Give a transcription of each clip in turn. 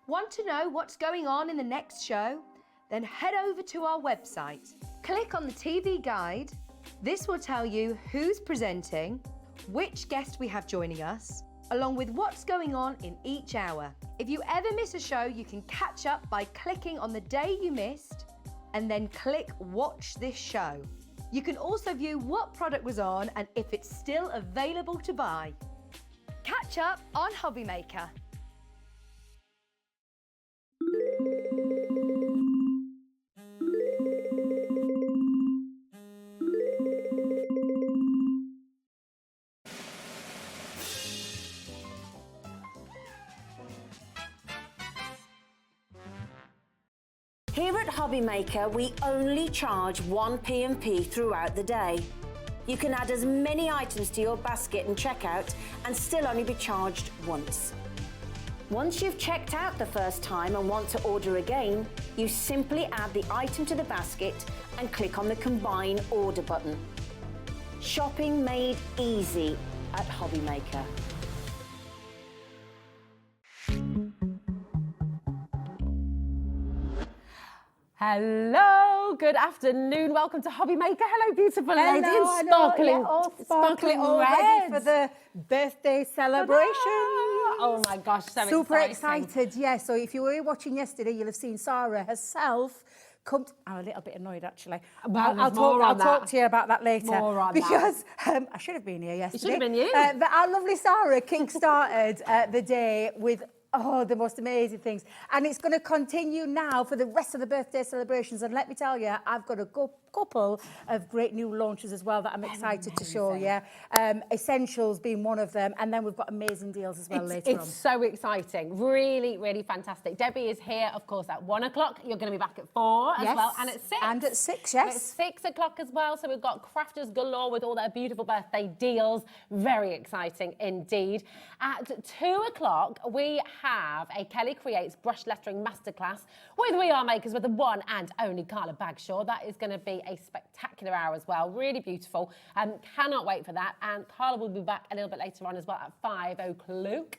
Want to know what's going on in the next show? Then head over to our website. Click on the TV guide. This will tell you who's presenting, which guest we have joining us, along with what's going on in each hour. If you ever miss a show, you can catch up by clicking on the day you missed and then click Watch This Show. You can also view what product was on and if it's still available to buy. Catch up on Hobby Maker. Here at Hobby Maker, we only charge 1 P&P throughout the day. You can add as many items to your basket and checkout and still only be charged once. Once you've checked out the first time and want to order again, you simply add the item to the basket and click on the Combine Order button. Shopping made easy at Hobby Maker. Hello, good afternoon. Welcome to Hobby Maker. Hello, beautiful lady in sparkling, sparkling all ready for the birthday celebration. Oh my gosh, Super excited, yeah. So if you were watching yesterday, you'll have seen Sarah herself come. I'm a little bit annoyed actually. I'll talk to you about that later. More on because I should have been here yesterday. It should have been you. But our lovely Sarah kick-started the day with the most amazing things. And it's going to continue now for the rest of the birthday celebrations. And let me tell you, I've got a couple of great new launches as well that I'm excited to show you. Essentials being one of them. And then we've got amazing deals as well later on. It's so exciting. Really, really fantastic. Debbie is here, of course, at 1 o'clock. You're going to be back at 4 as well. And at 6. And at 6, yes. At 6 o'clock as well. So we've got crafters galore with all their beautiful birthday deals. Very exciting indeed. At 2 o'clock, we have a Kelly Creates brush lettering masterclass with We Are Makers with the one and only Carla Bagshaw. That is going to be a spectacular hour as well. Really beautiful. Cannot wait for that. And Carla will be back a little bit later on as well at 5 o'clock.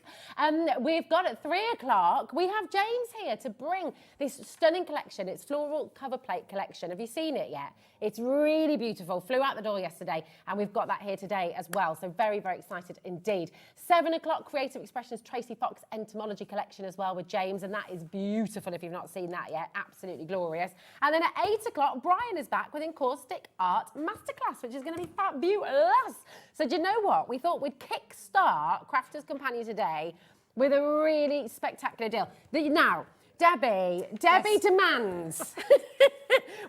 We've got at 3 o'clock, we have James here to bring this stunning collection. It's floral cover plate collection. Have you seen it yet? It's really beautiful. Flew out the door yesterday and we've got that here today as well. So very, very excited indeed. 7 o'clock, Creative Expressions Tracy Fox Entomology collection as well with James, and that is beautiful if you've not seen that yet. Absolutely glorious. And then at 8 o'clock, Brian is back with Encaustic Art Masterclass, which is going to be fabulous. So do you know what? We thought we'd kickstart Crafters Companion today with a really spectacular deal. Now, Debbie yes. demands.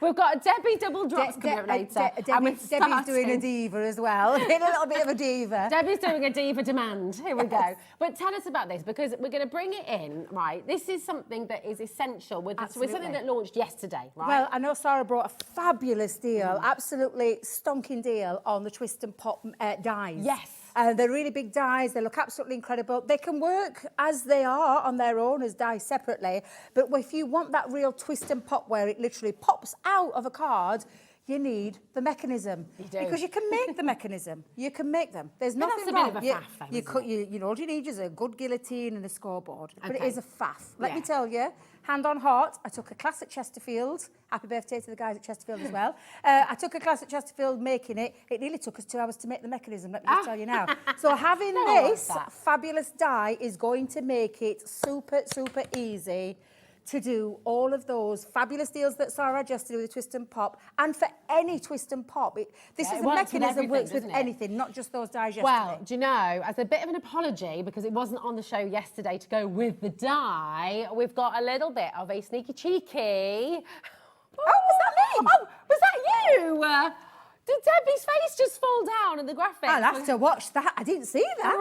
We've got a Debbie double drops coming up later. Debbie's doing a diva as well. In a little bit of a diva. Debbie's doing a diva demand. Here we go. But tell us about this, because we're going to bring it in, right? This is something that is essential with something that launched yesterday, right? Well, I know Sarah brought a fabulous deal, absolutely stonking deal on the Twist and Pop dies. Yes. They're really big dies. They look absolutely incredible. They can work as they are on their own as dies separately. But if you want that real twist and pop where it literally pops out of a card, you need the mechanism. You do. Because you can make the mechanism. You can make them. There's nothing wrong. That's a bit of a faff, you know, all you need is a good guillotine and a scoreboard. Okay. But it is a faff. Let me tell you, hand on heart, I took a class at Chesterfield. Happy birthday to the guys at Chesterfield as well. I took a class at Chesterfield making it. It nearly took us 2 hours to make the mechanism, let me just tell you now. So having this fabulous die is going to make it super, super easy to do all of those fabulous deals that Sarah just did with the Twist and Pop, and for any Twist and Pop. This is a mechanism that works with anything, not just those dies yesterday. Well, do you know, as a bit of an apology, because it wasn't on the show yesterday to go with the die, we've got a little bit of a sneaky cheeky. Oh, was that me? Oh, was that you? Did Debbie's face just fall down in the graphics? I'll have to watch that. I didn't see that.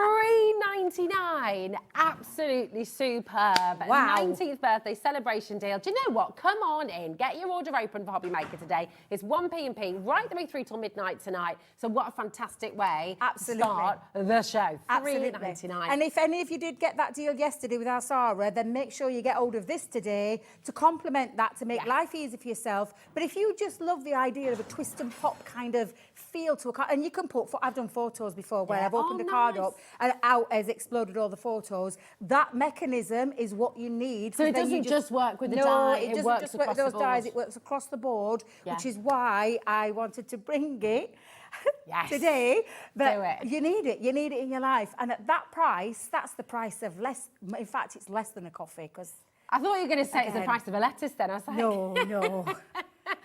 $3.99. Absolutely superb. Wow. 19th birthday celebration deal. Do you know what? Come on in. Get your order open for Hobby Maker today. It's 1 P&P right the way through till midnight tonight. So what a fantastic way to start the show. $3.99. And if any of you did get that deal yesterday with our Sarah, then make sure you get hold of this today to complement that, to make life easy for yourself. But if you just love the idea of a Twist and Pop kind kind of feel to a card. And you can put, I've done photos before where Yeah. I've opened Oh, a card nice. up and out has exploded all the photos. That mechanism is what you need. So it Then you doesn't just work with the no, die, it it doesn't works just work with across those the dies, board. it works across the board, Yeah. which is why I wanted to bring it Yes. today. But Do it. you need it in your life. And at that price, that's the price of less, in fact, it's less than a coffee because I thought you were going to say it's the Again. price of a lettuce then. I was like... no, no,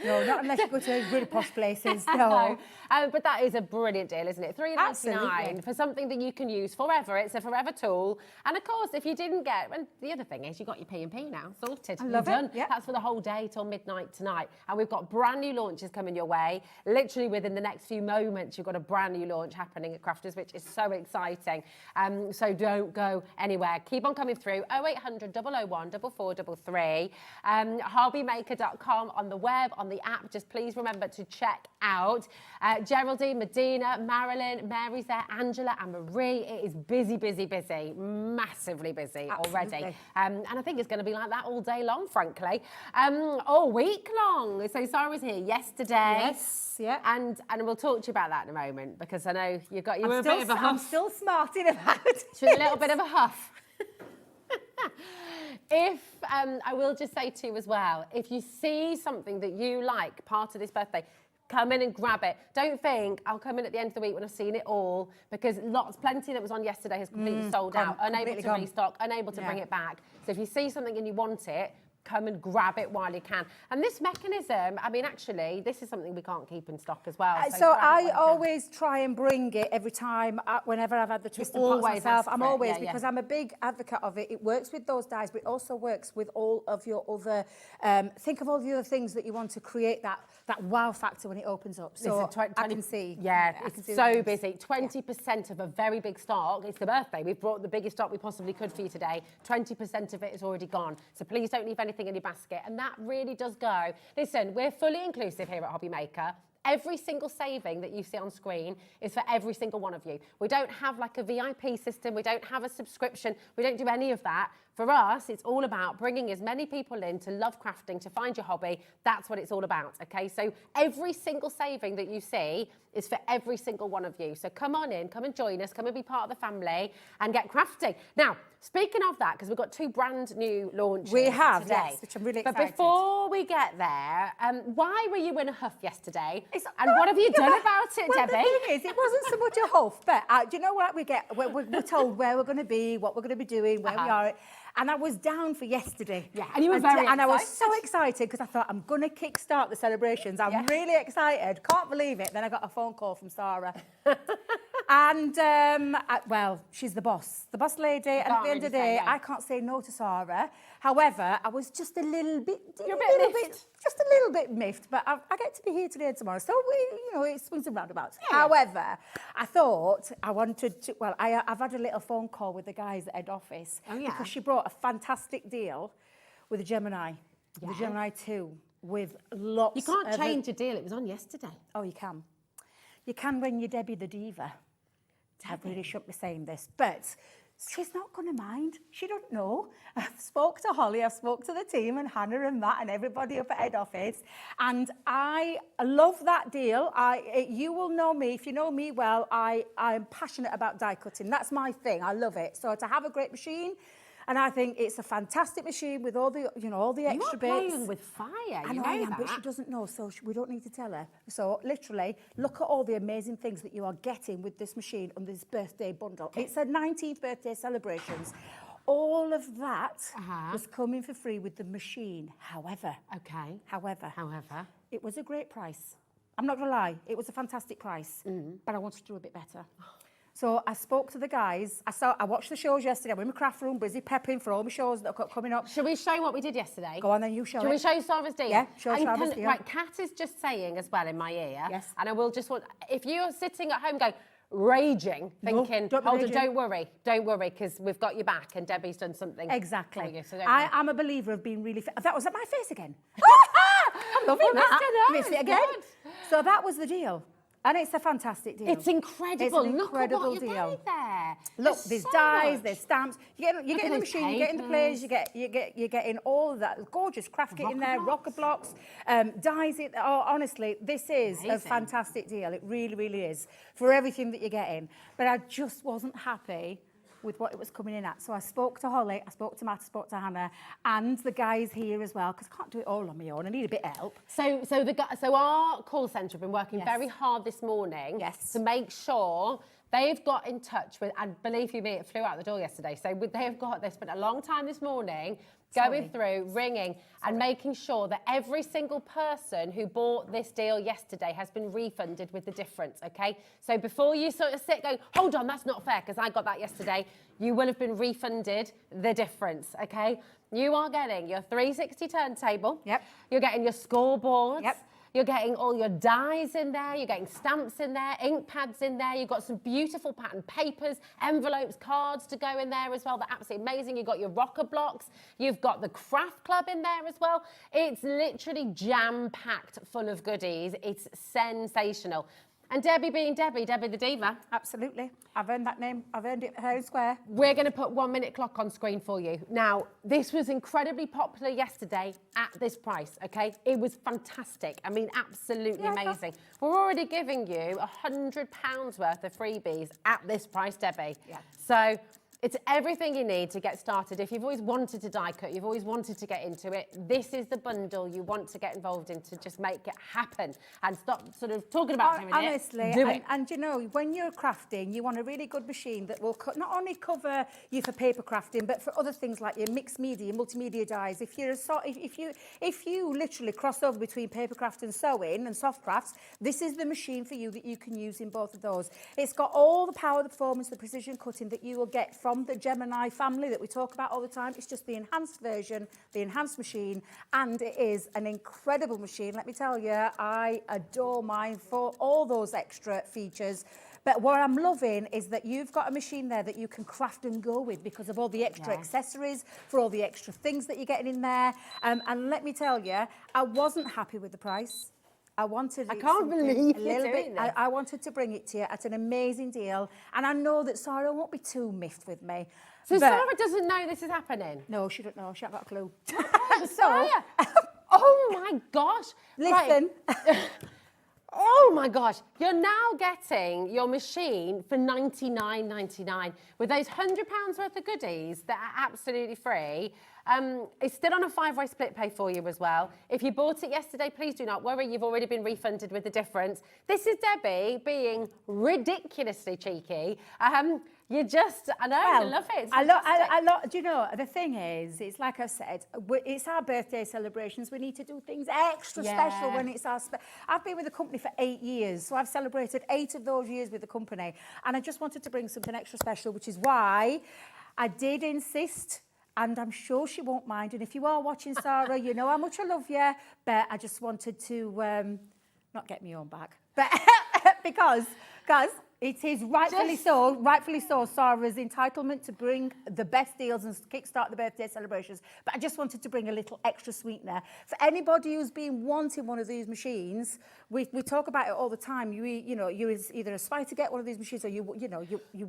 not unless you go to really posh places, no. But that is a brilliant deal, isn't it? $3.99 Absolutely. for something that you can use forever. It's a forever tool. And of course, if you didn't get, and the other thing is, you got your P&P now sorted. I love You're it, done. yeah. That's for the whole day till midnight tonight. And we've got brand new launches coming your way. Literally within the next few moments, you've got a brand new launch happening at Crafters, which is so exciting. So don't go anywhere. Keep on coming through. 0800 001 4433. Hobbymaker.com on the web, on the app. Just please remember to check out. Geraldine, Medina, Marilyn, Mary's there, Angela and Marie. It is busy, busy, busy, massively busy already. Absolutely. And I think it's going to be like that all day long, frankly. All week long. So Sarah was here yesterday. Yes, yeah. And we'll talk to you about that in a moment because I know you were a still, bit of a I'm huff. still smarting about it. She was a little bit of a huff. If, I will just say to you as well, if you see something that you like, part of this birthday, come in and grab it. Don't think, I'll come in at the end of the week when I've seen it all, because plenty that was on yesterday has completely sold gone, out, unable completely to gone. restock, unable to bring it back. So if you see something and you want it, come and grab it while you can. And this mechanism, I mean, actually, this is something we can't keep in stock as well. So grab it while I you can. always try and bring it every time, whenever I've had the twisted pots always myself. ask I'm for it, always, yeah, yeah. because I'm a big advocate of it. It works with those dyes, but it also works with all of your other, think of all the other things that you want to create that wow factor when it opens up. So Listen, I can see. Yeah, I can it's see so the busy. 20% of a very big stock. It's the birthday. We've brought the biggest stock we possibly could for you today. 20% of it is already gone. So please don't leave anything in your basket. And that really does go. Listen, we're fully inclusive here at Hobby Maker. Every single saving that you see on screen is for every single one of you. We don't have like a VIP system. We don't have a subscription. We don't do any of that. For us, it's all about bringing as many people in to love crafting, to find your hobby. That's what it's all about, okay? So every single saving that you see is for every single one of you. So come on in, come and join us, come and be part of the family and get crafting. Now, speaking of that, because we've got two brand new launches We have, today. yes, which I'm really But excited. before we get there, why were you in a huff yesterday? And what have you done about it, well, Debbie? The thing is, it wasn't so much a huff, but do you know what we get? We're told where we're going to be, what we're going to be doing, where we are. And I was down for yesterday. Yeah, and you were very And I was excited. so excited because I thought, I'm going to kickstart the celebrations. I'm really excited. Can't believe it. Then I got a phone call from Sarah. And, well, she's the boss lady. And at the end of the day, I can't say no to Sarah. However, I was just a little bit... You're a bit miffed. Just a little bit miffed, but I get to be here today and tomorrow. So, it swings and roundabouts. Yeah. However, I thought I wanted to... Well, I've had a little phone call with the guys at head office. Oh, yeah. Because she brought a fantastic deal with the Gemini. Yeah. The Gemini 2 with lots You can't of... change a deal. It was on yesterday. Oh, you can. You can when you're Debbie the Diva. I really shouldn't be saying this, but she's not going to mind. She don't know. I've spoke to Holly, I've spoke to the team and Hannah and Matt and everybody up at head office, and I love that deal. You will know me. If you know me well, I'm passionate about die cutting. That's my thing. I love it. So to have a great machine, and I think it's a fantastic machine with all the, all the extra You are bits. playing with fire. I You know I know am, but she that. doesn't know, so we don't need to tell her. So literally, look at all the amazing things that you are getting with this machine on this birthday bundle. It's a 19th birthday celebrations. All of that was coming for free with the machine. However, it was a great price. I'm not gonna lie, it was a fantastic price, but I wanted to do a bit better. So I spoke to the guys. I watched the shows yesterday. I'm in my craft room, busy prepping for all my shows that are coming up. Shall we show what we did yesterday? Go on then, you show Shall it. we show Sarah's deal? Yeah, show And Sarah's deal. Right, Kat is just saying as well in my ear. Yes. And I will just want, if you're sitting at home going, raging, thinking, don't be hold on, raging. don't worry, because we've got your back and Debbie's done something Exactly. for you. So don't worry. I'm a believer of being really... That was at my face again. I'm loving Well, that. listen, Missed it it's again. good. So that was the deal. And it's a fantastic deal. It's incredible. It's an Look at incredible what you're deal. getting there. Look, there's dyes, there's stamps. You get in the those machine, you get in the plays, you're getting all of that gorgeous craft kit in there, rocker blocks, dyes. Honestly, this is a fantastic deal. It really, really is for everything that you're getting. But I just wasn't happy with what it was coming in at. So I spoke to Holly, I spoke to Matt, I spoke to Hannah, and the guys here as well, because I can't do it all on my own. I need a bit of help. So our call centre have been working very hard this morning to make sure they've got in touch with, and believe you me, it flew out the door yesterday. So they've got, they spent a long time this morning going through, ringing, and making sure that every single person who bought this deal yesterday has been refunded with the difference, okay? So before you sort of sit going, hold on, that's not fair, because I got that yesterday, you will have been refunded the difference, okay? You are getting your 360 turntable. Yep. You're getting your scoreboards. Yep. You're getting all your dies in there, you're getting stamps in there, ink pads in there, you've got some beautiful pattern papers, envelopes, cards to go in there as well. They're absolutely amazing. You've got your rocker blocks, you've got the craft club in there as well. It's literally jam-packed full of goodies. It's sensational. And Debbie being Debbie the diva. Absolutely. I've earned that name. I've earned it fair and square. We're going to put 1 minute clock on screen for you. Now, this was incredibly popular yesterday at this price, okay? It was fantastic. I mean, absolutely amazing. We're already giving you £100 worth of freebies at this price, Debbie. Yeah. So it's everything you need to get started. If you've always wanted to die cut, you've always wanted to get into it, this is the bundle you want to get involved in to just make it happen and stop sort of talking about doing Honestly, it. Do it. And you know, when you're crafting, you want a really good machine that will not only cover you for paper crafting, but for other things like your mixed media, multimedia dyes. If you literally cross over between paper craft and sewing and soft crafts, this is the machine for you that you can use in both of those. It's got all the power, the performance, the precision cutting that you will get from the Gemini family that we talk about all the time. It's just the enhanced version, the enhanced machine, and it is an incredible machine. Let me tell you, I adore mine for all those extra features. But what I'm loving is that you've got a machine there that you can craft and go with because of all the extra accessories, for all the extra things that you're getting in there. And let me tell you, I wasn't happy with the price. I wanted I can't believe you're doing this. I wanted to bring it to you at an amazing deal, and I know that Sarah won't be too miffed with me. So Sarah doesn't know this is happening? No, she don't know. She hasn't got a clue. So, oh my gosh. Listen. Right. Oh my gosh, you're now getting your machine for £99.99 with those £100 worth of goodies that are absolutely free. It's still on a 5-way split pay for you as well. If you bought it yesterday, please do not worry, you've already been refunded with the difference. This is Debbie being ridiculously cheeky. You just, I know, I love it. Do you know, the thing is, it's like I said, it's our birthday celebrations. We need to do things extra special when it's our... I've been with the company for 8 years, so I've celebrated 8 of those years with the company. And I just wanted to bring something extra special, which is why I did insist, and I'm sure she won't mind. And if you are watching, Sarah, you know how much I love you, but I just wanted to not get me own back. But because it is rightfully so, Sarah's entitlement to bring the best deals and kickstart the birthday celebrations. But I just wanted to bring a little extra sweetener. For anybody who's been wanting one of these machines, we talk about it all the time. You either aspire to get one of these machines or you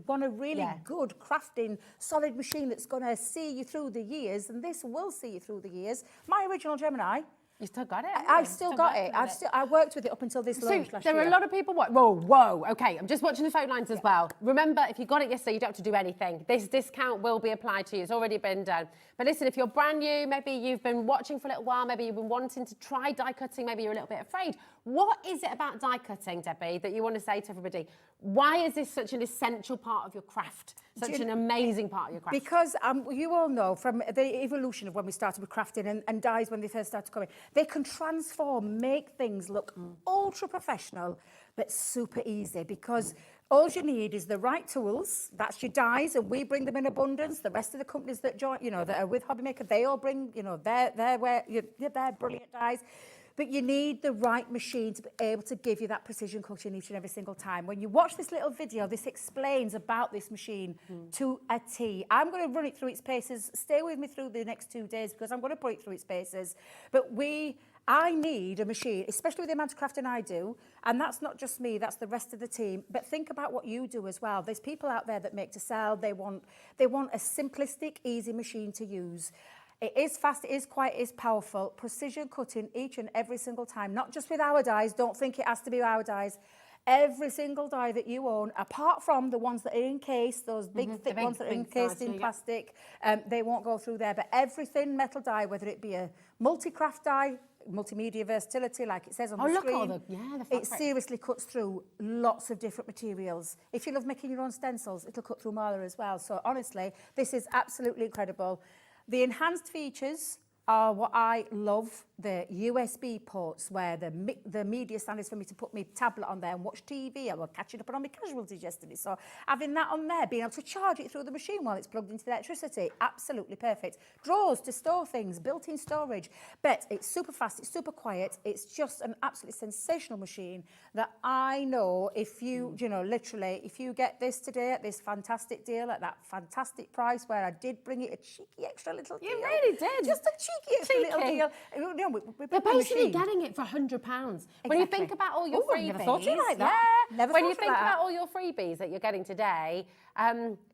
want a really good crafting, solid machine that's going to see you through the years, and this will see you through the years. My original Gemini. You still got it? I've still got it. I worked with it up until this launch last year. There are a lot of people... Whoa. Okay, I'm just watching the phone lines as well. Remember, if you got it yesterday, you don't have to do anything. This discount will be applied to you. It's already been done. But listen, if you're brand new, maybe you've been watching for a little while, maybe you've been wanting to try die cutting, maybe you're a little bit afraid. What is it about die cutting, Debbie, that you want to say to everybody? Why is this such an essential part of your craft? Such an amazing part of your craft? Because you all know from the evolution of when we started with crafting and dyes when they first started coming, they can transform, make things look ultra professional, but super easy, because all you need is the right tools. That's your dyes, and we bring them in abundance. The rest of the companies that join, that are with Hobbymaker, they all bring, their brilliant dyes. But you need the right machine to be able to give you that precision cutting each and every single time. When you watch this little video, this explains about this machine to a T. I'm going to run it through its paces. Stay with me through the next 2 days because I'm going to put it through its paces. But I need a machine, especially with the amount of crafting I do, and that's not just me, that's the rest of the team. But think about what you do as well. There's people out there that make to sell. They want a simplistic, easy machine to use. It is fast, it is quiet, it is powerful. Precision cutting each and every single time, not just with our dies. Don't think it has to be our dies. Every single die that you own, apart from the ones that are encased, those big thick ones that are encased in plastic, they won't go through there. But every thin metal die, whether it be a multi-craft die, multimedia versatility, like it says on the screen, it seriously cuts through lots of different materials. If you love making your own stencils, it'll cut through Marla as well. So honestly, this is absolutely incredible. The enhanced features are what I love. The USB ports where the media stand is for me to put my tablet on there and watch TV. I was catching up on my casualties yesterday. So having that on there, being able to charge it through the machine while it's plugged into the electricity, absolutely perfect. Drawers to store things, built-in storage. But it's super fast, it's super quiet. It's just an absolutely sensational machine that I know if you, literally, if you get this today at this fantastic deal, at that fantastic price where I did bring it a cheeky extra little deal. You really did. Just a cheeky extra little deal. They're basically getting it for £100. When you think about all your freebies, never thought of it like that. When you think about all your freebies that you're getting today,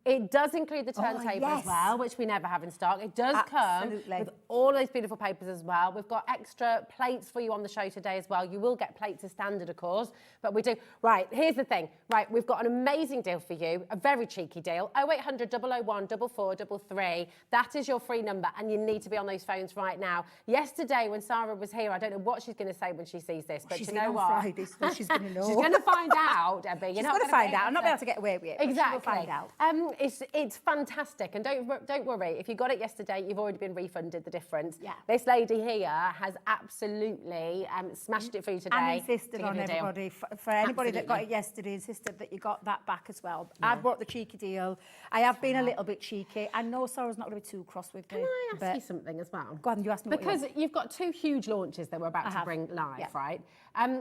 it does include the turntable as well, which we never have in stock. It does come with all those beautiful papers as well. We've got extra plates for you on the show today as well. You will get plates as standard, of course, but we do. Right, here's the thing. Right, we've got an amazing deal for you, a very cheeky deal. 0800 001 4433. That is your free number, and you need to be on those phones right now. Yesterday, when Sarah was here, I don't know what she's going to say when she sees this, but you know what? Friday, so she's going to know. She's going to find out, Debbie. She's going to find out. I'm not able to get away with it. Exactly. She'll find out. It's fantastic, and don't worry. If you got it yesterday, you've already been refunded the difference. Yeah. This lady here has absolutely smashed it for you today. And insisted on everybody, for anybody that got it yesterday, insisted that you got that back as well. Yeah. I've brought the cheeky deal. I have been a little bit cheeky. I know Sarah's not going to be too cross with me. Can I ask you something as well? Go on, you ask me. Because you've got 2 huge launches that we're about to bring live, right?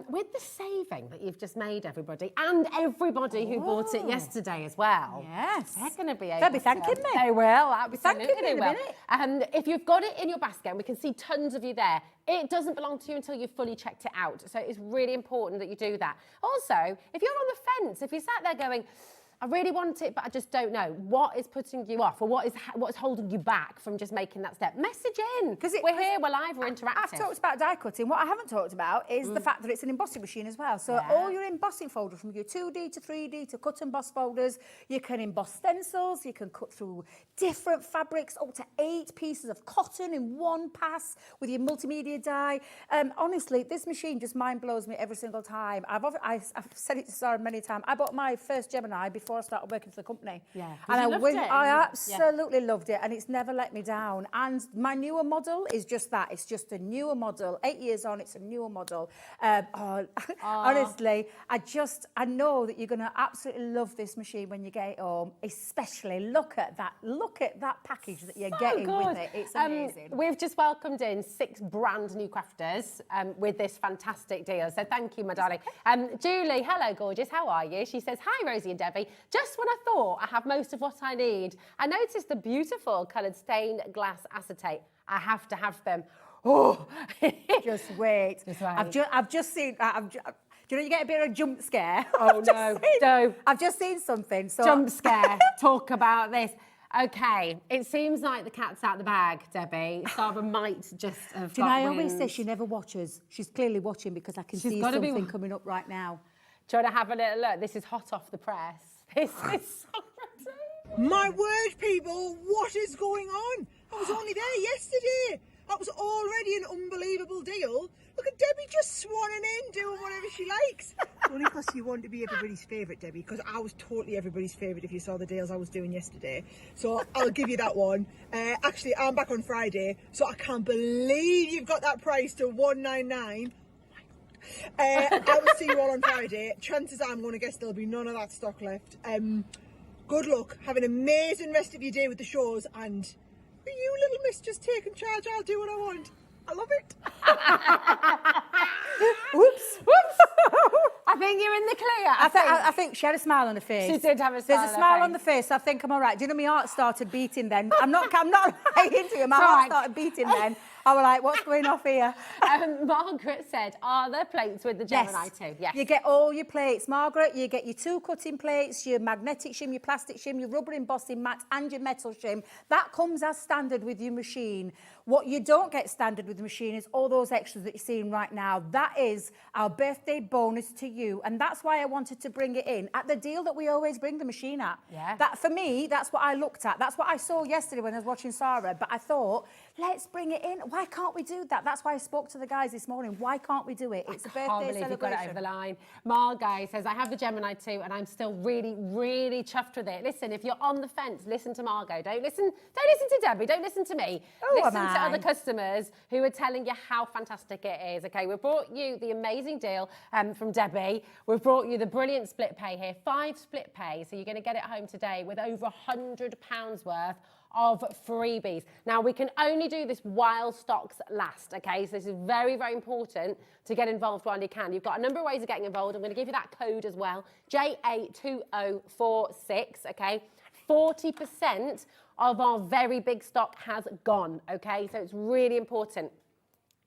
With the saving that you've just made, everybody, and everybody who bought it yesterday as well. Yes. They're going to be able They'll be thanking me. They will, absolutely thanking me they will. And if you've got it in your basket, and we can see tons of you there, it doesn't belong to you until you've fully checked it out. So it's really important that you do that. Also, if you're on the fence, if you sat there going, I really want it, but I just don't know. What is putting you off, or what is holding you back from just making that step? Message in, because we're here, we're live, we're interactive. I've talked about die cutting. What I haven't talked about is the fact that it's an embossing machine as well. So all your embossing folders, from your 2D to 3D to cut and emboss folders, you can emboss stencils, you can cut through different fabrics, up to 8 pieces of cotton in one pass with your multimedia die. Honestly, this machine just mind blows me every single time. I've said it to Sarah many times. I bought my first Gemini before I started working for the company. Yeah. And I absolutely loved it, and it's never let me down. And my newer model is just that. It's just a newer model. 8 years on, it's a newer model. Honestly, I know that you're going to absolutely love this machine when you get it home. Especially look at that package that you're getting with it. It's amazing. We've just welcomed in 6 brand new crafters with this fantastic deal. So thank you, my darling. Julie, hello, gorgeous. How are you? She says, hi, Rosie and Debbie. Just when I thought I have most of what I need, I noticed the beautiful coloured stained glass acetate. I have to have them. Oh, just wait. Just wait. I've just seen. Do you know you get a bit of a jump scare? Oh no! I've just seen something. So jump scare. Talk about this. Okay, it seems like the cat's out the bag, Debbie. Sarah might just have. Do you know, I always say she never watches. She's clearly watching because I can see something coming up right now. Do you want to have a little look? This is hot off the press. This is so pretty. My word, people, what is going on? I was only there yesterday. That was already an unbelievable deal. Look at Debbie just swanning in, doing whatever she likes. Only because you want to be everybody's favourite, Debbie, because I was totally everybody's favourite if you saw the deals I was doing yesterday. So I'll give you that one. Actually, I'm back on Friday, so I can't believe you've got that price to $199. I will see you all on Friday. Chances are I'm going to guess there'll be none of that stock left. Good luck. Have an amazing rest of your day with the shows, and you little miss just taking charge. I'll do what I want. I love it. Whoops. I think you're in the clear. I think she had a smile on her face. She did have a smile There's a on her smile on face. the face, so I think I'm all right. Do you know my heart started beating then? I'm not lying to you. My heart started beating then. I was like, what's going off here? Margaret said, are there plates with the Gemini too? Yes. You get all your plates, Margaret. You get your 2 cutting plates, your magnetic shim, your plastic shim, your rubber embossing mat and your metal shim. That comes as standard with your machine. What you don't get standard with the machine is all those extras that you're seeing right now. That is our birthday bonus to you. And that's why I wanted to bring it in at the deal that we always bring the machine at. Yeah. That, for me, that's what I looked at. That's what I saw yesterday when I was watching Sarah. But I thought, let's bring it in. Why can't we do that? That's why I spoke to the guys this morning. Why can't we do it? It's a birthday celebration. You've got it over the line. Margot says, I have the Gemini too, and I'm still really, really chuffed with it. Listen, if you're on the fence, listen to Margot. Don't listen to Debbie. Don't listen to me. Listen to other customers who are telling you how fantastic it is. Okay, we've brought you the amazing deal from Debbie. We've brought you the brilliant split pay here, 5 split pay. So you're going to get it home today with over £100 worth of freebies. Now, we can only do this while stocks last, okay? So this is very, very important to get involved while you can. You've got a number of ways of getting involved. I'm going to give you that code as well, JA2046, okay? 40% of our very big stock has gone, okay? So it's really important.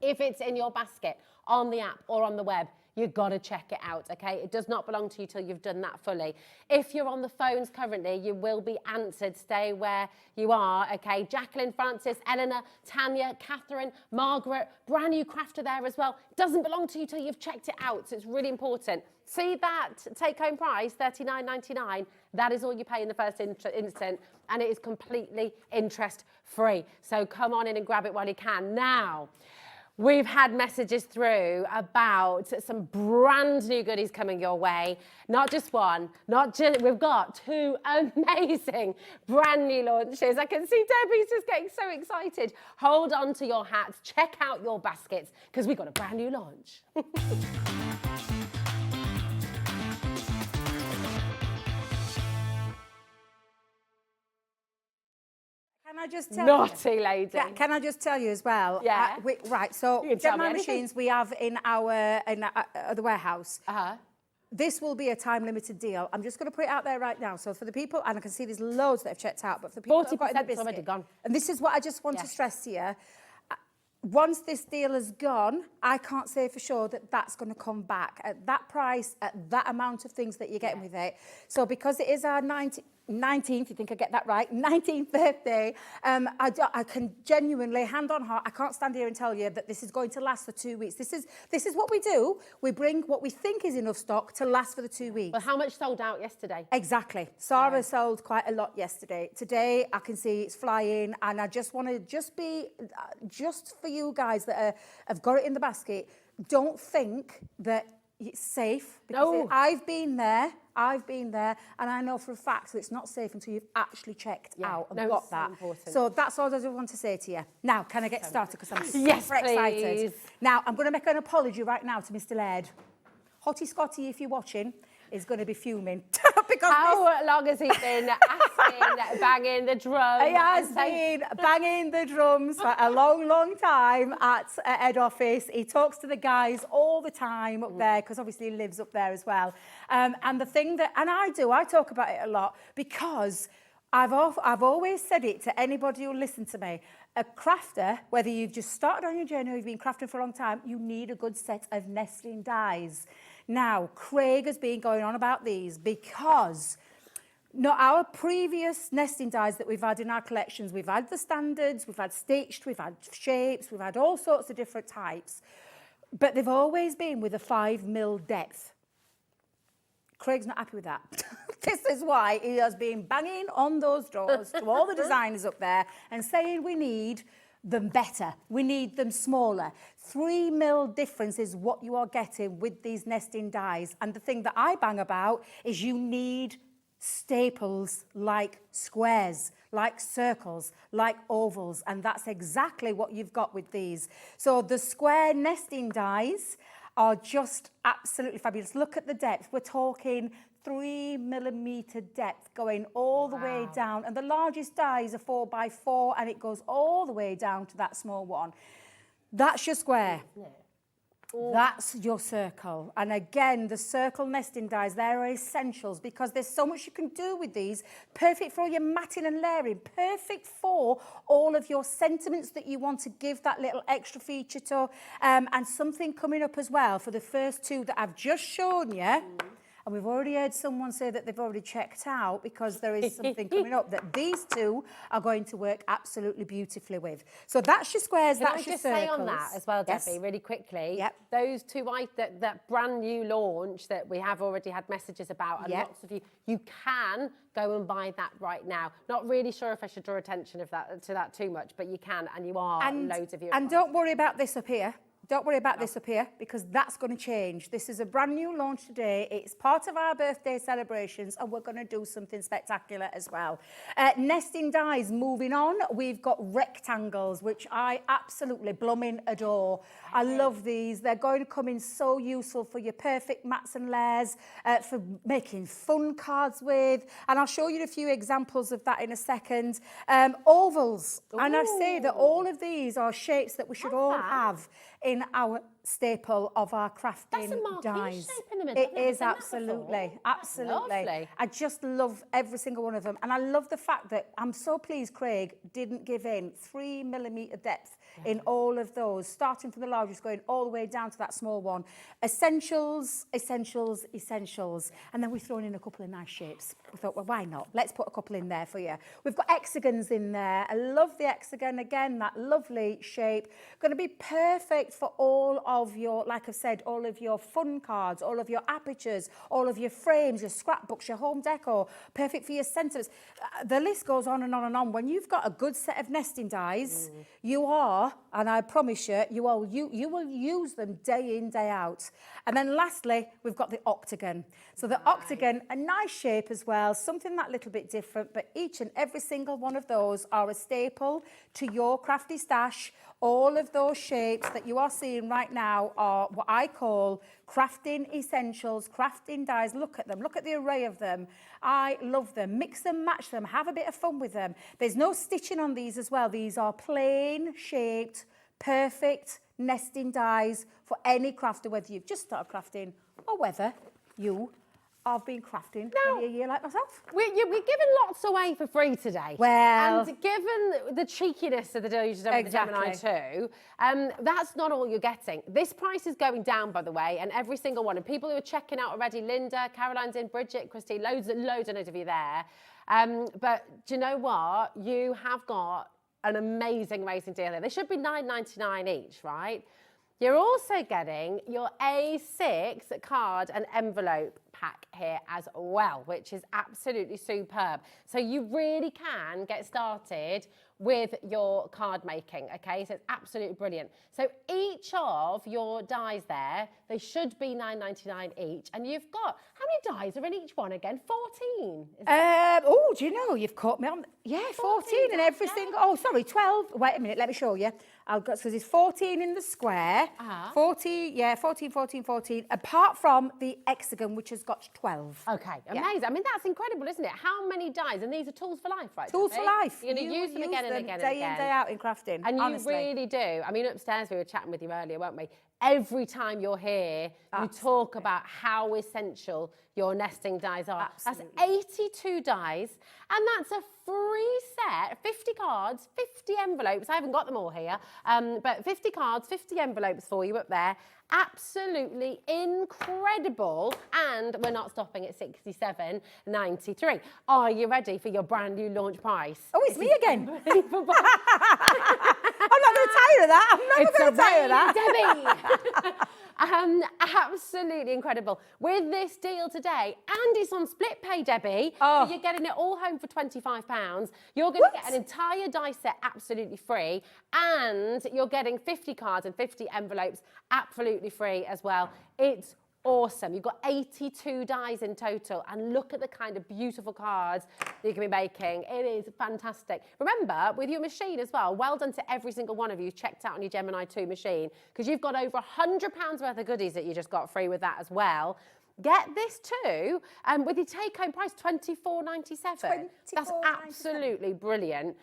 If it's in your basket, on the app or on the web, you've got to check it out, okay? It does not belong to you till you've done that fully. If you're on the phones currently, you will be answered. Stay where you are, okay? Jacqueline, Francis, Eleanor, Tanya, Catherine, Margaret, brand new crafter there as well. It doesn't belong to you till you've checked it out, so it's really important. See that take-home price, $39.99? That is all you pay in the first instant, and it is completely interest-free. So come on in and grab it while you can. Now, we've had messages through about some brand new goodies coming your way. Not just one, we've got 2 amazing brand new launches. I can see Debbie's just getting so excited. Hold on to your hats, check out your baskets, because we've got a brand new launch. Can I just tell Naughty lady. Yeah, can I just tell you as well? Yeah. Right, so Gemini machines we have in the warehouse. This will be a time-limited deal. I'm just going to put it out there right now. So for the people, and I can see there's loads that have checked out, but for the people that have got in the biscuit, already gone. And this is what I just want to stress here. Once this deal is gone, I can't say for sure that that's going to come back at that price, at that amount of things that you're getting with it. So because it is our 19th, you think I get that right, 19th birthday, I can genuinely, hand on heart, I can't stand here and tell you that this is going to last for 2 weeks. This is what we do. We bring what we think is enough stock to last for the 2 weeks. Well, how much sold out yesterday? Exactly. Sarah sold quite a lot yesterday. Today, I can see it's flying, and I just want to be, just for you guys that have got it in the basket, don't think that it's safe, because I've been there, and I know for a fact that it's not safe until you've actually checked out and got that. So that's all I just want to say to you. Now, can I get started, because I'm super excited. Now, I'm going to make an apology right now to Mr. Laird. Hottie Scotty, if you're watching, is going to be fuming. Because how long has he been asking, banging the drum? He has been banging the drums for a long, long time at head office. He talks to the guys all the time up there, because obviously he lives up there as well. And the thing that, and I talk about it a lot, because I've always said it to anybody who'll listen to me. A crafter, whether you've just started on your journey or you've been crafting for a long time, you need a good set of nesting dies. Now, Craig has been going on about these because our previous nesting dies that we've had in our collections, we've had the standards, we've had stitched, we've had shapes, we've had all sorts of different types, but they've always been with a 5mm depth. Craig's not happy with that. This is why he has been banging on those doors to all the designers up there and saying we need them better. We need them smaller. 3mm difference is what you are getting with these nesting dies. And the thing that I bang about is you need staples like squares, like circles, like ovals. And that's exactly what you've got with these. So the square nesting dies are just absolutely fabulous. Look at the depth. We're talking 3mm depth going all the way down. And the largest die is a 4x4, and it goes all the way down to that small one. That's your square. That's your circle. And again, the circle nesting dies, they're essentials because there's so much you can do with these. Perfect for all your matting and layering. Perfect for all of your sentiments that you want to give that little extra feature to. And something coming up as well for the first two that I've just shown you. And we've already heard someone say that they've already checked out because there is something coming up that these two are going to work absolutely beautifully with. So that's your squares, Can I that's your just circles. say on that as well, Yes. Debbie, really quickly? Yep. Those two, that brand new launch that we have already had messages about, and Yep. lots of you can go and buy that right now. Not really sure if I should draw attention to that too much, but you can, and you are loads of you. And don't worry about this up here. Don't worry about this up here because that's going to change. This is a brand new launch today. It's part of our birthday celebrations and we're going to do something spectacular as well. Nesting dies, moving on. We've got rectangles, which I absolutely blooming adore. I love these. They're going to come in so useful for your perfect mats and layers, for making fun cards with. And I'll show you a few examples of that in a second. Ovals. Ooh. And I say that all of these are shapes that we should all have in our staple of our crafting That's a marquee dies. shape in the middle. It is absolutely. Lovely. I just love every single one of them. And I love the fact that I'm so pleased Craig didn't give in 3mm depth in all of those, starting from the largest, going all the way down to that small one. Essentials, essentials, essentials. And then we've thrown in a couple of nice shapes. We thought, well, why not? Let's put a couple in there for you. We've got hexagons in there. I love the hexagon. Again, that lovely shape. Going to be perfect for all of your, like I've said, all of your fun cards, all of your apertures, all of your frames, your scrapbooks, your home decor. Perfect for your sentiments. The list goes on and on and on. When you've got a good set of nesting dies, you are, and I promise you, you will use them day in, day out. And then lastly, we've got the octagon. So the octagon, a nice shape as well, something that little bit different, but each and every single one of those are a staple to your crafty stash. All of those shapes that you are seeing right now are what I call crafting essentials, crafting dies. Look at them. Look at the array of them. I love them. Mix them, match them, have a bit of fun with them. There's no stitching on these as well. These are plain shaped, perfect nesting dies for any crafter, whether you've just started crafting or whether you have been crafting many a year like myself. We're giving lots away for free today. Well, and given the cheekiness of the deal you've done with the Gemini 2, that's not all you're getting. This price is going down, by the way, and every single one. And people who are checking out already, Linda, Caroline's in, Bridget, Christine, loads of you there. But do you know what? You have got an amazing deal here. They should be $9.99 each, right? You're also getting your A6 card and envelope pack here as well, which is absolutely superb. So you really can get started with your card making, okay? So it's absolutely brilliant. So each of your dies there, they should be $9.99 each. And you've got, how many dies are in each one again? 14. Oh, do you know, you've caught me on, 14 in every single, 12. Wait a minute, let me show you. I've got, so there's 14 in the square, 14, apart from the hexagon, which has got 12. Okay, amazing. I mean, that's incredible, isn't it? How many dies? And these are tools for life, right? Tools for life. You're going to use them again and again and day again. in, day out in crafting, and honestly. You really do. I mean, upstairs we were chatting with you earlier, weren't we? Every time you're here, you talk about how essential your nesting dies are. Absolutely. That's 82 dies, and that's a free set, 50 cards, 50 envelopes. I haven't got them all here, but 50 cards, 50 envelopes for you up there. Absolutely incredible, and we're not stopping at $67.93. Are you ready for your brand new launch price? Oh, it's me again. I'm not going to tire of that. I'm never going to tire of that. Debbie. Absolutely incredible. With this deal today, and it's on split pay, Debbie. So you're getting it all home for £25. You're going to get an entire die set absolutely free, and you're getting 50 cards and 50 envelopes absolutely free as well. It's awesome. You've got 82 dies in total, and look at the kind of beautiful cards that you can be making. It is fantastic. Remember, with your machine as well, well done to every single one of you checked out on your Gemini 2 machine, because you've got over £100 worth of goodies that you just got free with that as well. Get this too, with your take-home price, $24.97. That's $24.97. absolutely brilliant.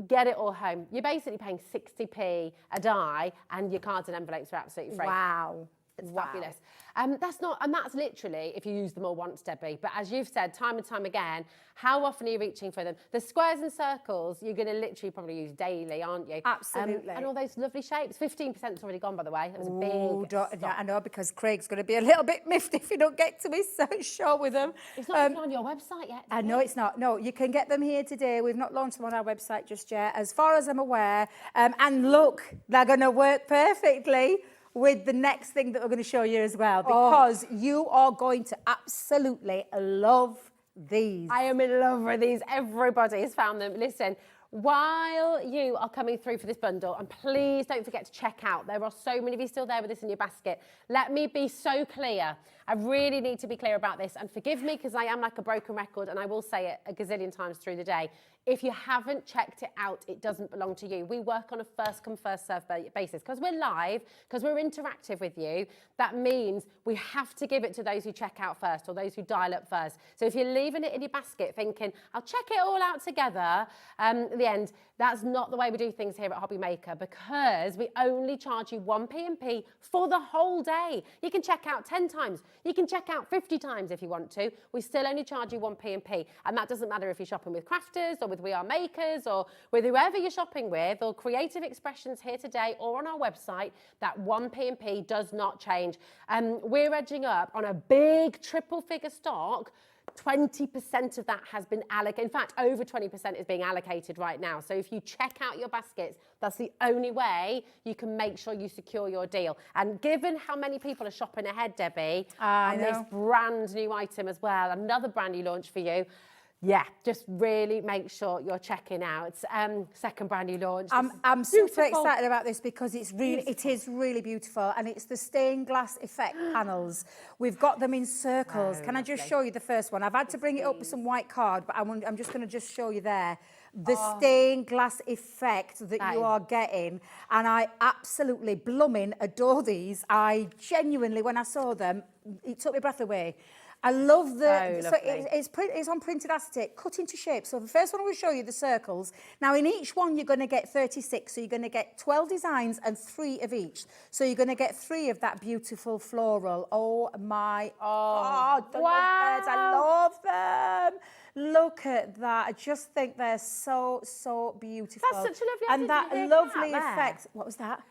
Get it all home. You're basically paying 60p a die, and your cards and envelopes are absolutely free. Wow. It's fabulous. That's literally if you use them all once, Debbie. But as you've said time and time again, how often are you reaching for them? The squares and circles you're going to literally probably use daily, aren't you? Absolutely. And all those lovely shapes. 15%'s already gone, by the way. That was a big I know, because Craig's going to be a little bit miffed if you don't get to his show with them. It's not even on your website yet. I know it's not. No, you can get them here today. We've not launched them on our website just yet, as far as I'm aware. And look, they're going to work perfectly with the next thing that we're going to show you as well, because you are going to absolutely love these. I am in love with these. Everybody has found them. Listen, while you are coming through for this bundle, and please don't forget to check out, there are so many of you still there with this in your basket. Let me be so clear. I really need to be clear about this, and forgive me because I am like a broken record, and I will say it a gazillion times through the day. If you haven't checked it out, it doesn't belong to you. We work on a first come, first serve basis. Because we're live, because we're interactive with you, that means we have to give it to those who check out first or those who dial up first. So if you're leaving it in your basket thinking, I'll check it all out together, at the end, that's not the way we do things here at Hobby Maker, because we only charge you 1 P&P for the whole day. You can check out 10 times. You can check out 50 times if you want to. We still only charge you 1 P&P. And that doesn't matter if you're shopping with crafters or with We Are Makers or with whoever you're shopping with, or Creative Expressions here today or on our website. That 1 P&P does not change. We're edging up on a big triple figure stock. 20% of that has been allocated. In fact, over 20% is being allocated right now. So if you check out your baskets, that's the only way you can make sure you secure your deal. And given how many people are shopping ahead, Debbie, on this brand new item as well, another brand new launch for you, yeah, just really make sure you're checking out. Second brand new launch. I'm super excited about this because it is really beautiful, and it's the stained glass effect panels. We've got them in circles. Can I just show you the first one? I've had to bring it up with some white card, but I'm just going to just show you there. The stained glass effect that you are getting, and I absolutely blooming adore these. I genuinely, when I saw them, it took my breath away. I love the, so it's on printed acetate, cut into shape. So the first one I will show you, the circles. Now in each one you're going to get 36, so you're going to get 12 designs and 3 of each. So you're going to get 3 of that beautiful floral. Oh my, God, the lovebirds, I love them. Look at that. I just think they're so, so beautiful. That's such a lovely idea. And that lovely effect. What was that?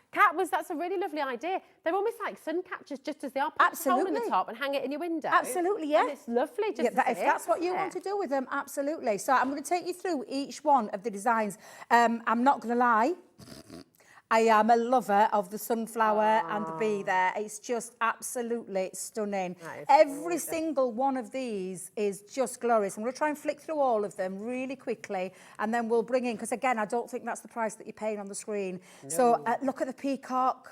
That's a really lovely idea. They're almost like sun catchers, just as they are. Put a hole in the top and hang it in your window. Absolutely, yeah. And it's lovely. Just if that's what you want to do with them, absolutely. So I'm going to take you through each one of the designs. I'm not going to lie. I am a lover of the sunflower and the bee there. It's just absolutely stunning. Every single one of these is just glorious. I'm going to try and flick through all of them really quickly, and then we'll bring in, because again, I don't think that's the price that you're paying on the screen. No. So look at the peacock.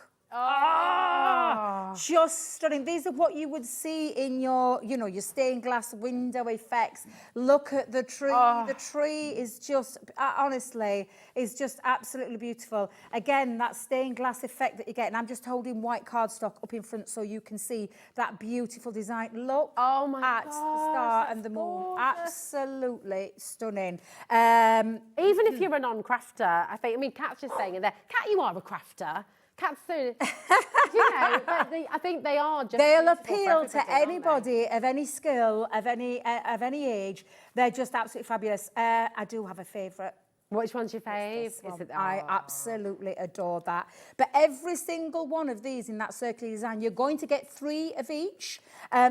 Just stunning. These are what you would see in your, your stained glass window effects. Look at the tree. The tree is just, honestly, is just absolutely beautiful. Again, that stained glass effect that you get, and I'm just holding white cardstock up in front so you can see that beautiful design. Look at the star and the moon. Absolutely stunning. Even if you're a non-crafter, I mean, Kat's just saying it there. Kat, you are a crafter. Cats do, I think they are just. They'll appeal to anybody of any skill, of any age. They're just absolutely fabulous. I do have a favourite. Which one's your fave? I absolutely adore that. But every single one of these in that circular design, you're going to get 3 of each.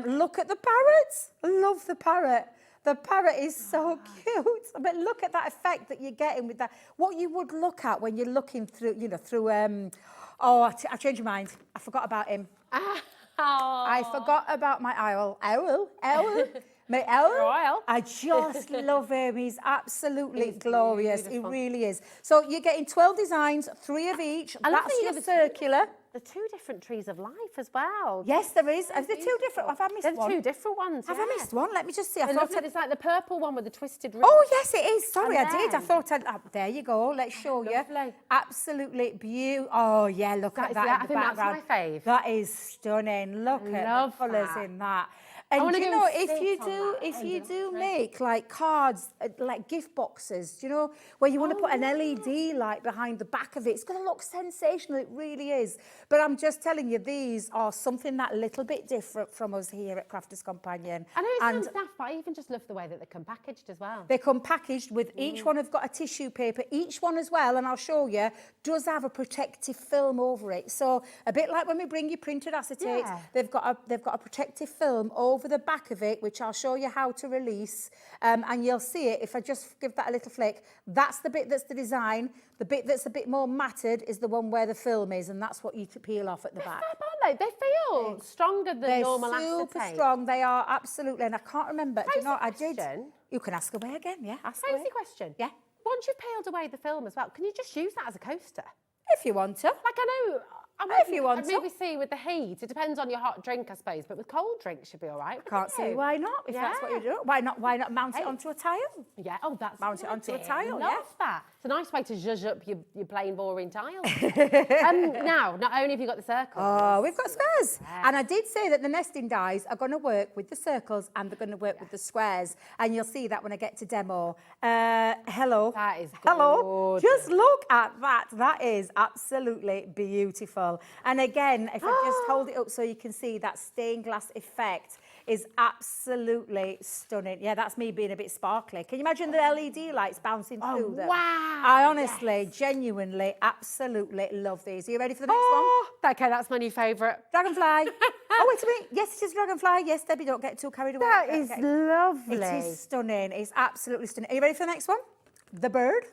Look at the parrots. I love the parrot. The parrot is so cute. But look at that effect that you're getting with that. What you would look at when you're looking through, I changed my mind. I forgot about him. I forgot about my owl. My owl. I just love him. He's absolutely glorious. Beautiful. He really is. So you're getting 12 designs, 3 of each. That's your circular. the 2 different trees of life as well. Yes, there is. Are there 2 different? Have I missed There's one? 2 different ones. Have I missed one? Let me just see. I They're thought lovely. It's like the purple one with the twisted roots. Oh, yes, it is. Sorry, And I did. I then- thought I'd... there you go. Let's show you. Lovely. Absolutely beautiful. Oh, yeah, look at that in I the think that's background. my fave. That is stunning. Look at love the colours that. in that. And wanna you go know, and if sit you on do, that if you under do the tree. make like cards, like gift boxes, do you know, where you want to put an LED light behind the back of it, it's going to look sensational. It really is. But I'm just telling you, these are something that little bit different from us here at Crafters Companion. I know it sounds daft, but I even just love the way that they come packaged as well. They come packaged with each one have got a tissue paper. Each one as well, and I'll show you, does have a protective film over it. So a bit like when we bring you printed acetate, Yeah. they've got a protective film over the back of it, which I'll show you how to release. And you'll see it if I just give that a little flick. That's the bit that's the design. The bit that's a bit more matted is the one where the film is, and that's what you peel off at the back. Aren't they? They feel stronger than They're normal super acetate. strong. They are absolutely, and I can't remember. Do you know? I Crazy did. question. You can ask away again. Yeah, ask Crazy away. question. Yeah. Once you've peeled away the film as well, can you just use that as a coaster? If you want to. Like I know, If you want I'd to. maybe see with the heat. It depends on your hot drink, I suppose. But with cold drinks, should be all right. Can't see why not, if that's what you do. Why not mount it onto a tile? Yeah. Oh, that's Mount it onto a good. tile, Love yeah. that. It's a nice way to zhuzh up your plain boring tiles. Now, not only have you got the circle. Oh, we've got squares. And I did say that the nesting dies are going to work with the circles and they're going to work with the squares. And you'll see that when I get to demo. Hello. That is Hello. gorgeous. Just look at that. That is absolutely beautiful. And again, if I just hold it up so you can see that stained glass effect is absolutely stunning. Yeah, that's me being a bit sparkly. Can you imagine the LED lights bouncing through them? wow. I honestly, genuinely, absolutely love these. Are you ready for the next one? Okay, that's my new favourite. Dragonfly. Oh, wait a minute. Yes, it is dragonfly. Yes, Debbie, don't get too carried away. That is lovely. It is stunning. It's absolutely stunning. Are you ready for the next one? The bird.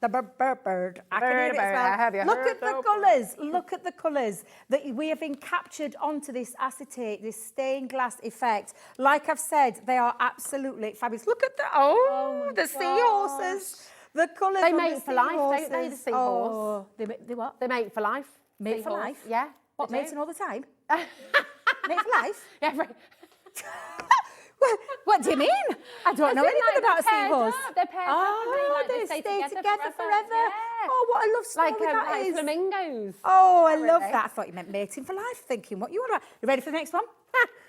The bird. I can hear it as well. Have you Look heard at the the colours. Look at the colours that we have captured onto this acetate, this stained glass effect. Like I've said, they are absolutely fabulous. Look at the the seahorses. The colours. They on mate the for life, don't they, the seahorses. seahorse? Oh, they what? They mate for life. Mate for Seahorse. life? Yeah. What, they do. mating all the time? Mate for life? Yeah, right. What do you mean? I don't know As in, anything like, about a they're paired seahorse. up. They're paired up and they they stay stay together forever. forever. Oh, what a love story Like, that like is. flamingos. Oh, I love really. that. I thought you meant mating for life, thinking what you want about. You ready for the next one?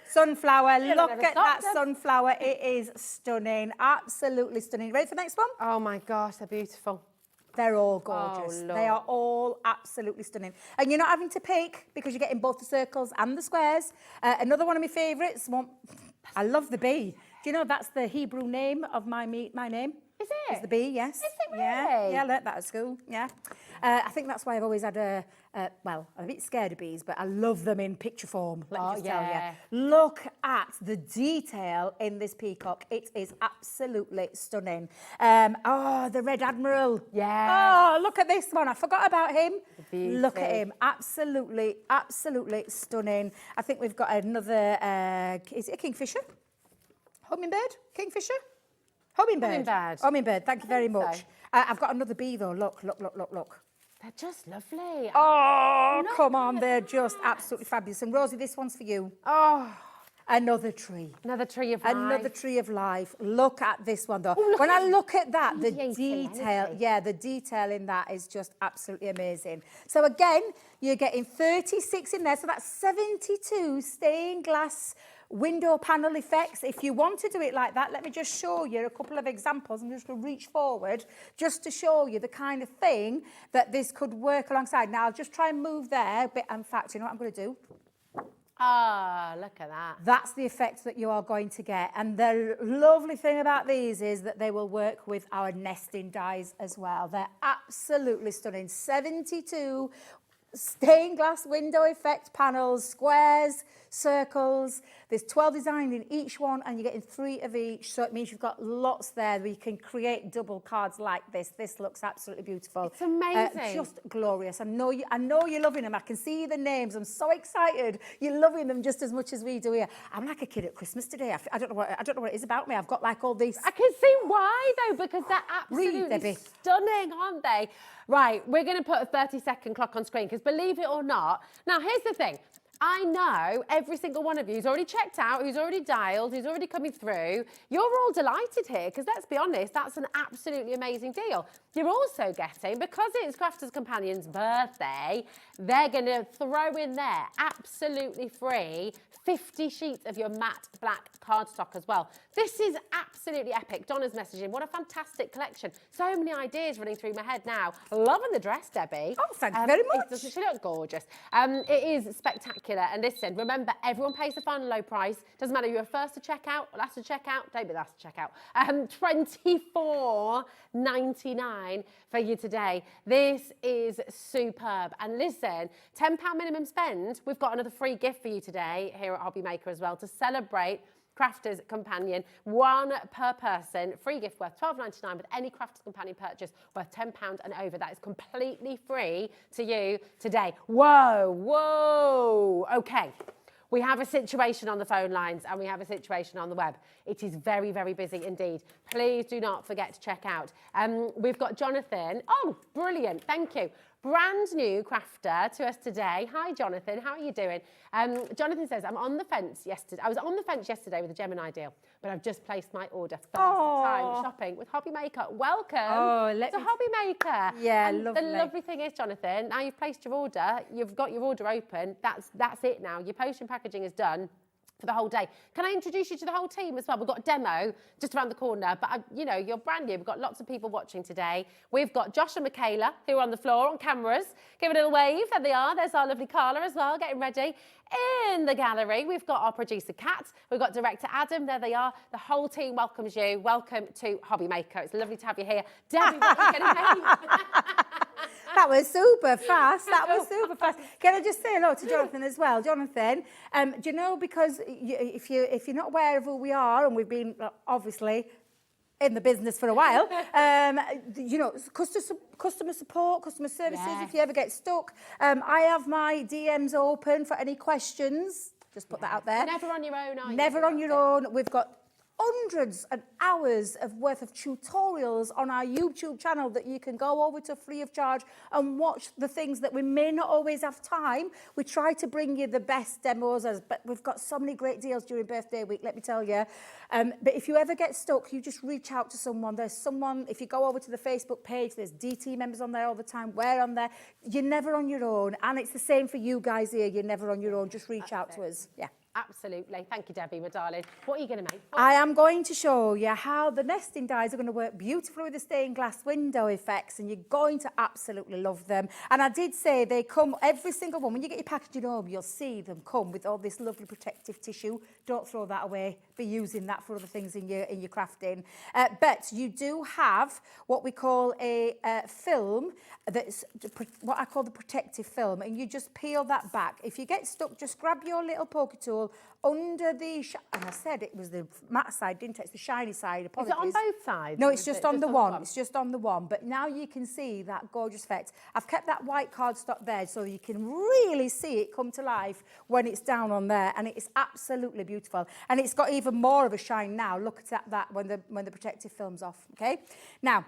Sunflower. You'll Look never at stop that them. sunflower. It is stunning. Absolutely stunning. You ready for the next one? Oh my gosh, they're beautiful. They're all gorgeous. Oh, They are all absolutely stunning. And you're not having to pick because you're getting both the circles and the squares. Another one of my favourites. I love the bee. Do you know that's the Hebrew name of my name? Is it? Is the bee, yes. Is it Yeah, really? yeah, I learnt that at school, yeah. I think that's why I've always had well, I'm a bit scared of bees, but I love them in picture form, let me just tell yeah. you. Look at the detail in this peacock. It is absolutely stunning. The Red Admiral. Yeah. Oh, look at this one. I forgot about him. Beauty. Look at him. Absolutely, absolutely stunning. I think we've got another, is it a kingfisher? Hummingbird? Kingfisher? Hummingbird. Hummingbird, thank you very think much. so. I've got another bee though. Look. They're just lovely. Oh, come on. They're just absolutely fabulous. And Rosie, this one's for you. Oh, Another tree. another tree of life. Another tree of life. Look at this one, though. look When at I look at that, the radiating detail, energy. yeah, the detail in that is just absolutely amazing. So again, you're getting 36 in there. So that's 72 stained glass window panel effects. If you want to do it like that, let me just show you a couple of examples. I'm just going to reach forward just to show you the kind of thing that this could work alongside. Now, I'll just try and move there. But in fact, you know what I'm going to do? Ah, look at that. That's the effect that you are going to get. And the lovely thing about these is that they will work with our nesting dies as well. They're absolutely stunning. 72 stained glass window effect panels, squares, circles. There's 12 designed in each one and you're getting 3 of each. So it means you've got lots there where you can create double cards like this. This looks absolutely beautiful. It's amazing. Just glorious. I know you're loving them. I can see the names. I'm so excited. You're loving them just as much as we do here. I'm like a kid at Christmas today. I don't know what it is about me. I've got like all these. I can see why though, because they're Read, absolutely Debbie. stunning, aren't they? Right, we're going to put a 30-second clock on screen because believe it or not, now here's the thing. I know every single one of you who's already checked out, who's already dialed, who's already coming through. You're all delighted here because let's be honest, that's an absolutely amazing deal. You're also getting, because it's Crafters Companion's birthday, they're going to throw in there absolutely free 50 sheets of your matte black cardstock as well. This is absolutely epic. Donna's messaging, what a fantastic collection. So many ideas running through my head now. Loving the dress, Debbie. Oh, thank you very much. Doesn't she look gorgeous? It is spectacular. And listen, remember, everyone pays the final low price. Doesn't matter if you're first to check out or last to check out. Don't be last to check out. $24.99 for you today. This is superb. And listen, £10 minimum spend. We've got another free gift for you today here at Hobby Maker as well to celebrate Crafters Companion, one per person, free gift worth £12.99 with any Crafters Companion purchase worth £10 and over. That is completely free to you today. Whoa, whoa. Okay, we have a situation on the phone lines and we have a situation on the web. It is very, very busy indeed. Please do not forget to check out. We've got Jonathan. Oh, brilliant. Thank you. Brand new crafter to us today. Hi, Jonathan. How are you doing? Jonathan says, I'm on the fence yesterday. I was on the fence yesterday with a Gemini deal, but I've just placed my order. First time shopping with Hobby Maker. Welcome to Hobby Maker. Yeah, lovely. The lovely thing is, Jonathan, now you've placed your order, you've got your order open. That's it now. Your post and packaging is done for the whole day. Can I introduce you to the whole team as well? We've got a demo just around the corner, but you know, you're brand new. We've got lots of people watching today. We've got Josh and Michaela who are on the floor on cameras. Give a little wave. There they are. There's our lovely Carla as well, getting ready. In the gallery, we've got our producer Kat. We've got director Adam. There they are. The whole team welcomes you. Welcome to Hobby Maker. It's lovely to have you here. Debbie, what are you going to make? That was super fast. That was super fast. Can I just say hello to Jonathan as well? Jonathan, do you know, because if you're not aware of who we are, and we've been obviously in the business for a while, you know, customer support, customer services, if you ever get stuck. I have my DMs open for any questions. Just put that out there. Never on your own, are you? Never on your own. We've got hundreds of hours of worth of tutorials on our YouTube channel that you can go over to free of charge and watch the things that we may not always have time. We try to bring you the best demos, but we've got so many great deals during birthday week, let me tell you. But if you ever get stuck, you just reach out to someone. There's someone, if you go over to the Facebook page, there's DT members on there all the time. We're on there. You're never on your own. And it's the same for you guys here. You're never on your own. Just reach out to us. Yeah. Absolutely. Thank you, Debbie, my darling. What are you going to make? I am going to show you how the nesting dies are going to work beautifully with the stained glass window effects, and you're going to absolutely love them. And I did say they come, every single one. When you get your packaging home, you'll see them come with all this lovely protective tissue. Don't throw that away. Be using that for other things in your crafting. But you do have what we call a film, that's what I call the protective film, and you just peel that back. If you get stuck, just grab your little poker tool under the, and I said it was the matte side, didn't it? It's the shiny side. Apologies. Is it on both sides? No, it's just on the one. It's just on the one. But now you can see that gorgeous effect. I've kept that white cardstock there so you can really see it come to life when it's down on there, and it's absolutely beautiful. And it's got even more of a shine now. Look at that when the protective film's off. Okay. Now,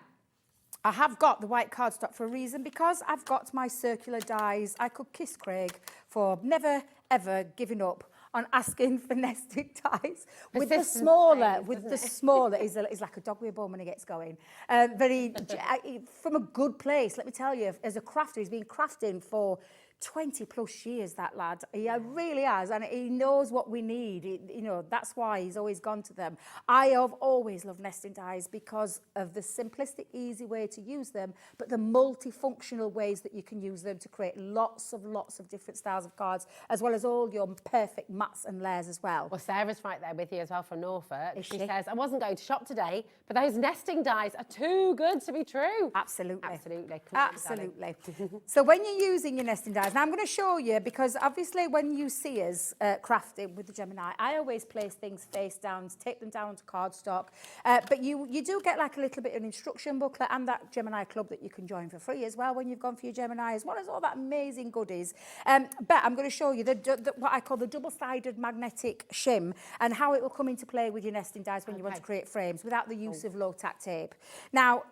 I have got the white cardstock for a reason, because I've got my circular dies. I could kiss Craig for never, ever giving up on asking for nested dies. With the smaller, is like a dog with a bone when he gets going. From a good place, let me tell you, as a crafter, he's been crafting for 20 plus years, that lad. He really has, and he knows what we need. You know, that's why he's always gone to them. I have always loved nesting dies because of the simplistic, easy way to use them, but the multifunctional ways that you can use them to create lots of different styles of cards, as well as all your perfect mats and layers as well. Well, Sarah's right there with you as well from Norfolk. She says, I wasn't going to shop today, but those nesting dies are too good to be true. Absolutely. Absolutely. Absolutely. So when you're using your nesting dies, now I'm going to show you, because obviously when you see us crafting with the Gemini, I always place things face down, take them down onto cardstock, but you do get like a little bit of an instruction booklet and that Gemini club that you can join for free as well when you've gone for your Gemini, as well as all that amazing goodies. But I'm going to show you what I call the double-sided magnetic shim, and how it will come into play with your nesting dies when you want to create frames without the use of low-tack tape. Now,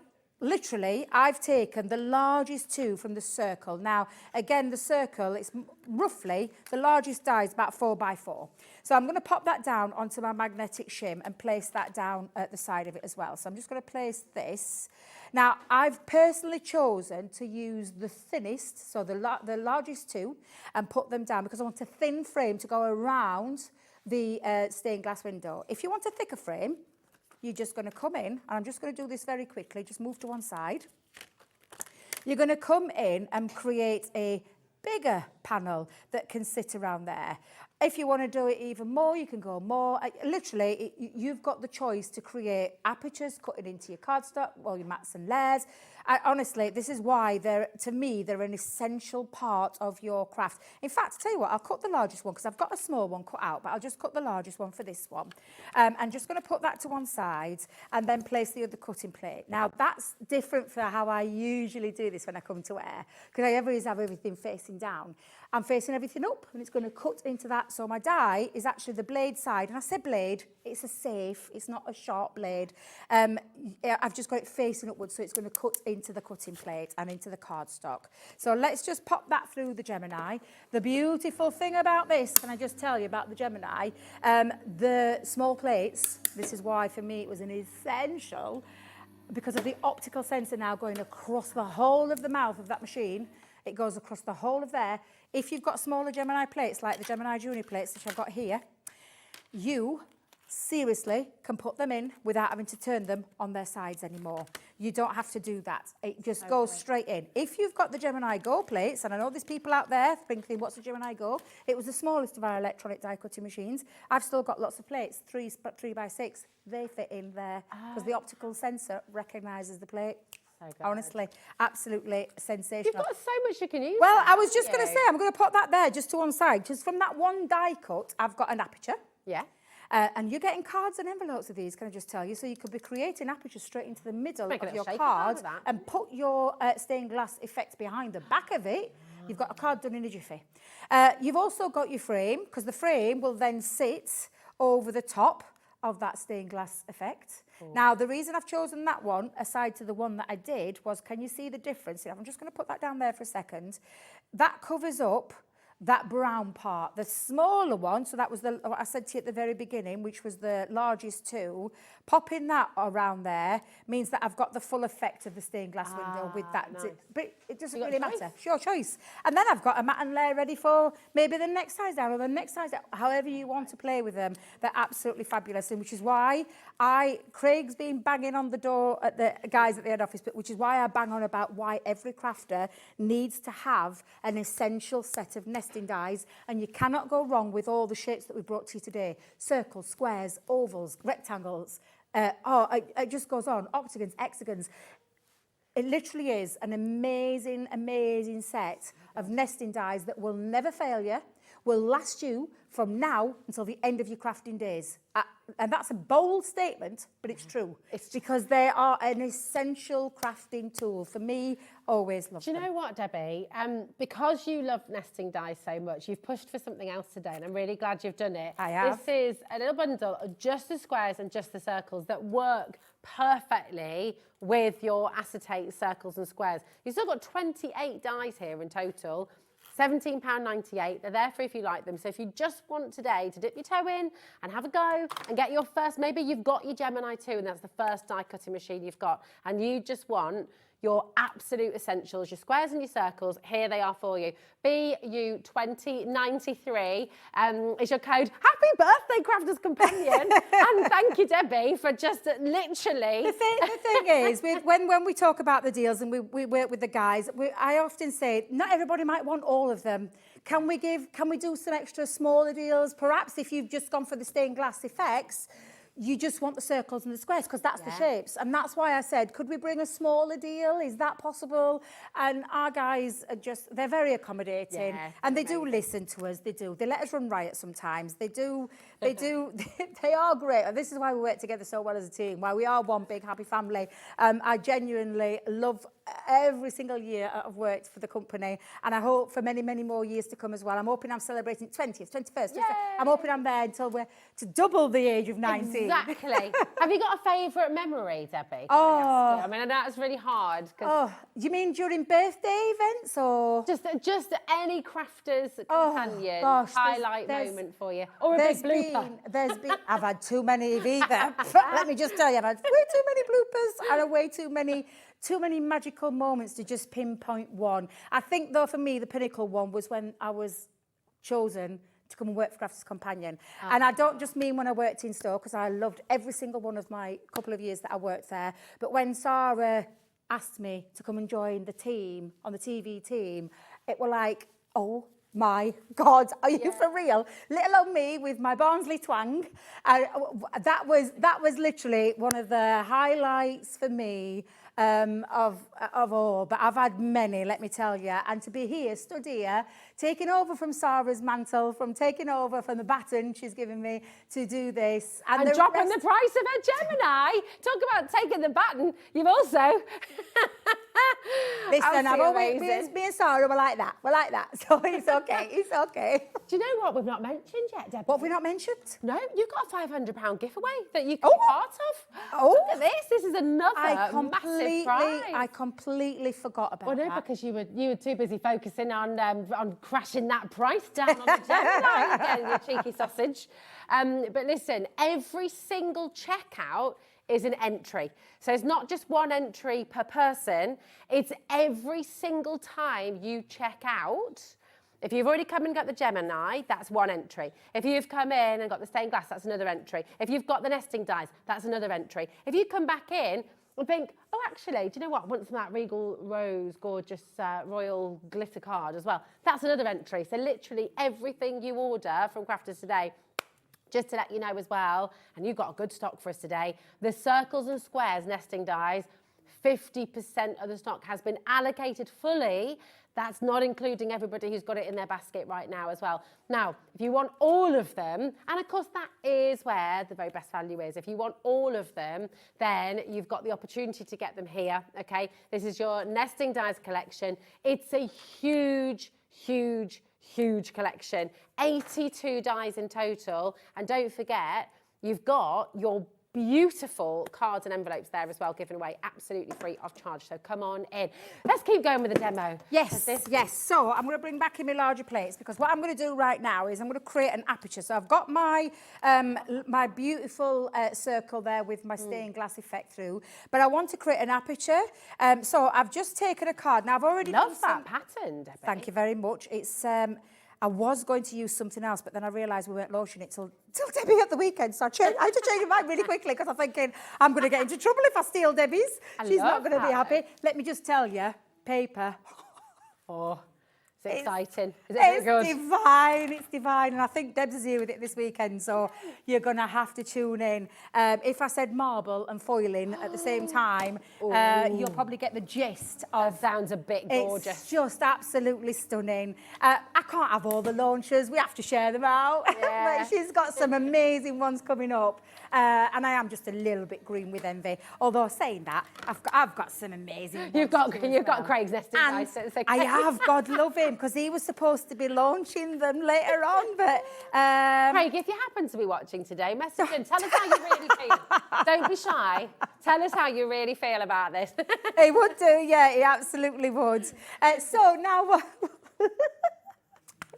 literally, I've taken the largest two from the circle. Now, again, the circle, it's roughly, the largest die is about 4x4. So I'm going to pop that down onto my magnetic shim and place that down at the side of it as well. So I'm just going to place this. Now, I've personally chosen to use the thinnest, so the largest two, and put them down because I want a thin frame to go around the stained glass window. If you want a thicker frame, you're just going to come in, and I'm just going to do this very quickly, just move to one side. You're going to come in and create a bigger panel that can sit around there. If you want to do it even more, you can go more. Literally, you've got the choice to create apertures, cutting into your cardstock, or your mats and layers. Honestly, this is why to me, they're an essential part of your craft. In fact, I'll tell you what, I'll cut the largest one because I've got a small one cut out, but I'll just cut the largest one for this one. I'm just going to put that to one side and then place the other cutting plate. Now, that's different for how I usually do this when I come to wear, because I always have everything facing down. I'm facing everything up and it's going to cut into that. So my die is actually the blade side. And I say blade, it's a safe, it's not a sharp blade. I've just got it facing upwards, so it's going to cut into the cutting plate and into the cardstock. So let's just pop that through the Gemini. The beautiful thing about this, can I just tell you about the Gemini? The small plates, this is why for me it was an essential, because of the optical sensor now going across the whole of the mouth of that machine. It goes across the whole of there. If you've got smaller Gemini plates, like the Gemini Junior plates, which I've got here, you seriously can put them in without having to turn them on their sides anymore. You don't have to do that. It just goes straight in. If you've got the Gemini Go plates, and I know there's people out there thinking, what's a Gemini Go? It was the smallest of our electronic die cutting machines. I've still got lots of plates, 3x6. They fit in there because the optical sensor recognises the plate. So honestly, absolutely sensational. You've got so much you can use. Well, I was just going to say, I'm going to put that there just to one side. Just from that one die cut, I've got an aperture. Yeah. And you're getting cards and envelopes of these, can I just tell you? So you could be creating apertures straight into the middle of your card and put your stained glass effect behind the back of it. You've got a card done in a jiffy. You've also got your frame, because the frame will then sit over the top of that stained glass effect. Cool. Now, the reason I've chosen that one, aside to the one that I did, was, can you see the difference? I'm just going to put that down there for a second. That covers up that brown part. The smaller one, so that was what I said to you at the very beginning, which was the largest two, popping that around there means that I've got the full effect of the stained glass window with that. Nice. But it doesn't really matter. It's your choice. And then I've got a matte and layer ready for maybe the next size down or the next size down, however you want to play with them. They're absolutely fabulous, and which is why Craig's been banging on the door at the guys at the head office, but which is why I bang on about why every crafter needs to have an essential set of nesting dies, and you cannot go wrong with all the shapes that we brought to you today. Circles, squares, ovals, rectangles, it just goes on, octagons, hexagons. It literally is an amazing, amazing set of nesting dies that will never fail you, will last you from now until the end of your crafting days. And that's a bold statement, but it's true. It's because they are an essential crafting tool. For me, always love them. Do you know what, Debbie? Because you love nesting dies so much, you've pushed for something else today, and I'm really glad you've done it. I have. This is a little bundle of just the squares and just the circles that work perfectly with your acetate circles and squares. You've still got 28 dies here in total. £17.98. They're there for if you like them. So if you just want today to dip your toe in and have a go and get your first, maybe you've got your Gemini 2 and that's the first die cutting machine you've got, and you just want your absolute essentials, your squares and your circles, here they are for you. BU2093 is your code. Happy birthday, Crafters Companion. And thank you, Debbie, for just literally... The thing is, when we talk about the deals and we work with the guys, I often say, not everybody might want all of them. Can we do some extra smaller deals? Perhaps if you've just gone for the stained glass effects, you just want the circles and the squares because that's the shapes. And that's why I said, could we bring a smaller deal? Is that possible? And our guys are they're very accommodating. Yeah, and they do listen to us. They do. They let us run riot sometimes. They do. They are great. And this is why we work together so well as a team, why we are one big happy family. I genuinely love every single year I've worked for the company, and I hope for many, many more years to come as well. I'm hoping I'm celebrating 20th, 21st. I'm hoping I'm there until we're to double the age of 19. Exactly. Have you got a favourite memory, Debbie? Oh. I mean, I know that's really hard. Oh, you mean during birthday events or? Just any crafters companion highlight moment for you, or a big blooper. I've had too many of either. Let me just tell you, I've had way too many bloopers and way too many magical moments to just pinpoint one. I think though for me the pinnacle one was when I was chosen to come and work for Crafters Companion. And I don't just mean when I worked in store, because I loved every single one of my couple of years that I worked there, but when Sarah asked me to come and join the team, on the TV team, it were like, oh my God, are you for real? Little old me with my Barnsley twang. That was literally one of the highlights for me of all, but I've had many, let me tell you. And to be here, stood here, taking over from Sarah's mantle, taking over from the baton she's given me to do this. And dropping the price of a Gemini. Talk about taking the baton. You've also... Listen, I've always, me and Sarah were like that. We're like that. So it's okay. It's okay. Do you know what we've not mentioned yet, Debbie? What have we not mentioned? No, you've got a £500 giveaway that you can be part of. Oh. Look at this. This is another massive prize. I completely forgot about that. Well, no, because you were too busy focusing on crashing that price down on the Gemini again, you cheeky sausage. But listen, every single checkout is an entry. So it's not just one entry per person, it's every single time you check out. If you've already come and got the Gemini, that's one entry. If you've come in and got the stained glass, that's another entry. If you've got the nesting dies, that's another entry. If you come back in and think, oh, actually, do you know what? I want some of that Regal Rose gorgeous royal glitter card as well. That's another entry. So literally everything you order from Crafters today, just to let you know as well, and you've got a good stock for us today, the circles and squares nesting dies, 50% of the stock has been allocated fully. That's not including everybody who's got it in their basket right now as well. Now, if you want all of them, and of course that is where the very best value is. If you want all of them, then you've got the opportunity to get them here, okay? This is your nesting dies collection. It's a huge, huge, huge collection. 82 dies in total. And don't forget, you've got your beautiful cards and envelopes there as well, given away absolutely free of charge. So come on in. Let's keep going with the demo. Yes, yes. So I'm going to bring back in my larger plates, because what I'm going to do right now is I'm going to create an aperture. So I've got my my beautiful circle there with my stained glass effect through, but I want to create an aperture. So I've just taken a card. Now I've already love that pattern, Debbie. Thank you very much. It's I was going to use something else, but then I realised we weren't launching it till Debbie at the weekend. So I had to change my mind really quickly, because I'm thinking I'm going to get into trouble if I steal Debbie's. She's not going to be happy. Let me just tell you, paper. Oh, it's exciting. Is it good? Divine. It's divine. And I think Deb's is here with it this weekend, so you're going to have to tune in. If I said marble and foiling at the same time, you'll probably get the gist of... That sounds a bit gorgeous. It's just absolutely stunning. I can't have all the launches. We have to share them out. Yeah. But she's got some amazing ones coming up. And I am just a little bit green with envy. Although saying that, I've got some amazing ones. You've got Craig's nesting dice. So it's okay. I have, God love him, because he was supposed to be launching them later on. But Craig, if you happen to be watching today, message in. Tell us how you really feel. Don't be shy. Tell us how you really feel about this. He would do, yeah, he absolutely would. So now...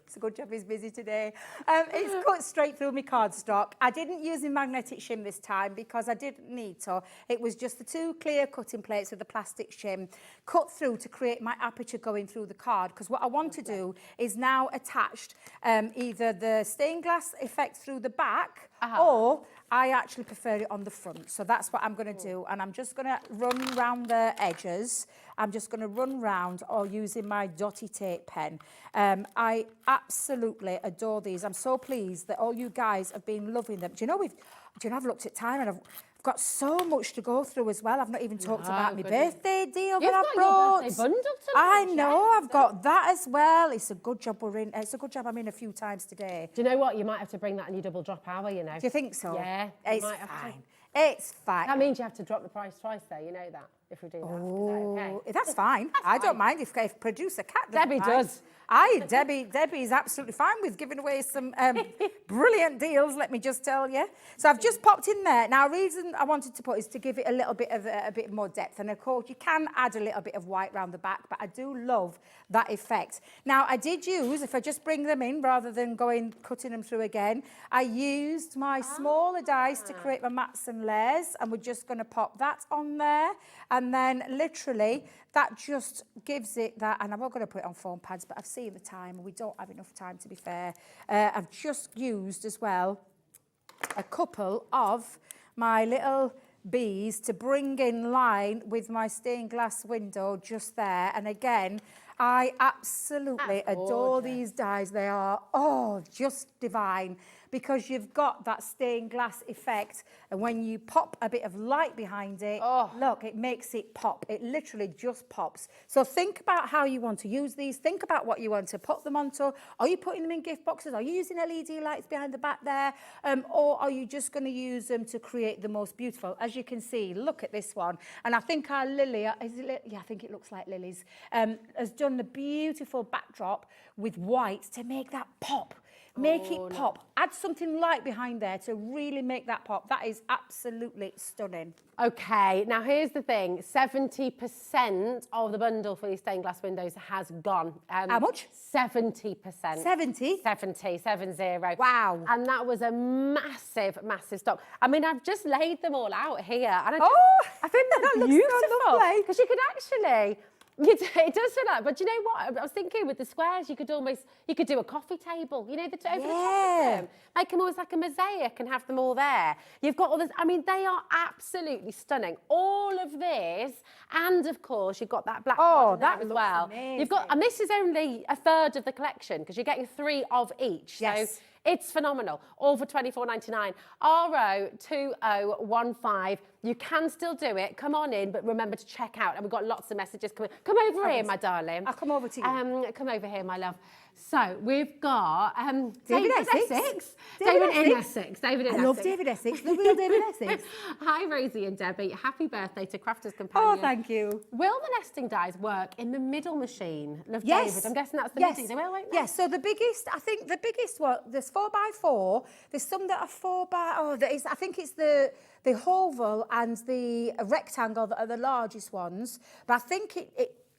It's a good job he's busy today. It's cut straight through my cardstock. I didn't use the magnetic shim this time because I didn't need to. It was just the two clear cutting plates with the plastic shim cut through to create my aperture going through the card, because what I want to do is now attach either the stained glass effect through the back or I actually prefer it on the front. So that's what I'm going to do. And I'm just going to run round the edges. I'm just going to run round or using my dotty tape pen. I absolutely adore these. I'm so pleased that all you guys have been loving them. Do you know, I've looked at time and I've got so much to go through as well. I've not even talked about my birthday deal that I brought. You've got your birthday bundle to I know, I've got that as well. It's a good job it's a good job I'm in a few times today. Do you know what? You might have to bring that in your double drop hour, you know. Do you think so? Yeah. It's fine. It's fine. That means you have to drop the price twice, though. You know that if we do that. Is that okay? That's fine. I don't mind if producer Cat doesn't Debbie mind. does. Debbie's absolutely fine with giving away some brilliant deals, let me just tell you. So I've just popped in there. Now, the reason I wanted to put is to give it a little bit of a bit more depth. And of course, you can add a little bit of white round the back, but I do love that effect. Now, I did use, if I just bring them in rather than cutting them through again, I used my smaller dies to create my mats and layers, and we're just going to pop that on there. And then literally, that just gives it that, and I'm not going to put it on foam pads, but I've seen the time, and we don't have enough time, to be fair. I've just used as well a couple of my little bees to bring in line with my stained glass window just there. And again, I absolutely adore these dies. They are, just divine, because you've got that stained glass effect, and when you pop a bit of light behind it, look, it makes it pop. It literally just pops. So think about how you want to use these. Think about what you want to put them onto. Are you putting them in gift boxes? Are you using LED lights behind the back there? Or are you just going to use them to create the most beautiful? As you can see, look at this one. And I think our Lily, I think it looks like Lily's, has done the beautiful backdrop with white to make that pop. Make it pop. Add something light behind there to really make that pop. That is absolutely stunning. Okay, now here's the thing. 70% of the bundle for these stained glass windows has gone. How much? 70%. 70? 70. Wow. And that was a massive, massive stock. I mean, I've just laid them all out here. And I think that that's looks so beautiful. lovely. Because you could actually... It does feel like, but you know what? I was thinking with the squares, you could do a coffee table, you know, the top of them. Make them almost like a mosaic and have them all there. You've got all this, I mean, they are absolutely stunning. All of this, and of course, you've got that black one that as looks well. amazing. You've got, and this is only a third of the collection because you're getting 3 of each. Yes. So it's phenomenal. All for £24.99. RO2015. You can still do it. Come on in, but remember to check out. And we've got lots of messages coming. Come over here, my darling. I'll come over to you. Come over here, my love. So we've got David Essex. David in Essex. David in I Essex. love David Essex, the real David Essex. Hi, Rosie and Debbie. Happy birthday to Crafters Companion. Oh, thank you. Will the nesting dies work in the middle machine? Love Yes. David. I'm guessing that's the midi. They will, won't they? Yes, so the biggest, I think the biggest one, there's 4x4, there's some that are 4x, I think it's the oval and the rectangle that are the largest ones, but I think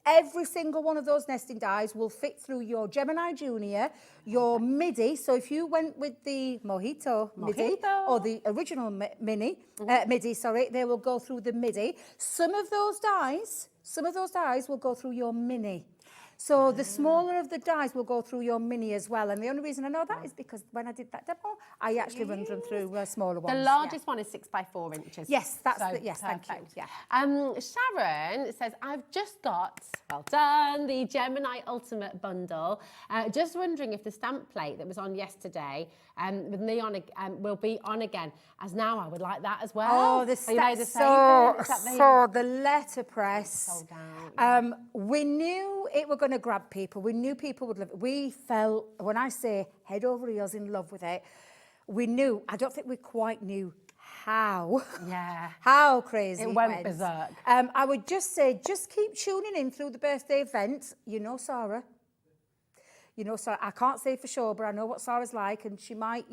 every single one of those nesting dies will fit through your Gemini Junior, your midi. So if you went with the Mojito midi or the original midi, they will go through the midi. Some of those dies will go through your mini. So the smaller of the dies will go through your mini as well. And the only reason I know that is because when I did that demo, I actually run them through smaller ones. The largest one is 6x4 inches. Yes, that's so yes, perfect. thank you. Yeah. Sharon says, I've just got, well done, the Gemini Ultimate Bundle. Just wondering if the stamp plate that was on yesterday with neon will be on again, as now I would like that as well. Oh, the letterpress. Sold out. We knew it were going to grab people. We knew people would love it. We fell, when I say head over heels in love with it, we knew, I don't think we quite knew how. Yeah. How crazy it went berserk. I would just say, just keep tuning in through the birthday event. You know Sarah. I can't say for sure, but I know what Sarah's like, and she might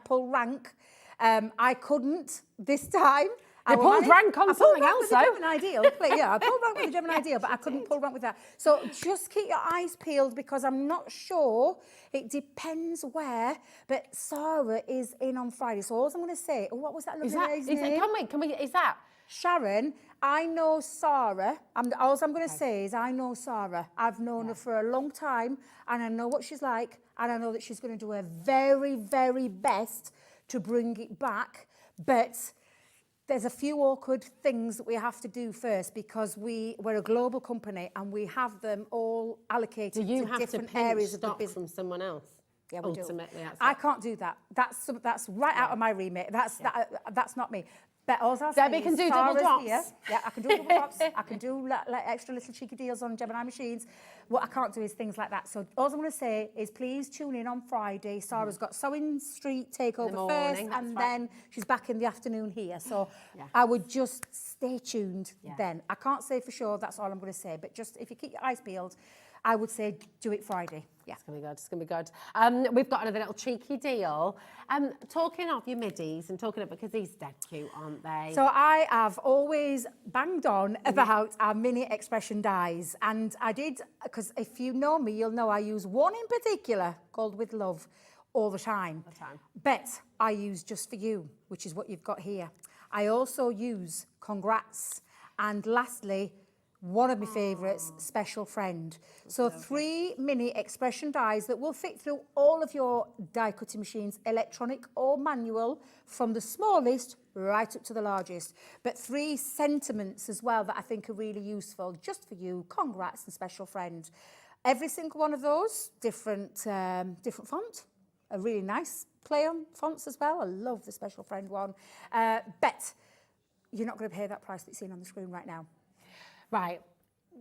pull rank. I couldn't this time. You pulled rank on something else, though. I pulled rank with the Gemini deal. I pulled rank with the Gemini deal, but I couldn't pull rank with that. So just keep your eyes peeled, because I'm not sure. It depends where, but Sarah is in on Friday. So all I'm going to say, what was that lovely lady's name? Is that? Sharon, I know Sarah. All I'm going to say is I know Sarah. I've known her for a long time, and I know what she's like, and I know that she's going to do her very, very best to bring it back. But there's a few awkward things that we have to do first, because we're a global company and we have them all allocated to different areas of the business. From someone else? Yeah, we ultimately, do. I can't do that. That's right out of my remit. That's not me. But all I'll Debbie say can is do double Sarah's drops. here. Yeah, I can do double drops. I can do like extra little cheeky deals on Gemini machines. What I can't do is things like that. So all I'm going to say is please tune in on Friday. Sarah's got Sewing Street takeover morning, first, that's and right. then she's back in the afternoon here. So Yeah. I would just stay tuned Yeah. then. I can't say for sure, that's all I'm going to say. But just if you keep your eyes peeled, I would say do it Friday. Yeah. It's going to be good. It's going to be good. We've got another little cheeky deal. Talking of your middies and talking of, because these are dead cute, aren't they? So I have always banged on about our mini expression dies, and I did, because if you know me, you'll know I use one in particular called With Love all the time. But I use Just For You, which is what you've got here. I also use Congrats, and lastly, one of my favourites, Special Friend. So 3 mini expression dies that will fit through all of your die cutting machines, electronic or manual, from the smallest right up to the largest. But 3 sentiments as well that I think are really useful. Just For You, Congrats and Special Friend. Every single one of those, different font. A really nice play on fonts as well. I love the Special Friend one. But you're not going to pay that price that you're seeing on the screen right now. Right.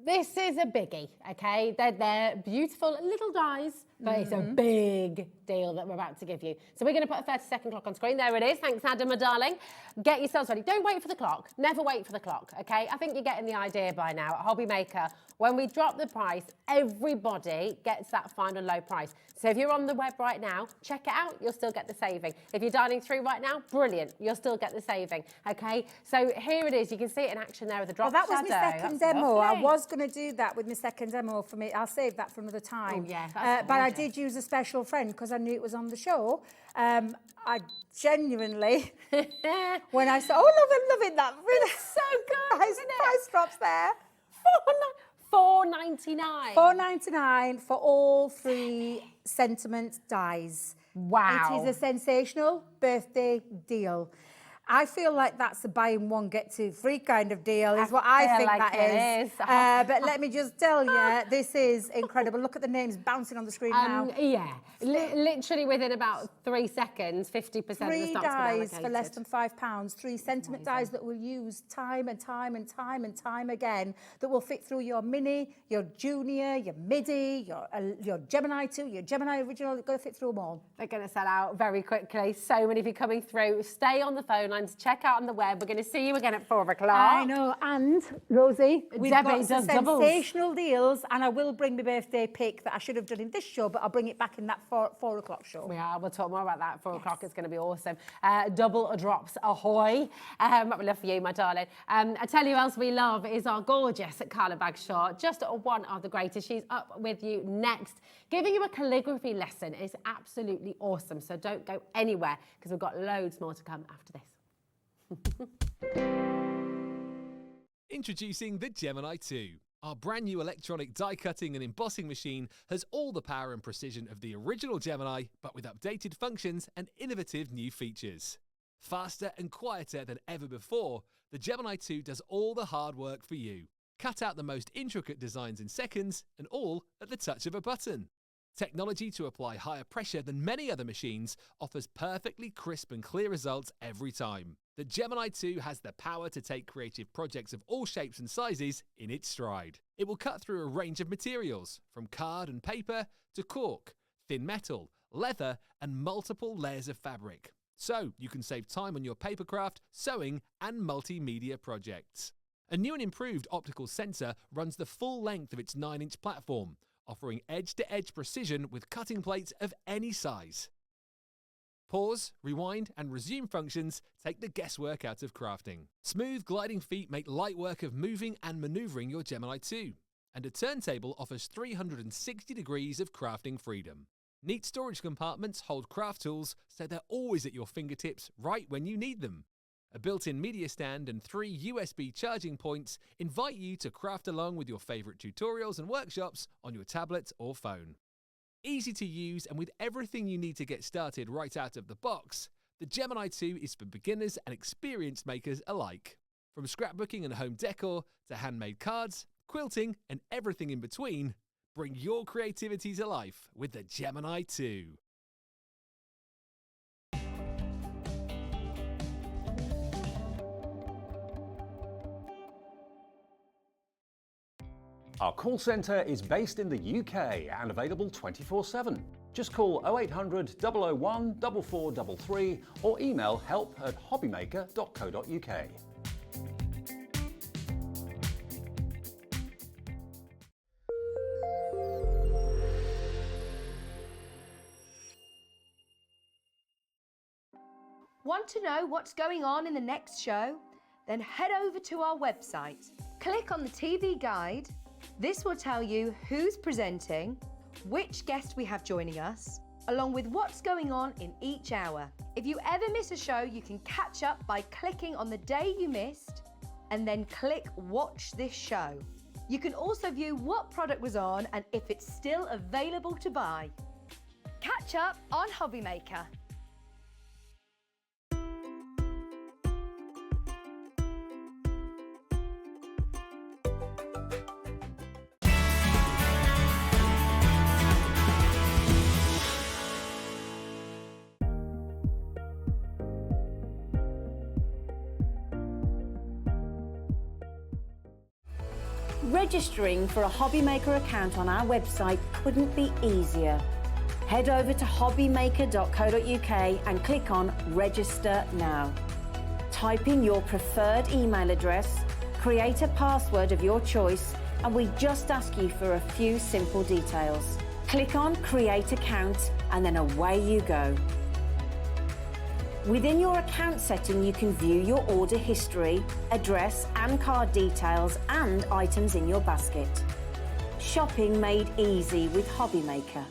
This is a biggie, okay? They're beautiful little dies, but it's a big deal that we're about to give you. So we're going to put a 30-second clock on screen. There it is. Thanks, Adam, my darling. Get yourselves ready. Don't wait for the clock. Never wait for the clock, okay? I think you're getting the idea by now. At Hobby Maker, when we drop the price, everybody gets that final low price. So if you're on the web right now, check it out. You'll still get the saving. If you're dialing through right now, brilliant. You'll still get the saving, okay? So here it is. You can see it in action there with the drop Well, that was shadow. my second That's demo. I lovely. was going to do that with my second demo for me. I'll save that for another time. Oh, yeah, that's but I gorgeous. did use a Special Friend because I knew it was on the show. I genuinely, when I saw, I'm loving that. Really, so good, price, isn't it? price drops there. $4.99. $4.99 for all 3 sentiment dies. Wow. It is a sensational birthday deal. I feel like that's a buy one, get 2 free kind of deal, is what I feel think like that it is. is. But let me just tell you, this is incredible. Look at the names bouncing on the screen now. Yeah, literally within about 3 seconds, 50% of the 3 stock's been dies for allocated. less than £5. 3 sentiment dies that will use time and time and time and time again, that will fit through your mini, your junior, your midi, your Gemini 2, your Gemini original. It's going to fit through them all. They're going to sell out very quickly. So many of you coming through. Stay on the phone lines, check out on the web. We're going to see you again at 4 o'clock. I know, and Rosie, we've Debbie got some does doubles. sensational deals, and I will bring my birthday pick that I should have done in this show, but I'll bring it back in that 4 o'clock show. We are. We'll talk more about that at 4 o'clock. It's going to be awesome. Double drops ahoy. What we love for you, my darling. I tell you who else we love is our gorgeous Carla Bagshaw. Just one of the greatest. She's up with you next, giving you a calligraphy lesson. It's absolutely awesome. So don't go anywhere because we've got loads more to come after this. Introducing the Gemini 2. Our brand new electronic die cutting and embossing machine has all the power and precision of the original Gemini, but with updated functions and innovative new features. Faster and quieter than ever before, the Gemini 2 does all the hard work for you. Cut out the most intricate designs in seconds, and all at the touch of a button. Technology to apply higher pressure than many other machines offers perfectly crisp and clear results every time. The Gemini 2 has the power to take creative projects of all shapes and sizes in its stride. It will cut through a range of materials, from card and paper to cork, thin metal, leather, and multiple layers of fabric. So you can save time on your papercraft, sewing, and multimedia projects. A new and improved optical sensor runs the full length of its 9-inch platform, offering edge-to-edge precision with cutting plates of any size. Pause, rewind, and resume functions take the guesswork out of crafting. Smooth gliding feet make light work of moving and maneuvering your Gemini 2. And a turntable offers 360 degrees of crafting freedom. Neat storage compartments hold craft tools so they're always at your fingertips right when you need them. A built-in media stand and 3 USB charging points invite you to craft along with your favourite tutorials and workshops on your tablet or phone. Easy to use and with everything you need to get started right out of the box, the Gemini 2 is for beginners and experienced makers alike. From scrapbooking and home decor to handmade cards, quilting and everything in between, bring your creativity to life with the Gemini 2. Our call centre is based in the UK and available 24/7. Just call 0800 001 4433 or email help@hobbymaker.co.uk. Want to know what's going on in the next show? Then head over to our website. Click on the TV guide. This will tell you who's presenting, which guest we have joining us, along with what's going on in each hour. If you ever miss a show, you can catch up by clicking on the day you missed and then click Watch This Show. You can also view what product was on and if it's still available to buy. Catch up on Hobby Maker. Registering for a Hobby Maker account on our website couldn't be easier. Head over to hobbymaker.co.uk and click on Register Now. Type in your preferred email address, create a password of your choice, and we just ask you for a few simple details. Click on Create Account and then away you go. Within your account setting, you can view your order history, address and card details and items in your basket. Shopping made easy with Hobby Maker.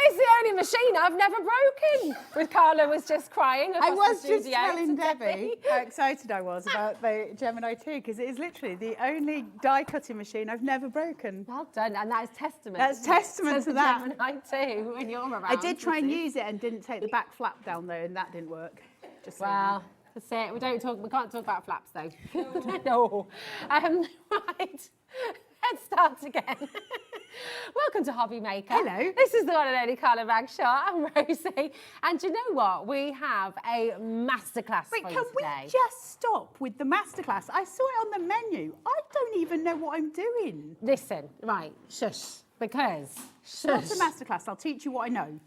It's the only machine I've never broken. With Carla was just crying across I was the just studio telling to Debbie how excited I was about the Gemini 2 because it is literally the only die cutting machine I've never broken. Well done, and that is testament. That's isn't it, testament to the that. Gemini too, when you're around. I did try and isn't it? use it and didn't take the back flap down though, and that didn't work. Just so you know. Well, that's it. We can't talk about flaps though. No. Right. Let's start again. Welcome to Hobby Maker. Hello. This is the one and only Carla Bagshaw. I'm Rosie. And you know what? We have a masterclass Wait, for can you today. we just stop with the masterclass? I saw it on the menu. I don't even know what I'm doing. Listen, right, shush. Because, Not shush. a masterclass. I'll teach you what I know.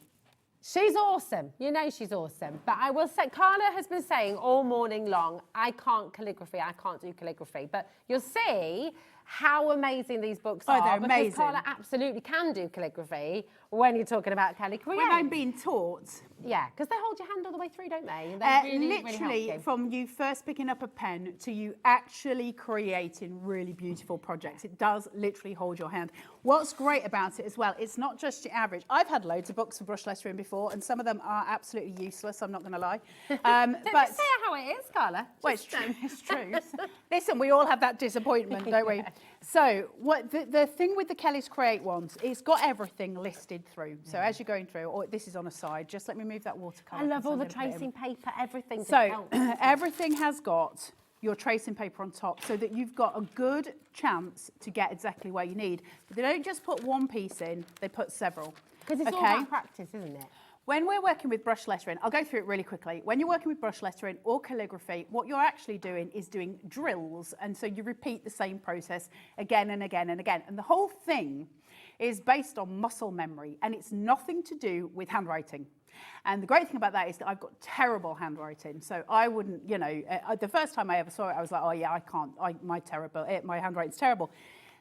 She's awesome. You know she's awesome. But I will say, Carla has been saying all morning long, I can't calligraphy, I can't do calligraphy. But you'll see how amazing these books Oh, are. they're because amazing. Carla absolutely can do calligraphy when you're talking about calligraphy. When I'm being taught, Yeah, because they hold your hand all the way through, don't they? And they literally help you. from you first picking up a pen to you actually creating really beautiful projects. It does literally hold your hand. What's great about it as well, it's not just your average. I've had loads of books for brush lettering before and some of them are absolutely useless, I'm not going to lie. Don't just say how it is, Carla. Well, it's true. It's true. Listen, we all have that disappointment, don't we? So, what the thing with the Kelly's Create ones, it's got everything listed through. So, as you're going through, or this is on a side, just let me move that watercolour. I love all the because I'm gonna put it in. tracing paper, everything. So, everything has got your tracing paper on top so that you've got a good chance to get exactly where you need. But they don't just put one piece in, they put several. Because it's all about practice, isn't it? When we're working with brush lettering, I'll go through it really quickly. When you're working with brush lettering or calligraphy, what you're actually doing is doing drills. And so you repeat the same process again and again and again. And the whole thing is based on muscle memory and it's nothing to do with handwriting. And the great thing about that is that I've got terrible handwriting. So I wouldn't, you know, the first time I ever saw it, I was like, oh yeah, I can't, my handwriting's terrible.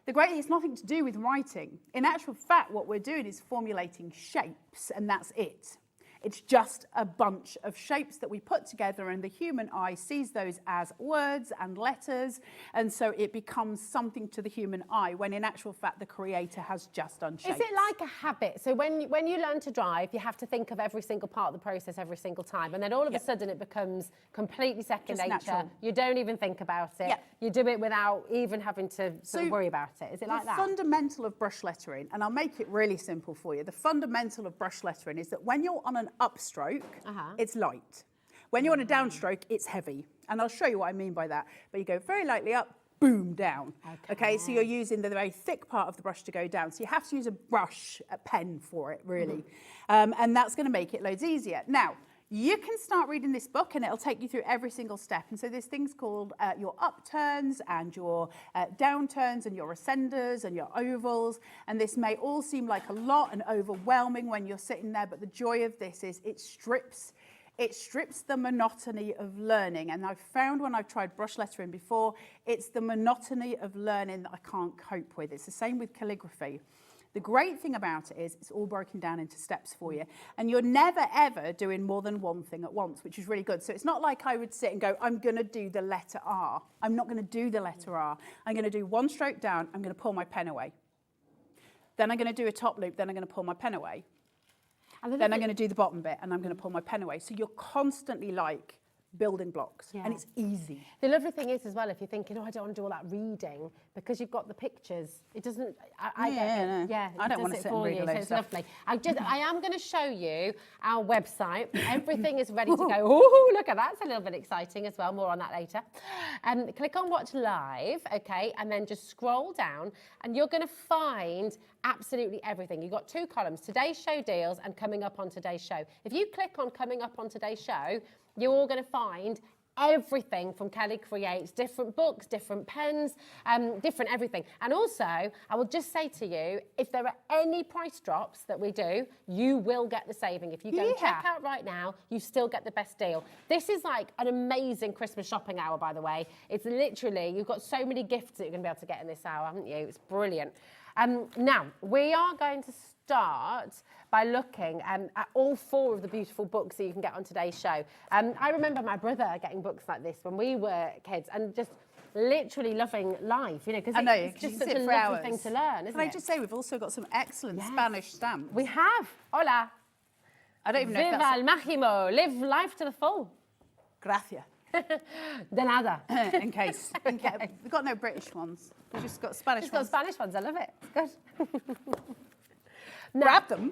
The great thing is nothing to do with writing. In actual fact, what we're doing is formulating shapes, and that's it. It's just a bunch of shapes that we put together, and the human eye sees those as words and letters, and so it becomes something to the human eye, when in actual fact, the creator has just done shapes. Is it like a habit? So when you learn to drive, you have to think of every single part of the process every single time, and then all of a sudden it becomes completely second Just nature. natural. You don't even think about it. Yeah. You do it without even having to sort of worry about it. Is it like that? The fundamental of brush lettering, and I'll make it really simple for you, the fundamental of brush lettering is that when you're on an upstroke, it's light. When you're on a downstroke, it's heavy. And I'll show you what I mean by that. But you go very lightly up, boom, down. Okay, so you're using the very thick part of the brush to go down. So you have to use a brush, a pen for it, really. And that's going to make it loads easier. Now, you can start reading this book and it'll take you through every single step. And so there's things called your upturns and your downturns and your ascenders and your ovals. And this may all seem like a lot and overwhelming when you're sitting there, but the joy of this is it strips the monotony of learning. And I've found when I've tried brush lettering before, it's the monotony of learning that I can't cope with. It's the same with calligraphy. The great thing about it is it's all broken down into steps for you. And you're never, ever doing more than one thing at once, which is really good. So it's not like I would sit and go, I'm going to do the letter R. I'm not going to do the letter R. I'm going to do one stroke down. I'm going to pull my pen away. Then I'm going to do a top loop. Then I'm going to pull my pen away. Then I'm going to do the bottom bit and I'm going to pull my pen away. So you're constantly like building blocks and it's easy. The lovely thing is as well, if you're thinking, oh, I don't want to do all that reading, because you've got the pictures, it doesn't, I don't want to sit and read all so those it's stuff. lovely. I am going to show you our website. Everything is ready to go. Oh, look at that. It's a little bit exciting as well. More on that later. Click on watch live, okay, and then just scroll down and you're going to find absolutely everything. You've got two columns, today's show deals and coming up on today's show. If you click on coming up on today's show, you're all going to find everything from Kelly Creates, different books, different pens, different everything. And also, I will just say to you, if there are any price drops that we do, you will get the saving. If you go and check out right now, you still get the best deal. This is like an amazing Christmas shopping hour, by the way. It's literally, you've got so many gifts that you're going to be able to get in this hour, haven't you? It's brilliant. Now, we are going to start by looking at all four of the beautiful books that you can get on today's show. I remember my brother getting books like this when we were kids and just literally loving life, you know, because it's just such a lovely thing to learn, isn't it? Can I just say, we've also got some excellent Spanish stamps. We have. Hola. I don't even know if Viva that's... el máximo. Live life to the full. Gracias. De nada. in case. We've got no British ones. We've just got Spanish ones. It's got Spanish ones. I love it. It's good. Grab them.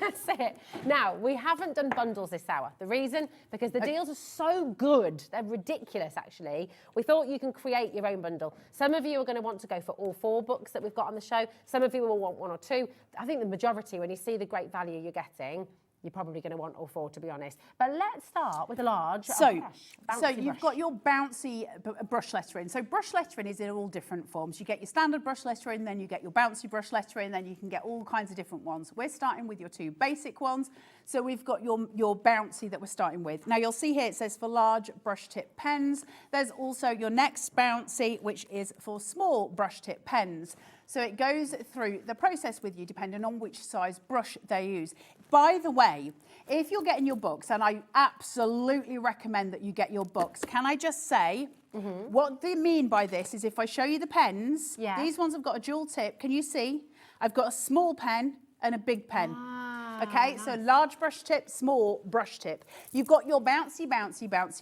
That's it. Now, we haven't done bundles this hour. The reason, because the deals are so good. They're ridiculous, actually. We thought you can create your own bundle. Some of you are going to want to go for all four books that we've got on the show. Some of you will want one or two. I think the majority, when you see the great value you're getting, you're probably going to want all four, to be honest. But let's start with a large brush. So you've got your bouncy brush lettering. So brush lettering is in all different forms. You get your standard brush lettering, then you get your bouncy brush lettering, then you can get all kinds of different ones. We're starting with your two basic ones. So we've got your bouncy that we're starting with. Now you'll see here it says for large brush tip pens. There's also your next bouncy, which is for small brush tip pens. So it goes through the process with you depending on which size brush they use. By the way, if you're getting your books, and I absolutely recommend that you get your books, can I just say, what they mean by this is if I show you the pens, these ones have got a dual tip. Can you see? I've got a small pen and a big pen. Okay, nice. So large brush tip, small brush tip. You've got your bouncy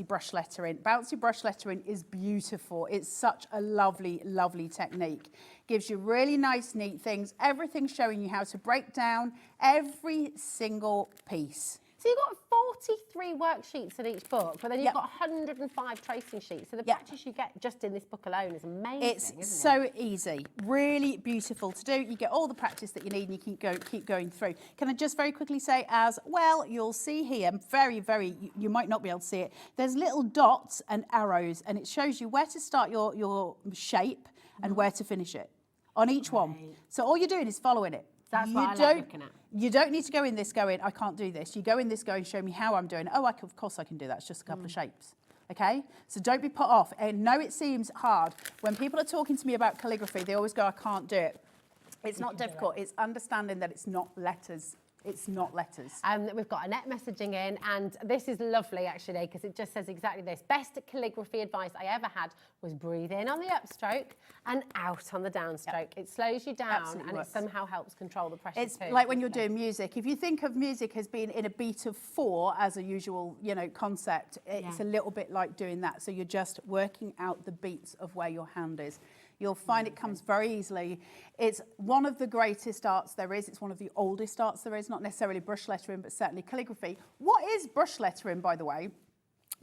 brush lettering. Bouncy brush lettering is beautiful. It's such a lovely, lovely technique. Gives you really nice, neat things. Everything's showing you how to break down every single piece. So you've got 43 worksheets in each book, but then you've got 105 tracing sheets. So the practice you get just in this book alone is amazing, It's so easy, really beautiful to do. You get all the practice that you need and you keep going through. Can I just very quickly say as well, you'll see here, you might not be able to see it, there's little dots and arrows and it shows you where to start your shape and where to finish it on each one. So all you're doing is following it. That's what I like looking at. You don't need to go in this going, I can't do this. You go in this going, show me how I'm doing it. Oh, of course I can do that. It's just a couple of shapes. Okay? So don't be put off. And no, it seems hard. When people are talking to me about calligraphy, they always go, I can't do it. It's not difficult. It's understanding that it's not letters. It's not letters. We've got Annette messaging in, and this is lovely, actually, because it just says exactly this. Best calligraphy advice I ever had was breathe in on the upstroke and out on the downstroke. It slows you down, absolutely, and it somehow helps control the pressure It's too. like when you're doing music. If you think of music as being in a beat of 4 as a usual, concept, it's a little bit like doing that. So you're just working out the beats of where your hand is. You'll find it comes very easily. It's one of the greatest arts there is. It's one of the oldest arts there is, not necessarily brush lettering, but certainly calligraphy. What is brush lettering, by the way?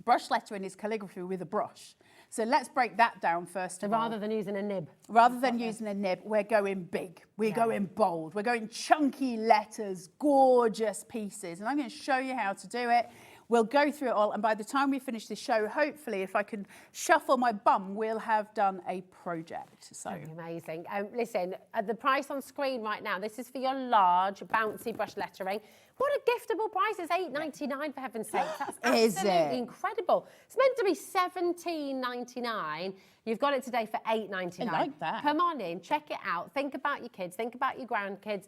Brush lettering is calligraphy with a brush. So let's break that down first So of all. rather than using a nib. Rather than using a nib, we're going big. We're going bold. We're going chunky letters, gorgeous pieces. And I'm going to show you how to do it. We'll go through it all. And by the time we finish the show, hopefully, if I can shuffle my bum, we'll have done a project. So Amazing. Listen, the price on screen right now, this is for your large, bouncy brush lettering. What a giftable price. It's $8.99 for heaven's sake. That's Is absolutely it? incredible. It's meant to be $17.99. You've got it today for $8.99. I like that. Come on in, check it out. Think about your kids. Think about your grandkids.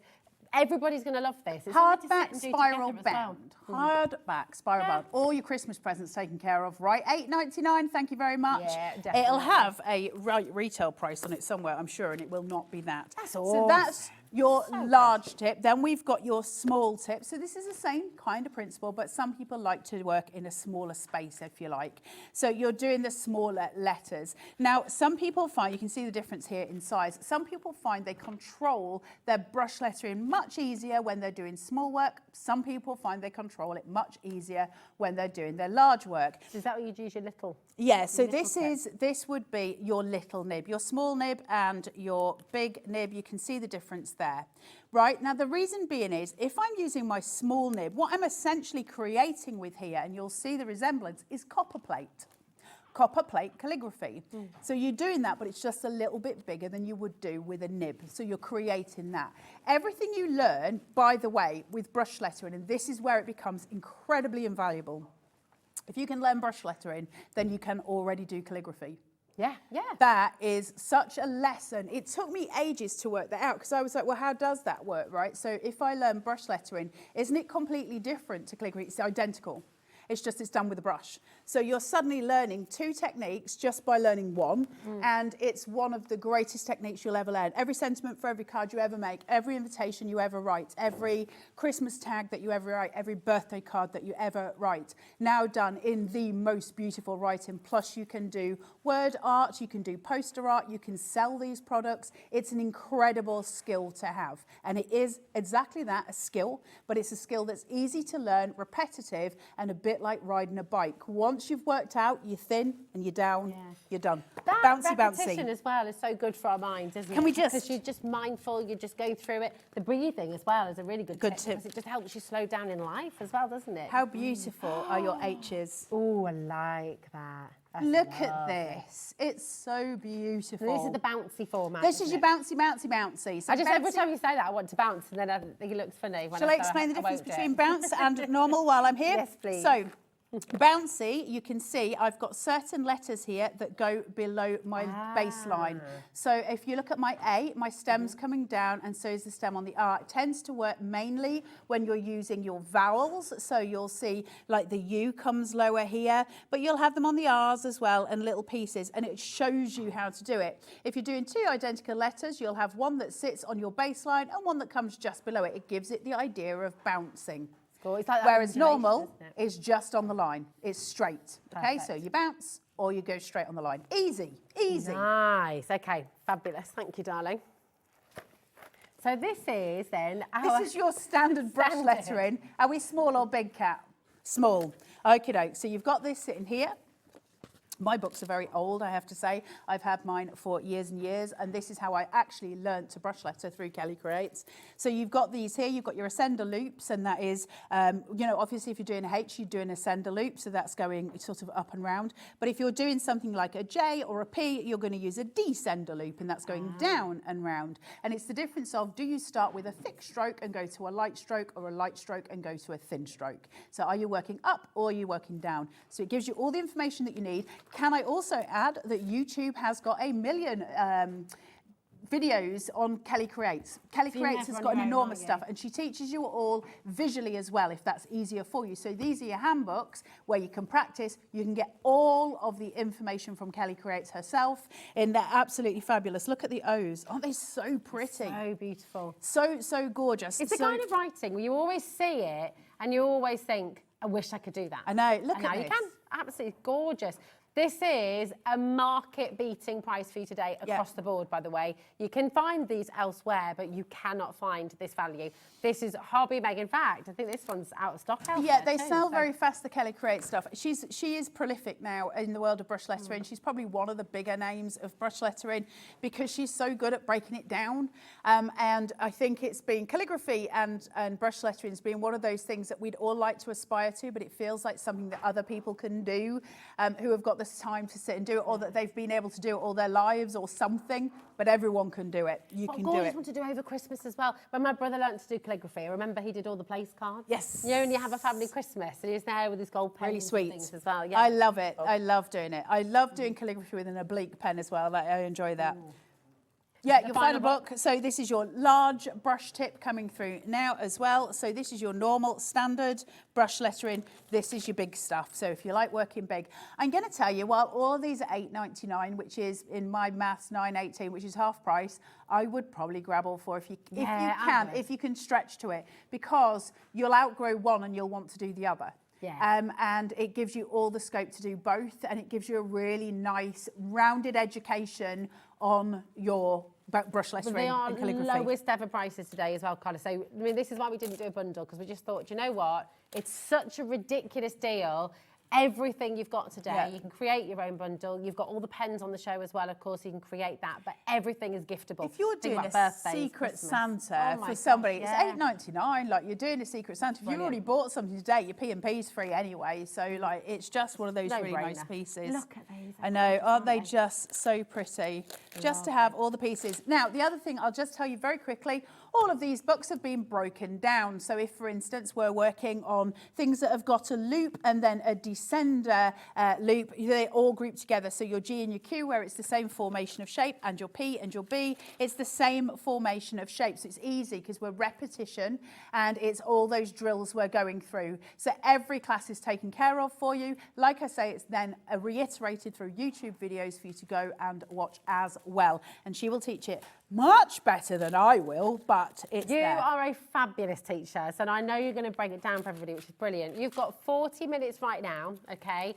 Everybody's going to love this. It's something to sit hardback and do spiral together as well. bound. Hardback spiral bound. All your Christmas presents taken care of, right? $8.99. Thank you very much. Yeah, definitely. It'll have a retail price on it somewhere, I'm sure, and it will not be that. That's So awesome. that's your large tip. Then we've got your small tip. So this is the same kind of principle, but some people like to work in a smaller space, if you like. So you're doing the smaller letters. Now, some people find, you can see the difference here in size, some people find they control their brush lettering much easier when they're doing small work. Some people find they control it much easier when they're doing their large work. Is that what you'd use your little? Yeah, so little this would be your little nib, your small nib and your big nib. You can see the difference there. Right, now the reason being is if I'm using my small nib, what I'm essentially creating with here, and you'll see the resemblance, is copper plate calligraphy. So you're doing that, but it's just a little bit bigger than you would do with a nib. So you're creating that. Everything you learn, by the way, with brush lettering, and this is where it becomes incredibly invaluable. If you can learn brush lettering, then you can already do calligraphy. Yeah, yeah. That is such a lesson. It took me ages to work that out because I was like, well, how does that work, right? So if I learn brush lettering, isn't it completely different to calligraphy? It's identical. It's just it's done with a brush. So you're suddenly learning two techniques just by learning one, and it's one of the greatest techniques you'll ever learn. Every sentiment for every card you ever make, every invitation you ever write, every Christmas tag that you ever write, every birthday card that you ever write, now done in the most beautiful writing. Plus you can do word art, you can do poster art, you can sell these products. It's an incredible skill to have. And it is exactly that, a skill, but it's a skill that's easy to learn, repetitive, and a bit like riding a bike. Once you've worked out, you're thin and you're down, you're done. That Bouncy, repetition bouncy. as well is so good for our minds, isn't it? Can we just- Because you're just mindful, you just go through it. The breathing as well is a really good tip. tip. Because it just helps you slow down in life as well, doesn't it? How beautiful are your H's? Oh, I like that. That's Look at lovely. this. It's so beautiful. This is the bouncy format. This is isn't your it? bouncy, bouncy, bouncy. So I just, every bouncy- time you say that, I want to bounce, and then I think it looks funny. When Shall I explain the won't difference do between it. bounce and normal while I'm here? Yes, please. So, bouncy, you can see I've got certain letters here that go below my baseline. So if you look at my A, my stem's coming down, and so is the stem on the R. It tends to work mainly when you're using your vowels. So you'll see like the U comes lower here, but you'll have them on the R's as well and little pieces, and it shows you how to do it. If you're doing two identical letters, you'll have one that sits on your baseline and one that comes just below it. It gives it the idea of bouncing. Cool. It's like that Whereas undulation, normal isn't it? is just on the line. It's straight. Okay, Perfect. so you bounce or you go straight on the line. Easy, easy. Nice. Okay, fabulous. Thank you, darling. So this is then our... This is your standard brush Standard. lettering. Are we small or big, Cat? Small. Okie doke. So you've got this sitting here. My books are very old, I have to say. I've had mine for years and years, and this is how I actually learnt to brush letter through Kelly Creates. So you've got these here, you've got your ascender loops, and that is, you know, obviously if you're doing a H, you're doing an ascender loop, so that's going sort of up and round. But if you're doing something like a J or a P, you're going to use a descender loop, and that's going down and round. And it's the difference of, do you start with a thick stroke and go to a light stroke, or a light stroke and go to a thin stroke? So are you working up or are you working down? So it gives you all the information that you need. Can I also add that YouTube has got 1 million videos on Kelly Creates. Kelly So you Creates never has on got your own, enormous are you? stuff, and she teaches you all visually as well, if that's easier for you. So these are your handbooks where you can practice. You can get all of the information from Kelly Creates herself, and they're absolutely fabulous. Look at the O's. Aren't they so pretty? So beautiful. So gorgeous. It's the kind of writing where you always see it and you always think, I wish I could do that. I know. Look and at now this. you can. Absolutely gorgeous. This is a market-beating price for you today across the board, by the way. You can find these elsewhere, but you cannot find this value. This is Hobby Meg. In fact, I think this one's out of stock. Yeah, they sell very fast, the Kelly Create stuff. She is prolific now in the world of brush lettering. She's probably one of the bigger names of brush lettering because she's so good at breaking it down. And I think it's been calligraphy and brush lettering has been one of those things that we'd all like to aspire to, but it feels like something that other people can do who have got the time to sit and do it, or that they've been able to do it all their lives or something, but everyone can do it. You can do it. Want to do over Christmas as well. When my brother learnt to do calligraphy, I remember he did all the place cards. Yes. You know, and you have a family Christmas, and he's there with his gold pens. Really sweet. And things as well. Yeah. I love it. I love doing it. I love doing calligraphy with an oblique pen as well. I enjoy that. Yeah, your final book. So this is your large brush tip coming through now as well. So this is your normal standard brush lettering. This is your big stuff. So if you like working big, I'm going to tell you, while all of these are $8.99, which is in my maths $9.18, which is half price, I would probably grab all four if you can stretch to it, because you'll outgrow one and you'll want to do the other. Yeah. And it gives you all the scope to do both, and it gives you a really nice rounded education on your brush lettering and calligraphy. They are lowest ever prices today as well, Carla. So, I mean, this is why we didn't do a bundle, because we just thought, you know what? It's such a ridiculous deal. Everything you've got today, you can create your own bundle. You've got all the pens on the show as well, of course, you can create that, but everything is giftable. If you're doing a birthdays, Secret Christmas. Santa for somebody, it's $8.99. Like, you're doing a Secret Santa. If you already bought something today, your P&P's free anyway. So, like, it's just one of those really nice pieces. Look at these. I know, aren't they just so pretty? Just to have all the pieces. Now, the other thing I'll just tell you very quickly, all of these books have been broken down. So if, for instance, we're working on things that have got a loop and then a descender loop, they're all grouped together. So your G and your Q, where it's the same formation of shape, and your P and your B, it's the same formation of shape. So it's easy because we're repetition and it's all those drills we're going through. So every class is taken care of for you. Like I say, it's then reiterated through YouTube videos for you to go and watch as well. And she will teach it much better than I will, but it's You there. are a fabulous teacher, so I know you're going to break it down for everybody, which is brilliant. You've got 40 minutes right now, okay?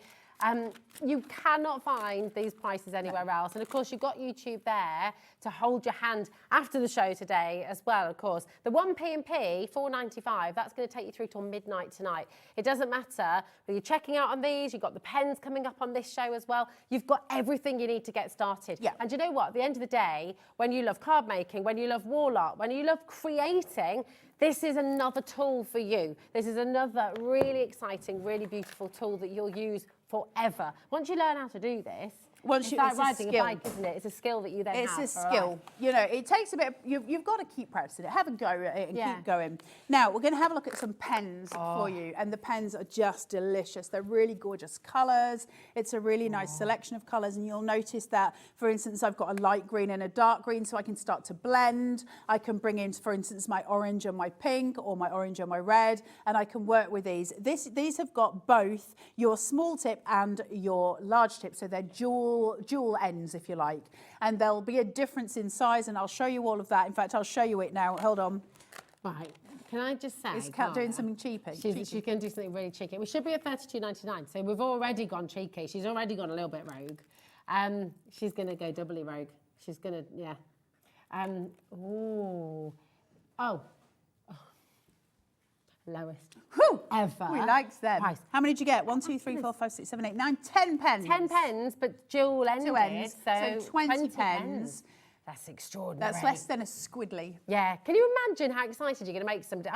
You cannot find these prices anywhere else. And of course, you've got YouTube there to hold your hand after the show today as well, of course. The 1P&P, $4.95, that's going to take you through till midnight tonight. It doesn't matter whether you're checking out on these, you've got the pens coming up on this show as well. You've got everything you need to get started. Yeah. And you know what? At the end of the day, when you love card making, when you love wall art, when you love creating, this is another tool for you. This is another really exciting, really beautiful tool that you'll use forever. Once you learn how to do this, it's like riding a bike, isn't it? It's a skill that you then have. It's a skill. You know, it takes a bit, you've got to keep practicing it. Have a go at it and keep going. Now, we're going to have a look at some pens for you. And the pens are just delicious. They're really gorgeous colours. It's a really nice selection of colours. And you'll notice that, for instance, I've got a light green and a dark green, so I can start to blend. I can bring in, for instance, my orange and my pink, or my orange and my red, and I can work with these. These have got both your small tip and your large tip, so they're dual ends, if you like, and there'll be a difference in size, and I'll show you all of that. In fact, I'll show you it now. Hold on. Right. Can I just say, Is Kat doing something cheeky? She's going to do something really cheeky. We should be at $32.99, so we've already gone cheeky. She's already gone a little bit rogue. She's going to go doubly rogue. She's going to, yeah. Ooh. Oh. Lowest ever. We liked them. Price. How many did you get? 1, 2, 3, 4, 5, 6, 7, 8, 9, 10 pens. 10 pens, but dual ended. 2 ends, so 20 pens. That's extraordinary. That's less than a squiddly. Yeah. Can you imagine how excited you're going to make somebody?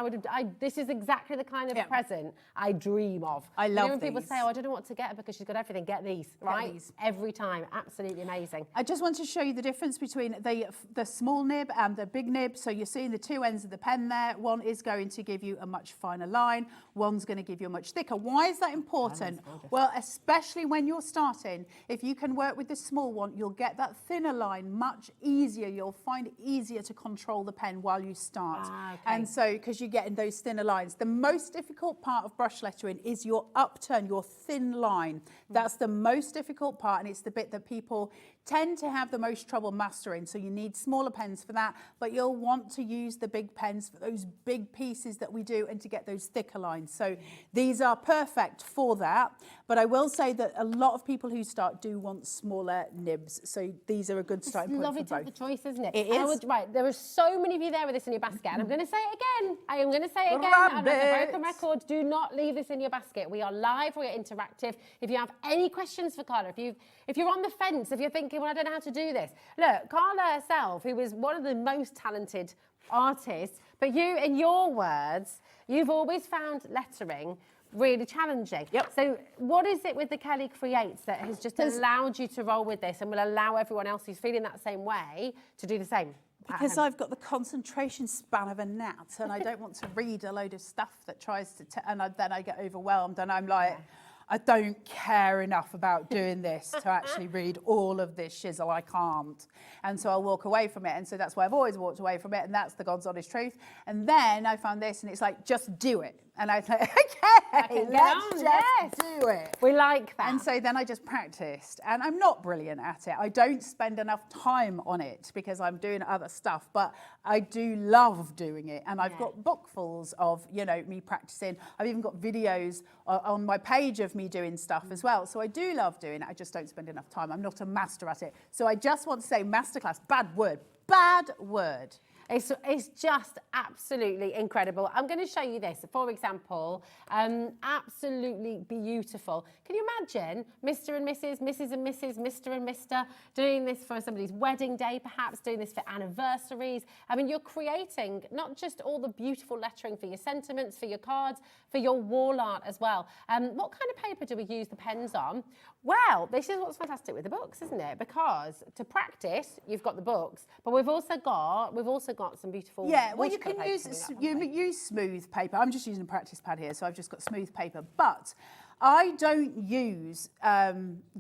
This is exactly the kind of present I dream of. I love when these. people say, oh, I don't know what to get her because she's got everything, get these, right? these. Every time. Absolutely amazing. I just want to show you the difference between the small nib and the big nib. So you're seeing the two ends of the pen there. One is going to give you a much finer line. One's going to give you a much thicker. Why is that important? Well, especially when you're starting, if you can work with the small one, you'll get that thinner line much easier. You'll find it easier to control the pen while you start. And so, because you're getting those thinner lines. The most difficult part of brush lettering is your upturn, your thin line. That's the most difficult part, and it's the bit that people tend to have the most trouble mastering. So you need smaller pens for that, but you'll want to use the big pens for those big pieces that we do and to get those thicker lines. So these are perfect for that. But I will say that a lot of people who start do want smaller nibs. So these are a good starting point Lovely for to have both. the choice, isn't it? It is. Right, there are so many of you there with this in your basket, and I'm going to say it again. I am going to say it again. And as a broken record, do not leave this in your basket. We are live, we are interactive. If you have any questions for Carla, if you're on the fence, if you're thinking, well, I don't know how to do this. Look, Carla herself, who is one of the most talented artists, but you, in your words, you've always found lettering really challenging. Yep. So what is it with the Kelly Creates that has just allowed you to roll with this and will allow everyone else who's feeling that same way to do the same? Because I've got the concentration span of a gnat, and I don't want to read a load of stuff that tries to, then I get overwhelmed, and I'm like, I don't care enough about doing this to actually read all of this shizzle. I can't. And so I'll walk away from it. And so that's why I've always walked away from it. And that's the God's honest truth. And then I found this, and it's like, just do it. And I was like, okay, let's just do it. We like that. And so then I just practiced. And I'm not brilliant at it. I don't spend enough time on it because I'm doing other stuff. But I do love doing it. And I've got bookfuls of, you know, me practicing. I've even got videos on my page of me doing stuff as well. So I do love doing it. I just don't spend enough time. I'm not a master at it. So I just want to say masterclass, bad word. Bad word. It's just absolutely incredible. I'm going to show you this. For example, absolutely beautiful. Can you imagine Mr. and Mrs., Mrs. and Mrs., Mr. and Mr. doing this for somebody's wedding day, perhaps doing this for anniversaries? I mean, you're creating not just all the beautiful lettering for your sentiments, for your cards, for your wall art as well. What kind of paper do we use the pens on? Well, this is what's fantastic with the books, isn't it? Because to practice, you've got the books, but we've also got some beautiful. Yeah, well, you watercolour can paper use smooth paper. I'm just using a practice pad here, so I've just got smooth paper. But I don't use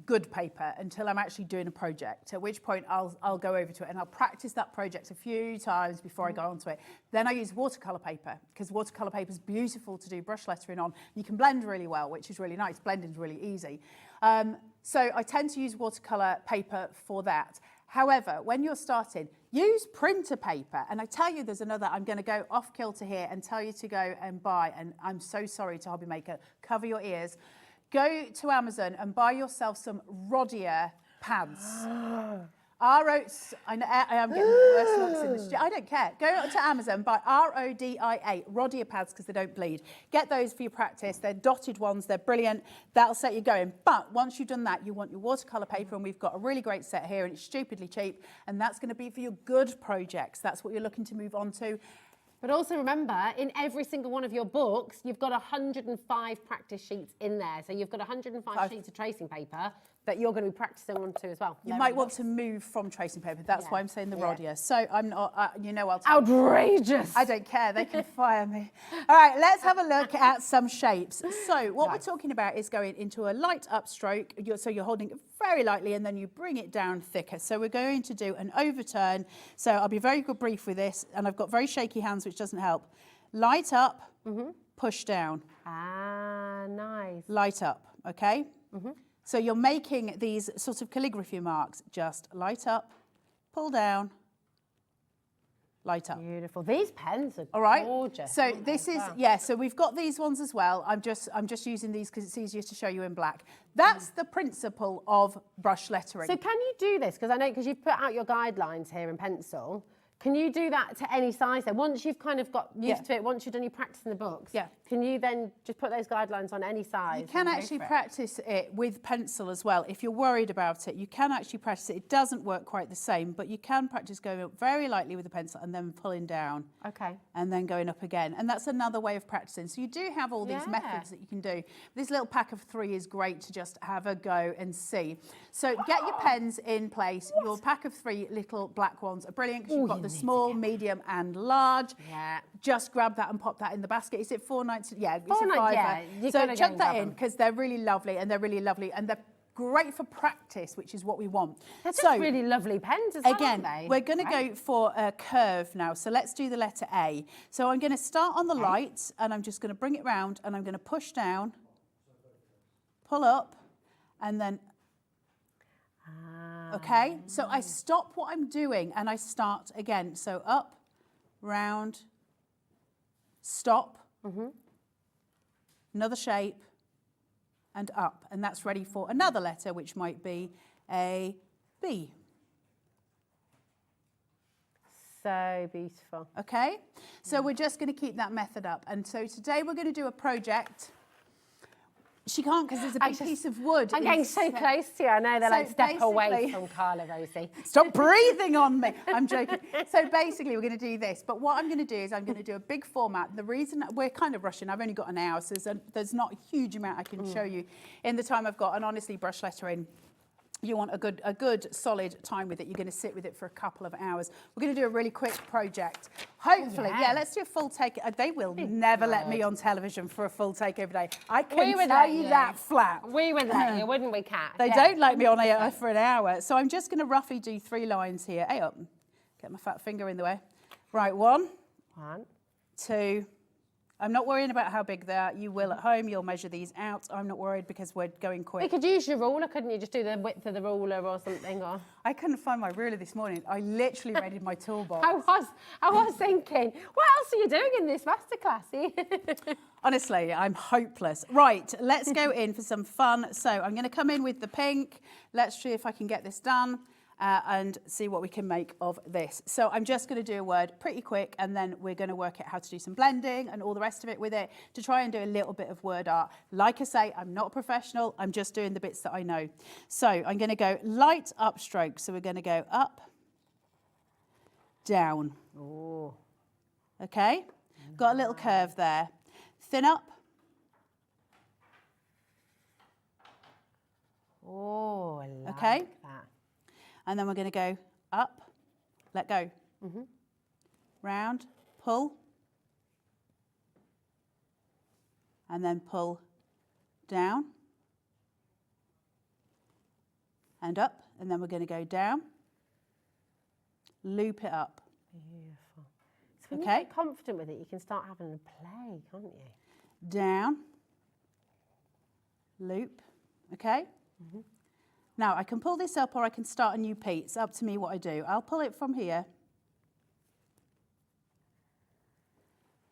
good paper until I'm actually doing a project, at which point I'll go over to it and I'll practice that project a few times before I go onto it. Then I use watercolour paper, because watercolour paper is beautiful to do brush lettering on. You can blend really well, which is really nice. Blending is really easy. So I tend to use watercolour paper for that. However, when you're starting, use printer paper. And I tell you, there's another, I'm going to go off kilter here and tell you to go and buy, and I'm so sorry to Hobby Maker, cover your ears. Go to Amazon and buy yourself some Rhodia pads. I am getting the worst looks in the studio. I don't care. Go to Amazon, buy Rodia, Rhodia pads, because they don't bleed. Get those for your practice. They're dotted ones. They're brilliant. That'll set you going. But once you've done that, you want your watercolour paper, and we've got a really great set here, and it's stupidly cheap, and that's going to be for your good projects. That's what you're looking to move on to. But also remember, in every single one of your books, you've got 105 practice sheets in there. So you've got 105 sheets of tracing paper that you're going to be practicing on too as well. You might want to move from tracing paper. That's why I'm saying the Rhodia. So I'm not, you know, I'll tell outrageous. I don't care. They can fire me. All right, let's have a look at some shapes. So what we're talking about is going into a light upstroke. So you're holding it very lightly, and then you bring it down thicker. So we're going to do an overturn. So I'll be very brief with this, and I've got very shaky hands, which doesn't help. Light up, push down. Ah, nice. Light up, okay? So you're making these sort of calligraphy marks. Just light up, pull down, light up. Beautiful. These pens are all right. Gorgeous. So this is, so we've got these ones as well. I'm just using these because it's easier to show you in black. That's the principle of brush lettering. So can you do this? Because I know, because you've put out your guidelines here in pencil. Can you do that to any size then? Once you've kind of got used to it, once you've done your practice in the books, can you then just put those guidelines on any size? You can actually practice it with pencil as well. If you're worried about it, you can actually practice it. It doesn't work quite the same, but you can practice going up very lightly with the pencil and then pulling down. Okay. And then going up again. And that's another way of practicing. So you do have all these methods that you can do. This little pack of 3 is great to just have a go and see. So get your pens in place. Your pack of 3 little black ones are brilliant because you've got the small, medium and large. Yeah. Just grab that and pop that in the basket. Is it $4.90? Yeah, it's a $4.90, $5. So chuck that in because they're really lovely, and they're great for practice, which is what we want. They're just really lovely pens as well, again, aren't they? we're going to go for a curve now. So let's do the letter A. So I'm going to start on the light, and I'm just going to bring it round, and I'm going to push down, pull up, and then okay, so I stop what I'm doing and I start again. So up, round, stop, another shape, and up. And that's ready for another letter, which might be a B. So beautiful. Okay, so we're just going to keep that method up. And so today we're going to do a project. She can't because there's a big piece of wood. I'm getting so close to you. I know they're So like, step away basically- from Carla, Rosie. Stop breathing on me. I'm joking. So basically, we're going to do this. But what I'm going to do is I'm going to do a big format. The reason we're kind of rushing, I've only got an hour, so there's not a huge amount I can show you in the time I've got. And honestly, brush lettering, you want a good solid time with it. You're going to sit with it for a couple of hours. We're going to do a really quick project. Hopefully, yeah, let's do a full take. They will never let me on television for a full takeover day. I can tell you that flat. We would let you, wouldn't we, Kat? They don't like me on air for an hour. So I'm just going to roughly do 3 lines here. Hey up. Get my fat finger in the way. Right, 1, 2. I'm not worrying about how big they are. You will at home. You'll measure these out. I'm not worried because we're going quick. You could use your ruler, couldn't you? Just do the width of the ruler or something. Or I couldn't find my ruler this morning. I literally raided my toolbox. I was thinking, what else are you doing in this masterclass? Honestly, I'm hopeless. Right, let's go in for some fun. So I'm going to come in with the pink. Let's see if I can get this done. And see what we can make of this. So I'm just going to do a word pretty quick, and then we're going to work out how to do some blending and all the rest of it with it to try and do a little bit of word art. Like I say, I'm not a professional. I'm just doing the bits that I know. So I'm going to go light upstroke. So we're going to go up, down. Oh. Okay, got a little curve there. Thin up. Oh, I like Okay. that. And then we're going to go up, let go. Round, pull. And then pull down. And up. And then we're going to go down. Loop it up. Beautiful. So when you Okay. get confident with it, you can start having a play, can't you? Down. Loop. Okay? Now, I can pull this up or I can start a new piece. It's up to me what I do. I'll pull it from here.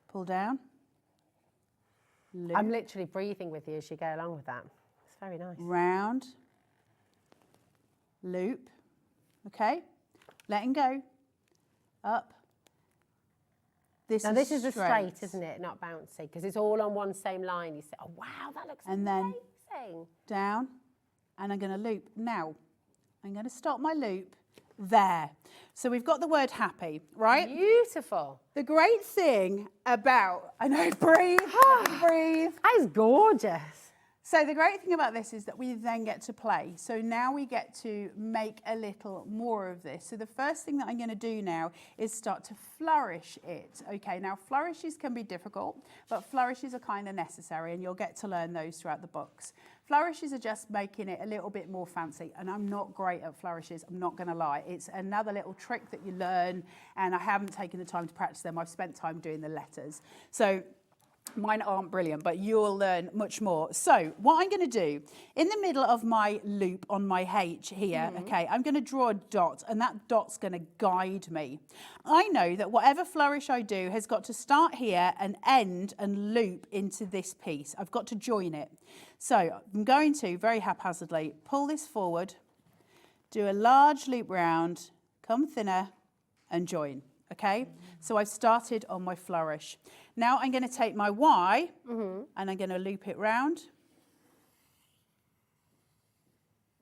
Pull down. Loop. I'm literally breathing with you as you go along with that. It's very nice. Round. Loop. Okay? Letting go. Up. This Now is this is the straight, isn't it? Not bouncy, because it's all on one same line. You say, oh wow, that looks And then amazing. down. And I'm going to loop. Now, I'm going to stop my loop there. So we've got the word happy, right? Beautiful. The great thing about, I know, breathe, breathe. That is gorgeous. So the great thing about this is that we then get to play. So now we get to make a little more of this. So the first thing that I'm going to do now is start to flourish it. Okay, now flourishes can be difficult, but flourishes are kind of necessary, and you'll get to learn those throughout the books. Flourishes are just making it a little bit more fancy, and I'm not great at flourishes, I'm not going to lie. It's another little trick that you learn, and I haven't taken the time to practice them. I've spent time doing the letters. So mine aren't brilliant, but you'll learn much more. So what I'm going to do, in the middle of my loop on my H here, okay, I'm going to draw a dot, and that dot's going to guide me. I know that whatever flourish I do has got to start here and end and loop into this piece. I've got to join it. So I'm going to, very haphazardly, pull this forward, do a large loop round, come thinner, and join. Okay, so I've started on my flourish. Now I'm going to take my Y and I'm going to loop it round,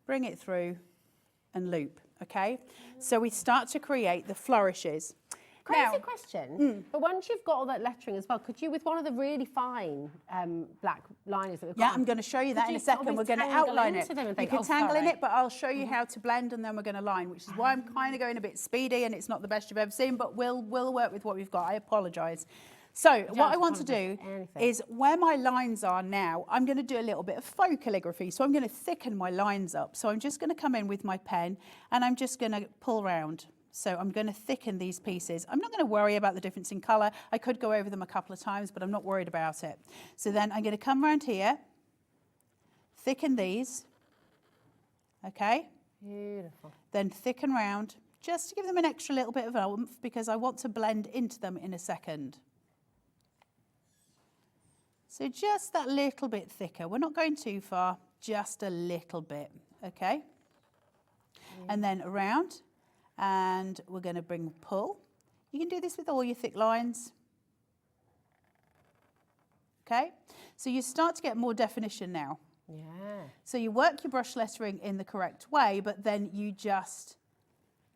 bring it through and loop, okay? So we start to create the flourishes. Crazy question, but once you've got all that lettering as well, could you, with one of the really fine black liners that we've got, Yeah, I'm going to show you that in a second. We're going to outline it. You can tangle in it, but I'll show you how to blend, and then we're going to line, which is why I'm kind of going a bit speedy, and it's not the best you've ever seen, but we'll work with what we've got. I apologise. So what I want to do is, where my lines are now, I'm going to do a little bit of faux calligraphy. So I'm going to thicken my lines up. So I'm just going to come in with my pen, and I'm just going to pull round. So I'm going to thicken these pieces. I'm not going to worry about the difference in colour. I could go over them a couple of times, but I'm not worried about it. So then I'm going to come around here, thicken these, okay? Beautiful. Then thicken round, just to give them an extra little bit of oomph, because I want to blend into them in a second. So just that little bit thicker. We're not going too far, just a little bit, okay? And then around, and we're going to bring pull. You can do this with all your thick lines. Okay, so you start to get more definition now. Yeah. So you work your brush lettering in the correct way, but then you just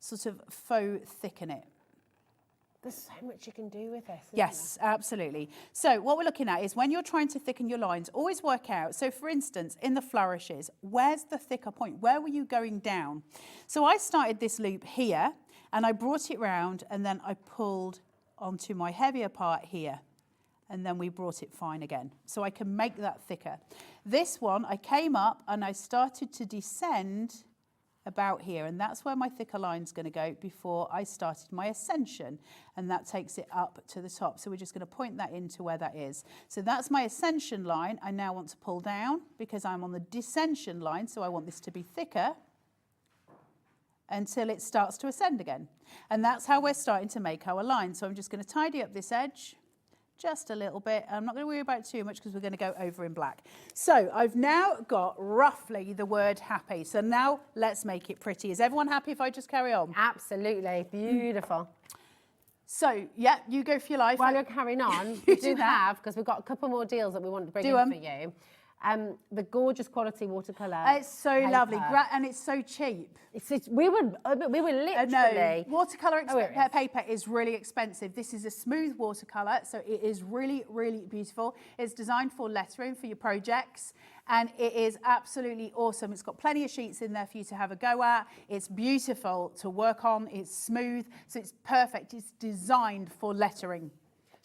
sort of faux thicken it. There's so much you can do with this. Yes, absolutely. So what we're looking at is when you're trying to thicken your lines, always work out. So for instance, in the flourishes, where's the thicker point? Where were you going down? So I started this loop here and I brought it round and then I pulled onto my heavier part here. And then we brought it fine again. So I can make that thicker. This one, I came up and I started to descend about here, and that's where my thicker line's going to go before I started my ascension, and that takes it up to the top. So we're just going to point that into where that is. So that's my ascension line. I now want to pull down because I'm on the descension line, so I want this to be thicker until it starts to ascend again. And that's how we're starting to make our line. So I'm just going to tidy up this edge just a little bit. I'm not going to worry about it too much because we're going to go over in black. So I've now got roughly the word happy. So now let's make it pretty. Is everyone happy if I just carry on? Absolutely. Beautiful. So, yeah, you go for your life. While you're carrying on, we do have, because we've got a couple more deals that we want to bring in for you. The gorgeous quality watercolour. It's so lovely, and it's so cheap. We were literally. Watercolour paper is really expensive. This is a smooth watercolour, so it is really, really beautiful. It's designed for lettering for your projects, and it is absolutely awesome. It's got plenty of sheets in there for you to have a go at. It's beautiful to work on. It's smooth, so it's perfect. It's designed for lettering.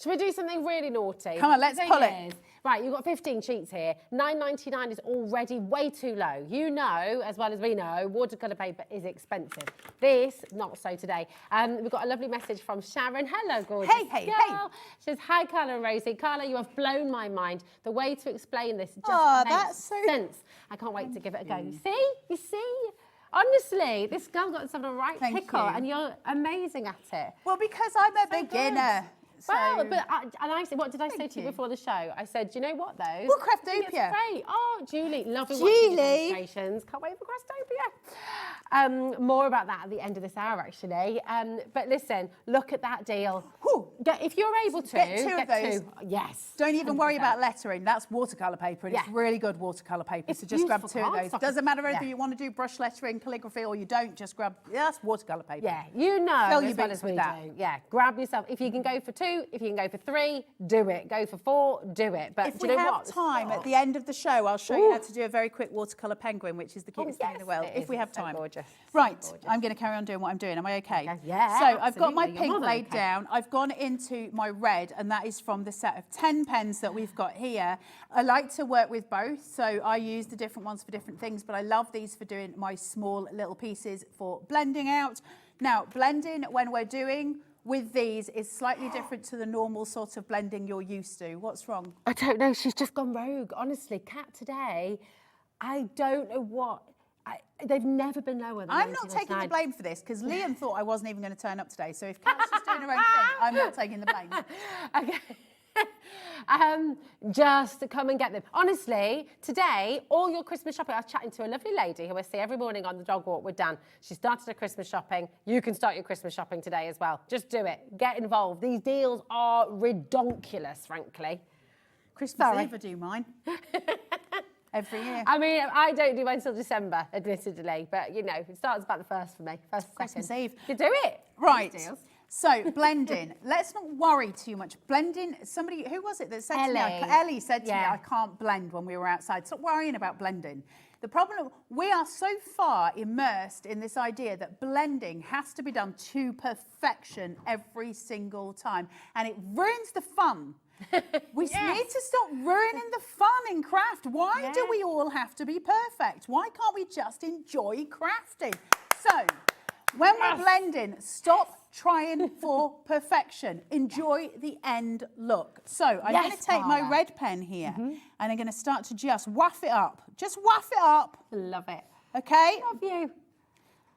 Should we do something really naughty? Come on, let's pull it. Right, you've got 15 sheets here. £9.99 is already way too low. You know, as well as we know, watercolour paper is expensive. This, not so today. We've got a lovely message from Sharon. Hello, gorgeous hey. She says, hi, Carla and Rosie. Carla, you have blown my mind. The way to explain this just makes sense. I can't wait to give it a go. You see? Honestly, this girl got some right pickle, and you're amazing at it. Well, because I'm a beginner. So, well, but I said, what did I say to you before the show? I said, do you know what though? Well, Craftopia. Great. Oh, Julie, lovely watching your demonstrations. Can't wait for Craftopia. More about that at the end of this hour, actually. But listen, look at that deal. If you're able to get two of those. Yes. Don't even worry about lettering. That's watercolour paper, and it's really good watercolour paper. So just grab two of those. Doesn't matter whether you want to do brush lettering, calligraphy, or you don't. Just grab watercolour paper. Yeah, you know Fill as your well as we that. do. Yeah, grab yourself. If you can go for 2, if you can go for 3, do it. Go for 4, do it. But if do we you know have what? time at the end of the show, I'll show you how to do a very quick watercolour penguin, which is the cutest thing in the world. If we have time. Gorgeous. Right, I'm going to carry on doing what I'm doing. Am I okay? Yeah. So I've got my absolutely. pink laid down. I've gone into my red, and that is from the set of 10 pens that we've got here. I like to work with both, so I use the different ones for different things, but I love these for doing my small little pieces for blending out. Now, blending when we're doing with these is slightly different to the normal sort of blending you're used to. What's wrong? I don't know. She's just gone rogue. Honestly, Kat today, I don't know what. They've never been lower than I'm not taking the blame for this because Liam thought I wasn't even going to turn up today. So if Kat's just doing her own thing, I'm not taking the blame. Okay. Just come and get them. Honestly, today, all your Christmas shopping, I was chatting to a lovely lady who I see every morning on the dog walk with Dan. She started her Christmas shopping. You can start your Christmas shopping today as well. Just do it. Get involved. These deals are redonkulous, frankly. Christmas Eve I do mine. Every year. I mean, I don't do mine until December, admittedly, but you know, it starts about the first for me. First, Christmas second. Eve. You do it. Right. So blending. Let's not worry too much. Blending. Somebody, who was it that said to me? Ellie said to me, I can't blend when we were outside. Stop worrying about blending. The problem, we are so far immersed in this idea that blending has to be done to perfection every single time, and it ruins the fun. We need to stop ruining the fun in craft. Why do we all have to be perfect? Why can't we just enjoy crafting? So, when we're blending, stop trying for perfection. Enjoy the end look. So, I'm going to take my red pen here and I'm going to start to just waff it up. Just waff it up. Love it. Okay? Love you.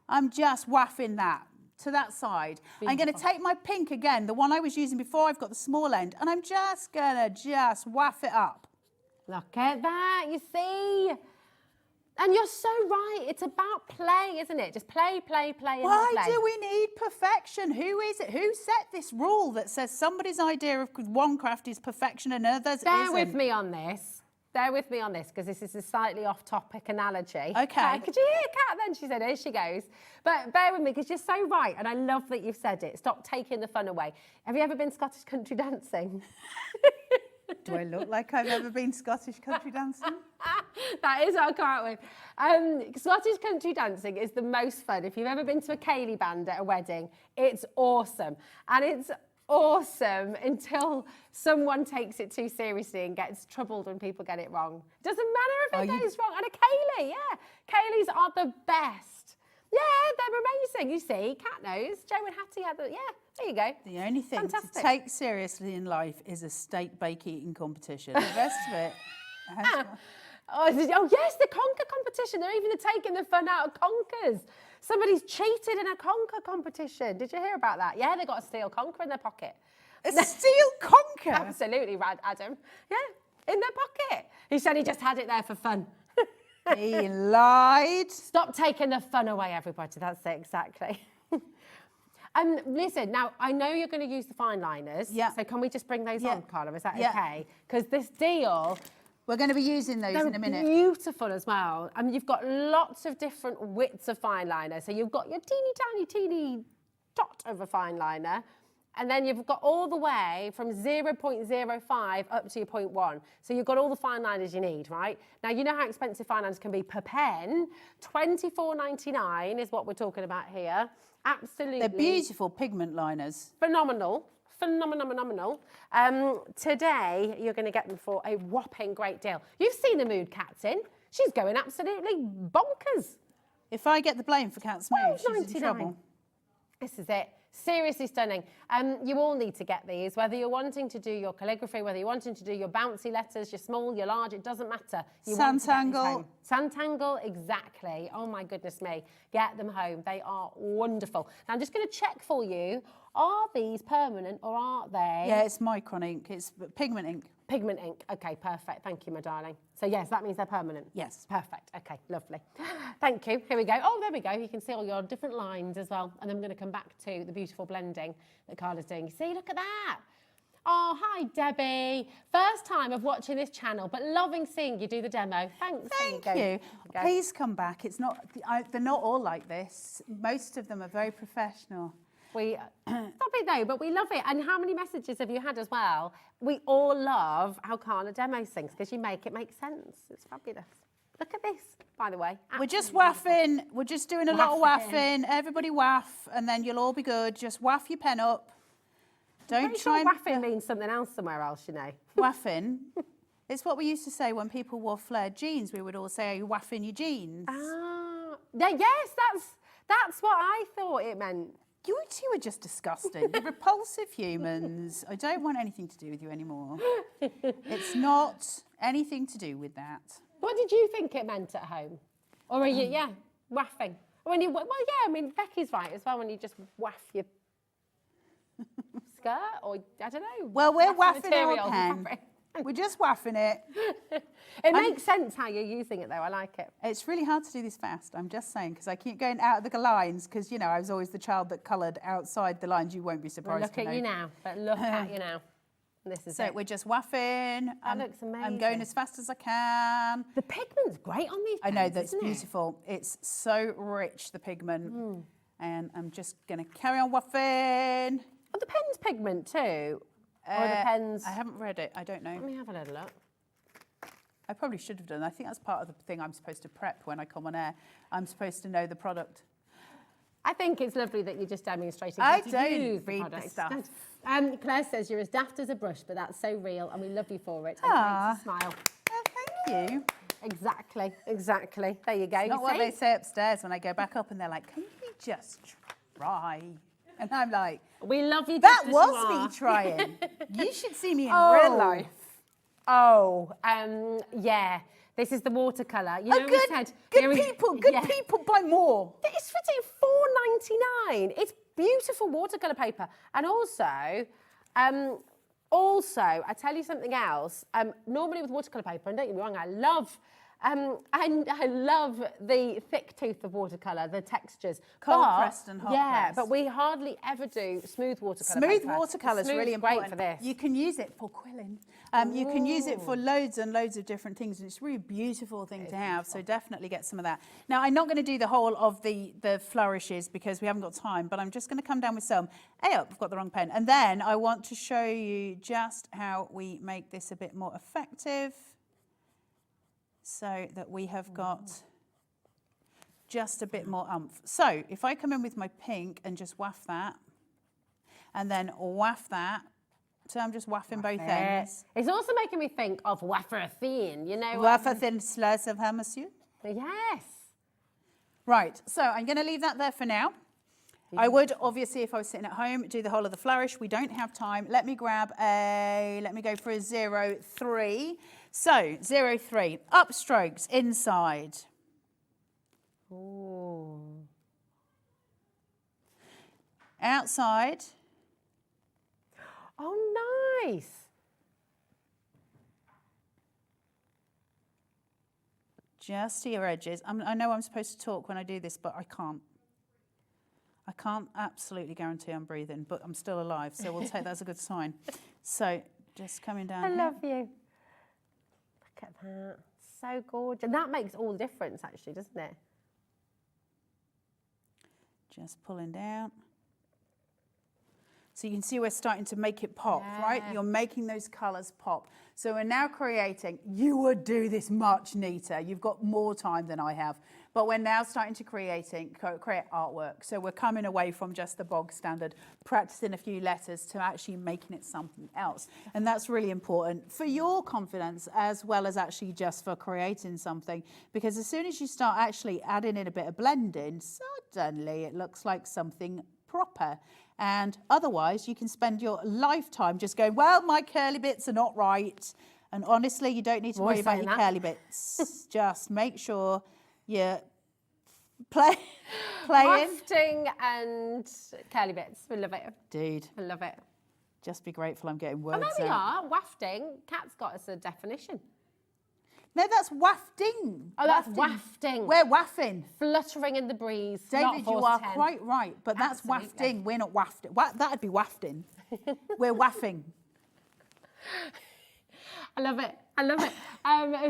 I'm just waffing that to that side. I'm going to take my pink again, the one I was using before. I've got the small end, and I'm just going to waff it up. Look at that, you see? And you're so right. It's about play, isn't it? Just play, play, play, and Why play. do we need perfection? Who is it? Who set this rule that says somebody's idea of one craft is perfection and others Bear isn't? with me on this. Bear with me on this, because this is a slightly off-topic analogy. Okay. Could you hear Kat then? She said, here she goes. But bear with me, because you're so right, and I love that you've said it. Stop taking the fun away. Have you ever been Scottish country dancing? Do I look like I've ever been Scottish country dancing? That is what I can't with. Scottish country dancing is the most fun. If you've ever been to a ceilidh band at a wedding, it's awesome. And it's awesome until someone takes it too seriously and gets troubled when people get it wrong. Doesn't matter if it goes wrong. And a ceilidh, yeah. Ceilidhs are the best. Yeah, they're amazing. You see, Kat knows. Joe and Hattie had the, yeah, there you go. The only thing Fantastic. to take seriously in life is a steak bake eating competition. The rest of it... Oh, yes, the conker competition. They're even taking the fun out of conkers. Somebody's cheated in a conker competition. Did you hear about that? Yeah, they got a steel conker in their pocket. A steel conker? Absolutely, Adam. Yeah, in their pocket. He said he just had it there for fun. He lied. Stop taking the fun away, everybody. That's it, exactly. Listen, now, I know you're going to use the fine liners. Yeah. So can we just bring those on, Carla? Is that Yeah. okay? Because this deal... We're going to be using those in a minute. Beautiful as well. You've got lots of different widths of fine liner. So you've got your teeny dot of a fine liner. And then you've got all the way from 0.05 up to your 0.1. So you've got all the fine liners you need, right? Now, you know how expensive fine liners can be per pen. $24.99 is what we're talking about here. Absolutely. They're beautiful pigment liners. Phenomenal. Phenomenal. Today, you're going to get them for a whopping great deal. You've seen the mood Kat's in. She's going absolutely bonkers. If I get the blame for Cat's mood, she's in trouble. This is it. Seriously stunning. You all need to get these, whether you're wanting to do your calligraphy, whether you're wanting to do your bouncy letters, your small, your large, it doesn't matter. Sanntangle. Sanntangle, exactly. Oh my goodness me. Get them home. They are wonderful. Now I'm just going to check for you. Are these permanent or are they? Yeah, it's micron ink. It's pigment ink. Pigment ink. Okay, perfect. Thank you, my darling. So yes, that means they're permanent. Yes. Perfect. Okay, lovely. Thank you. Here we go. Oh, there we go. You can see all your different lines as well. And then I'm going to come back to the beautiful blending that Carla's doing. See, look at that. Oh, hi, Debbie. First time of watching this channel, but loving seeing you do the demo. Thanks. Thank you. Please come back. It's not. They're not all like this. Most of them are very professional. We, stop it though, but we love it. And how many messages have you had as well? We all love how Carla demos things because you make it make sense. It's fabulous. Look at this, by the way. We're just waffing. We're just doing a lot of waffing. Everybody waff, and then you'll all be good. Just waff your pen up. Don't try and... waffing means something else somewhere else, you know. Waffing. It's what we used to say when people wore flared jeans. We would all say, are you waffing your jeans? Ah, yes, that's what I thought it meant. You two are just disgusting. You're repulsive humans. I don't want anything to do with you anymore. It's not anything to do with that. What did you think it meant at home? Or are you, waffing? When you, well, yeah, I mean, Becky's right as well, when you just waff your skirt, or I don't know. Well, we're waffing our material, pen. We're just waffing it. It makes sense how you're using it, though. I like it. It's really hard to do this fast, I'm just saying, because I keep going out of the lines, because, you know, I was always the child that coloured outside the lines. You won't be surprised Look at you now. But look at you now. This is so it. we're just waffing. That looks amazing. I'm going as fast as I can. The pigment's great on these pens, I know, that's isn't beautiful. It's so rich, the pigment. And I'm just going to carry on waffing. Are the pens pigment too? Or the pens? I haven't read it. I don't know. Let me have a little look. I probably should have done. I think that's part of the thing I'm supposed to prep when I come on air. I'm supposed to know the product. I think it's lovely that you're just demonstrating I how to don't use the read the product. stuff. Claire says you're as daft as a brush, but that's so real, and we love you for it. Ah. And makes us smile. Oh, thank you. Exactly. There you go. It's not what they say upstairs when I go back up and they're like, can you just try? And I'm like, we love you. That just as was you are. me trying. You should see me in real life. Yeah. This is the watercolour. You know, good people buy more. It's $4.99. It's beautiful watercolour paper. And also, I tell you something else. Normally with watercolour paper, and don't get me wrong, I love the thick tooth of watercolour, the textures. Cold pressed and hot pressed. But we hardly ever do smooth watercolour Smooth paper. watercolour is really great important. for this. You can use it for quilling. You can use it for loads and loads of different things. And it's a really beautiful thing to have. So definitely get some of that. Now, I'm not going to do the whole of the flourishes because we haven't got time, but I'm just going to come down with some. I've got the wrong pen. And then I want to show you just how we make this a bit more effective, so that we have got just a bit more oomph. So if I come in with my pink and just waft that, and then waft that, so I'm just wafting both ends. It's also making me think of wafer thin, you know. Wafer thin slice of ham, monsieur. Yes. Right, so I'm going to leave that there for now. I would, obviously, if I was sitting at home, do the whole of the flourish. We don't have time. Let me go for a 0-3. So, 0-3, upstrokes inside. Ooh. Outside. Oh, nice. Just to your edges. I know I'm supposed to talk when I do this, but I can't. I can't absolutely guarantee I'm breathing, but I'm still alive, so we'll take that as a good sign. So, just coming down I here. love you. Look at that. So gorgeous. And that makes all the difference, actually, doesn't it? Just pulling down. So you can see we're starting to make it pop, right? You're making those colours pop. So we're now creating, you would do this much neater. You've got more time than I have. But we're now starting to create artwork. So we're coming away from just the bog standard, practicing a few letters to actually making it something else. And that's really important for your confidence as well as actually just for creating something. Because as soon as you start actually adding in a bit of blending, suddenly it looks like something proper. And otherwise, you can spend your lifetime just going, well, my curly bits are not right. And honestly, you don't need to worry about your curly bits. Just make sure you're playing. Wafting and curly bits. We love it. Dude. I love it. Just be grateful I'm getting words And there we out. are, wafting. Kat's got us a definition. No, that's wafting. Oh, that's wafting. We're waffing. Fluttering in the breeze. David, you are quite right, but that's Absolutely. wafting. We're not wafting. That'd be wafting. We're waffing. I love it. I love it.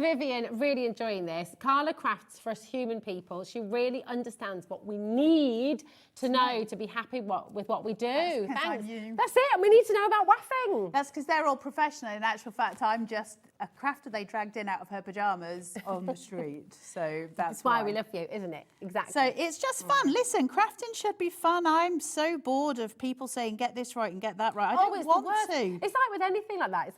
Vivian, really enjoying this. Carla crafts for us human people. She really understands what we need to know to be happy with what we do. Thanks. That's it. We need to know about waffing. That's because they're all professional. In actual fact, I'm just a crafter they dragged in out of her pyjamas on the street. So that's why we love you, isn't it? Exactly. So it's just fun. Listen, crafting should be fun. I'm so bored of people saying get this right and get that right. I don't want to. It's like with anything like that. It's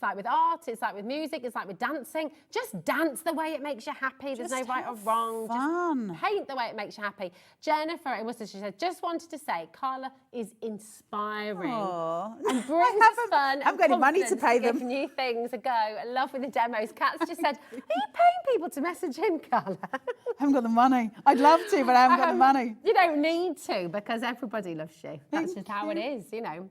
like with art. It's like with music. It's like with dancing. Just dance the way it makes you happy. There's no right or wrong. Fun. Just paint the way it makes you happy. Jennifer in Worcester, she said, just wanted to say, Carla is inspiring. Aww. And brings us fun. I'm getting money to pay them. Give new things a go. I love with the demos. Kat's just said, are you paying people to message in, Carla? I haven't got the money. I'd love to, but I haven't got the money. You don't need to because everybody loves you. That's just how it is, you know.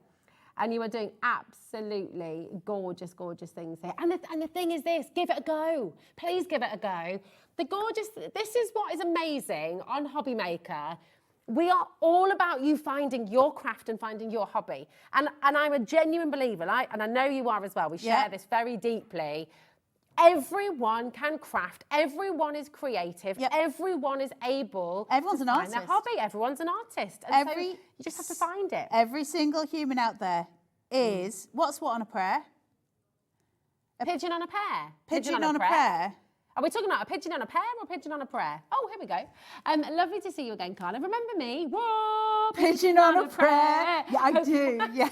And you are doing absolutely gorgeous, gorgeous things here. And the thing is this, give it a go. Please give it a go. This is what is amazing on Hobby Maker. We are all about you finding your craft and finding your hobby. And I'm a genuine believer, and I know you are as well. We share this very deeply. Everyone can craft. Everyone is creative. Everyone is able to an find artist. their hobby. Everyone's an artist. And so you just have to find it. Every single human out there is, what's what on a prayer? A pigeon on a pear. Pigeon on a prayer. Are we talking about a pigeon on a pear or a pigeon on a prayer? Oh, here we go. Lovely to see you again, Carla. Remember me? Whoa, pigeon on a prayer. Yeah, I do. Yeah.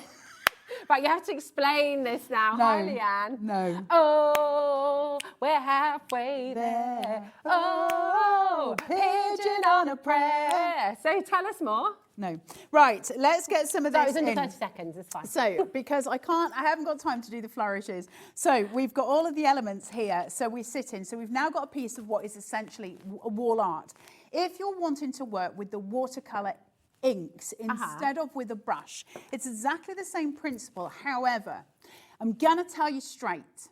Right, you have to explain this now. No, Hi, Leanne. No. Oh, we're halfway there. Oh, pigeon on a prayer. So tell us more. No. Right, let's get some of this It was under in. 30 seconds, it's fine. So, because I haven't got time to do the flourishes. So we've got all of the elements here. So we sit in. So we've now got a piece of what is essentially wall art. If you're wanting to work with the watercolour inks instead of with a brush. It's exactly the same principle. However, I'm going to tell you straight,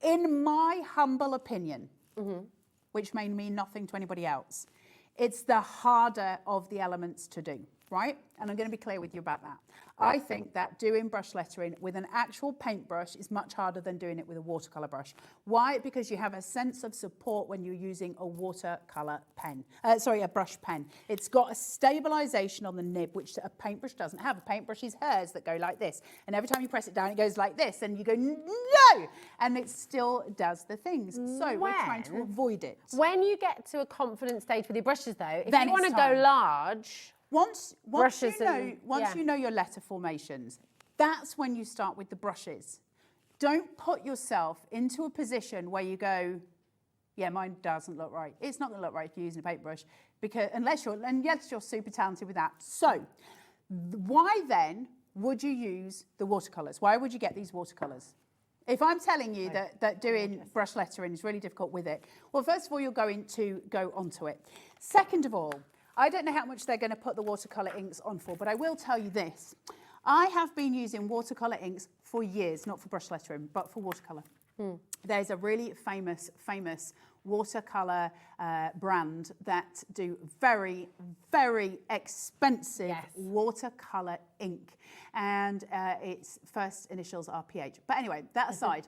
in my humble opinion, which may mean nothing to anybody else, it's the harder of the elements to do, right? And I'm going to be clear with you about that. I think that doing brush lettering with an actual paintbrush is much harder than doing it with a watercolour brush. Why? Because you have a sense of support when you're using a watercolour pen. A brush pen. It's got a stabilisation on the nib, which a paintbrush doesn't have. A paintbrush is hairs that go like this. And every time you press it down, it goes like this. And you go, no! And it still does the things. So we're trying to avoid it. When you get to a confident stage with your brushes, though, if Then you want to it's go time. large... Once Brushes you know your letter formations, that's when you start with the brushes. Don't put yourself into a position where you go, yeah, mine doesn't look right. It's not going to look right if you're using a paintbrush, because unless you're super talented with that. So why then would you use the watercolours? Why would you get these watercolours? If I'm telling you that doing brush lettering is really difficult with it, well, first of all, you're going to go onto it. Second of all, I don't know how much they're going to put the watercolour inks on for, but I will tell you this. I have been using watercolour inks for years, not for brush lettering, but for watercolour. There's a really famous watercolour brand that do very, very expensive watercolour ink. And its first initials are PH. But anyway, that aside,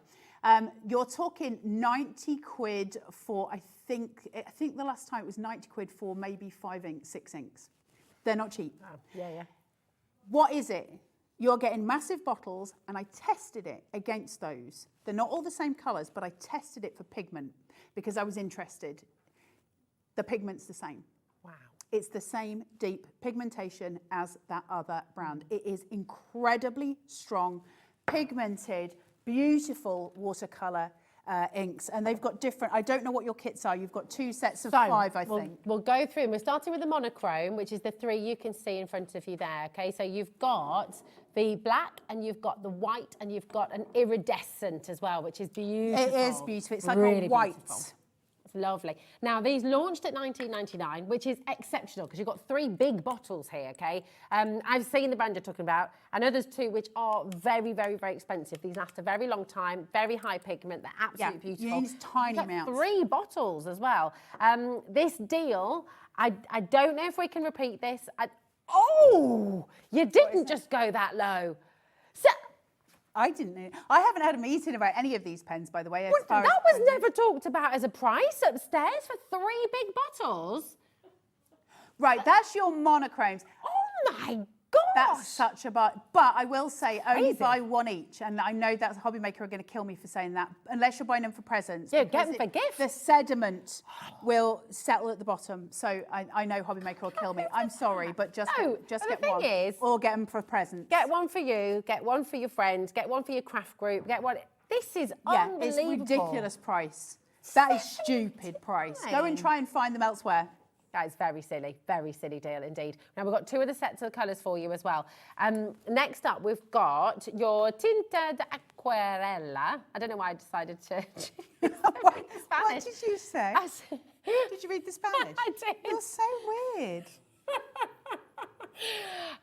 you're talking 90 quid for, I think the last time it was 90 quid for maybe 6 inks. They're not cheap. Oh, yeah. What is it? You're getting massive bottles, and I tested it against those. They're not all the same colours, but I tested it for pigment because I was interested. The pigment's the same. Wow. It's the same deep pigmentation as that other brand. It is incredibly strong, pigmented, beautiful watercolour inks, and they've got different, I don't know what your kits are, you've got 2 sets of 5, I think. We'll go through them. We're starting with the monochrome, which is the 3 you can see in front of you there, okay? So you've got the black, and you've got the white, and you've got an iridescent as well, which is beautiful. It is beautiful. It's like really a white. Beautiful. It's lovely. Now, these launched at $19.99, which is exceptional because you've got 3 big bottles here, okay? I've seen the brand you're talking about. I know there's 2 which are very, very, very expensive. These last a very long time, very high pigment. They're absolutely beautiful. You use tiny amounts. 3 bottles as well. This deal, I don't know if we can repeat this. You didn't just go that low. So, I didn't know. I haven't had a meeting about any of these pens, by the way. that was never talked about as a price upstairs for 3 big bottles. Right, that's your monochromes. Oh my gosh! That's such a but I will say only buy 1 each, and I know that Hobby Maker are going to kill me for saying that, unless you're buying them for presents. Yeah, get them for gifts. The sediment will settle at the bottom, so I know Hobby Maker will kill me. I'm sorry, but just get one. Or get them for presents. Get one for you, get one for your friends, get one for your craft group, get one. This is unbelievable. It's ridiculous price. That is stupid price. Go and try and find them elsewhere. That is very silly deal indeed. Now we've got 2 other sets of colours for you as well. Next up, we've got your Tinta de Aquarela. I don't know why I decided to Spanish. What did you say? Did you read the Spanish? I did. You're so weird.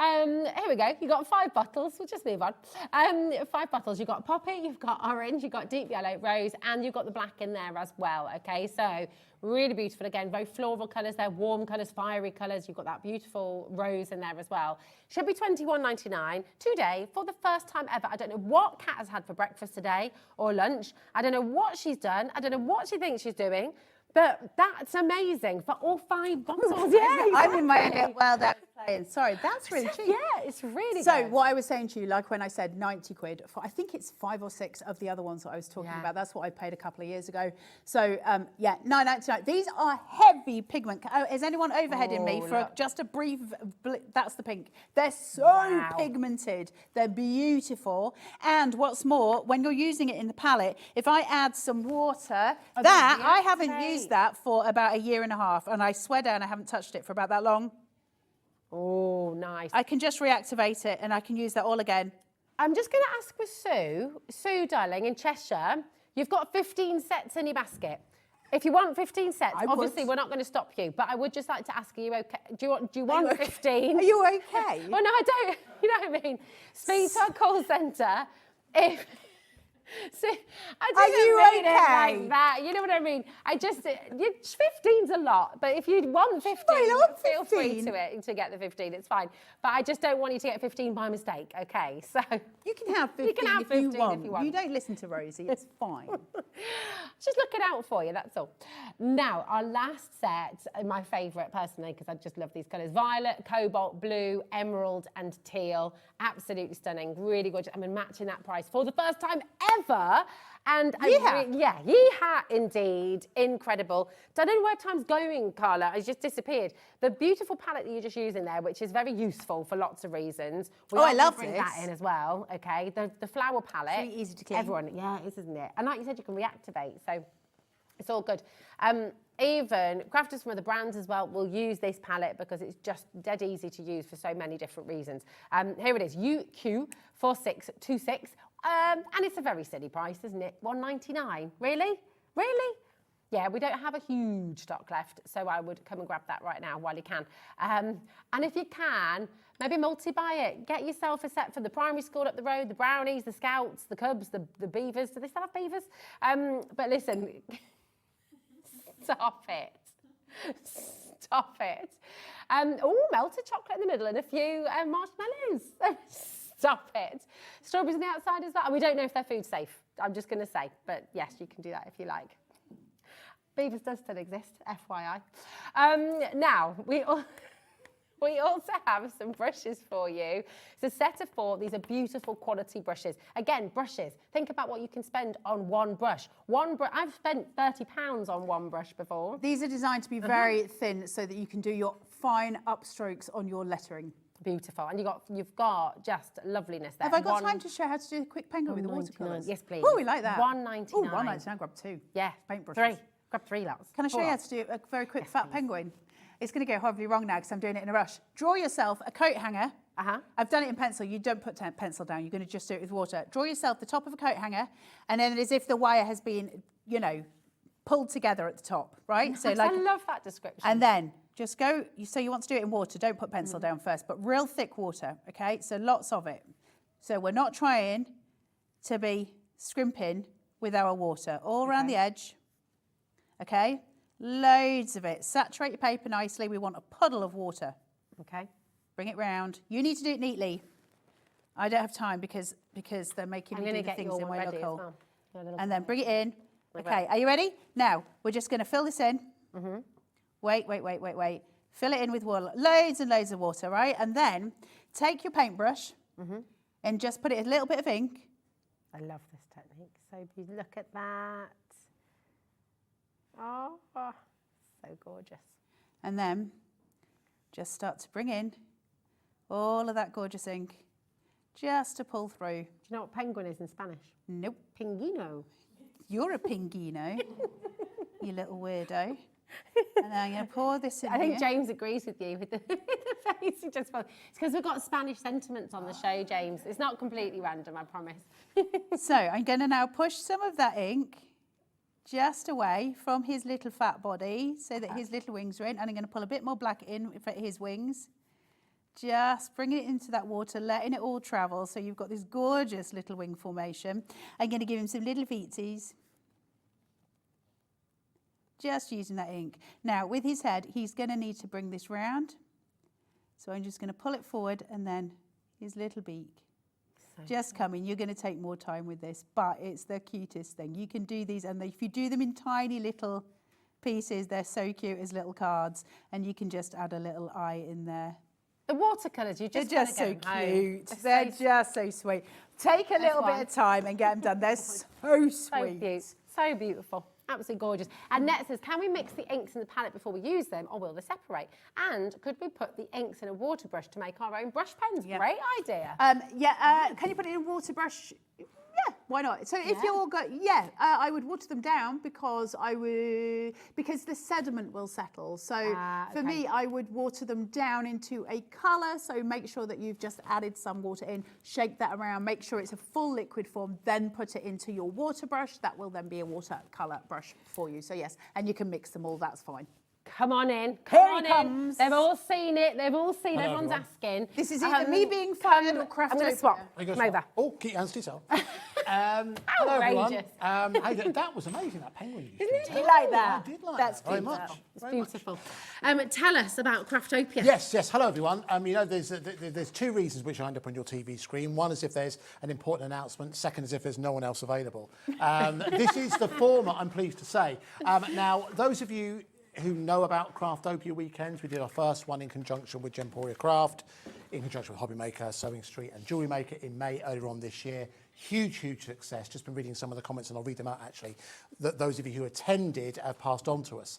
Here we go. You've got 5 bottles. We'll just move on. 5 bottles. You've got poppy, you've got orange, you've got deep yellow, rose, and you've got the black in there as well. Okay, so really beautiful. Again, very floral colours. They're warm colours, fiery colours. You've got that beautiful rose in there as well. Should be $21.99 today for the first time ever. I don't know what Kat has had for breakfast today or lunch. I don't know what she's done. I don't know what she thinks she's doing. But that's amazing for all 5 bottles. Yeah, I'm in my little world out playing. Sorry, that's really cheap. Yeah, it's really So good. what I was saying to you, like when I said 90 quid, for, I think it's 5 or 6 of the other ones that I was talking about. That's what I paid a couple of years ago. So yeah, $9.99. These are heavy pigment. Oh, is anyone overheading me for just a brief? That's the pink. They're so pigmented. They're beautiful. And what's more, when you're using it in the palette, if I add some water, I haven't used that for about a year and a half, and I swear down I haven't touched it for about that long. Oh, nice. I can just reactivate it and I can use that all again. I'm just going to ask with Sue, darling, in Cheshire, you've got 15 sets in your basket. If you want 15 sets, I obviously would. we're not going to stop you, but I would just like to ask, are you okay? Do you want 15? Are you okay? Oh, no, I don't. You know what I mean? Speak to our call centre if... See, I Are didn't you mean it okay? like that. You know what I mean? 15's a lot, but if you want 15, I love feel free 15. to get the 15. It's fine. But I just don't want you to get 15 by mistake. Okay, so You can have 15, You can have 15 if you want. if you want. You don't listen to Rosie, it's fine. just looking out for you. That's all. Now, our last set, my favourite personally, because I just love these colours: violet, cobalt, blue, emerald, and teal. Absolutely stunning. Really gorgeous. I mean, matching that price for the first time ever. And yeehaw indeed, incredible. Don't know where time's going, Carla. It's just disappeared. The beautiful palette that you're just using there, which is very useful for lots of reasons. I love bring this. that in as well. Okay, the flower palette. It's really easy to clean. Everyone, yeah, it is, isn't it? And like you said, you can reactivate, so it's all good. Even crafters from other brands as well will use this palette because it's just dead easy to use for so many different reasons. Here it is, UQ4626. And it's a very silly price, isn't it? $1.99. Really? Really? Yeah, we don't have a huge stock left, so I would come and grab that right now while you can. And if you can, maybe multi-buy it. Get yourself a set for the primary school up the road, the Brownies, the Scouts, the Cubs, the Beavers. Do they still have Beavers? But listen, stop it. Stop it. Oh, melted chocolate in the middle and a few marshmallows. Stop it. Strawberries on the outside as well. And we don't know if they're food safe. I'm just going to say, but yes, you can do that if you like. Beavers does still exist, FYI. Now, we also have some brushes for you. It's a set of 4. These are beautiful quality brushes. Again, brushes. Think about what you can spend on one brush. I've spent £30 on one brush before. These are designed to be very thin so that you can do your fine upstrokes on your lettering. Beautiful. And you've got just loveliness there. Have I got time to show how to do a quick penguin with the watercolours? Yes, please. Oh, we like that. $1.99. Oh, $1.99. Grab 2. Yeah. Paintbrushes. 3. Grab 3 lots. Can I show you how to do a very quick fat penguin? It's going to go horribly wrong now because I'm doing it in a rush. Draw yourself a coat hanger. I've done it in pencil. You don't put pencil down. You're going to just do it with water. Draw yourself the top of a coat hanger, and then as if the wire has been, pulled together at the top, right? So I love that description. And then just go, so you want to do it in water. Don't put pencil down first, but real thick water, okay? So lots of it. So we're not trying to be scrimping with our water. All around the edge, okay? Loads of it. Saturate your paper nicely. We want a puddle of water. Okay. Bring it round. You need to do it neatly. I don't have time because they're making me do the things in my local. And then bring it in. Okay, are you ready? Now, we're just going to fill this in. Wait. Fill it in with water. Loads and loads of water, right? And then take your paintbrush and just put it a little bit of ink. I love this technique. So look at that. Oh, so gorgeous. And then just start to bring in all of that gorgeous ink just to pull through. Do you know what penguin is in Spanish? Nope. Pinguino. You're a pinguino, you little weirdo. And I'm going to pour this in I think here. James agrees with you with the face. It's because we've got Spanish sentiments on the show, James. It's not completely random, I promise. So I'm going to now push some of that ink just away from his little fat body so that his little wings are in. And I'm going to pull a bit more black in for his wings. Just bringing it into that water, letting it all travel. So you've got this gorgeous little wing formation. I'm going to give him some little feetsies. Just using that ink. Now, with his head, he's going to need to bring this round. So I'm just going to pull it forward and then his little beak. Just coming. You're going to take more time with this, but it's the cutest thing. You can do these, and if you do them in tiny little pieces, they're so cute as little cards, and you can just add a little eye in there. The watercolours, They're just so cute. They're just so sweet. Take a little bit of time and get them done. They're so sweet. So cute. So beautiful. Absolutely gorgeous. And Net says, can we mix the inks in the palette before we use them, or will they separate? And could we put the inks in a water brush to make our own brush pens? Great idea. Can you put it in a water brush? Yeah, why not? So if you're I would water them down because the sediment will settle. So for me, I would water them down into a colour. So make sure that you've just added some water in, shake that around, make sure it's a full liquid form, then put it into your water brush. That will then be a watercolour brush for you. So yes, and you can mix them all, that's fine. Come on in. Here Come on he comes. in. They've all seen it. They've all seen. Hello, Everyone's everyone. asking. This is either me being fired or Craftopia. I'm going to swap. There you go, Come over. Oh, keep your hands to yourself. Hello, everyone. Outrageous. Hey, that was amazing, that penguin you Isn't did. it? Like that. I did like That's that very cute. much. It's Very much. beautiful. Tell us about Craftopia. Yes. Hello, everyone. You know, there's two reasons which I end up on your TV screen. One is if there's an important announcement. Second is if there's no one else available. This is the format, I'm pleased to say. Now, those of you who know about Craftopia weekends, we did our first one in conjunction with Gemporia Craft, in conjunction with Hobby Maker, Sewing Street and Jewellery Maker in May earlier on this year. Huge success. Just been reading some of the comments and I'll read them out actually, that those of you who attended have passed on to us.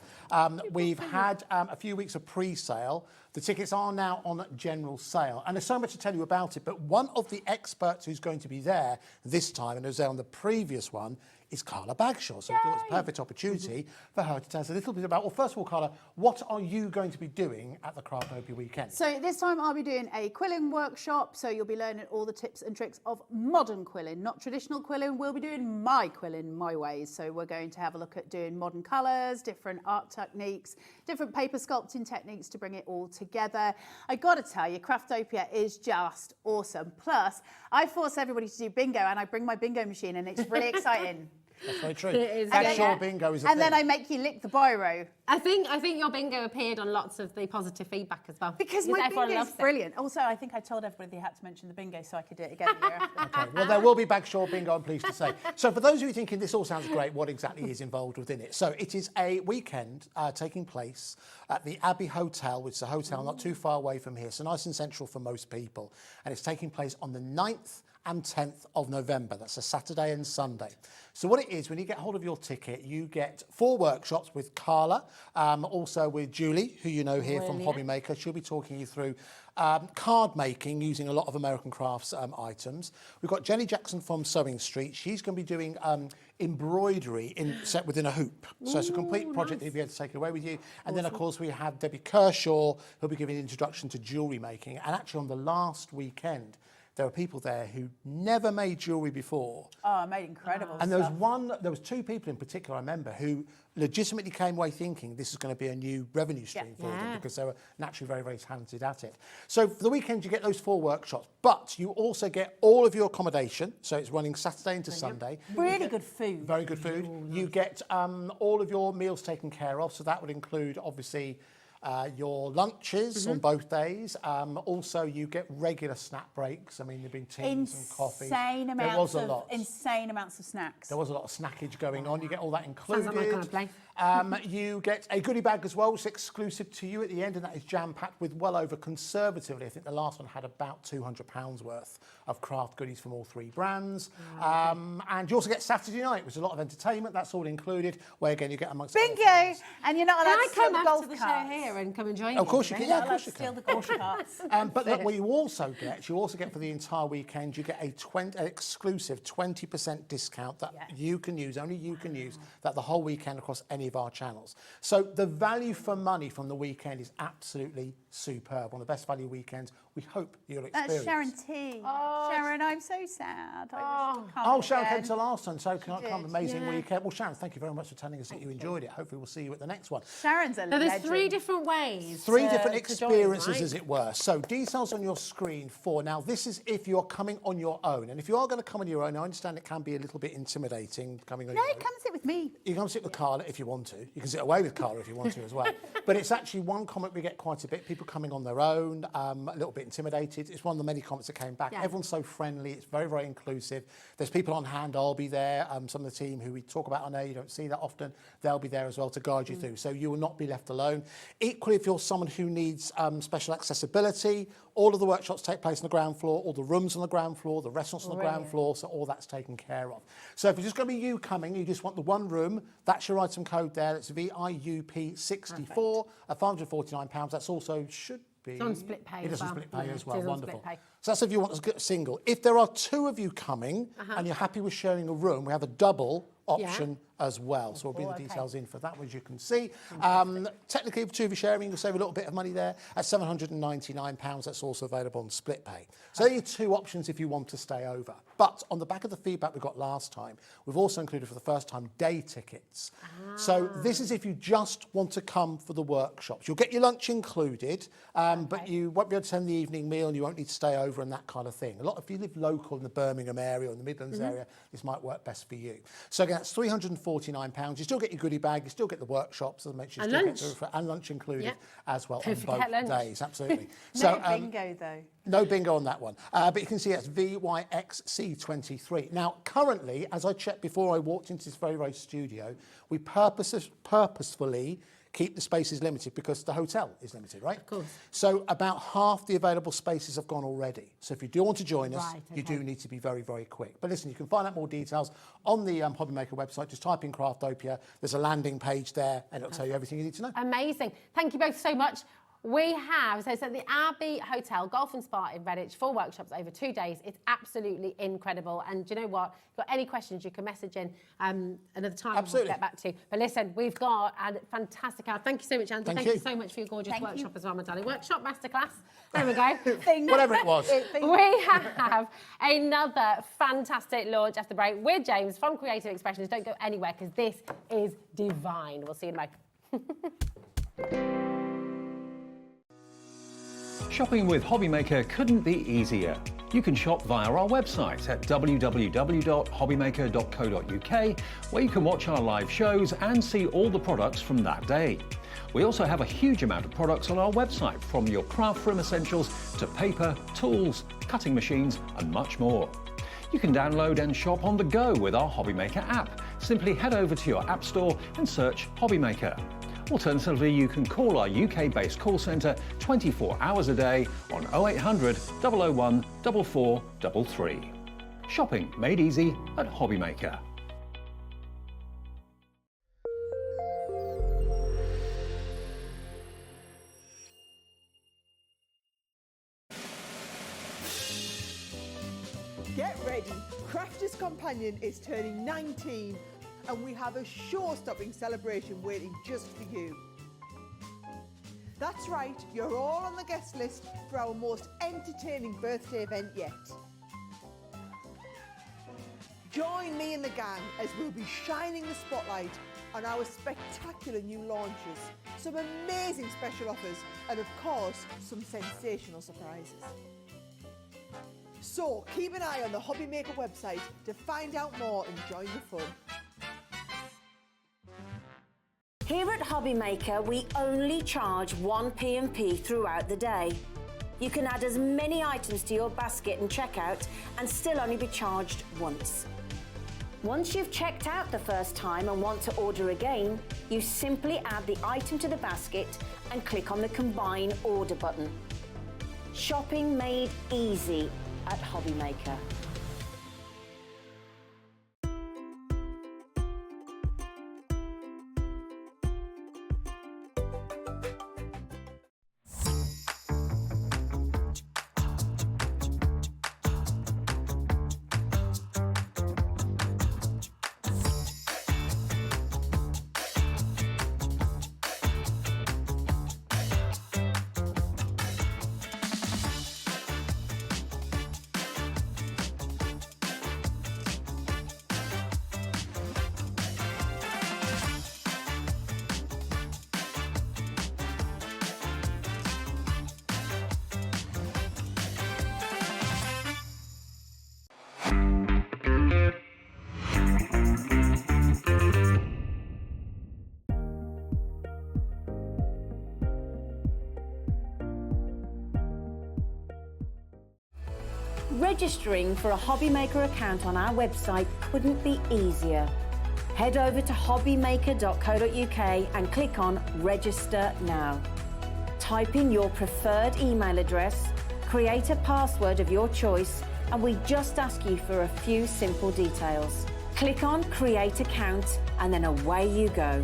We've had a few weeks of pre-sale. The tickets are now on general sale and there's so much to tell you about it, but one of the experts who's going to be there this time and who was there on the previous one is Carla Bagshaw. So we thought it was a perfect opportunity for her to tell us a little bit about, well, first of all, Carla, what are you going to be doing at the Craftopia weekend? So this time I'll be doing a quilling workshop. So you'll be learning all the tips and tricks of modern quilling, not traditional quilling. We'll be doing my quilling my ways. So we're going to have a look at doing modern colours, different art techniques, different paper sculpting techniques to bring it all together. I got to tell you, Craftopia is just awesome. Plus, I force everybody to do bingo and I bring my bingo machine and it's really exciting. That's very true. It is. Bagshaw bingo is a And thing. then I make you lick the biro. I think your bingo appeared on lots of the positive feedback as well. Because my everyone bingo is loves it. brilliant. Also, I think I told everybody they had to mention the bingo so I could do it again the year after. Okay, well, there will be Bagshaw bingo, I'm pleased to say. So for those of you thinking this all sounds great, what exactly is involved within it? So it is a weekend taking place at the Abbey Hotel, which is a hotel not too far away from here, so nice and central for most people. And it's taking place on the 9th and 10th of November. That's a Saturday and Sunday. So what it is, when you get hold of your ticket, you get 4 workshops with Carla, also with Julie, who you know here from Hobby Maker. She'll be talking you through card making using a lot of American crafts items. We've got Jenny Jackson from Sewing Street. She's going to be doing embroidery set within a hoop. So it's a complete project that you'll be able to take away with you. And then, of course, we have Debbie Kershaw, who'll be giving an introduction to jewellery making. And actually, on the last weekend, there were people there who never made jewellery before. Oh, I made incredible And stuff. there was 2 people in particular, I remember, who legitimately came away thinking this is going to be a new revenue stream for them because they were naturally very, very talented at it. So for the weekend, you get those 4 workshops, but you also get all of your accommodation. So it's running Saturday into Sunday. Really good food. Very good food. You get all of your meals taken care of. So that would include, obviously, your lunches on both days. Also, you get regular snack breaks. I mean, there've been teas and coffee. Insane amounts of snacks. There was a lot of snackage going on. You get all that included. Sounds like my kind of place. You get a goodie bag as well, which is exclusive to you at the end, and that is jam-packed with well over, conservatively, I think the last one had about £200 worth of craft goodies from all 3 brands. And you also get Saturday night, which is a lot of entertainment. That's all included, where again you get amongst Bingo! And you're not allowed Can I to steal come the after golf the carts. show here and come and join Of you? course you can. You're Yeah, not of allowed course to you steal can. the golf carts. But look, what you also get for the entire weekend, you get an exclusive 20% discount that you can use, only you can use, that the whole weekend across any of our channels. So the value for money from the weekend is absolutely superb. One of the best value weekends we hope you'll experience. That's Sharon T. Sharon, I'm so sad. I wish to come Oh, Sharon again. came to the last one, so can't come. Amazing Yeah. weekend. Well, Sharon, thank you very much for telling us that you enjoyed it. Hopefully we'll see you at the next one. Sharon's a Now, there's legend. 3 different ways. 3 different to join, experiences, right? as it were. So details on your screen for now. This is if you're coming on your own, and if you are going to come on your own, I understand it can be a little bit intimidating coming on No, your own. come and sit with me. You can sit with Carla if you want to. You can sit away with Carla if you want to as well. But it's actually one comment we get quite a bit. People coming on their own, a little bit intimidated. It's one of the many comments that came back. Yeah. Everyone's so friendly. It's very, very inclusive. There's people on hand. I'll be there. Some of the team who we talk about on air, you don't see that often. They'll be there as well to guide you through. So you will not be left alone. Equally, if you're someone who needs special accessibility, all of the workshops take place on the ground floor, all the rooms on the ground floor, the restaurants on the ground floor, so all that's taken care of. So if it's just going to be you coming, you just want the one room, that's your item code there. It's VIUP64 at £549. That's also should be... It's on split pay It as is on well. split pay Yeah, as well, it is on wonderful. split pay. So that's if you want to get a single. If there are two of you coming and you're happy with sharing a room, we have a double option as well. So we'll bring the details in for that one, as you can see. Technically, for two of you sharing, you'll save a little bit of money there. At £799, that's also available on split pay. So there are your two options if you want to stay over. But on the back of the feedback we got last time, we've also included for the first time day tickets. So this is if you just want to come for the workshops. You'll get your lunch included, but you won't be able to attend the evening meal and you won't need to stay over and that kind of thing. If you live local in the Birmingham area or in the Midlands area, this might work best for you. So again, that's £349. You still get your goodie bag, you still get the workshops, and make sure you still get and lunch included as well on both days. Absolutely. No bingo though. No bingo on that one. But you can see it's VYXC23. Now, currently, as I checked before I walked into this very, very studio, we purposefully keep the spaces limited because the hotel is limited, right? Of course. So about half the available spaces have gone already. So if you do want to join us, you do need to be very, very quick. But listen, you can find out more details on the Hobby Maker website. Just type in Craftopia. There's a landing page there and it'll tell you everything you need to know. Amazing. Thank you both so much. We have, so it's at the Abbey Hotel, Golf and Spa in Redditch, 4 workshops over 2 days. It's absolutely incredible. And do you know what? If you've got any questions, you can message in another time and we'll get back to you. But listen, we've got a fantastic hour. Thank you so much, Andy. Thank you so much for your gorgeous workshop as well, my darling. Workshop masterclass. There we go. Whatever it was. We have another fantastic launch after the break with James from Creative Expressions. Don't go anywhere because this is divine. We'll see you in a moment. Shopping with Hobbymaker couldn't be easier. You can shop via our website at www.hobbymaker.co.uk, where you can watch our live shows and see all the products from that day. We also have a huge amount of products on our website, from your craft room essentials to paper, tools, cutting machines and much more. You can download and shop on the go with our Hobbymaker app. Simply head over to your app store and search Hobbymaker. Alternatively, you can call our UK-based call centre 24 hours a day on 0800 001 4433. Shopping made easy at Hobbymaker. Get ready, Crafter's Companion is turning 19 and we have a show-stopping celebration waiting just for you. That's right, you're all on the guest list for our most entertaining birthday event yet. Join me and the gang as we'll be shining the spotlight on our spectacular new launches, some amazing special offers and of course some sensational surprises. So keep an eye on the Hobby Maker website to find out more and join the fun. Here at Hobby Maker, we only charge 1 P&P throughout the day. You can add as many items to your basket and checkout and still only be charged once. Once you've checked out the first time and want to order again, you simply add the item to the basket and click on the Combine Order button. Shopping made easy at Hobby Maker. Registering for a Hobby Maker account on our website couldn't be easier. Head over to hobbymaker.co.uk and click on Register Now. Type in your preferred email address, create a password of your choice, and we just ask you for a few simple details. Click on Create Account and then away you go.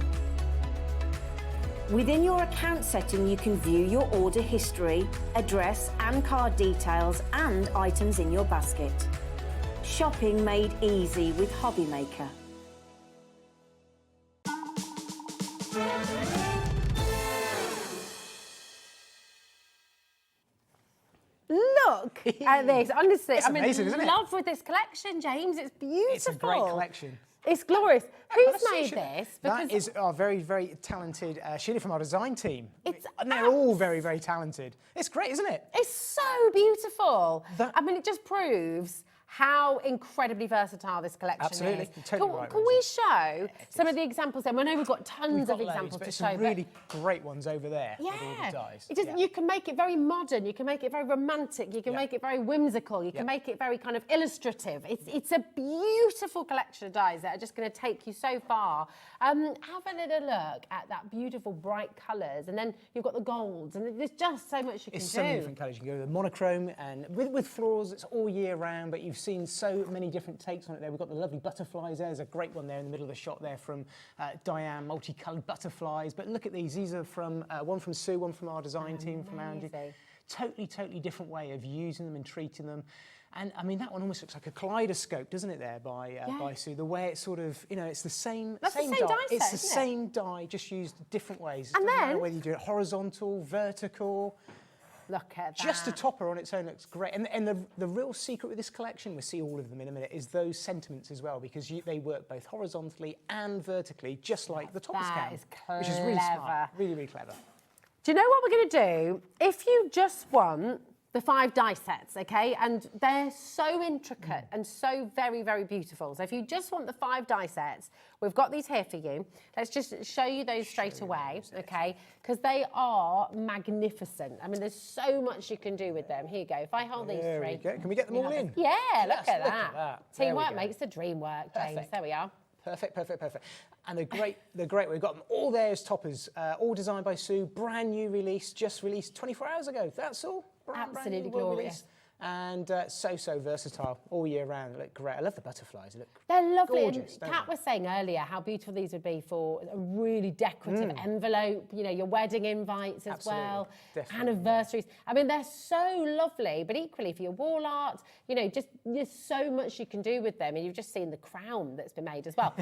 Within your account setting, you can view your order history, address and card details, and items in your basket. Shopping made easy with Hobby Maker. Look at this. Honestly, It's amazing, isn't in it? love with this collection, James. It's beautiful. It's a great collection. It's glorious. Who's Honestly, made Sheila, this? That is our very, very talented Sheila from our design team. It's and they're all very, very talented. It's great, isn't it? It's so beautiful. That- I mean, it just proves how incredibly versatile this collection Absolutely. is. Totally right, Can we show some of the examples then? I know we've got tons We've got of loads, examples but to some show. really great ones over there with all Yeah, the dies. it just, Yeah. you can make it very modern, you can make it very romantic, you can Yeah. make it very whimsical, you can Yeah. make it very kind of illustrative. It's a beautiful collection of dies that are just going to take you so far. Have a little look at that beautiful bright colours, and then you've got the golds, and there's just so much you can It's do. so many different colours. You can go with the monochrome, and with florals, it's all year round, but you've seen so many different takes on it there. We've got the lovely butterflies there. There's a great one there in the middle of the shot there from Diane, multicoloured butterflies. But look at these. These are from one from Sue, one from our design team, from Angie. Totally different way of using them and treating them. And I mean, that one almost looks like a kaleidoscope, doesn't it, there by Sue? The way it's sort of, you know, it's the same, That's the same die It's set, the isn't it? same die, just used different ways. It And doesn't matter then- whether you do it horizontal, vertical. Look at that. Just a topper on its own looks great. And the real secret with this collection, we'll see all of them in a minute, is those sentiments as well, because they work both horizontally and vertically, just like the toppers That can. is Which is really clever. smart. Really clever. Do you know what we're going to do? If you just want the 5 die sets, okay, and they're so intricate and so very beautiful. So if you just want the 5 die sets, we've got these here for you. Let's just show you those straight away, okay, because they are magnificent. I mean, there's so much you can do with them. Here you go. If I hold these There three. we go. Can we get them all in? Yeah, Yes, look at look that. at that. There we Teamwork go. makes the dream work, James. Perfect. There we are. Perfect. And they're great. We've got them all there as toppers, all designed by Sue. Brand new release, just released 24 hours ago. That's all. Brand Absolutely new, well glorious. released. And so versatile all year round. They look great. I love the butterflies. They look They're lovely. gorgeous, And don't Kat they? was saying earlier how beautiful these would be for a really decorative envelope, you know, your wedding invites as Absolutely. well, Definitely. anniversaries. I mean, they're so lovely, but equally for your wall art, you know, just there's so much you can do with them. And you've just seen the crown that's been made as well.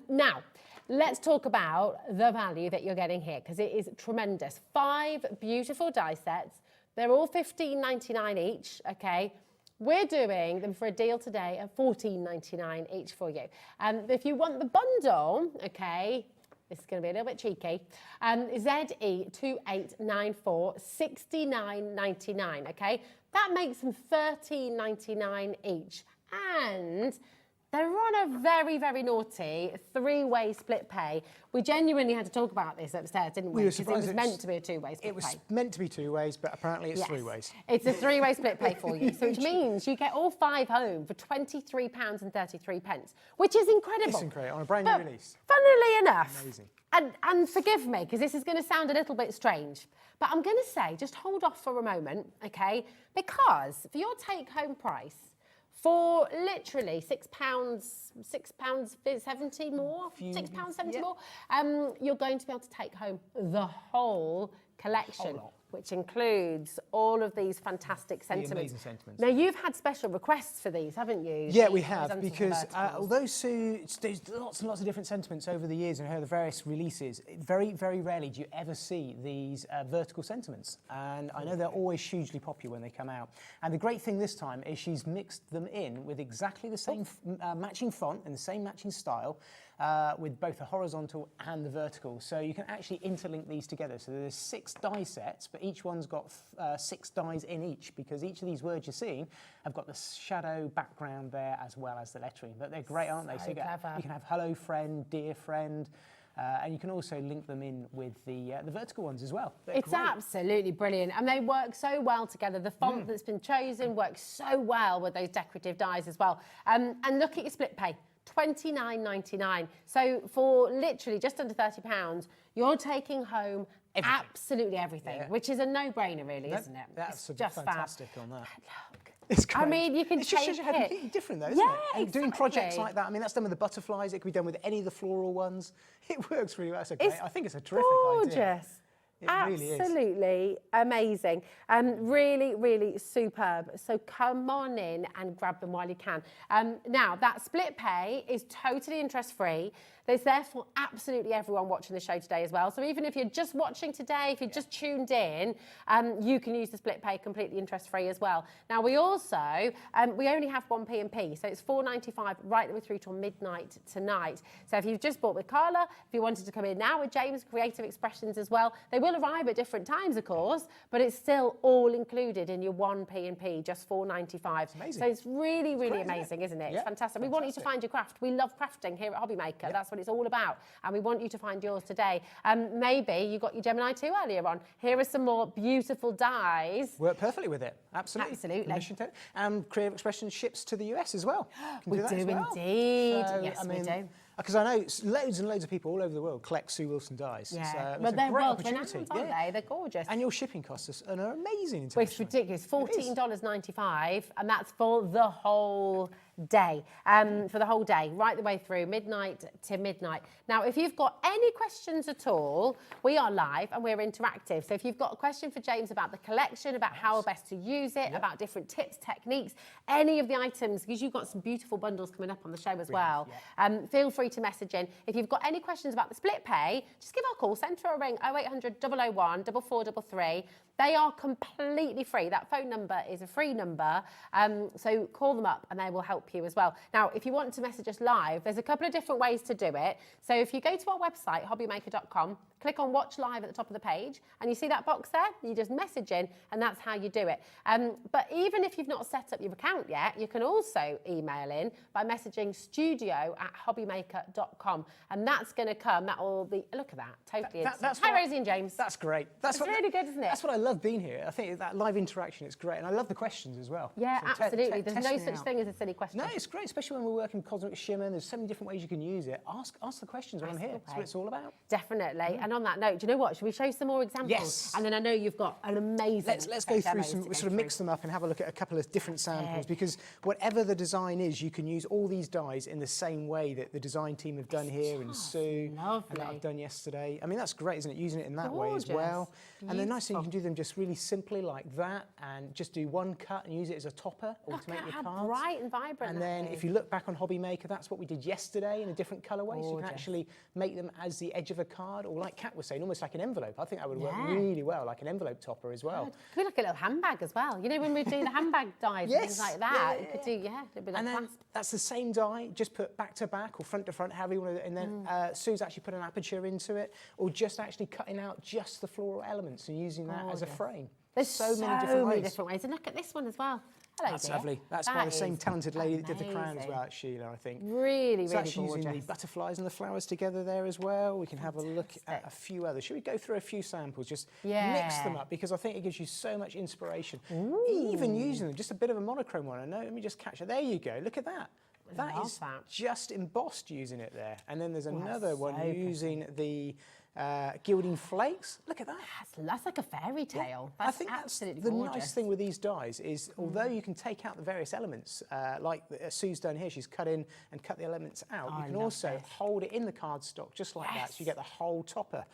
Now, let's talk about the value that you're getting here, because it is tremendous. 5 beautiful die sets. They're all $15.99 each, okay? We're doing them for a deal today at $14.99 each for you. If you want the bundle, okay, this is going to be a little bit cheeky, ZE2894, $69.99, okay? That makes them $13.99 each. And they're on a very naughty 3-way split pay. We genuinely had to talk about this upstairs, didn't we? We were Because it surprised was it meant was- to be a 2-way split It was pay. meant to be 2 ways, but apparently it's Yes. 3 ways. It's a 3-way split pay for you, so which means you get all 5 home for £23.33, which is incredible. It's incredible, on a brand new But release. Funnily enough, Amazing. and forgive me, because this is going to sound a little bit strange, but I'm going to say, just hold off for a moment, okay? Because for your take-home price, for literally £6.70 more, £6.70 more, you're going to be able to take home the whole collection, which includes all of these fantastic sentiments. amazing sentiments. Now, you've had special requests for these, haven't you? Yeah, The we have, horizontals and because verticals. although Sue, there's lots and lots of different sentiments over the years and her various releases, very rarely do you ever see these vertical sentiments. And I know they're always hugely popular when they come out. And the great thing this time is she's mixed them in with exactly the same matching font and the same matching style, with both the horizontal and the vertical. So you can actually interlink these together. So there's 6 die sets, but each one's got 6 dies in each, because each of these words you're seeing have got the shadow background there as well as the lettering. But they're great, aren't they? So clever. You can have hello friend, dear friend, and you can also link them in with the vertical ones as well. They're It's great. absolutely brilliant, and they work so well together. The font that's been chosen works so well with those decorative dies as well. And look at your split pay. £29.99. So for literally just under £30, you're taking home absolutely everything, which is a no-brainer, really, isn't it? That's it's just fantastic on that. Look. It's great. I mean, you can it just take shows you how it. completely different, though, isn't it? And doing projects like that, I mean, that's done with the butterflies. It could be done with any of the floral ones. It works really well. It's great. I think it's a terrific idea. Gorgeous. It really is. Absolutely amazing. Really, really superb. So come on in and grab them while you can. Now, that split pay is totally interest-free. There's there for absolutely everyone watching the show today as well. So even if you're just watching today, if you're just tuned in, you can use the split pay completely interest-free as well. Now, we also, we only have one P&P, so it's £4.95 right the way through till midnight tonight. So if you've just bought with Carla, if you wanted to come in now with James, Creative Expressions as well, they will arrive at different times, of course, but it's still all included in your one P&P, just £4.95. Amazing. So it's really, really amazing, isn't it? Yeah, It's fantastic. We want you to find your craft. We love crafting here at Hobby Maker. That's what it's all about, and we want you to find yours today. Maybe you got your Gemini 2 earlier on. Here are some more beautiful dies. Work perfectly with it. Absolutely. Absolutely. Permission to. Creative Expression ships to the US as well. We do indeed. Yes, we do. Because I know loads and loads of people all over the world collect Sue Wilson dies. Yeah, So but they're great world opportunity. renowned, aren't they? They're gorgeous. And your shipping costs are amazing. Well, it's ridiculous. $14.95, and that's for the whole day. For the whole day, right the way through, midnight to midnight. Now, if you've got any questions at all, we are live and we're interactive. So if you've got a question for James about the collection, about how best to use it, about different tips, techniques, any of the items, because you've got some beautiful bundles coming up on the show as well, feel free to message in. If you've got any questions about the split pay, just give our call centre a ring, 0800 001 4433. They are completely free. That phone number is a free number, so call them up and they will help you as well. Now, if you want to message us live, there's a couple of different ways to do it. So if you go to our website, hobbymaker.com, click on Watch Live at the top of the page, and you see that box there? You just message in, and that's how you do it. But even if you've not set up your account yet, you can also email in by messaging studio@hobbymaker.com, and that's going to come. That will be, look at that, totally instant. Hi, Rosie and James. That's great. That's really good, isn't it? That's what I love being here. I think that live interaction is great, and I love the questions as well. Yeah, So absolutely. There's no testing such out. thing as a silly question. No, it's great, especially when we're working with cosmic shimmer. There's so many different ways you can use it. Ask the questions when I'm here. That's what it's all about. Definitely. And on that note, do you know what? Should we show some more examples? Yes. And then I know you've got an amazing. Let's go through some, sort of mix them up and have a look at a couple of different samples, because whatever the design is, you can use all these dies in the same way that the design team have done here, and Sue, and that I've done yesterday. I mean, that's great, isn't it? Using it in that way as well. And the nice thing, you can do them just really simply like that, and just do one cut and use it as a topper or to make your cards. Bright and vibrant. And then if you look back on Hobby Maker, that's what we did yesterday in a different colourway. So you can actually make them as the edge of a card, or like Kat was saying, almost like an envelope. I think that would work really well, like an envelope topper as well. Could be like a little handbag as well. You know, when we do the handbag dies and things like that, you could do, it'd be like and then that's the same die, just put back to back or front to front, however you want to, and then Sue's actually put an aperture into it, or just actually cutting out just the floral elements and using that as a frame. There's so many different ways. And look at this one as well. Hello, That's dear. lovely. That's by the same talented lady that did the crown as well, it's Sheila, I think. Really, so really that's gorgeous. using the butterflies and the flowers together there as well. We can have a look at a few others. Should we go through a few samples? Just mix them up, because I think it gives you so much inspiration. Even using them, just a bit of a monochrome one. I know, let me just catch it. There you go. Look at that. That is just embossed using it there. And then there's another one using the gilding flakes. Look at that. That's like a fairy tale. I think that's the nice thing with these dies is, although you can take out the various elements, like Sue's done here, she's cut in and cut the elements out. You can also hold it in the cardstock just like that, so you get the whole topper.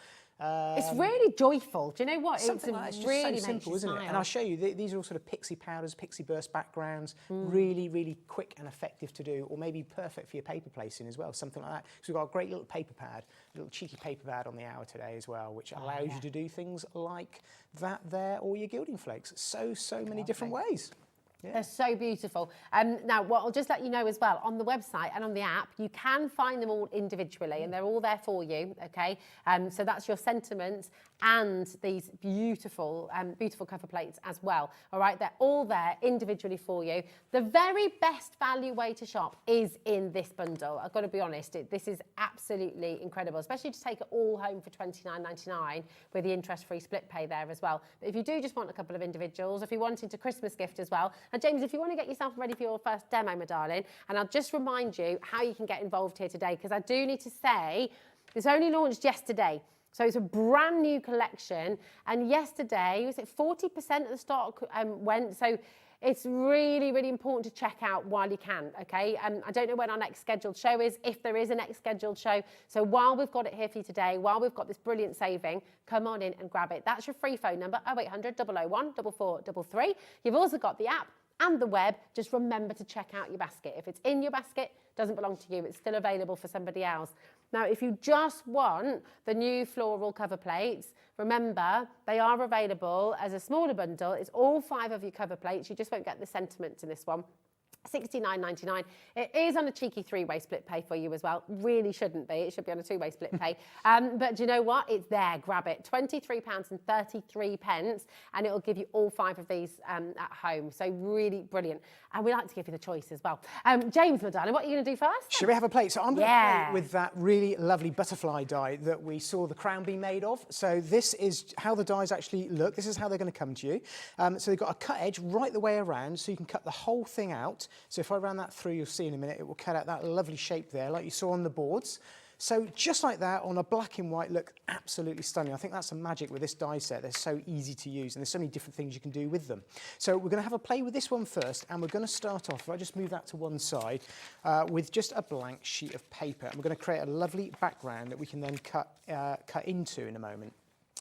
It's really joyful. Do you know what? Something like it's really so simple, isn't it? And I'll show you. These are all sort of pixie powders, pixie burst backgrounds. Really, really quick and effective to do, or maybe perfect for your paper placing as well. Something like that. So we've got a great little paper pad, a little cheeky paper pad on the hour today as well, which allows you to do things like that there, or your gilding flakes. So many different ways. They're so beautiful. Now, what I'll just let you know as well, on the website and on the app, you can find them all individually, and they're all there for you, okay? So that's your sentiments and these beautiful, beautiful cover plates as well, all right? They're all there individually for you. The very best value way to shop is in this bundle. I've got to be honest, this is absolutely incredible, especially to take it all home for £29.99 with the interest-free split pay there as well. But if you do just want a couple of individuals, if you want into Christmas gift as well, Now, James, if you want to get yourself ready for your first demo, my darling, and I'll just remind you how you can get involved here today, because I do need to say, this only launched yesterday. So it's a brand new collection. And yesterday, was it 40% of the stock went? So it's really, really important to check out while you can, okay? I don't know when our next scheduled show is, if there is a next scheduled show. So while we've got it here for you today, while we've got this brilliant saving, come on in and grab it. That's your free phone number, 0800 001 4433. You've also got the app and the web. Just remember to check out your basket. If it's in your basket, doesn't belong to you, it's still available for somebody else. Now, if you just want the new floral cover plates, remember, they are available as a smaller bundle. It's all 5 of your cover plates. You just won't get the sentiments in this one. £69.99. It is on a cheeky 3-way split pay for you as well. Really shouldn't be. It should be on a 2-way split pay. But do you know what? It's there. Grab it. £23.33, and it'll give you all 5 of these at home. So really brilliant. And we like to give you the choice as well. James, my darling, what are you going to do first? Should we have a plate? So I'm going to play with that really lovely butterfly die that we saw the crown be made of. So this is how the dies actually look. This is how they're going to come to you. So they've got a cut edge right the way around, so you can cut the whole thing out. So if I ran that through, you'll see in a minute, it will cut out that lovely shape there, like you saw on the boards. So just like that, on a black and white, look absolutely stunning. I think that's the magic with this die set. They're so easy to use, and there's so many different things you can do with them. So we're going to have a play with this one first, and we're going to start off, if I just move that to one side, with just a blank sheet of paper. And we're going to create a lovely background that we can then cut into in a moment.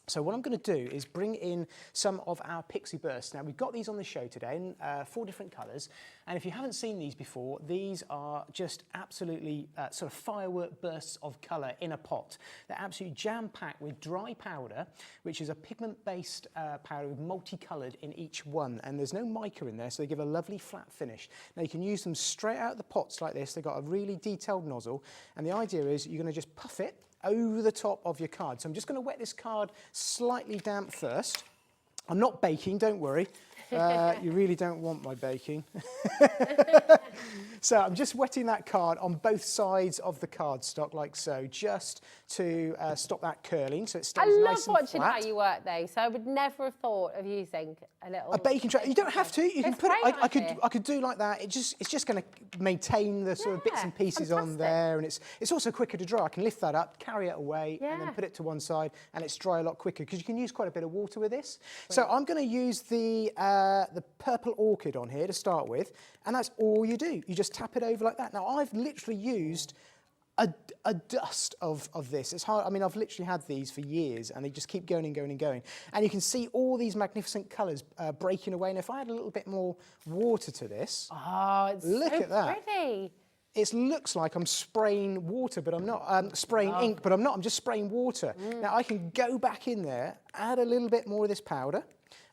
So what I'm going to do is bring in some of our pixie bursts. Now, we've got these on the show today in 4 different colours. And if you haven't seen these before, these are just absolutely sort of firework bursts of colour in a pot. They're absolutely jam-packed with dry powder, which is a pigment-based powder with multicoloured in each one. And there's no mica in there, so they give a lovely flat finish. Now, you can use them straight out of the pots like this. They've got a really detailed nozzle. And the idea is you're going to just puff it over the top of your card. So I'm just going to wet this card slightly damp first. I'm not baking, don't worry. You really don't want my baking. So I'm just wetting that card on both sides of the cardstock like so, just to stop that curling so it stays nice and flat. I love watching how you work though, so I would never have thought of using a baking tray. You don't have to. You can put it. I could do like that. It's just going to maintain the sort of bits and pieces on there, and it's also quicker to dry. I can lift that up, carry it away, and then put it to one side, and it's dry a lot quicker because you can use quite a bit of water with this. So I'm going to use the purple orchid on here to start with, and that's all you do. You just tap it over like that. Now I've literally used a dust of this. It's hard. I mean, I've literally had these for years, and they just keep going and going and going. And you can see all these magnificent colours breaking away. And if I add a little bit more water to this, look at that. Pretty. It looks like I'm spraying water, but I'm not. Spraying ink, but I'm not. I'm just spraying water. Now I can go back in there, add a little bit more of this powder.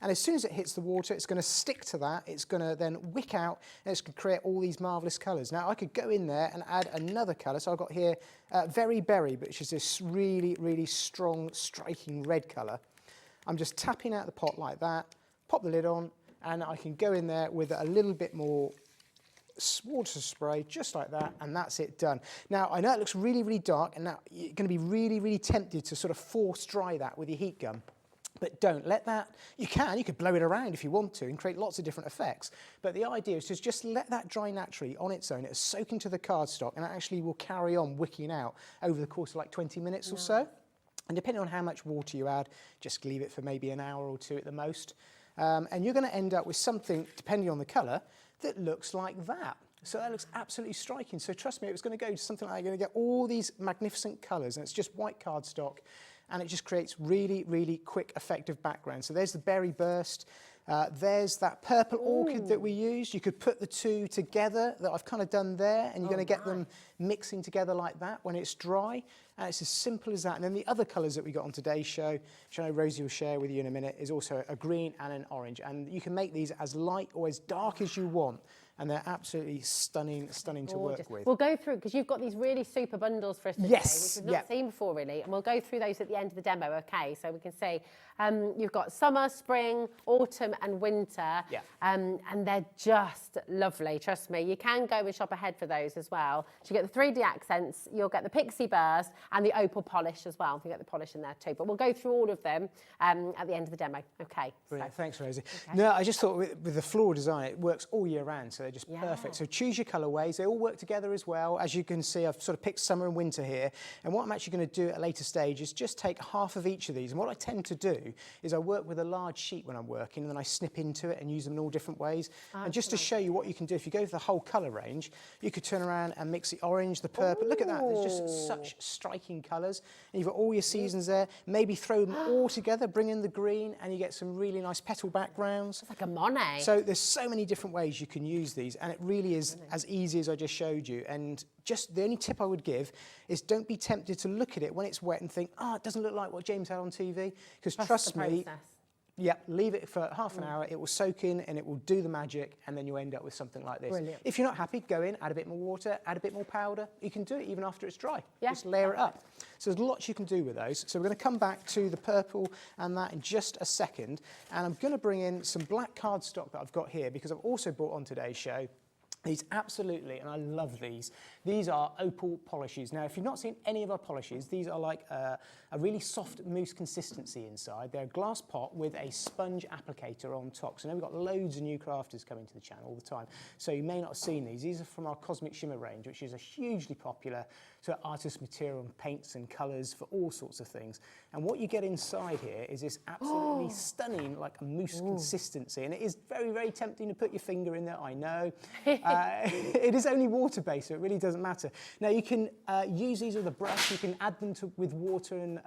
And as soon as it hits the water, it's going to stick to that. It's going to then wick out, and it's going to create all these marvellous colours. Now, I could go in there and add another colour. So I've got here Very Berry, which is this really, really strong, striking red colour. I'm just tapping out the pot like that, pop the lid on, and I can go in there with a little bit more water spray, just like that, and that's it done. Now, I know it looks really, really dark, and now you're going to be really, really tempted to sort of force dry that with your heat gun. But don't let that, you could blow it around if you want to and create lots of different effects. But the idea is to just let that dry naturally on its own. It'll soak into the cardstock, and it actually will carry on wicking out over the course of like 20 minutes or so. And depending on how much water you add, just leave it for maybe an hour or 2 at the most. And you're going to end up with something, depending on the colour, that looks like that. So that looks absolutely striking. So trust me, it was going to go to something like, you're going to get all these magnificent colours, and it's just white cardstock. And it just creates really, really quick, effective background. So there's the berry burst. There's that purple orchid that we used. You could put the two together that I've kind of done there, and you're going to get them mixing together like that when it's dry. And it's as simple as that. And then the other colours that we got on today's show, which I know Rosie will share with you in a minute, is also a green and an orange. And you can make these as light or as dark as you want. And they're absolutely stunning to work with. We'll go through, because you've got these really super bundles for us today, which we've not seen before really, and we'll go through those at the end of the demo, okay? So we can see You've got summer, spring, autumn and winter. Yeah. And they're just lovely, trust me. You can go and shop ahead for those as well. So you get the 3D accents, you'll get the pixie burst and the opal polish as well. You get the polish in there too. But we'll go through all of them at the end of the demo. Okay. Brilliant. Thanks, Rosie. No, I just thought with the floral design, it works all year round, so they're just perfect. So choose your colourways. They all work together as well. As you can see, I've sort of picked summer and winter here. And what I'm actually going to do at a later stage is just take half of each of these. And what I tend to do is I work with a large sheet when I'm working, and then I snip into it and use them in all different ways. And just to show you what you can do, if you go for the whole colour range, you could turn around and mix the orange, the purple. Look at that. There's just such striking colours. And you've got all your seasons there. Maybe throw them all together, bring in the green, and you get some really nice petal backgrounds. It's like a Monet. So there's so many different ways you can use these, and it really is as easy as I just showed you. And just the only tip I would give is don't be tempted to look at it when it's wet and think, oh, it doesn't look like what James had on TV. Because trust me, leave it for half an hour, it will soak in and it will do the magic, and then you end up with something like this. Brilliant. If you're not happy, go in, add a bit more water, add a bit more powder. You can do it even after it's dry. Just layer it up. So there's lots you can do with those. So we're going to come back to the purple and that in just a second. And I'm going to bring in some black cardstock that I've got here because I've also brought on today's show these absolutely, and I love these are opal polishes. Now, if you've not seen any of our polishes, these are like a really soft mousse consistency inside. They're a glass pot with a sponge applicator on top. So now we've got loads of new crafters coming to the channel all the time. So you may not have seen these. These are from our Cosmic Shimmer range, which is a hugely popular sort of artist material and paints and colours for all sorts of things. And what you get inside here is this absolutely stunning, like a mousse consistency. And it is very, very tempting to put your finger in there, I know. It is only water-based, so it really doesn't matter. Now, you can use these with a brush. You can add them with water and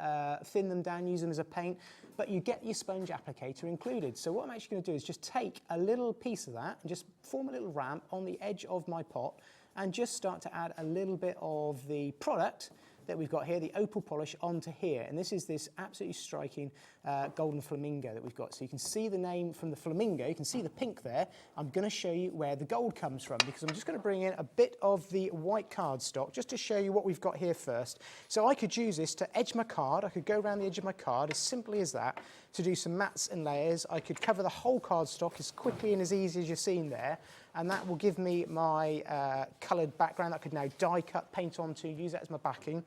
thin them down, use them as a paint. But you get your sponge applicator included. So what I'm actually going to do is just take a little piece of that and just form a little ramp on the edge of my pot and just start to add a little bit of the product that we've got here, the opal polish, onto here. And this is this absolutely striking golden flamingo that we've got. So you can see the name from the flamingo, you can see the pink there. I'm going to show you where the gold comes from because I'm just going to bring in a bit of the white cardstock just to show you what we've got here first. So I could use this to edge my card. I could go around the edge of my card as simply as that to do some mats and layers. I could cover the whole cardstock as quickly and as easy as you've seen there. And that will give me my coloured background that I could now die cut, paint onto, use that as my backing.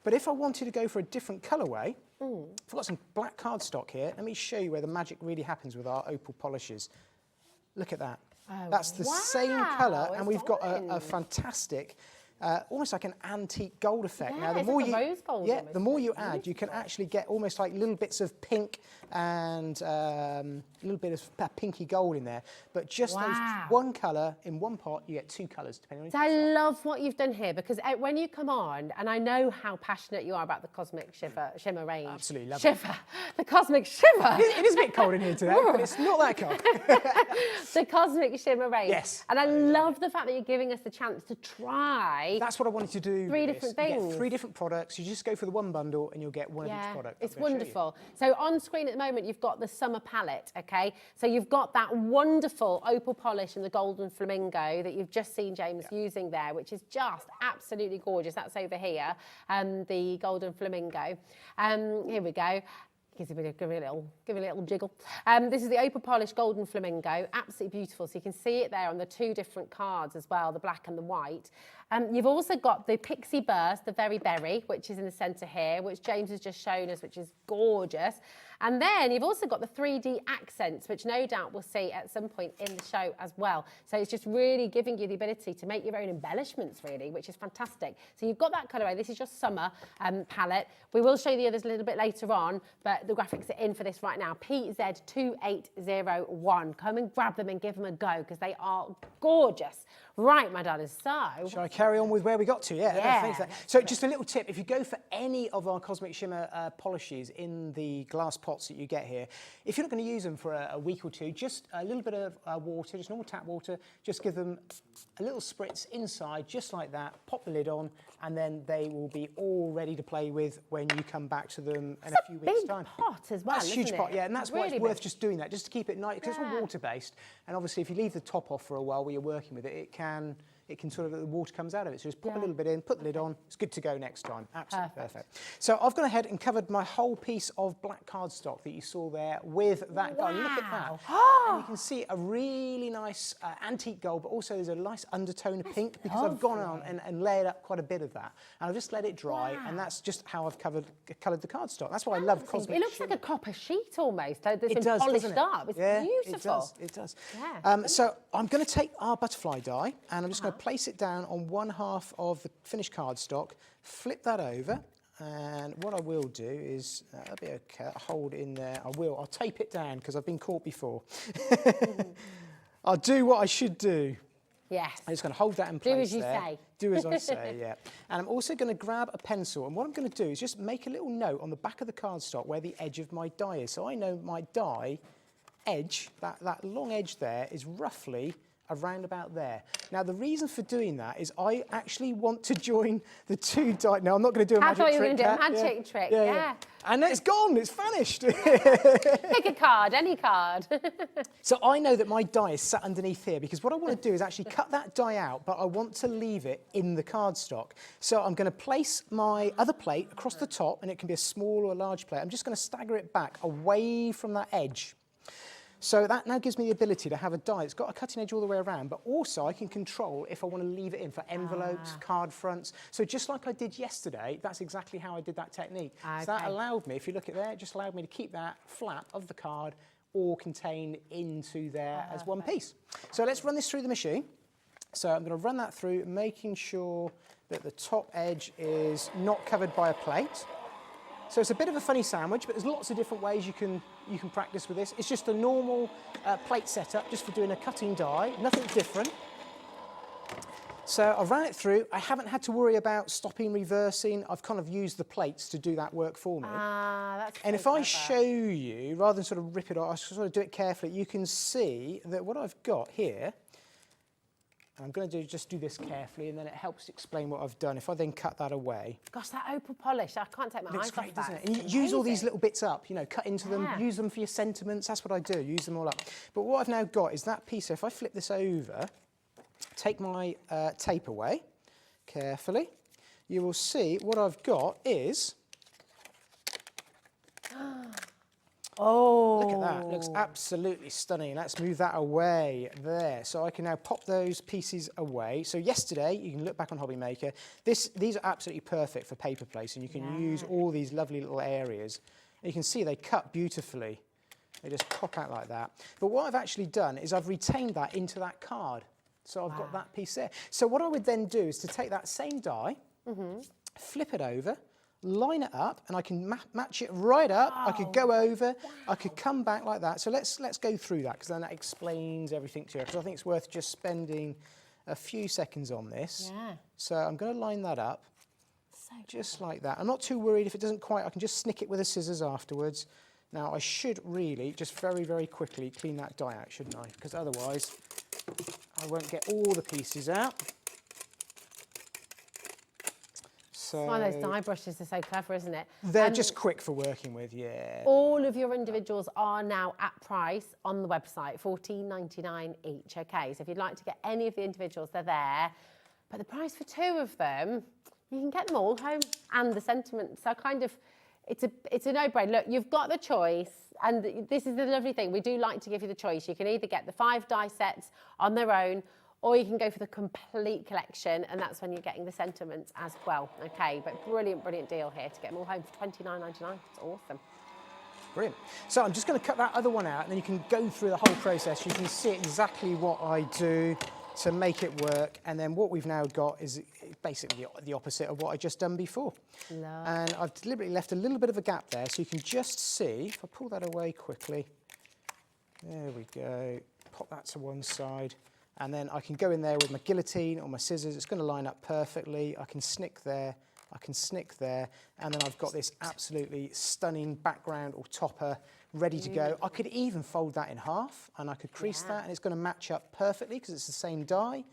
But if I wanted to go for a different colourway, I've got some black cardstock here. Let me show you where the magic really happens with our opal polishes. Look at that. Oh, that's the same colour, and we've got a fantastic, almost like an antique gold effect. Now, the more the more you add, you can actually get almost like little bits of pink and a little bit of pinky gold in there. But just those one colour in one pot, you get two colours depending on. So I love what you've done here because when you come on, and I know how passionate you are about the Cosmic Shimmer range. Absolutely love it. The Cosmic Shimmer. It is a bit cold in here today, but it's not that cold. The Cosmic Shimmer range. Yes. And I love the fact that you're giving us the chance to try. That's what I wanted to do. Three different things. You get 3 different products. You just go for the one bundle and you'll get one of each product. It's wonderful. So on screen at the moment, you've got the summer palette, okay? So you've got that wonderful opal polish and the golden flamingo that you've just seen James using there, which is just absolutely gorgeous. That's over here, the golden flamingo. Here we go. Give it a little jiggle. This is the opal polish golden flamingo, absolutely beautiful. So you can see it there on the 2 different cards as well, the black and the white. You've also got the Pixie Burst, the Very Berry, which is in the centre here, which James has just shown us, which is gorgeous. And then you've also got the 3D accents, which no doubt we'll see at some point in the show as well. So it's just really giving you the ability to make your own embellishments, really, which is fantastic. So you've got that colourway. This is your summer palette. We will show you the others a little bit later on, but the graphics are in for this right now. PZ2801. Come and grab them and give them a go because they are gorgeous. Right, my darlings, so... Shall I carry on with where we got to? Yeah. So just a little tip, if you go for any of our Cosmic Shimmer polishes in the glass pots that you get here, if you're not going to use them for a week or two, just a little bit of water, just normal tap water, just give them a little spritz inside, just like that, pop the lid on, and then they will be all ready to play with when you come back to them in a few weeks' time. It's a big pot as well, That's a huge pot, yeah, and that's why it's worth just doing that, just to keep it nice, because it's all water-based, and obviously if you leave the top off for a while while you're working with it, it it can sort of, the water comes out of it. So just pop a little bit in, put the lid on, it's good to go next time. Absolutely perfect. So I've gone ahead and covered my whole piece of black cardstock that you saw there with that gold. Look at that. And you can see a really nice antique gold, but also there's a nice undertone of pink because I've gone on and layered up quite a bit of that. And I've just let it dry, and that's just how I've coloured the cardstock. That's why I love cosmic. It looks like a copper sheet almost. That's been does, polished doesn't it? up. It's beautiful. It does. Yeah. So I'm going to take our butterfly die, and I'm just going to place it down on one half of the finished cardstock, flip that over, and what I will do is, that'll be okay, I'll hold in there, I'll tape it down because I've been caught before. I'll do what I should do. Yes. I'm just going to hold that in place. Do as you there. say. Do as I say, yeah. And I'm also going to grab a pencil, and what I'm going to do is just make a little note on the back of the cardstock where the edge of my die is. So I know my die edge, that long edge there, is roughly around about there. Now, the reason for doing that is I actually want to join the two die. No, I'm not going to do a magic trick. I thought you were going to do a magic trick, yeah. And it's gone, it's vanished. Pick a card, any card. So I know that my die is sat underneath here because what I want to do is actually cut that die out, but I want to leave it in the cardstock. So I'm going to place my other plate across the top, and it can be a small or a large plate. I'm just going to stagger it back away from that edge. So that now gives me the ability to have a die that's got a cutting edge all the way around, but also I can control if I want to leave it in for envelopes, card fronts. So just like I did yesterday, that's exactly how I did that technique. So that allowed me, if you look at there, it just allowed me to keep that flap of the card all contained into there as one piece. So let's run this through the machine. So I'm going to run that through, making sure that the top edge is not covered by a plate. So it's a bit of a funny sandwich, but there's lots of different ways you can practice with this. It's just a normal plate setup, just for doing a cutting die, nothing different. So I've ran it through. I haven't had to worry about stopping, reversing. I've kind of used the plates to do that work for me. That's and if I show you, rather than sort of rip it off, I sort of do it carefully, you can see that what I've got here, and I'm going to just do this carefully, and then it helps explain what I've done. If I then cut that away. Gosh, that opal polish, I can't take my eyes off that. Doesn't it? And you use all these little bits up, you know, cut into them, use them for your sentiments. That's what I do, use them all up. But what I've now got is that piece. So if I flip this over, take my tape away carefully, you will see what I've got is... Oh. Look at that, looks absolutely stunning. Let's move that away there. So I can now pop those pieces away. So yesterday, you can look back on Hobby Maker, these are absolutely perfect for paper place, and you can use all these lovely little areas. And you can see they cut beautifully. They just pop out like that. But what I've actually done is I've retained that into that card. So I've got that piece there. So what I would then do is to take that same die, flip it over, line it up, and I can match it right up. I could go over, I could come back like that. So let's go through that, because then that explains everything to you. Because I think it's worth just spending a few seconds on this. So I'm going to line that up, just like that. I'm not too worried if it doesn't quite, I can just snick it with the scissors afterwards. Now I should really just very, very quickly clean that die out, shouldn't I? Because otherwise I won't get all the pieces out. So one of those die brushes are so clever, isn't it? They're just quick for working with, yeah. All of your individuals are now at price on the website, $14.99 each, okay? So if you'd like to get any of the individuals, they're there. But the price for two of them, you can get them all home, and the sentiments are kind of, it's a no-brainer. Look, you've got the choice, and this is the lovely thing. We do like to give you the choice. You can either get the 5 die sets on their own, or you can go for the complete collection, and that's when you're getting the sentiments as well. Okay, but brilliant, brilliant deal here to get them all home for $29.99. It's awesome. Brilliant. So I'm just going to cut that other one out, and then you can go through the whole process. You can see exactly what I do to make it work, and then what we've now got is basically the opposite of what I just done before. Love. And I've deliberately left a little bit of a gap there, so you can just see, if I pull that away quickly, there we go, pop that to one side. And then I can go in there with my guillotine or my scissors. It's going to line up perfectly. I can snick there, I can snick there, and then I've got this absolutely stunning background or topper ready to go. I could even fold that in half, and I could crease that, and it's going to match up perfectly because it's the same die.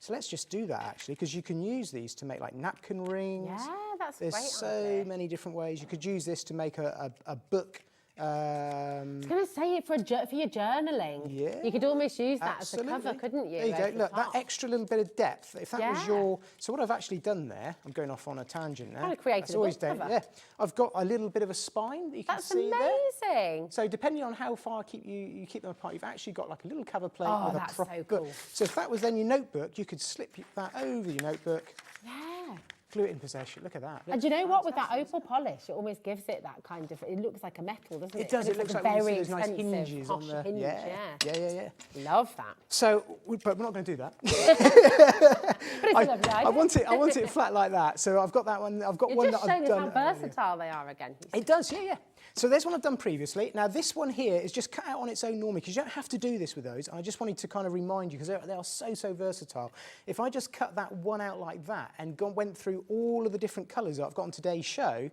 So let's just do that, actually, because you can use these to make like napkin rings. Yeah, that's There's great. so many different ways. You could use this to make a book I was going to say it for your journaling. Yeah. You could almost use that Absolutely. as a cover, couldn't you? There you go. over the Look, that top? extra little bit of depth. If that was Yeah. your... So what I've actually done there, I'm going off on a tangent now. Kind of created That's a always book cover. Yeah. I've got a little bit of a spine that you can That's see there. amazing. So depending on how far you keep them apart, you've actually got like a little cover plate Oh, with a that's proper so book. cool. So if that was then your notebook, you could slip that over your notebook, Yeah. glue it in possession. Look at that. And do you know what? With that opal polish, it almost gives it that kind of. It looks like a metal, doesn't it? It does. It looks like a when you very see those nice expensive hinges on posh the... hinge. Yeah. Love that. So, but we're not going to do that. But it's a lovely idea. I want it flat like that. So I've got that one. I've got You're one just that I've showing us done. how versatile they are again. It does, yeah. So there's one I've done previously. Now this one here is just cut out on its own normally because you don't have to do this with those. I just wanted to kind of remind you because they are so versatile. If I just cut that one out like that and went through all of the different colours that I've got on today's show,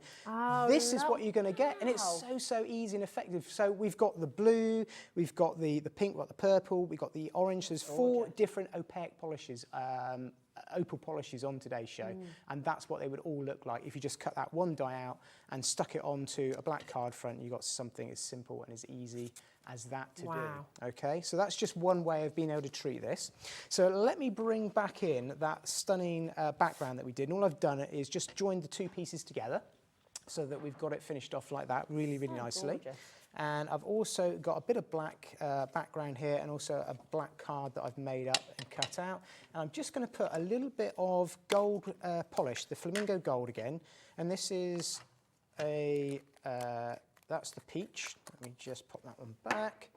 this is what you're going to get. And it's so easy and effective. So we've got the blue, we've got the pink, we've got the purple, we've got the orange. There's 4 different opaque polishes. Opal polishes on today's show, and that's what they would all look like if you just cut that one die out and stuck it onto a black card front. You got something as simple and as easy as that to do. Okay, so that's just one way of being able to treat this. So let me bring back in that stunning background that we did, and all I've done is just joined the 2 pieces together so that we've got it finished off like that really nicely. Gorgeous. And I've also got a bit of black background here and also a black card that I've made up and cut out. And I'm just going to put a little bit of gold polish, the flamingo gold again. And this is that's the peach. Let me just pop that one back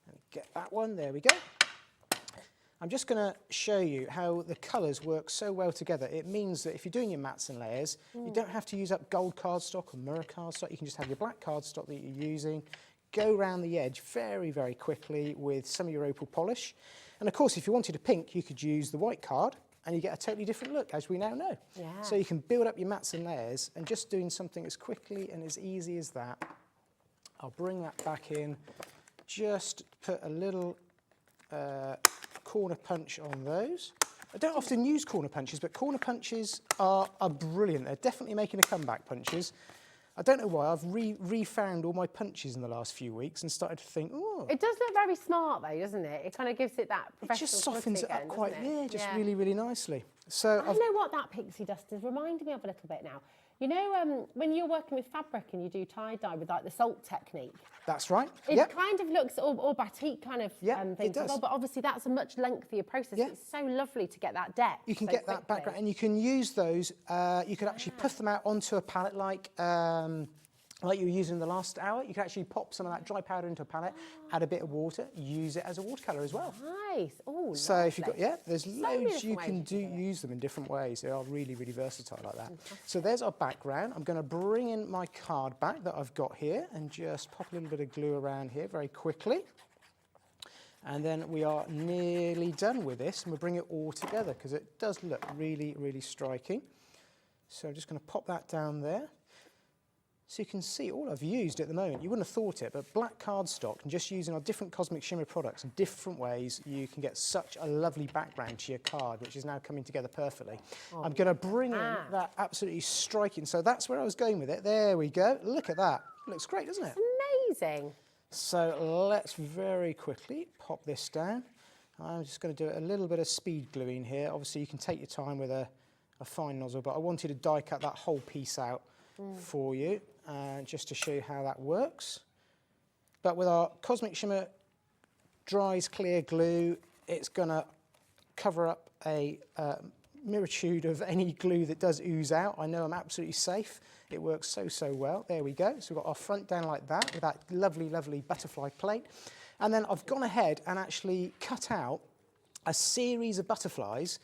and get that one. There we go. I'm just going to show you how the colours work so well together. It means that if you're doing your mats and layers, you don't have to use up gold cardstock or mirror cardstock. You can just have your black cardstock that you're using, go around the edge very quickly with some of your opal polish. And of course, if you wanted a pink, you could use the white card and you get a totally different look, as we now know. Yeah. So you can build up your mats and layers and just doing something as quickly and as easy as that. I'll bring that back in, just put a little corner punch on those. I don't often use corner punches, but corner punches are brilliant. They're definitely making a comeback, punches. I don't know why, I've refound all my punches in the last few weeks and started to think, oh. It does look very smart though, doesn't it? It kind of gives it that It professional just softens it again, up quite, doesn't it? really nicely. So I know what that pixie dust is reminding me of a little bit now. You know, when you're working with fabric and you do tie-dye with like the salt technique. That's right. It kind of looks all batik kind of it things does. as well, but obviously that's a much lengthier process. Yeah. It's so lovely to get that depth. You can so get that background, and you can use those. You could actually puff them out onto a palette like you were using in the last hour. You can actually pop some of that dry powder into a palette, add a bit of water, use it as a watercolour as well. Nice. Oh, so if you've got, there's many loads you different can ways to use them in different ways. They are really versatile like that. So there's our background. I'm going to bring in my card back that I've got here and just pop a little bit of glue around here very quickly. And then we are nearly done with this, and we'll bring it all together because it does look really striking. So I'm just going to pop that down there. So you can see all I've used at the moment, you wouldn't have thought it, but black cardstock and just using our different Cosmic Shimmer products in different ways, you can get such a lovely background to your card, which is now coming together perfectly. I'm going to bring in that absolutely striking, so that's where I was going with it. There we go. Look at that. Looks great, doesn't it? Amazing. So let's very quickly pop this down. I'm just going to do a little bit of speed gluing here. Obviously, you can take your time with a fine nozzle, but I wanted to die cut that whole piece out for you, just to show you how that works. But with our Cosmic Shimmer Dries Clear Glue, it's going to cover up a myriad of any glue that does ooze out. I know I'm absolutely safe. It works so well. There we go. So we've got our front down like that with that lovely butterfly plate. And then I've gone ahead and actually cut out a series of butterflies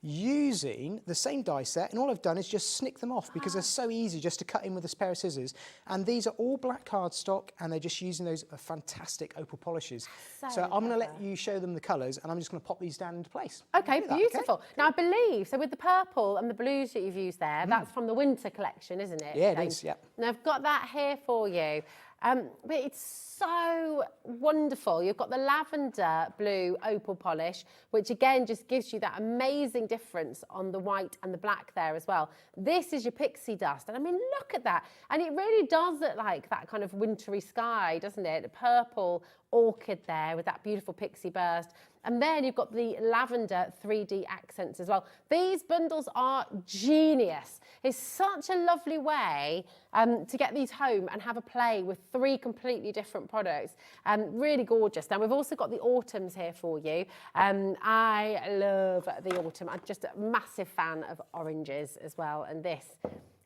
using the same die set, and all I've done is just snick them off because they're so easy just to cut in with a pair of scissors. And these are all black cardstock, and they're just using those fantastic opal polishes. So I'm going to let you show them the colours, and I'm just going to pop these down into place. Okay, beautiful. Now I believe, so with the purple and the blues that you've used there, that's from the winter collection, isn't it? Yeah, it is, yeah. Now I've got that here for you. But it's so wonderful. You've got the lavender blue opal polish, which again just gives you that amazing difference on the white and the black there as well. This is your pixie dust, and I mean, look at that. And it really does look like that kind of wintry sky, doesn't it? The purple orchid there with that beautiful pixie burst. And then you've got the lavender 3D accents as well. These bundles are genius. It's such a lovely way to get these home and have a play with 3 completely different products. Really gorgeous. Now, we've also got the autumns here for you. I love the autumn. I'm just a massive fan of oranges as well. And this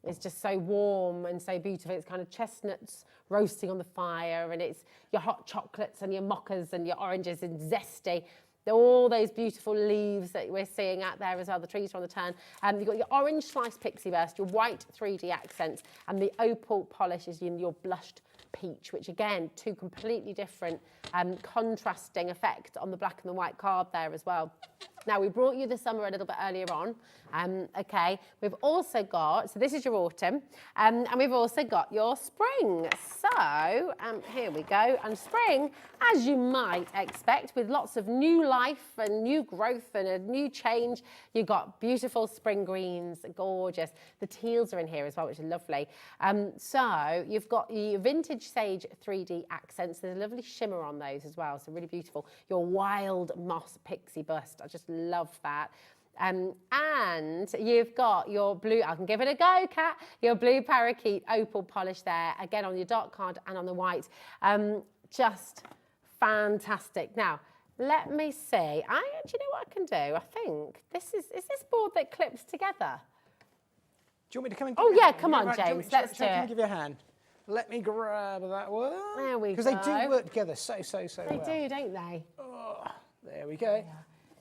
is just so warm and so beautiful. It's kind of chestnuts roasting on the fire, and it's your hot chocolates and your mochas and your oranges and zesty. All those beautiful leaves that we're seeing out there as well. The trees are on the turn. You've got your orange sliced pixie burst, your white 3D accents, and the opal polish is in your blushed peach, which again, 2 completely different contrasting effect on the black and the white card there as well. Now, we brought you the summer a little bit earlier on. Okay, we've also got, so this is your autumn, and we've also got your spring. So here we go. And spring, as you might expect, with lots of new life and new growth and a new change, you've got beautiful spring greens, gorgeous. The teals are in here as well, which is lovely. So you've got your vintage sage 3D accents. There's a lovely shimmer on those as well, so really beautiful. Your wild moss pixie bust, I just love that. And you've got your blue, I can give it a go, Kat, your blue parakeet opal polish there, again on your dark card and on the white. Just fantastic. Now, let me see. Do you know what I can do? I think is this board that clips together? Do you want me to come and Oh, yeah, come on, James, let's do it. Give you a hand. Let me grab that one. There we go. Because they do work together so well. They do, don't they? Oh, there we go.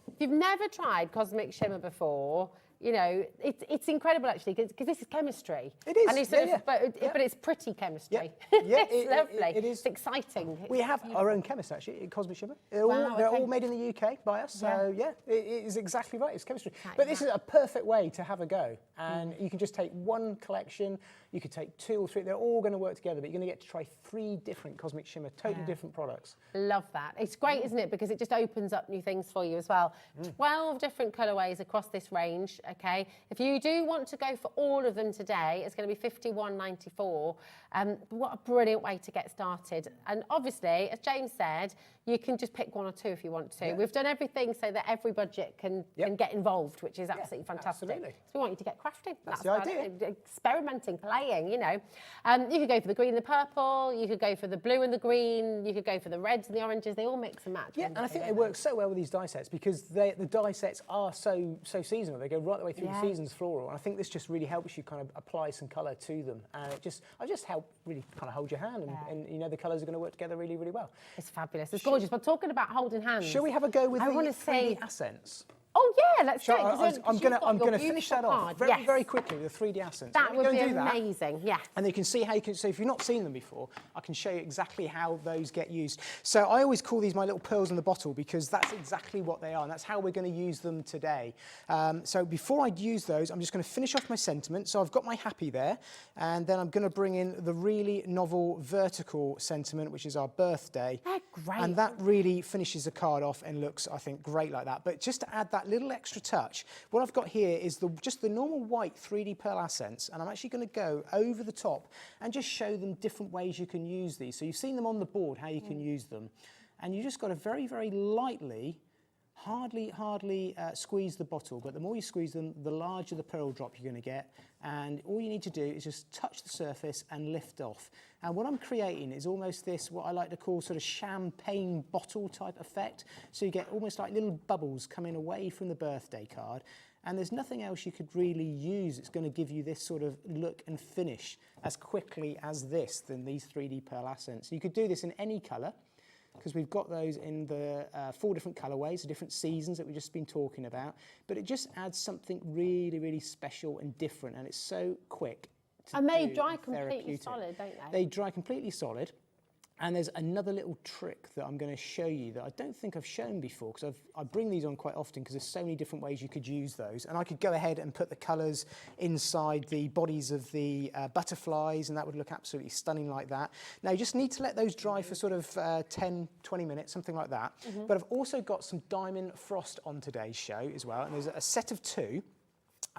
If you've never tried Cosmic Shimmer before, you know, it's incredible actually, because this is chemistry. It is, and it's but it's pretty chemistry. Yeah, it's lovely. It is. It's exciting. We have our own chemists actually in Cosmic Shimmer. They're all made in the UK by us, so yeah, it is exactly right. It's chemistry. But this is a perfect way to have a go, and you can just take one collection. You could take 2 or 3. They're all going to work together, but you're going to get to try 3 different Cosmic Shimmer, totally different products. Love that. It's great, isn't it? Because it just opens up new things for you as well. 12 different colourways across this range, okay? If you do want to go for all of them today, it's going to be £51.94. What a brilliant way to get started. And obviously, as James said, you can just pick 1 or 2 if you want to. Yeah. We've done everything so that every budget can get involved, which is absolutely fantastic. Absolutely. So we want you to get crafting. That's the idea. Experimenting, playing, you know. You could go for the green and the purple, you could go for the blue and the green, you could go for the reds and the oranges. They all mix and match. Yeah, and I think they work so well with these die sets because the die sets are so seasonal. They go right the way through the seasons floral. And I think this just really helps you kind of apply some colour to them. And I just help really kind of hold your hand and you know, the colours are going to work together really, really well. It's fabulous. It's gorgeous. But talking about holding hands. Shall we have a go with the 3D accents? Oh yeah, let's do it. I'm going to finish that off very quickly with the 3D accents. That would be amazing, yes. And you can see how you can, so if you've not seen them before, I can show you exactly how those get used. So I always call these my little pearls in the bottle because that's exactly what they are and that's how we're going to use them today. So before I use those, I'm just going to finish off my sentiment. So I've got my happy there and then I'm going to bring in the really novel vertical sentiment, which is our birthday. They're great. And that really finishes the card off and looks, I think, great like that. But just to add that little extra touch, what I've got here is just the normal white 3D pearl accents, and I'm actually going to go over the top and just show them different ways you can use these. So you've seen them on the board, how you can use them. And you just got to very, very lightly, hardly squeeze the bottle, but the more you squeeze them, the larger the pearl drop you're going to get. And all you need to do is just touch the surface and lift off. And what I'm creating is almost this, what I like to call sort of champagne bottle type effect. So you get almost like little bubbles coming away from the birthday card. And there's nothing else you could really use. It's going to give you this sort of look and finish as quickly as this than these 3D pearl accents. You could do this in any colour, because we've got those in the 4 different colourways, the different seasons that we've just been talking about. But it just adds something really, really special and different, and it's so quick. And they dry completely solid, don't they? They dry completely solid. And there's another little trick that I'm going to show you that I don't think I've shown before, because I bring these on quite often because there's so many different ways you could use those. And I could go ahead and put the colours inside the bodies of the butterflies, and that would look absolutely stunning like that. Now, you just need to let those dry for sort of 10, 20 minutes, something like that. But I've also got some diamond frost on today's show as well, and there's a set of 2.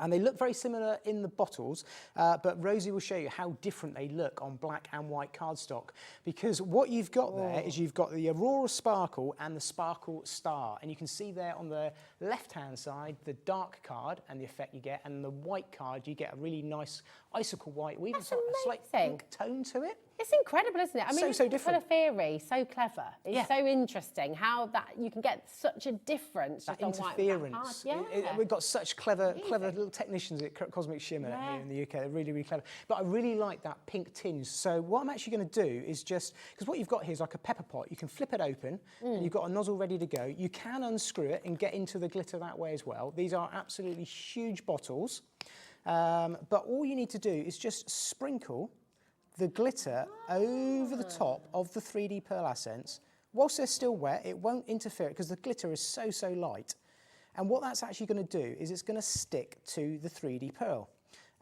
And they look very similar in the bottles, but Rosie will show you how different they look on black and white cardstock. Because what you've got there is you've got the Aurora Sparkle and the Sparkle Star. And you can see there on the left-hand side, the dark card and the effect you get. And the white card, you get a really nice icicle white. We even got a slight pink tone to it. It's incredible, isn't it? I mean, so different. Colour theory, so clever. It's so interesting how that you can get such a difference. That just on interference. White and black. We've got such clever little technicians at Cosmic Shimmer here in the UK. They're really, really clever. But I really like that pink tinge. So what I'm actually going to do is just, because what you've got here is like a pepper pot. You can flip it open and you've got a nozzle ready to go. You can unscrew it and get into the glitter that way as well. These are absolutely huge bottles. But all you need to do is just sprinkle the glitter over the top of the 3D Pearl Essence. Whilst they're still wet, it won't interfere because the glitter is so, so light. And what that's actually going to do is it's going to stick to the 3D Pearl.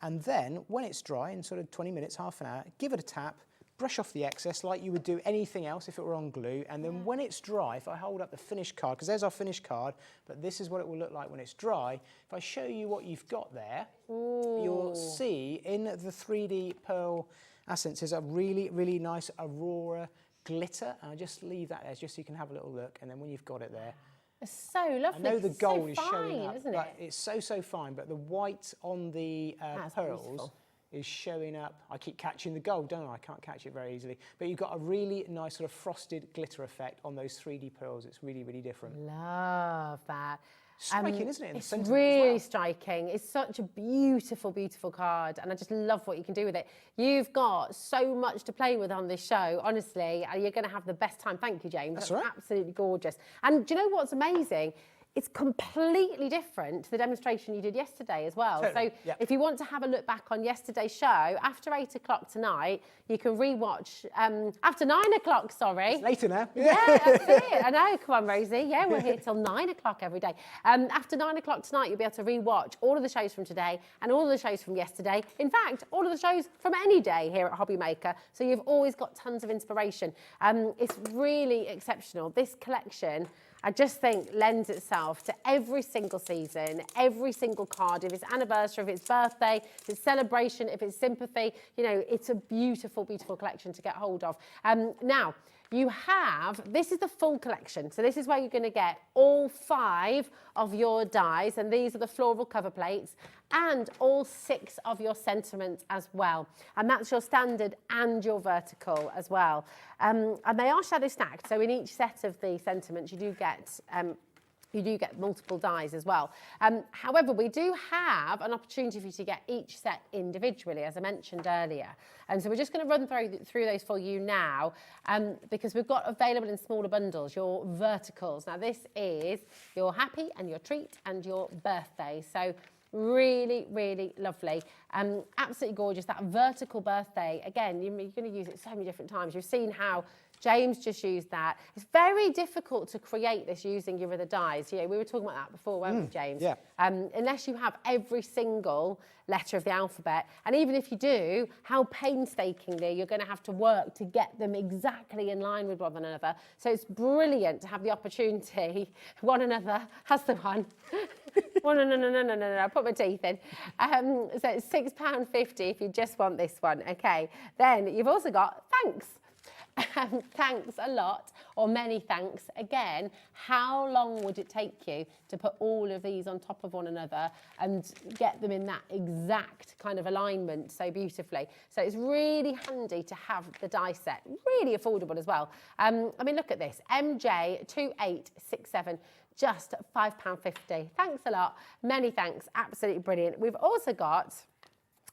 And then, when it's dry, in sort of 20 minutes, half an hour, give it a tap, brush off the excess like you would do anything else if it were on glue. And then when it's dry, if I hold up the finished card, because there's our finished card, but this is what it will look like when it's dry. If I show you what you've got there, you'll see in the 3D Pearl Essence is a really, really nice Aurora glitter. And I'll just leave that there just so you can have a little look. And then when you've got it there, it's so lovely. I know the gold is showing fine, up, isn't but it? it's so, so fine. But the white on the pearls beautiful. is showing up. I keep catching the gold, don't I? I can't catch it very easily. But you've got a really nice sort of frosted glitter effect on those 3D pearls. It's really, really different. Love that. Striking, isn't it? In the It's centre really as well. striking. It's such a beautiful, beautiful card, and I just love what you can do with it. You've got so much to play with on this show, honestly, and you're going to have the best time. Thank you, James. That's right. Absolutely gorgeous. And do you know what's amazing? It's completely different to the demonstration you did yesterday as well. Totally, So if you want to have a look back on yesterday's show, after 8 o'clock tonight, you can rewatch, after 9 o'clock, sorry. It's later now. Yeah, that's it. I know. Come on, Rosie. Yeah, we're here till 9 o'clock every day. After 9 o'clock tonight, you'll be able to rewatch all of the shows from today and all of the shows from yesterday. In fact, all of the shows from any day here at Hobby Maker. So you've always got tons of inspiration. It's really exceptional. This collection, I just think, lends itself to every single season, every single card. If it's anniversary, if it's birthday, if it's celebration, if it's sympathy, you know, it's a beautiful, beautiful collection to get hold of. Now, you have, this is the full collection. So this is where you're going to get all 5 of your dies, and these are the floral cover plates, and all 6 of your sentiments as well. And that's your standard and your vertical as well. And they are shadow stacked. So in each set of the sentiments, you do get multiple dies as well. However, we do have an opportunity for you to get each set individually, as I mentioned earlier. And so we're just going to run through those for you now, because we've got available in smaller bundles, your verticals. Now, this is your happy and your treat and your birthday. So really, really lovely. Absolutely gorgeous. That vertical birthday, again, you're going to use it so many different times. You've seen how James just used that. It's very difficult to create this using your other dies. You know, we were talking about that before, weren't we, James? Yeah. Unless you have every single letter of the alphabet. And even if you do, how painstakingly you're going to have to work to get them exactly in line with one another. So it's brilliant to have the opportunity. One another, that's the one. No, I put my teeth in. So it's £6.50 if you just want this one, okay. Then you've also got thanks. Thanks a lot, or many thanks. Again, how long would it take you to put all of these on top of one another and get them in that exact kind of alignment so beautifully? So it's really handy to have the die set, really affordable as well. I mean, look at this, MJ2867. Just £5.50. Thanks a lot. Many thanks. Absolutely brilliant. We've also got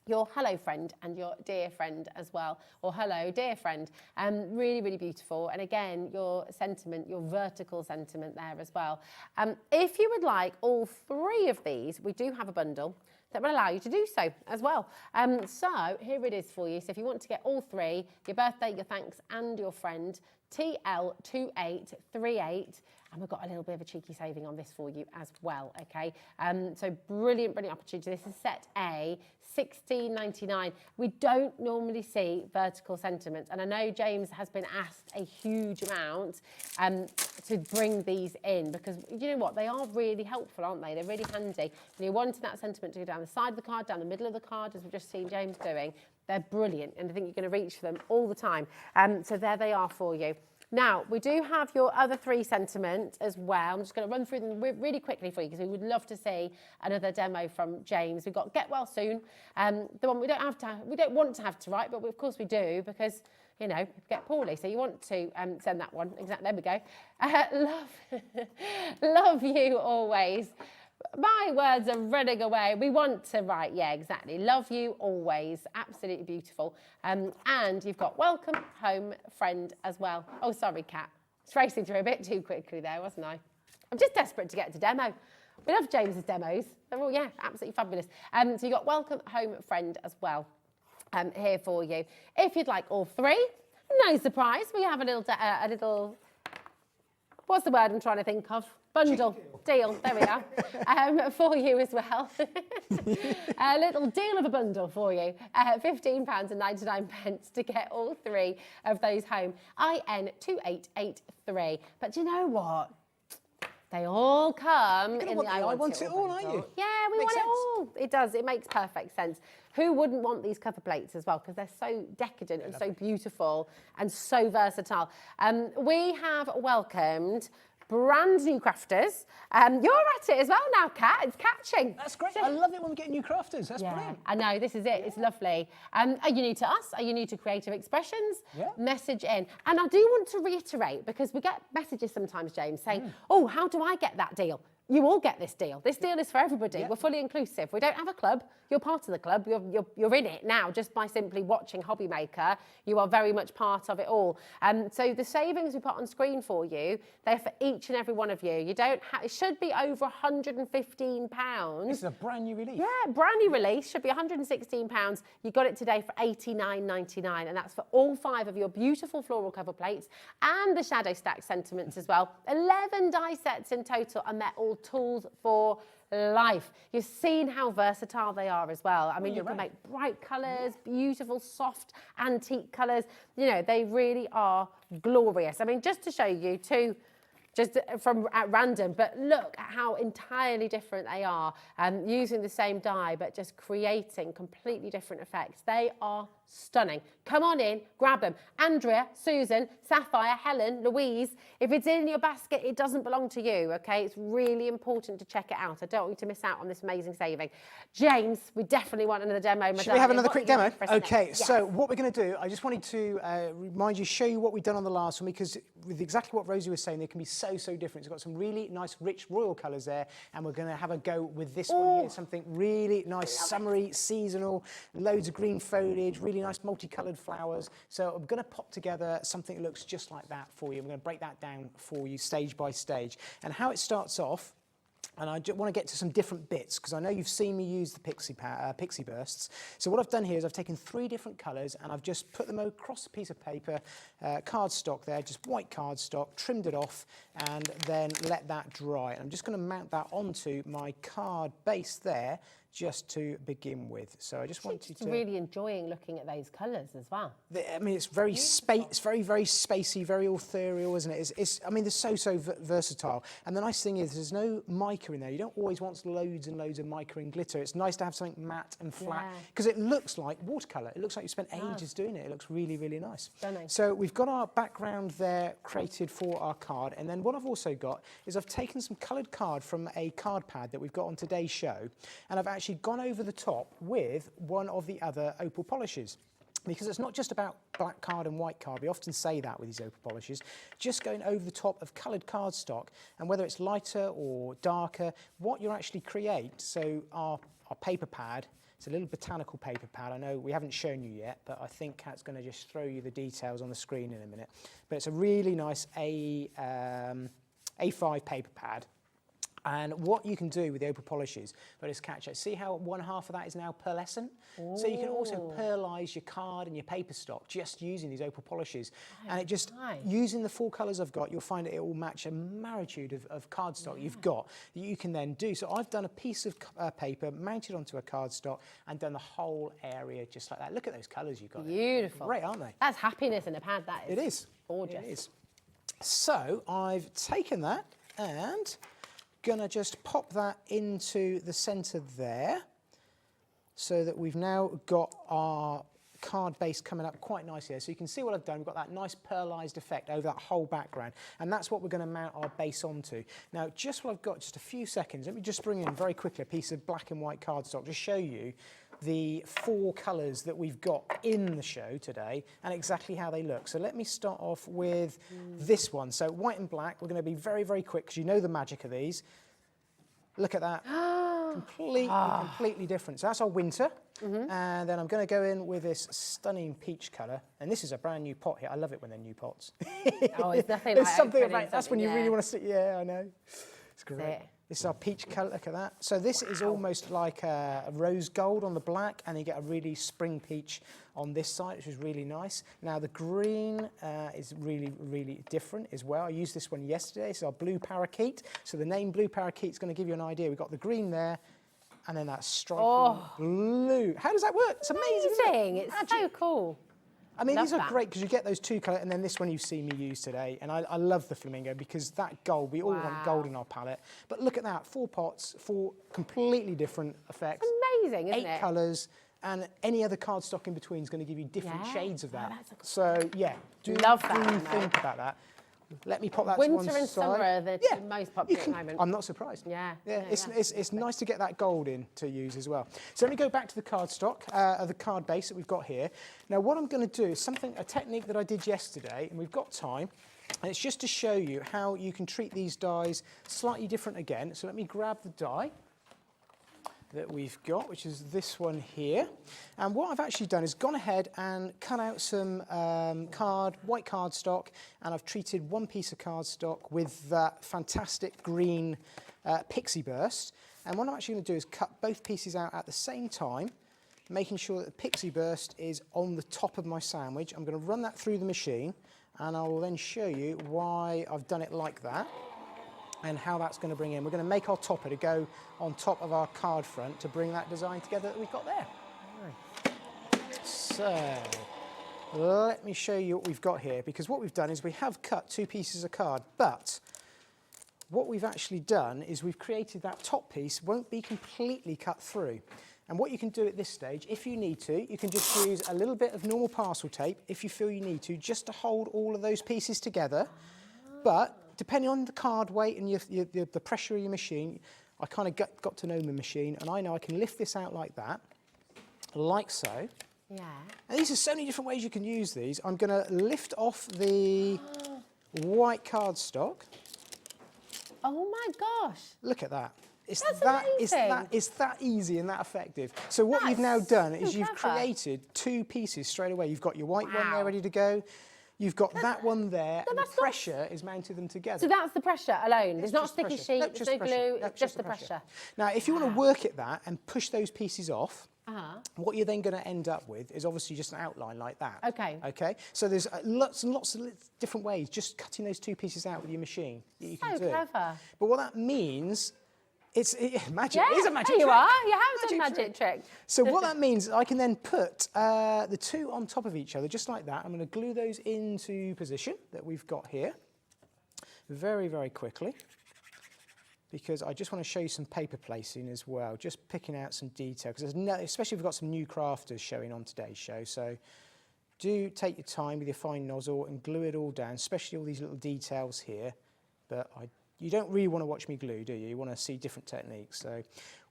your hello friend and your dear friend as well, or hello dear friend. Really, really beautiful. And again, your sentiment, your vertical sentiment there as well. If you would like all 3 of these, we do have a bundle that will allow you to do so as well. So here it is for you. So if you want to get all 3, your birthday, your thanks and your friend, TL2838. And we've got a little bit of a cheeky saving on this for you as well, okay? So brilliant, brilliant opportunity. This is set A, $16.99. We don't normally see vertical sentiments, and I know James has been asked a huge amount to bring these in, because you know what, they are really helpful, aren't they? They're really handy. When you're wanting that sentiment to go down the side of the card, down the middle of the card, as we've just seen James doing, they're brilliant, and I think you're going to reach for them all the time. So there they are for you. Now, we do have your other 3 sentiments as well. I'm just going to run through them really quickly for you, because we would love to see another demo from James. We've got Get Well Soon, the one we don't want to have to write, but of course we do, because, you know, get poorly. So you want to send that one. Exactly, there we go. Love you always. My words are running away. We want to write, yeah, exactly. Love you always. Absolutely beautiful. And you've got welcome home friend as well. Oh, sorry, Kat. It's racing through a bit too quickly there, wasn't I? I'm just desperate to get to demo. We love James's demos. They're all, yeah, absolutely fabulous. So you've got welcome home friend as well here for you. If you'd like all 3, no surprise, we have a little, what's the word I'm trying to think of? Bundle, deal, there we are, for you as well. A little deal of a bundle for you, £15.99 to get all 3 of those home, IN2883. But do you know what? They all come in the I Want It All, aren't you? Yeah, we want it all. It does, it makes perfect sense. Who wouldn't want these cover plates as well? Because they're so decadent and so beautiful and so versatile. We have welcomed brand new crafters. You're at it as well now, Kat. It's catching. That's great. I love it when we get new crafters. That's brilliant. I know, this is it. It's lovely. Are you new to us? Are you new to Creative Expressions? Yeah. Message in. And I do want to reiterate, because we get messages sometimes, James, saying, oh, how do I get that deal? You all get this deal. This deal is for everybody. Yeah. We're fully inclusive. We don't have a club. You're part of the club. You're in it now just by simply watching Hobby Maker. You are very much part of it all. So the savings we put on screen for you, they're for each and every one of you. You don't have. It should be over £115. This is a brand new release. Yeah, brand new release. Should be £116. You got it today for $89.99, and that's for all 5 of your beautiful floral cover plates and the shadow stack sentiments as well. 11 die sets in total, and they're all tools for life. You've seen how versatile they are as well. I mean, you can make bright colours, beautiful, soft, antique colours. You know, they really are glorious. I mean, just to show you 2, just from at random, but look at how entirely different they are, using the same die, but just creating completely different effects. They are stunning. Come on in, grab them. Andrea, Susan, Sapphire, Helen, Louise, if it's in your basket, it doesn't belong to you, okay? It's really important to check it out. I don't want you to miss out on this amazing saving. James, we definitely want another demo. Should we have another quick demo? Okay, so what we're going to do, I just wanted to remind you, show you what we've done on the last one, because with exactly what Rosie was saying, they can be so different. It's got some really nice, rich royal colours there, and we're going to have a go with this one here, something really nice, summery, seasonal, loads of green foliage, really nice multicoloured flowers. So I'm going to pop together something that looks just like that for you. I'm going to break that down for you stage by stage. And how it starts off, and I just want to get to some different bits, because I know you've seen me use the pixie bursts. So what I've done here is I've taken 3 different colours, and I've just put them across a piece of paper, cardstock there, just white cardstock, trimmed it off, and then let that dry. And I'm just going to mount that onto my card base there, just to begin with. So I just want you to... really enjoying looking at those colours as well. I mean, it's very it's very spacey, very ethereal, isn't it? I mean, they're so versatile. And the nice thing is there's no mica in there. You don't always want loads and loads of mica and glitter. It's nice to have something matte and flat, because it looks like watercolour. It looks like you spent ages doing it. It looks really, really nice. Stunning. So we've got our background there created for our card. And then what I've also got is I've taken some coloured card from a card pad that we've got on today's show, and I've actually gone over the top with one of the other opal polishes. Because it's not just about black card and white card. We often say that with these opal polishes. Just going over the top of coloured cardstock, and whether it's lighter or darker, what you actually create, so our paper pad It's a little botanical paper pad. I know we haven't shown you yet, but I think Kat's going to just throw you the details on the screen in a minute. But it's a really nice A5 paper pad. And what you can do with the opal polishes, but just catch it. See how one half of that is now pearlescent? Ooh. So you can also pearlise your card and your paper stock just using these opal polishes. And it just, using the 4 colours I've got, you'll find it will match a maritude of cardstock you've got that you can then do. So I've done a piece of paper mounted onto a cardstock and done the whole area just like that. Look at those colours you've got. Beautiful. Great, aren't they? That's happiness in a pad, that is. It is. Gorgeous. It is. So I've taken that and gonna just pop that into the centre there so that we've now got our card base coming up quite nicely there. So you can see what I've done. We've got that nice pearlised effect over that whole background, and that's what we're going to mount our base onto. Now, just while I've got just a few seconds, let me just bring in very quickly a piece of black and white cardstock to show you the 4 colours that we've got in the show today and exactly how they look. So let me start off with this one. So white and black, we're going to be very, very quick because you know the magic of these. Look at that. Completely different. So that's our winter. And then I'm going to go in with this stunning peach colour. And this is a brand new pot here. I love it when they're new pots. Oh, it's nothing There's like something opening about that's when you really want to see. Yeah, I know. It's great. That's it. This is our peach colour, look at that. So this is almost like a rose gold on the black, and you get a really spring peach on this side, which is really nice. Now the green is really, really different as well. I used this one yesterday. It's our blue parakeet. So the name blue parakeet is going to give you an idea. We've got the green there, and then that striking blue. How does that work? It's amazing, isn't it? It's so cool. I mean, these are great because you get those 2 colours, and then this one you've seen me use today. And I love the flamingo because that gold, we all want gold in our palette. But look at that, 4 pots, 4 completely different effects. Amazing, isn't it? 8 colours, and any other cardstock in between is going to give you different shades of that. So, yeah, do think about that. Let me pop that to one side. Winter and summer are the most popular at the moment. I'm not surprised. It's nice to get that gold in to use as well. So let me go back to the cardstock, the card base that we've got here. Now what I'm going to do is a technique that I did yesterday, and we've got time, and it's just to show you how you can treat these dies slightly different again. So let me grab the die that we've got, which is this one here. And what I've actually done is gone ahead and cut out some white cardstock, and I've treated 1 piece of cardstock with that fantastic green pixie burst. And what I'm actually going to do is cut both pieces out at the same time, making sure that the pixie burst is on the top of my sandwich. I'm going to run that through the machine, and I will then show you why I've done it like that and how that's going to bring in. We're going to make our topper to go on top of our card front to bring that design together that we've got there. So let me show you what we've got here, because what we've done is we have cut 2 pieces of card, but what we've actually done is we've created that top piece won't be completely cut through. And what you can do at this stage, if you need to, you can just use a little bit of normal parcel tape, if you feel you need to, just to hold all of those pieces together. But depending on the card weight and the pressure of your machine, I kind of got to know my machine, and I know I can lift this out like that, like so. Yeah. And these are so many different ways you can use these. I'm going to lift off the white cardstock. Oh my gosh. Look at that. It's That's that easy and that effective. So what you've now done is you've created 2 pieces straight away. You've got your white one there ready to go. You've got that one there, and the pressure is mounted them together. So that's the pressure alone. There's not a sticky sheet, there's no glue, it's just the pressure. Now, if you want to work at that and push those pieces off, what you're then going to end up with is obviously just an outline like that. Okay. Okay. So there's lots and lots of different ways, just cutting those 2 pieces out with your machine that you can do. So clever. But what that means, it's magic. Yeah, it is a magic there trick. you are. You have done magic trick. So what that means is I can then put the 2 on top of each other, just like that. I'm going to glue those into position that we've got here very, very quickly, because I just want to show you some paper placing as well, just picking out some detail, because especially if we've got some new crafters showing on today's show. So do take your time with your fine nozzle and glue it all down, especially all these little details here. But you don't really want to watch me glue, do you? You want to see different techniques. So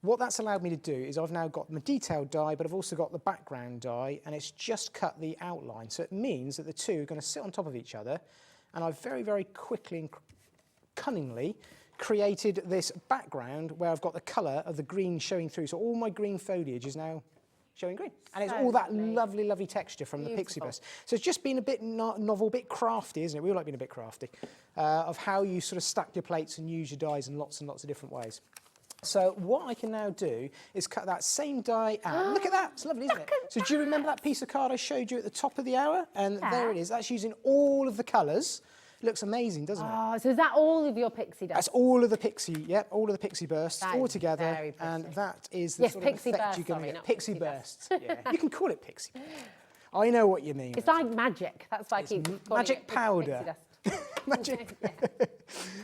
what that's allowed me to do is I've now got my detailed die, but I've also got the background die, and it's just cut the outline. So it means that the 2 are going to sit on top of each other, and I've very, very quickly and cunningly created this background where I've got the colour of the green showing through. So all my green foliage is now showing green. And it's all that lovely, lovely texture from the pixie burst. So it's just been a bit novel, a bit crafty, isn't it? We all like being a bit crafty, of how you sort of stack your plates and use your dies in lots and lots of different ways. So what I can now do is cut that same die out. Look at that, it's lovely, isn't it? So do you remember that piece of card I showed you at the top of the hour? And there it is, that's using all of the colours. Looks amazing, doesn't it? Oh, so is that all of your pixie dust? That's all of the pixie, yep, all of the pixie bursts That all is together, very pretty. and that is the sort of pixie effect burst, you're going sorry, to not get. Pixie pixie bursts, yeah. You can call it pixie. I know what you mean. It's like magic. That's why I keep calling magic it powder. pixie dust. Magic.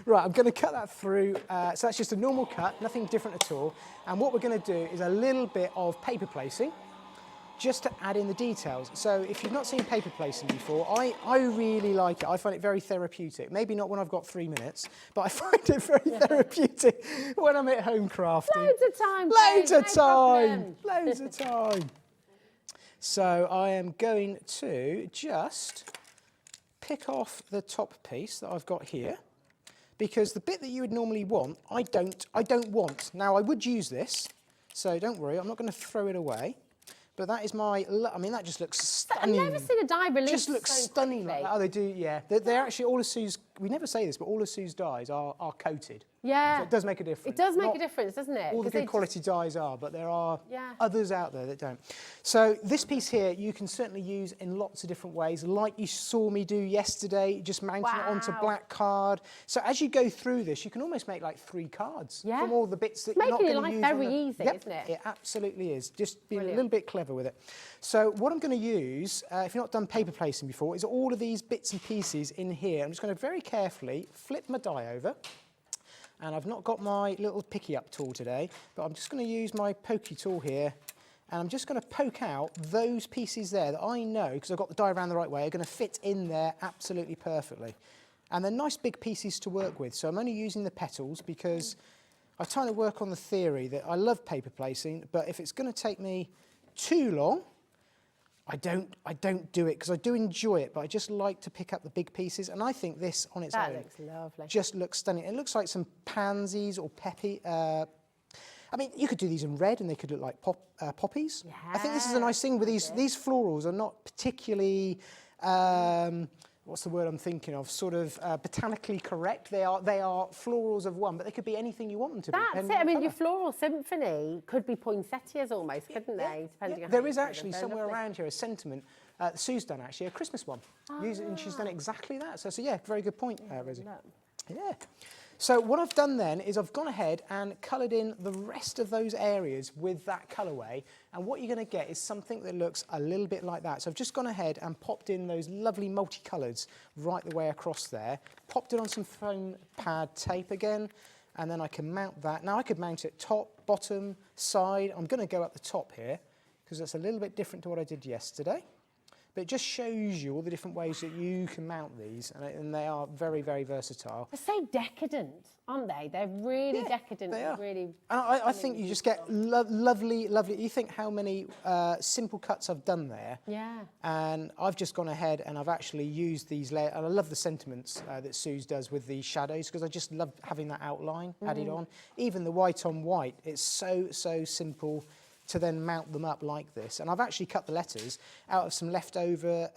Right, I'm going to cut that through. So that's just a normal cut, nothing different at all. And what we're going to do is a little bit of paper placing, just to add in the details. So if you've not seen paper placing before, I really like it. I find it very therapeutic. Maybe not when I've got 3 minutes, but I find it very therapeutic when I'm at home crafting. Loads of time. Loads of no time. problem. Loads of time. So I am going to just pick off the top piece that I've got here, because the bit that you would normally want, I don't want. Now I would use this, so don't worry, I'm not going to throw it away. But that is my, I mean, that just looks stunning. I've never seen a die release Just looks so stunning quickly. like that. Oh, they do, yeah. They're actually, all of Sue's, we never say this, but all of Sue's dies are coated. Yeah. So it does make a difference. It does make Not a difference, doesn't it? all the 'Cause they good quality dies are, but there are Yeah. others out there that don't. So this piece here, you can certainly use in lots of different ways, like you saw me do yesterday, just mounting it onto Wow. black card. So as you go through this, you can almost make like 3 cards Yeah. from all the bits that It's you're not making going your to use. life on very the- easy, Yep, isn't it? It absolutely is. Just being Brilliant. a little bit clever with it. So what I'm going to use, if you've not done paper placing before, is all of these bits and pieces in here. I'm just going to very carefully flip my die over. And I've not got my little picky up tool today, but I'm just going to use my pokey tool here, and I'm just going to poke out those pieces there that I know, because I've got the die around the right way, are going to fit in there absolutely perfectly. And they're nice big pieces to work with, so I'm only using the petals because I try to work on the theory that I love paper placing, but if it's going to take me too long, I don't do it, because I do enjoy it, but I just like to pick up the big pieces, and I think this on its That own looks lovely. just looks stunning. It looks like some pansies or peppy. I mean, you could do these in red, and they could look like poppies. I think this is a nice thing with these florals are not particularly. What's the word I'm thinking of? Sort of botanically correct. They are florals of one, but they could be anything you want them to be. That's it. depending I on mean, the your colour. floral symphony could be poinsettias almost, couldn't they? Depending on how There you is do them. actually They're somewhere lovely. around here a sentiment. Sue's done actually a Christmas one, and she's done exactly that. So yeah, very good point, Rosie. Yeah. So what I've done then is I've gone ahead and coloured in the rest of those areas with that colourway, and what you're going to get is something that looks a little bit like that. So I've just gone ahead and popped in those lovely multicolours right the way across there, popped it on some foam pad tape again, and then I can mount that. Now I could mount it top, bottom, side. I'm going to go up the top here because that's a little bit different to what I did yesterday. But it just shows you all the different ways that you can mount these, and they are very, very versatile. They're so decadent, aren't they? They're really decadent. They are. Really. And I think you just get lovely. You think how many simple cuts I've done there. Yeah. And I've just gone ahead and I've actually used these layers. And I love the sentiments that Suze does with the shadows, because I just love having that outline added on. Even the white on white, it's so simple to then mount them up like this. And I've actually cut the letters out of some leftover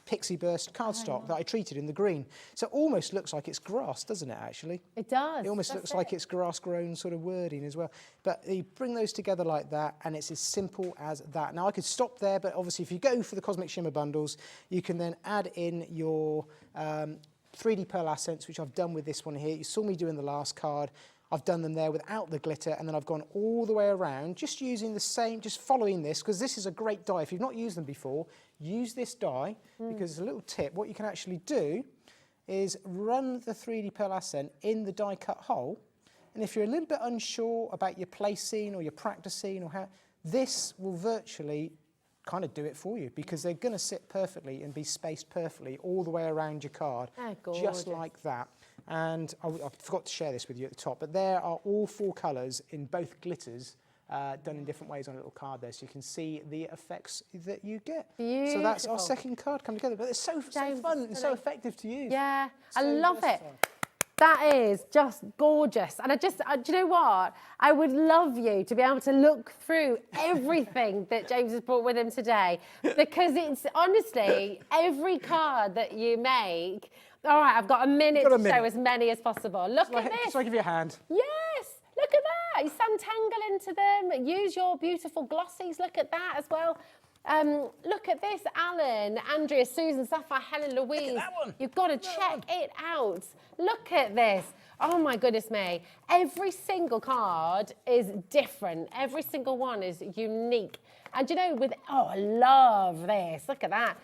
Pixie Burst cardstock that I treated in the green. So it almost looks like it's grass, doesn't it, actually? It does. It almost looks like it's grass-grown sort of wording as well. But you bring those together like that, and it's as simple as that. Now, I could stop there, but obviously if you go for the Cosmic Shimmer bundles, you can then add in your 3D Pearl Accents, which I've done with this one here. You saw me doing the last card. I've done them there without the glitter, and then I've gone all the way around, just using the same, just following this, because this is a great die. If you've not used them before, use this die, because it's a little tip. What you can actually do is run the 3D Pearl Accent in the die cut hole, and if you're a little bit unsure about your placing or your practicing or how, this will virtually kind of do it for you, because they're going to sit perfectly and be spaced perfectly all the way around your card, just like that. And I forgot to share this with you at the top, but there are all 4 colours in both glitters done in different ways on a little card there, so you can see the effects that you get. Beautiful. So that's our second card come together, but it's so fun and so effective to use. Yeah, So I love versatile. it. That is just gorgeous. And do you know what? I would love you to be able to look through everything that James has brought with him today, because it's honestly, every card that you make. All right, I've got a minute to show as many as possible. Look at this. So I give you a hand. Yes, look at that. You suntangle into them. Use your beautiful glossies. Look at that as well. Look at this, Alan, Andrea, Susan, Sapphire, Helen, Louise. Look at that one. You've got to check it out. Look at this. Oh my goodness me. Every single card is different. Every single one is unique. And you know, I love this. Look at that.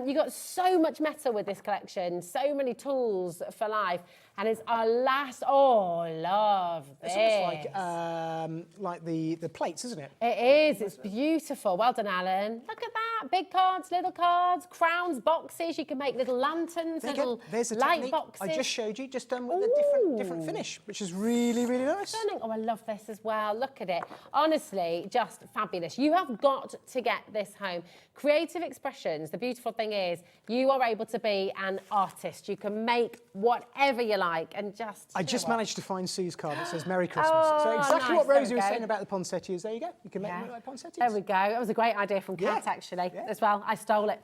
You got so much metal with this collection, so many tools for life. And it's our last, love this. It's almost like the plates, isn't it? It is, it's beautiful. Well done, Alan. Look at that, big cards, little cards, crowns, boxes. You can make little lanterns, There's a light technique boxes. I just showed you, just done with a different finish, which is really, really nice. Stunning. Oh, I love this as well. Look at it. Honestly, just fabulous. You have got to get this home. Creative expressions, the beautiful thing is you are able to be an artist. You can make whatever you like and just... I just managed to find Sue's card that says Merry Christmas. Oh, so exactly nice. what Rosie was saying about the poinsettias. There you go. You can make them like poinsettias. There we go. That was a great idea from Kat, actually, as well. I stole it.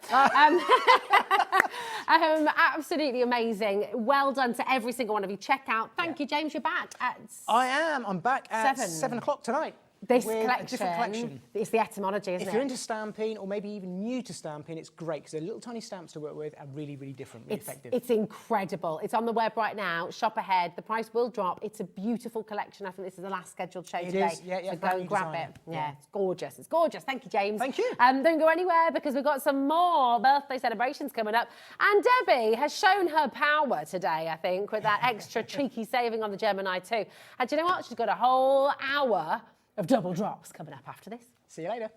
Absolutely amazing. Well done to every single one of you. Check out. Thank you, James. You're back at... I am. I'm back at 7 o'clock tonight. This with collection, a different collection. It's the etymology, isn't it? If you're into stamping, or maybe even new to stamping, it's great because they're little tiny stamps to work with and really, really different, really effective. It's incredible. It's on the web right now. Shop ahead. The price will drop. It's a beautiful collection. I think this is the last scheduled show today. It is, yeah. So go and grab it. Yeah, it's gorgeous. It's gorgeous. Thank you, James. Thank you. Don't go anywhere because we've got some more birthday celebrations coming up. And Debbie has shown her power today, I think, with that extra cheeky saving on the Gemini too. And do you know what? She's got a whole hour of double drops coming up after this. See you later.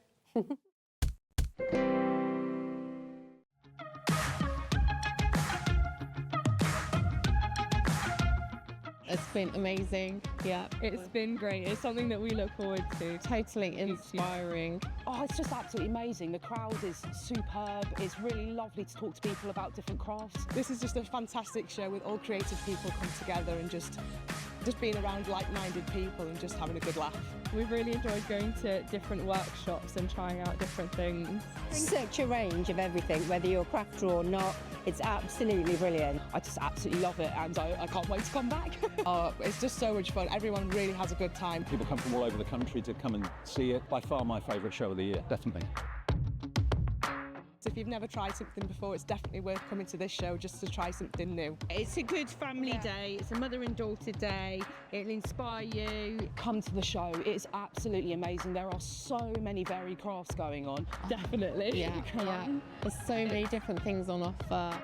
It's been amazing. Yeah, it's been great. It's something that we look forward to. Totally inspiring. Oh, it's just absolutely amazing. The crowd is superb. It's really lovely to talk to people about different crafts. This is just a fantastic show with all creative people come together and just being around like-minded people and just having a good laugh. We've really enjoyed going to different workshops and trying out different things. Such a range of everything, whether you're a crafter or not. It's absolutely brilliant. I just absolutely love it and I can't wait to come back. It's just so much fun. Everyone really has a good time. People come from all over the country to come and see it. By far my favourite show of the year, definitely. So if you've never tried something before, it's definitely worth coming to this show just to try something new. It's a good family day. It's a mother and daughter day. It'll inspire you. Come to the show. It's absolutely amazing. There are so many varied crafts going on. Definitely. Yeah. There's so many different things on offer.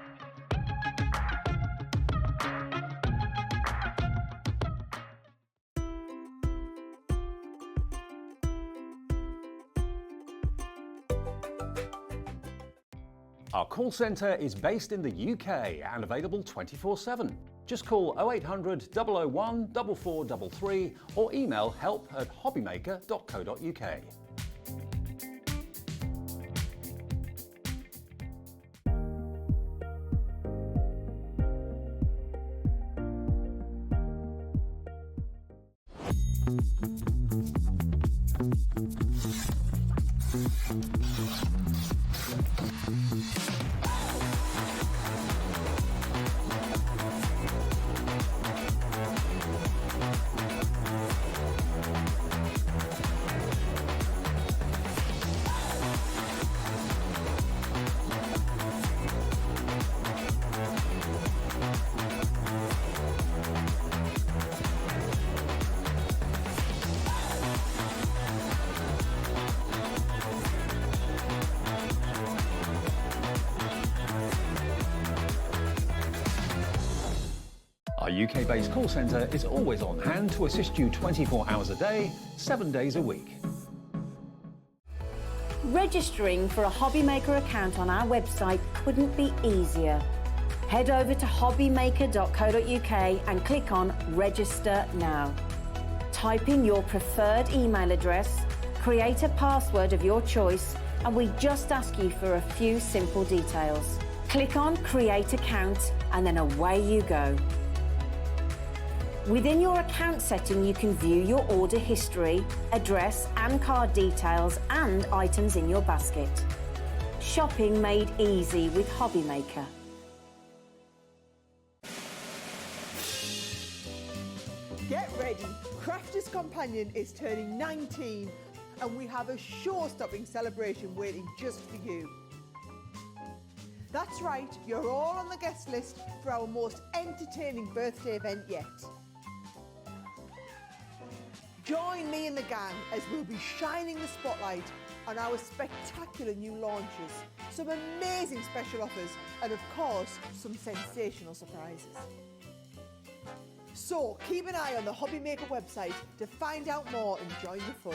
Our call centre is based in the UK and available 24/7. Just call 0800 001 4433 or email help@hobbymaker.co.uk. Our UK-based call centre is always on hand to assist you 24 hours a day, 7 days a week. Registering for a Hobbymaker account on our website couldn't be easier. Head over to hobbymaker.co.uk and click on Register Now. Type in your preferred email address, create a password of your choice, and we just ask you for a few simple details. Click on Create Account and then away you go. Within your account setting, you can view your order history, address and card details, and items in your basket. Shopping made easy with Hobby Maker. Get ready, Crafter's Companion is turning 19 and we have a show-stopping celebration waiting just for you. That's right, you're all on the guest list for our most entertaining birthday event yet. Join me and the gang as we'll be shining the spotlight on our spectacular new launches, some amazing special offers, and of course, some sensational surprises. So keep an eye on the Hobby Maker website to find out more and join the fun.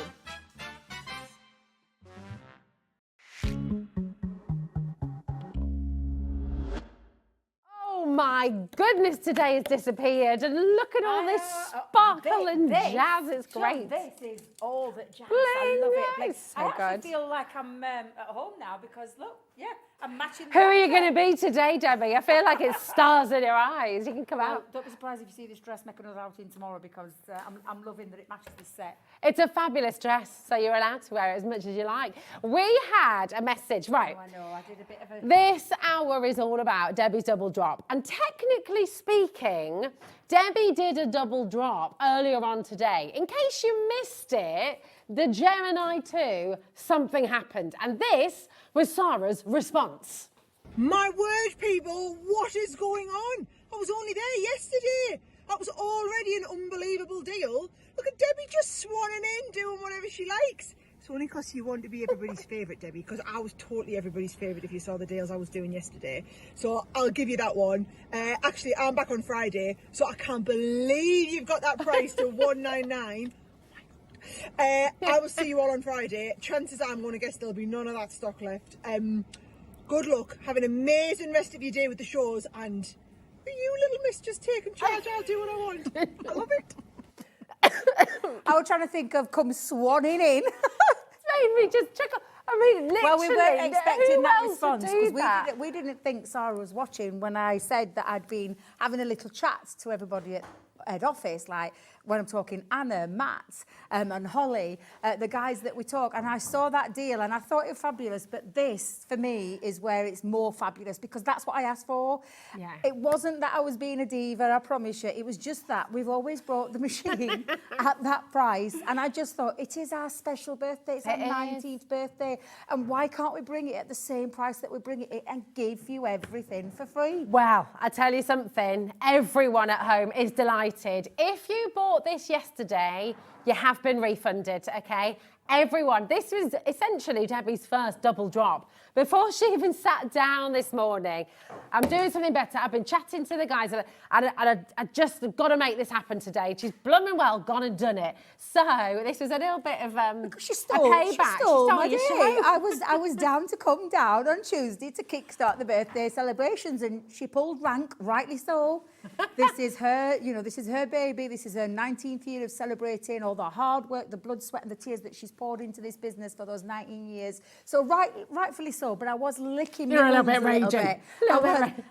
Oh my goodness, today has disappeared, and look at all this sparkle and jazz. It's great. This is all that jazz. Bling, I love it. yeah, Bling. it's so I actually good. feel like I'm at home now because look, yeah, I'm matching. Who are you going to be today, Debbie? I feel like it's stars in your eyes. You can come out. Don't be surprised if you see this dress make another outing tomorrow because I'm loving that it matches the set. It's a fabulous dress, so you're allowed to wear it as much as you like. We had a message, right? Oh, I know, I did a bit of a... This hour is all about Debbie's double drop. And technically speaking, Debbie did a double drop earlier on today. In case you missed it, the Gemini 2, something happened. And this was Sarah's response. My word, people, what is going on? I was only there yesterday. That was already an unbelievable deal. Look at Debbie just swanning in, doing whatever she likes. It's only because you want to be everybody's favourite, Debbie, because I was totally everybody's favourite if you saw the deals I was doing yesterday. So I'll give you that one. Actually, I'm back on Friday, so I can't believe you've got that price to $199. I will see you all on Friday. Chances are I'm going to guess there'll be none of that stock left. Good luck. Have an amazing rest of your day with the shows, and you little miss just taking charge. I'll do what I want. I love it. I was trying to think of come swanning in. Made me just chuckle. I mean, literally. Well, we weren't expecting who that else response would do because that? we didn't think Sarah was watching when I said that I'd been having a little chat to everybody at head office, like when I'm talking Anna, Matt, and Holly, the guys that we talk, and I saw that deal and I thought it was fabulous, but this, for me, is where it's more fabulous because that's what I asked for. Yeah. It wasn't that I was being a diva, I promise you. It was just that we've always brought the machine at that price, and I just thought, it is our special birthday, it's our 19th birthday, and why can't we bring it at the same price that we bring it and give you everything for free? Well, I tell you something, everyone at home is delighted. If you bought this yesterday, you have been refunded, okay? Everyone, this was essentially Debbie's first double drop. Before she even sat down this morning, I'm doing something better. I've been chatting to the guys and I just got to make this happen today. She's blooming well gone and done it. So this was a little bit of a payback. She stole my your day. show. I was down to come down on Tuesday to kickstart the birthday celebrations, and she pulled rank, rightly so. This is her, this is her baby. This is her 19th year of celebrating all the hard work, the blood, sweat and the tears that she's poured into this business for those 19 years. So rightfully so, but I was licking my You're a little bit wounds raging.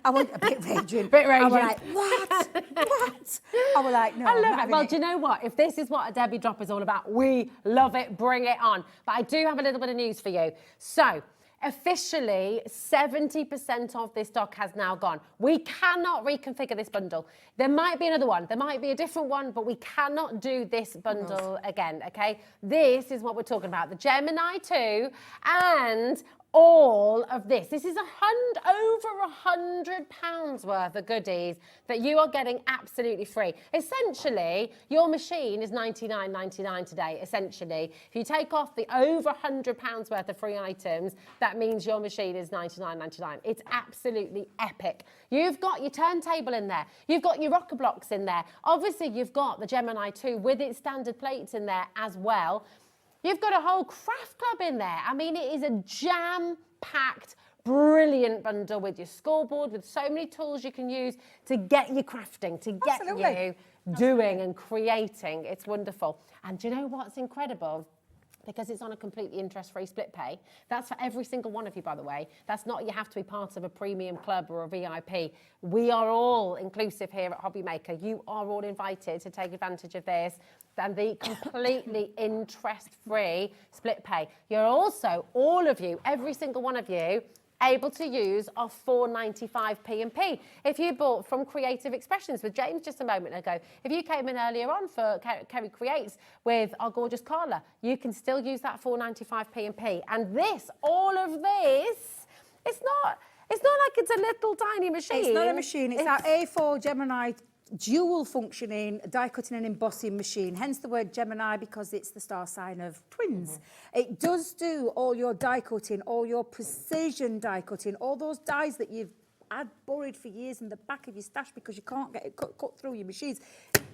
I was a bit raging. Bit raging. I was like, what? I was like, no, I I'm love not it. having Well, it. do you know what? If this is what a Debbie drop is all about, we love it. Bring it on. But I do have a little bit of news for you. So, officially, 70% of this stock has now gone. We cannot reconfigure this bundle. There might be another one. There might be a different one, but we cannot do this bundle again, okay? This is what we're talking about. The Gemini 2 and all of this. This is over £100 worth of goodies that you are getting absolutely free. Essentially, your machine is $99.99 today, essentially. If you take off the over £100 worth of free items, that means your machine is $99.99. It's absolutely epic. You've got your turntable in there. You've got your rocker blocks in there. Obviously, you've got the Gemini 2 with its standard plates in there as well. You've got a whole craft club in there. I mean, it is a jam-packed, brilliant bundle with your scoreboard, with so many tools you can use to get you crafting, to get you doing and creating. It's wonderful. And do you know what's incredible? because it's on a completely interest-free split pay. That's for every single one of you, by the way. That's not you have to be part of a premium club or a VIP. We are all inclusive here at Hobby Maker. You are all invited to take advantage of this and the completely interest-free split pay. You're also, all of you, every single one of you, able to use our 4.95 P&P. If you bought from Creative Expressions with James just a moment ago, if you came in earlier on for Kerry Creates with our gorgeous Carla, you can still use that 4.95 P&P. And this, all of this, it's not like it's a little tiny machine. It's not a machine. It's our A4 Gemini dual functioning die cutting and embossing machine, hence the word Gemini, because it's the star sign of twins. It does do all your die cutting, all your precision die cutting, all those dies that you've had buried for years in the back of your stash because you can't get it cut through your machines.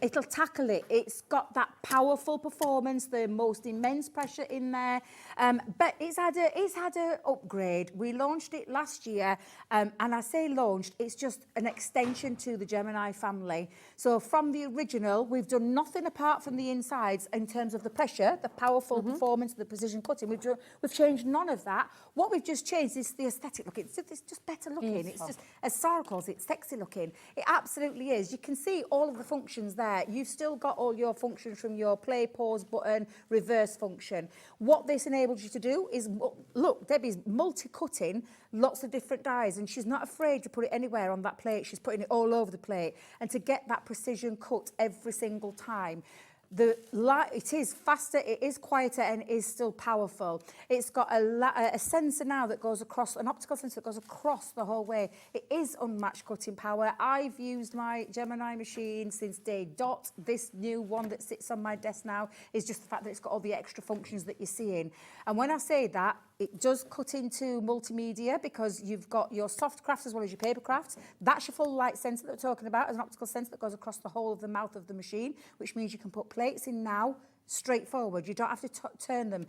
It'll tackle it. It's got that powerful performance, the most immense pressure in there. But it's had a upgrade. We launched it last year, and I say launched, it's just an extension to the Gemini family. So from the original, we've done nothing apart from the insides in terms of the pressure, the powerful performance, the precision cutting. We've changed none of that. What we've just changed is the aesthetic look. It's just better looking. Beautiful. It's just, as Sarah calls it, sexy looking. It absolutely is. You can see all of the functions there. You've still got all your functions from your play, pause button, reverse function. What this enables you to do is, look, Debbie's multi-cutting lots of different dies, and she's not afraid to put it anywhere on that plate. She's putting it all over the plate, and to get that precision cut every single time. It is faster, it is quieter, and it is still powerful. It's got a sensor now that goes across, an optical sensor that goes across the whole way. It is unmatched cutting power. I've used my Gemini machine since day dot. This new one that sits on my desk now is just the fact that it's got all the extra functions that you're seeing. And when I say that, it does cut into multimedia because you've got your soft crafts as well as your paper crafts. That's your full light sensor that we're talking about, as an optical sensor that goes across the whole of the mouth of the machine, which means you can put plates in now, straightforward. You don't have to turn them.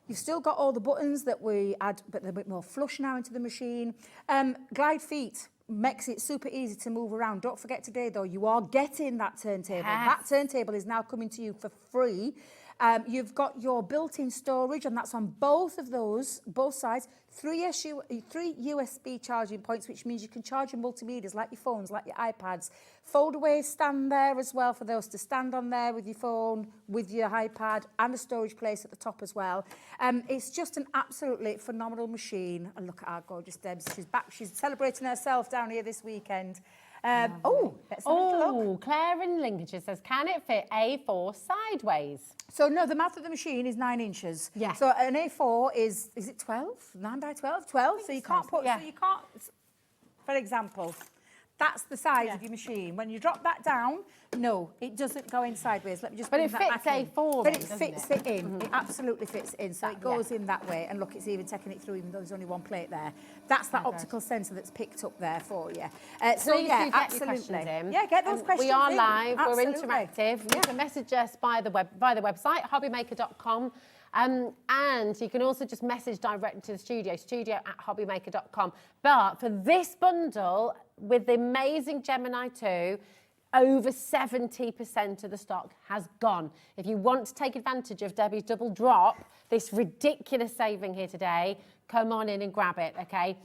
You've still got all the buttons that we add, but they're a bit more flush now into the machine. Glide feet makes it super easy to move around. Don't forget today, though, you are getting that turntable. Yes. That turntable is now coming to you for free. You've got your built-in storage, and that's on both of those, both sides. 3 USB charging points, which means you can charge your multimedias like your phones, like your iPads. Fold away stand there as well for those to stand on there with your phone, with your iPad, and a storage place at the top as well. It's just an absolutely phenomenal machine. And look at our gorgeous Debs. She's back. She's celebrating herself down here this weekend. Let's have a look. Claire in Lincolnshire says, can it fit A4 sideways? So no, the mouth of the machine is 9 inches. Yeah. So an A4 is it 12? 9 by 12? 12. So you can't put, so you can't, for example, that's the size of your machine. When you drop that down, no, it doesn't go in sideways. Let me just bring that back in. But it fits A4 But it fits it in. It absolutely fits in. So it goes in that way. And look, it's even taking it through, even though there's only one plate there. That's that optical sensor that's picked up there for you. So Please yeah, do get absolutely. your questions in. Yeah, get those questions We are in. live. Absolutely. We're interactive. You can message us by the website, hobbymaker.com. And you can also just message directly to the studio@hobbymaker.com. But for this bundle, with the amazing Gemini 2, over 70% of the stock has gone. If you want to take advantage of Debbie's double drop, this ridiculous saving here today, come on in and grab it, okay?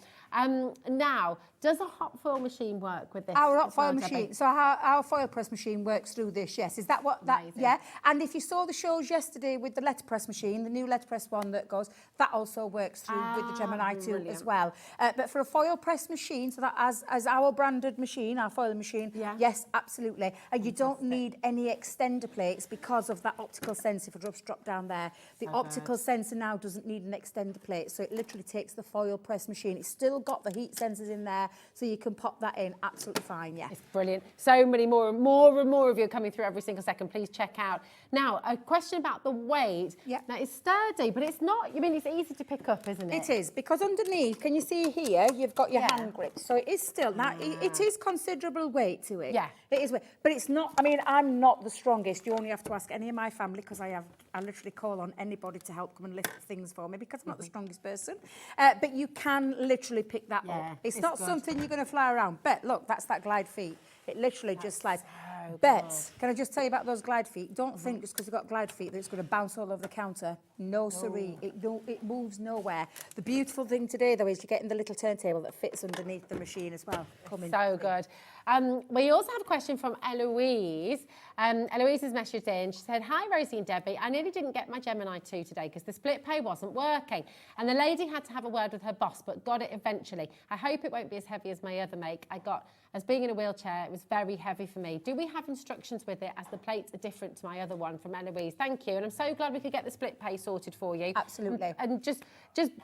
Now, does a hot foil machine work with this? Our hot foil machine. So our foil press machine works through this, yes. Is that what that, yeah? And if you saw the shows yesterday with the letterpress machine, the new letterpress one that goes, that also works through with the Gemini 2 as well. But for a foil press machine, so that as our branded machine, our foil machine, yes, absolutely. And you don't need any extender plates because of that optical sensor, if I just drop down there. The optical sensor now doesn't need an extender plate, so it literally takes the foil press machine. It's still got the heat sensors in there, so you can pop that in absolutely fine, yeah. It's brilliant. So many more and more of you are coming through every single second. Please check out. Now, a question about the weight. Yeah. Now, it's sturdy, but it's not, I mean, it's easy to pick up, isn't it? It is, because underneath, can you see here, you've got your hand grip, so it is still, now, it is considerable weight to it. Yeah. It is weight, but it's not, I mean, I'm not the strongest. You only have to ask any of my family, because I literally call on anybody to help come and lift things for me, because I'm not the strongest person. But you can literally pick that up. It's not something you're going to fly around, but look, that's that glide feet. It literally just slides. But can I just tell you about those glide feet? Don't think just because you've got glide feet that it's going to bounce all over the counter. No, siree. It moves nowhere. The beautiful thing today, though, is you're getting the little turntable that fits underneath the machine as well. So good. We also have a question from Eloise. Eloise has messaged in. She said, "Hi, Rosie and Debbie. I nearly didn't get my Gemini 2 today because the split pay wasn't working. And the lady had to have a word with her boss, but got it eventually. I hope it won't be as heavy as my other make. As being in a wheelchair, it was very heavy for me. Do we have instructions with it as the plates are different to my other one?" From Eloise. Thank you. And I'm so glad we could get the split pay sorted for you. Absolutely. And just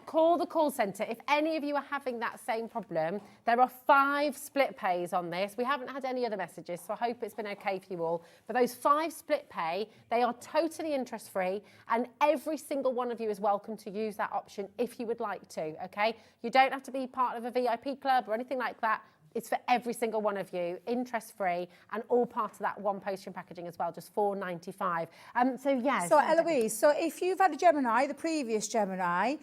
call the call centre. If any of you are having that same problem, there are 5 split pays on this. We haven't had any other messages, so I hope it's been okay for you all. But those 5 split pay, they are totally interest-free, and every single one of you is welcome to use that option if you would like to, okay? You don't have to be part of a VIP club or anything like that. It's for every single one of you, interest-free, and all part of that one postage and packaging as well, just $4.95. So, yes. So, Eloise, so if you've had a Gemini, the previous Gemini,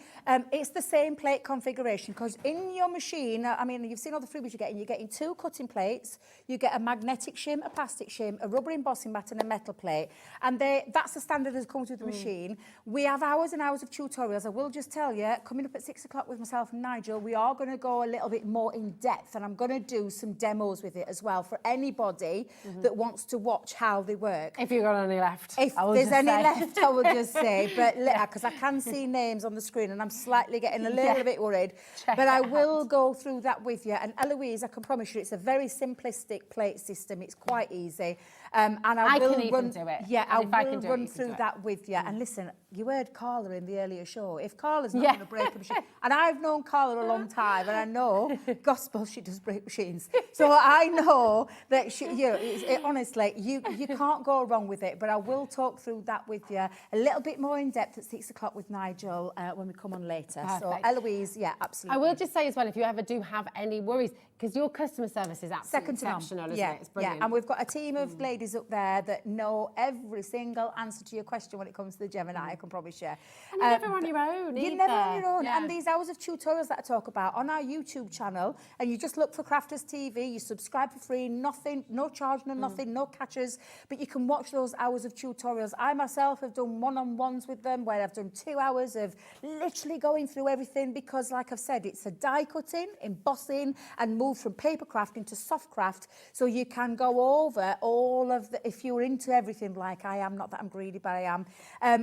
it's the same plate configuration, because in your machine, I mean, you've seen all the freebies you're getting 2 cutting plates, you get a magnetic shim, a plastic shim, a rubber embossing mat, and a metal plate. And that's the standard that comes with the machine. We have hours and hours of tutorials. I will just tell you, coming up at 6 o'clock with myself and Nigel, we are going to go a little bit more in depth, and I'm going to do some demos with it as well for anybody that wants to watch how they work. If you've got any left. If there's any left, I will just say. But because I can see names on the screen and I'm slightly getting a little bit worried. But I will go through that with you. And Eloise, I can promise you, it's a very simplistic plate system. It's quite easy. And I will can even do it. Yeah, And I will run through that with you. And listen, you heard Carla in the earlier show. If Carla's not going to break a machine, and I've known Carla a long time, and I know, gospel, she does break machines. So I know that honestly, you can't go wrong with it. But I will talk through that with you a little bit more in depth at 6 o'clock with Nigel when we come on later. Perfect. So Eloise, yeah, absolutely. I will just say as well, if you ever do have any worries, because your customer service is absolutely exceptional, isn't it? It's brilliant. Yeah, and we've got a team of ladies up there that know every single answer to your question when it comes to the Gemini, I can promise you. And you're never on your own You're never on your own. And these hours of tutorials that I talk about on our YouTube channel, and you just look for Crafters TV, you subscribe for free, nothing, no charge, no nothing, no catches, but you can watch those hours of tutorials. I myself have done one-on-ones with them where I've done 2 hours of literally going through everything because, like I've said, it's a die cutting, embossing, and move from paper craft into soft craft, so you can go over all of the, if you're into everything like I am, not that I'm greedy, but I am,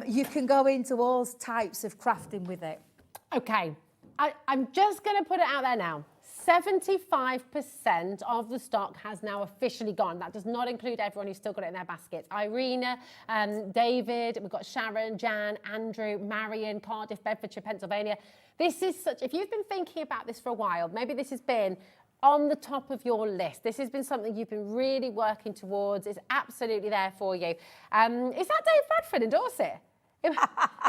you can go into all types of crafting with it. Okay, I'm just going to put it out there now. 75% of the stock has now officially gone. That does not include everyone who's still got it in their baskets. Irina, David, we've got Sharon, Jan, Andrew, Marion, Cardiff, Bedfordshire, Pennsylvania. This is such, if you've been thinking about this for a while, maybe this has been on the top of your list. This has been something you've been really working towards. It's absolutely there for you. Is that Dave Bradford in Dorset? Is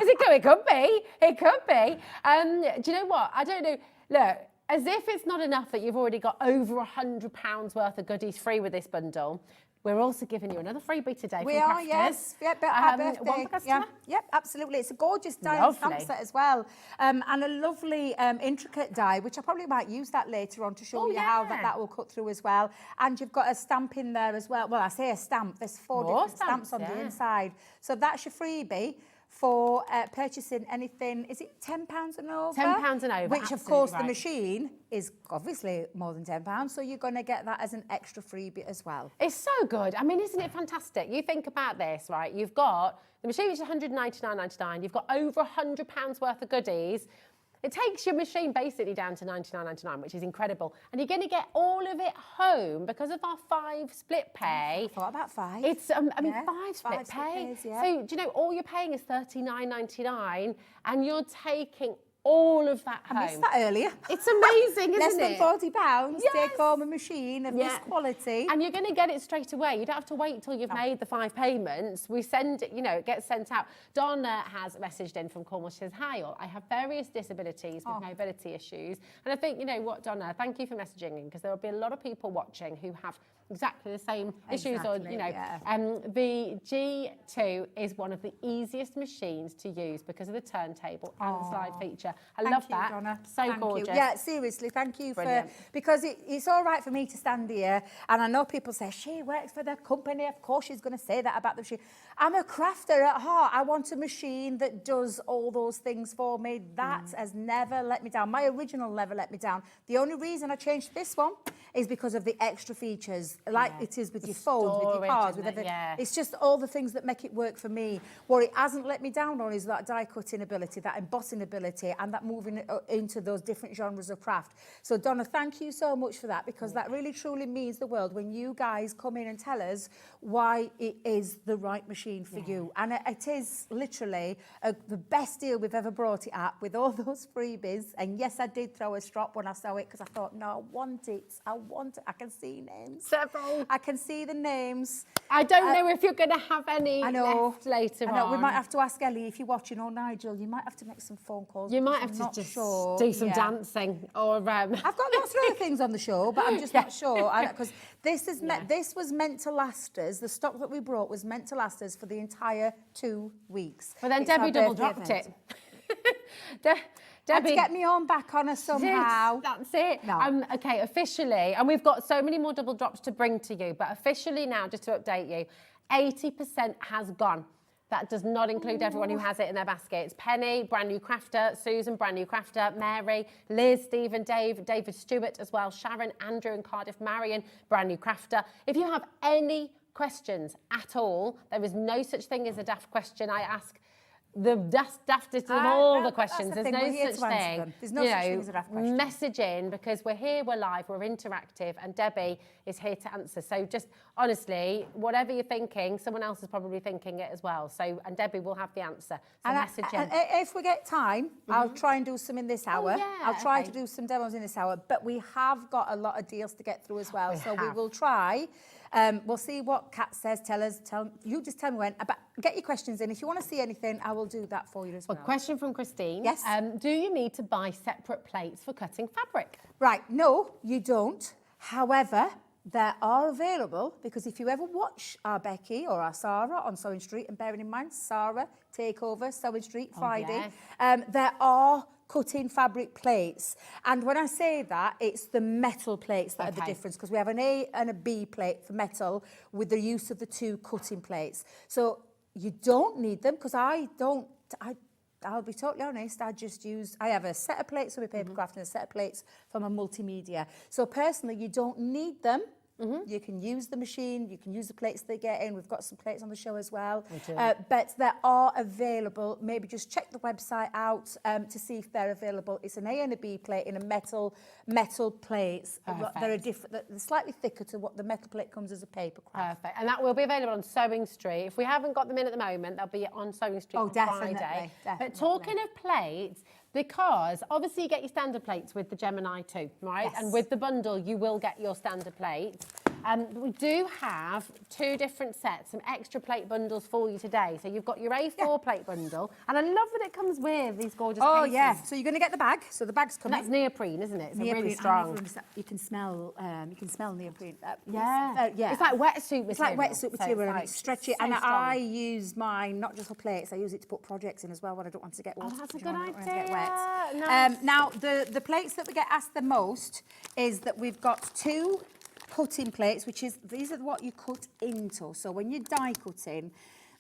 it good? It could be. It could be. Do you know what? I don't know. Look, as if it's not enough that you've already got over £100 worth of goodies free with this bundle, we're also giving you another freebie today. We are, yes. Yep, birthday. One for customer? Yep, absolutely. It's a gorgeous die and stamp set as well. And a lovely intricate die, which I probably might use that later on to show you how that will cut through as well. And you've got a stamp in there as well. Well, I say a stamp. There's 4 different stamps on the inside. So that's your freebie for purchasing anything, is it £10 and over? £10 and over, which of course the machine is obviously more than £10, so you're going to get that as an extra freebie as well. It's so good. I mean, isn't it fantastic? You think about this, right? You've got the machine, which is £199.99. You've got over £100 worth of goodies. It takes your machine basically down to $99.99, which is incredible. And you're going to get all of it home because of our 5 split pay. I thought about 5. It's, I mean, 5 split pay. So, do you know, all you're paying is $39.99 and you're taking all of that home. I missed that earlier. It's amazing, isn't it? Less than £40, take home a machine of this quality. And you're going to get it straight away. You don't have to wait until you've made the 5 payments. We send it, you know, it gets sent out. Donna has messaged in from Cornwall. She says, "Hi all, I have various disabilities with mobility issues." And I think, you know what, Donna, thank you for messaging in, because there will be a lot of people watching who have exactly the same issues, or Exactly, you know, yeah. the G2 is one of the easiest machines to use because of the turntable and the slide feature. I love Thank you, that. Donna. So Thank gorgeous. You. Yeah, seriously, thank you Brilliant. because it's all right for me to stand here, and I know people say she works for the company. Of course, she's going to say that about the machine. I'm a crafter at heart. I want a machine that does all those things for me. That has never let me down. My original never let me down. The only reason I changed this one is because of the extra features, like it is with your phones, with your cards, with everything. It's just all the things that make it work for me. What it hasn't let me down on is that die cutting ability, that embossing ability, and that moving into those different genres of craft. So Donna, thank you so much for that, because that really truly means the world when you guys come in and tell us why it is the right machine for you. And it is literally the best deal we've ever brought it at, with all those freebies. And yes, I did throw a strop when I saw it, because I thought, no, I want it. I can see names. Several. I can see the names. I don't know if you're going to have any left later on. I know, we might have to ask Ellie if you're watching, or Nigel, you might have to make some phone calls. You might have I'm to not just sure. do some dancing, or I've got lots of other things on the show, but I'm just not sure, because this was meant to last us. The stock that we brought was meant to last us for the entire 2 weeks. But then It's our Debbie double birthday dropped event. it. Had to get me on back on her somehow. That's it. No. Okay, officially, and we've got so many more double drops to bring to you, but officially now, just to update you, 80% has gone. That does not include everyone who has it in their basket. It's Penny, brand new crafter, Susan, brand new crafter, Mary, Liz, Stephen, Dave, David Stewart as well, Sharon, Andrew and Cardiff, Marion, brand new crafter. If you have any questions at all, there is no such thing as a daft question. I ask the daftest of all the questions. There's no such thing. There's no such thing as a daft question. Message in, because we're here, we're live, we're interactive, and Debbie is here to answer. So just honestly, whatever you're thinking, someone else is probably thinking it as well. So, and Debbie will have the answer. So message in. And if we get time, I'll try and do some in this hour. I'll try to do some demos in this hour, but we have got a lot of deals to get through as well. We will try. We'll see what Kat says. You just tell me when. Get your questions in. If you want to see anything, I will do that for you as well. A question from Christine. Yes. Do you need to buy separate plates for cutting fabric? Right. No, you don't. However, they are available, because if you ever watch our Becky or our Sarah on Sewing Street, and bearing in mind Sarah Takeover Sewing Street Friday, there are cutting fabric plates, and when I say that, it's the metal plates that are the difference, because we have an A and a B plate for metal with the use of the 2 cutting plates. So you don't need them, because I'll be totally honest, I have a set of plates for my paper craft and a set of plates for my multimedia. So personally, you don't need them. You can use the machine, you can use the plates they get in. We've got some plates on the show as well. But they are available. Maybe just check the website out to see if they're available. It's an A and a B plate in a metal plates. They're different. They're slightly thicker to what the metal plate comes as a paper craft. Perfect. And that will be available on Sewing Street. If we haven't got them in at the moment, they'll be on Sewing Street on Friday. But talking of plates, because obviously you get your standard plates with the Gemini 2, right? Yes. And with the bundle, you will get your standard plates. We do have 2 different sets, some extra plate bundles for you today. So you've got your A4 plate bundle, and I love that it comes with these gorgeous cases. Yeah. So you're going to get the bag. So the bag's coming. And that's neoprene, isn't it? It's neoprene, really strong. You can smell neoprene. Yeah. Yeah. It's like wetsuit material. It's like wetsuit material, and like it's stretchy. so And strong. I use mine not just for plates. I use it to put projects in as well when I don't want to get wet. Oh, that's a You good know, I don't want to idea. get wet. Nice. Now the plates that we get asked the most is that we've got 2 cutting plates, these are what you cut into. So when you're die cutting,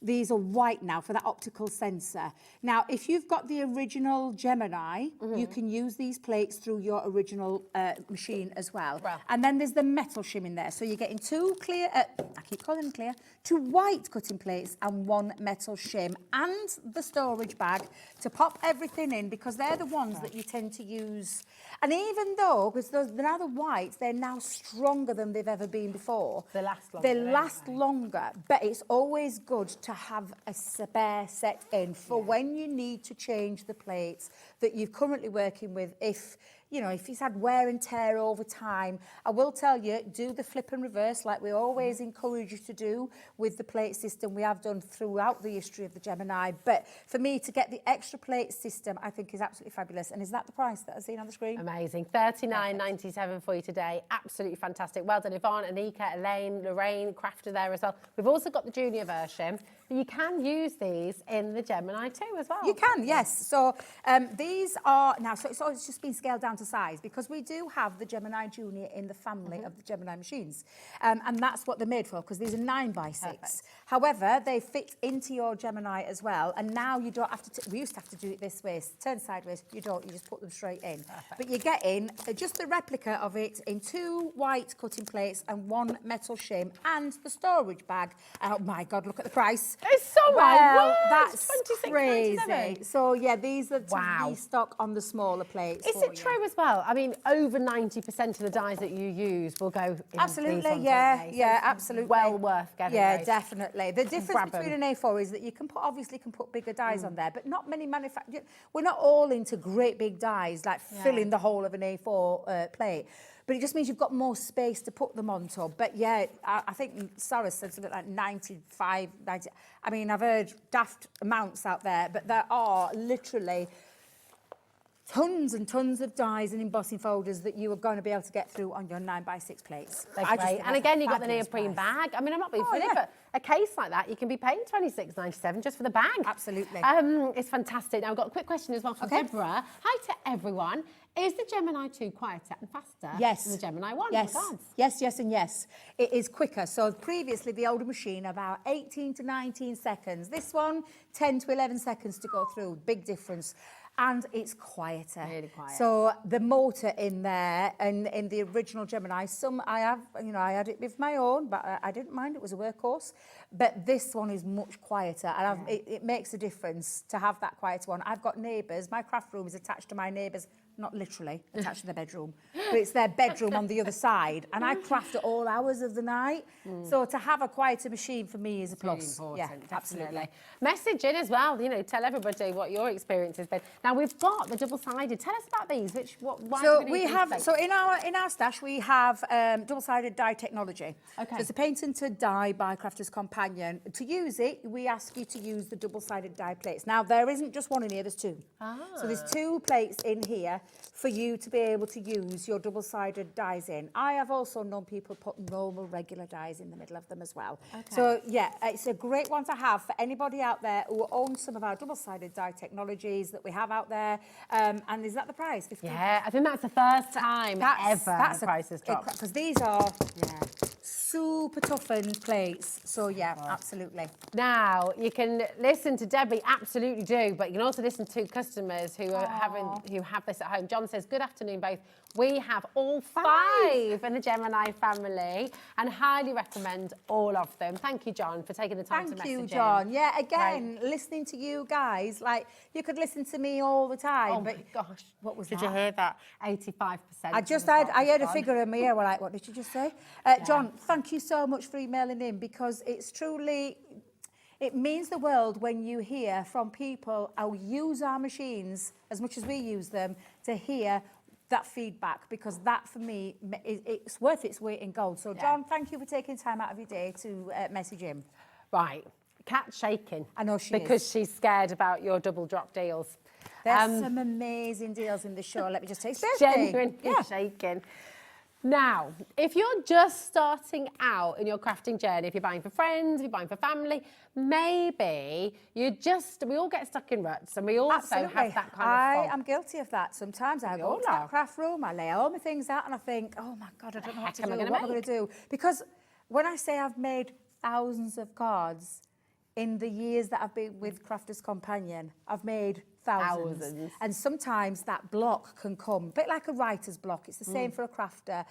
these are white now for that optical sensor. Now, if you've got the original Gemini, you can use these plates through your original machine as well. And then there's the metal shim in there. So you're getting 2 clear, I keep calling them clear, 2 white cutting plates and 1 metal shim, and the storage bag to pop everything in, because they're the ones that you tend to use. And even though, because they're now the whites, they're now stronger than they've ever been before. They last longer. They last longer, but it's always good to have a spare set in for when you need to change the plates that you're currently working with. If you know, if he's had wear and tear over time, I will tell you, do the flip and reverse like we always encourage you to do with the plate system we have done throughout the history of the Gemini. But for me, to get the extra plate system, I think is absolutely fabulous. And is that the price that I've seen on the screen? Amazing. $39.97 for you today. Absolutely fantastic. Well done, Yvonne, Anika, Elaine, Lorraine, Crafter there as well. We've also got the junior version. But you can use these in the Gemini too as well. You can, yes. So these are now, so it's just been scaled down to size because we do have the Gemini Junior in the family of the Gemini machines. And that's what they're made for, because these are 9x6. Perfect. However, they fit into your Gemini as well. And now you don't have to, we used to have to do it this way, turn sideways. You don't, you just put them straight in. Perfect. But you're getting just the replica of it in 2 white cutting plates and 1 metal shim and the storage bag. Oh my God, look at the price. It's so well, that's $26.97. crazy. So yeah, these are to restock on the smaller plates. Is it true as well? I mean, over 90% of the dyes that you use will go in absolutely, these ones, yeah, so yeah, absolutely. Well worth getting. Yeah, those. definitely. The difference between an A4 is that you can put, obviously can put bigger dies on there, but not many manufacturers. We're not all into great big dies like filling the whole of an A4 plate. But it just means you've got more space to put them onto. But yeah, I think Sarah said something like 95, 90. I mean, I've heard daft amounts out there, but there are literally tons and tons of dies and embossing folders that you are going to be able to get through on your 9x6 plates. Great. And again, you've got the neoprene bag. I mean, I'm not being funny, but a case like that, you can be paying $26.97 just for the bag. Absolutely. It's fantastic. Now, I've got a quick question as well from Deborah. Hi to everyone. Is the Gemini 2 quieter and faster than the Gemini 1? Yes. Yes, yes, and yes. It is quicker. So previously, the older machine, about 18 to 19 seconds. This one, 10 to 11 seconds to go through. Big difference. And it's quieter. Really quiet. So the motor in there, and in the original Gemini, some I have, you know, I had it with my own, but I didn't mind. It was a workhorse. But this one is much quieter, and it makes a difference to have that quieter one. I've got neighbours. My craft room is attached to my neighbours. Not literally attached to their bedroom, but it's their bedroom on the other side. And I craft at all hours of the night. So to have a quieter machine for me is a plus. Important, absolutely. Message in as well, you know, tell everybody what your experience has been. Now we've got the double-sided. Tell us about these. Why so we have, so in our stash we have double-sided die technology. Okay. So it's a patented die by Crafter's Companion. To use it, we ask you to use the double-sided die plates. Now there isn't just one in here, there's 2. So there's 2 plates in here for you to be able to use your double-sided dies in. I have also known people put normal, regular dies in the middle of them as well. Okay. So, yeah, it's a great one to have for anybody out there who owns some of our double-sided die technologies that we have out there. And is that the price? 50? Yeah, I think that's the first time ever the price has dropped. Because these are super toughened plates. So, yeah, absolutely. Now, you can listen to Debbie, absolutely do, but you can also listen to customers who are who have this at home. John says, good afternoon both. We have all 5 in the Gemini family and highly recommend all of them. Thank you, John, for taking the time to message in. Thank you, John. Yeah, again, listening to you guys, like, you could listen to me all the time. Oh, but my gosh. What was Did that? you hear that? 85%. I heard a figure in my ear. We're like, what did you just say? John, thank you so much for emailing in, because it's truly... It means the world when you hear from people who use our machines as much as we use them, to hear that feedback, because that for me, it's worth its weight in gold. So John, thank you for taking time out of your day to message him. Right, Kat's shaking. I know she because is. she's scared about your double drop deals. There's some amazing deals in the show. Let me just take genuinely shaking. Now, if you're just starting out in your crafting journey, if you're buying for friends, if you're buying for family, maybe we all get stuck in ruts, and we also have that kind of I am guilty of that. Sometimes I go to that craft room, I lay all my things out, and I think, oh my God, I don't know what to do. What am I going to do? Because when I say I've made thousands of cards in the years that I've been with Crafter's Companion, I've made thousands. And sometimes that block can come, a bit like a writer's block. It's the same for a crafter.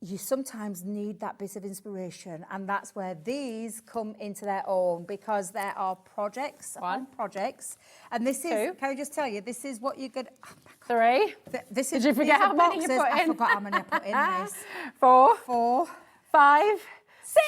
You sometimes need that bit of inspiration, and that's where these come into their own, because there are projects on projects. And this is, can I just tell you, this is what you could... Oh 3. This is, did you forget how many you put in? I forgot how many I put in this. 4. 4. 5.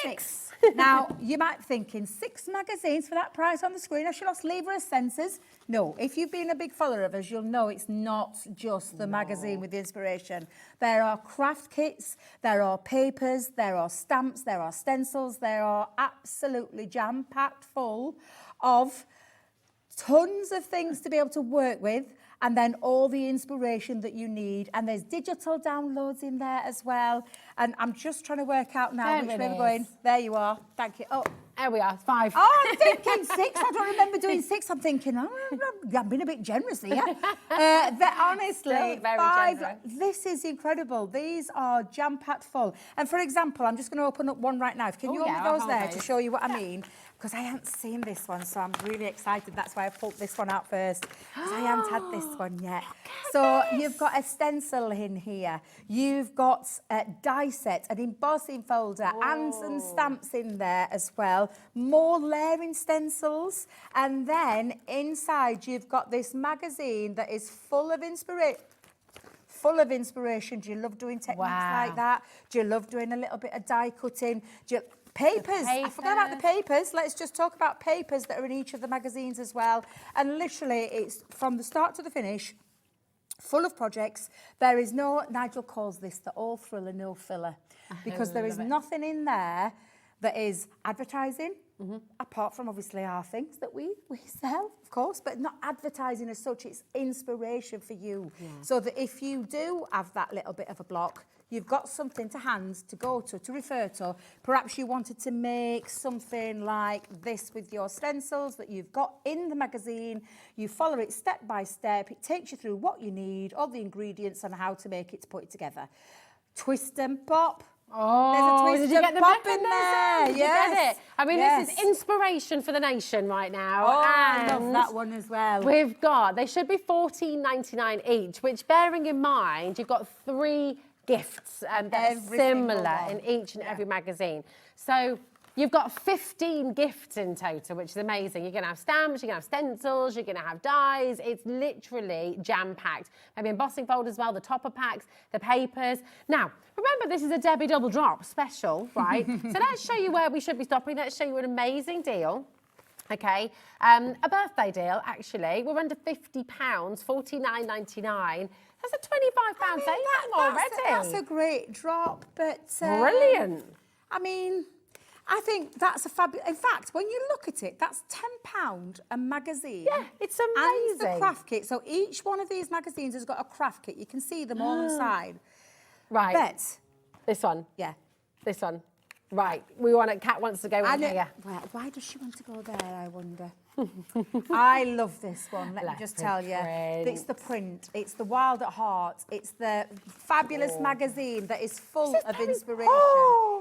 6. Now, you might be thinking, 6 magazines for that price on the screen. I should have leave her a censors. No, if you've been a big follower of us, you'll know it's not just the magazine with the inspiration. There are craft kits, there are papers, there are stamps, there are stencils, there are absolutely jam-packed full of tons of things to be able to work with, and then all the inspiration that you need. And there's digital downloads in there as well. And I'm just trying to work out now which way we're going. There you are. Thank you. Oh, there we are. 5. Oh, I'm thinking 6. I don't remember doing 6. I'm thinking, I've been a bit generous here. Honestly, Still very 5. generous. This is incredible. These are jam-packed full. And for example, I'm just going to open up one right now. Can you hold those there to show you what I mean? Because I haven't seen this one, so I'm really excited. That's why I pulled this one out first, because I haven't had this one yet. So you've got a stencil in here. You've got a die set, an embossing folder, and some stamps in there as well. More layering stencils. And then inside you've got this magazine that is full of inspiration. Full of inspiration. Do you love doing techniques like that? Do you love doing a little bit of die cutting? Do you... Papers. I forgot about the papers. Let's just talk about papers that are in each of the magazines as well. And literally, it's from the start to the finish, full of projects. There is no, Nigel calls this the all thriller, no filler, because there is nothing in there that is advertising, apart from obviously our things that we sell, of course, but not advertising as such. It's inspiration for you. So that if you do have that little bit of a block, you've got something to hand, to go to refer to. Perhaps you wanted to make something like this with your stencils that you've got in the magazine. You follow it step by step. It takes you through what you need, all the ingredients and how to make it, to put it together. Twist and pop. Oh, there's a twist did you get the pop in mechanism? there. Did you get it? I mean, this is inspiration for the nation right now. Oh, and I love that one as well. We've got, they should be $14.99 each, which, bearing in mind, you've got 3 gifts that are similar in each and every magazine. So you've got 15 gifts in total, which is amazing. You're going to have stamps, you're going to have stencils, you're going to have dies. It's literally jam-packed. Maybe embossing folders as well, the topper packs, the papers. Now, remember, this is a Debby Double Drop special, right? So let's show you where we should be stopping. Let's show you an amazing deal. Okay, a birthday deal, actually. We're under £50, $49.99. That's a £25 saving already. That's a great drop, but... Brilliant. I mean, I think that's a fabulous... In fact, when you look at it, that's £10 a magazine. Yeah, it's amazing. And the craft kit. So each one of these magazines has got a craft kit. You can see them all on the side. Right. But... This one. Yeah. This one. Right. Kat wants to go in here. Well, why does she want to go there, I wonder? I love this one, let me just tell you. It's the print, it's the Wild at Heart, it's the fabulous magazine that is full of inspiration,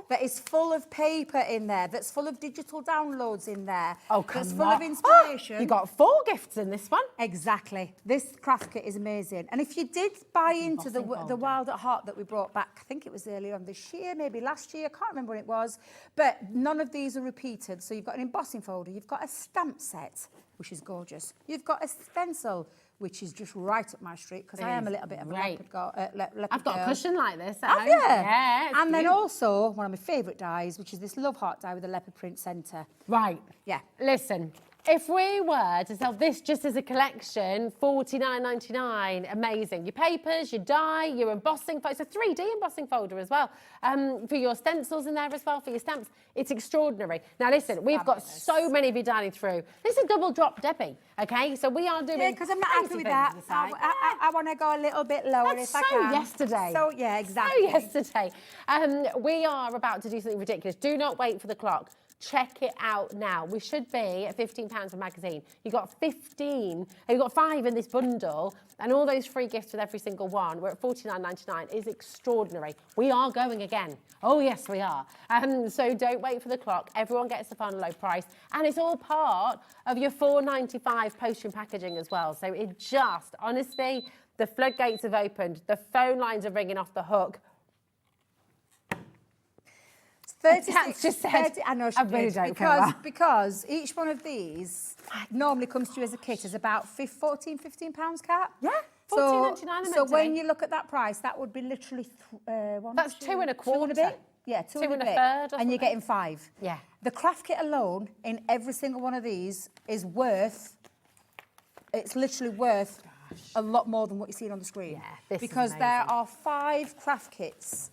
that is full of paper in there, that's full of digital downloads in there, that's full of inspiration. You got 4 gifts in this one. Exactly. This craft kit is amazing. And if you did buy into the Wild at Heart that we brought back, I think it was earlier on this year, maybe last year, I can't remember when it was, but none of these are repeated. So you've got an embossing folder, you've got a stamp set, which is gorgeous. You've got a stencil, which is just right up my street, because I am a little bit of a leopard girl. I've got a cushion like this. Have you? Yeah. And then also, one of my favourite dies, which is this Love Heart die with a leopard print centre. Right. Yeah. Listen, if we were to sell this just as a collection, $49.99, amazing. Your papers, your die, your embossing folder, it's a 3D embossing folder as well, for your stencils in there as well, for your stamps. It's extraordinary. Now listen, we've got so many of you dining through. This is double drop Debby, okay? So we are doing... Yeah, because I'm not happy with that. I want to go a little bit lower if I can. Yesterday. So, yeah, exactly. So yesterday. We are about to do something ridiculous. Do not wait for the clock. Check it out now. We should be at £15 a magazine. You've got 15, you've got 5 in this bundle, and all those free gifts with every single one. We're at $49.99. It's extraordinary. We are going again. Oh, yes, we are. So don't wait for the clock. Everyone gets the final low price. And it's all part of your $4.95 postage packaging as well. So it just, honestly, the floodgates have opened. The phone lines are ringing off the hook. 36, just said, 30, I know she really did, don't because each one of these normally comes to you as a kit is about £14, £15, Kat. Yeah, $14.99. So when you look at that price, that would be literally that's 2 and a quarter. Yeah, two and a bit, third or and you're something? getting 5. Yeah. The craft kit alone in every single one of these is worth, it's literally worth a lot more than what you're seeing on the screen. Yeah, this is because there amazing. are 5 craft kits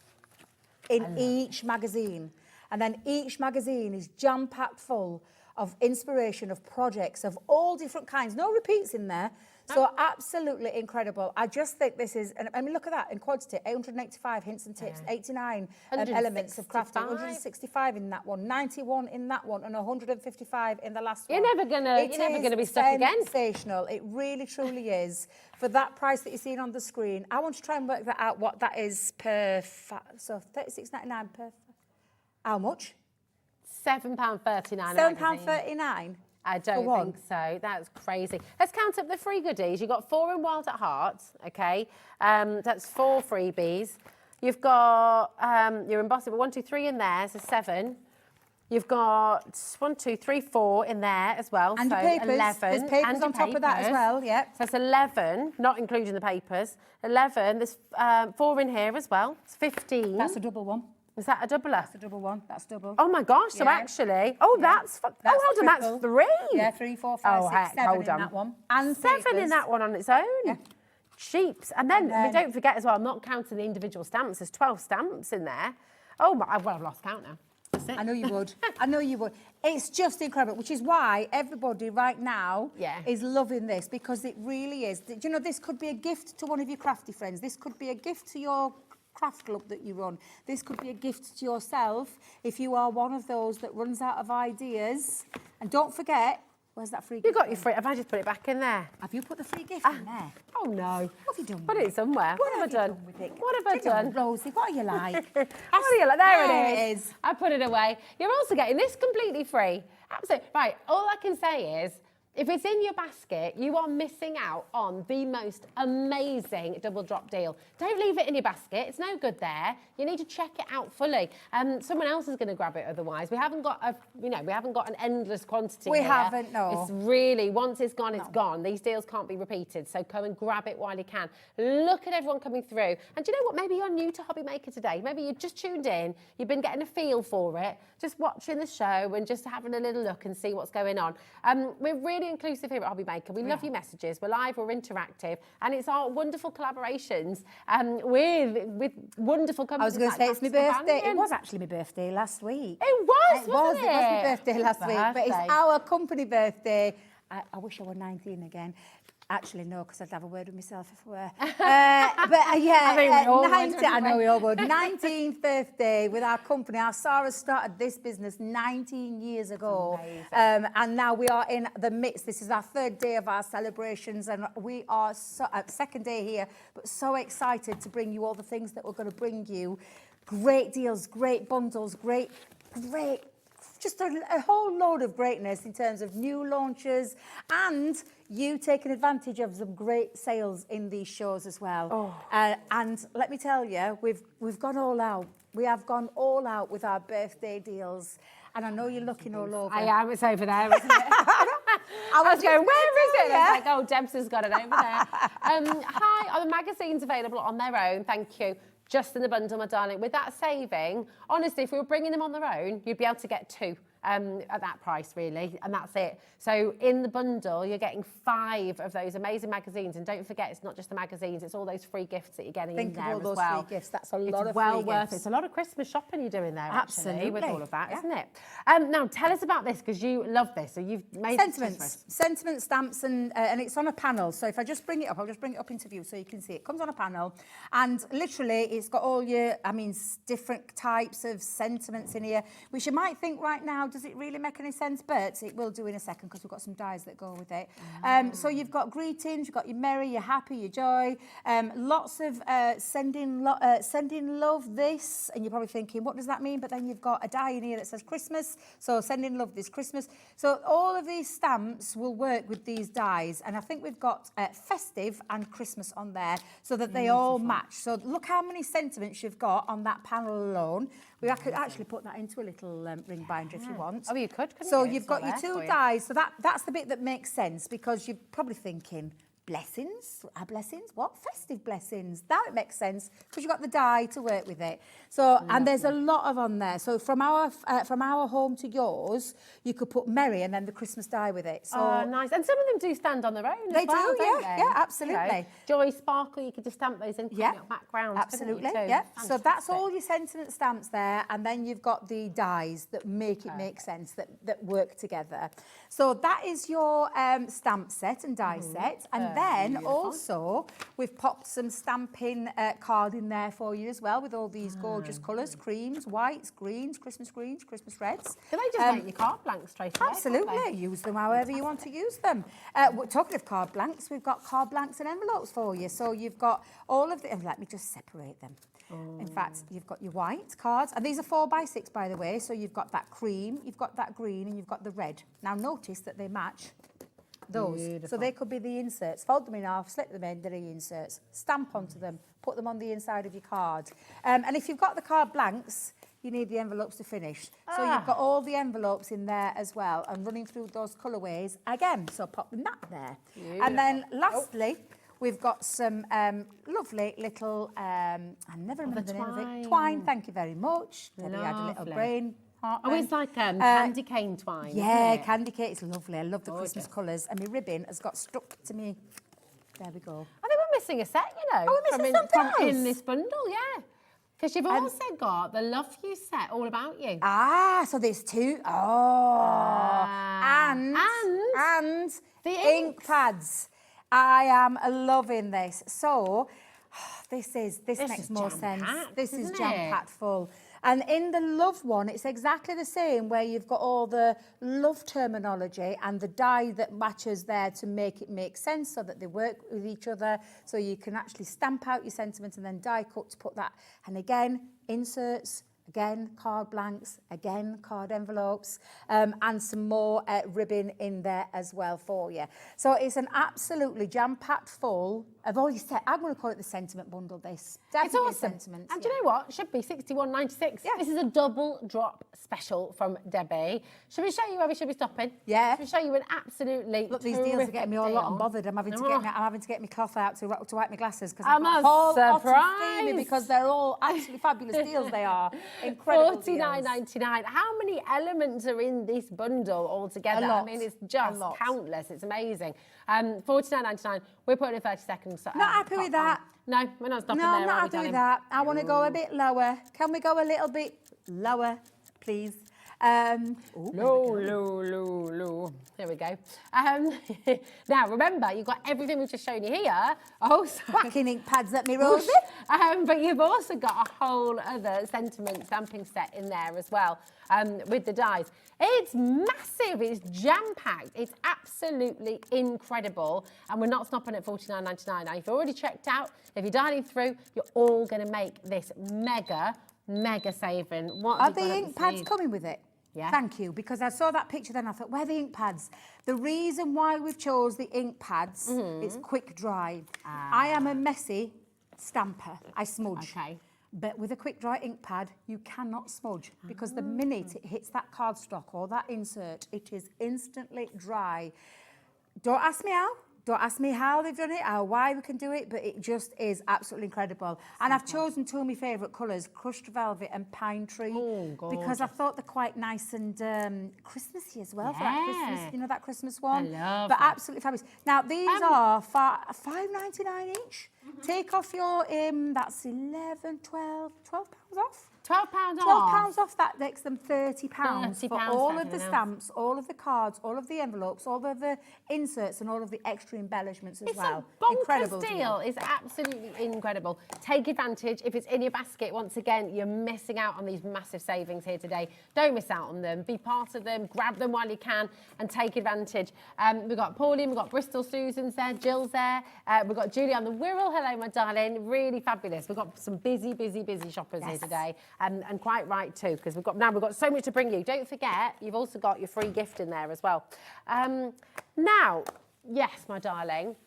in each magazine. And then each magazine is jam-packed full of inspiration, of projects of all different kinds. No repeats in there. So absolutely incredible. I just think this is, I mean, look at that in quantity, 885 hints and tips, 89 elements of crafting, 165 in that one, 91 in that one, and 155 in the last one. You're never gonna be stuck again. Sensational. It really, truly is. For that price that you're seeing on the screen, I want to try and work that out, what that is per, so $36.99 per, how much? £7.39. £7.39. I don't think so. That's crazy. Let's count up the free goodies. You've got 4 in Wild at Heart, okay? That's 4 freebies. You've got your embossing, 1, 2, 3 in there, so 7. You've got 1, 2, 3, 4 in there as well, and so your papers. 11. There's papers on top of that as well, yeah. So that's 11, not including the papers. 11, there's 4 in here as well, it's 15. That's a double one. Is that a doubler? That's a double one. That's double. Oh my gosh! So actually, that's hold on, that's 3. Yeah, 3, 4, 5, 6, 7 hold in on. that one, and 7 papers. in that one on its own. Yeah. Cheaps, and then don't forget as well. I'm not counting the individual stamps. There's 12 stamps in there. Oh my! Well, I've lost count now. That's it. I know you would. I know you would. It's just incredible, which is why everybody right now is loving this, because it really is. Do you know, this could be a gift to one of your crafty friends. This could be a gift to your craft club that you run. This could be a gift to yourself if you are one of those that runs out of ideas. And don't forget, where's that free gift? You got your free. Have I just put it back in there? Have you put the free gift in there? Oh no. What have you done Put with it somewhere. What have I done? with it? What have I done? Rosie, what are you like? What are you like? There There it is. I put it away. You're also getting this completely free. Absolutely. Right. All I can say is, if it's in your basket, you are missing out on the most amazing double drop deal. Don't leave it in your basket. It's no good there. You need to check it out fully. Someone else is going to grab it otherwise. We haven't got we haven't got an endless quantity We here. haven't, no. It's really, once it's gone, it's gone. These deals can't be repeated. So go and grab it while you can. Look at everyone coming through. And do you know what? Maybe you're new to Hobby Maker today. Maybe you just tuned in. You've been getting a feel for it. Just watching the show and just having a little look and see what's going on. We're really inclusive here at Hobby Maker. We love your messages. We're live, we're interactive, and it's our wonderful collaborations with wonderful companies. I was going to say it's my birthday. Companion. It was actually my birthday last week. It was, It wasn't was my birthday last week, but it's Birthday. our company birthday. I wish I were 19 again. Actually, no, because I'd have a word with myself if I were. Yeah, I think we all would, 19, I wouldn't know we? we all would. 19th birthday with our company. Our Sarah started this business 19 years ago. And now we are in the midst. This is our 3rd day of our celebrations, and we are, second day here, but so excited to bring you all the things that we're going to bring you. Great deals, great bundles, great, just a whole load of greatness in terms of new launches and you taking advantage of some great sales in these shows as well. And let me tell you, we've gone all out. We have gone all out with our birthday deals. And I know you're looking all over. I am. It's over there, isn't it? I was going, where is it? I was like, oh, Debs has got it over there. Hi, are the magazines available on their own? Thank you. Just in the bundle, my darling. With that saving, honestly, if we were bringing them on their own, you'd be able to get 2 at that price, really, and that's it. So in the bundle, you're getting 5 of those amazing magazines, and don't forget, it's not just the magazines; it's all those free gifts that you're getting in there as well. Think of all those free gifts. That's a lot of well free worth gifts. it. It's a lot of Christmas shopping you're doing there, actually, with all of that, Yeah. isn't it? Now, tell us about this because you love this. So you've made sentiment stamps, and it's on a panel. So if I just bring it up, I'll just bring it up into view so you can see it. Comes on a panel, and literally, it's got all your, different types of sentiments in here, which you might think right now, does it really make any sense? But it will do in a second because we've got some dies that go with it. So you've got greetings, you've got your merry, your happy, your joy, lots of sending love this, and you're probably thinking, what does that mean? But then you've got a die in here that says Christmas, so sending love this Christmas. So all of these stamps will work with these dies, and I think we've got festive and Christmas on there so that they all match. So look how many sentiments you've got on that panel alone. We could actually put that into a little ring binder if you want. Oh, you could, couldn't So you? you've got your 2 dies. So that's the bit that makes sense, because you're probably thinking, blessings. Our blessings? What? Festive blessings. Now it makes sense because you've got the die to work with it. So, and there's a lot of on there. So from our home to yours, you could put Merry and then the Christmas die with it. So nice. And some of them do stand on their own they as well, do, don't yeah, they? yeah, absolutely. You know, Joy, Sparkle, you could just stamp those in backgrounds. Absolutely, couldn't you, too? yeah. So that's Fantastic. all your sentiment stamps there, and then you've got the dies that make it make sense, that work together. So that is your stamp set and die set, and then also we've popped some stamping card in there for you as well with all these gorgeous colours, creams, whites, greens, Christmas reds. Can they just make your card blanks straight away? Absolutely, use them however you want to use them. Talking of card blanks, we've got card blanks and envelopes for you. So you've got all of the, and let me just separate them. In fact, you've got your white cards, and these are 4x6 by the way, so you've got that cream, you've got that green, and you've got the red. Now notice that they match those. Beautiful. So they could be the inserts. Fold them in half, slip them in, they're the inserts. Stamp onto them, put them on the inside of your card. And if you've got the card blanks, you need the envelopes to finish. So you've got all the envelopes in there as well, and running through those colourways again. So pop them that there. Beautiful. And then lastly, we've got some lovely little, I never remember the name of it. Twine, thank you very much. Debbie had a little brain. Oh, it's like candy cane twine. Yeah, isn't it? candy cane. It's lovely. I love the Christmas colours. And my ribbon has got stuck to me. There we go. I think we're missing a set, you know. Oh, we're missing something else. In this bundle, yeah. Because you've also got the Love You set, all about you. So there's two. And the ink pads. I am loving this. So this makes more sense. This is jam-packed full. And in the love one, it's exactly the same, where you've got all the love terminology and the die that matches there to make it make sense, so that they work with each other, so you can actually stamp out your sentiment and then die cut to put that. And again, inserts, again, card blanks, again, card envelopes, and some more ribbon in there as well for you. So it's an absolutely jam-packed full of all your set. I'm going to call it the sentiment bundle, this. Definitely it's awesome. Sentiment. And do you know what? Should be £61.96. Yeah. This is a double drop special from Debbie. Should we show you where we should be stopping? Yeah. Should we show you an absolutely Look, these deals are getting me all deal? hot and bothered. I'm having to get my cloth out to wipe my glasses, because I'm I'm not surprised because they're all absolutely fabulous deals. They are incredible. $49.99. How many elements are in this bundle altogether? A lot. I mean, it's just countless. It's amazing. $49.99. We're putting in 30 seconds. Not happy with that. No, we're not stopping there. No, I'm not happy with that. I want to go a bit lower. Can we go a little bit lower, please? Low. There we go. Now, remember, you've got everything we've just shown you here. Oh, whacking ink pads at me, Rosie. But you've also got a whole other sentiment stamping set in there as well, with the dies. It's massive. It's jam-packed. It's absolutely incredible. And we're not stopping at $49.99. Now, if you've already checked out, if you're dialing through, you're all going to make this mega saving. What Are the ink pads coming with it? Yeah. Thank you, because I saw that picture then I thought, where are the ink pads? The reason why we've chose the ink pads is quick dry. I am a messy stamper. I smudge. Okay. But with a quick dry ink pad, you cannot smudge, because the minute it hits that cardstock or that insert, it is instantly dry. Don't ask me how. Don't ask me how they've done it or why we can do it, but it just is absolutely incredible. And I've chosen two of my favourite colours, crushed velvet and pine tree, because I thought they're quite nice and Christmassy as well for that Christmas, you know, that Christmas one. I love But that. absolutely fabulous. Now these are $5.99 each. Take off your that's 11, 12 pounds off. £12 off. £12 off, that makes them £30 for all of the else. stamps, all of the cards, all of the envelopes, all of the inserts and all of the extra embellishments as well. It's a bonkers Incredible deal. It's absolutely incredible. Take advantage. If it's in your basket, once again, you're missing out on these massive savings here today. Don't miss out on them. Be part of them. Grab them while you can and take advantage. We've got Pauline, we've got Bristol Susan's there, Jill's there. We've got Julie on the Wirral. Hello, my darling. Really fabulous. We've got some busy shoppers here today. And quite right too, because we've got so much to bring you. Don't forget, you've also got your free gift in there as well. Now, yes, my darling.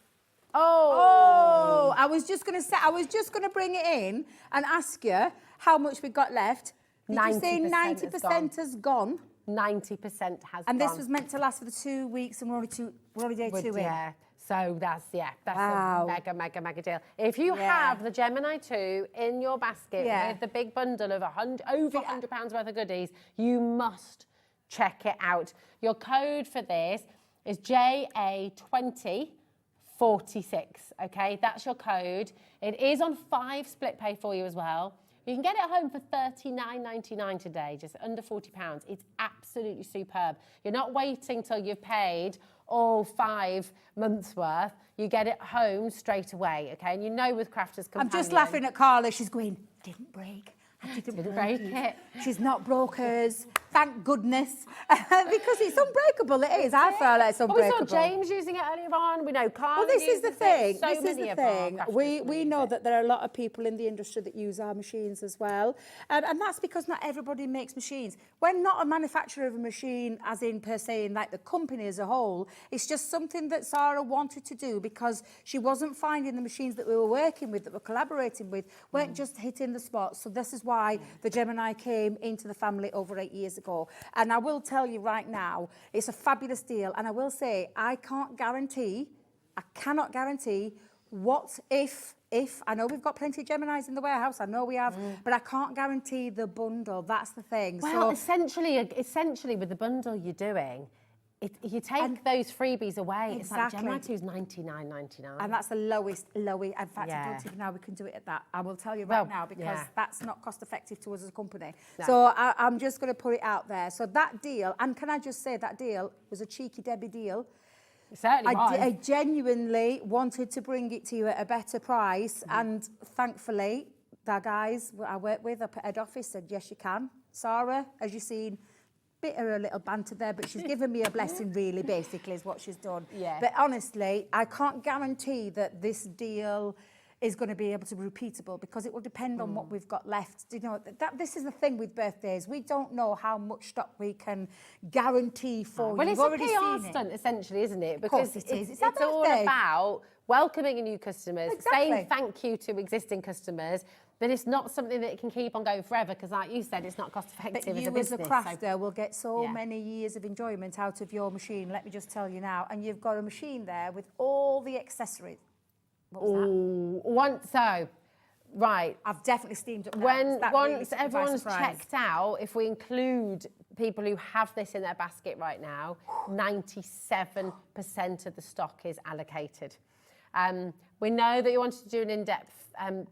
I was just going to bring it in and ask you how much we've got left. Did you say 90% has gone? 90% has gone. And this was meant to last for the 2 weeks, and we're already day two in. Yeah. So that's Wow. a mega, mega, mega deal. If you have the Gemini 2 in your basket with the big bundle of over £100 worth of goodies, you must check it out. Your code for this is JA2046, okay? That's your code. It is on 5 split pay for you as well. You can get it at home for $39.99 today, just under £40. It's absolutely superb. You're not waiting till you've paid all 5 months worth. You get it home straight away, okay? And you know with Crafters Companion... I'm just laughing at Carla. She's going, didn't break. I didn't break it. She's not broke hers. Thank goodness. Because it's unbreakable. It is. I feel like it's unbreakable. We saw James using it earlier on. We know Carla. Well, this is the thing. So This is the thing. We know that there are a lot of people in the industry that use our machines as well. And that's because not everybody makes machines. We're not a manufacturer of a machine, as in per se, in like the company as a whole. It's just something that Sarah wanted to do because she wasn't finding the machines that we were working with, that we're collaborating with, weren't just hitting the spot. So this is why the Gemini came into the family over 8 years ago. And I will tell you right now, it's a fabulous deal. And I will say, I cannot guarantee what if, I know we've got plenty of Geminis in the warehouse, I know we have, but I can't guarantee the bundle. That's the thing. Well, so, essentially with the bundle you're doing, you take those freebies away. Exactly. It's like Gemini 2 is $99.99. And that's the lowest. In fact, I don't even know we can do it at that. I will tell you right now, because that's not cost effective to us as a company. No. So I'm just going to put it out there. So that deal, and can I just say that deal was a cheeky Debby deal. It certainly was. I genuinely wanted to bring it to you at a better price, and thankfully, the guys I work with up at head office said, yes, you can. Sarah, as you've seen, bit of a little banter there, but she's given me a blessing, really, basically, is what she's done. Yeah. But honestly, I can't guarantee that this deal is going to be able to be repeatable, because it will depend on what we've got left. You know, this is the thing with birthdays. We don't know how much stock we can guarantee for you. Well, it's You've a already PR seen stunt, essentially, isn't it? Of course Because it is. It's our all birthday. about welcoming new customers, Exactly. saying thank you to existing customers, but it's not something that can keep on going forever, because like you said, it's not cost effective But as you a business. as a crafter will get so Yeah. many years of enjoyment out of your machine, let me just tell you now. And you've got a machine there with all the accessories. What was that? Right. I've definitely steamed up now, When 'cause that once really took me by everyone's surprise. checked out, if we include people who have this in their basket right now, 97% of the stock is allocated. We know that you wanted to do an in-depth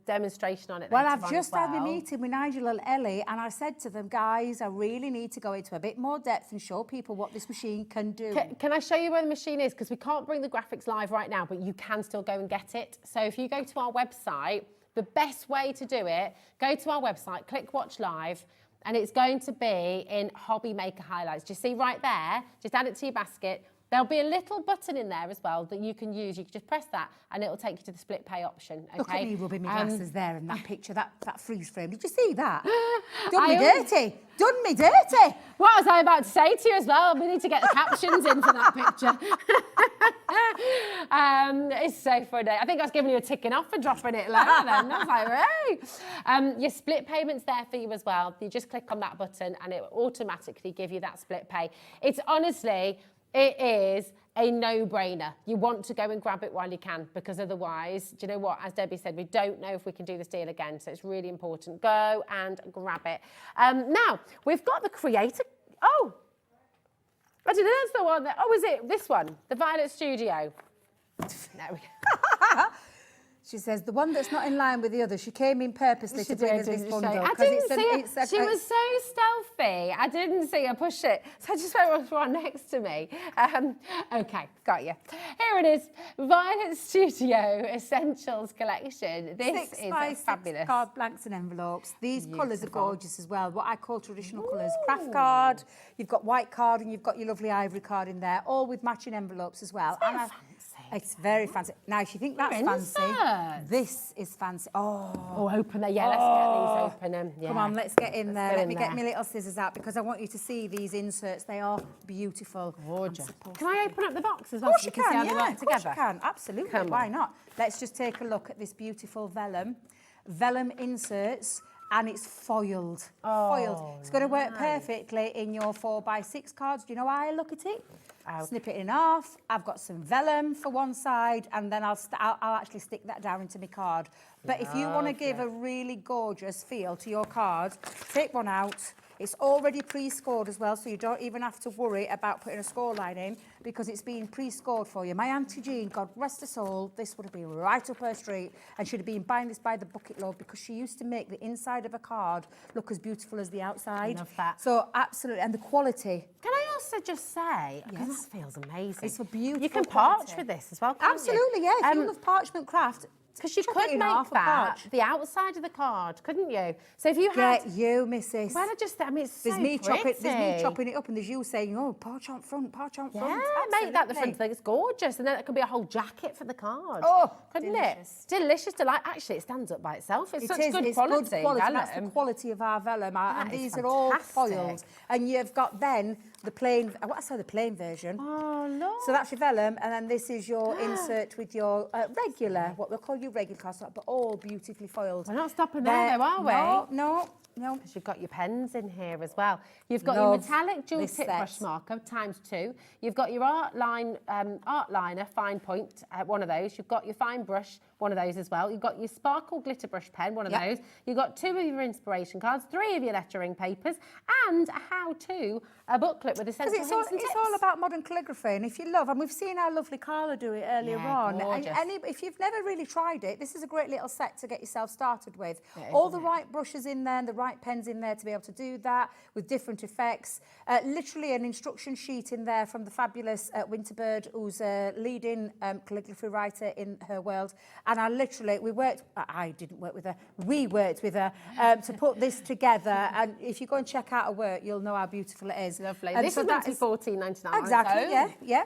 demonstration on it. Well, later I've on just as had a well. meeting with Nigel and Ellie, and I said to them, guys, I really need to go into a bit more depth and show people what this machine can do. Can I show you where the machine is? Because we can't bring the graphics live right now, but you can still go and get it. So if you go to our website, the best way to do it, go to our website, click Watch Live, and it's going to be in Hobby Maker Highlights. Do you see right there? Just add it to your basket. There'll be a little button in there as well that you can use. You can just press that and it'll take you to the split pay option. Okay? Look at me rubbing my glasses there in that picture, that freeze frame. Did you see that? Done me dirty. Done me dirty. What was I about to say to you as well? We need to get the captions in for that picture. It's so funny. I think I was giving you a ticking off for dropping it lower then. I was like, hey. Your split payment's there for you as well. You just click on that button and it will automatically give you that split pay. It's honestly... It is a no-brainer. You want to go and grab it while you can, because otherwise, do you know what? As Debbie said, we don't know if we can do this deal again, so it's really important. Go and grab it. Now, we've got the creator... Oh! I don't know, that's the one that... Oh, is it this one? The Violet Studio. There we go. She says, the one that's not in line with the other. She came in purposely to bring us this bundle. I didn't see her. She was so stealthy. I didn't see her push it. So I just went one next to me. Okay, got you. Here it is. Violet Studio Essentials Collection. This is fabulous. 6 card blanks and envelopes. These colours are gorgeous as well. What I call traditional colours. Craft card, you've got white card, and you've got your lovely ivory card in there, all with matching envelopes as well. It's very fancy. Now, if you think that's fancy, this is fancy. Oh, open there. Yeah, let's get these open. Yeah. Come on, let's get in there. Let me get my little scissors out, because I want you to see these inserts. They are beautiful. Gorgeous. Can I open up the box as well? Of course so you we can see how can, they yeah, work of course together? you can. Absolutely, Come why on. not? Let's just take a look at this beautiful vellum inserts. And it's foiled. Foiled. It's going to work perfectly in your 4x6 cards. Do you know how I look at it? snip it in half. I've got some vellum for one side, and then I'll actually stick that down into my card. But if you want to give a really gorgeous feel to your card, take one out. It's already pre-scored as well, so you don't even have to worry about putting a score line in because it's been pre-scored for you. My Auntie Jean, God rest her soul, this would have been right up her street, and she'd have been buying this by the bucket load because she used to make the inside of a card look as beautiful as the outside. I love that. So absolutely, and the quality. Can I also just say, because that feels amazing. It's a beautiful You can quality. parch with this as well, can't Absolutely, you? yeah. If you love parchment craft, because you chop could it in make half and that parch. the outside of the card, couldn't you? So if you had... Get you, missus. Well, I mean, it's there's so me pretty. chopping, chopping it up, and there's you saying, oh, parch on front, parch on front. Yeah, make that the front Absolutely. thing. It's gorgeous. And then it could be a whole jacket for the card. Oh, couldn't delicious. it? Delicious delight. Actually, it stands up by itself. It's such good It's quality. good quality. That's the vellum. quality of our vellum. And is these are all fantastic. foiled. And you've got then the plain, what I say, the plain version. Oh, Lord. So that's your vellum, and then this is your insert with your regular, what we'll call your regular card, but all beautifully foiled. We're not stopping there, though, are we? No. Because you've got your pens in here as well. You've got Love your metallic dual this tip set. brush marker ×2. You've got your art liner fine point, one of those. You've got your fine brush, one of those as well. You've got your sparkle glitter brush pen, one of those. You've got 2 of your inspiration cards, 3 of your lettering papers, and a how-to, a booklet with essential hints and tips. It's all about modern calligraphy, and if you love, and we've seen our lovely Carla do it earlier on. gorgeous. And if you've never really tried it, this is a great little set to get yourself started with. All the right brushes in there, and the right pens in there to be able to do that with different effects. Literally an instruction sheet in there from the fabulous Winterbird, who's a leading calligraphy writer in her world. And I didn't work with her, we worked with her to put this together. And if you go and check out her work, you'll know how beautiful it is. Lovely. And This so is meant to be is- $14.99. Exactly, so- yeah.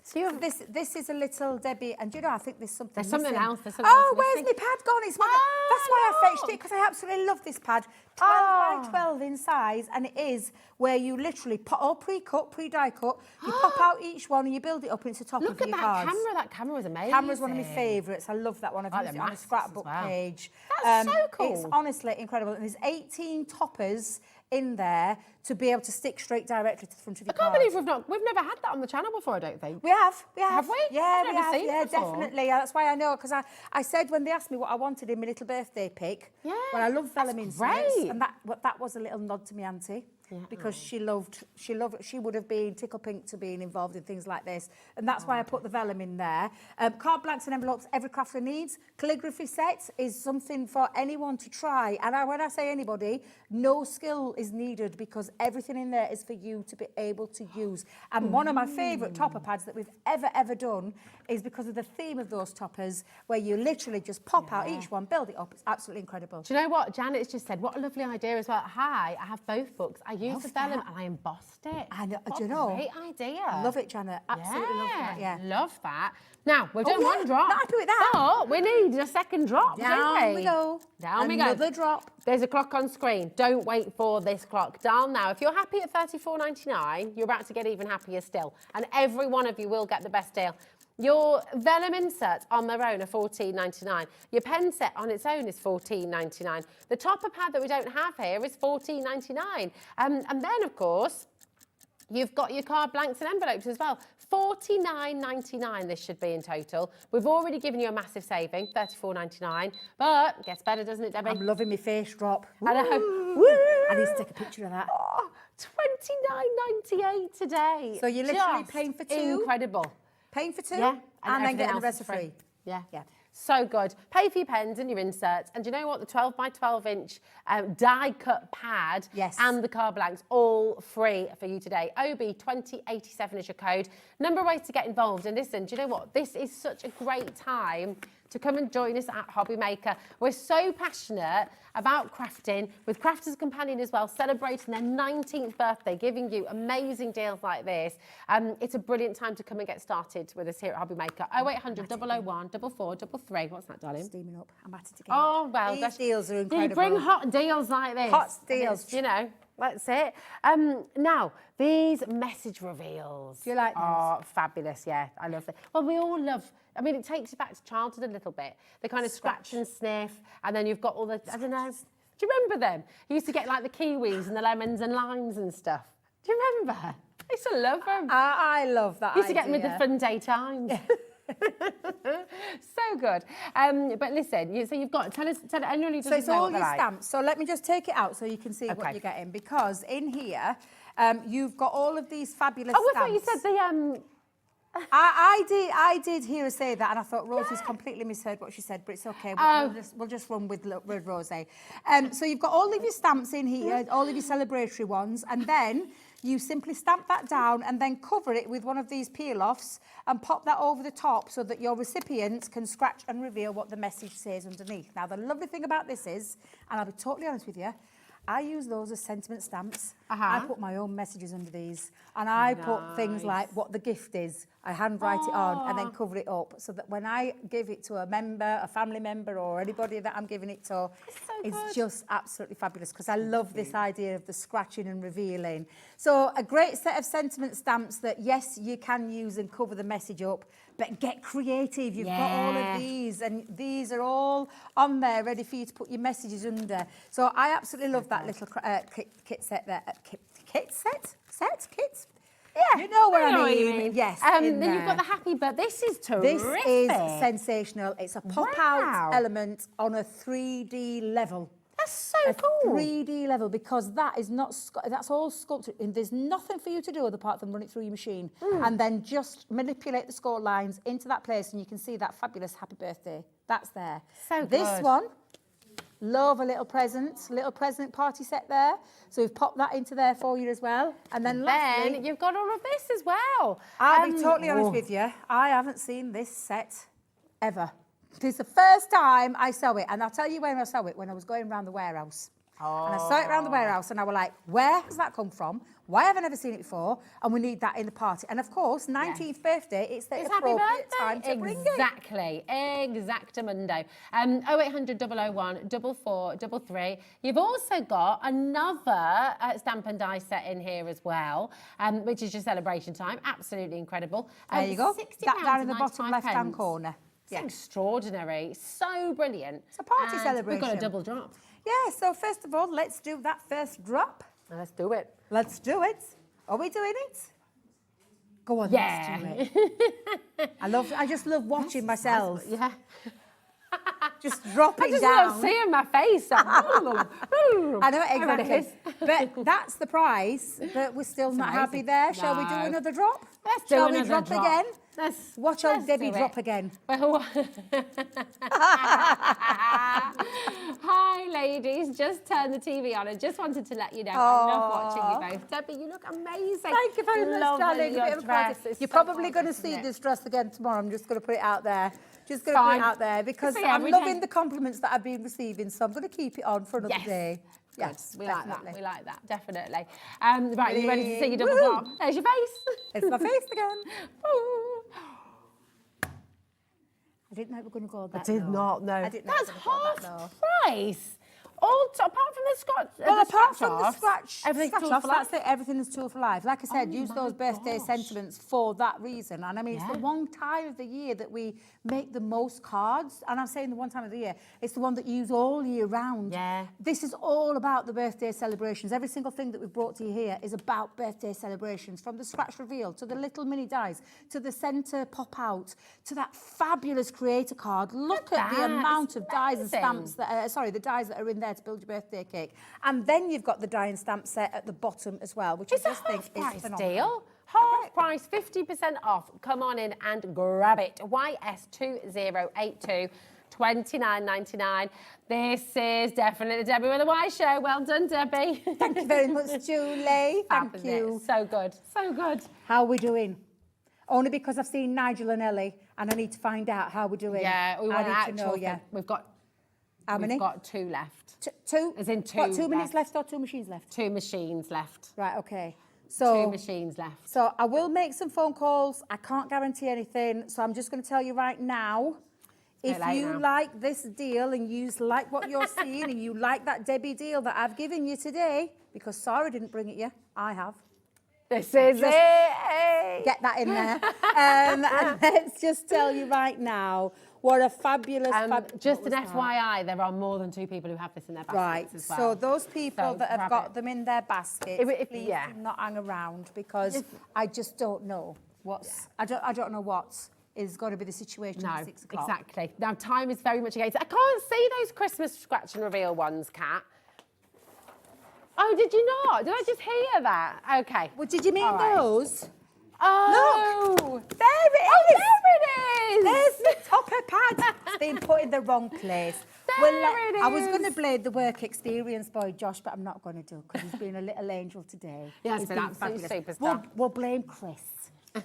So this is a little Debbie, and I think there's something There's something missing. else, there's something else where's missing. my pad gone? It's that's why I fetched it, because I absolutely love this pad. 12 by 12 in size, and it is where you literally put all pre-cut, pre-die cut, you pop out each one and you build it up into the top Look of at your that cards. camera. That camera was amazing. Camera's one of my favourites. I love that one. I've I like used the it on a masks scrapbook as well. page. That's so cool. It's honestly incredible. And there's 18 toppers in there to be able to stick straight directly to the front of your I can't card. believe we've never had that on the channel before, I don't think. We have. Have we? Yeah, I've we never have. seen Yeah, it before. definitely. Yeah, that's why I know, because I said when they asked me what I wanted in my little birthday pick, Yeah, well, I love vellum inserts, great. and that was a little nod to my auntie. Because she would have been tickle pink to being involved in things like this, and that's why I put the vellum in there. Card blanks and envelopes every crafter needs. Calligraphy sets is something for anyone to try, and when I say anybody, no skill is needed because everything in there is for you to be able to use. And one of my favourite topper pads that we've ever done is because of the theme of those toppers, where you literally just pop out each one, build it up. It's absolutely incredible. Do you know what? Janet's just said, what a lovely idea as well. Hi, I have both books. I used the vellum and I embossed it. I know, What do you a know? great idea. Love it, Janet. Absolutely love that. Yeah. Love that. Now, we've done yeah, one drop. not happy with that. But we need a second drop, Down don't we go. Down we go. Another drop. There's a clock on screen. Don't wait for this clock. Dial now. If you're happy at $34.99, you're about to get even happier still. And every one of you will get the best deal. Your vellum inserts on their own are $14.99. Your pen set on its own is $14.99. The topper pad that we don't have here is $14.99. And then, of course, you've got your card blanks and envelopes as well. $49.99 this should be in total. We've already given you a massive saving, $34.99. But it gets better, doesn't it, Debbie? I'm loving my face drop. I know. Woo. I need to take a picture of that. Oh, $29.98 today. So you're literally Just paying for two? Incredible. Paying for two? Yeah. And then everything getting the else rest is for free. Yeah. Yeah. So good. Pay for your pens and your inserts. And do you know what? The 12 by 12 inch die cut pad and the card blanks, all free for you today. OB2087 is your code. Number of ways to get involved. And listen, do you know what? This is such a great time to come and join us at Hobby Maker. We're so passionate about crafting, with Crafters Companion as well, celebrating their 19th birthday, giving you amazing deals like this. It's a brilliant time to come and get started with us here at Hobby Maker. 0800 001 4433. What's that, darling? Steaming up. I'm at it again. Oh, well. These deals are incredible. You bring hot deals like this. Hot deals. You know, that's it. Now, these message reveals. Do you like those? Oh, fabulous, yeah. I love them. Well, we all love... I mean, it takes you back to childhood a little bit. They kind of scratch and sniff, and then you've got all the... I don't know. Do you remember them? You used to get, like, the kiwis and the lemons and limes and stuff. Do you remember? I used to love them. I love that. Used to get them with the Fun Day Times. So good. But listen, so you've got, tell anyone who doesn't So it's know all what your they're like. stamps. So let me just take it out so you can see what you're getting. Because in here, you've got all of these fabulous I stamps. thought you said the... I did hear her say that, and I thought Rosie's completely misheard what she said, but it's okay. We'll just run with Rosie. So you've got all of your stamps in here, all of your celebratory ones, and then you simply stamp that down and then cover it with one of these peel-offs and pop that over the top so that your recipients can scratch and reveal what the message says underneath. Now, the lovely thing about this is, and I'll be totally honest with you, I use those as sentiment stamps. I put my own messages under these, and I put things like what the gift is. I handwrite it on and then cover it up so that when I give it to a member, a family member, or anybody that I'm giving it to, it's just absolutely fabulous because I love this idea of the scratching and revealing. So a great set of sentiment stamps that, yes, you can use and cover the message up, but get creative. You've got all of these, and these are all on there ready for you to put your messages under. So I absolutely love that little kit set there. Kit? Yeah, you know what I mean. Yes. Then you've got the happy, but this is terrific. This is sensational. It's a pop-out element on a 3D level. That's so cool. 3D level, because that is not, that's all sculpted, and there's nothing for you to do apart from run it through your machine and then just manipulate the score lines into that place, and you can see that fabulous happy birthday. That's there. So this good. one, love a little present party set there. So we've popped that into there for you as well. And then lastly, you've got all of this as well. I'll be totally honest with you, I haven't seen this set ever. This is the first time I saw it, and I'll tell you when I saw it, when I was going around the warehouse. And I saw it around the warehouse, and I was like, where has that come from? Why have I never seen it before? And we need that in the party. And of course, 19th birthday, it's the appropriate time to bring it. Exactly. Exactamundo. 0800 001 4433. You've also got another stamp and die set in here as well, which is your celebration time. Absolutely incredible. There you go. That down in the £60 bottom 95 left-hand corner. It's extraordinary. So brilliant. It's a party And celebration. We've got a double drop. Yeah, so first of all, let's do that first drop. Let's do it. Let's do it. Are we doing it? Go on, Yeah. let's do it. I just love watching myself. Yeah. Just dropping I just down. love seeing my face. I know, exactly. But that's the prize, but we're still not happy there. Shall we do No. another drop? Let's do Shall another we drop drop. again? Let's Watch old Debbie do drop it. again. Hi, ladies. Just turned the TV on and just wanted to let you know I love watching you both. Debbie, you look amazing. Thank you very much, Lovely, darling. your A bit of a dress party. is You're so probably going to gorgeous, see isn't it? this dress again tomorrow. I'm just going to put it out there. Just going to put it out there because See I'm every loving day. the compliments that I've been receiving, so I'm going to keep it on for another Yes. day. Good. Yes, we definitely. like that. We like that, definitely. Right, you ready to see your double Woo! drop? There's your face. It's my face again. Ooh. I didn't know we were going to go that I did low. not know. I didn't know That's we were gonna go that half low. price. Apart from the scratch. Well, apart from the scratch-offs, scratch, everything's scratch Tool offs, for that's Life. it. Everything is Tool for Life. Like I said, Oh use my those birthday gosh. sentiments for that reason. And I mean, it's the one time of the year that we make the most cards. And I'm saying the one time of the year, it's the one that you use all year round. Yeah. This is all about the birthday celebrations. Every single thing that we've brought to you here is about birthday celebrations, from the scratch reveal to the little mini dies to the centre pop out to that fabulous creator card. Look at the that. amount It's of dies and amazing. stamps that the dies that are in there to build your birthday cake. And then you've got the die and stamp set at the bottom as well, which It's I a just think is half-price phenomenal. deal. Half price, 50% off. Come on in and grab it. YS2082. $29.99. This is definitely the Debbie with a Y show. Well done, Debbie. Thank you very much, Julie. Fab, Thank isn't you. it? So good. So good. How are we doing? Only because I've seen Nigel and Ellie, and I need to find out how we're doing. Yeah, we I want an need to actual know, thing. yeah. We've got How many? We've got 2 left. Two? As in 2 What, 2 minutes left. left or 2 machines left? 2 machines left. Right, okay. So 2 machines left. So I will make some phone calls. I can't guarantee anything. So I'm just going to tell you right now, if late you now. like this deal and you like what you're seeing and you like that Debbie deal that I've given you today, because Sarah didn't bring it you, I have. This is it. Get that in there. And let's just tell you right now, what a fabulous... Just an FYI, there are more than 2 people who have this in their baskets Right, as well. so those people So that have grab got it. them in their baskets, please do not hang around, because I just don't know what's... I don't know what is going to be the situation at 6 o'clock. Exactly. Now, time is very much against. I can't see those Christmas scratch and reveal ones, Kat. Oh, did you not? Did I just hear that? Okay. Well, did you mean All right. those? Oh, Look! There it is! There it is! There's the topper pad. It's been put in the wrong place. There it I was is. going to blame the work experience boy, Josh, but I'm not going to do, because he's been a little angel today. He has He's been absolute fabulous. superstar. We'll blame Chris.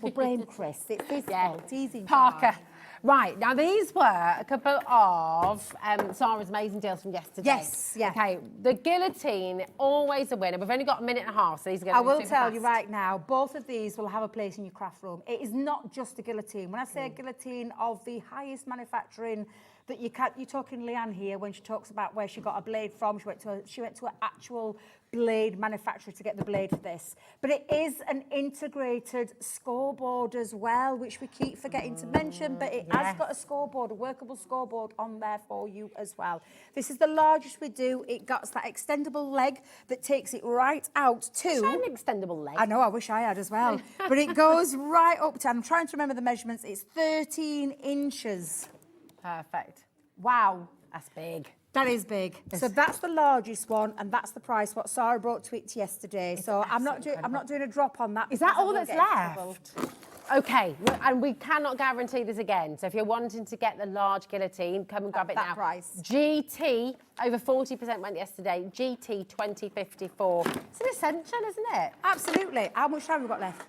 We'll blame Chris. It's his fault. He's in Parker. charge. Right, now these were a couple of Sarah's amazing deals from yesterday. Yes, yeah. Okay, the guillotine, always a winner. We've only got a minute and a half, so these are going to I be will super tell you fast. right now, both of these will have a place in your craft room. It is not just a guillotine. When I say a guillotine of the highest manufacturing that you can, you're talking Leanne here when she talks about where she got a blade from. She went to an actual blade manufacturer to get the blade for this. But it is an integrated scoreboard as well, which we keep forgetting to mention, but it has got a scoreboard, a workable scoreboard on there for you as well. This is the largest we do. It got that extendable leg that takes it right out to... Is that an extendable leg? I know, I wish I had as well. But it goes right up to, I'm trying to remember the measurements, it's 13 inches. Perfect. Wow. That's big. That is big. So that's the largest one, and that's the price what Sarah brought to it yesterday. So I'm not doing a drop on that. Is that because I all will that's get into trouble. left? Okay, and we cannot guarantee this again. So if you're wanting to get the large guillotine, come and grab it that now. price. GT, over 40% went yesterday. GT 2054. It's an essential, isn't it? Absolutely. How much time have we got left?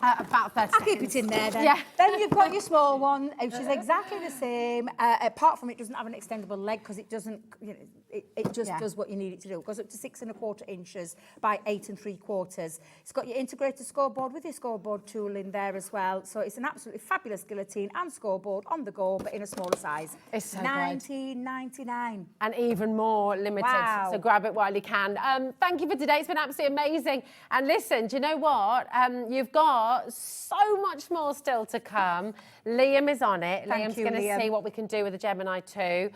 About 30 I'll keep it in there then. Yeah. Then you've got your small one, which is exactly the same, apart from it doesn't have an extendable leg because it doesn't, you know, it just does what you need it to do. It goes up to 6¼ inches by 8 3/4. It's got your integrated scoreboard with your scoreboard tool in there as well. So it's an absolutely fabulous guillotine and scoreboard on the go, but in a smaller size. It's so $19.99. And even more limited. Wow. So grab it while you can. Thank you for today. It's been absolutely amazing. And listen, do you know what? You've got so much more still to come. Liam is on it. Thank Liam's you, going to Liam. see what we can do with the Gemini 2.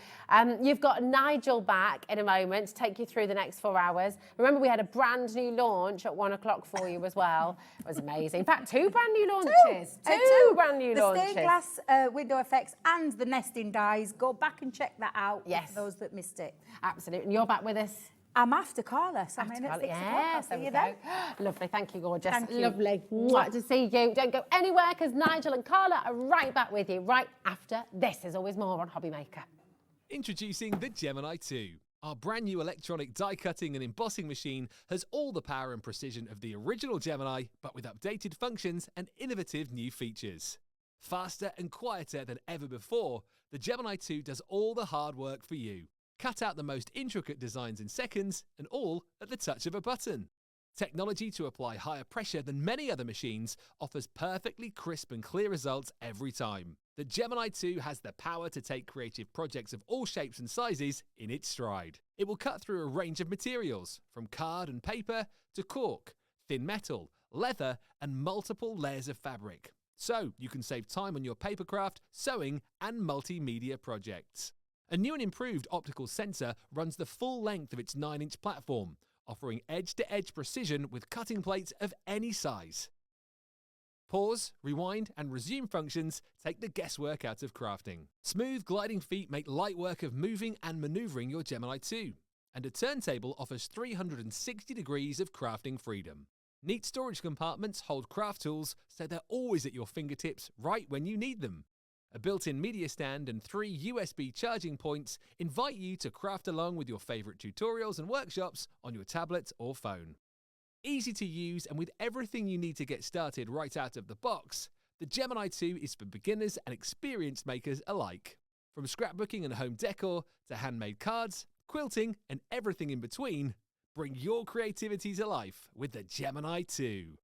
You've got Nigel back in a moment to take you through the next 4 hours. Remember, we had a brand new launch at 1 o'clock for you as well. It was amazing. In fact, 2 brand new launches. Two brand new launches. The stained glass window effects and the nesting dies. Go back and check that out for those that missed it. Absolutely. And you're back with us? I'm after Carla, so I'm in at 6 o'clock. I'll see you then. Lovely, thank you, gorgeous. Thank you. Lovely. Mwah. To see you. Don't go anywhere because Nigel and Carla are right back with you right after this. There's always more on Hobbymaker. Introducing the Gemini 2. Our brand new electronic die cutting and embossing machine has all the power and precision of the original Gemini, but with updated functions and innovative new features. Faster and quieter than ever before, the Gemini 2 does all the hard work for you. Cut out the most intricate designs in seconds, and all at the touch of a button. Technology to apply higher pressure than many other machines offers perfectly crisp and clear results every time. The Gemini 2 has the power to take creative projects of all shapes and sizes in its stride. It will cut through a range of materials, from card and paper to cork, thin metal, leather, and multiple layers of fabric. So you can save time on your papercraft, sewing, and multimedia projects. A new and improved optical sensor runs the full length of its 9-inch platform, offering edge-to-edge precision with cutting plates of any size. Pause, rewind, and resume functions take the guesswork out of crafting. Smooth gliding feet make light work of moving and maneuvering your Gemini 2. And a turntable offers 360 degrees of crafting freedom. Neat storage compartments hold craft tools so they're always at your fingertips right when you need them. A built-in media stand and 3 USB charging points invite you to craft along with your favourite tutorials and workshops on your tablet or phone. Easy to use and with everything you need to get started right out of the box, the Gemini 2 is for beginners and experienced makers alike. From scrapbooking and home decor to handmade cards, quilting and everything in between, bring your creativity to life with the Gemini 2.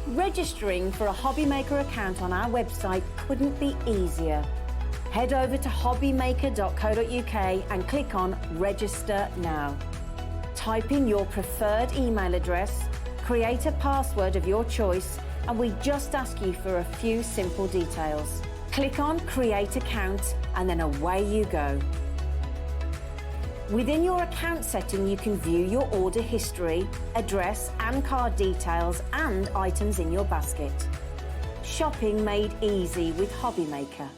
Registering for a Hobbymaker account on our website couldn't be easier. Head over to hobbymaker.co.uk and click on Register Now. Type in your preferred email address, create a password of your choice, and we just ask you for a few simple details. Click on Create Account and then away you go. Within your account setting, you can view your order history, address and card details, and items in your basket. Shopping made easy with Hobby Maker.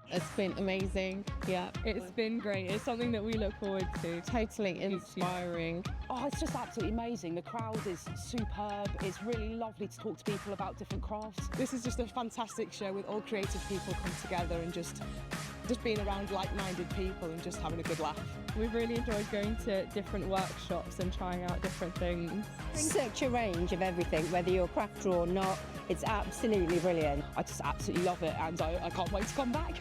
It's been amazing. Yeah, it's been great. It's something that we look forward to. Totally inspiring. Oh, it's just absolutely amazing. The crowd is superb. It's really lovely to talk to people about different crafts. This is just a fantastic show with all creative people come together and just being around like-minded people and just having a good laugh. We've really enjoyed going to different workshops and trying out different things. Such a range of everything, whether you're a crafter or not. It's absolutely brilliant. I just absolutely love it, and I can't wait to come back.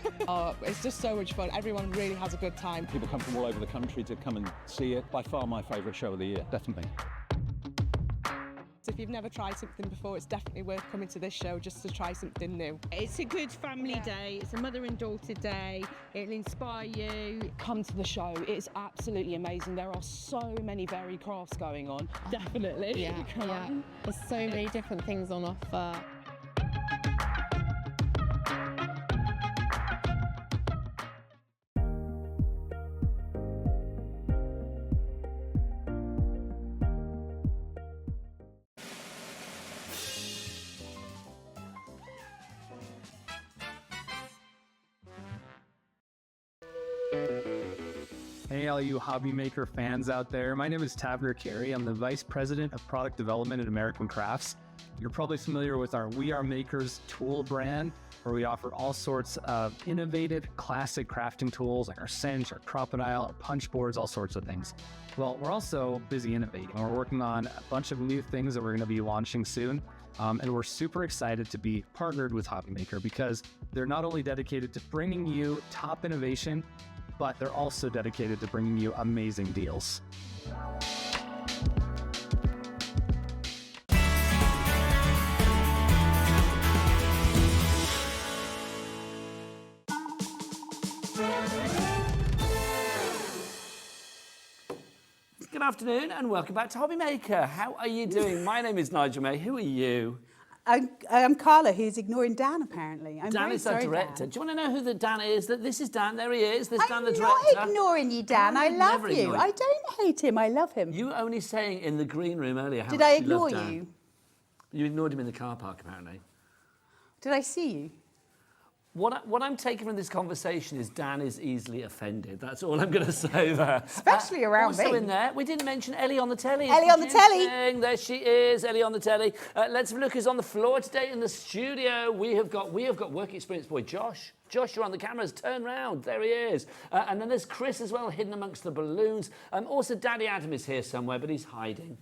It's just so much fun. Everyone really has a good time. People come from all over the country to come and see it. By far my favourite show of the year, definitely. So if you've never tried something before, it's definitely worth coming to this show just to try something new. It's a good family day. It's a mother and daughter day. It'll inspire you. Come to the show. It's absolutely amazing. There are so many varied crafts going on. Definitely. Yeah. There's so many different things on offer. Hey, all you hobby maker fans out there. My name is Tavner Carey. I'm the Vice President of Product Development at American Crafts. You're probably familiar with our We Are Makers tool brand, where we offer all sorts of innovative, classic crafting tools like our cinch, our crocodile, our punch boards, all sorts of things. Well, we're also busy innovating. We're working on a bunch of new things that we're going to be launching soon. And we're super excited to be partnered with Hobby Maker because they're not only dedicated to bringing you top innovation, but they're also dedicated to bringing you amazing deals. Good afternoon and welcome back to Hobby Maker. How are you doing? My name is Nigel May. Who are you? I'm Carla, who's ignoring Dan, apparently. Dan is our director. Dan. Do you want to know who the Dan is? This is Dan. There he is. There's Dan, the director. I'm not ignoring you, Dan. I love you. I don't hate him. I love him. You were only saying in the green room earlier how Did much I you love ignore Dan. you? You ignored him in the car park, apparently. Did I see you? What I'm taking from this conversation is Dan is easily offended. That's all I'm going to say there. Especially around me. Also in there, we didn't mention Ellie on the telly. Ellie on the telly. There she is, Ellie on the telly. Let's have a look who's on the floor today in the studio. We have got work experience boy Josh. Josh, you're on the cameras. Turn round. There he is. And then there's Chris as well, hidden amongst the balloons. Also, Daddy Adam is here somewhere, but he's hiding.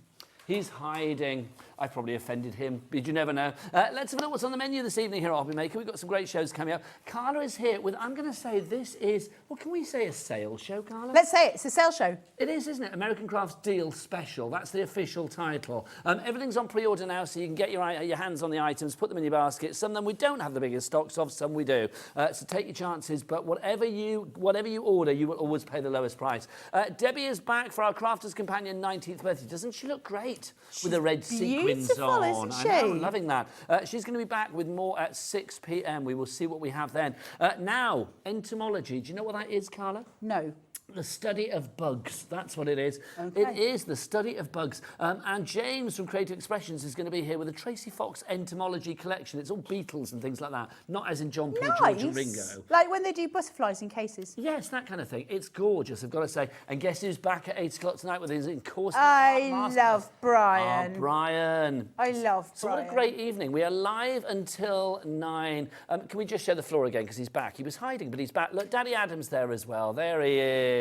He's hiding. I probably offended him, but you never know. Let's have a look what's on the menu this evening here at Hobby Maker. We've got some great shows coming up. Carla is here with, I'm going to say this is, well, can we say a sale show, Carla? Let's say it. It's a sale show. It is, isn't it? American Crafts Deal Special. That's the official title. Everything's on pre-order now, so you can get your hands on the items, put them in your basket. Some of them we don't have the biggest stocks of, some we do. So take your chances, but whatever you order, you will always pay the lowest price. Debbie is back for our Crafter's Companion 19th birthday. Doesn't she look great with the red sequins on? Isn't she? I know, I'm loving that. She's going to be back with more at 6 p.m. We will see what we have then. Now, entomology. Do you know what that is, Carla? No. The study of bugs. That's what it is. Okay. It is the study of bugs. And James from Creative Expressions is going to be here with a Tracy Fox entomology collection. It's all beetles and things like that. Not as in John Paul, George and Ringo. Like when they do butterflies in cases. Yes, that kind of thing. It's gorgeous, I've got to say. And guess who's back at 8 o'clock tonight with his Encaustic Art I Masterclass? love Brian. Oh, Brian. I love So Brian. what a great evening. We are live until 9. Can we just show the floor again, because he's back. He was hiding, but he's back. Look, Daddy Adam's there as well. There he is.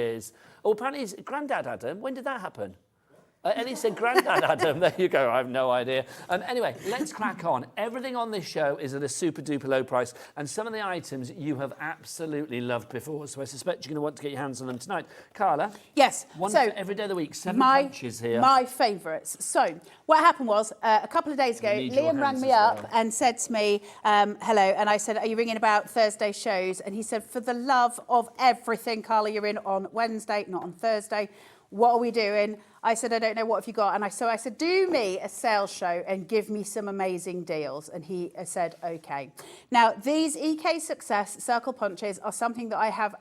Oh, apparently he's Grandad Adam. When did that happen? Ellie said, Grandad Adam. There you go. I have no idea. Anyway, let's crack on. Everything on this show is at a super duper low price, and some of the items you have absolutely loved before, so I suspect you're going to want to get your hands on them tonight. Carla? Yes. One so for every day of the week. 7 punches here. My favourites. So what happened was, a couple of days ago, Liam rang me up and said to me, hello, and I said, are you ringing about Thursday shows? And he said, for the love of everything, Carla, you're in on Wednesday, not on Thursday. What are we doing? I said, I don't know, what have you got? And I said, do me a sales show and give me some amazing deals. And he said, okay. Now, these EK Success circle punches are something that I have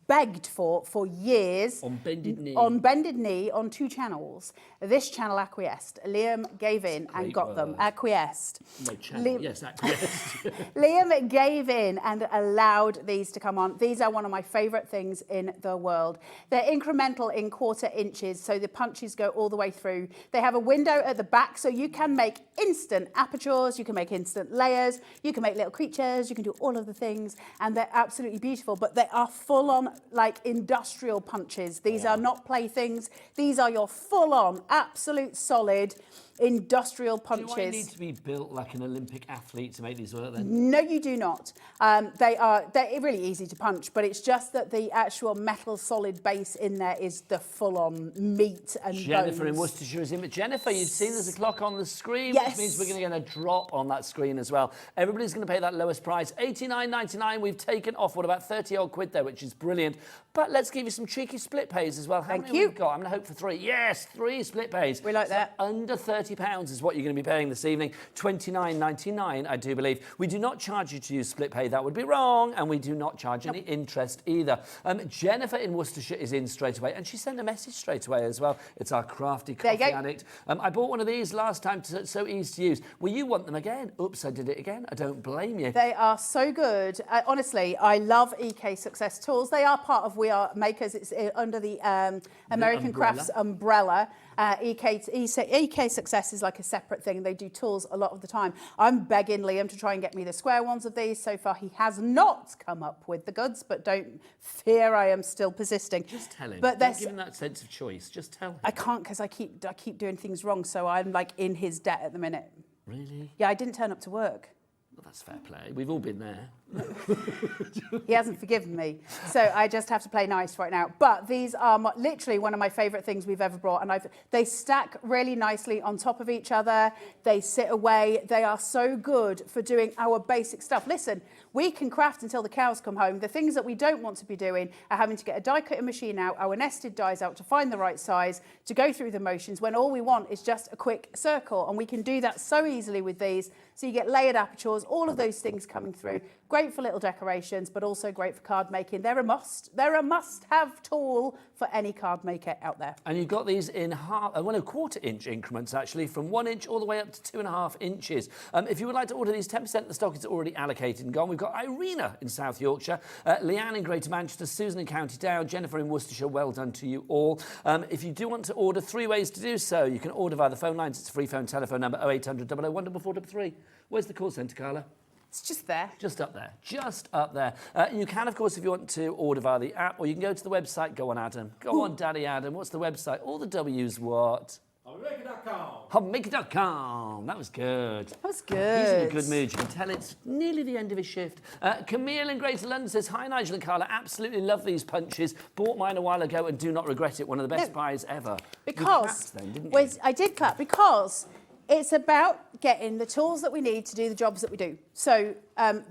begged for years. On bended knee. On bended knee, on 2 channels. This channel acquiesced. Liam gave in and got them. Acquiesced. No channel, yes, acquiesced. Liam gave in and allowed these to come on. These are one of my favourite things in the world. They're incremental in 1/4 inches, so the punches go all the way through. They have a window at the back, so you can make instant apertures, you can make instant layers, you can make little creatures, you can do all of the things, and they're absolutely beautiful, but they are full-on, like, industrial punches. These are not playthings. These are your full-on, absolute solid industrial punches. Do I need to be built like an Olympic athlete to make these work then? No, you do not. They're really easy to punch, but it's just that the actual metal solid base in there is the full-on meat and Jennifer bones. in Worcestershire is in. But Jennifer, you've seen there's a clock on the screen, Yes. which means we're going to get a drop on that screen as well. Everybody's going to pay that lowest price, $89.99. We've taken off, what, about 30 odd quid there, which is brilliant. But let's give you some cheeky split pays as well. How many have we got? I'm going to hope for 3. Yes, 3 split pays. We like that. Under £30 is what you're going to be paying this evening. $29.99, I do believe. We do not charge you to use split pay. That would be wrong. And we do not charge any interest either. Jennifer in Worcestershire is in straight away. And she sent a message straight away as well. It's our crafty coffee addict. I bought one of these last time, so easy to use. Will you want them again? Oops, I did it again. I don't blame you. They are so good. Honestly, I love EK Success Tools. They are part of We Are Makers. It's under the American Crafts umbrella. EK Success is like a separate thing. They do tools a lot of the time. I'm begging Liam to try and get me the square ones of these. So far, he has not come up with the goods, but don't fear, I am still persisting. Just tell him. But don't give him that sense of choice. Just tell him. I can't, because I keep doing things wrong. So I'm like in his debt at the minute. Really? Yeah, I didn't turn up to work. Well, that's fair play. We've all been there. He hasn't forgiven me, so I just have to play nice right now. But these are literally one of my favourite things we've ever brought, and they stack really nicely on top of each other. They sit away. They are so good for doing our basic stuff. Listen, we can craft until the cows come home. The things that we don't want to be doing are having to get a die cutting machine out, our nested dies out to find the right size, to go through the motions, when all we want is just a quick circle, and we can do that so easily with these. So you get layered apertures, all of those things coming through. Great for little decorations, but also great for card making. They're a must. They're a must-have tool for any card maker out there. And you've got these in 1/4 inch increments, actually, from 1 inch all the way up to 2.5 inches. If you would like to order these, 10% of the stock is already allocated and gone. We've got Irina in South Yorkshire, Leanne in Greater Manchester, Susan in County Down, Jennifer in Worcestershire. Well done to you all. If you do want to order, 3 ways to do so. You can order via the phone lines. It's a free phone telephone number, 0800 001 443. Where's the call centre, Carla? It's just there. Just up there. Just up there. You can, of course, if you want to order via the app, or you can go to the website. Go on, Adam. Go on, Daddy Adam. What's the website? All the W's what? Hobbymaker.com. That was good. That was good. He's in a good mood. You can tell it's nearly the end of his shift. Camille in Greater London says, hi, Nigel and Carla. Absolutely love these punches. Bought mine a while ago and do not regret it. One of the best buys ever. Because you clapped then, didn't you? I did clap because it's about getting the tools that we need to do the jobs that we do. So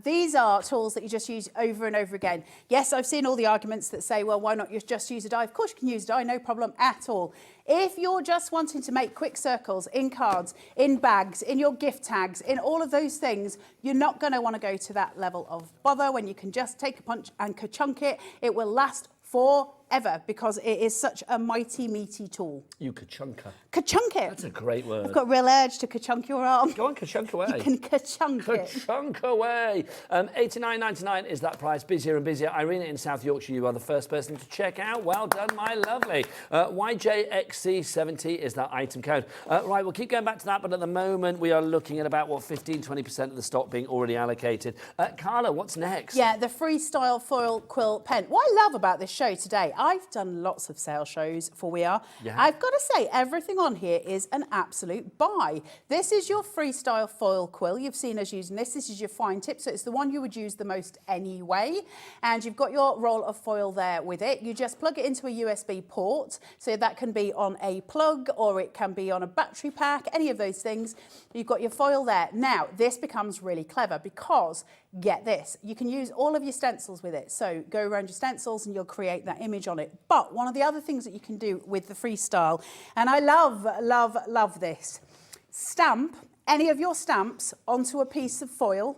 these are tools that you just use over and over again. Yes, I've seen all the arguments that say, well, why not just use a die? Of course you can use a die, no problem at all. If you're just wanting to make quick circles in cards, in bags, in your gift tags, in all of those things, you're not going to want to go to that level of bother when you can just take a punch and ka-chunk it. It will last forever because it is such a mighty, meaty tool. You ka-chunker. Ka-chunk it. That's a great word. I've got a real urge to ka-chunk your arm. Go on, ka-chunk away. You can ka-chunk it. Ka-chunk away. $89.99 is that price. Busier and busier. Irina in South Yorkshire, you are the first person to check out. Well done, my lovely. YJXC70 is that item code. Right, we'll keep going back to that, but at the moment we are looking at about, 15-20% of the stock being already allocated. Carla, what's next? Yeah, the freestyle foil quill pen. What I love about this show today, I've done lots of sale shows for We Are. Yeah. I've got to say, everything on here is an absolute buy. This is your freestyle foil quill. You've seen us using this. This is your fine tip, so it's the one you would use the most anyway. And you've got your roll of foil there with it. You just plug it into a USB port, so that can be on a plug or it can be on a battery pack, any of those things. You've got your foil there. Now, this becomes really clever because, get this, you can use all of your stencils with it. So go around your stencils and you'll create that image on it. But one of the other things that you can do with the freestyle, and I love, love, love this, stamp any of your stamps onto a piece of foil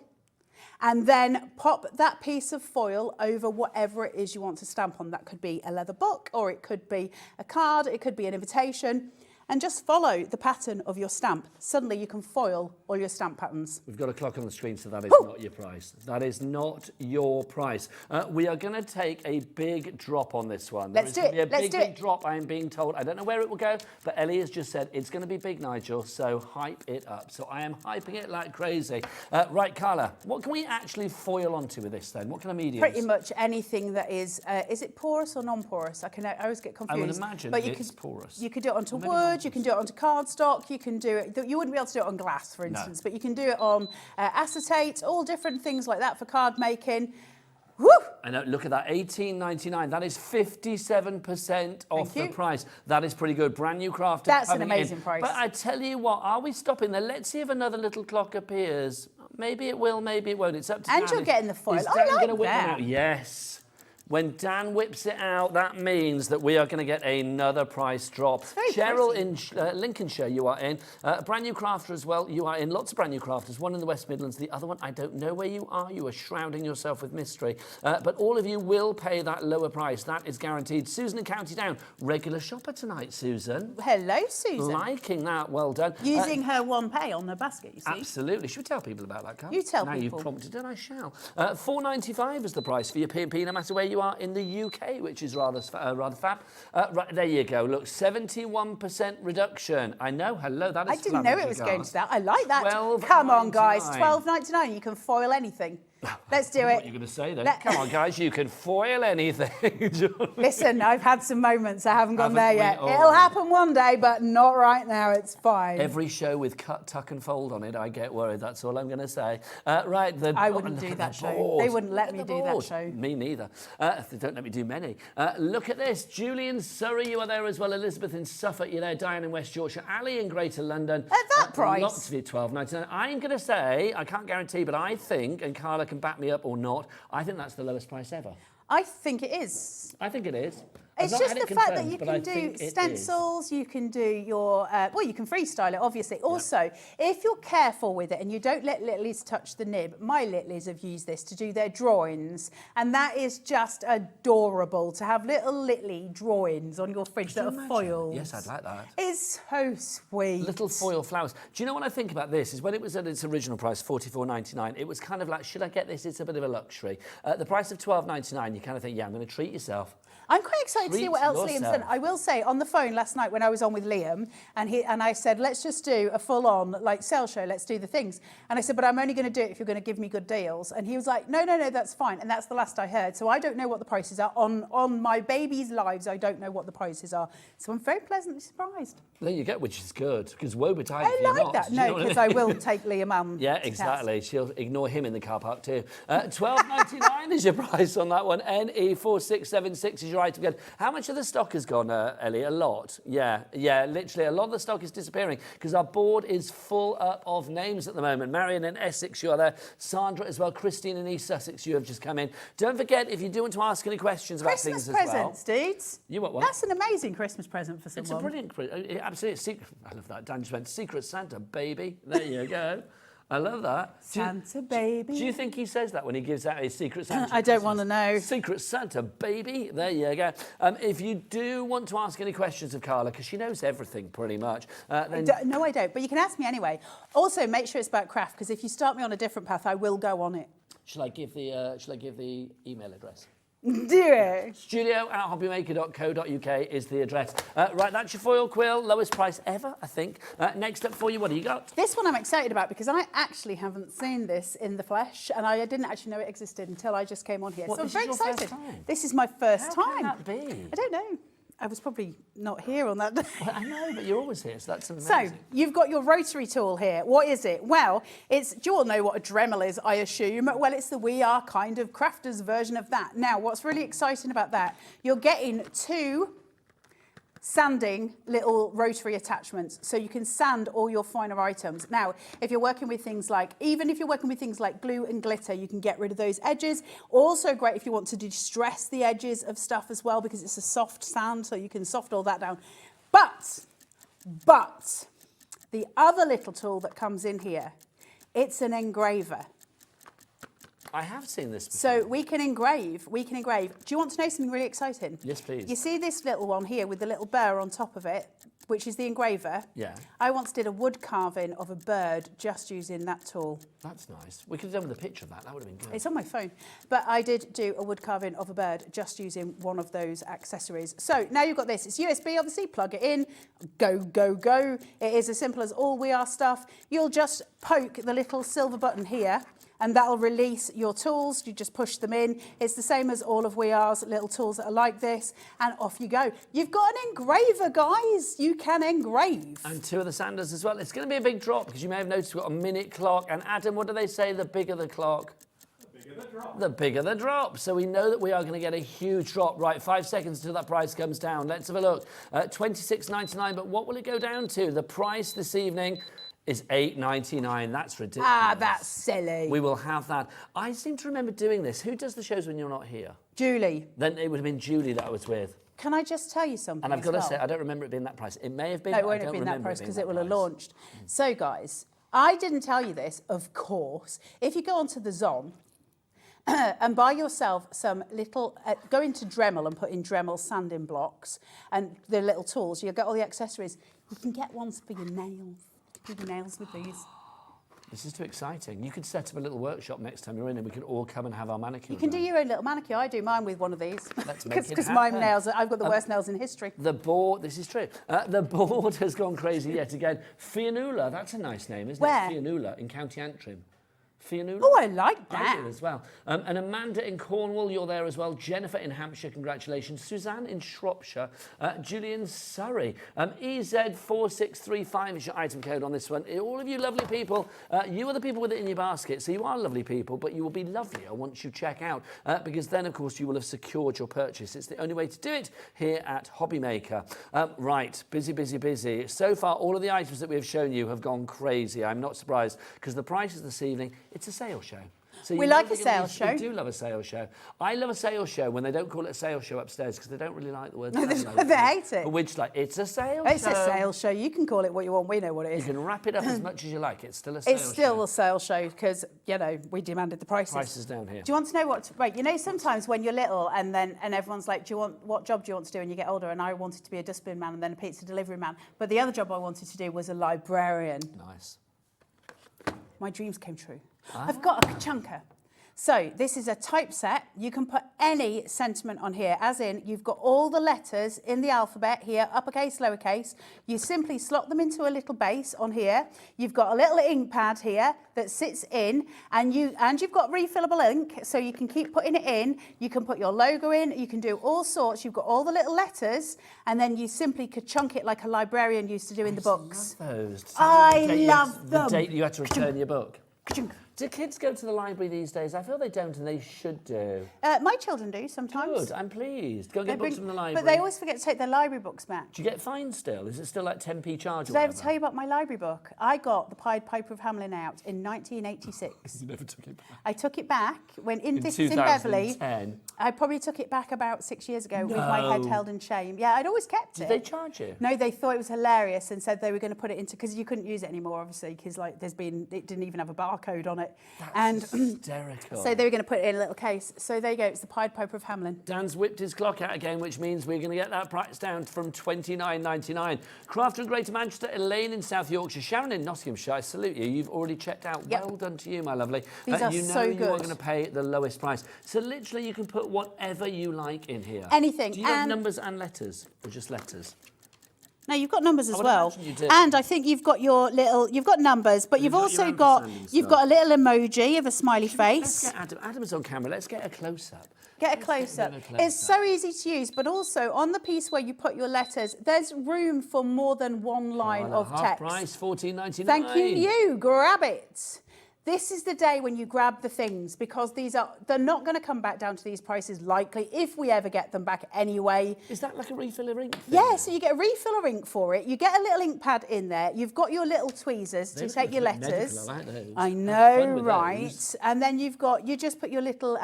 and then pop that piece of foil over whatever it is you want to stamp on. That could be a leather book, or it could be a card, it could be an invitation. And just follow the pattern of your stamp. Suddenly you can foil all your stamp patterns. We've got a clock on the screen, so that is not your price. That is not your price. We are going to take a big drop on this one. Let's do it. There's going to be a big do it. drop, I am being told. I don't know where it will go, but Ellie has just said it's going to be big, Nigel, so hype it up. So I am hyping it like crazy. Right, Carla, what can we actually foil onto with this then? What kind of mediums? Pretty much anything that is it porous or non-porous? I always get confused. I would imagine but it's porous. You could do it onto wood, you can do it onto cardstock, you can do it, you wouldn't be able to do it on glass, for instance, but you can do it on acetate, all different things like that for card making. Woo! I know, look at that, $18.99. That is 57% off the price. That is pretty good. Brand new craft. That's an amazing price. But I tell you what, are we stopping there? Let's see if another little clock appears. Maybe it will, maybe it won't. It's up to Dan. And you're getting the foil. Is I Dan like gonna whip that. one out? Yes. When Dan whips it out, that means that we are going to get another price drop. Cheryl in Lincolnshire, you are in. A brand new crafter as well, you are in. Lots of brand new crafters. One in the West Midlands, the other one, I don't know where you are. You are shrouding yourself with mystery. But all of you will pay that lower price. That is guaranteed. Susan in County Down, regular shopper tonight, Susan. Hello, Susan. Liking that, well done. Using her one-pay on the basket, you see. Absolutely. Should we tell people about that, Carl? You tell now people. Now you've prompted it, I shall. $4.95 is the price for your P&P, no matter where you are in the UK, which is rather fab. Right, there you go. Look, 71% reduction. I know. Hello, that is. I didn't know it was going to that. I like that. $12.99. Come on, guys. $12.99. You can foil anything. Let's do it. What are you going to say then? Come on, guys. You can foil anything. Listen, I've had some moments. I haven't gone there yet. It'll happen one day, but not right now. It's fine. Every show with cut, tuck and fold on it, I get worried. That's all I'm going to say. Right. I wouldn't do that show. They wouldn't let me do that show. Me neither. They don't let me do many. Look at this. Julie in Surrey, you are there as well. Elizabeth in Suffolk, you're there. Diane in West Yorkshire. Ali in Greater London. At that price? Lots of it, $12.99. I'm going to say, I can't guarantee, but I think, and Carla can back me up or not, I think that's the lowest price ever. I think it is. I think it is. It's just the fact that you can do stencils, you can do your, well, you can freestyle it, obviously. Also, if you're careful with it and you don't let Littlies touch the nib, my Littlies have used this to do their drawings, and that is just adorable to have little Littly drawings on your fridge that are foiled. Yes, I'd like that. It's so sweet. Little foil flowers. Do you know what I think about this? Is when it was at its original price, $44.99, it was kind of like, should I get this? It's a bit of a luxury. At the price of $12.99, you kind of think, yeah, I'm going to treat yourself. I'm quite excited to see what else Liam's done. I will say, on the phone last night when I was on with Liam, and I said, let's just do a full-on, like, sale show, let's do the things. And I said, but I'm only going to do it if you're going to give me good deals. And he was like, no, that's fine. And that's the last I heard. So I don't know what the prices are. On my baby's lives, I don't know what the prices are. So I'm very pleasantly surprised. There you go, which is good, because woe betide I like that. No, because I will take Liam on. Yeah, exactly. She'll ignore him in the car park too. $12.99 is your price on that one. NE4676 is your item. How much of the stock has gone, Ellie? A lot. Yeah, literally a lot of the stock is disappearing because our board is full up of names at the moment. Marion in Essex, you are there. Sandra as well. Christine in East Sussex, you have just come in. Don't forget, if you do want to ask any questions about things as well. Christmas presents, dudes. You want one? That's an amazing Christmas present for someone. It's a brilliant, absolutely. I love that. Dan just went, Secret Santa, baby. There you go. I love that. Santa baby. Do you think he says that when he gives out his Secret Santa? I don't want to know. Secret Santa baby. There you go. If you do want to ask any questions of Carla, because she knows everything pretty much. Then... No, I don't. But you can ask me anyway. Also, make sure it's about craft, because if you start me on a different path, I will go on it. Shall I give the email address? Do it. studio@hobbymaker.co.uk is the address. Right, that's your foil quill, lowest price ever, I think. Next up for you, what do you got? This one I'm excited about because I actually haven't seen this in the flesh, and I didn't actually know it existed until I just came on here. What, so I'm this very is your excited. first time? This is my first How time. can that be? I don't know. I was probably not here on that day. Well, I know, but you're always here, so that's amazing. So, you've got your rotary tool here. What is it? Well, do you all know what a Dremel is, I assume? Well, it's the We Are kind of crafters version of that. Now, what's really exciting about that, you're getting 2 sanding little rotary attachments, so you can sand all your finer items. Now, if you're working with things like, even if you're working with things like glue and glitter, you can get rid of those edges. Also great if you want to distress the edges of stuff as well, because it's a soft sand, so you can soft all that down. But the other little tool that comes in here, it's an engraver. I have seen this before. So we can engrave. Do you want to know something really exciting? Yes, please. You see this little one here with the little burr on top of it, which is the engraver? Yeah. I once did a wood carving of a bird just using that tool. That's nice. We could have done with a picture of that. That would have been good. It's on my phone. But I did do a wood carving of a bird just using one of those accessories. So now you've got this. It's USB, obviously. Plug it in. Go, go, go. It is as simple as all We Are stuff. You'll just poke the little silver button here, and that'll release your tools. You just push them in. It's the same as all of We Ar's little tools that are like this, and off you go. You've got an engraver, guys. You can engrave. And 2 of the sanders as well. It's going to be a big drop, because you may have noticed we've got a minute clock. And Adam, what do they say? The bigger the clock, the bigger the drop. The bigger the drop. So we know that we are going to get a huge drop. Right, 5 seconds until that price comes down. Let's have a look. $26.99, but what will it go down to? The price this evening is $8.99. That's ridiculous. Ah, that's silly. We will have that. I seem to remember doing this. Who does the shows when you're not here? Julie. Then it would have been Julie that I was with. Can I just tell you something? And I've got to as say, well? I don't remember it being that price. It may have been. No, it but I won't don't have been that remember price because being it will that have price. launched. So, guys, I didn't tell you this, of course. If you go onto the Zon and buy yourself some little, go into Dremel and put in Dremel sanding blocks and the little tools, you'll get all the accessories. You can get ones for your nails. Do your nails with these. This is too exciting. You could set up a little workshop next time you're in and we could all come and have our manicure. You can do your own little manicure. I do mine with one of these. Let's make it Because happen. my nails, I've got the worst nails in history. The board, this is true. The board has gone crazy yet again. Fionnuala, that's a nice name, isn't Where? it? Fionnuala in County Antrim. Fionnuala. Oh, I like that. I do as well. And Amanda in Cornwall, you're there as well. Jennifer in Hampshire, congratulations. Suzanne in Shropshire. Julian Surrey. EZ4635 is your item code on this one. All of you lovely people, you are the people with it in your basket. So you are lovely people, but you will be lovelier once you check out, because then, of course, you will have secured your purchase. It's the only way to do it here at Hobbymaker. Right, busy, busy, busy. So far, all of the items that we have shown you have gone crazy. I'm not surprised, because the prices this evening, it's a sales show. So We you know like a we're gonna sales be- show. We do love a sales show. I love a sales show when they don't call it a sales show upstairs because they don't really like the word No, sales. they hate it. But we're just like, it's a sales It's show. a sales show. You can call it what you want. We know what it You is. can wrap it up as much as you like. It's still a sales It's still show. a sales show because, you know, we demanded the prices. Prices down here. Do you want to know what? Right, you know, sometimes when you're little and everyone's like, what job do you want to do when you get older? And I wanted to be a dustbin man and then a pizza delivery man. But the other job I wanted to do was a librarian. Nice. My dreams came true. I've got a chunker. So this is a typeset. You can put any sentiment on here, as in you've got all the letters in the alphabet here, uppercase, lowercase. You simply slot them into a little base on here. You've got a little ink pad here that sits in, and you've got refillable ink, so you can keep putting it in. You can put your logo in. You can do all sorts. You've got all the little letters, and then you simply could chunk it like a librarian used to do in the books. Love those. I The date love them. The date you had to return your book. Do kids go to the library these days? I feel they don't, and they should do. My children do sometimes. Good, I'm pleased. Go and get books from the library. But they always forget to take their library books back. Do you get fined still? Is it still like 10p charge or Did I ever whatever? tell you about my library book? I got the Pied Piper of Hamelin out in 1986. You never took it back. I took it back when In this is in Beverley. 2010. I probably took it back about 6 years ago with my head No. held in shame. Yeah, I'd always kept it. Did they charge you? No, they thought it was hilarious and said they were going to put it into, because you couldn't use it anymore, obviously, because like it didn't even have a barcode on it. it. That's hysterical. So they were going to put it in a little case. So there you go. It's the Pied Piper of Hamelin. Dan's whipped his clock out again, which means we're going to get that price down from £29.99. Crafter in Greater Manchester, Elaine in South Yorkshire, Sharon in Nottinghamshire, I salute you. You've already checked out. Yep. Well done to you, my lovely. These are you know so you are good. going to pay the lowest price. So literally you can put whatever you like in here. Anything. Do you have numbers and letters, or just letters? No, you've got numbers as would well. imagine you do. And I think you've got your little, you've got numbers, but you've got your also got, ampersand you've stuff. got a little emoji of a smiley Let's face. get Adam. Adam's on camera. Let's get a close-up. Get a close-up. It's so easy to use, but also on the piece where you put your letters, there's room for more than one line of half text. price, £14.99. Thank you. Grab it. This is the day when you grab the things, because they're not going to come back down to these prices likely, if we ever get them back anyway. Is that like a refill of ink thing? Yeah, so you get a refill of ink for it. You get a little ink pad in there. You've got your little tweezers to take your letters. I like those. I Have know, fun with right? those. And then you just put your little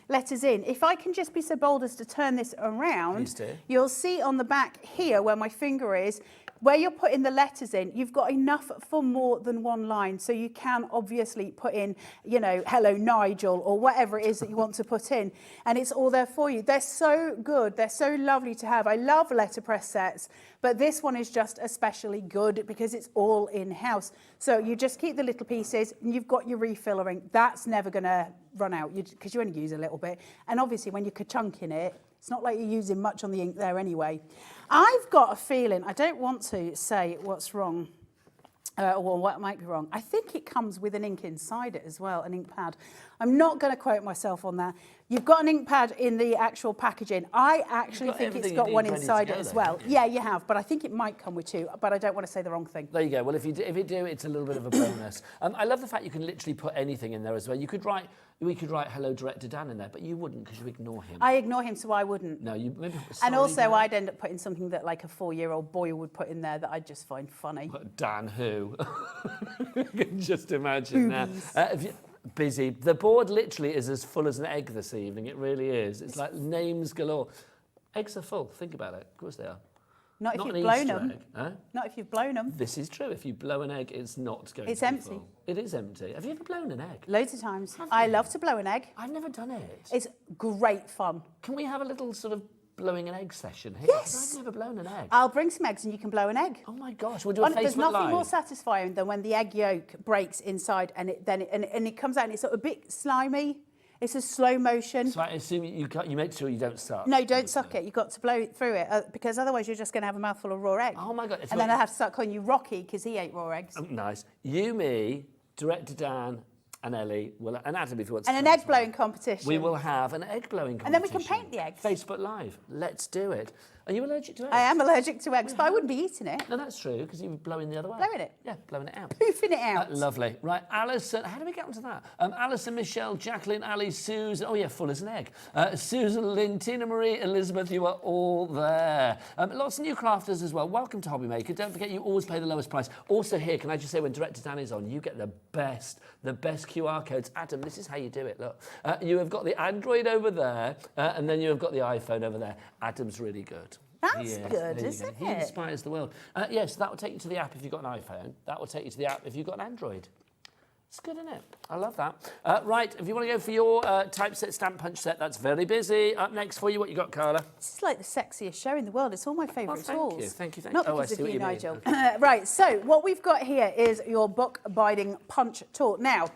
letters in. If I can just be so bold as to turn this around, Please do. you'll see on the back here where my finger is, where you're putting the letters in, you've got enough for more than one line. So you can obviously put in, you know, hello Nigel, or whatever it is that you want to put in. And it's all there for you. They're so good. They're so lovely to have. I love letterpress sets, but this one is just especially good because it's all in-house. So you just keep the little pieces and you've got your refiller ink. That's never going to run out because you only use a little bit. And obviously when you're ka-chunking it, it's not like you're using much on the ink there anyway. I've got a feeling, I don't want to say what's wrong, or what might be wrong. I think it comes with an ink inside it as well, an ink pad. I'm not going to quote myself on that. You've got an ink pad in the actual packaging. I actually think it's got one inside it as well. Yeah, you have, but I think it might come with two, but I don't want to say the wrong thing. There you go. Well, if you do, it's a little bit of a bonus. I love the fact you can literally put anything in there as well. We could write hello Director Dan in there, but you wouldn't because you ignore him. I ignore him, so I wouldn't. No, you maybe. And also, Dan. I'd end up putting something that like a 4-year-old boy would put in there that I'd just find funny. But Dan who? You can just imagine now. Busy. The board literally is as full as an egg this evening. It really is. It's like names galore. Eggs are full. Think about it. Of course they are. Not if an you've blown Easter them. egg, huh? Not if you've blown them. This is true. If you blow an egg, it's not going It's to be empty. full. It is empty. Have you ever blown an egg? Loads of times. I love to blow an egg. I've never done it. It's great fun. Can we have a little sort of blowing an egg session here? Yes. I've never blown an egg. I'll bring some eggs and you can blow an egg. Oh my gosh, we'll do a Facebook There's nothing Live. more satisfying than when the egg yolk breaks inside and it comes out and it's sort of a bit slimy. It's a slow motion. So I assume you make sure you don't suck. No, don't suck it. You've got to blow through it because otherwise you're just going to have a mouthful of raw egg. Oh my God. And then I have to start calling you Rocky because he ate raw eggs. Nice. You, me, Director Dan and Ellie, and Adam if you want to. And an egg blowing competition. We will have an egg blowing competition. And then we can paint the eggs. Facebook Live. Let's do it. Are you allergic to eggs? I am allergic to eggs, but I wouldn't be eating it. No, that's true, because you were blowing the other way. Blowing it? Yeah, blowing it out. Poofing it out. Lovely. Right, Alison, how do we get onto that? Alison, Michelle, Jacqueline, Ali, Susan, oh yeah, full as an egg. Susan, Lynn, Tina Marie, Elizabeth, you are all there. Lots of new crafters as well. Welcome to Hobby Maker. Don't forget you always pay the lowest price. Also here, can I just say, when Director Dan is on, you get the best QR codes. Adam, this is how you do it, look. You have got the Android over there, and then you have got the iPhone over there. Adam's really good. That's good, isn't it? He inspires the world. Yes, that will take you to the app if you've got an iPhone. That will take you to the app if you've got an Android. It's good, isn't it? I love that. Right, if you want to go for your typeset stamp punch set, that's very busy. Up next for you, what you got, Carla? This is like the sexiest show in the world. It's all my favourite tools. Thank you. Not Oh, I because see of what you, you mean. Nigel. Okay. Right, so what we've got here is your book binding punch tool. Now,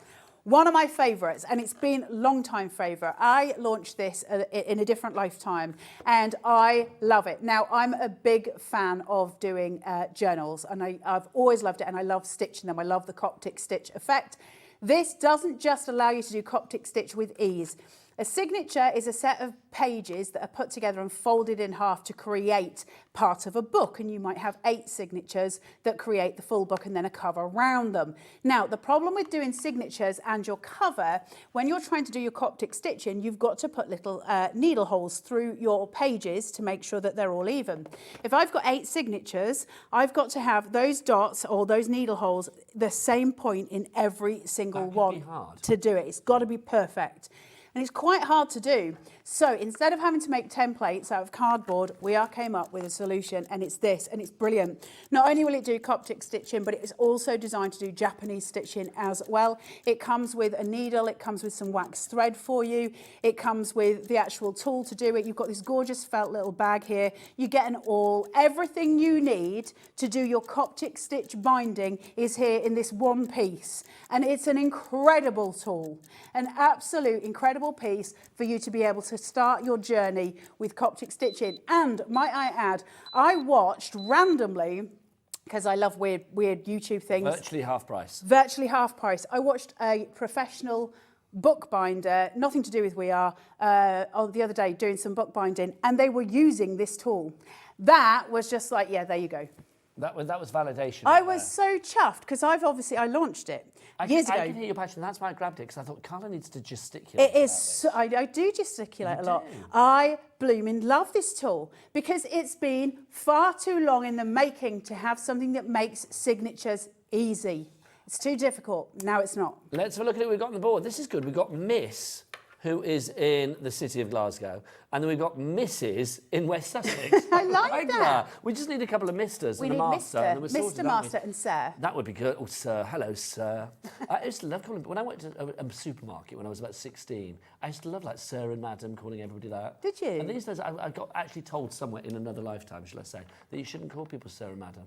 one of my favourites, and it's been a long time favourite. I launched this in a different lifetime, and I love it. Now, I'm a big fan of doing journals, and I've always loved it, and I love stitching them. I love the Coptic stitch effect. This doesn't just allow you to do Coptic stitch with ease. A signature is a set of pages that are put together and folded in half to create part of a book, and you might have 8 signatures that create the full book and then a cover around them. Now, the problem with doing signatures and your cover, when you're trying to do your Coptic stitching, you've got to put little needle holes through your pages to make sure that they're all even. If I've got 8 signatures, I've got to have those dots or those needle holes the same point in every single one to do it. It's got to be perfect. And it's quite hard to do. So instead of having to make templates out of cardboard, we came up with a solution, and it's this, and it's brilliant. Not only will it do Coptic stitching, but it is also designed to do Japanese stitching as well. It comes with a needle, it comes with some wax thread for you, it comes with the actual tool to do it. You've got this gorgeous felt little bag here. You get an awl. Everything you need to do your Coptic stitch binding is here in this one piece. And it's an incredible tool, an absolute incredible piece for you to be able to start your journey with Coptic stitching. And might I add, I watched randomly, because I love weird YouTube things. Virtually half price. Virtually half price. I watched a professional bookbinder, nothing to do with We Are, on the other day doing some bookbinding, and they were using this tool. That was just like, yeah, there you go. That was validation. I was so chuffed because I launched it years ago. I can hear your passion. That's why I grabbed it, because I thought Carla needs to gesticulate. It is. So, I do gesticulate a lot. I blooming love this tool because it's been far too long in the making to have something that makes signatures easy. It's too difficult. Now it's not. Let's have a look at who we've got on the board. This is good. We've got Miss, who is in the city of Glasgow, and then we've got Mrs. in West Sussex. I like that. We just need a couple of Misters We and need a Master. And then we're sorted, Mr. aren't we? Master and Sir. That would be good. Oh, sir. Hello, sir. I used to love calling... When I went to a supermarket when I was about 16, I used to love, like, sir and madam, calling everybody that. Did you? And these days, I got actually told somewhere in another lifetime, shall I say, that you shouldn't call people sir and madam.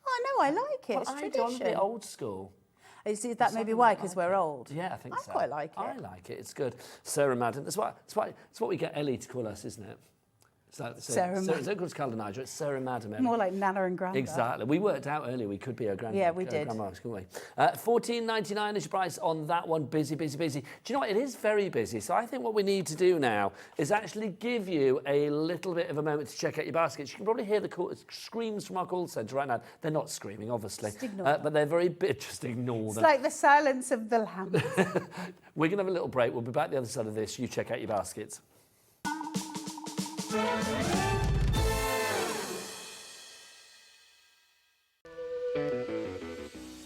Oh, no, I like it. But It's I tradition. don't, I'm a bit old school. You see, that may be why, because we're old. Yeah, I think so. I quite like it. I like it. It's good. Sarah Madden. That's what we get Ellie to call us, isn't it? It's like, Sarah Madden. It's not called Carla Nigel. It's Sarah Madden. Ellie. More like Nana and Grandma. Exactly. We worked out earlier we could be her grandma. Yeah, we did. Grandmas, couldn't we? $14.99 is your price on that one. Busy, busy, busy. Do you know what? It is very busy. So I think what we need to do now is actually give you a little bit of a moment to check out your baskets. You can probably hear the screams from our call centre right now. They're not screaming, obviously, but they're very bit. Just ignore them. It's like the silence of the lambs. We're going to have a little break. We'll be back the other side of this. You check out your baskets.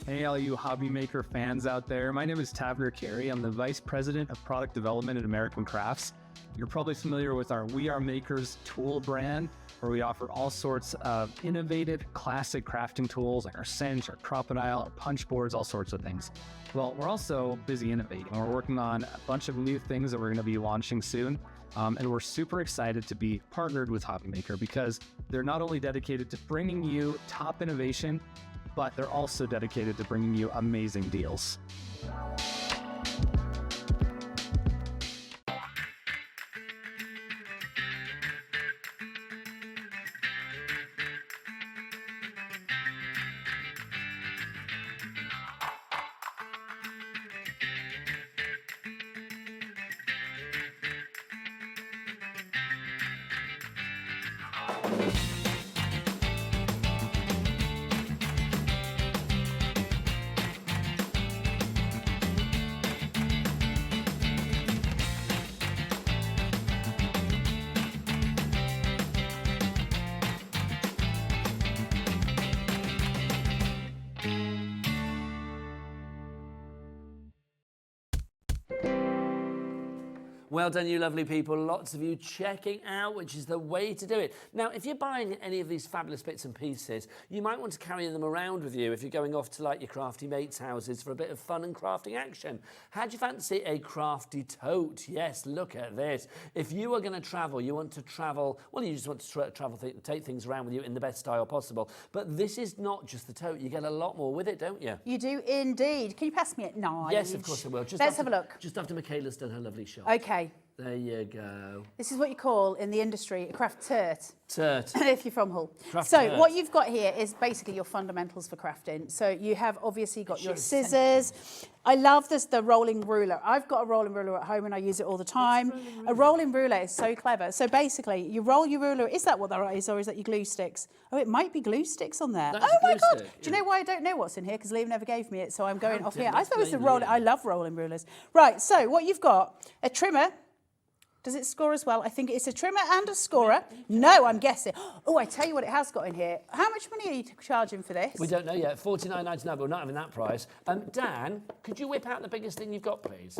Hey, all you hobby maker fans out there. My name is Tavener Carey. I'm the Vice President of Product Development at American Crafts. You're probably familiar with our We Are Makers tool brand, where we offer all sorts of innovative, classic crafting tools like our cinch, our crocodile, our punch boards, all sorts of things. Well, we're also busy innovating. We're working on a bunch of new things that we're going to be launching soon. And we're super excited to be partnered with Hobby Maker because they're not only dedicated to bringing you top innovation, but they're also dedicated to bringing you amazing deals. Well done, you lovely people. Lots of you checking out, which is the way to do it. Now, if you're buying any of these fabulous bits and pieces, you might want to carry them around with you if you're going off to like your crafty mates' houses for a bit of fun and crafting action. How do you fancy a crafty tote? Yes, look at this. If you are going to travel, you want to travel, well, you just want to travel, take things around with you in the best style possible. But this is not just the tote. You get a lot more with it, don't you? You do indeed. Can you pass me at 9? Yes, of course I will. Let's have a look. Just after Michaela's done her lovely shot. Okay. There you go. This is what you call in the industry a craft turt. Turt. If you're from Hull. Craft so turt. what you've got here is basically your fundamentals for crafting. So you have obviously got your scissors. I love this, the rolling ruler. I've got a rolling ruler at home and I use it all the time. A rolling ruler is so clever. So basically you roll your ruler. Is that what that is, or is that your glue sticks? Oh, it might be glue sticks on there. That's oh my glue God. stick, Do you know why I don't know what's in here? Because Liam never gave me it, so I'm going How off dare here. you I thought it was the blame roller. Liam. I love rolling rulers. Right, so what you've got, a trimmer. Does it score as well? I think it's a trimmer and a scorer. No, I'm guessing. Oh, I tell you what it has got in here. How much money are you charging for this? We don't know yet. $49.99, but we're not having that price. Dan, could you whip out the biggest thing you've got, please?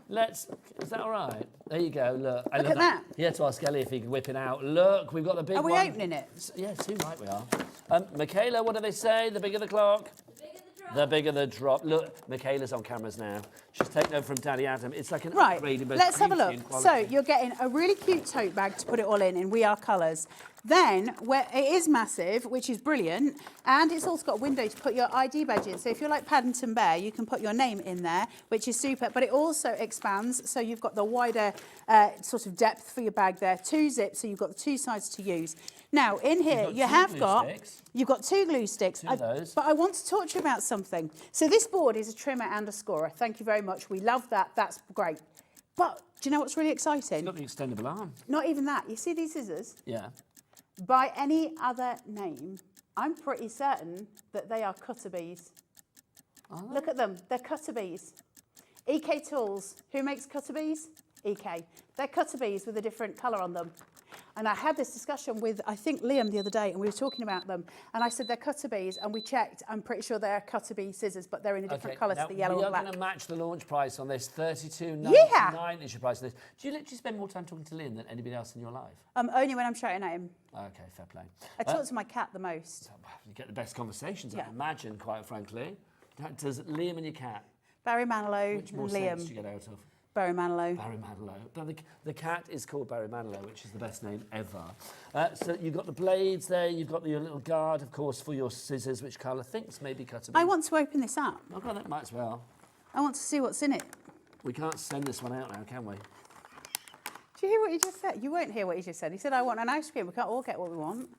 Is that all right? There you go, look. I Look love at that. He had to ask Ellie if he could whip it out. Look, we've got the big Are one. we opening it? Yeah, too right we are. Michaela, what do they say? The bigger the clock? The bigger the drop. Look, Michaela's on cameras now. She's taken over from Daddy Adam. It's like an upgrade in both let's have a beauty look. and So quality. you're getting a really cute tote bag to put it all in We Are Colours. Then, where it is massive, which is brilliant, and it's also got a window to put your ID badge in. So if you're like Paddington Bear, you can put your name in there, which is super. But it also expands, so you've got the wider sort of depth for your bag there. 2 zips, so you've got the 2 sides to use. Now, in here, you've got 2 glue sticks. Two of those. But I want to talk to you about something. So this board is a trimmer and a scorer. Thank you very much. We love that. That's great. But do you know what's really exciting? It's got the extendable arm. Not even that. You see these scissors? Yeah. By any other name, I'm pretty certain that they are cutter bees. Look at them. They're cutter bees. EK Tools. Who makes cutter bees? EK. They're cutter bees with a different colour on them. And I had this discussion with, I think, Liam the other day, and we were talking about them. And I said, they're cutter bees, and we checked. I'm pretty sure they're cutter bee scissors, but they're in a different colour to the yellow and black. We are going to match the launch price on this. $32.99 is your price on this. Do you literally spend more time talking to Liam than anybody else in your life? Only when I'm shouting at him. Okay, fair play. I talk to my cat the most. You get the best conversations, I imagine, quite frankly. Does Liam and your cat? Barry Manilow Which more and Liam. sense do you get out of? Barry Manilow. Barry Manilow. No, the cat is called Barry Manilow, which is the best name ever. So you've got the blades there, you've got your little guard, of course, for your scissors, which Carla thinks may be cut. I want to open this up. Okay, that might as well. I want to see what's in it. We can't send this one out now, can we? Do you hear what he just said? You won't hear what he just said. He said, I want an ice cream. We can't all get what we want.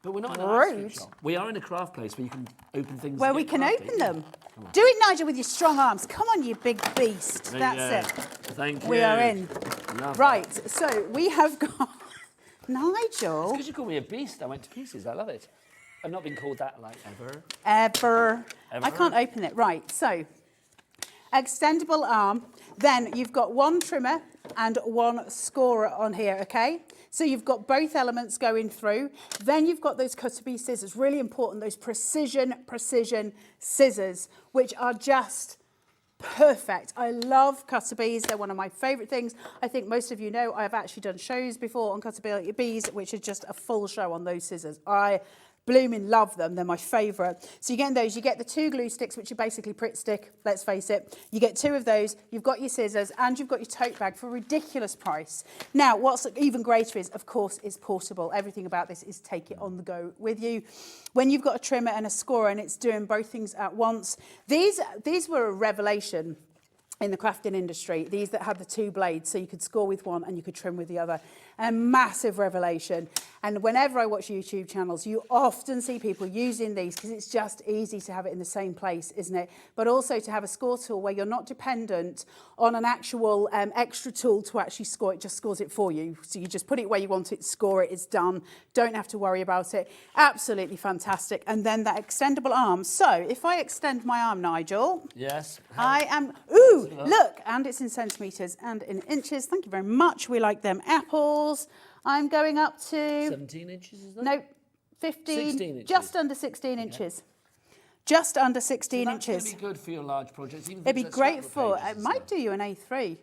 But we're not in an ice cream shop. We are in a craft place where you can open things. Where we can open them. Do it, Nigel, with your strong arms. Come on, you big beast. That's it. Thank you. We are in. Right, so we have got Nigel. Because you call me a beast, I went to pieces. I love it. I've not been called that like ever. Ever. I can't open it. Right, so extendable arm. Then you've got 1 trimmer and 1 scorer on here, okay? So you've got both elements going through. Then you've got those cutter bee scissors, really important, those precision scissors, which are just perfect. I love cutter bees. They're one of my favourite things. I think most of you know I've actually done shows before on cutter bees, which are just a full show on those scissors. I blooming love them. They're my favourite. So you're getting those. You get the 2 glue sticks, which are basically Pritt Stick, let's face it. You get 2 of those. You've got your scissors and you've got your tote bag for a ridiculous price. Now, what's even greater is, of course, it's portable. Everything about this is take it on the go with you. When you've got a trimmer and a scorer and it's doing both things at once, these were a revelation in the crafting industry, these that had the 2 blades, so you could score with one and you could trim with the other. A massive revelation. And whenever I watch YouTube channels, you often see people using these because it's just easy to have it in the same place, isn't it? But also to have a score tool where you're not dependent on an actual extra tool to actually score. It just scores it for you. So you just put it where you want it, score it, it's done. Don't have to worry about it. Absolutely fantastic. And then that extendable arm. So if I extend my arm, Nigel. Yes. I am, ooh, look, and it's in centimetres and in inches. Thank you very much. We like them apples. I'm going up to 17 inches, is that? No, 15, 16 inches. just under 16 inches. Just under 16 inches. That's going to be good for your large projects. Even It'd be great for, it might do you an A3.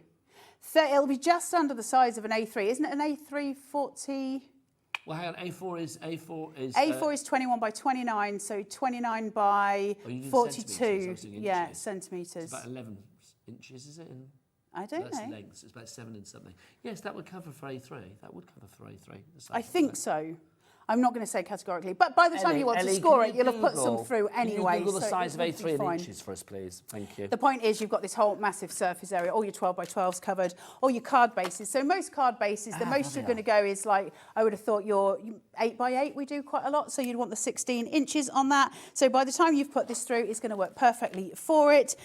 So it'll be just under the size of an A3. Isn't it an A3 40? Well, hang on, A4 is... A4 is 21 by 29, so 29 by 42. Yeah, centimetres. It's about 11 inches, is it? I don't That's know. length. It's about 7 and something. Yes, that would cover for A3. That would cover for A3. I think so. I'm not going to say categorically, but by the time you want to score it, you'll have put some through anyway. Can you Google the size of it'll A3 be fine. in inches for us, please? Thank you. The point is you've got this whole massive surface area, all your 12 by 12s covered, all your card bases. So most card bases, the most you're going to go is like, I would have thought your 8 by 8 we do quite a lot. So you'd want the 16 inches on that. So by the time you've put this through, it's going to work perfectly for it.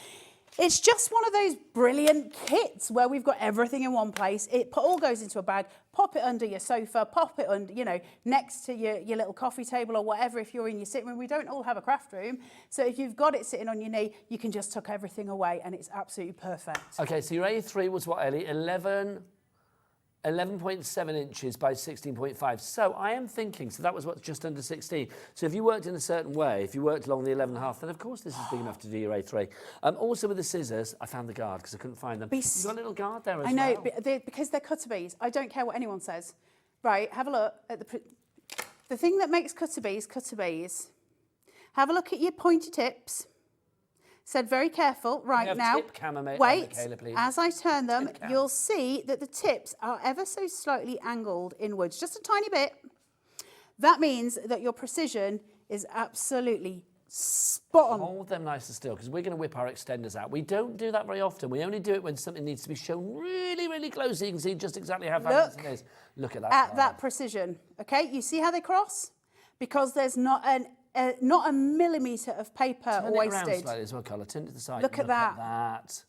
It's just one of those brilliant kits where we've got everything in one place. It all goes into a bag, pop it under your sofa, pop it under, you know, next to your little coffee table or whatever if you're in your sitting room. We don't all have a craft room. So if you've got it sitting on your knee, you can just tuck everything away and it's absolutely perfect. Okay, so your A3 was what, Ellie? 11 11.7 inches by 16.5. So I am thinking, so that was what's just under 16. So if you worked in a certain way, if you worked along the 11.5, then of course this is big enough to do your A3. Also with the scissors, I found the guard because I couldn't find them. You've got a little guard there as well. I know, because they're cutter bees. I don't care what anyone says. Right, have a look at the thing that makes cutter bees. Have a look at your pointy tips. Said very careful. Right now, tip camera, mate, wait, Michaela, please. as I turn them, you'll see that the tips are ever so slightly angled inwards, just a tiny bit. That means that your precision is absolutely spot on. Hold them nice and still, because we're going to whip our extenders out. We don't do that very often. We only do it when something needs to be shown really, really close so you can see just exactly how fast it is. Look at that. At that precision, okay? You see how they cross? Because there's not a millimetre of paper Turn wasted. it around slightly as well, Carla. Turn it to the side. Look at that.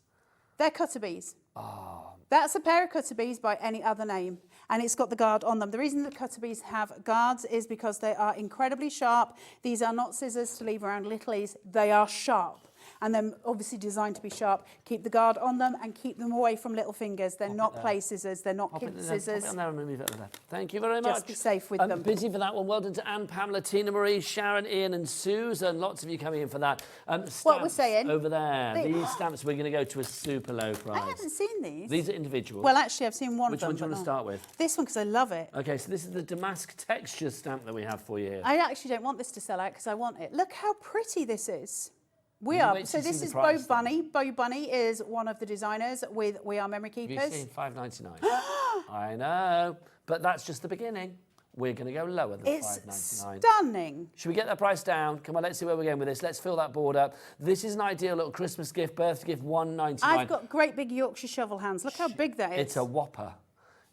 They're cutter bees. Oh. That's a pair of cutter bees by any other name, and it's got the guard on them. The reason that cutter bees have guards is because they are incredibly sharp. These are not scissors to leave around littlies. They are sharp, and they're obviously designed to be sharp. Keep the guard on them and keep them away from little fingers. They're not play scissors. They're not kid scissors. Pop it on there and remove it over there. Thank you very much. Just be safe with them. Busy for that one. Well done to Anne, Pamela, Tina Marie, Sharon, Ian and Susan. Lots of you coming in for that. What we're saying? Over there. These stamps, we're going to go to a super low price. I haven't seen these. These are individual. Well, actually, I've seen one of them. Which one do you want to start with? This one, because I love it. Okay, so this is the damask texture stamp that we have for you here. I actually don't want this to sell out because I want it. Look how pretty this is. So this is Bo Bunny. Bo Bunny is one of the designers with We Are Memory Keepers. Have you seen $5.99? I know, but that's just the beginning. We're going to go lower than $5.99. It's stunning. Should we get that price down? Come on, let's see where we're going with this. Let's fill that board up. This is an ideal little Christmas gift, birthday gift, $1.99. I've got great big Yorkshire shovel hands. Look how big that is. It's a whopper.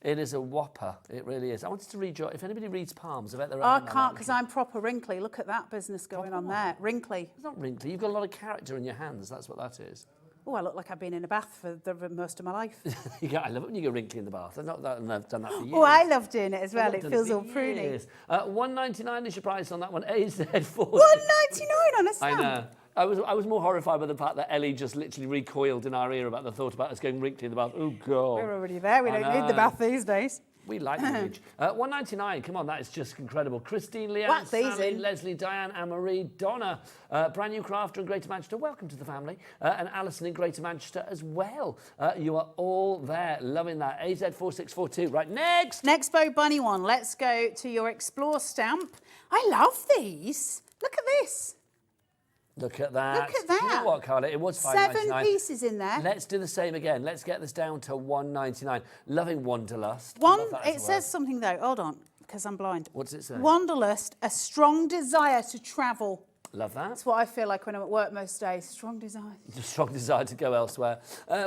It is a whopper. It really is. I wanted to read your... If anybody reads palms, I bet they're... I can't because I'm proper wrinkly. Look at that business going on there. Wrinkly. It's not wrinkly. You've got a lot of character in your hands. That's what that is. Oh, I look like I've been in a bath for most of my life. I love it when you go wrinkly in the bath. I've done that for years. Oh, I love doing it as well. It feels all pruny. $1.99 is your price on that one. AZ40. $1.99 on a stamp? I know. I was more horrified by the fact that Ellie just literally recoiled in our ear about the thought about us going wrinkly in the bath. Oh, God. We're already there. We don't need the bath these days. We like the image. $1.99, come on, that is just incredible. Christine, Leanne, Sally, Leslie, Diane, Anne-Marie, Donna, brand new crafter in Greater Manchester, welcome to the family, and Alison in Greater Manchester as well. You are all there, loving that. AZ4642, right, next! Next Bo Bunny one, let's go to your Explore stamp. I love these. Look at this. Look at that. Look at that. Do you know what, Carla? It was $5.99. 7 pieces in there. Let's do the same again. Let's get this down to $1.99. Loving Wanderlust. It says something though. Hold on, because I'm blind. What does it say? Wanderlust, a strong desire to travel. Love that. That's what I feel like when I'm at work most days. Strong desire. A strong desire to go elsewhere.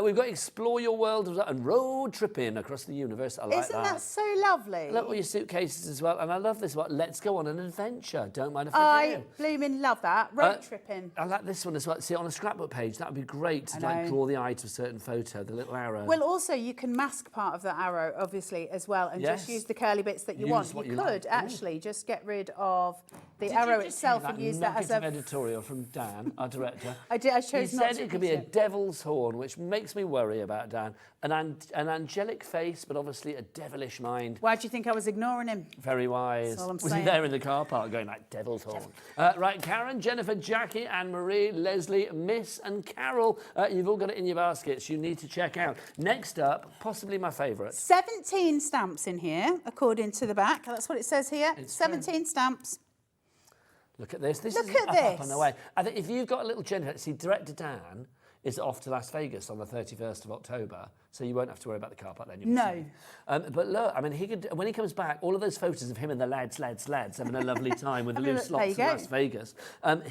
We've got Explore Your World and Road Tripping across the universe. I like that. Isn't that so lovely? I love all your suitcases as well. And I love this one. Let's go on an adventure. Don't mind if I do. I blooming love that. Road tripping. I like this one as well. See, on a scrapbook page, that would be great to like draw the eye to a certain photo, the little arrow. Well, also, you can mask part of that arrow, obviously, as well, and just use the curly bits that you want. You could actually just get rid of the arrow itself and use that as a... editorial from Dan, our director. I chose not to. He said it could be a devil's horn, which makes me worry about Dan. An angelic face, but obviously a devilish mind. Why do you think I was ignoring him? Very wise. That's all I'm Was saying. he there in the car park going like devil's horn? Right, Karen, Jennifer, Jackie, Anne-Marie, Leslie, Miss and Carol. You've all got it in your baskets. You need to check out. Next up, possibly my favourite. 17 stamps in here, according to the back. That's what it says here. It's 17 stamps. Look at this. This Look is at up on the way. I think if you've got a little Jennifer, see, director Dan is off to Las Vegas on the 31st of October, so you won't have to worry about the car park then. No. But look, I mean, he could, when he comes back, all of those photos of him and the lads having a lovely time with the loose slots in Las Vegas,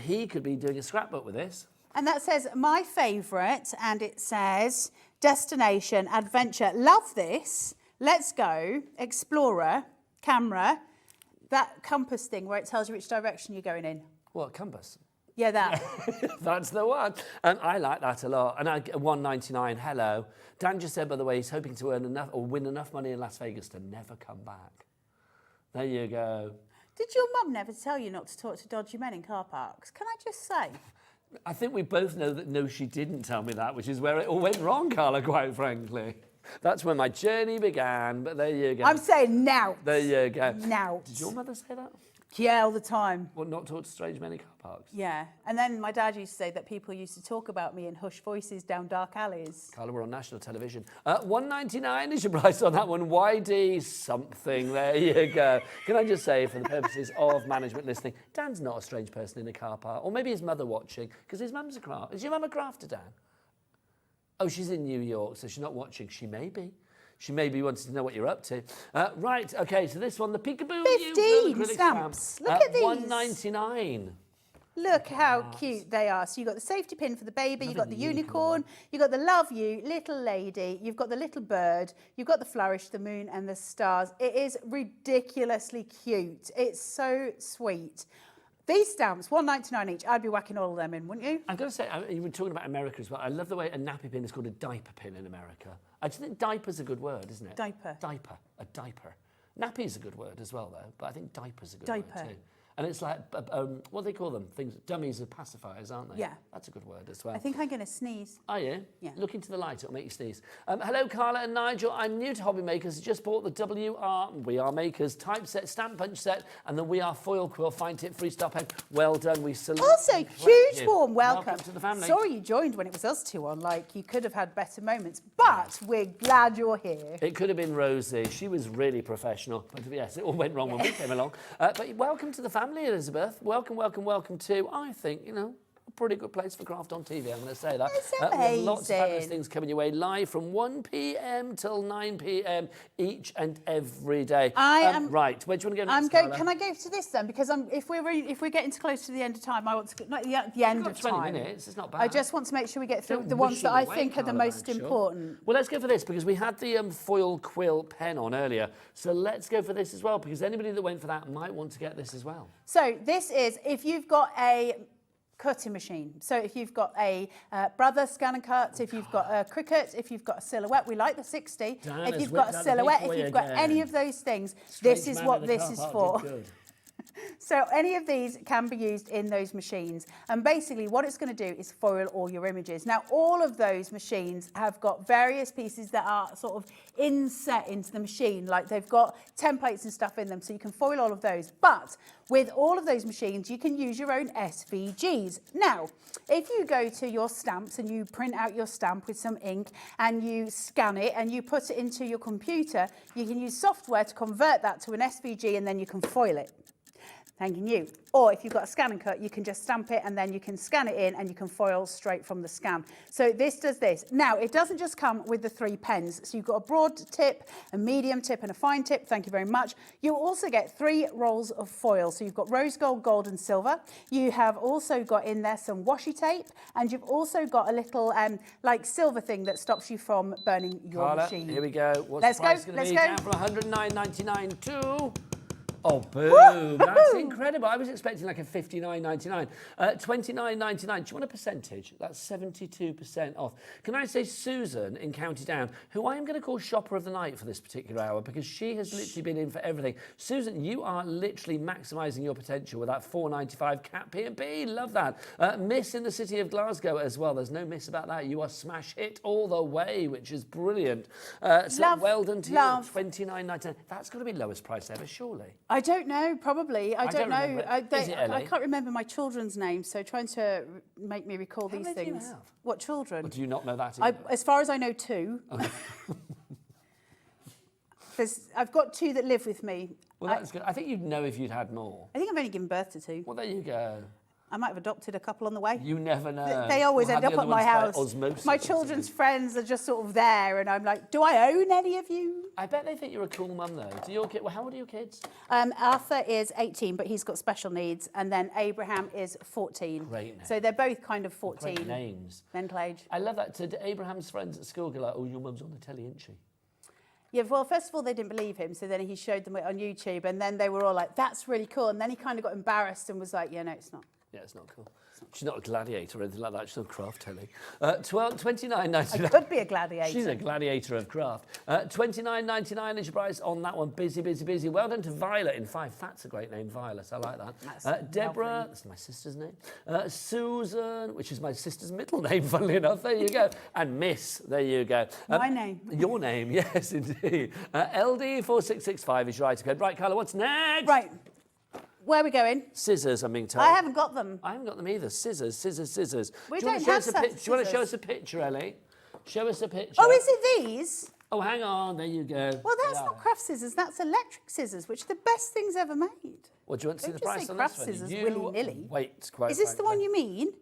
he could be doing a scrapbook with this. And that says, my favourite, and it says, destination, adventure. Love this. Let's go, explorer, camera, that compass thing where it tells you which direction you're going in. What, compass? Yeah, that. That's the one. I like that a lot. And $1.99, hello. Dan just said, by the way, he's hoping to earn enough or win enough money in Las Vegas to never come back. There you go. Did your mum never tell you not to talk to dodgy men in car parks? Can I just say? I think we both know that no, she didn't tell me that, which is where it all went wrong, Carla, quite frankly. That's when my journey began, but there you go. I'm saying now. There you go. Now. Did your mother say that? Yeah, all the time. Well, not talk to strange men in car parks? Yeah. And then my dad used to say that people used to talk about me in hushed voices down dark alleys. Carla, we're on national television. $1.99 is your price on that one. YD something. There you go. Can I just say, for the purposes of management listening, Dan's not a strange person in a car park. Or maybe his mother watching, because his mum's a craft. Is your mum a crafter, Dan? Oh, she's in New York, so she's not watching. She may be. She may be wanting to know what you're up to. Right, okay, so this one, the Peekaboo 15 stamps. Look at these. $1.99. Look how cute they are. So you've got the safety pin for the baby, you've got the unicorn, you've got the love you, little lady, you've got the little bird, you've got the flourish, the moon and the stars. It is ridiculously cute. It's so sweet. These stamps, $1.99 each. I'd be whacking all of them in, wouldn't you? I'm going to say, you were talking about America as well. I love the way a nappy pin is called a diaper pin in America. I just think diaper's a good word, isn't it? Diaper. Diaper. A diaper. Nappy's a good word as well, though, but I think diaper's a good Diaper. word too. And it's like, what do they call them? Things, dummies are pacifiers, aren't they? Yeah. That's a good word as well. I think I'm going to sneeze. Are you? Yeah. Look into the light, it'll make you sneeze. Hello, Carla and Nigel. I'm new to Hobby Makers. I just bought the We Are Makers typeset, stamp punch set, and the We Are foil quill fine tip freestyle pen. Well done. We salute Also, you. huge warm welcome. To the family. Sorry you joined when it was us two on. Like, you could have had better moments, but we're glad you're here. It could have been Rosie. She was really professional. But yes, it all went wrong when we came along. But welcome to the family, Elizabeth. Welcome, welcome, welcome to, I think, you know, a pretty good place for Craft on TV, I'm going to say that. It's We have lots of fabulous amazing. things coming your way live from 1 p.m. till 9 p.m. each and every day. Right, where do you want to go next, Carla? Can I go to this then? Because if we're getting close to the end of time, I want to not the end of 20 time. minutes, it's not bad. I just want to make sure we get through Don't the wish ones it that I away, think are the Carla, most I'm sure. important. Well, let's go for this because we had the foil quill pen on earlier. So let's go for this as well because anybody that went for that might want to get this as well. So this is if you've got a cutting machine. So if you've got a Brother scan and cut, if you've got a Cricut, if you've got a silhouette, we like the 60. Dan If you've got a silhouette, if you've got any of those things, this is what this is for. So any of these can be used in those machines. And basically what it's going to do is foil all your images. Now, all of those machines have got various pieces that are sort of inset into the machine. Like they've got templates and stuff in them, so you can foil all of those. But with all of those machines, you can use your own SVGs. Now, if you go to your stamps and you print out your stamp with some ink and you scan it and you put it into your computer, you can use software to convert that to an SVG and then you can foil it. Thanking you. Or if you've got a scan and cut, you can just stamp it and then you can scan it in and you can foil straight from the scan. So this does this. Now, it doesn't just come with the 3 pens. So you've got a broad tip, a medium tip and a fine tip. Thank you very much. You'll also get 3 rolls of foil. So you've got rose gold, gold and silver. You have also got in there some washi tape and you've also got a little like silver thing that stops you from burning your Carla, machine. here we go. What's Let's the price go. going to Let's be? go. Down from $109.99 to... Oh, boom. That's incredible. I was expecting like a $59.99. $29.99. Do you want a percentage? That's 72% off. Can I say Susan in County Down, who I am going to call shopper of the night for this particular hour because she has literally been in for everything. Susan, you are literally maximising your potential with that $4.95 Cat P&P. Love that. Miss in the city of Glasgow as well. There's no miss about that. You are smash hit all the way, which is brilliant. So well done to you. $29.99. That's got to be lowest price ever, surely. I don't know, probably. I don't know. Is it Ellie? I can't remember my children's names, so trying to make me recall these many do you things. have? What children? Or do you not know that? As far as I know, 2. I've got 2 that live with me. Well, that's good. I think you'd know if you'd had more. I think I've only given birth to 2. Well, there you go. I might have adopted a couple on the way. You never know. They always We'll end have up the at other my ones by house. osmosis My or children's something. friends are just sort of there, and I'm like, do I own any of you? I bet they think you're a cool mum, though. Do your kid? Well, how old are your kids? Arthur is 18, but he's got special needs, and then Abraham is 14. Great name. So they're both kind of 14. Great names. Mental age. I love that. So Abraham's friends at school go like, "Oh, your mum's on the telly, isn't she?" Yeah, well, first of all, they didn't believe him, so then he showed them it on YouTube, and then they were all like, that's really cool, and then he kind of got embarrassed and was like, yeah, no, it's not. Yeah, it's not cool. She's not a gladiator or anything like that. She's not craft telly. $29.99. I could be a gladiator. She's a gladiator of craft. $29.99 is your price on that one. Busy, busy, busy. Well done to Violet in 5. That's a great name, Violet. I like that. Deborah, that's my sister's name. Susan, which is my sister's middle name, funnily enough. There you go. And Miss, there you go. My name. Your name, yes, indeed. LD4665 is your item code. Right, Carla, what's next? Right. Where are we going? Scissors, I'm being told. I haven't got them. I haven't got them either. Scissors, scissors, scissors. We Do you want don't to show have us a Do you want to show us a picture, Ellie? Show us a picture. Oh, is it these? Oh, hang on. There you go. Well, that's not craft scissors. That's electric scissors, which are the best things ever made. Well, do you want to see Don't the just price say on craft this one? scissors You willy-nilly. wait, quite Is this the frankly. one you mean?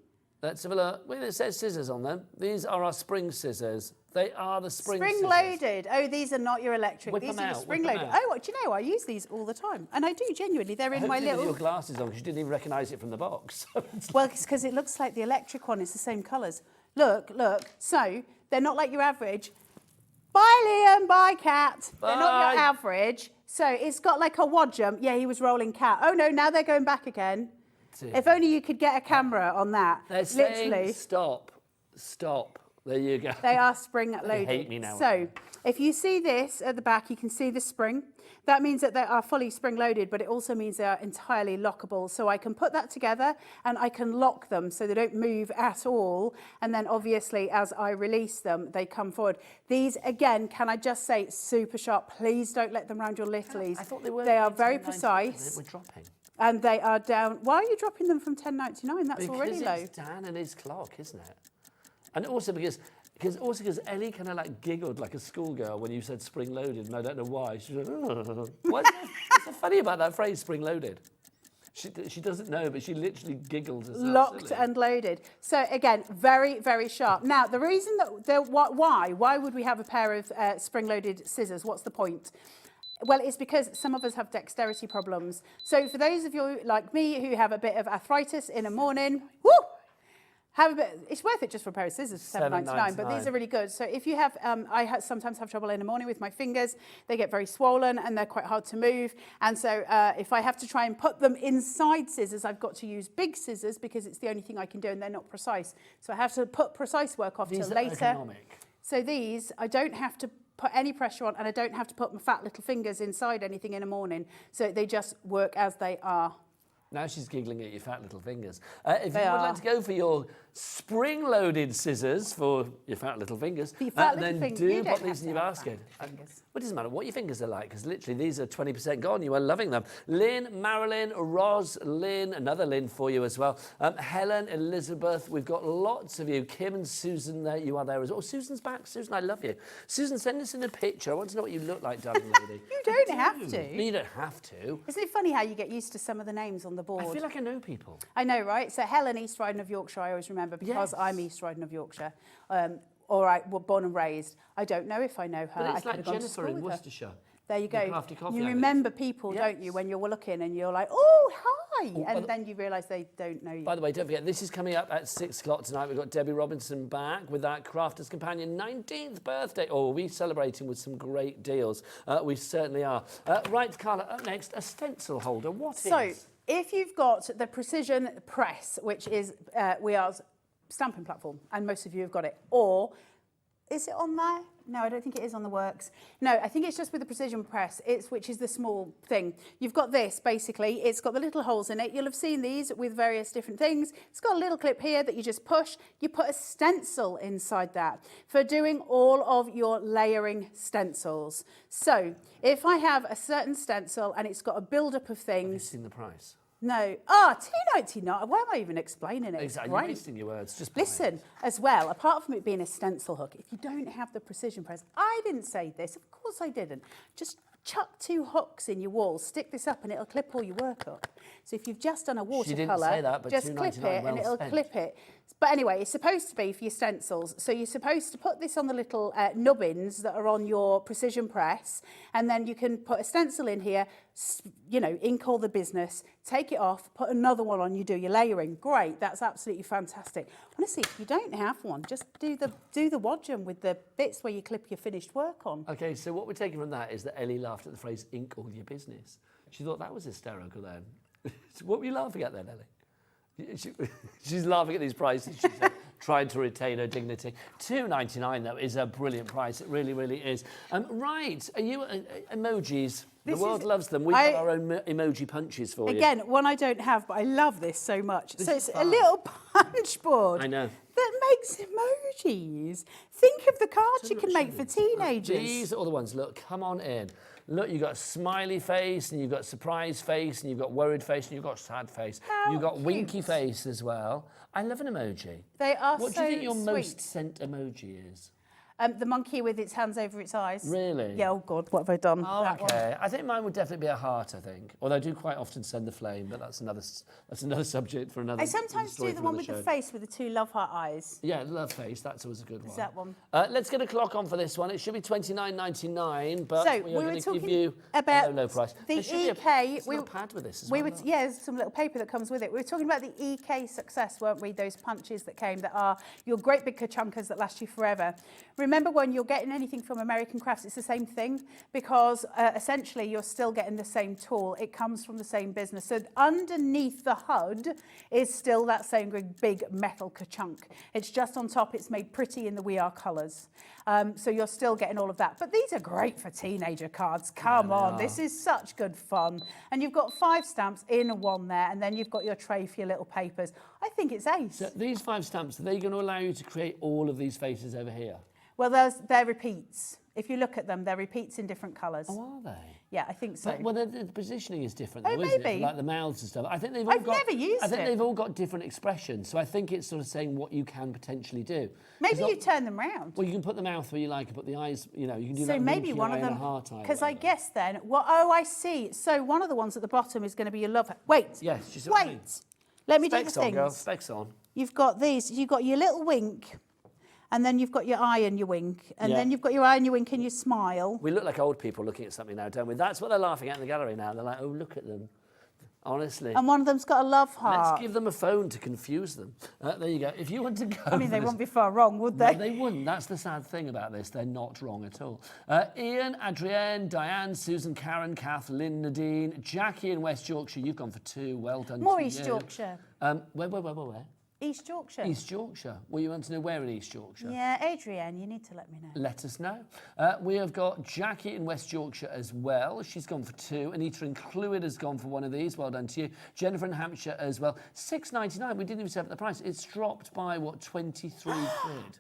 Let's have a look. Well, it says scissors on them. These are our spring scissors. They are the spring scissors. Spring-loaded. Oh, these are not your electric. Whip these them are out, the whip spring-loaded. them out. Oh, do you know, I use these all the time. And I do, genuinely. They're in my Hopefully with little... your glasses on, because you didn't even recognise it from the box. Well, it's because it looks like the electric one. It's the same colours. Look, look. So, they're not like your average. Bye, Liam. Bye, Cat. They're not your average. So, it's got like a wad jump. Yeah, he was rolling Cat. Oh, no, now they're going back again. If only you could get a camera on that. They're saying Literally. stop. Stop. There you go. They are spring loaded. They hate me now. So, if you see this at the back, you can see the spring. That means that they are fully spring loaded, but it also means they are entirely lockable. So I can put that together and I can lock them so they don't move at all. And then obviously as I release them, they come forward. These, again, can I just say, super sharp. Please don't let them round your littlies. I thought they were. They are very precise. We're dropping. And they are down. Why are you dropping them from $10.99? That's already low. Because it's Dan and his clock, isn't it? And also because Ellie kind of like giggled like a schoolgirl when you said spring loaded, and I don't know why. She was like, what's so funny about that phrase, spring loaded? She doesn't know, but she literally giggles herself. Locked and loaded. So again, very, very sharp. Now, the reason that why would we have a pair of spring-loaded scissors? What's the point? Well, it's because some of us have dexterity problems. So for those of you like me who have a bit of arthritis in a morning, woo, have a bit. It's worth it just for a pair of scissors for $7.99. But these are really good. So if you have, sometimes have trouble in the morning with my fingers. They get very swollen and they're quite hard to move. And so if I have to try and put them inside scissors, I've got to use big scissors because it's the only thing I can do, and they're not precise. So I have to put precise work off till later. Ergonomic. So these, I don't have to put any pressure on, and I don't have to put my fat little fingers inside anything in the morning. So they just work as they are. Now she's giggling at your fat little fingers. If you would like to go for your spring-loaded scissors for your fat little fingers, then do pop these in your basket. It doesn't matter what your fingers are like, because literally these are 20% gone. You are loving them. Lynn, Marilyn, Ros, Lynn, another Lynn for you as well. Helen, Elizabeth, we've got lots of you. Kim and Susan, there you are there as well. Oh, Susan's back. Susan, I love you. Susan, send us in a picture. I want to know what you look like, darling lady. You don't have to. No, you don't have to. Isn't it funny how you get used to some of the names on the board? I feel like I know people. I know, right? So Helen, East Riding of Yorkshire, I always remember because I'm East Riding of Yorkshire. All right, well, born and raised. I don't know if I know her. But it's I like Jennifer in Worcestershire. There you go. Crafty coffee You addict. remember people, don't you, when you're looking and you're like, oh, hi. And then you realise they don't know you. By the way, don't forget, this is coming up at 6 o'clock tonight. We've got Debbie Robinson back with that Crafter's Companion 19th birthday. Oh, we're celebrating with some great deals. We certainly are. Right, Carla, up next, a stencil holder. What is? So, if you've got the Precision Press, which is We Are's stamping platform, and most of you have got it, or is it on there? No, I don't think it is on the works. No, I think it's just with the Precision Press, which is the small thing. You've got this, basically. It's got the little holes in it. You'll have seen these with various different things. It's got a little clip here that you just push. You put a stencil inside that for doing all of your layering stencils. So, if I have a certain stencil and it's got a build-up of things... Have you seen the price? No. $2.99. Why am I even explaining it? Exactly. Right. You're wasting your words. Just buy Listen, as well, apart from it being a stencil hook, if you don't have the Precision Press, I didn't say this, of course I didn't. Just chuck 2 hooks in your wall, stick this up and it'll clip all your work up. So if you've just done a watercolour, didn't say that, but just clip it and it'll clip it. But anyway, it's supposed to be for your stencils. So you're supposed to put this on the little nubbins that are on your Precision Press, and then you can put a stencil in here, you know, ink all the business, take it off, put another one on, you do your layering. Great, that's absolutely fantastic. Honestly, if you don't have one, just do the wadgum with the bits where you clip your finished work on. Okay, so what we're taking from that is that Ellie laughed at the phrase ink all your business. She thought that was hysterical then. So what were you laughing at then, Ellie? She's laughing at these prices. She's trying to retain her dignity. $2.99 though is a brilliant price. It really, really is. Right, are you emojis? The world loves them. We've got our own emoji punches for you. Again, one I don't have, but I love this so much. So it's a little punch board. I know. That makes emojis. Think of the cards you can make for teenagers. These are all the ones. Look, come on in. Look, you've got smiley face, and you've got surprise face, and you've got worried face, and you've got sad face. You've got winky face as well. I love an emoji. They are What so do you think your sweet. most sent emoji is? The monkey with its hands over its eyes. Really? Yeah, oh God, what have I done? Oh, That one. okay. I think mine would definitely be a heart, I think. Although I do quite often send the flame, but that's another subject for another I sometimes story do the for one another with the show. face with the two love heart eyes. Yeah, love face. That's always a good one. Is that one? Let's get a clock on for this one. It should be $29.99, but So, we are going to talking give you about a low price. the There should be EK. There's a little pad with this as we well. were, yeah, there's some little paper that comes with it. We were talking about the EK success, weren't we? Those punches that came that are your great big ka-chunkers that last you forever. Remember, when you're getting anything from American Crafts, it's the same thing, because essentially you're still getting the same tool. It comes from the same business. So underneath the HUD is still that same big metal ka-chunk. It's just on top. It's made pretty in the We Are colours. So you're still getting all of that. But these are great for teenager cards. Come on, this is such good fun. And you've got 5 stamps in one there, and then you've got your tray for your little papers. I think it's ace. So these 5 stamps, are they going to allow you to create all of these faces over here? Well, they're repeats. If you look at them, they're repeats in different colours. Oh, are they? Yeah, I think so. But, well, the positioning is different, though, Oh, isn't maybe. it? Like the mouths and stuff. I think they've all I've got. never used I think it. they've all got different expressions. So I think it's sort of saying what you can potentially do. Maybe you turn them round. Well, you can put the mouth where you like, and put the eyes. You know, you can do So like maybe winky one eye of and a them, heart eye. because I guess then, well, oh, I see. So one of the ones at the bottom is going to be your love. Wait. Yes. You see what I mean? Wait. Let me do the Specs on, girl. things. Specs on. You've got these. You've got your little wink, and then you've got your eye and your wink, and Yeah. then you've got your eye and your wink and your smile. We look like old people looking at something now, don't we? That's what they're laughing at in the gallery now. They're like, oh, look at them. Honestly. And one of them's got a love heart. Let's give them a phone to confuse them. There you go. If you want to go... I mean, they for won't this- be far wrong, would they? No, they wouldn't. That's the sad thing about this. They're not wrong at all. Ian, Adrienne, Diane, Susan, Karen, Kath, Lynn, Nadine, Jackie in West Yorkshire. You've gone for 2. Well done More to East you. Yorkshire. Where? East Yorkshire. East Yorkshire. Well, you want to know where in East Yorkshire? Yeah, Adrienne, you need to let me know. Let us know. We have got Jackie in West Yorkshire as well. She's gone for 2. Anita in Clwyd has gone for one of these. Well done to you. Jennifer in Hampshire as well. $6.99. We didn't even say up the price. It's dropped by, what, 23 quid?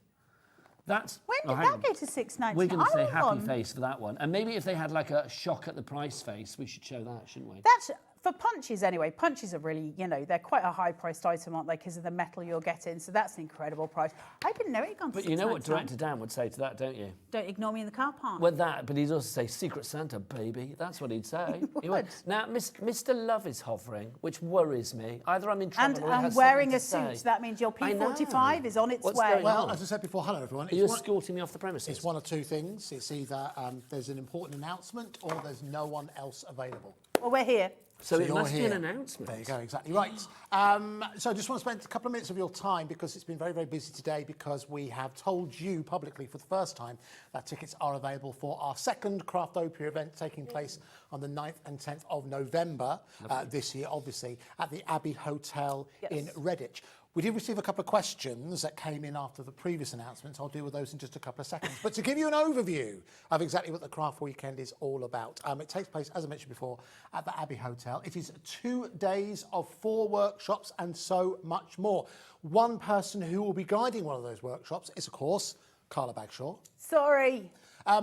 That's... When did hang that on. go to $6.99? We're going to say I want happy one. face for that one. And maybe if they had like a shock at the price face, we should show that, shouldn't we? That's for punches anyway. Punches are really, you know, they're quite a high-priced item, aren't they, because of the metal you're getting. So that's an incredible price. I didn't know it had gone to But you know what $6.99. Director Dan would say to that, don't you? Don't ignore me in the car park. Well, that, but he'd also say, Secret Santa, baby. That's what he'd say. He would. Now, Mr. Love is hovering, which worries me. Either I'm in trouble And or he has wearing a something to suit, say. that means your I know. P45 is on its What's way. going Well, on? as I said before, hello everyone. Are you escorting me off the premises? It's one of 2 things. It's either there's an important announcement or there's no one else available. Well, we're here. So it you're must be here. an announcement. There you go, exactly right. So I just want to spend a couple of minutes of your time because it's been very, very busy today because we have told you publicly for the first time that tickets are available for our second Craftopia event taking place on the 9th and 10th of November this year, obviously, at the Abbey Hotel in Redditch. We did receive a couple of questions that came in after the previous announcements. I'll deal with those in just a couple of seconds. But to give you an overview of exactly what the Craft Weekend is all about, it takes place, as I mentioned before, at the Abbey Hotel. It is 2 days of 4 workshops and so much more. One person who will be guiding one of those workshops is, of course, Carla Bagshaw. Sorry.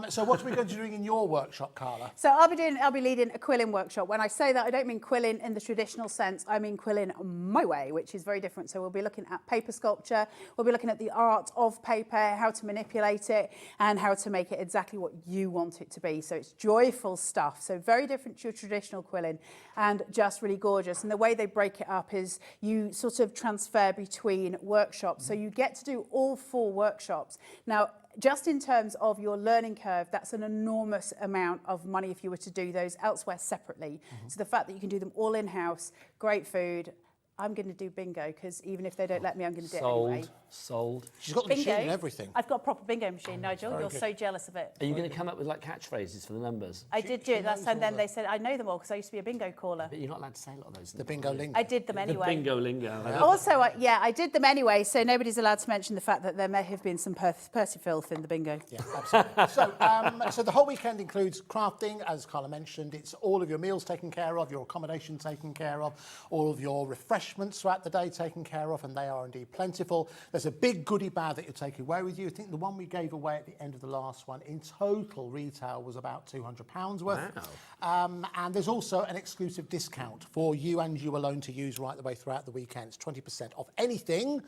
So what are we going to be doing in your workshop, Carla? So I'll be leading a quilling workshop. When I say that, I don't mean quilling in the traditional sense. I mean quilling my way, which is very different. So we'll be looking at paper sculpture. We'll be looking at the art of paper, how to manipulate it, and how to make it exactly what you want it to be. So it's joyful stuff. So very different to your traditional quilling, and just really gorgeous. And the way they break it up is you sort of transfer between workshops. So you get to do all 4 workshops. Now, just in terms of your learning curve, that's an enormous amount of money if you were to do those elsewhere separately. So the fact that you can do them all in-house, great food. I'm going to do bingo because even if they don't let me, I'm going to do it anyway. Sold. She's got the Bingo. machine and everything. I've got a proper bingo machine, Nigel. very You're good. so jealous of it. Are you going to come up with like catchphrases for the numbers? I did do it last time. Then they said I know them all because I used to be a bingo caller. But you're not allowed to say a lot of those. The bingo lingo. I did them anyway. The bingo lingo. Also, I did them anyway, so nobody's allowed to mention the fact that there may have been some Percy filth in the bingo. Yeah, absolutely. So the whole weekend includes crafting, as Carla mentioned. It's all of your meals taken care of, your accommodation taken care of, all of your refreshments throughout the day taken care of, and they are indeed plentiful. There's a big goodie bag that you'll take away with you. I think the one we gave away at the end of the last one, in total retail, was about £200 worth. Wow. And there's also an exclusive discount for you and you alone to use right the way throughout the weekend. It's 20% off anything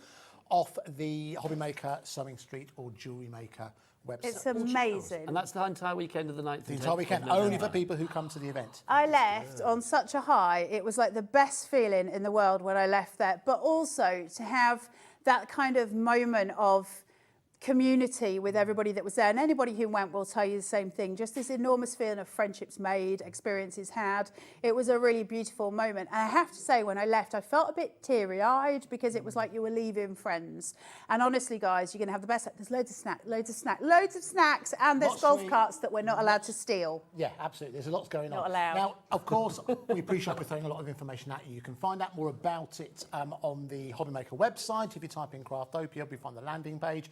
off the Hobby Maker, Sewing Street or Jewellery Maker website. It's amazing. And that's the entire weekend of the 9th. The entire weekend, only for people who come to the event. I left on such a high. It was like the best feeling in the world when I left there. But also to have that kind of moment of community with everybody that was there, and anybody who went will tell you the same thing, just this enormous feeling of friendships made, experiences had. It was a really beautiful moment, and I have to say when I left I felt a bit teary-eyed because it was like you were leaving friends. And honestly guys, you're going to have the best. There's loads of snacks, and there's golf carts that we're not allowed to steal. Yeah, absolutely, there's a lot going on. Not allowed. Now, of course, we appreciate we're throwing a lot of information at you. You can find out more about it on the Hobby Maker website. If you type in Craftopia, you'll find the landing page.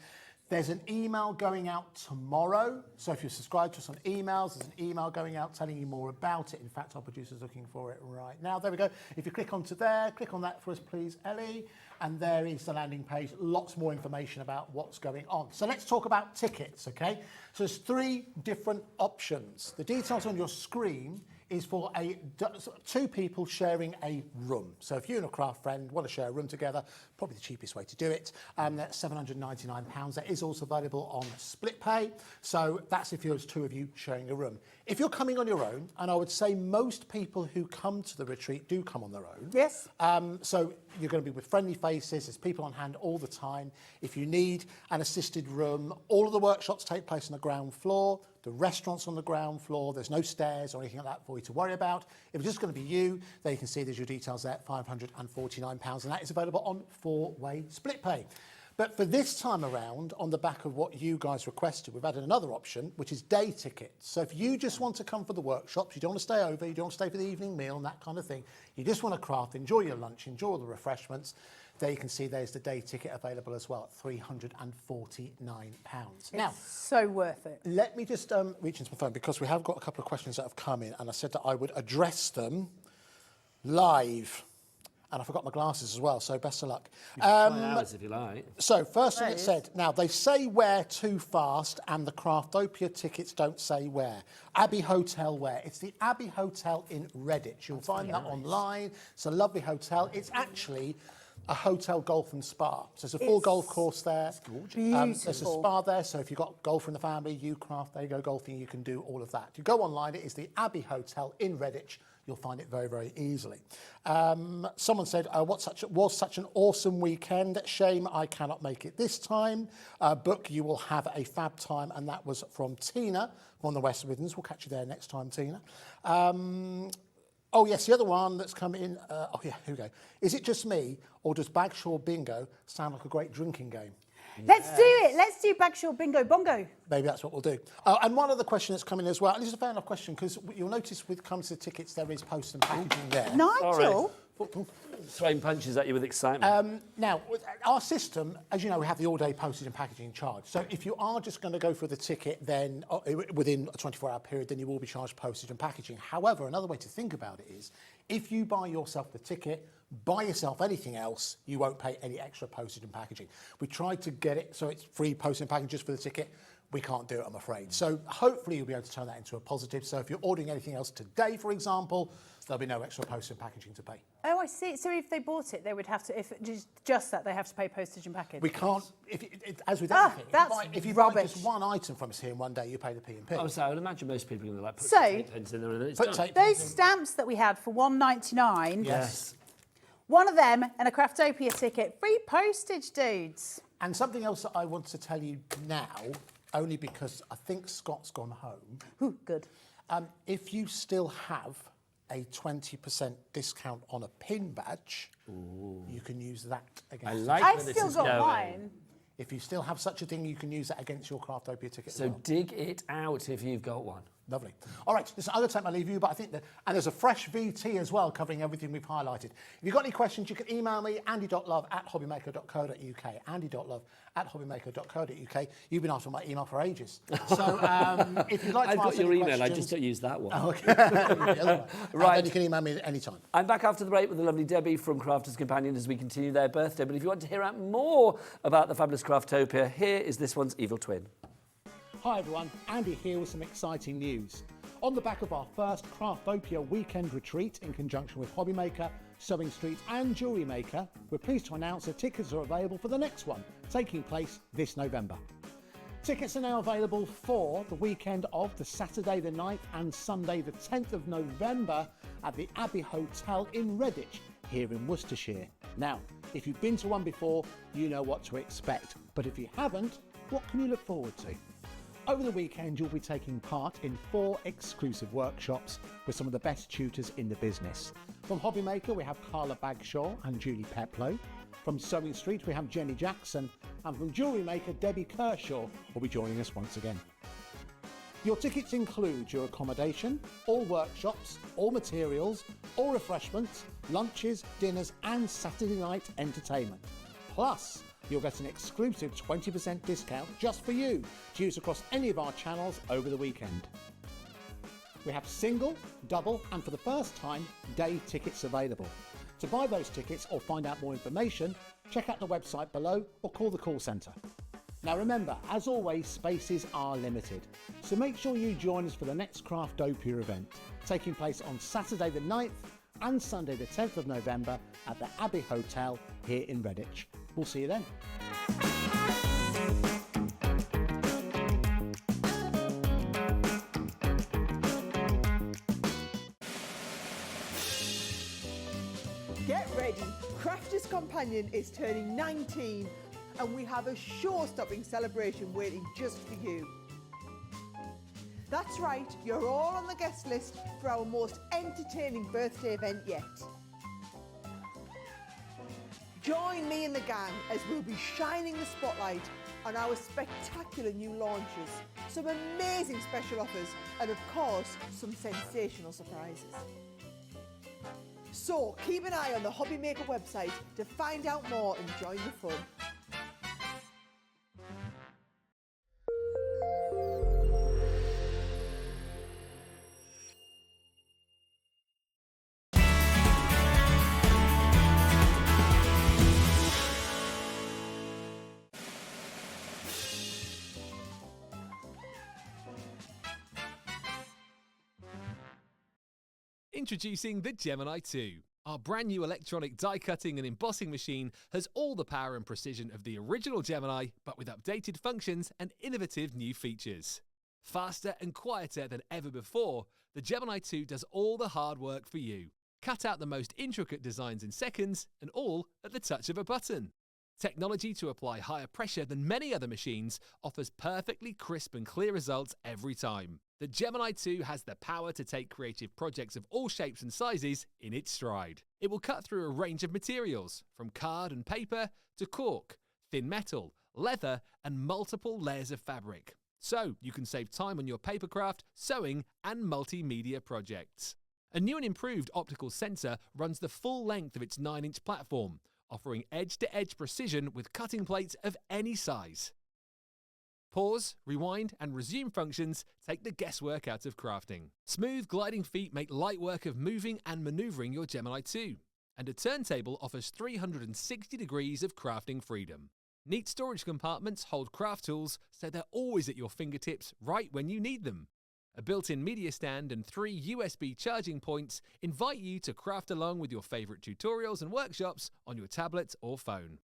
There's an email going out tomorrow. So if you subscribe to us on emails, there's an email going out telling you more about it. In fact, our producer's looking for it right now. There we go. If you click onto there, click on that for us, please, Ellie. And there is the landing page. Lots more information about what's going on. So let's talk about tickets, okay? So there's 3 different options. The details on your screen is for 2 people sharing a room. So if you and a craft friend want to share a room together, probably the cheapest way to do it. That's £799. That is also available on split pay. So that's if there's 2 of you sharing a room. If you're coming on your own, and I would say most people who come to the retreat do come on their own. Yes. So you're going to be with friendly faces. There's people on hand all the time. If you need an assisted room, all of the workshops take place on the ground floor. The restaurant's on the ground floor. There's no stairs or anything like that for you to worry about. If it's just going to be you, there you can see there's your details there, £549, and that is available on 4-way split pay. But for this time around, on the back of what you guys requested, we've added another option, which is day tickets. So if you just want to come for the workshops, you don't want to stay over, you don't want to stay for the evening meal and that kind of thing, you just want to craft, enjoy your lunch, enjoy all the refreshments, there you can see there's the day ticket available as well at £349. Now, so worth it. Let me just reach into my phone because we have got a couple of questions that have come in, and I said that I would address them live. And I forgot my glasses as well, so best of luck. You can try ours if you like. So, first thing it said, now they say where too fast, and the Craftopia tickets don't say where. Abbey Hotel where? It's the Abbey Hotel in Redditch. You'll find that online. It's a lovely hotel. It's actually a hotel golf and spa. So there's a full golf course there. It's gorgeous. There's a spa there, so if you've got golf in the family, you craft, they go golfing, you can do all of that. You go online, it is the Abbey Hotel in Redditch. You'll find it very, very easily. Someone said, was such an awesome weekend. Shame I cannot make it this time. Book, you will have a fab time. And that was from Tina from the West Midlands. We'll catch you there next time, Tina. Oh, yes, the other one that's come in. Oh, yeah, here we go. Is it just me, or does Bagshaw Bingo sound like a great drinking game? Let's do it. Let's do Bagshaw Bingo Bongo. Maybe that's what we'll do. And one other question that's come in as well, and this is a fair enough question, because you'll notice with comes to tickets, there is post and packaging there. Nigel? Throwing punches at you with excitement. Now, our system, as you know, we have the all-day postage and packaging charge. So if you are just going to go for the ticket, then within a 24-hour period, then you will be charged postage and packaging. However, another way to think about it is, if you buy yourself the ticket, buy yourself anything else, you won't pay any extra postage and packaging. We tried to get it so it's free postage and packaging just for the ticket. We can't do it, I'm afraid. So hopefully you'll be able to turn that into a positive. So if you're ordering anything else today, for example, there'll be no extra postage and packaging to pay. Oh, I see. So if they bought it, they would have to, if just that, they have to pay postage and package. We can't, as with anything, that's if you rubbish. buy just one item from us here in one day, you pay the P&P. Oh, so I would imagine most people are going to like put So, 8 pence in there and then it's done. Those stamps that we had for £1.99. Yes. One of them and a Craftopia ticket. Free postage, dudes. And something else that I want to tell you now, only because I think Scott's gone home. Ooh, good. If you still have a 20% discount on a pin badge, you can use that against. I like where this is going. Mine. If you still have such a thing, you can use that against your Craftopia ticket. So dig it out if you've got one. Lovely. All right, listen, I'm going to take my leave of you, but I think that, and there's a fresh VT as well covering everything we've highlighted. If you've got any questions, you can email me, andy.love@hobbymaker.co.uk, andy.love@hobbymaker.co.uk. You've been after my email for ages. So if you'd like to I've got ask your any email, I questions- just don't use that one. Oh, okay. Right. Then you can email me at any time. I'm back after the break with the lovely Debbie from Crafters Companion as we continue their birthday. But if you want to hear out more about the fabulous Craftopia, here is this one's evil twin. Hi everyone, Andy here with some exciting news. On the back of our first Craftopia weekend retreat in conjunction with Hobbymaker, Sewing Street and Jewellery Maker, we're pleased to announce that tickets are available for the next one, taking place this November. Tickets are now available for the weekend of the Saturday the 9th and Sunday the 10th of November at the Abbey Hotel in Redditch, here in Worcestershire. Now, if you've been to one before, you know what to expect, but if you haven't, what can you look forward to? Over the weekend, you'll be taking part in 4 exclusive workshops with some of the best tutors in the business. From Hobbymaker, we have Carla Bagshaw and Julie Peplow. From Sewing Street, we have Jenny Jackson. And from Jewellery Maker, Debbie Kershaw will be joining us once again. Your tickets include your accommodation, all workshops, all materials, all refreshments, lunches, dinners and Saturday night entertainment. Plus, you'll get an exclusive 20% discount just for you to use across any of our channels over the weekend. We have single, double and for the first time, day tickets available. To buy those tickets or find out more information, check out the website below or call the call centre. Now remember, as always, spaces are limited, so make sure you join us for the next Craftopia event, taking place on Saturday the 9th and Sunday the 10th of November at the Abbey Hotel here in Redditch. We'll see you then. Get ready, Crafters Companion is turning 19 and we have a show-stopping celebration waiting just for you. That's right, you're all on the guest list for our most entertaining birthday event yet. Join me and the gang as we'll be shining the spotlight on our spectacular new launches, some amazing special offers and of course some sensational surprises. So keep an eye on the Hobbymaker website to find out more and join the fun. Introducing the Gemini 2. Our brand new electronic die cutting and embossing machine has all the power and precision of the original Gemini, but with updated functions and innovative new features. Faster and quieter than ever before, the Gemini 2 does all the hard work for you. Cut out the most intricate designs in seconds, and all at the touch of a button. Technology to apply higher pressure than many other machines offers perfectly crisp and clear results every time. The Gemini 2 has the power to take creative projects of all shapes and sizes in its stride. It will cut through a range of materials, from card and paper to cork, thin metal, leather and multiple layers of fabric. So you can save time on your papercraft, sewing and multimedia projects. A new and improved optical sensor runs the full length of its 9-inch platform, offering edge-to-edge precision with cutting plates of any size. Pause, rewind and resume functions take the guesswork out of crafting. Smooth gliding feet make light work of moving and manoeuvring your Gemini 2. And a turntable offers 360 degrees of crafting freedom. Neat storage compartments hold craft tools so they're always at your fingertips right when you need them. A built-in media stand and 3 USB charging points invite you to craft along with your favourite tutorials and workshops on your tablet or phone.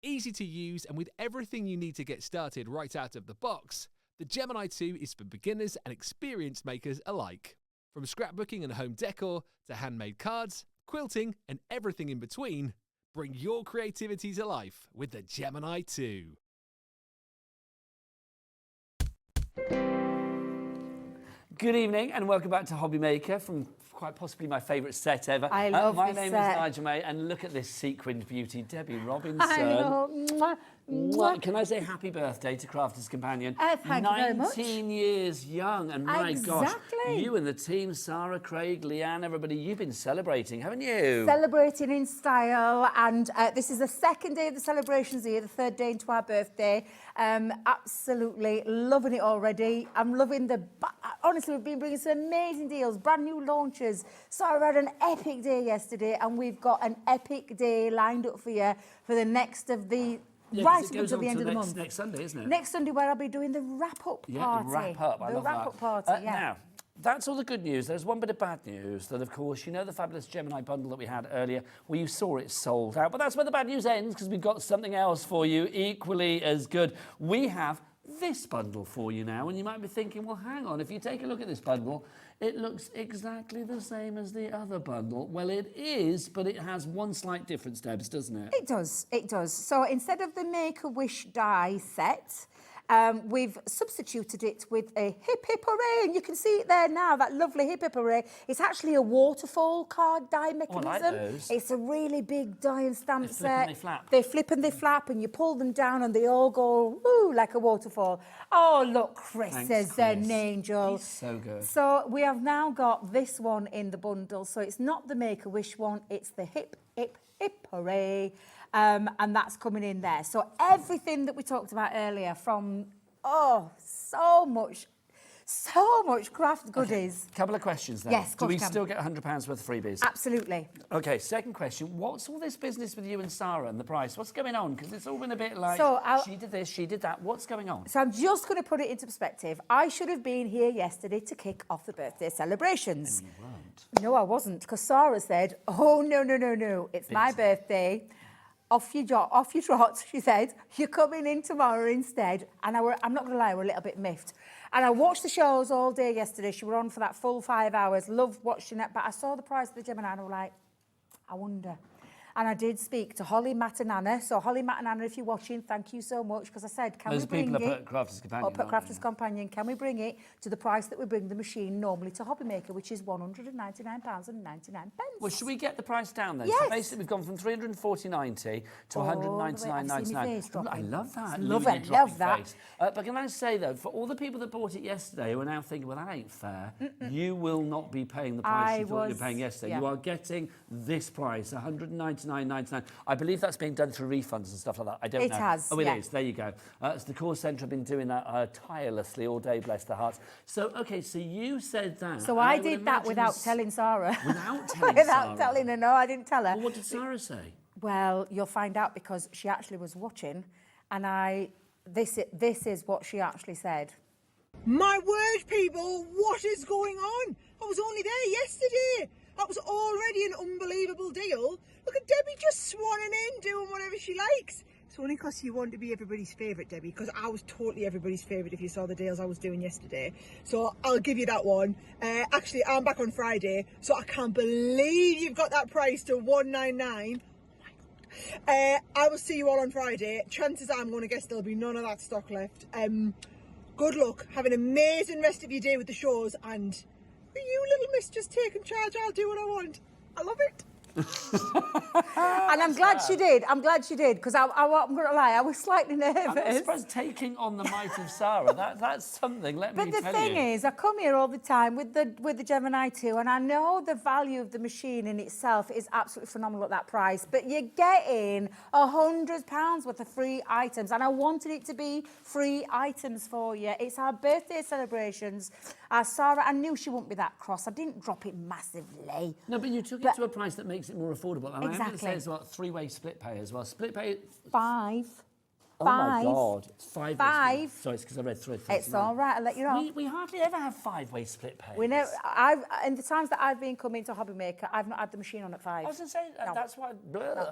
Easy to use and with everything you need to get started right out of the box, the Gemini 2 is for beginners and experienced makers alike. From scrapbooking and home decor to handmade cards, quilting and everything in between, bring your creativity to life with the Gemini 2. Good evening and welcome back to Hobbymaker from quite possibly my favourite set ever. I love my this name set. is Nigel May, and look at this sequined beauty, Debbie Robinson. I know. Mwah, mwah. Can I say happy birthday to Crafter's Companion? Thank you very much. 19 years young, and my gosh, Exactly. you and the team, Sarah, Craig, Leanne, everybody, you've been celebrating, haven't you? Celebrating in style, and this is the second day of the celebrations here, the third day into our birthday. Absolutely loving it already. I'm loving honestly, we've been bringing some amazing deals, brand new launches. Sarah had an epic day yesterday, and we've got an epic day lined up for you for the next of the right up until the end of the month. Next Sunday, isn't it? Next Sunday, where I'll be doing the wrap-up party. Yeah, wrap-up. I love that. The wrap-up party, yeah. Now, that's all the good news. There's one bit of bad news that, of course, you know the fabulous Gemini bundle that we had earlier? Well, you saw it sold out. But that's where the bad news ends, because we've got something else for you equally as good. We have this bundle for you now, and you might be thinking, well, hang on, if you take a look at this bundle, it looks exactly the same as the other bundle. Well, it is, but it has one slight difference, Debs, doesn't it? It does, it does. So instead of the Make-A-Wish die set, we've substituted it with a hip hip hooray, and you can see it there now, that lovely hip hip hooray. It's actually a waterfall card die mechanism. I like those. It's a really big die and stamp They flip set. and they flap. They flip and they flap, and you pull them down and they all go woo like a waterfall. Oh, look, Chris says an angel. He's so good. So we have now got this one in the bundle. So it's not the Make-A-Wish one, it's the hip hip hip hooray. And that's coming in there. So everything that we talked about earlier from, so much craft goodies. Okay. Couple of questions then. Yes, do we still get £100 worth of freebies? Absolutely. Okay, second question. What's all this business with you and Sarah and the price? What's going on? Because it's all been a bit like, she did this, she did that. What's going on? So I'm just going to put it into perspective. I should have been here yesterday to kick off the birthday celebrations. And you weren't. No, I wasn't, because Sarah said, oh, no, it's my birthday. Off you trot, she said. You're coming in tomorrow instead. And I'm not going to lie, we're a little bit miffed. And I watched the shows all day yesterday. She were on for that full 5 hours. Loved watching it. But I saw the price of the Gemini and I was like, I wonder. And I did speak to Holly, Matt and Anna. So Holly, Matt and Anna, if you're watching, thank you so much. Because I said, can we bring it... Those people up at Crafter's Companion. Up at Crafter's Companion. Can we bring it to the price that we bring the machine normally to Hobby Maker, which is £199.99. Well, should we get the price down then? Yes. So basically we've gone from £340.90 to £199.99. I love that. Love that. But can I say, though, for all the people that bought it yesterday who are now thinking, well, that ain't fair, you will not be paying the price you thought you were paying yesterday. Yeah. You are getting this price, £199.99. I believe that's being done through refunds and stuff like that. I don't know. It has. Oh, it is. There you go. So the call centre have been doing that tirelessly all day, bless their hearts. So, okay, so you said that. So I did that without telling Sarah. Without telling Without telling her, no, I didn't tell her. Well, what did Sarah say? Well, you'll find out because she actually was watching, and this is what she actually said. My word, people, what is going on? I was only there yesterday. That was already an unbelievable deal. Look at Debbie just swanning in, doing whatever she likes. It's only because you want to be everybody's favourite, Debbie, because I was totally everybody's favourite if you saw the deals I was doing yesterday. So I'll give you that one. Actually, I'm back on Friday, so I can't believe you've got that price to $199. I will see you all on Friday. Chances are I'm going to guess there'll be none of that stock left. Good luck. Have an amazing rest of your day with the shows, and you little miss just taking charge. I'll do what I want. I love it. And I'm glad she did. I'm glad she did, because I'm going to lie, I was slightly nervous. I'm not surprised taking on the might of Sarah. That's something, let me tell you. But the thing is, I come here all the time with the Gemini 2, and I know the value of the machine in itself is absolutely phenomenal at that price, but you're getting £100 worth of free items, and I wanted it to be free items for you. It's our birthday celebrations. Sarah, I knew she wouldn't be that cross. I didn't drop it massively. No, but you took it to a price that makes it more affordable. And exactly. I'm going to say as well, three-way split pay as well. Split pay... Five. Oh my God. Five. Sorry, it's because I read through it. It's all right, I'll let you know. We hardly ever have five-way split pay. We know. In the times that I've been coming to Hobby Maker, I've not had the machine on at 5. I was going to say, that's why...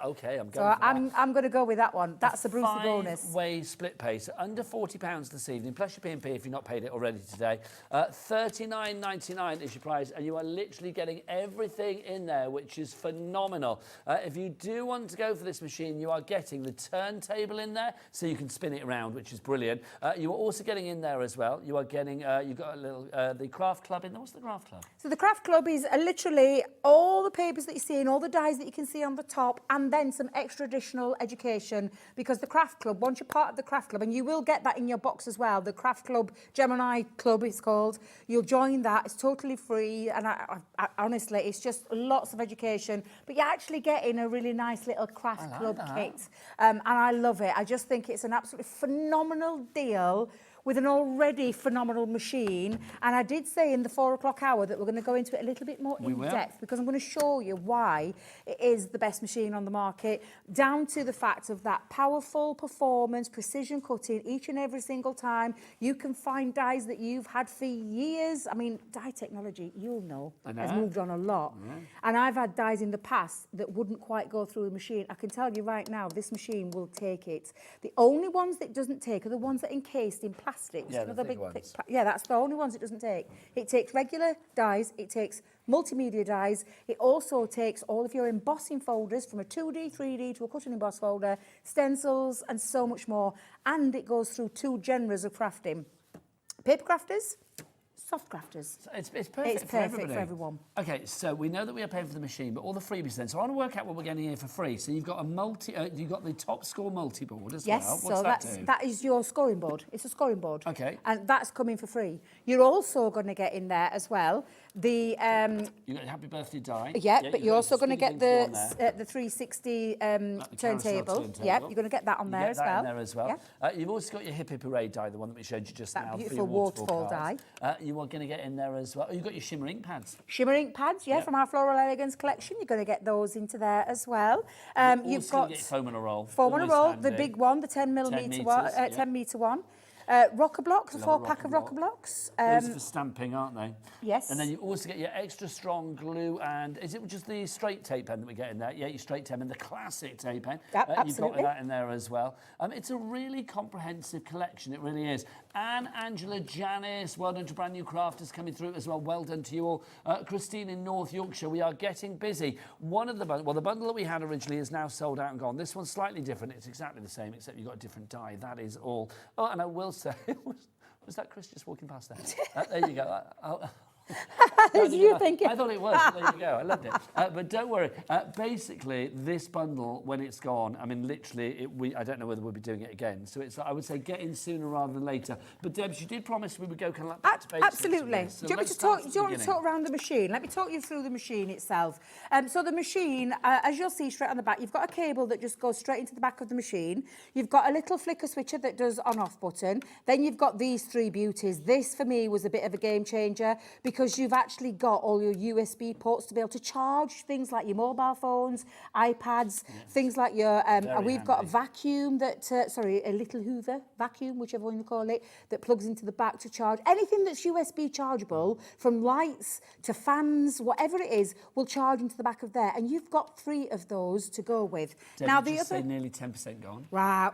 Okay, I'm going so for that. I'm going to go with that one. That's the Brucey bonus. Five-way split pay, so under £40 this evening, plus your P&P if you've not paid it already today. $39.99 is your price, and you are literally getting everything in there, which is phenomenal. If you do want to go for this machine, you are getting the turntable in there, so you can spin it around, which is brilliant. You are also getting in there as well. You are getting, you've got a little, the craft club in there. What's the craft club? So the craft club is literally all the papers that you see and all the dies that you can see on the top, and then some extra additional education, because the craft club, once you're part of the craft club, and you will get that in your box as well, the craft club, Gemini Club it's called, you'll join that, it's totally free, and I honestly, it's just lots of education, but you're actually getting a really nice little craft club kit, and I love it. I just think it's an absolutely phenomenal deal with an already phenomenal machine. And I did say in the 4 o'clock hour that we're going to go into it a little bit more in depth, because I'm going to show you why it is the best machine on the market, down to the fact of that powerful performance, precision cutting each and every single time. You can find dies that you've had for years. I mean, die technology, you'll know, has moved on a lot. And I've had dies in the past that wouldn't quite go through a machine. I can tell you right now, this machine will take it. The only ones that it doesn't take are the ones that are encased in plastics. Yeah, the big ones. Yeah, that's the only ones it doesn't take. It takes regular dies, it takes multimedia dies, it also takes all of your embossing folders from a 2D, 3D to a cut and emboss folder, stencils and so much more, and it goes through 2 genres of crafting. Paper crafters, soft crafters. So it's perfect, for everybody. For everyone. Okay, so we know that we are paying for the machine, but all the freebies then. So I want to work out what we're getting here for free. So you've got a you've got the top score multi-board as well. Yes, What's so that that is your scoring board. It's a scoring board. Okay. And that's coming for free. You're also going to get in there as well the you got a happy birthday die. Yeah, but you're also going to get the 360 turntable. Yeah, you're going to get that on there as well. In there as well. Yeah. You've also got your Hip Hip Hooray die, the one that we showed you just now. That beautiful waterfall die. You are going to get in there as well. Oh, you've got your shimmer ink pads. Shimmer ink pads, yeah, from our Floral Elegance collection. You're going to get those into there as well. You've got get foam on a roll. Foam on a roll, the big one, the 10mm one, 10 metre one. Rocker blocks, a 4-pack of rocker blocks. Those are for stamping, aren't they? Yes. And then you also get your extra strong glue, and is it just the straight tape pen that we get in there? Yeah, your straight tape pen, the classic tape pen. Absolutely. You've got that in there as well. It's a really comprehensive collection, it really is. And Angela, Janice, well done to brand new crafters coming through as well. Well done to you all. Christine in North Yorkshire, we are getting busy. One of the bundles, the bundle that we had originally is now sold out and gone. This one's slightly different. It's exactly the same, except you've got a different die. That is all. Oh, and I will say, was that Chris just walking past there? There you go. You thinking? I thought it was. There you go. I loved it. But don't worry. Basically, this bundle, when it's gone, I mean, literally, I don't know whether we'll be doing it again. So it's, I would say, get in sooner rather than later. But Debs, you did promise we would go kind of back to basics. Absolutely. So do you want to talk around the machine? Let me talk you through the machine itself. So the machine, as you'll see straight on the back, you've got a cable that just goes straight into the back of the machine. You've got a little flicker switcher that does on-off button. Then you've got these 3 beauties. This, for me, was a bit of a game changer, because you've actually got all your USB ports to be able to charge things like your mobile phones, iPads, things like your, we've got a vacuum that, a little Hoover vacuum, whichever one you call it, that plugs into the back to charge. Anything that's USB chargeable, from lights to fans, whatever it is, will charge into the back of there. And you've got 3 of those to go with. Did now, the other... say nearly 10% gone. Right.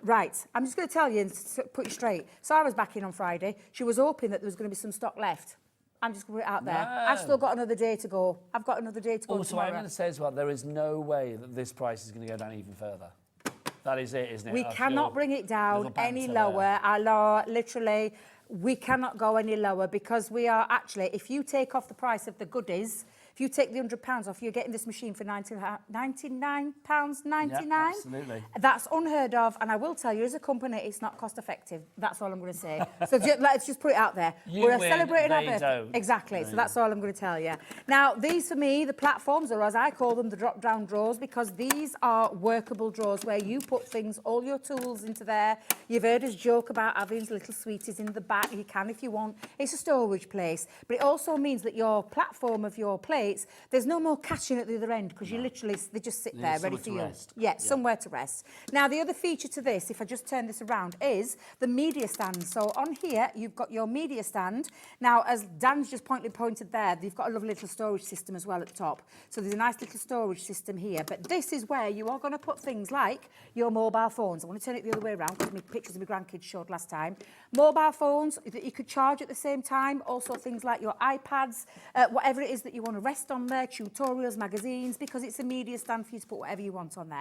Right. I'm just going to tell you and put you straight. Sarah's back in on Friday. She was hoping that there was going to be some stock left. I'm just going to put it out there. No. I've still got another day to go. I've got another day to go Also, tomorrow. I'm going to say as well, there is no way that this price is going to go down even further. That is it, isn't it? We cannot bring it down any lower. Literally, we cannot go any lower, because we are actually, if you take off the price of the goodies, if you take the £100 off, you're getting this machine for £99.99. Yeah, absolutely. That's unheard of, and I will tell you, as a company, it's not cost effective. That's all I'm going to say. So let's just put it out there. We're celebrating our birthday. Exactly. So that's all I'm going to tell you. Now, these for me, the platforms, or as I call them, the drop-down drawers, because these are workable drawers where you put things, all your tools into there. You've heard us joke about having little sweeties in the back. You can if you want. It's a storage place, but it also means that your platform of your plates, there's no more catching at the other end, because you literally, they just sit there ready for you. Yeah, somewhere to rest. Now, the other feature to this, if I just turn this around, is the media stand. So on here, you've got your media stand. Now, as Dan's just pointed there, you've got a lovely little storage system as well at the top. So there's a nice little storage system here. But this is where you are going to put things like your mobile phones. I want to turn it the other way around, because my pictures of my grandkids showed last time. Mobile phones that you could charge at the same time. Also things like your iPads, whatever it is that you want to rest on there, tutorials, magazines, because it's a media stand for you to put whatever you want on there.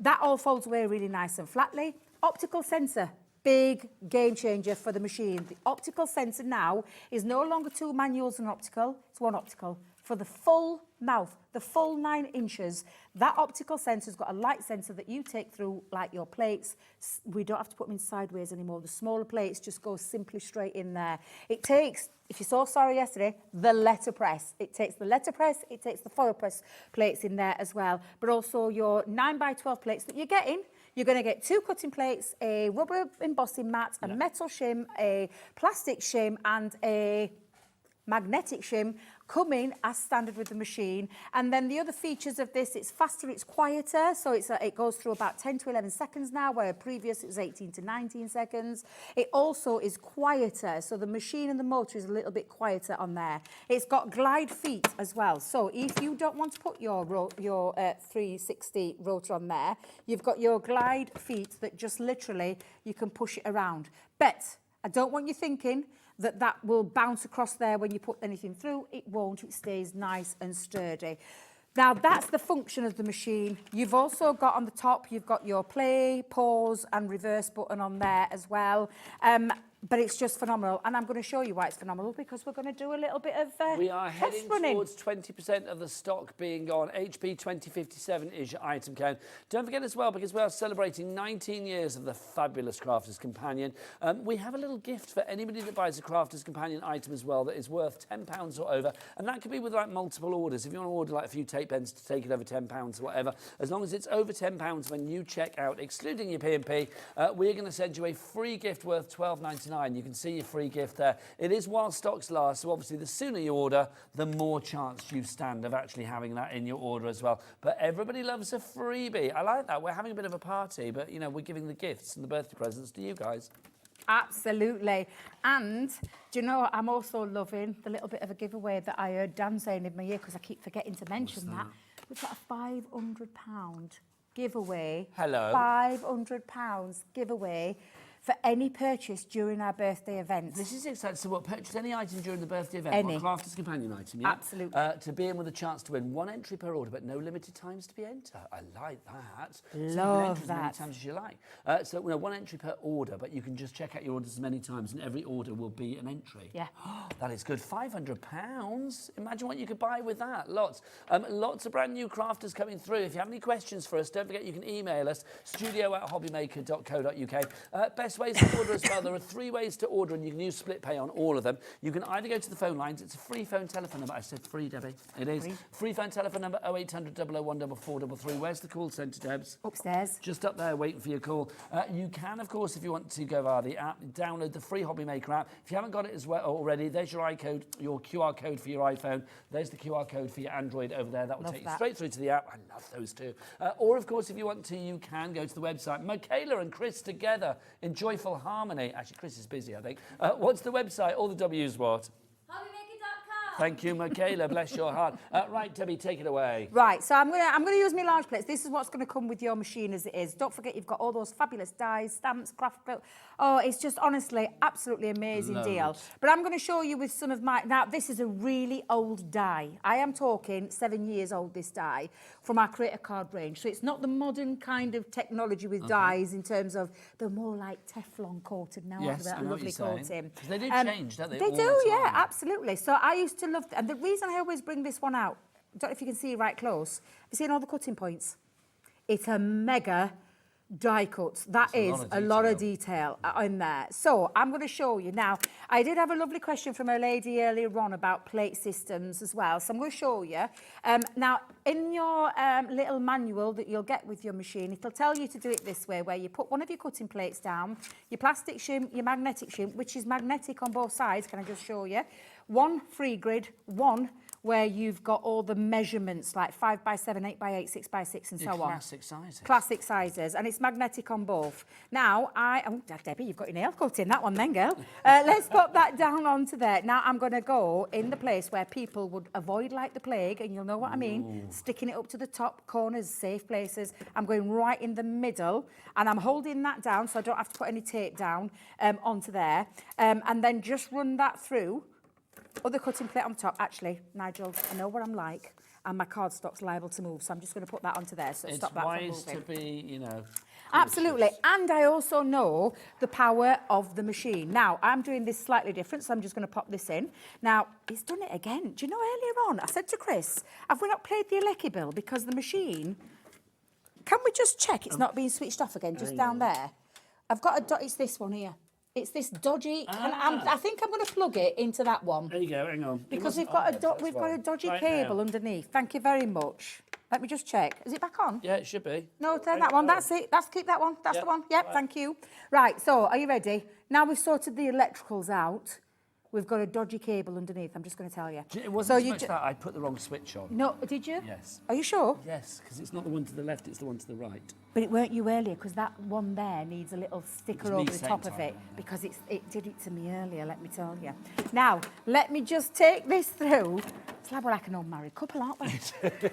That all folds away really nice and flatly. Optical sensor. Big game changer for the machine. The optical sensor now is no longer 2 manuals and optical, it's 1 optical. For the full mouth, the full 9 inches, that optical sensor's got a light sensor that you take through like your plates. We don't have to put them in sideways anymore. The smaller plates just go simply straight in there. It takes, if you saw Sorry yesterday, the letterpress. It takes the letterpress, it takes the foil press plates in there as well, but also your 9x12 plates that you're getting. You're going to get 2 cutting plates, a rubber embossing mat, a metal shim, a plastic shim, and a magnetic shim coming as standard with the machine. And then the other features of this, it's faster, it's quieter, so it goes through about 10 to 11 seconds now, where previous it was 18 to 19 seconds. It also is quieter, so the machine and the motor is a little bit quieter on there. It's got glide feet as well, so if you don't want to put your 360 rotor on there, you've got your glide feet that just literally, you can push it around. But I don't want you thinking that will bounce across there when you put anything through. It won't, it stays nice and sturdy. Now that's the function of the machine. You've also got on the top, you've got your play, pause and reverse button on there as well. But it's just phenomenal, and I'm going to show you why it's phenomenal, because we're going to do a little bit of we are heading running. towards 20% of the stock being gone. HP 2057 is your item count. Don't forget as well, because we are celebrating 19 years of the fabulous Crafter's Companion. We have a little gift for anybody that buys a Crafter's Companion item as well that is worth £10 or over, and that could be with like multiple orders. If you want to order like a few tape pens to take it over £10 or whatever, as long as it's over £10 when you check out, excluding your P&P, we're going to send you a free gift worth £12.99. You can see your free gift there. It is while stocks last, so obviously the sooner you order, the more chance you stand of actually having that in your order as well. But everybody loves a freebie. I like that. We're having a bit of a party, but, you know, we're giving the gifts and the birthday presents to you guys. Absolutely. And do you know what I'm also loving? The little bit of a giveaway that I heard Dan saying in my ear, because I keep forgetting to mention that. We've got a £500 giveaway. Hello. £500 giveaway for any purchase during our birthday event. This is exciting. So what, purchase any item during the birthday event? Any. Or Crafter's Companion item, yeah? Absolutely. To be in with a chance to win 1 entry per order, but no limited times to be entered. I like that. So you can Love enter as many that. times as you like. So, you know, 1 entry per order, but you can just check out your orders as many times, and every order will be an entry. Yeah. That is good. £500. Imagine what you could buy with that. Lots. Lots of brand new crafters coming through. If you have any questions for us, don't forget you can email us, studio@hobbymaker.co.uk. Best ways to order as well. There are 3 ways to order, and you can use split pay on all of them. You can either go to the phone lines. It's a free phone telephone number. I said free, Debbie. It is. Free phone telephone number 0800 001 4433. Where's the call centre, Debs? Upstairs. Just up there waiting for your call. You can, of course, if you want to go via the app, download the free Hobby Maker app. If you haven't got it as well already, there's your iCode, your QR code for your iPhone. There's the QR code for your Android over there. That will take you straight through to the app. I love those too. Or, of course, if you want to, you can go to the website. Michaela and Chris together in joyful harmony. Actually, Chris is busy, I think. What's the website? All the W's what? Hobbymaker.com. Thank you, Michaela. Bless your heart. Right, Debbie, take it away. Right, so I'm gonna use my large plates. This is what's going to come with your machine as it is. Don't forget you've got all those fabulous dies, stamps, craft quilt. Oh, it's just honestly absolutely amazing deal. But I'm going to show you with some of my... Now, this is a really old die. I am talking 7 years old, this die, from our Creator Card range. So it's not the modern kind of technology with dies in terms of they're more like Teflon coated now. Yes, that I know lovely what you're coating. They do change, don't they? They all do, the yeah, time. absolutely. So I used to love... And the reason I always bring this one out, I don't know if you can see right close. Have you seen all the cutting points? It's a mega die cut. That is a lot of detail in there. So I'm going to show you. Now, I did have a lovely question from a lady earlier on about plate systems as well. So I'm going to show you. Now, in your little manual that you'll get with your machine, it'll tell you to do it this way, where you put one of your cutting plates down, your plastic shim, your magnetic shim, which is magnetic on both sides. Can I just show you? One free grid, one where you've got all the measurements, like 5x7, 8x8, 6x6, and so on. Classic sizes. Classic sizes, and it's magnetic on both. Now, oh, Debbie, you've got your nail cut in that one then, girl. Let's pop that down onto there. Now, I'm going to go in the place where people would avoid like the plague, and you'll know what I mean, sticking it up to the top corners, safe places. I'm going right in the middle, and I'm holding that down so I don't have to put any tape down onto there, and then just run that through. Other cutting plate on top. Actually, Nigel, I know what I'm like, and my cardstock's liable to move, so I'm just going to put that onto there, so stop that from moving. It's wise to be, you know... Absolutely. And I also know the power of the machine. Now, I'm doing this slightly different, so I'm just going to pop this in. Now, it's done it again. Do you know earlier on, I said to Chris, have we not played the Alecki bill because the machine... Can we just check it's not being switched off again, just down there? I've got a... It's this one here. It's this dodgy... I think I'm going to plug it into that one. There you go, hang on. Because we've got a dodgy cable underneath. Thank you very much. Let me just check. Is it back on? Yeah, it should be. No, turn that one. That's it. Keep that one. That's the one. Yep, thank you. Right, so are you ready? Now we've sorted the electricals out. We've got a dodgy cable underneath, I'm just going to tell you. It wasn't so much that I put the wrong switch on. No, did you? Yes. Are you sure? Yes, because it's not the one to the left, it's the one to the right. But it weren't you earlier, because that one there needs a little sticker over the top of it, because it did it to me earlier, let me tell you. Now, let me just take this through. It's like we're like an old married couple, aren't we?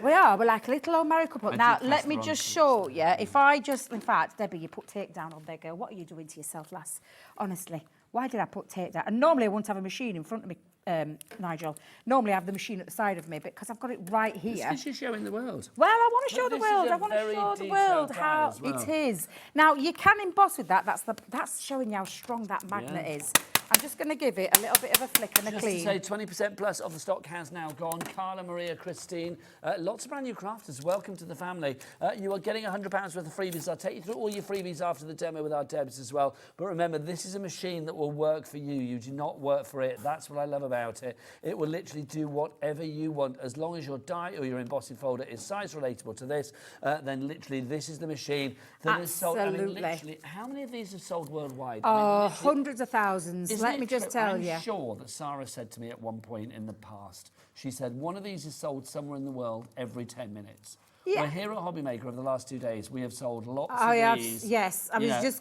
We are, we're like a little old married couple. Now, let me just show you, if I just, in fact, Debbie, you put tape down on there, girl. What are you doing to yourself, lass? Honestly. Why did I put tape down? And normally I wouldn't have a machine in front of me, Nigel. Normally I have the machine at the side of me, but because I've got it right here. It's because you're showing the world. Well, I want to show the world. I want to show the world how it is. Now, you can emboss with that. That's showing you how strong that magnet is. I'm just going to give it a little bit of a flick and a clean. Just to say, 20% plus of the stock has now gone. Carla, Maria, Christine, lots of brand new crafters. Welcome to the family. You are getting £100 worth of freebies. I'll take you through all your freebies after the demo with our Debs as well. But remember, this is a machine that will work for you. You do not work for it. That's what I love about it. It will literally do whatever you want. As long as your die or your embossing folder is size relatable to this, then literally this is the machine that is sold. I mean, literally, how many of these have sold worldwide? Oh, hundreds of thousands. Let me just tell you. I'm sure that Sarah said to me at one point in the past, she said, one of these is sold somewhere in the world every 10 minutes. Yeah. We're here at Hobbymaker over the last 2 days. We have sold lots of these. Yes, I was just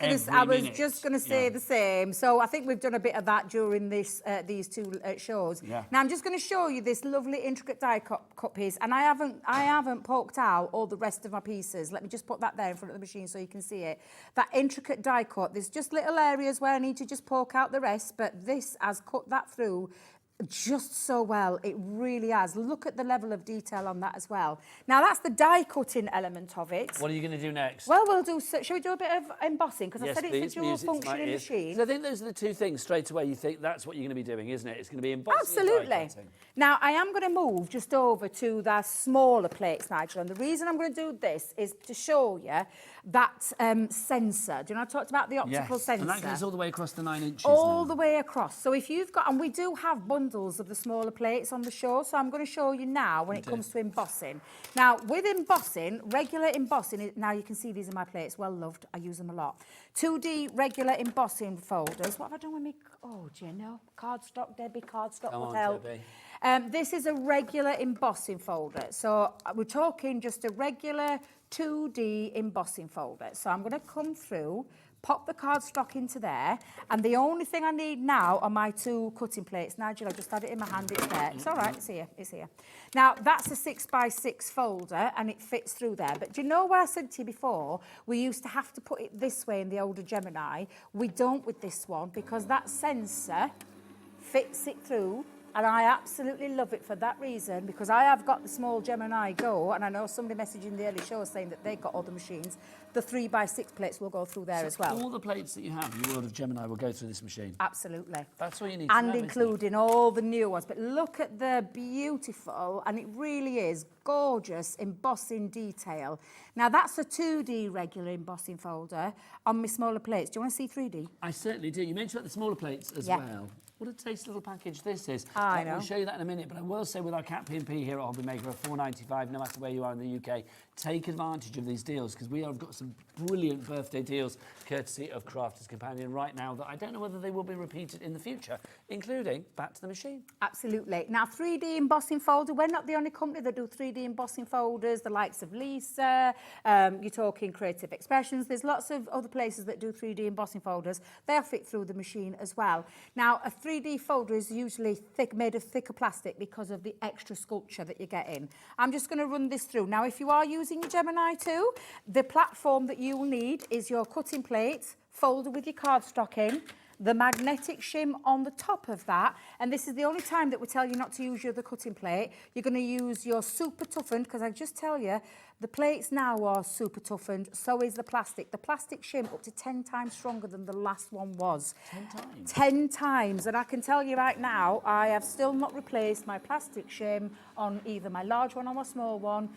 going to say the same. So I think we've done a bit of that during this these two shows. Yeah. Now I'm just going to show you this lovely intricate die cut piece, and I haven't poked out all the rest of my pieces. Let me just put that there in front of the machine so you can see it. That intricate die cut. There's just little areas where I need to just poke out the rest, but this has cut that through just so well. It really has. Look at the level of detail on that as well. Now that's the die cutting element of it. What are you going to do next? Well, shall we do a bit of embossing? Because I said it's a dual functioning machine. So I think those are the two things straight away. You think that's what you're going to be doing, isn't it? It's going to be embossing. Absolutely. And die cutting. Now I am going to move just over to the smaller plates, Nigel, and the reason I'm going to do this is to show you that sensor. Do you know I talked about the optical sensor? And that goes all the way across the 9 inches. All the way across. So if you've got, and we do have bundles of the smaller plates on the show, so I'm going to show you now when it comes to embossing. Now with embossing, regular embossing, now you can see these are my plates, well loved, I use them a lot. 2D regular embossing folders. What have I done with me? Oh, do you know? Cardstock, Debbie, cardstock would help. This is a regular embossing folder. So we're talking just a regular 2D embossing folder. So I'm going to come through, pop the cardstock into there, and the only thing I need now are my two cutting plates. Nigel, I just had it in my hand, it's there. It's all right, it's here. Now, that's a 6x6 folder, and it fits through there. But do you know what I said to you before? We used to have to put it this way in the older Gemini. We don't with this one, because that sensor fits it through. And I absolutely love it for that reason, because I have got the small Gemini Go, and I know somebody messaged in the early show saying that they've got all the machines. The 3x6 plates will go through there as well. All the plates that you have, your World of Gemini, will go through this machine. Absolutely. That's all you need to and know, including all the new ones. But look at the beautiful, and it really is gorgeous embossing detail. Now that's a 2D regular embossing folder on my smaller plates. Do you want to see 3D? I certainly do. You mentioned about the smaller plates as well. What a tasty little package this is. I know. I'll show you that in a minute, but I will say with our Cat P&P here at Hobbymaker at $4.95, no matter where you are in the UK, take advantage of these deals, because we have got some brilliant birthday deals courtesy of Crafters Companion right now that I don't know whether they will be repeated in the future, including back to the machine. Absolutely. Now 3D embossing folder, we're not the only company that do 3D embossing folders, the likes of Lisa, you're talking Creative Expressions, there's lots of other places that do 3D embossing folders. They'll fit through the machine as well. Now a 3D folder is usually made of thicker plastic because of the extra sculpture that you get in. I'm just going to run this through. Now if you are using your Gemini 2, the platform that you will need is your cutting plate, folder with your cardstock in, the magnetic shim on the top of that, and this is the only time that we tell you not to use your other cutting plate. You're going to use your super toughened, because I just tell you, the plates now are super toughened, so is the plastic. The plastic shim up to 10 times stronger than the last one was. 10 times? 10 times, and I can tell you right now, I have still not replaced my plastic shim on either my large one or my small one.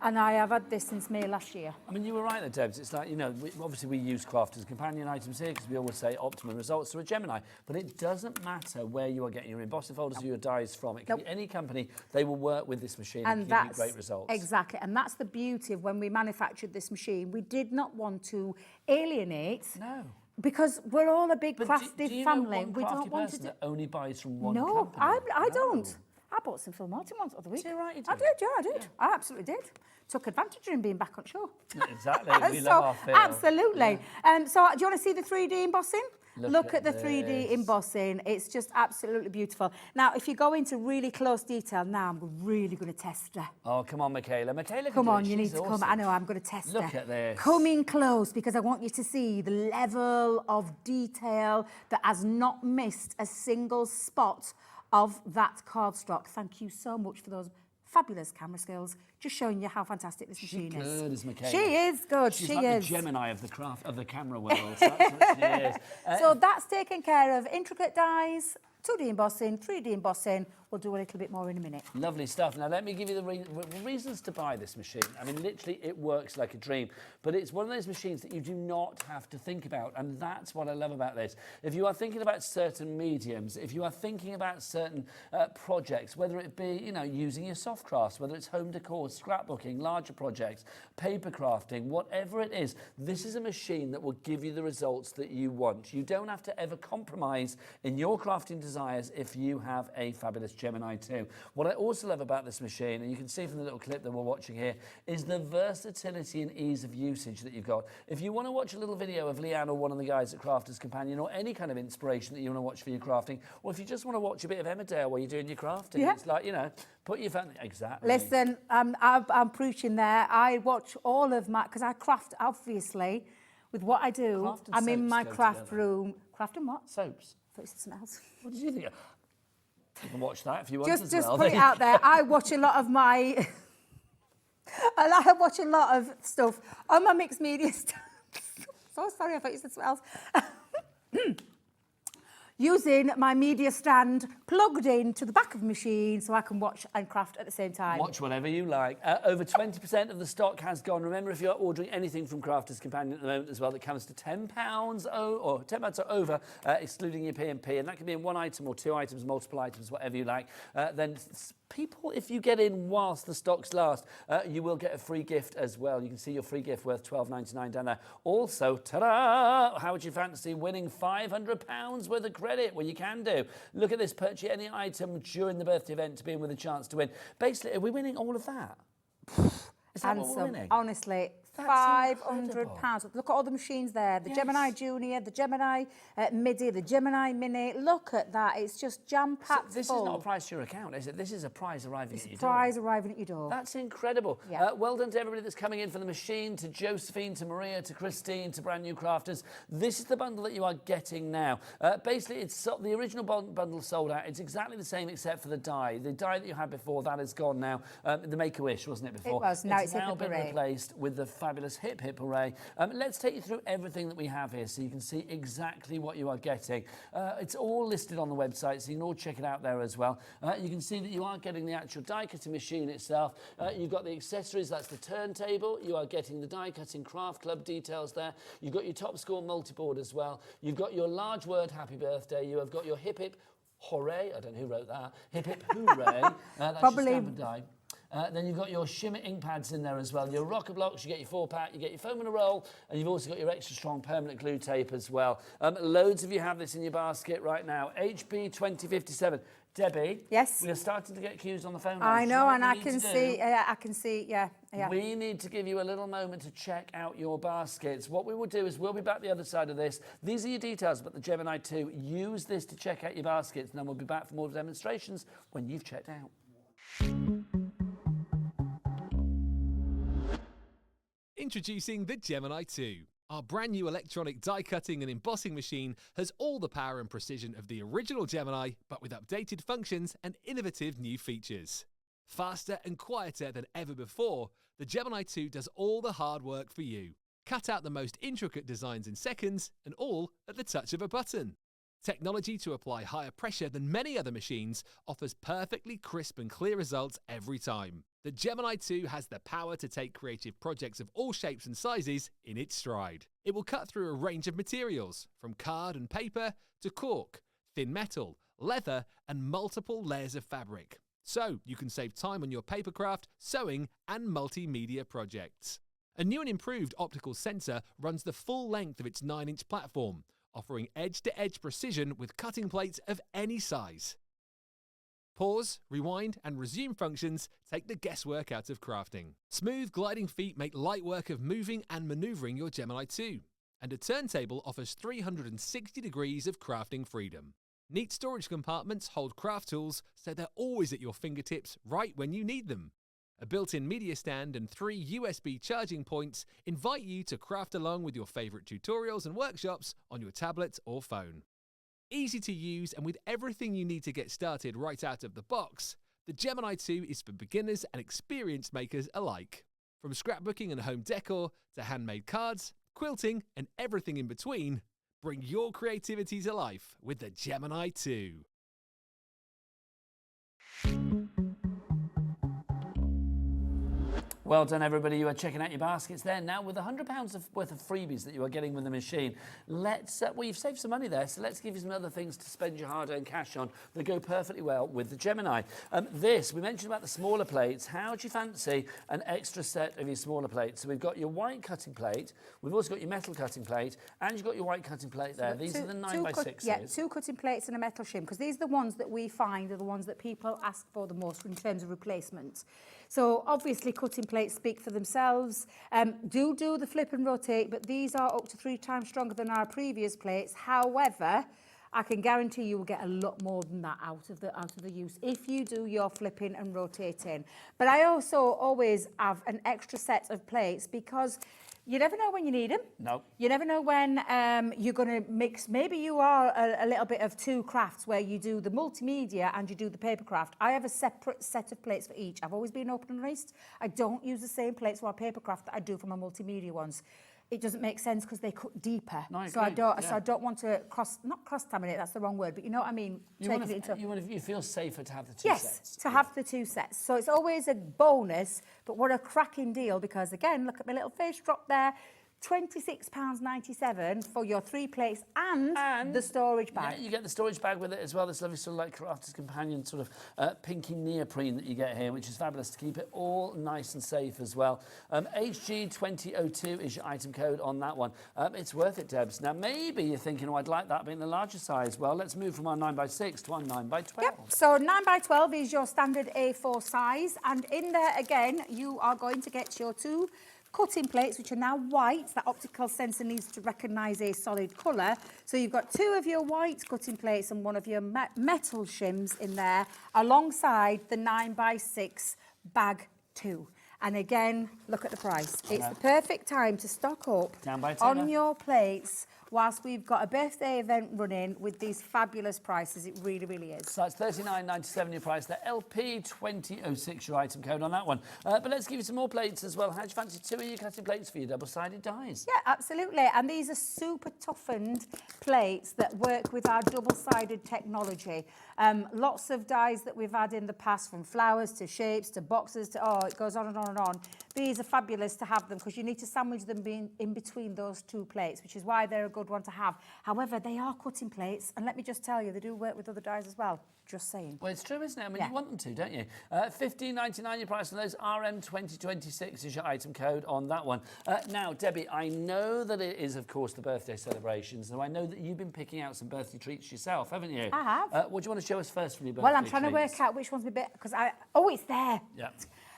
And I have had this since May last year. I mean, you were right there, Debs. It's like, you know, obviously we use craft as companion items here because we always say optimum results to a Gemini. But it doesn't matter where you are getting your embossing folders or your dies from. It can be any company. They will work with this machine and give you great results. Exactly. And that's the beauty of when we manufactured this machine. We did not want to alienate. No. Because we're all a big crafty family. We don't want to. That only buys from one company? No, I don't. I bought some Phil Martin ones the other week. Right, you did? I did, yeah, I did. Yeah. I absolutely did. Took advantage of him being back on show. Exactly. We love our Phil. Absolutely. Yeah. So do you want to see the 3D embossing? Look at the this. 3D embossing. It's just absolutely beautiful. Now, if you go into really close detail, now I'm really going to test her. Oh, come on, Michaela. Michaela, come on, you need to come. I know, I'm going to test her. Look at this. Come in close because I want you to see the level of detail that has not missed a single spot of that cardstock. Thank you so much for those fabulous camera skills. Just showing you how fantastic this machine is. She's good as Michaela. She is good. She's she like is the Gemini of the craft of the camera world. That's what she is. So that's taken care of intricate dies, 2D embossing, 3D embossing. We'll do a little bit more in a minute. Lovely stuff. Now, let me give you the reasons to buy this machine. I mean, literally, it works like a dream. But it's one of those machines that you do not have to think about. And that's what I love about this. If you are thinking about certain mediums, if you are thinking about certain projects, whether it be, you know, using your soft crafts, whether it's home decor, scrapbooking, larger projects, paper crafting, whatever it is, this is a machine that will give you the results that you want. You don't have to ever compromise in your crafting desires if you have a fabulous Gemini 2. What I also love about this machine, and you can see from the little clip that we're watching here, is the versatility and ease of usage that you've got. If you want to watch a little video of Leanne or one of the guys at Crafters Companion, or any kind of inspiration that you want to watch for your crafting, or if you just want to watch a bit of Emmerdale while you're doing your crafting, it's like, you know, put your phone... Exactly. Listen, I'm preaching there. I watch all of my... Because I craft, obviously, with what I do. I'm in my craft room. Craft and what? Soaps. I thought you said something else. What did you think? You can watch that if you want as well. Just put it out there. I watch a lot of my... I watch a lot of stuff on my mixed media stuff. So sorry, I thought you said something else. Using my media stand plugged into the back of the machine so I can watch and craft at the same time. Watch whatever you like. Over 20% of the stock has gone. Remember, if you're ordering anything from Crafters Companion at the moment as well, that comes to £10 or £10 or over, excluding your P&P, and that can be in one item or two items, multiple items, whatever you like. Then people, if you get in whilst the stocks last, you will get a free gift as well. You can see your free gift worth £12.99 down there. Also, ta-da! How would you fancy winning £500 worth of credit? Well, you can do. Look at this, purchase any item during the birthday event to be in with a chance to win. Basically, are we winning all of that? Is that what we're winning? Honestly, £500. Look at all the machines there. The Gemini Junior, the Gemini Midi, the Gemini Mini. Look at that. It's just jam-packed This is not a prize to your account, is it? This is a prize arriving at your door. It's a prize arriving at your door. That's incredible. Yeah. Well done to everybody that's coming in for the machine, to Josephine, to Maria, to Christine, to Brand New Crafters. This is the bundle that you are getting now. Basically, it's the original bundle sold out. It's exactly the same except for the die. The die that you had before, that is gone now. The Make-A-Wish, wasn't it, before? It was. Now it's now been replaced with the fabulous Hip Hip Hooray. Let's take you through everything that we have here so you can see exactly what you are getting. It's all listed on the website, so you can all check it out there as well. You can see that you are getting the actual die cutting machine itself. You've got the accessories, that's the turntable. You are getting the die cutting craft club details there. You've got your top score multi-board as well. You've got your large word happy birthday. You have got your Hip Hip Hooray. I don't know who wrote that. Hip Hip Hooray. That's Probably. your standard die. Then you've got your shimmer ink pads in there as well. Your rocker blocks, you get your 4-pack, you get your foam and a roll, and you've also got your extra strong permanent glue tape as well. Loads of you have this in your basket right now. HP 2057. Debbie, yes, we are starting to get queues on the phone. I know, and I can see. Yeah. We need to give you a little moment to check out your baskets. What we will do is we'll be back the other side of this. These are your details about the Gemini 2. Use this to check out your baskets, and then we'll be back for more demonstrations when you've checked out. Introducing the Gemini 2. Our brand new electronic die cutting and embossing machine has all the power and precision of the original Gemini, but with updated functions and innovative new features. Faster and quieter than ever before, the Gemini 2 does all the hard work for you. Cut out the most intricate designs in seconds, and all at the touch of a button. Technology to apply higher pressure than many other machines offers perfectly crisp and clear results every time. The Gemini 2 has the power to take creative projects of all shapes and sizes in its stride. It will cut through a range of materials, from card and paper to cork, thin metal, leather, and multiple layers of fabric. So you can save time on your papercraft, sewing, and multimedia projects. A new and improved optical sensor runs the full length of its 9-inch platform, offering edge-to-edge precision with cutting plates of any size. Pause, rewind, and resume functions take the guesswork out of crafting. Smooth gliding feet make light work of moving and maneuvering your Gemini 2. And a turntable offers 360 degrees of crafting freedom. Neat storage compartments hold craft tools so they're always at your fingertips right when you need them. A built-in media stand and 3 USB charging points invite you to craft along with your favourite tutorials and workshops on your tablet or phone. Easy to use and with everything you need to get started right out of the box, the Gemini 2 is for beginners and experienced makers alike. From scrapbooking and home decor to handmade cards, quilting and everything in between, bring your creativity to life with the Gemini 2. Well done, everybody. You are checking out your baskets there now with £100 worth of freebies that you are getting with the machine. Let's, well, you've saved some money there, so let's give you some other things to spend your hard-earned cash on that go perfectly well with the Gemini. We mentioned about the smaller plates. How do you fancy an extra set of your smaller plates? So we've got your white cutting plate, we've also got your metal cutting plate, and you've got your white cutting plate there. These are the 9x6s. Yeah, 2 cutting plates and a metal shim, because these are the ones that we find are the ones that people ask for the most in terms of replacement. So obviously cutting plates speak for themselves. Do the flip and rotate, but these are up to 3 times stronger than our previous plates. However, I can guarantee you will get a lot more than that out of the use if you do your flipping and rotating. But I also always have an extra set of plates because you never know when you need them. No. You never know when you're going to mix. Maybe you are a little bit of 2 crafts where you do the multimedia and you do the paper craft. I have a separate set of plates for each. I've always been open and honest. I don't use the same plates for my paper craft that I do for my multimedia ones. It doesn't make sense because they cut deeper. No, so I don't want to not cross-contaminate, that's the wrong word, but you know what I mean? You feel safer to have the 2 sets. Yes, to have the 2 sets. So it's always a bonus, but what a cracking deal, because again, look at my little face drop there. £26.97 for your 3 plates and the storage bag. Yeah, you get the storage bag with it as well. This lovely sort of like Crafter's Companion sort of pinky neoprene that you get here, which is fabulous to keep it all nice and safe as well. HG2002 is your item code on that one. It's worth it, Debs. Now, maybe you're thinking, oh, I'd like that being the larger size. Well, let's move from our 9x6 to our 9x12. Yep, so 9x12 is your standard A4 size. And in there, again, you are going to get your 2 cutting plates, which are now white. That optical sensor needs to recognise a solid colour. So you've got 2 of your white cutting plates and 1 of your metal shims in there, alongside the 9x6 bag 2. And again, look at the price. It's the perfect time to stock up on your plates whilst we've got a birthday event running with these fabulous prices. It really, really is. So it's $39.97 your price there. LP2006 your item code on that one. But let's give you some more plates as well. How do you fancy 2 of your cutting plates for your double-sided dies? Yeah, absolutely. And these are super toughened plates that work with our double-sided technology. Lots of dies that we've had in the past, from flowers to shapes to boxes to, it goes on and on and on. These are fabulous to have them because you need to sandwich them in between those 2 plates, which is why they're a good one to have. However, they are cutting plates, and let me just tell you, they do work with other dies as well. Just saying. Well, it's true, isn't it? I mean, you want them to, don't you? $15.99 your price on those. RM2026 is your item code on that one. Now, Debbie, I know that it is, of course, the birthday celebrations, and I know that you've been picking out some birthday treats yourself, haven't you? I have. What do you want to show us first from your birthday Well, I'm trying to work out which one's my bit, because it's there. Yeah.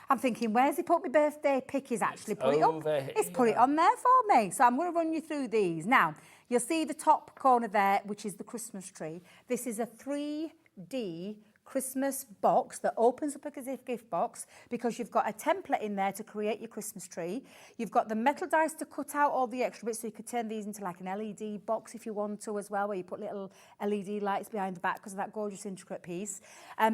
I'm thinking, where's he put my birthday pick? He's actually put it up. Here. He's put it on there for me. So I'm going to run you through these. Now, you'll see the top corner there, which is the Christmas tree. This is a 3D Christmas box that opens up as a gift box because you've got a template in there to create your Christmas tree. You've got the metal dies to cut out all the extra bits, so you could turn these into like an LED box if you want to as well, where you put little LED lights behind the back because of that gorgeous intricate piece.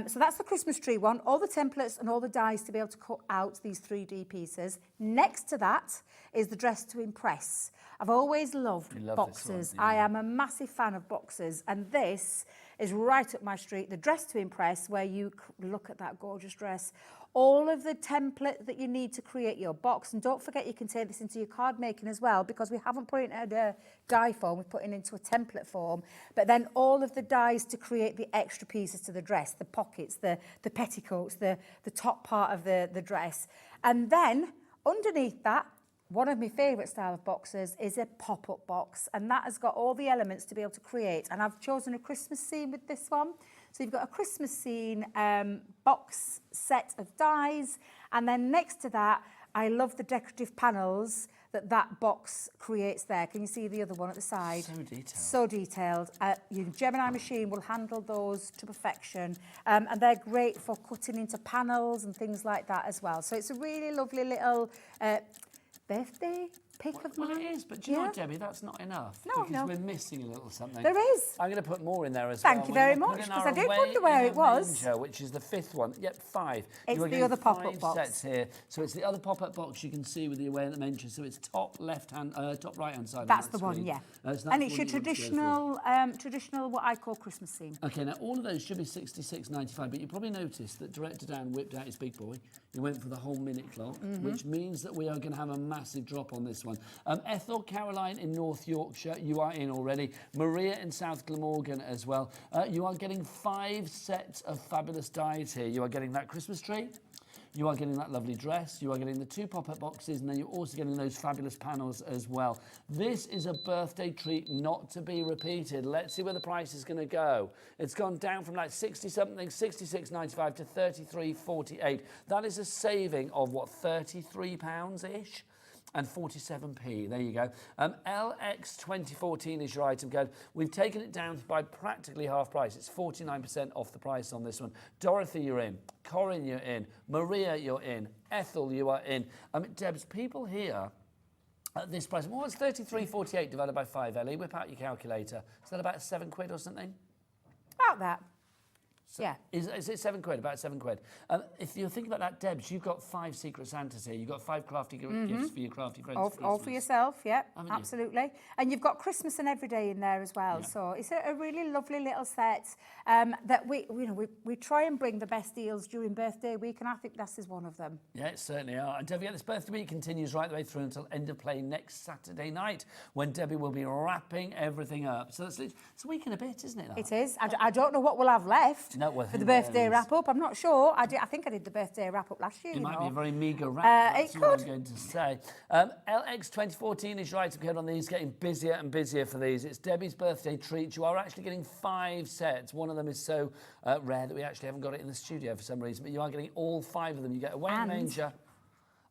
So that's the Christmas tree one. All the templates and all the dies to be able to cut out these 3D pieces. Next to that is the dress to impress. I've always loved boxes. I am a massive fan of boxes, and this is right up my street. The dress to impress, where you look at that gorgeous dress, all of the template that you need to create your box, and don't forget you can take this into your card making as well, because we haven't put it in a die form, we're putting it into a template form, but then all of the dies to create the extra pieces to the dress, the pockets, the petticoats, the top part of the dress. And then underneath that, one of my favourite style of boxes is a pop-up box, and that has got all the elements to be able to create. And I've chosen a Christmas scene with this one. So you've got a Christmas scene box set of dies, and then next to that, I love the decorative panels that box creates there. Can you see the other one at the side? So detailed. So detailed. Your Gemini machine will handle those to perfection, and they're great for cutting into panels and things like that as well. So it's a really lovely little birthday pick of mine. Well, it is, but do you know what, Debbie, that's not enough. No, because we're missing a little something. There is. I'm going to put more in there as well. Thank you very much, because I did wonder where it was. Manger, which is the 5th one. Yep, 5. It's the other pop-up box. Sets here. So it's the other pop-up box you can see with the away in the Manger. So it's top right-hand side. That's the one, yeah. And it's your traditional, what I call Christmas scene. Okay, now all of those should be $66.95, but you probably noticed that Director Dan whipped out his big boy. He went for the whole minute clock, which means that we are going to have a massive drop on this one. Ethel, Caroline in North Yorkshire, you are in already. Maria in South Glamorgan as well. You are getting 5 sets of fabulous dies here. You are getting that Christmas tree. You are getting that lovely dress. You are getting the 2 pop-up boxes, and then you're also getting those fabulous panels as well. This is a birthday treat not to be repeated. Let's see where the price is going to go. It's gone down from like 60-something, $66.95 to $33.48. That is a saving of, what, £33-ish? And 47p. There you go. LX 2014 is your item code. We've taken it down by practically half price. It's 49% off the price on this one. Dorothy, you're in. Corinne, you're in. Maria, you're in. Ethel, you are in. Debs, people here at this price. What's 33.48 divided by 5, Ellie? Whip out your calculator. Is that about £7 or something? About that. So yeah. Is it £7? About £7. If you think about that, Debs, you've got 5 Secret Santas here. You've got 5 crafty gifts for your crafty friends. All for yourself, yeah, absolutely. And you've got Christmas and Everyday in there as well. Yeah. So it's a really lovely little set that we try and bring the best deals during birthday week, and I think this is one of them. Yeah, it certainly are. And don't forget, this birthday week continues right the way through until end of play next Saturday night, when Debbie will be wrapping everything up. So it's a week and a bit, isn't it? It is. I don't know what we'll have left. No, well, for the birthday wrap-up. I'm not sure. I think I did the birthday wrap-up last year. It might be a very meagre wrap. That's what I'm going to say. LX 2014 is your item code on these, getting busier and busier for these. It's Debbie's birthday treat. You are actually getting 5 sets. One of them is so rare that we actually haven't got it in the studio for some reason, but you are getting all 5 of them. You get a Away in the Manger.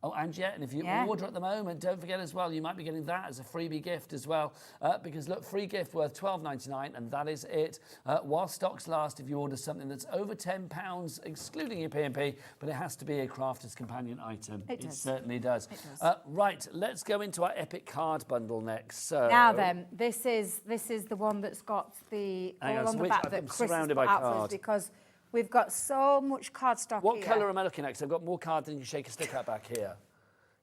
Oh, and if you order at the moment, don't forget as well, you might be getting that as a freebie gift as well, because look, free gift worth $12.99, and that is it. While stocks last, if you order something that's over £10, excluding your P&P, but it has to be a Crafter's Companion item. It certainly does. It does. Right, let's go into our epic card bundle next. So now then, this is the one that's got the all on the back that Chris has put out for us, because we've got so much cardstock here. What colour am I looking at? Because I've got more cards than you can shake a stick at back here.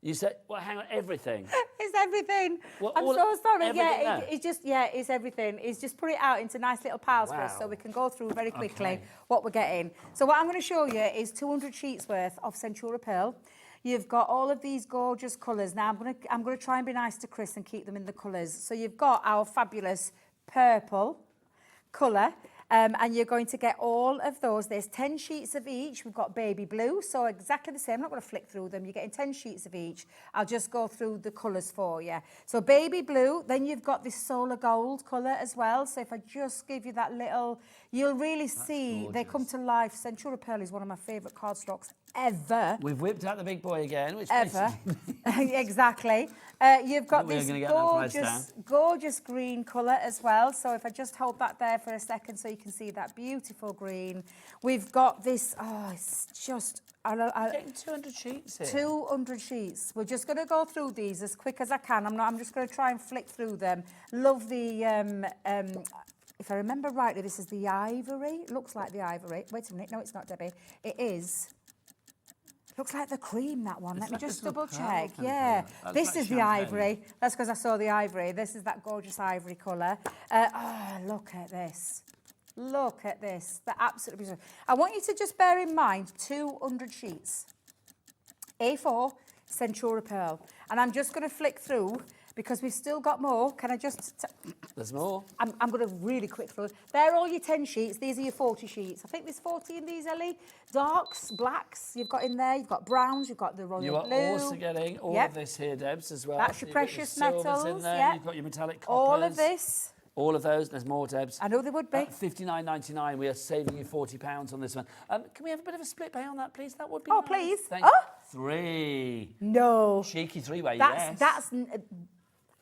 You said, well, hang on, everything. It's everything. Well, I'm so sorry. Yeah, it's everything. It's just put it out into nice little piles for us so we can go through very quickly what we're getting. So what I'm going to show you is 200 sheets worth of Centura Pearl. You've got all of these gorgeous colours. Now I'm going to try and be nice to Chris and keep them in the colours. So you've got our fabulous purple colour. And you're going to get all of those. There's 10 sheets of each. We've got baby blue, so exactly the same. I'm not going to flick through them. You're getting 10 sheets of each. I'll just go through the colours for you. So baby blue, then you've got this solar gold colour as well. So if I just give you that little, you'll really see they come to life. Centura Pearl is one of my favourite cardstocks ever. We've whipped out the big boy again, which ever. Exactly. You've got this gorgeous green colour as well. So if I just hold that there for a second so you can see that beautiful green. We've got this, it's just... Getting 200 sheets here. 200 sheets. We're just going to go through these as quick as I can. I'm just going to try and flick through them. Love the, if I remember rightly, this is the ivory. It looks like the ivory. Wait a minute. No, it's not, Debbie. It is. Looks like the cream, that one. Let me just double check. Yeah. This is the ivory. That's because I saw the ivory. This is that gorgeous ivory colour. Oh, look at this. Look at this. They're absolutely beautiful. I want you to just bear in mind 200 sheets. A4 Centura Pearl. And I'm just going to flick through because we've still got more. Can I just... There's more. I'm going to really quick through. They're all your 10 sheets. These are your 40 sheets. I think there's 40 in these, Ellie. Darks, blacks you've got in there. You've got browns. You've got the royal blue. You are also getting all of this here, Debs, as well. That's your precious metals. In there. Yeah. You've got your metallic coppers. All of this. All of those. There's more, Debs. I know they would be. £59.99. We are saving you £40 on this one. Can we have a bit of a split pay on that, please? That would be nice. Please. Thank you. 3. No. Cheeky three-way, yes. That's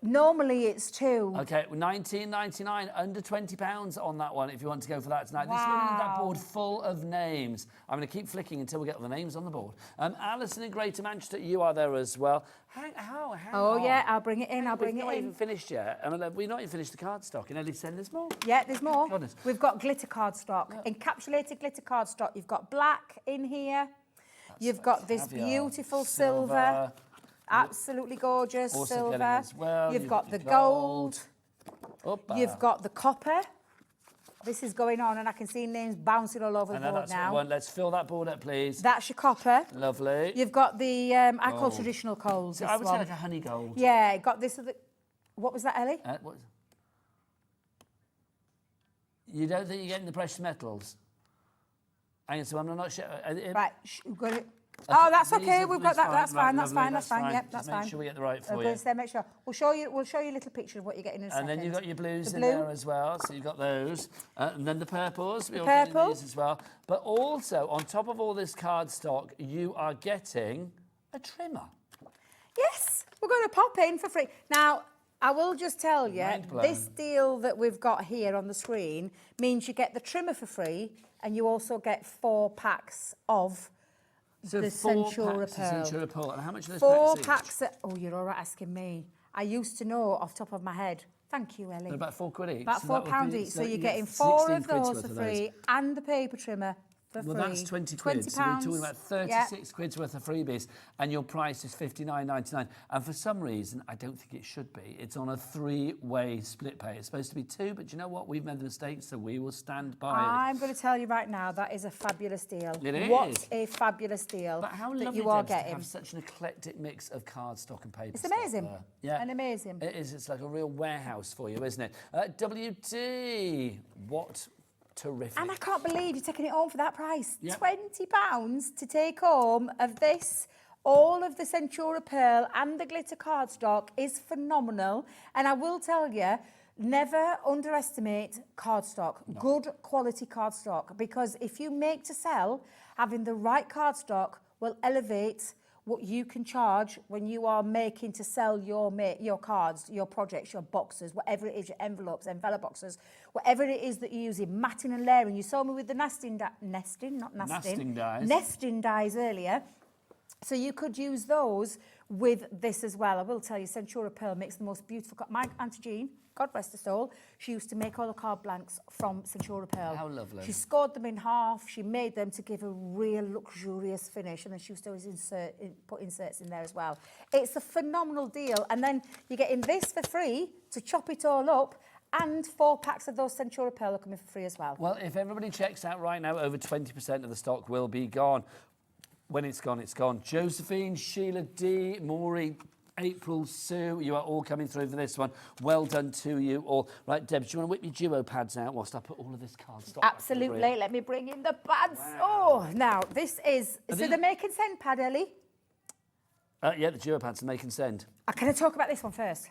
normally it's 2. Okay, £19.99, under £20 on that one if you want to go for that tonight. Wow. This one is that board full of names. I'm going to keep flicking until we get all the names on the board. Alison in Greater Manchester, you are there as well. Hang on. Yeah, I'll bring it in. We've not even finished yet. We've not even finished the card stock. And Ellie said there's more. Yeah, there's more. Goodness. We've got glitter card stock, encapsulated glitter card stock. You've got black in here. You've got this beautiful silver. Absolutely gorgeous also silver. As well. You've got the gold. You've got the copper. This is going on, and I can see names bouncing all over the board now. Let's fill that board up, please. That's your copper. Lovely. You've got the I call traditional gold. So I would say like a honey gold. Yeah, got this. What was that, Ellie? You don't think you're getting the precious metals? Hang on, so I'm not sure. Right, we've got it. Oh, that's okay. We've got that. That's fine. That's fine. That's fine. Yep, that's fine. Make sure we get the right for I'm you. going to say, make sure. We'll show you a little picture of what you're getting in a second. And then you've got your blues in there as well. So you've got those. And then the purples. The purple. These as well. But also, on top of all this card stock, you are getting a trimmer. Yes, we're going to pop in for free. Now, I will just tell you, this deal that we've got here on the screen means you get the trimmer for free, and you also get 4 packs of the Centura Pearl. And how much are those 4 packs? packs. Oh, you're all right asking me. I used to know off the top of my head. Thank you, Ellie. They're about £4 each. About £4 each. So you're getting 4 of those for free and the paper trimmer for free. Well, that's 20 quid. So we're talking about 36 quid's worth of freebies, and your price is £59.99. And for some reason, I don't think it should be. It's on a 3-way split pay. It's supposed to be 2, but you know what? We've made the mistake, so we will stand by it. I'm going to tell you right now, that is a fabulous deal. It is. What a fabulous deal But how that lovely you are to getting. have such an eclectic mix of cardstock and paper. It's amazing. Yeah, and amazing. It is. It's like a real warehouse for you, isn't it? WD, what terrific. And I can't believe you're taking it home for that price. Yep. £20 to take home of this. All of the Centura Pearl and the glitter cardstock is phenomenal. And I will tell you, never underestimate cardstock, good quality cardstock, because if you make to sell, having the right cardstock will elevate what you can charge when you are making to sell your cards, your projects, your boxes, whatever it is, your envelopes, envelope boxes, whatever it is that you're using, matting and layering. You saw me with the nesting dies earlier. So you could use those with this as well. I will tell you, Centura Pearl makes the most beautiful... My Auntie Jean, God rest her soul, she used to make all the card blanks from Centura Pearl. How lovely. She scored them in half. She made them to give a real luxurious finish, and then she used to always put inserts in there as well. It's a phenomenal deal. And then you're getting this for free to chop it all up, and 4 packs of those Centura Pearl are coming for free as well. Well, if everybody checks out right now, over 20% of the stock will be gone. When it's gone, it's gone. Josephine, Sheila D, Maury, April, Sue, you are all coming through for this one. Well done to you all. Right, Deb, do you want to whip your duo pads out whilst I put all of this card stock? Absolutely. Let me bring in the pads. Wow. Oh, now, this is the make and send pad, Ellie? Yeah, the duo pads, the make and send. Can I talk about this one first?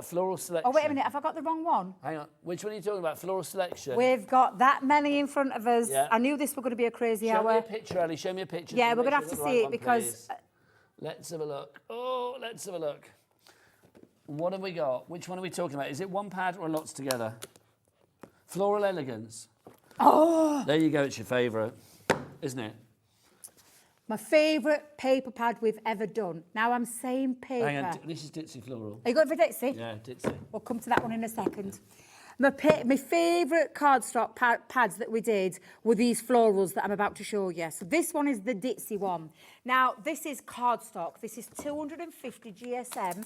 Floral selection. Oh, wait a minute. Have I got the wrong one? Hang on. Which one are you talking about? Floral selection? We've got that many in front of us. Yeah. I knew this was going to be a crazy hour. Show me a picture, Ellie. Show me a picture. Yeah, we're going to have to see it because... Please. Let's have a look. Oh, let's have a look. What have we got? Which one are we talking about? Is it one pad or lots together? Floral Elegance. Oh! There you go, it's your favourite, isn't it? My favourite paper pad we've ever done. Now I'm saying paper. Hang on, this is Ditzy Floral. Are you going for Dixie? Yeah, Ditzy. We'll come to that one in a second. My favourite cardstock pads that we did were these florals that I'm about to show you. So this one is the Ditsy one. Now, this is cardstock. This is 250 GSM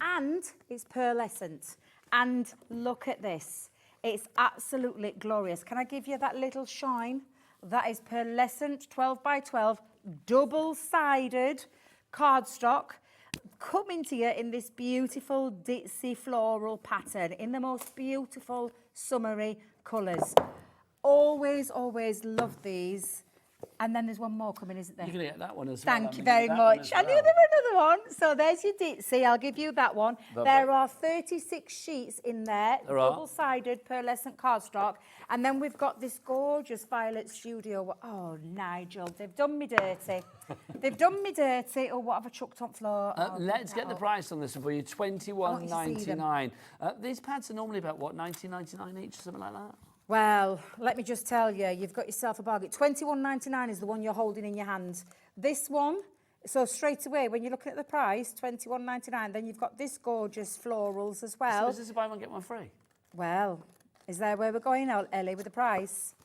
and it's pearlescent. And look at this. It's absolutely glorious. Can I give you that little shine? That is pearlescent 12 by 12, double-sided cardstock. Coming to you in this beautiful Ditsy floral pattern in the most beautiful summery colours. Always, always love these. And then there's one more coming, isn't there? You're going to get that one as well. Thank you very much. I knew there were another one. So there's your Ditsy. I'll give you that one. Lovely. There are 36 sheets in there. There are. Double-sided pearlescent cardstock. And then we've got this gorgeous Violet Studio. Oh, Nigel, they've done me dirty. They've done me dirty. Oh, what have I chucked on floor? Let's get the price on this one for you, $21.99. These pads are normally about, what, $19.99 each, something like that? Well, let me just tell you, you've got yourself a bargain. $21.99 is the one you're holding in your hand. This one, so straight away, when you're looking at the price, $21.99, then you've got this gorgeous florals as well. So is this a buy one, get one free? Well, is there where we're going, Ellie, with the price?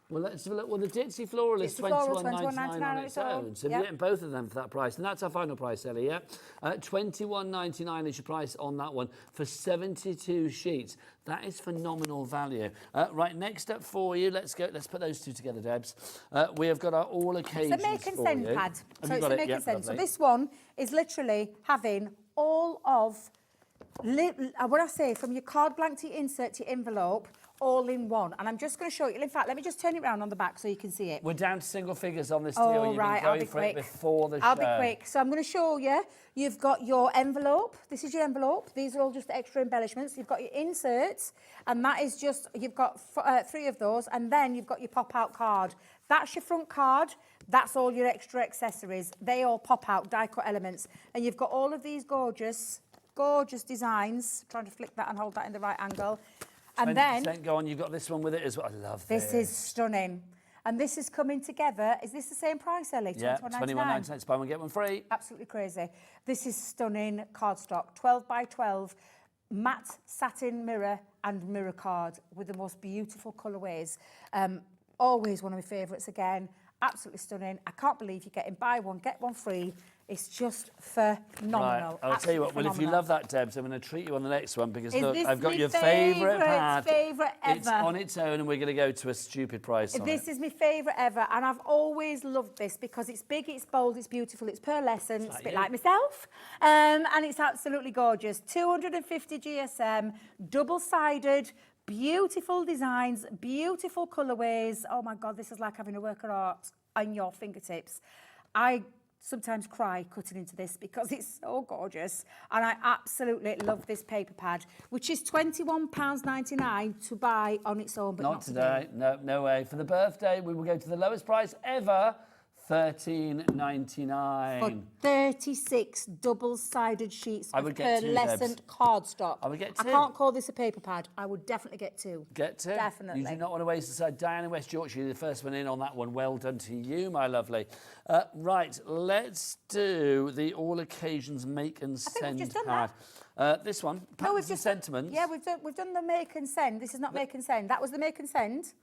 Well, let's have a look. Well, the Ditsy Floral is $21.99 on its own. So you're getting both of them for that price. And that's our final price, Ellie, yeah? $21.99 is your price on that one for 72 sheets. That is phenomenal value. Right, next up for you, let's put those two together, Debs. We have got our all occasions It's a make and send pad. Have So you it's got a it? make Yep, and send. So lovely. this one is literally having all of, what I say, from your card blank to your insert to your envelope, all in one. And I'm just going to show you. In fact, let me just turn it around on the back so you can see it. We're down to single figures on this deal. Oh, You've right, been I'll going be for it quick. before the show. I'll be quick. So I'm going to show you. You've got your envelope. This is your envelope. These are all just extra embellishments. You've got your inserts, and that is just, you've got 3 of those, and then you've got your pop-out card. That's your front card. That's all your extra accessories. They all pop out, die-cut elements. And you've got all of these gorgeous, gorgeous designs. Trying to flick that and hold that in the right angle. And then, go on, you've got this one with it as well. I love this. this is stunning. And this is coming together. Is this the same price, Ellie? Yeah, $21.99. Buy one, get one free. Absolutely crazy. This is stunning cardstock, 12 by 12, matte satin mirror and mirror card with the most beautiful colourways. Always one of my favourites again. Absolutely stunning. I can't believe you're getting buy one, get one free. It's just phenomenal. Right, I'll tell you what, well, if you phenomenal. love that, Debs, I'm going to treat you on the next one because, Is look, this I've got my your favourite pad. favourite ever? It's on its own and we're going to go to a stupid price on This it. is my favourite ever, and I've always loved this because it's big, it's bold, it's beautiful, it's pearlescent, it's a bit like myself, and it's absolutely gorgeous. 250 GSM, double-sided, beautiful designs, beautiful colourways. Oh my God, this is like having a work of art on your fingertips. I sometimes cry cutting into this because it's so gorgeous, and I absolutely love this paper pad, which is £21.99 to buy on its own, but not today. No way. For the birthday, we will go to the lowest price ever, $13.99. For 36 double-sided sheets I of would get 2, pearlescent Debs. cardstock. I would get 2. I can't call this a paper pad. I would definitely get 2. Get 2. Definitely. You do not want to waste the side. Diana West Yorkshire, you're the first one in on that one. Well done to you, my lovely. Right, let's do the all occasions make and send just done pad. This one, patterns and sentiments. Yeah, we've done the make and send. This is not make and send. That was the make and send.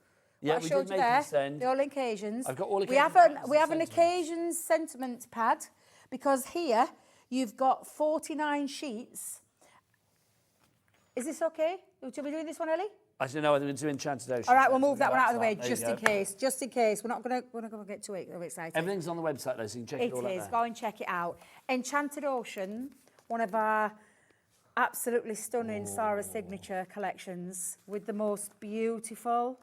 Yeah, what we I showed did you make there, and send. the all occasions. I've got all We have an occasions sentiment pad because here you've got 49 sheets. Is this okay? Should we be doing this one, Ellie? I don't know. I think we're doing Enchanted Ocean. All right, we'll move that one out of the way There just you in go. case. Just in case. We're not going to get too excited. Everything's on the website though, so you can check it all out It is. there. Go and check it out. Enchanted Ocean, one of our absolutely stunning Sarah signature collections with the most beautiful,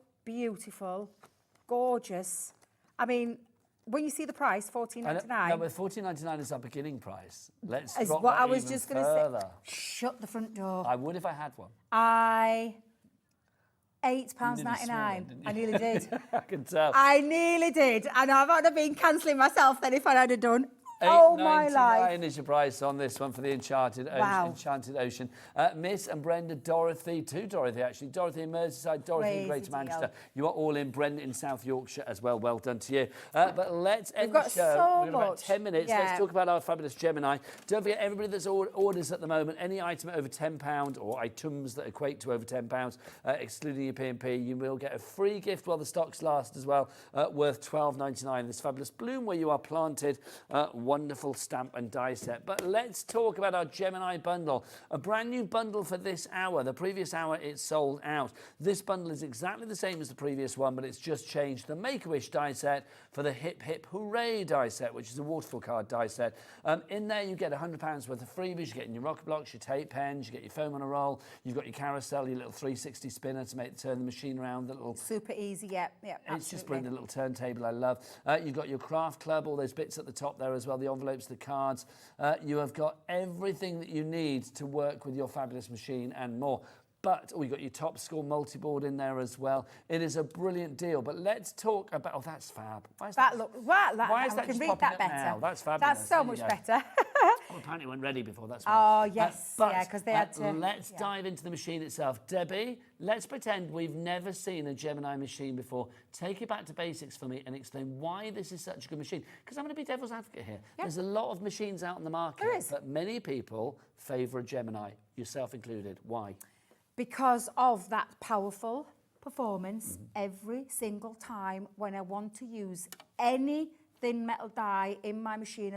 gorgeous. I mean, when you see the price, $14.99. No, but $14.99 is our beginning price. Let's is drop what that I was even just going to further. say. Shut the front door. I would if I had one. £8.99. I nearly did. I can tell. I nearly did. And I might have been cancelling myself then if I had done. Oh, my life. £8.99 is your price on this one for the Enchanted Ocean. Miss and Brenda Dorothy, Dorothy actually. Dorothy in Merseyside, Dorothy in Greater Manchester. You are all in. Brenda in South Yorkshire as well. Well done to you. But let's end the show. We've got about 10 minutes. Let's talk about our fabulous Gemini. Don't forget, everybody that's orders at the moment, any item over £10 or items that equate to over £10, excluding your P&P, you will get a free gift while the stocks last as well, worth £12.99. This fabulous Bloom Where You Are Planted, wonderful stamp and die set. But let's talk about our Gemini bundle. A brand new bundle for this hour. The previous hour, it sold out. This bundle is exactly the same as the previous one, but it's just changed the Make-A-Wish die set for the Hip Hip Hooray die set, which is a waterfall card die set. In there, you get £100 worth of freebies. You get your rocker blocks, your tape pens, you get your foam on a roll. You've got your carousel, your little 360 spinner to turn the machine around. The little super easy, yeah, it's just brilliant. The little turntable I love. You've got your craft club, all those bits at the top there as well, the envelopes, the cards. You have got everything that you need to work with your fabulous machine and more. But we've got your top score multi-board in there as well. It is a brilliant deal. But let's talk about... Oh, that's fab. Why is that can read that better. Now? That's fabulous. That's so much better. Well, apparently it went ready before, that's why. Oh, yes. Because they had to... Let's dive into the machine itself. Debbie, let's pretend we've never seen a Gemini machine before. Take it back to basics for me and explain why this is such a good machine. Because I'm going to be devil's advocate here. Yep. There's a lot of machines out in the market, but many people favour a Gemini, yourself included. Why? Because of that powerful performance every single time when I want to use any thin metal die in my machine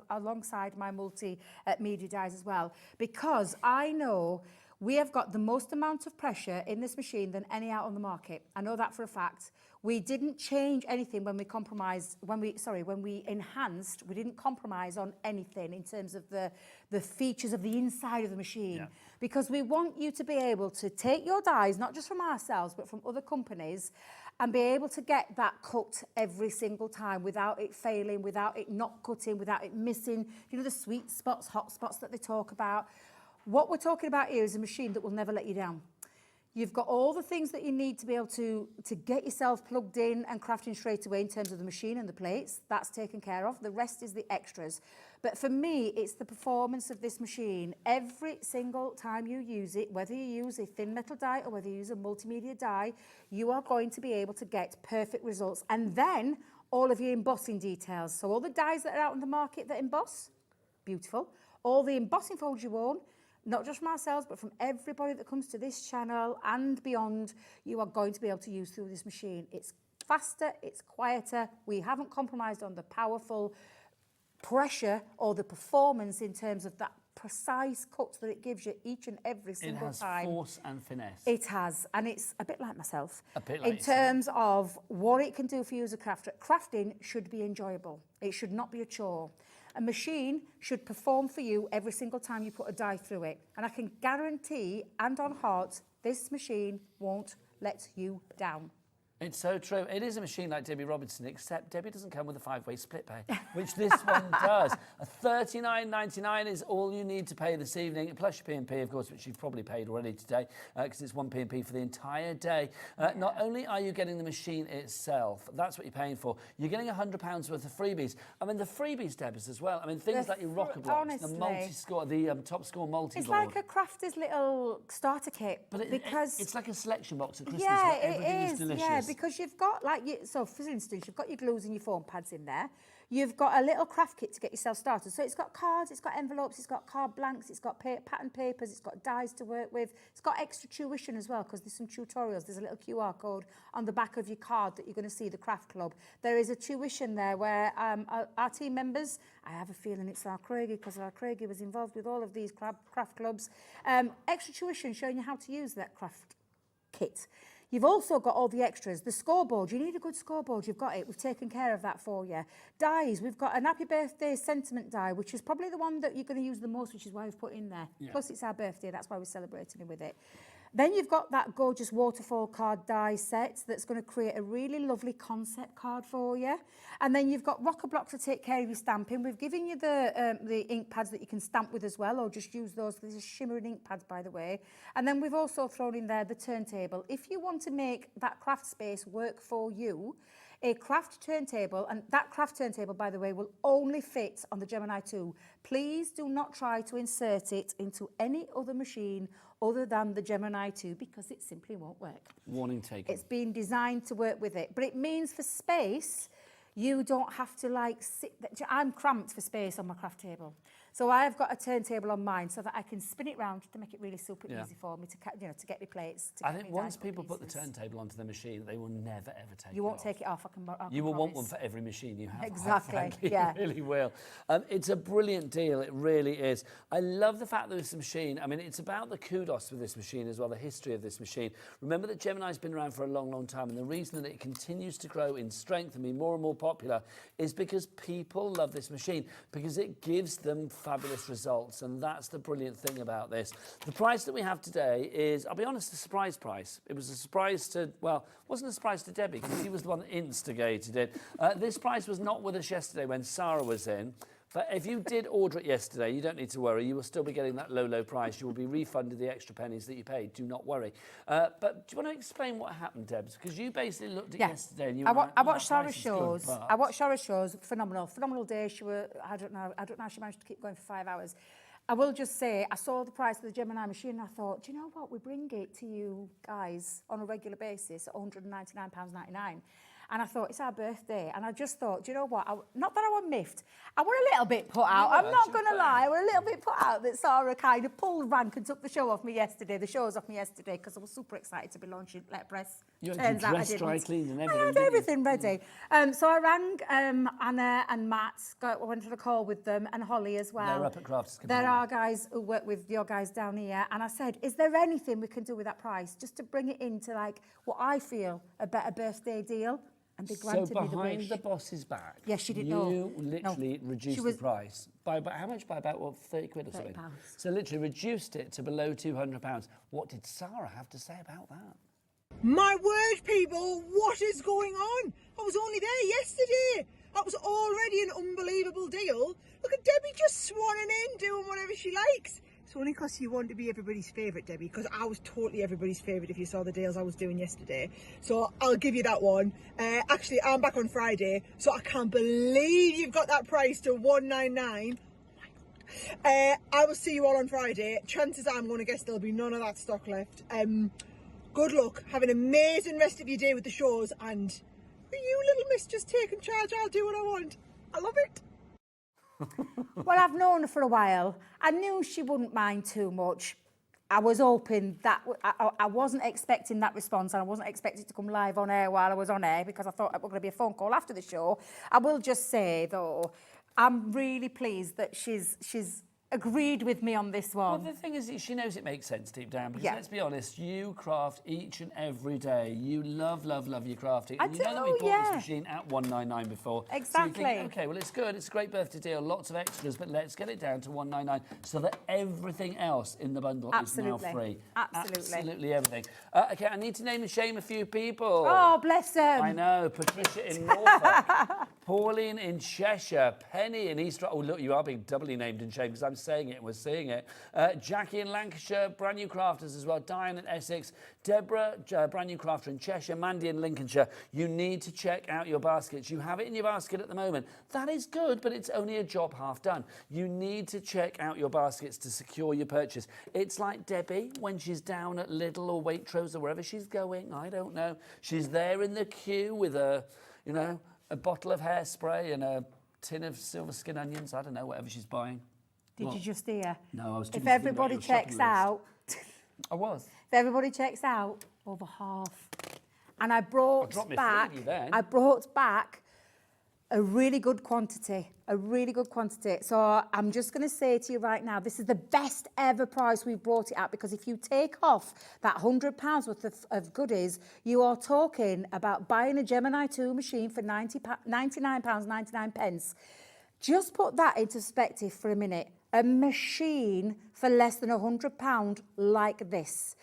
alongside my multi-media dies as well. Because I know we have got the most amount of pressure in this machine than any out on the market. I know that for a fact. We didn't change anything when we enhanced, we didn't compromise on anything in terms of the features of the inside of the machine. Yeah. Because we want you to be able to take your dies, not just from ourselves, but from other companies, and be able to get that cut every single time without it failing, without it not cutting, without it missing, you know, the sweet spots, hot spots that they talk about. What we're talking about here is a machine that will never let you down. You've got all the things that you need to be able to get yourself plugged in and crafting straight away in terms of the machine and the plates. That's taken care of. The rest is the extras. But for me, it's the performance of this machine. Every single time you use it, whether you use a thin metal die or whether you use a multimedia die, you are going to be able to get perfect results. And then all of your embossing details. So all the dies that are out in the market that emboss, beautiful. All the embossing folds you own, not just from ourselves, but from everybody that comes to this channel and beyond, you are going to be able to use through this machine. It's faster, it's quieter. We haven't compromised on the powerful pressure or the performance in terms of that precise cuts that it gives you each and every single time. It has force and finesse. It has, and it's a bit like myself. A bit like in terms of what it can do for you as a crafter. Crafting should be enjoyable. It should not be a chore. A machine should perform for you every single time you put a die through it. And I can guarantee, and on heart, this machine won't let you down. It's so true. It is a machine like Debbie Robinson, except Debbie doesn't come with a 5-way split pay, which this one does. $39.99 is all you need to pay this evening, plus your P&P, of course, which you've probably paid already today, because it's one P&P for the entire day. Not only are you getting the machine itself, that's what you're paying for, you're getting £100 worth of freebies. I mean, the freebies, Debbie, as well. I mean, things like your rocker blocks, the multi-score, the top score multi-board. It's like a crafter's little starter kit. But it's like a selection box at Christmas where everything is delicious. Yeah, because you've got, so for instance, you've got your glues and your foam pads in there. You've got a little craft kit to get yourself started. So it's got cards, it's got envelopes, it's got card blanks, it's got pattern papers, it's got dies to work with. It's got extra tuition as well, because there's some tutorials. There's a little QR code on the back of your card that you're going to see the craft club. There is a tuition there where our team members, I have a feeling it's our Craigie, because our Craigie was involved with all of these craft clubs. Extra tuition showing you how to use that craft kit. You've also got all the extras. The scoreboard, you need a good scoreboard, you've got it. We've taken care of that for you. Dies, we've got an happy birthday sentiment die, which is probably the one that you're going to use the most, which is why we've put in there. Yeah. Plus it's our birthday, that's why we're celebrating with it. Then you've got that gorgeous waterfall card die set that's going to create a really lovely concept card for you. And then you've got rocker blocks to take care of your stamping. We've given you the ink pads that you can stamp with as well, or just use those. These are shimmering ink pads, by the way. And then we've also thrown in there the turntable. If you want to make that craft space work for you, a craft turntable, and that craft turntable, by the way, will only fit on the Gemini 2. Please do not try to insert it into any other machine other than the Gemini 2 because it simply won't work. Warning taken. It's been designed to work with it, but it means for space, you don't have to like sit. I'm cramped for space on my craft table. So I've got a turntable on mine so that I can spin it round to make it really super easy for me to, to get my plates. I think once people put the turntable onto the machine, they will never ever take it off. You won't take it off. I can you will want one promise. for every machine you have. Exactly. You really will. It's a brilliant deal. It really is. I love the fact that this machine. I mean, it's about the kudos with this machine as well. The history of this machine. Remember that Gemini's been around for a long, long time, and the reason that it continues to grow in strength and be more and more popular is because people love this machine because it gives them fabulous results. And that's the brilliant thing about this. The price that we have today is, I'll be honest, a surprise price. It was a surprise to, well, it wasn't a surprise to Debbie because she was the one that instigated it. This price was not with us yesterday when Sarah was in. But if you did order it yesterday, you don't need to worry. You will still be getting that low, low price. You will be refunded the extra pennies that you paid. Do not worry. But do you want to explain what happened, Debs? Because you basically looked at yesterday and you were I watched Sarah's shows. I watched Sarah's shows. Phenomenal day. She were, I don't know how she managed to keep going for 5 hours. I will just say, I saw the price of the Gemini machine and I thought, do you know what? We bring it to you guys on a regular basis at £199.99. And I thought, it's our birthday. And I just thought, do you know what? Not that I were miffed. I were a little bit put out. I'm not going to lie. I were a little bit put out that Sarah kind of pulled rank and took the shows off me yesterday, because I was super excited to be launching Let Press. You had your dress dry cleaned and everything. I had everything ready. So I rang Anna and Matt, went to the call with them, and Holly as well. They're up at Crafts. There are guys who work with your guys down here. And I said, is there anything we can do with that price? Just to bring it into like what I feel a better birthday deal. And they granted so me the behind wish. the boss's back, yes, she didn't know. You literally reduced the price by how much? By about what, 30 quid or something? £30. So literally reduced it to below £200. What did Sarah have to say about that? My word, people, what is going on? I was only there yesterday. That was already an unbelievable deal. Look at Debbie just swanning in, doing whatever she likes. It's only because you want to be everybody's favourite, Debbie, because I was totally everybody's favourite if you saw the deals I was doing yesterday. So I'll give you that one. Actually, I'm back on Friday, so I can't believe you've got that price to £199. Oh my God. I will see you all on Friday. Chances are I'm going to guess there'll be none of that stock left. Good luck. Have an amazing rest of your day with the shows. And you little miss just taking charge. I'll do what I want. I love it. Well, I've known her for a while. I knew she wouldn't mind too much. I was hoping that I wasn't expecting that response, and I wasn't expecting to come live on air while I was on air because I thought it was going to be a phone call after the show. I will just say though, I'm really pleased that she's agreed with me on this one. Well, the thing is, she knows it makes sense deep down, because let's be honest, you craft each and every day. You love, love, love your crafting. And you know that we bought this machine at $199 before. Exactly. So you think, okay, well, it's good, it's a great birthday deal, lots of extras, but let's get it down to $199 so that everything else in the bundle is now free. Absolutely everything. Okay, I need to name and shame a few people. Oh, bless them. I know. Patricia in Norfolk, Pauline in Cheshire, Penny in East... Oh, look, you are being doubly named and shamed because I'm saying it and we're seeing it. Jackie in Lancashire, brand new crafters as well. Diane in Essex, Deborah, brand new crafter in Cheshire, Mandy in Lincolnshire. You need to check out your baskets. You have it in your basket at the moment. That is good, but it's only a job half done. You need to check out your baskets to secure your purchase. It's like Debbie when she's down at Lidl or Waitrose or wherever she's going. I don't know. She's there in the queue with a, you know, a bottle of hairspray and a tin of silver skin onions. I don't know, whatever she's buying. Did you just hear? No, I was too If busy thinking about everybody your checks shopping out... I was. If everybody checks out, over half. And I brought back a really good quantity, So I'm just going to say to you right now, this is the best ever price we've brought it at, because if you take off that £100 worth of goodies, you are talking about buying a Gemini 2 machine for £99.99. Just put that into perspective for a minute. A machine for less than £100 like this.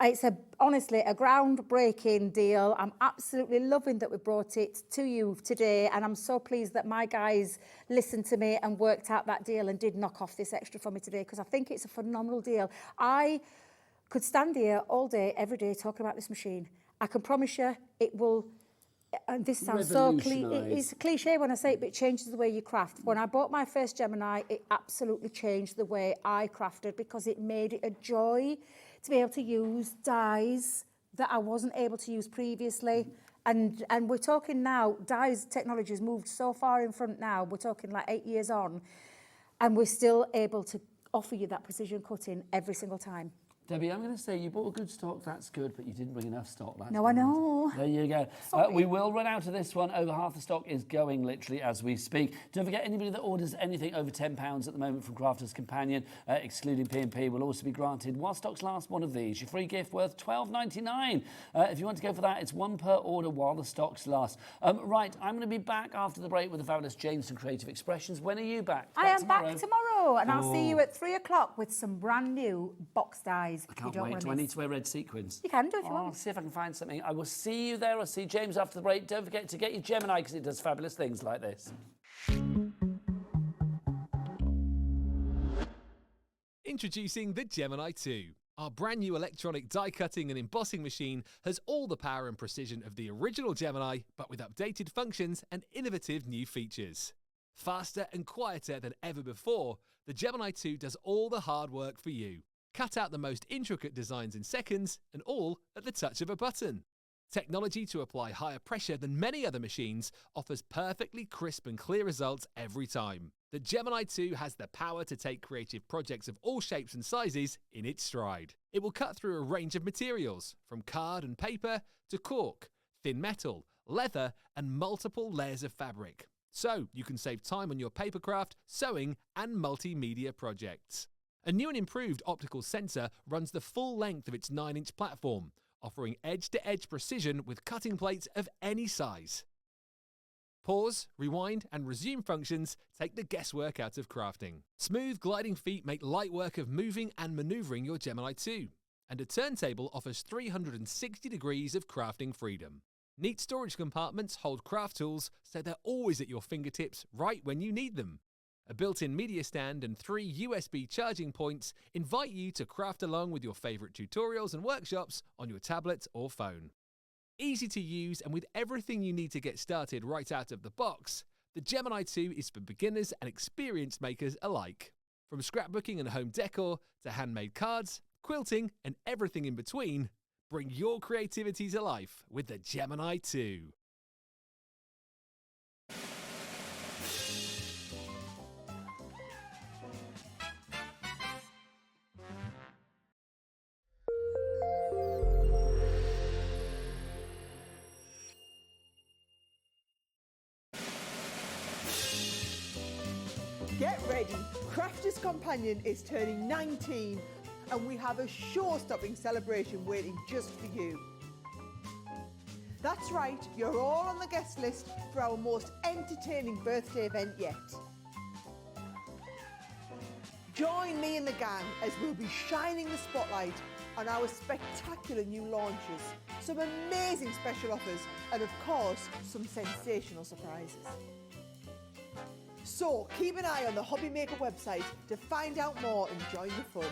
It's honestly a groundbreaking deal. I'm absolutely loving that we brought it to you today, and I'm so pleased that my guys listened to me and worked out that deal and did knock off this extra for me today, because I think it's a phenomenal deal. I could stand here all day, every day, talking about this machine. I can promise you it will and this sounds so it's cliche when I say it, but it changes the way you craft. When I bought my first Gemini, it absolutely changed the way I crafted because it made it a joy to be able to use dyes that I wasn't able to use previously. And we're talking now, dyes technology has moved so far in front now, we're talking like 8 years on, and we're still able to offer you that precision cutting every single time. Debbie, I'm going to say you bought a good stock, that's good, but you didn't bring enough stock. No, I know. There you go. We will run out of this one. Over half the stock is going literally as we speak. Don't forget, anybody that orders anything over £10 at the moment from Crafter's Companion, excluding P&P, will also be granted, while stocks last, one of these. Your free gift worth $12.99. If you want to go for that, it's one per order while the stocks last. Right, I'm going to be back after the break with the fabulous James from Creative Expressions. When are you back? I am back tomorrow, and I'll see you at 3 o'clock with some brand new box dyes. I can't wait. Do I need to wear red sequins? You can do if you want. I'll see if I can find something. I will see you there. I'll see James after the break. Don't forget to get your Gemini because it does fabulous things like this. Introducing the Gemini 2. Our brand new electronic die cutting and embossing machine has all the power and precision of the original Gemini, but with updated functions and innovative new features. Faster and quieter than ever before, the Gemini 2 does all the hard work for you. Cut out the most intricate designs in seconds, and all at the touch of a button. Technology to apply higher pressure than many other machines offers perfectly crisp and clear results every time. The Gemini 2 has the power to take creative projects of all shapes and sizes in its stride. It will cut through a range of materials, from card and paper to cork, thin metal, leather, and multiple layers of fabric. So you can save time on your papercraft, sewing, and multimedia projects. A new and improved optical sensor runs the full length of its 9-inch platform, offering edge-to-edge precision with cutting plates of any size. Pause, rewind, and resume functions take the guesswork out of crafting. Smooth gliding feet make light work of moving and maneuvering your Gemini 2. And a turntable offers 360 degrees of crafting freedom. Neat storage compartments hold craft tools so they're always at your fingertips right when you need them. A built-in media stand and 3 USB charging points invite you to craft along with your favourite tutorials and workshops on your tablet or phone. Easy to use and with everything you need to get started right out of the box, the Gemini 2 is for beginners and experienced makers alike. From scrapbooking and home decor to handmade cards, quilting and everything in between, bring your creativity to life with the Gemini 2. Get ready, Crafter's Companion is turning 19 and we have a show-stopping celebration waiting just for you. That's right, you're all on the guest list for our most entertaining birthday event yet. Join me and the gang as we'll be shining the spotlight on our spectacular new launches, some amazing special offers and of course some sensational surprises. So keep an eye on the Hobby Maker website to find out more and join the fun.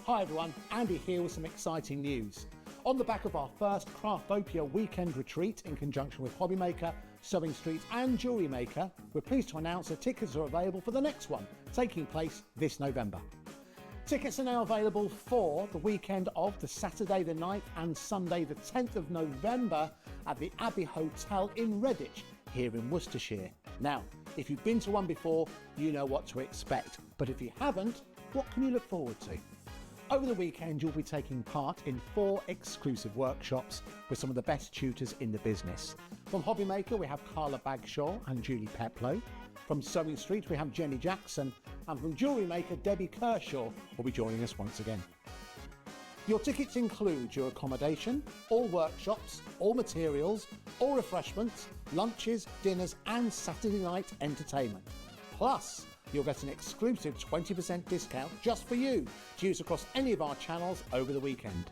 Hi everyone, Andy here with some exciting news. On the back of our first Craftopia weekend retreat in conjunction with Hobby Maker, Sewing Street and Jewellery Maker, we're pleased to announce that tickets are available for the next one, taking place this November. Tickets are now available for the weekend of the Saturday the 9th and Sunday the 10th of November at the Abbey Hotel in Redditch, here in Worcestershire. Now, if you've been to one before, you know what to expect. But if you haven't, what can you look forward to? Over the weekend, you'll be taking part in 4 exclusive workshops with some of the best tutors in the business. From Hobby Maker, we have Carla Bagshaw and Julie Peplow. From Sewing Street, we have Jenny Jackson. And from Jewellery Maker, Debbie Kershaw will be joining us once again. Your tickets include your accommodation, all workshops, all materials, all refreshments, lunches, dinners and Saturday night entertainment. Plus, you'll get an exclusive 20% discount just for you to use across any of our channels over the weekend.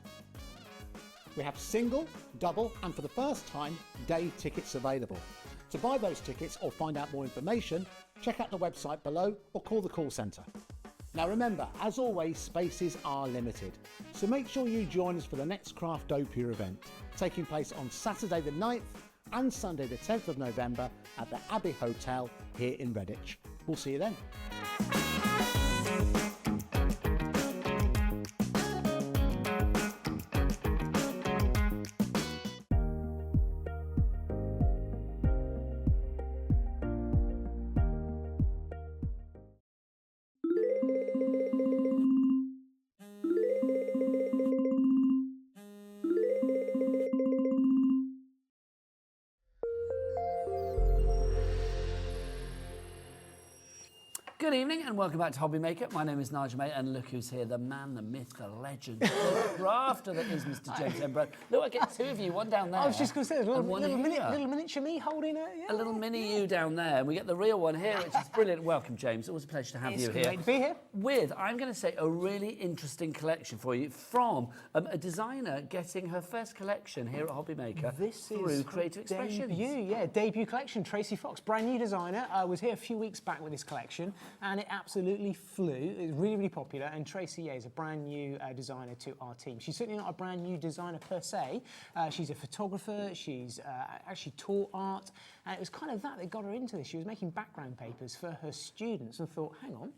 We have single, double and for the first time, day tickets available. To buy those tickets or find out more information, check out the website below or call the call centre. Now remember, as always, spaces are limited, so make sure you join us for the next Craftopia event, taking place on Saturday the 9th and Sunday the 10th of November at the Abbey Hotel here in Redditch. We'll see you then. Good evening and welcome back to Hobby Maker. My name is Nigel, mate, and look who's here, the man, the myth, the legend, the crafter that is Mr. James Hembrow. Look, I get two of you, one down there. I was just going to say, there's a one little here. miniature me holding it. Yeah. A little mini you down there, and we get the real one here, which is brilliant. Welcome, James. Always a pleasure to have you here. Great to be here. With, I'm going to say, a really interesting collection for you from a designer getting her first collection here at Hobby Maker through Creative Expressions. Debut collection, Tracy Fox, brand new designer. I was here a few weeks back with this collection, and it absolutely flew. It was really, really popular, and Tracy is a brand new designer to our team. She's certainly not a brand new designer per se. She's a photographer. She's actually taught art, and it was kind of that got her into this. She was making background papers for her students and thought, hang on,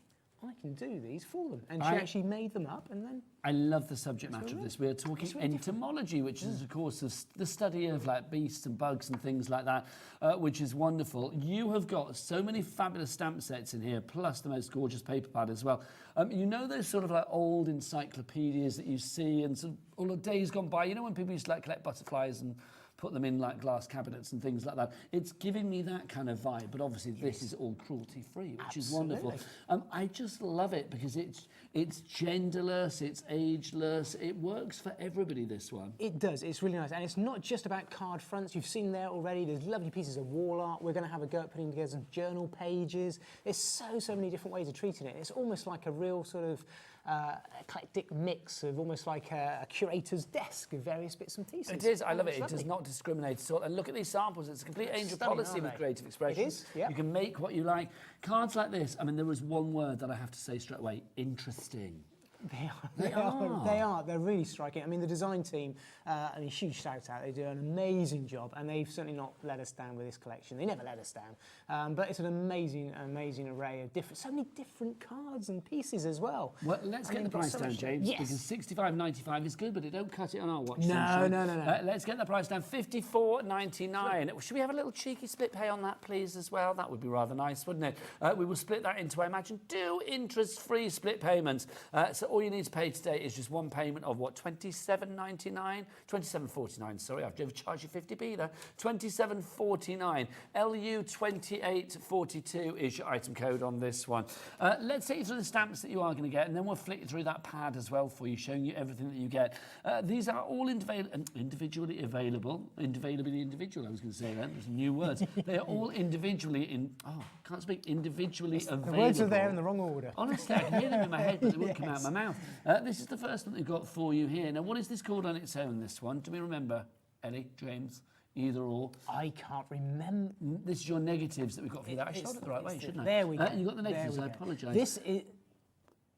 I can do these for them. And she actually made them up, and then... I love the subject matter of this. We're talking entomology, which is, of course, the study of like beasts and bugs and things like that, which is wonderful. You have got so many fabulous stamp sets in here, plus the most gorgeous paper pad as well. You know those sort of like old encyclopedias that you see and sort of all the days gone by? You know when people used to like collect butterflies and put them in like glass cabinets and things like that. It's giving me that kind of vibe, but obviously this is all cruelty-free, which is wonderful. I just love it because it's genderless, it's ageless, it works for everybody, this one. It does, it's really nice. And it's not just about card fronts. You've seen there already, there's lovely pieces of wall art. We're going to have a go at putting together some journal pages. There's so many different ways of treating it. It's almost like a real sort of eclectic mix of almost like a curator's desk of various bits and pieces. It is, I love it. It does not discriminate at all. And look at these samples, it's a complete angel policy with Creative Expressions. It is, yeah. You can make what you like. Cards like this, I mean, there is one word that I have to say straight away, interesting. They are. They're really striking. I mean, the design team, I mean, huge shout out. They do an amazing job, and they've certainly not let us down with this collection. They never let us down. But it's an amazing array of so many different cards and pieces as well. Well, let's get the price down, James, because $65.95 is good, but it don't cut it on our watch. No. Let's get the price down, $54.99. Should we have a little cheeky split pay on that, please, as well? That would be rather nice, wouldn't it? We will split that into, I imagine, 2 interest-free split payments. So all you need to pay today is just one payment of what, $27.99? $27.49, sorry, I've overcharged you 50p there. $27.49. LU2842 is your item code on this one. Let's take you through the stamps that you are going to get, and then we'll flick you through that pad as well for you, showing you everything that you get. These are all individually available. Individual, I was going to say then. There's new words. They are all individually individually available. The words are there in the wrong order. Honestly, I can hear them in my head, but they won't come out of my mouth. This is the first one they've got for you here. Now, what is this called on its own, this one? Do we remember, Ellie, James? Either or. I can't remember. This is your negatives that we've got for you. I should have it the right way, shouldn't I? There we go. You've got the negatives, I apologise. This is...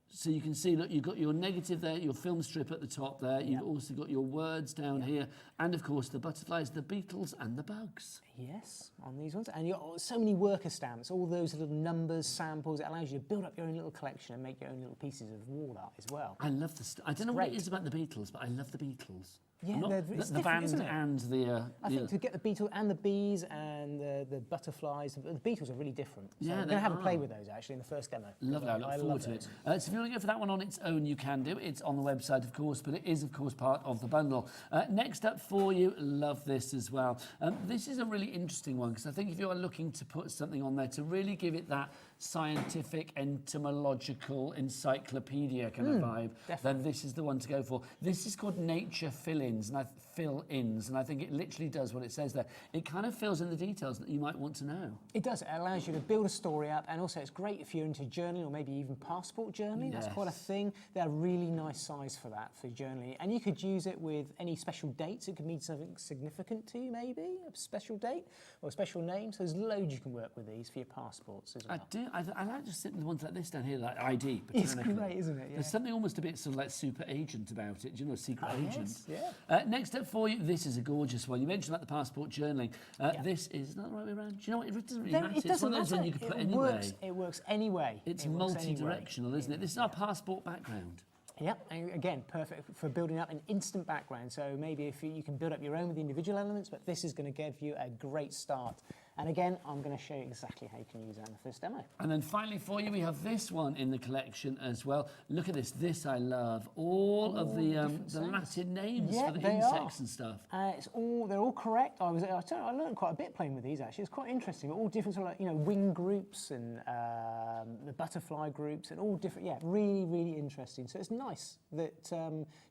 So you can see, look, you've got your negative there, your film strip at the top there. You've also got your words down here. And, of course, the butterflies, the beetles and the bugs. Yes, on these ones. And you've got so many worker stamps, all those little numbers, samples. It allows you to build up your own little collection and make your own little pieces of wall art as well. I love this. I don't know what it is about the beetles, but I love the beetles. Yeah, the band and the... I think to get the beetle and the bees and the butterflies, the beetles are really different. So yeah, I'm going to have a play with those, actually, in the first demo. Lovely, I look forward to it. So if you want to go for that one on its own, you can do. It's on the website, of course, but it is, of course, part of the bundle. Next up for you, love this as well. This is a really interesting one, because I think if you are looking to put something on there to really give it that scientific, entomological, encyclopedia kind of vibe, then this is the one to go for. This is called Nature Fill-In. fill-ins, and I think it literally does what it says there. It kind of fills in the details that you might want to know. It does. It allows you to build a story up, and also it's great if you're into journaling or maybe even passport journaling. That's quite a thing. They're a really nice size for that, for journaling. And you could use it with any special dates. It could mean something significant to you, maybe, a special date or a special name. So there's loads you can work with these for your passports as well. I do. I like just sitting the ones like this down here, like ID. It's great, isn't it? Yeah. There's something almost a bit sort of like super agent about it. Do you know, secret agent? Yes, yeah. Next up for you, this is a gorgeous one. You mentioned about the passport journaling. This is not the right way around. Do you know what? It doesn't really matter. It doesn't it's one of those matter. You can put anyway. It works anyway. It's multi-directional, isn't it? This is our passport background. Yep, and again, perfect for building up an instant background. So maybe if you can build up your own with the individual elements, but this is going to give you a great start. And again, I'm going to show you exactly how you can use that in the first demo. And then finally for you, we have this one in the collection as well. Look at this. This I love. All of the Latin names for the insects and stuff. They're all correct. I learned quite a bit playing with these actually. It's quite interesting. All different sort of, like, wing groups and the butterfly groups and all different. Yeah, really, really interesting. So it's nice that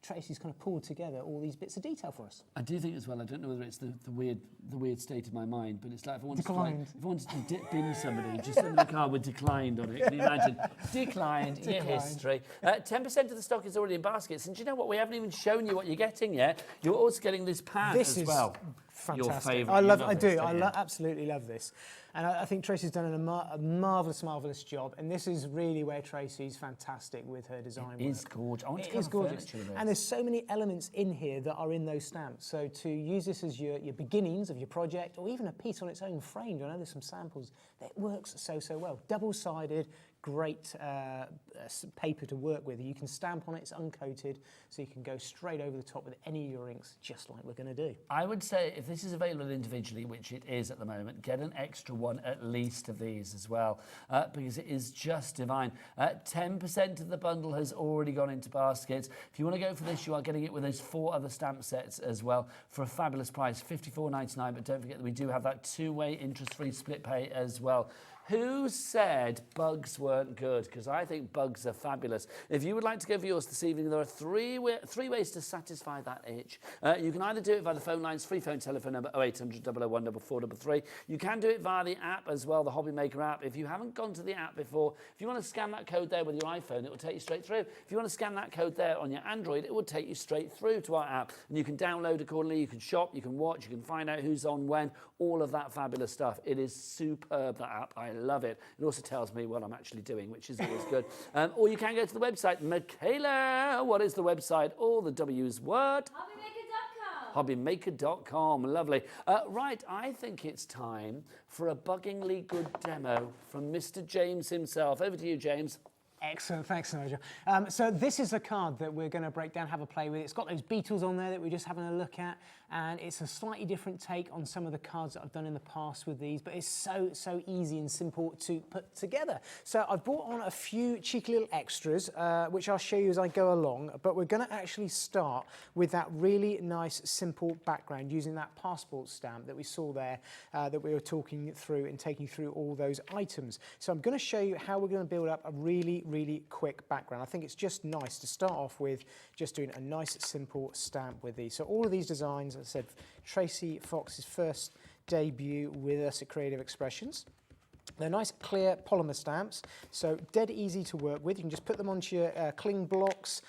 Tracy's kind of pulled together all these bits of detail for us. I do think as well. I don't know whether it's the weird state of my mind, but it's like if I wanted to dip in somebody, just in the car with declined on it. Can you imagine? Declined. Your history. 10% of the stock is already in baskets, and do you know what? We haven't even shown you what you're getting yet. You're also getting this pad as well. Fantastic. Your favourite. I do. I absolutely love this. And I think Tracy's done a marvellous job. And this is really where Tracy's fantastic with her design work. It is gorgeous. I want to It is gorgeous. And there's so many elements in here that are in those stamps. So to use this as your beginnings of your project, or even a piece on its own framed, I know there's some samples, it works so well. Double-sided, great paper to work with. You can stamp on it, it's uncoated, so you can go straight over the top with any of your inks, just like we're going to do. I would say if this is available individually, which it is at the moment, get an extra one at least of these as well, because it is just divine. 10% of the bundle has already gone into baskets. If you want to go for this, you are getting it with those 4 other stamp sets as well for a fabulous price, $54.99, but don't forget that we do have that 2-way interest-free split pay as well. Who said bugs weren't good? Because I think bugs are fabulous. If you would like to go for yours this evening, there are three ways to satisfy that itch. You can either do it via the phone lines, free phone telephone number 0800 001 4433. You can do it via the app as well, the Hobby Maker app. If you haven't gone to the app before, if you want to scan that code there with your iPhone, it will take you straight through. If you want to scan that code there on your Android, it will take you straight through to our app. And you can download accordingly, you can shop, you can watch, you can find out who's on when, all of that fabulous stuff. It is superb, that app. I love it. It also tells me what I'm actually doing, which is always good. Or you can go to the website. Michaela, what is the website? All the W's word? Hobbymaker.com. Lovely. Right, I think it's time for a buggingly good demo from Mr. James himself. Over to you, James. Excellent, thanks, Nigel. So this is a card that we're going to break down, have a play with. It's got those beetles on there that we're just having a look at, and it's a slightly different take on some of the cards that I've done in the past with these, but it's so easy and simple to put together. So I've brought on a few cheeky little extras, which I'll show you as I go along, but we're going to actually start with that really nice, simple background using that passport stamp that we saw there, that we were talking through and taking through all those items. So I'm going to show you how we're going to build up a really quick background. I think it's just nice to start off with just doing a nice simple stamp with these. So all of these designs, as I said, Tracy Fox's first debut with us at Creative Expressions. They're nice clear polymer stamps, so dead easy to work with. You can just put them onto your cling blocks.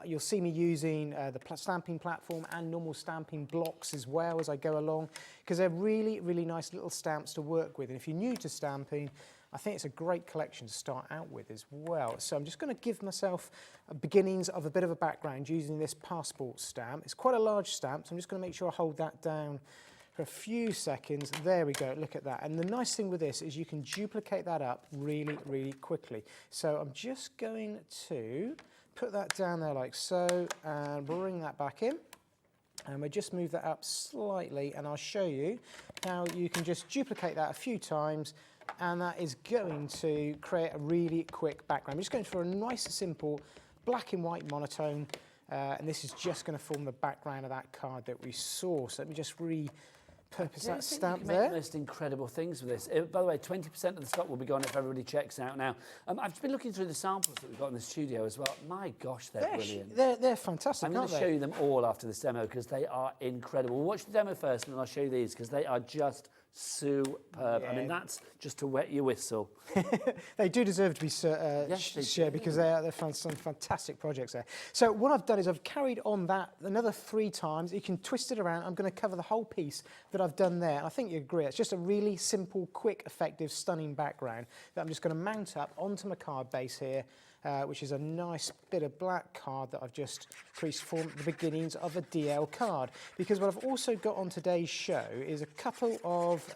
You'll see me using the stamping platform and normal stamping blocks as well as I go along, because they're really nice little stamps to work with. And if you're new to stamping, I think it's a great collection to start out with as well. So I'm just going to give myself beginnings of a bit of a background using this passport stamp. It's quite a large stamp, so I'm just going to make sure I hold that down for a few seconds. There we go, look at that. And the nice thing with this is you can duplicate that up really quickly. So I'm just going to put that down there like so, and bring that back in. And we'll just move that up slightly, and I'll show you how you can just duplicate that a few times, and that is going to create a really quick background. I'm just going for a nice, simple black and white monotone, and this is just going to form the background of that card that we saw. So let me just purpose I that think stamp you can make there. the most incredible things with this. By the way, 20% of the stock will be gone if everybody checks out now. I've been looking through the samples that we've got in the studio as well. My gosh, they're brilliant. They're fantastic, I'm going aren't to they? show you them all after this demo because they are incredible. We'll watch the demo first and then I'll show you these because they are just superb. I mean, that's just to wet your whistle. They do deserve to be shared because they're some fantastic projects there. So what I've done is I've carried on that another 3 times. You can twist it around. I'm going to cover the whole piece that I've done there. And I think you agree. It's just a really simple, quick, effective, stunning background that I'm just going to mount up onto my card base here. Which is a nice bit of black card that I've just preformed at the beginnings of a DL card. Because what I've also got on today's show is a couple of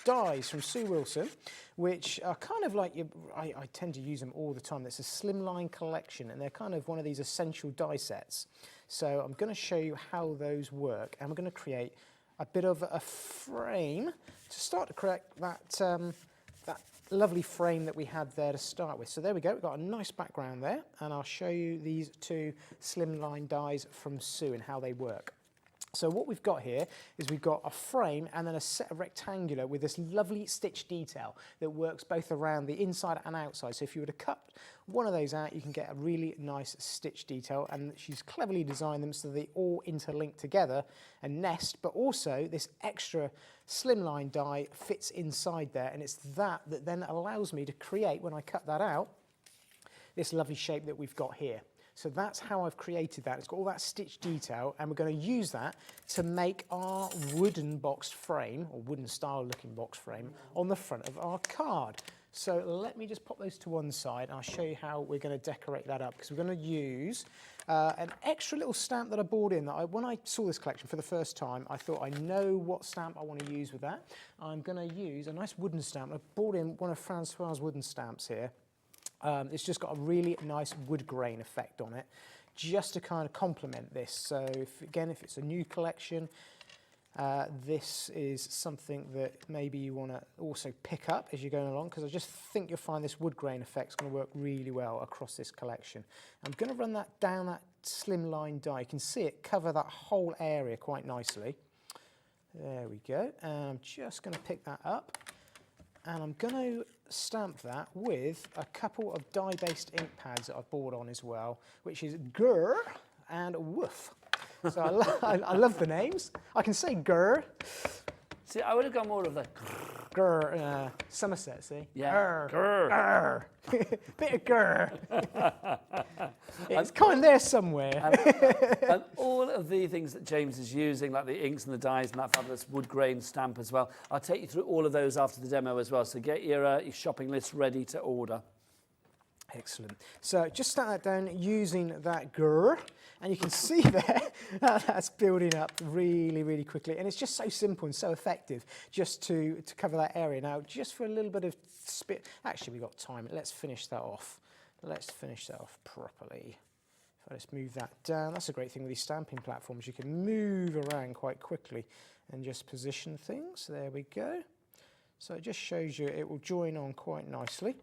dies from Sue Wilson, which are kind of like, I tend to use them all the time. It's a slimline collection, and they're kind of one of these essential die sets. So I'm going to show you how those work, and we're going to create a bit of a frame to start to create that lovely frame that we had there to start with. So there we go, we've got a nice background there, and I'll show you these 2 slimline dies from Sue and how they work. So what we've got here is we've got a frame and then a set of rectangular with this lovely stitch detail that works both around the inside and outside. So if you were to cut one of those out, you can get a really nice stitch detail, and she's cleverly designed them so they all interlink together and nest, but also this extra slimline die fits inside there, and it's that then allows me to create, when I cut that out, this lovely shape that we've got here. So that's how I've created that. It's got all that stitch detail, and we're going to use that to make our wooden boxed frame, or wooden style looking box frame, on the front of our card. So let me just pop those to one side, and I'll show you how we're going to decorate that up, because we're going to use an extra little stamp that I bought in. When I saw this collection for the first time, I thought, I know what stamp I want to use with that. I'm going to use a nice wooden stamp. I bought in one of Francois's wooden stamps here. It's just got a really nice wood grain effect on it, just to kind of complement this. So if it's a new collection, this is something that maybe you want to also pick up as you're going along, because I just think you'll find this wood grain effect is going to work really well across this collection. I'm going to run that down that slimline die. You can see it cover that whole area quite nicely. There we go. And I'm just going to pick that up, and I'm going to stamp that with a couple of die-based ink pads that I've bought on as well, which is Grr and Woof. So I love the names. I can say Grr. See, I would have gone more of the Grr, Somerset, see? Yeah. Grr. Bit of grr. It's kind there somewhere. And all of the things that James is using, like the inks and the dyes and that fabulous wood grain stamp as well, I'll take you through all of those after the demo as well. So get your shopping list ready to order. Excellent. So just start that down using that grr, and you can see there that's building up really, really quickly. And it's just so simple and so effective just to cover that area. Now, just for a little bit of spit, actually we've got time. Let's finish that off. Let's finish that off properly. If I just move that down, that's a great thing with these stamping platforms. You can move around quite quickly and just position things. There we go. So it just shows you it will join on quite nicely.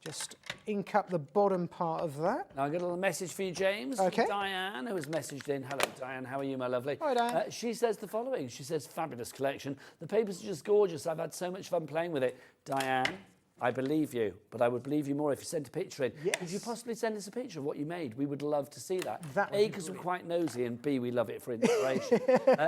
Just ink up the bottom part of that. Now I've got a little message for you, James. Okay. From Diane, who has messaged in. Hello, Diane. How are you, my lovely? Hi, Diane. She says the following. She says, fabulous collection. The papers are just gorgeous. I've had so much fun playing with it. Diane, I believe you, but I would believe you more if you sent a picture in. Yes. Could you possibly send us a picture of what you made? We would love to see that. That would A, be because we're brilliant. quite nosy, and B, we love it for inspiration.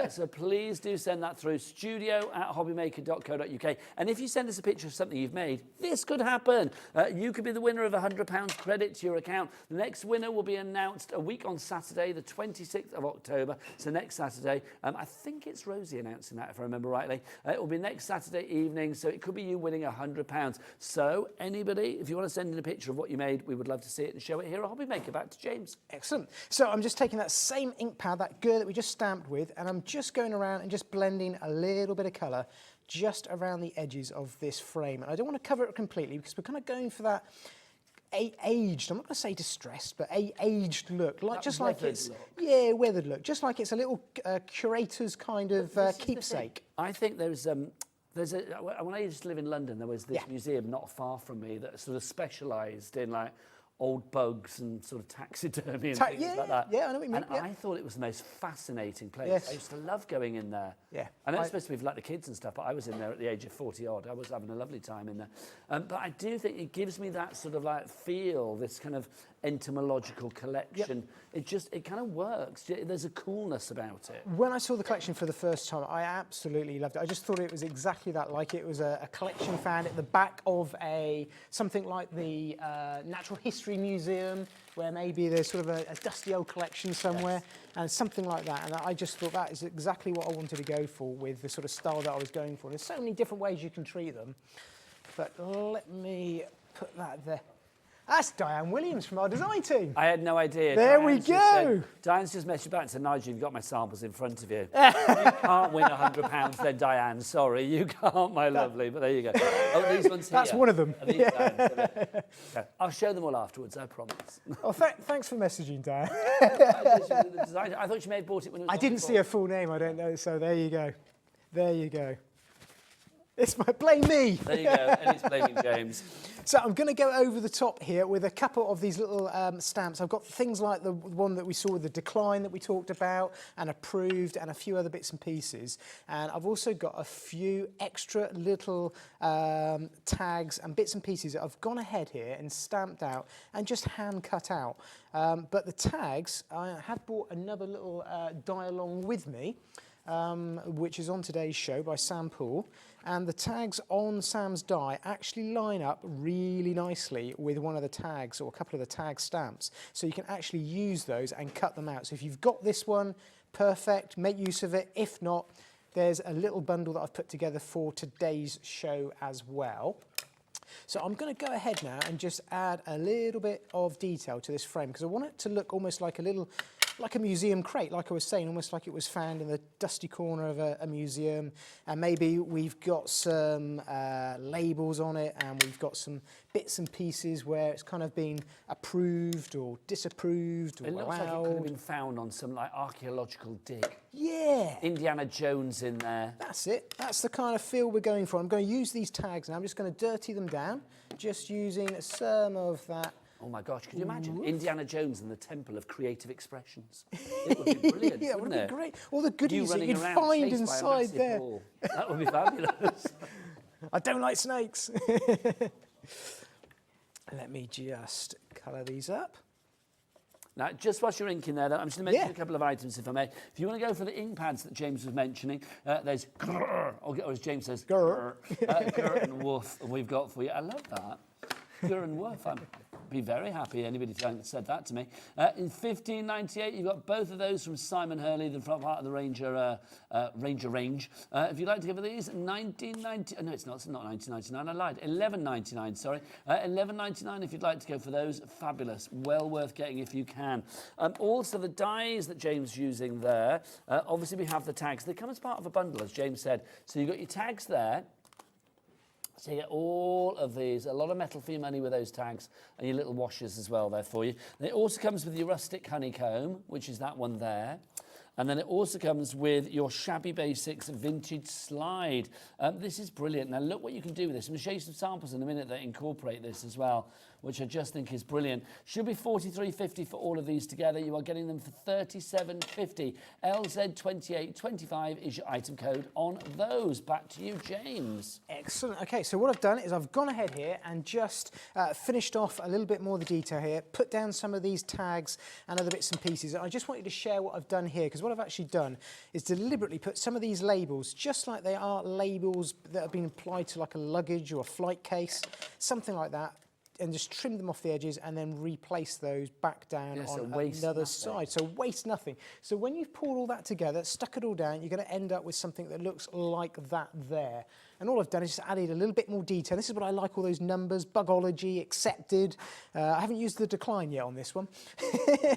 So please do send that through studio@hobbymaker.co.uk. And if you send us a picture of something you've made, this could happen. You could be the winner of £100 credit to your account. The next winner will be announced a week on Saturday, the 26th of October. So next Saturday, I think it's Rosie announcing that, if I remember rightly. It will be next Saturday evening, so it could be you winning £100. So anybody, if you want to send in a picture of what you made, we would love to see it and show it here at Hobby Maker. Back to James. Excellent. So I'm just taking that same ink pad, that grr that we just stamped with, and I'm just going around and just blending a little bit of colour just around the edges of this frame. And I don't want to cover it completely because we're kind of going for that aged, I'm not going to say distressed, but aged look, like just like it's yeah, weathered look, just like it's a little curator's kind of keepsake. I think when I used to live in London, there was this museum not far from me that sort of specialised in like old bugs and sort of taxidermy and things like that. Yeah, I know what you mean. And I thought it was the most fascinating place. Yes. I used to love going in there. Yeah. I know it's supposed to be for like the kids and stuff, but I was in there at the age of 40 odd. I was having a lovely time in there. But I do think it gives me that sort of like feel, this kind of entomological collection. It kind of works. There's a coolness about it. When I saw the collection for the first time, I absolutely loved it. I just thought it was exactly that, like it was a collection found at the back of something like the Natural History Museum, where maybe there's sort of a dusty old collection somewhere, and something like that. And I just thought that is exactly what I wanted to go for with the sort of style that I was going for. There's so many different ways you can treat them, but let me put that there. That's Diane Williams from our design team. I had no idea. There we go. Diane's just messaged back and said, Nigel, you've got my samples in front of you. You can't win £100 then, Diane. Sorry, you can't, my lovely. But there you go. Oh, these ones here. That's one of them. Are these Diane's? Okay. I'll show them all afterwards, I promise. Oh, thanks for messaging, Diane. I thought you may have bought it when it was I didn't see her full name, I don't know, so there you go. There you go. It's blame me. There you go, and it's blaming James. So I'm going to go over the top here with a couple of these little stamps. I've got things like the one that we saw with the decline that we talked about, and approved, and a few other bits and pieces. And I've also got a few extra little tags and bits and pieces that I've gone ahead here and stamped out and just hand cut out. But the tags, I have brought another little die along with me, which is on today's show by Sam Poole. And the tags on Sam's die actually line up really nicely with one of the tags, or a couple of the tag stamps. So you can actually use those and cut them out. So if you've got this one, perfect, make use of it. If not, there's a little bundle that I've put together for today's show as well. So I'm going to go ahead now and just add a little bit of detail to this frame, because I want it to look almost like a museum crate, like I was saying, almost like it was found in the dusty corner of a museum. And maybe we've got some labels on it, and we've got some bits and pieces where it's kind of been approved or disapproved or It looks allowed. like it could have been found on some like archaeological dig. Yeah. Indiana Jones in there. That's it. That's the kind of feel we're going for. I'm going to use these tags now. I'm just going to dirty them down, just using some of that. Oh my gosh, could you imagine Indiana Jones in the Temple of Creative Expressions? It would be brilliant, Yeah, it wouldn't would it? be great. All the goodies that running you'd around find chased by a inside massive there. ball. That would be fabulous. I don't like snakes. Let me just colour these up. Now, just whilst you're inking there, I'm just going to mention a couple of items, if I may. If you want to go for the ink pads that James was mentioning, there's grr, or as James says, grr, grr and woof, and we've got for you. I love that. Grr and woof. I'd be very happy anybody said that to me. In 1598, you've got both of those from Simon Hurley, the front part of the Ranger range. If you'd like to go for these, 1990. No, it's not 1999. I lied. 11.99. Sorry, 11.99. If you'd like to go for those, fabulous. Well worth getting if you can. Also, the dies that James is using there. Obviously, we have the tags. They come as part of a bundle, as James said. So you've got your tags there. So you get all of these, a lot of metal for your money with those tags, and your little washers as well there for you. And it also comes with your rustic honeycomb, which is that one there. And then it also comes with your Shabby Basics vintage slide. This is brilliant. Now look what you can do with this. I'm going to show you some samples in a minute that incorporate this as well, which I just think is brilliant. Should be $43.50 for all of these together. You are getting them for $37.50. LZ2825 is your item code on those. Back to you, James. Excellent. Okay, so what I've done is I've gone ahead here and just finished off a little bit more of the detail here, put down some of these tags and other bits and pieces. I just wanted to share what I've done here, because what I've actually done is deliberately put some of these labels, just like they are labels that have been applied to like a luggage or a flight case, something like that, and just trim them off the edges and then replace those back down on another side. So waste nothing. So when you've poured all that together, stuck it all down, you're going to end up with something that looks like that there. And all I've done is just added a little bit more detail. This is what I like, all those numbers, bugology, accepted. I haven't used the decline yet on this one.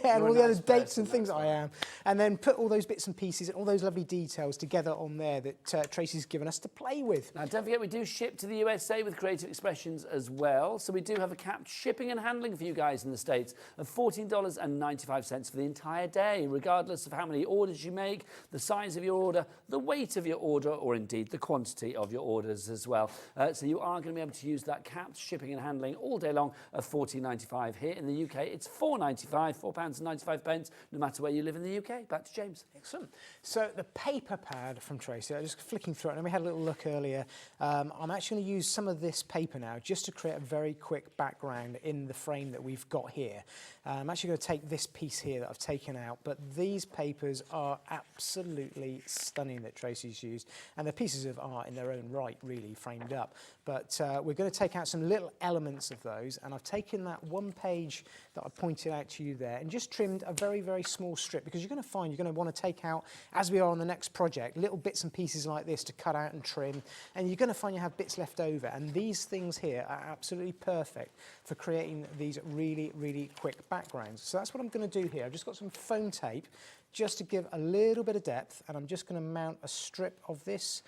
And all the other dates and things I am. And then put all those bits and pieces and all those lovely details together on there that Tracy's given us to play with. Now, don't forget, we do ship to the USA with Creative Expressions as well. So we do have a capped shipping and handling for you guys in the States of $14.95 for the entire day, regardless of how many orders you make, the size of your order, the weight of your order, or indeed the quantity of your order. orders as well. So you are going to be able to use that capped shipping and handling all day long of £14.95. Here in the UK, it's £4.95, £4.95, no matter where you live in the UK. Back to James. Excellent. So the paper pad from Tracy, I'm just flicking through it, and we had a little look earlier. I'm actually going to use some of this paper now just to create a very quick background in the frame that we've got here. I'm actually going to take this piece here that I've taken out, but these papers are absolutely stunning that Tracy's used, and they're pieces of art in their own right, really, framed up. But we're going to take out some little elements of those, and I've taken that one page that I pointed out to you there and just trimmed a very, very small strip, because you're going to find you're going to want to take out, as we are on the next project, little bits and pieces like this to cut out and trim, and you're going to find you have bits left over, and these things here are absolutely perfect for creating these really, really quick backgrounds. So that's what I'm going to do here. I've just got some foam tape just to give a little bit of depth, and I'm just going to mount a strip of this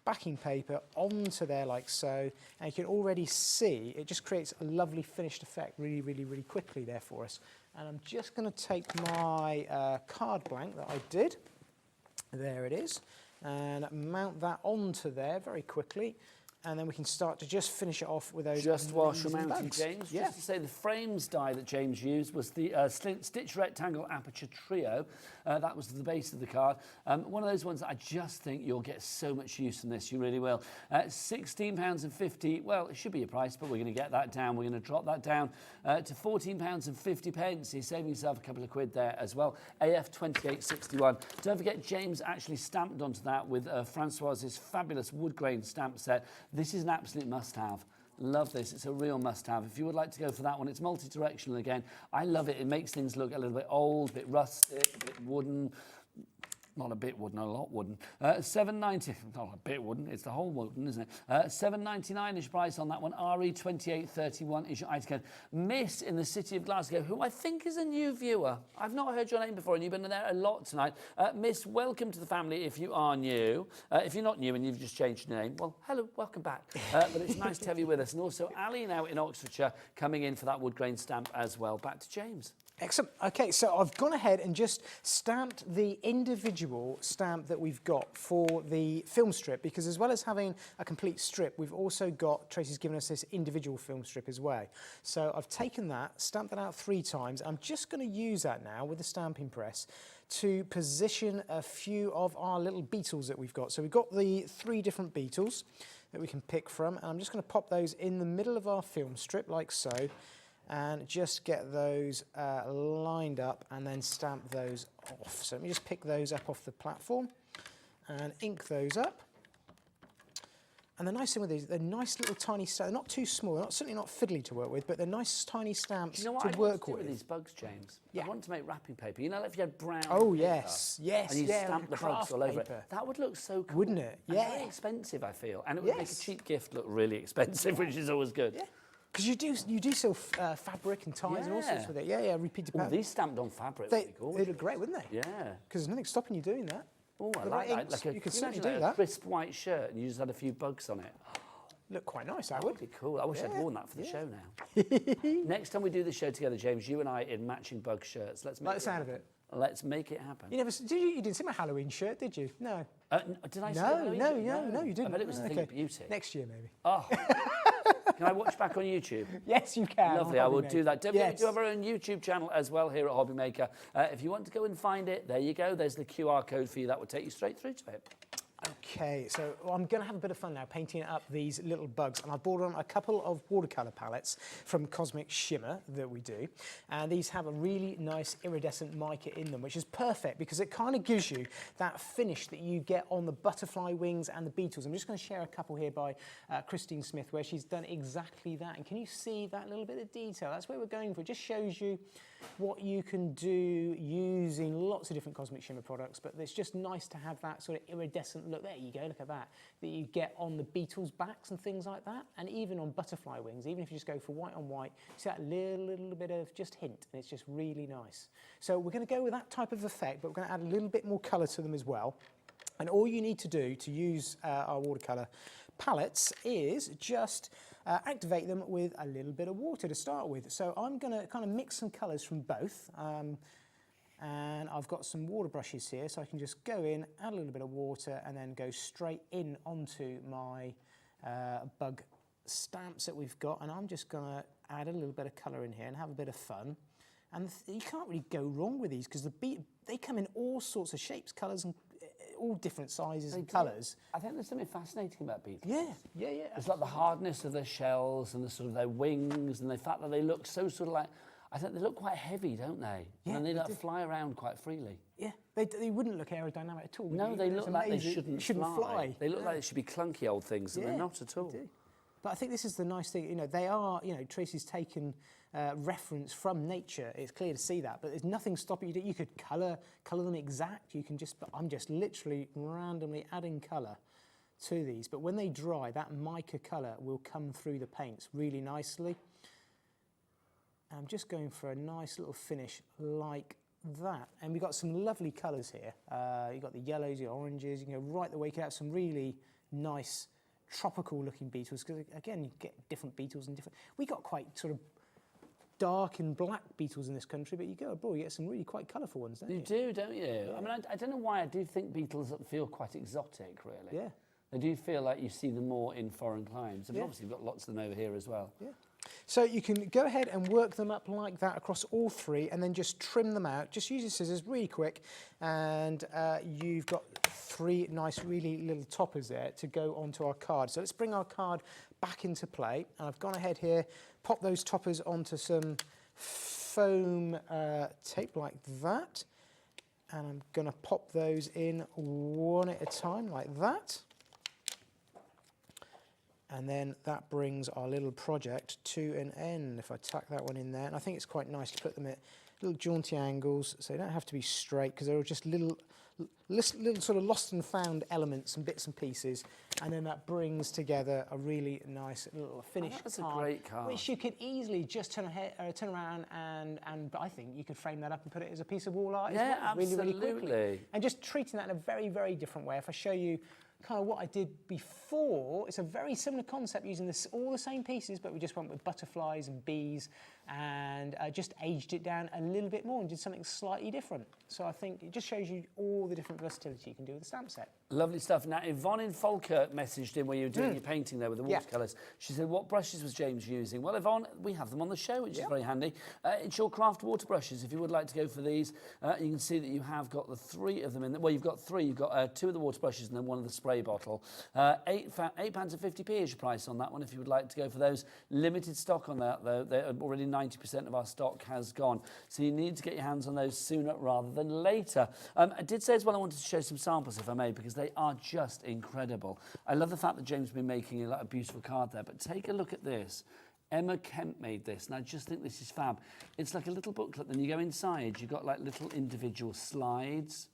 backing paper onto there like so, and you can already see it just creates a lovely finished effect really, really, really quickly there for us. And I'm just going to take my card blank that I did, there it is, and mount that onto there very quickly. And then we can start to just finish it off with those. Just whilst you're mounting, bugs. James, yeah. just to say the frames die that James used was the Stitch Rectangle Aperture Trio. That was the base of the card. One of those ones that I just think you'll get so much use from this, you really will. £16.50, well, it should be a price, but we're going to get that down. We're going to drop that down to £14.50. You're saving yourself a couple of quid there as well. AF 2861. Don't forget, James actually stamped onto that with Francoise's fabulous wood grain stamp set. This is an absolute must-have. Love this. It's a real must-have. If you would like to go for that one, it's multi-directional again. I love it. It makes things look a little bit old, a bit rustic, a bit wooden. Not a bit wooden, a lot wooden. $7.90, not a bit wooden, it's the whole wooden, isn't it? $7.99-ish price on that one. RE2831 is your item code. Miss in the city of Glasgow, who I think is a new viewer. I've not heard your name before, and you've been there a lot tonight. Miss, welcome to the family if you are new. If you're not new and you've just changed your name, well, hello, welcome back. But it's nice to have you with us. And also, Ali now in Oxfordshire, coming in for that wood grain stamp as well. Back to James. Excellent. Okay, so I've gone ahead and just stamped the individual stamp that we've got for the film strip, because as well as having a complete strip, we've also got, Tracy's given us this individual film strip as well. So I've taken that, stamped that out 3 times. I'm just going to use that now with the stamping press to position a few of our little beetles that we've got. So we've got the 3 different beetles that we can pick from, and I'm just going to pop those in the middle of our film strip like so, and just get those lined up and then stamp those off. So let me just pick those up off the platform and ink those up. And the nice thing with these, they're nice little tiny stamps. They're not too small, certainly not fiddly to work with, but they're nice tiny stamps to work with. With these bugs, James? Yeah. I want to make wrapping paper. You know, if you had brown paper, yes, and you stamp the bugs all over it, that would look so cool. Wouldn't it? And very expensive, I feel. And it would make a cheap gift look really expensive, which is always good. Yeah. Because you do sell fabric and ties and all sorts with it. Yeah, repeated pattern. These stamped on fabric would be cool. They look great, wouldn't they? Yeah. Because there's nothing stopping you doing that. Oh, I like that. Like you could certainly do a that. Crisp white shirt and you just had a few bugs on it. Look quite nice, that would be cool. I wish I'd worn that for the show now. Next time we do the show together, James, you and I in matching bug shirts. Let's make like the sound of it. Let's make it happen. You didn't see my Halloween shirt, did you? No. Did I see No, you didn't. I bet it was Think Beauty. Next year, maybe. Oh. Can I watch back on YouTube? Yes, you can. Lovely, I will do that. Don't forget, we do have our own YouTube channel as well here at Hobby Maker. If you want to go and find it, there you go. There's the QR code for you. That will take you straight through to it. Okay, so I'm going to have a bit of fun now painting up these little bugs, and I've brought on a couple of watercolour palettes from Cosmic Shimmer that we do, and these have a really nice iridescent mica in them, which is perfect because it kind of gives you that finish that you get on the butterfly wings and the beetles. I'm just going to share a couple here by Christine Smith where she's done exactly that, and can you see that little bit of detail? That's where we're going for. It just shows you what you can do using lots of different Cosmic Shimmer products, but it's just nice to have that sort of iridescent look. There you go, look at that you get on the beetles' backs and things like that, and even on butterfly wings. Even if you just go for white on white, you see that little bit of just hint, and it's just really nice. So we're going to go with that type of effect, but we're going to add a little bit more colour to them as well. And all you need to do to use our watercolour palettes is just activate them with a little bit of water to start with. So I'm going to kind of mix some colours from both. And I've got some water brushes here, so I can just go in, add a little bit of water, and then go straight in onto my bug stamps that we've got, and I'm just going to add a little bit of colour in here and have a bit of fun. And you can't really go wrong with these because they come in all sorts of shapes, colours, and all different sizes and colours. I think there's something fascinating about beetles. Yeah. It's like the hardness of their shells and the sort of their wings and the fact that they look so sort of like, I think they look quite heavy, don't they? Yeah, and they like fly around quite freely. Yeah, they wouldn't look aerodynamic at all. No, they look like they shouldn't fly. They look like they should be clunky old things, and they're not at all. But I think this is the nice thing, you know, they are, you know, Tracy's taken reference from nature. It's clear to see that, but there's nothing stopping you. You could colour them exact. You can just, but I'm just literally randomly adding colour to these. But when they dry, that mica colour will come through the paints really nicely. And I'm just going for a nice little finish like that. And we've got some lovely colours here. You've got the yellows, your oranges. You can go right the way. You can have some really nice tropical looking beetles, because again you get different beetles and different. We got quite sort of dark and black beetles in this country, but you go abroad, you get some really quite colourful ones, don't you? You do, don't you? Yeah. I mean, I don't know why, I do think beetles feel quite exotic, really. Yeah. They do feel like you see them more in foreign climes. And obviously we've got lots of them over here as well. Yeah. So you can go ahead and work them up like that across all three, and then just trim them out. Just use your scissors really quick, and you've got three nice, really little toppers there to go onto our card. So let's bring our card back into play. And I've gone ahead here, pop those toppers onto some foam tape like that. And I'm going to pop those in one at a time like that. And then that brings our little project to an end. If I tuck that one in there, and I think it's quite nice to put them at little jaunty angles, so they don't have to be straight, because they're just little sort of lost and found elements and bits and pieces, and then that brings together a really nice little finished that's card, a great card, which you could easily just turn around and I think you could frame that up and put it as a piece of wall art as well, absolutely. really quickly. And just treating that in a very, very different way. If I show you kind of what I did before, it's a very similar concept, using all the same pieces, but we just went with butterflies and bees and just aged it down a little bit more and did something slightly different. So I think it just shows you all the different versatility you can do with the stamp set. Lovely stuff. Now, Yvonne in Falkirk messaged in where you were doing your painting there with the watercolours. She said, what brushes was James using? Well, Yvonne, we have them on the show, which is very handy. It's your craft water brushes. If you would like to go for these, you can see that you have got the three of them in there. Well, you've got three. You've got two of the water brushes and then one of the spray bottle. £8.50 is your price on that one if you would like to go for those. Limited stock on that, though. They're already 90% of our stock has gone. So you need to get your hands on those sooner rather than later. I did say as well I wanted to show some samples, if I may, because they are just incredible. I love the fact that James has been making a beautiful card there, but take a look at this. Emma Kemp made this, and I just think this is fab. It's like a little booklet, then you go inside, you've got like little individual slides.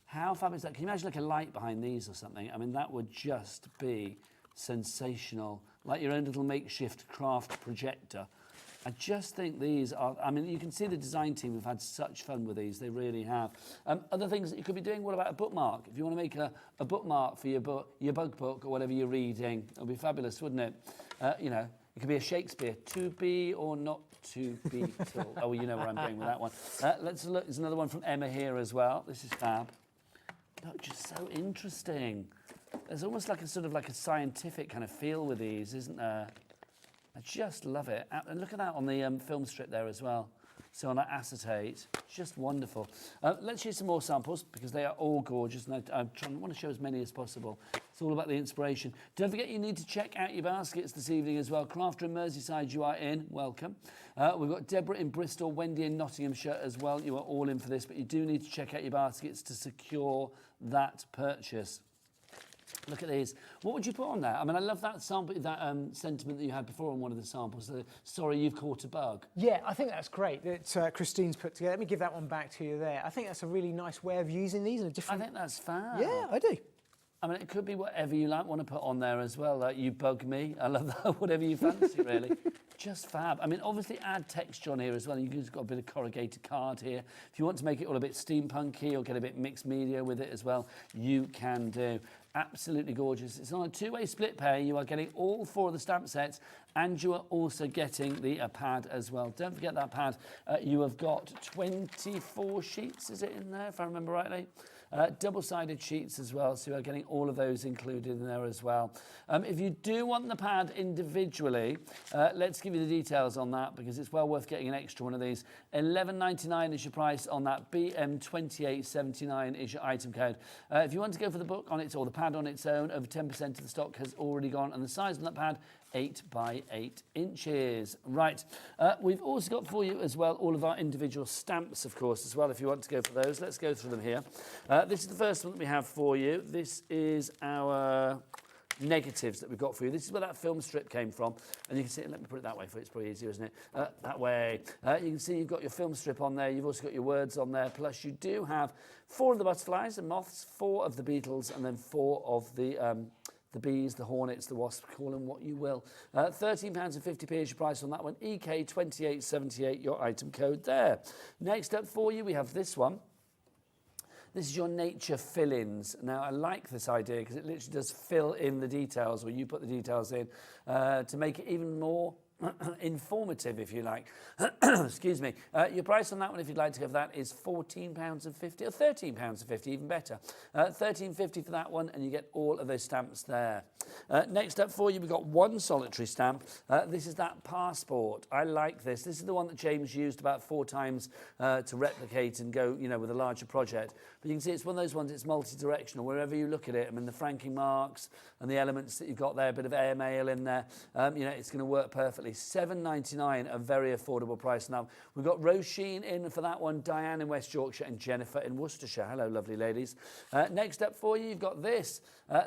How fab is that? Can you imagine like a light behind these or something? I mean, that would just be sensational, like your own little makeshift craft projector. I just think these are, I mean, you can see the design team have had such fun with these, they really have. Other things that you could be doing, what about a bookmark? If you want to make a bookmark for your bug book or whatever you're reading, it would be fabulous, wouldn't it? You know, it could be a Shakespeare, to be or not to be till. Oh, well, you know where I'm going with that one. Let's look, there's another one from Emma here as well. This is fab. Look, just so interesting. There's almost like a sort of like a scientific kind of feel with these, isn't there? I just love it. And look at that on the film strip there as well. So on that acetate, just wonderful. Let's use some more samples because they are all gorgeous, and I want to show as many as possible. It's all about the inspiration. Don't forget you need to check out your baskets this evening as well. Crafter in Merseyside, you are in. Welcome. We've got Deborah in Bristol, Wendy in Nottinghamshire as well. You are all in for this, but you do need to check out your baskets to secure that purchase. Look at these. What would you put on there? I mean, I love that sample, that sentiment that you had before on one of the samples. Sorry, you've caught a bug. Yeah, I think that's great that Christine's put together. Let me give that one back to you there. I think that's a really nice way of using these in a different... I think that's fab. Yeah, I do. I mean, it could be whatever you want to put on there as well. Like you bug me. I love that. Whatever you fancy, really. Just fab. I mean, obviously add texture on here as well. You've just got a bit of corrugated card here. If you want to make it all a bit steampunky or get a bit mixed media with it as well, you can do. Absolutely gorgeous. It's on a two-way split pay. You are getting all four of the stamp sets, and you are also getting the pad as well. Don't forget that pad. You have got 24 sheets, is it in there, if I remember rightly? Double-sided sheets as well, so you're getting all of those included in there as well. If you do want the pad individually, let's give you the details on that because it's well worth getting an extra one of these. $11.99 is your price on that. BM2879 is your item code. If you want to go for the book on its or the pad on its own, over 10% of the stock has already gone, and the size of that pad, 8 by 8 inches. Right, we've also got for you as well all of our individual stamps, of course, as well, if you want to go for those. Let's go through them here. This is the first one that we have for you. This is our negatives that we've got for you. This is where that film strip came from, and you can see, let me put it that way for you, it's probably easier, isn't it? That way. You can see you've got your film strip on there, you've also got your words on there, plus you do have 4 of the butterflies and moths, 4 of the beetles, and then 4 of the bees, the hornets, the wasps, call them what you will. £13.50 is your price on that one. EK2878, your item code there. Next up for you, we have this one. This is your nature fill-ins. Now, I like this idea because it literally does fill in the details, or you put the details in, to make it even more informative, if you like. Excuse me. Your price on that one, if you'd like to go for that, is £14.50 or £13.50, even better. £13.50 for that one, and you get all of those stamps there. Next up for you, we've got one solitary stamp. This is that passport. I like this. This is the one that James used about 4 times to replicate and go, with a larger project. But you can see it's one of those ones, it's multi-directional. Wherever you look at it, I mean, the franking marks and the elements that you've got there, a bit of airmail in there, it's going to work perfectly. $7.99, a very affordable price. Now, we've got Roisin in for that one, Diane in West Yorkshire, and Jennifer in Worcestershire. Hello, lovely ladies. Next up for you, you've got this.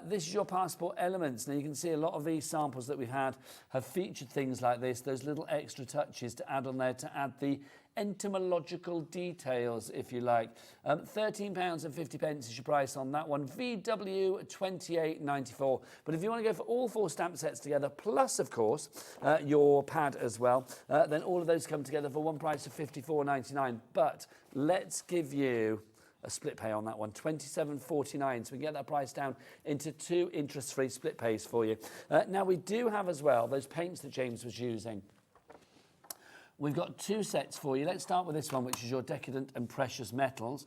This is your passport elements. Now, you can see a lot of these samples that we've had have featured things like this, those little extra touches to add on there, to add the entomological details, if you like. £13.50 is your price on that one. VW 28.94. But if you want to go for all 4 stamp sets together, plus, of course, your pad as well, then all of those come together for one price of £54.99. But let's give you a split pay on that one, £27.49, so we get that price down into 2 interest-free split pays for you. Now, we do have as well those paints that James was using. We've got 2 sets for you. Let's start with this one, which is your Decadent and Precious Metals.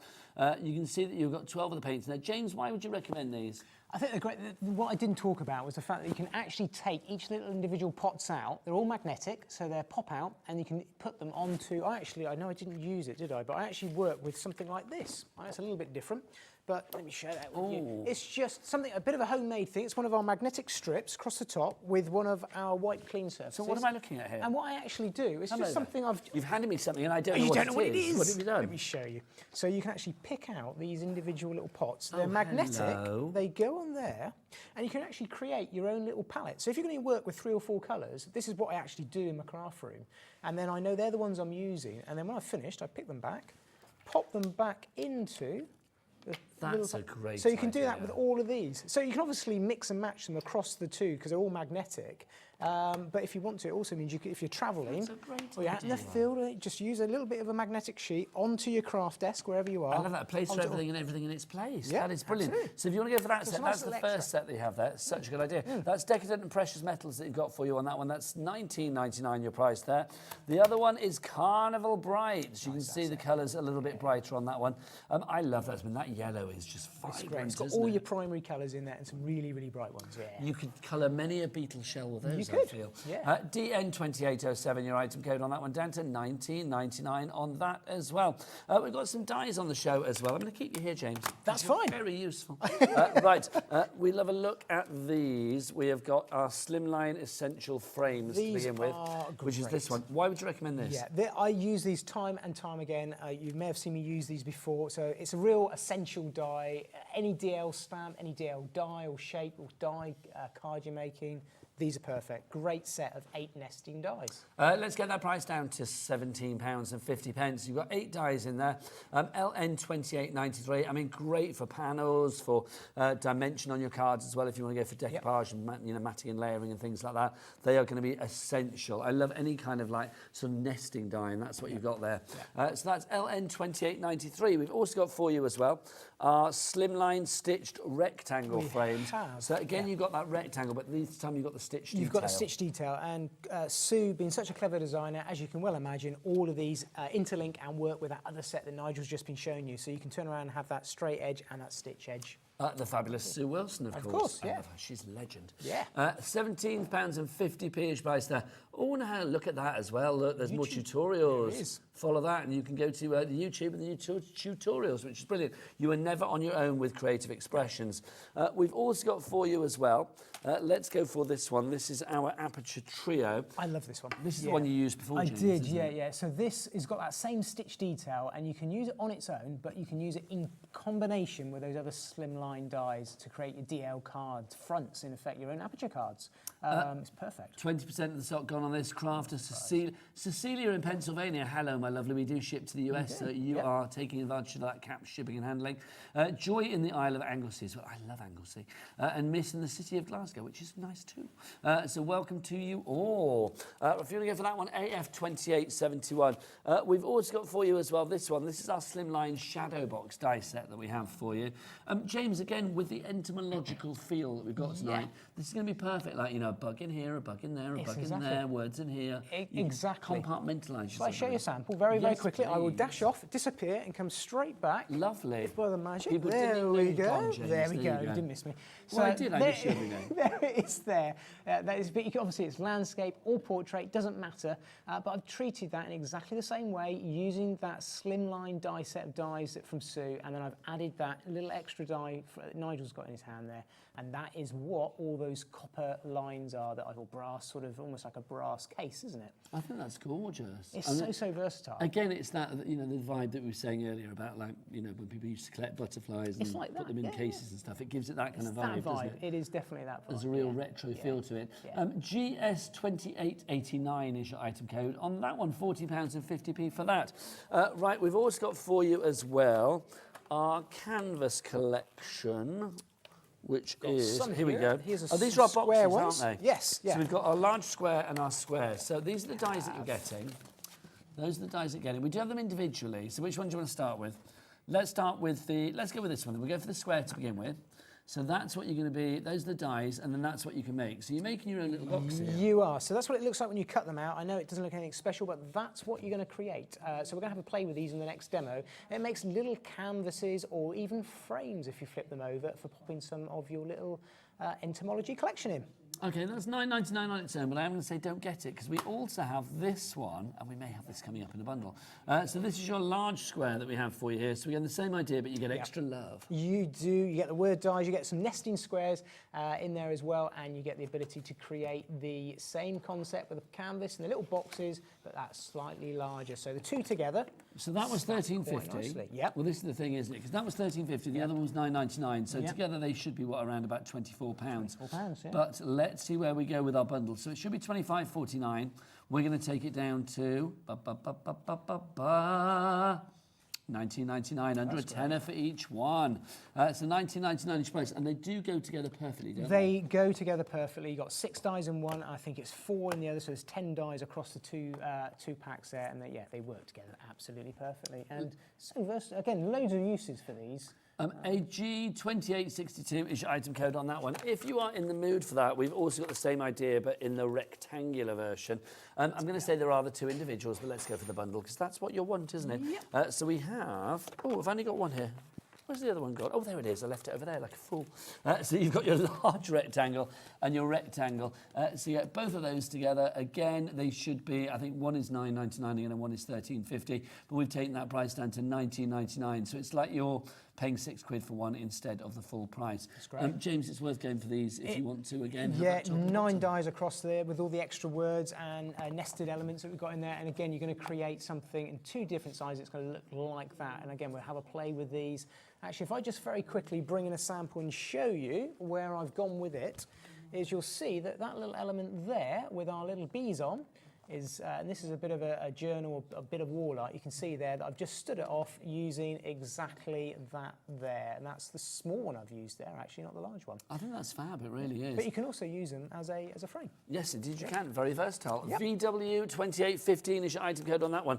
You can see that you've got 12 of the paints. Now, James, why would you recommend these? I think they're great. What I didn't talk about was the fact that you can actually take each little individual pots out. They're all magnetic, so they pop out, and you can put them onto... I know I didn't use it, did I? But I actually work with something like this. It's a little bit different. But let me share that with you. It's just something, a bit of a homemade thing. It's one of our magnetic strips across the top with one of our white clean surfaces. So what am I looking at here? And what I actually do is just something I've... You've handed me something and I don't know what it is. What have you done? Let me show you. So you can actually pick out these individual little pots. They're magnetic. Hello. They go on there, and you can actually create your own little palette. So if you're going to work with 3 or 4 colours, this is what I actually do in my craft room. And then I know they're the ones I'm using. And then when I've finished, I pick them back, pop them back into... That's a great So you can do that with all of these. So you can obviously mix and match them across the 2 because they're all magnetic. But if you want to, it also means you can, if you're travelling or you're out in the field, just use a little bit of a magnetic sheet onto your craft desk wherever you are. I love that. A place for everything and everything in its place. Yeah, that is brilliant. Absolutely. So if you want to go for that set, that's the first set that you have there. It's such a good idea. That's Decadent and Precious Metals that you've got for you on that one. That's $19.99 your price there. The other one is Carnival Brights. You can see the colours a little bit brighter on that one. I love that. I mean, that yellow is just vibrant. It's great. It's got all your primary colours in there and some really, really bright ones. Yeah. You could colour many a beetle shell with those, I feel. Yeah. DN2807, your item code on that one, down to $19.99 on that as well. We've got some dies on the show as well. I'm going to keep you here, James. That's fine. Very useful. Right, we'll have a look at these. We have got our Slimline Essential frames to begin with, which is this one. Why would you recommend this? Yeah, I use these time and time again. You may have seen me use these before. So it's a real essential die. Any DL stamp, any DL die or shape or die card you're making, these are perfect. Great set of 8 nesting dies. Let's get that price down to £17.50. You've got 8 dies in there. LN2893. I mean, great for panels, for dimension on your cards as well. If you want to go for decoupage and matting and layering and things like that, they are going to be essential. I love any kind of sort of nesting die, and that's what you've got there. So that's LN2893. We've also got for you as well our Slimline stitched rectangle frames. So again, you've got that rectangle, but this time you've got the stitch detail. You've got a stitch detail, and Sue, being such a clever designer, as you can well imagine, all of these interlink and work with that other set that Nigel's just been showing you. So you can turn around and have that straight edge and that stitch edge. The fabulous Sue Wilson, of course. Of course, yeah. I love her. She's a legend. Yeah. £17.50 each price there. Oh, now look at that as well. Look, there's more tutorials. There is. Follow that, and you can go to the YouTube and the tutorials, which is brilliant. You are never on your own with creative expressions. We've also got for you as well. Let's go for this one. This is our Aperture Trio. I love this one. This is the one you used before, I James, did, isn't yeah, it? yeah. So this has got that same stitch detail, and you can use it on its own, but you can use it in combination with those other slimline dies to create your DL cards, fronts, in effect, your own Aperture cards. It's perfect. 20% of the stock gone on this. Crafter Cecilia in Pennsylvania. Hello, my lovely. We do ship to the US, so you are taking advantage of that cap shipping and handling. Joy in the Isle of Anglesey. Well, I love Anglesey. And Miss in the city of Glasgow, which is nice too. So welcome to you all. If you want to go for that one, AF2871. We've also got for you as well this one. This is our Slimline Shadow Box die set that we have for you. James, again, with the entomological feel that we've got tonight, this is going to be perfect. Like, you know, a bug in here, a bug in there, a bug in there, words in here. Exactly. Compartmentalise. Shall I show you a sample very quickly? I will dash off, disappear, and come straight back. Lovely. If by the magic. People there we go. James, there we go. You didn't miss me. So well, I did. I just showed you there it is there. That is, but obviously it's landscape or portrait, doesn't matter. But I've treated that in exactly the same way, using that slimline die set of dies from Sue, and then I've added that little extra die that Nigel's got in his hand there. And that is what all those copper lines are that I call brass, sort of almost like a brass case, isn't it? I think that's gorgeous. It's so versatile. Again, it's that, you know, the vibe that we were saying earlier about, like, you know, when people used to collect butterflies and like put them in cases and stuff. It gives it that kind of that vibe, doesn't it? It is definitely that vibe. There's a real retro feel to it. GS2889 is your item code. On that one, £40.50 for that. Right, we've also got for you as well our canvas collection, which is, here we go. These are our boxes, aren't they? Yes. Yeah. So we've got our large square and our square. So these are the dies that you're getting. Those are the dies that you're getting. We do have them individually. So which one do you want to start with? Let's go with this one. We'll go for the square to begin with. So that's what you're going to be, those are the dies, and then that's what you can make. So you're making your own little box here. You are. So that's what it looks like when you cut them out. I know it doesn't look anything special, but that's what you're going to create. So we're going to have a play with these in the next demo. It makes little canvases or even frames, if you flip them over, for popping some of your little entomology collection in. Okay, that's £9.99 on its own, but I am going to say don't get it, because we also have this one, and we may have this coming up in a bundle. So this is your large square that we have for you here. So we get the same idea, but you get extra love. You do. You get the word dies, you get some nesting squares in there as well, and you get the ability to create the same concept with the canvas and the little boxes, but that's slightly larger. So the two together. So that was £13.50. Yep. Well, this is the thing, isn't it? Because that was £13.50, the other one was £9.99. So together they should be, what, around about £24. £24, yeah. But let's see where we go with our bundle. So it should be £25.49. We're going to take it down to £19.99, under a tenner for each one. So £19.99 each price, and they do go together perfectly, don't they? They go together perfectly. You've got 6 dies in one, I think it's 4 in the other, so there's 10 dies across the two packs there, and they work together absolutely perfectly. And so versatile. Again, loads of uses for these. AG2862 is your item code on that one. If you are in the mood for that, we've also got the same idea, but in the rectangular version. I'm going to say there are the two individuals, but let's go for the bundle, because that's what you want, isn't it? Yep. So we have... Oh, I've only got one here. Where's the other one gone? Oh, there it is. I left it over there like a fool. So you've got your large rectangle and your rectangle. So you get both of those together. Again, they should be, I think one is £9.99 and one is £13.50, but we've taken that price down to £19.99. So it's like you're paying £6 for one instead of the full price. That's great. James, it's worth going for these if you want to again. Yeah, 9 dies across there with all the extra words and nested elements that we've got in there. And again, you're going to create something in 2 different sizes. It's going to look like that. And again, we'll have a play with these. Actually, if I just very quickly bring in a sample and show you where I've gone with it, is you'll see that little element there with our little bees on is, and this is a bit of a journal, a bit of wall art. You can see there that I've just stood it off using exactly that there. And that's the small one I've used there, actually, not the large one. I think that's fab, it really is. But you can also use them as a frame. Yes, indeed you can. Very versatile. Yep. VW2815 is your item code on that one.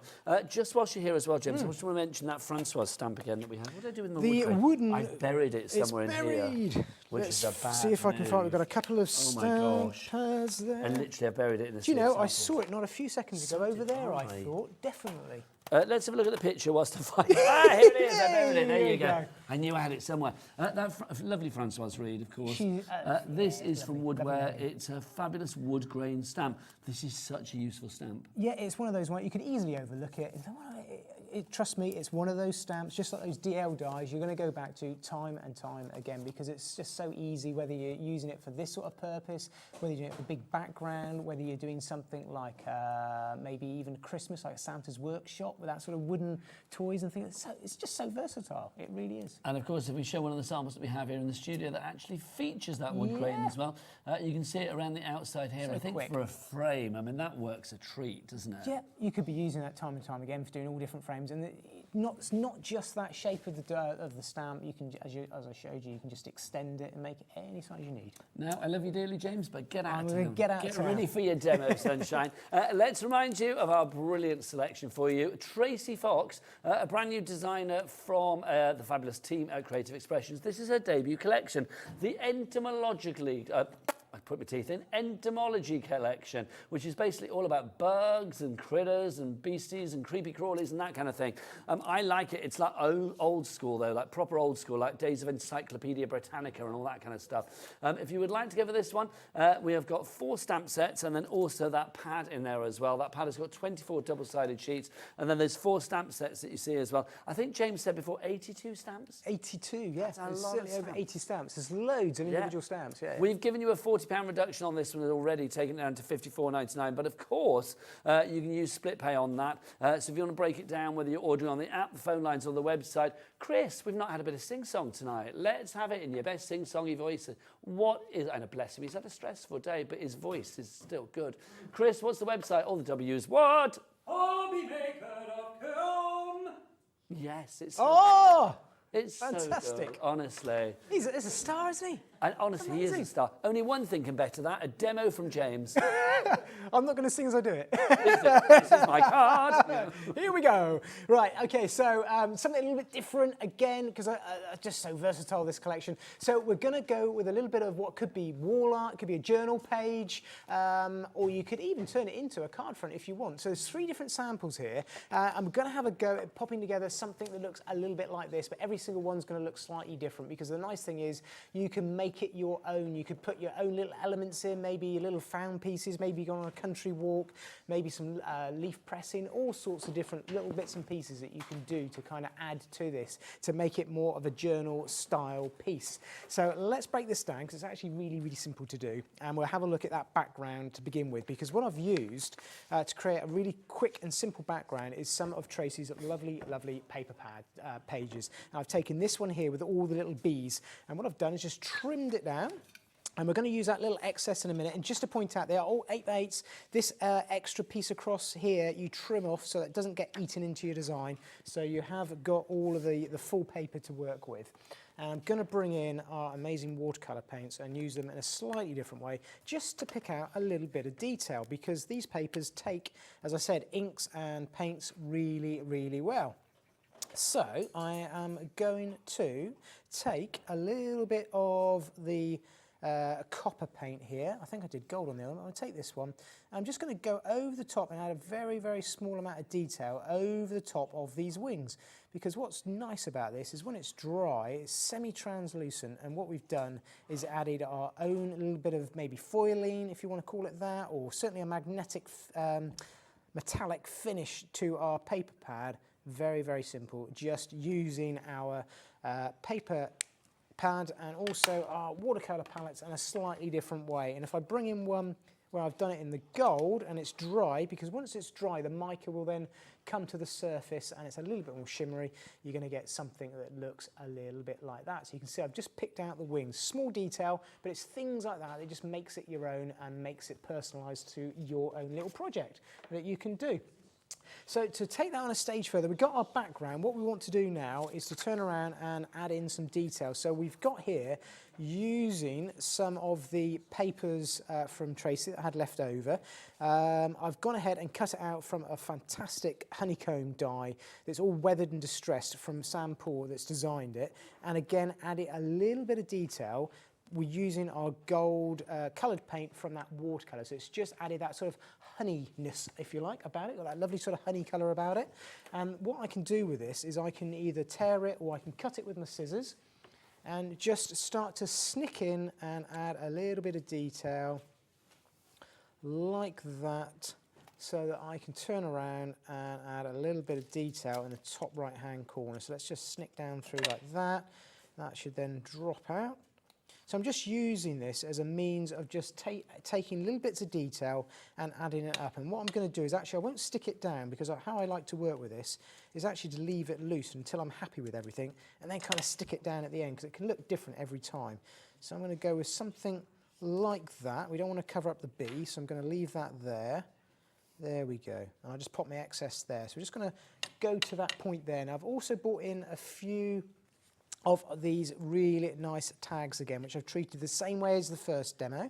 Just whilst you're here as well, James, I just want to mention that Francois stamp again that we had. What did I do with the wooden? I buried it somewhere in here. which is a bad see if I can find. We've got a couple of Oh my stamp gosh. pads there. And literally, I buried it in the Do you know, I sample. saw it not a few seconds ago over there, I thought. Definitely. Let's have a look at the picture whilst I find it. Ah, here it is. I buried it. There you go. I knew I had it somewhere. Lovely Francoise Reed, of course. This is from Woodware. It's a fabulous wood grain stamp. This is such a useful stamp. Yeah, it's one of those ones you can easily overlook it. Trust me, it's one of those stamps, just like those DL dies, you're going to go back to time and time again because it's just so easy, whether you're using it for this sort of purpose, whether you're doing it for big background, whether you're doing something like maybe even Christmas, like Santa's workshop with that sort of wooden toys and things. It's just so versatile. It really is. And of course, if we show one of the samples that we have here in the studio that actually features that wood grain as well, you can see it around the outside here. So I think quick. for a frame, I mean, that works a treat, doesn't it? Yeah, you could be using that time and time again for doing all different frames, and it's not just that shape of the stamp. You can, as I showed you, you can just extend it and make it any size you need. Now, I love you dearly, James, but get out. Get ready for your demo, sunshine. Let's remind you of our brilliant selection for you. Tracy Fox, a brand new designer from the fabulous team at Creative Expressions. This is her debut collection, the entomologically. I put my teeth in, entomology collection, which is basically all about bugs and critters and beasties and creepy crawlies and that kind of thing. I like it. It's like old school, though, like proper old school, like days of Encyclopedia Britannica and all that kind of stuff. If you would like to go for this one, we have got 4 stamp sets and then also that pad in there as well. That pad has got 24 double-sided sheets, and then there's 4 stamp sets that you see as well. I think James said before 82 stamps? 82, yes. That's There's a lot certainly of over stamps. 80 stamps. There's loads of individual stamps, yeah. We've given you a £40 reduction on this one already, taken it down to £54.99. But of course, you can use split pay on that. So if you want to break it down, whether you're ordering on the app, the phone lines, or the website, Chris, we've not had a bit of sing-song tonight. Let's have it in your best sing-songy voice. What is, and bless him, he's had a stressful day, but his voice is still good. Chris, what's the website? All the W's. What? hobbymaker.com. Yes, it's. It's fantastic. So good, honestly. He's a star, isn't he? And honestly, he is a star. Only one thing can better that, a demo from James. I'm not going to sing as I do it. This is my card. Yeah. Here we go. Right, okay, so something a little bit different again, because I just so versatile, this collection. So we're going to go with a little bit of what could be wall art, it could be a journal page, or you could even turn it into a card front if you want. So there's 3 different samples here. I'm going to have a go at popping together something that looks a little bit like this, but every single one's going to look slightly different, because the nice thing is you can make it your own. You could put your own little elements in, maybe your little found pieces, maybe go on a country walk, maybe some leaf pressing, all sorts of different little bits and pieces that you can do to kind of add to this to make it more of a journal style piece. So let's break this down, because it's actually really, really simple to do, and we'll have a look at that background to begin with, because what I've used to create a really quick and simple background is some of Tracy's lovely, lovely paper pad pages. And I've taken this one here with all the little bees, and what I've done is just trimmed it down. And we're going to use that little excess in a minute. And just to point out, they are all 8x8. This extra piece across here, you trim off so that it doesn't get eaten into your design. So you have got all of the full paper to work with. And I'm going to bring in our amazing watercolour paints and use them in a slightly different way, just to pick out a little bit of detail, because these papers take, as I said, inks and paints really, really well. So I am going to take a little bit of the copper paint here. I think I did gold on the other one. I'm going to take this one. I'm just going to go over the top and add a very, very small amount of detail over the top of these wings. Because what's nice about this is when it's dry, it's semi-translucent, and what we've done is added our own little bit of maybe foiling, if you want to call it that, or certainly a magnetic metallic finish to our paper pad. Very, very simple, just using our paper pad and also our watercolour palettes in a slightly different way. And if I bring in one where I've done it in the gold and it's dry, because once it's dry, the mica will then come to the surface and it's a little bit more shimmery, you're going to get something that looks a little bit like that. So you can see I've just picked out the wings. Small detail, but it's things like that that just makes it your own and makes it personalised to your own little project that you can do. So to take that on a stage further, we've got our background. What we want to do now is to turn around and add in some detail. So we've got here, using some of the papers from Tracy that I had left over, I've gone ahead and cut it out from a fantastic honeycomb die that's all weathered and distressed from Sam Poor that's designed it. And again, added a little bit of detail, we're using our gold coloured paint from that watercolour. So it's just added that sort of honeyness, if you like, about it, got that lovely sort of honey colour about it. And what I can do with this is I can either tear it or I can cut it with my scissors and just start to snick in and add a little bit of detail like that, so that I can turn around and add a little bit of detail in the top right hand corner. So let's just snick down through like that. That should then drop out. So I'm just using this as a means of just taking little bits of detail and adding it up. And what I'm going to do is actually, I won't stick it down, because how I like to work with this is actually to leave it loose until I'm happy with everything, and then kind of stick it down at the end, because it can look different every time. So I'm going to go with something like that. We don't want to cover up the B, so I'm going to leave that there. There we go. And I'll just pop my excess there. So we're just going to go to that point there. Now I've also brought in a few of these really nice tags again, which I've treated the same way as the first demo,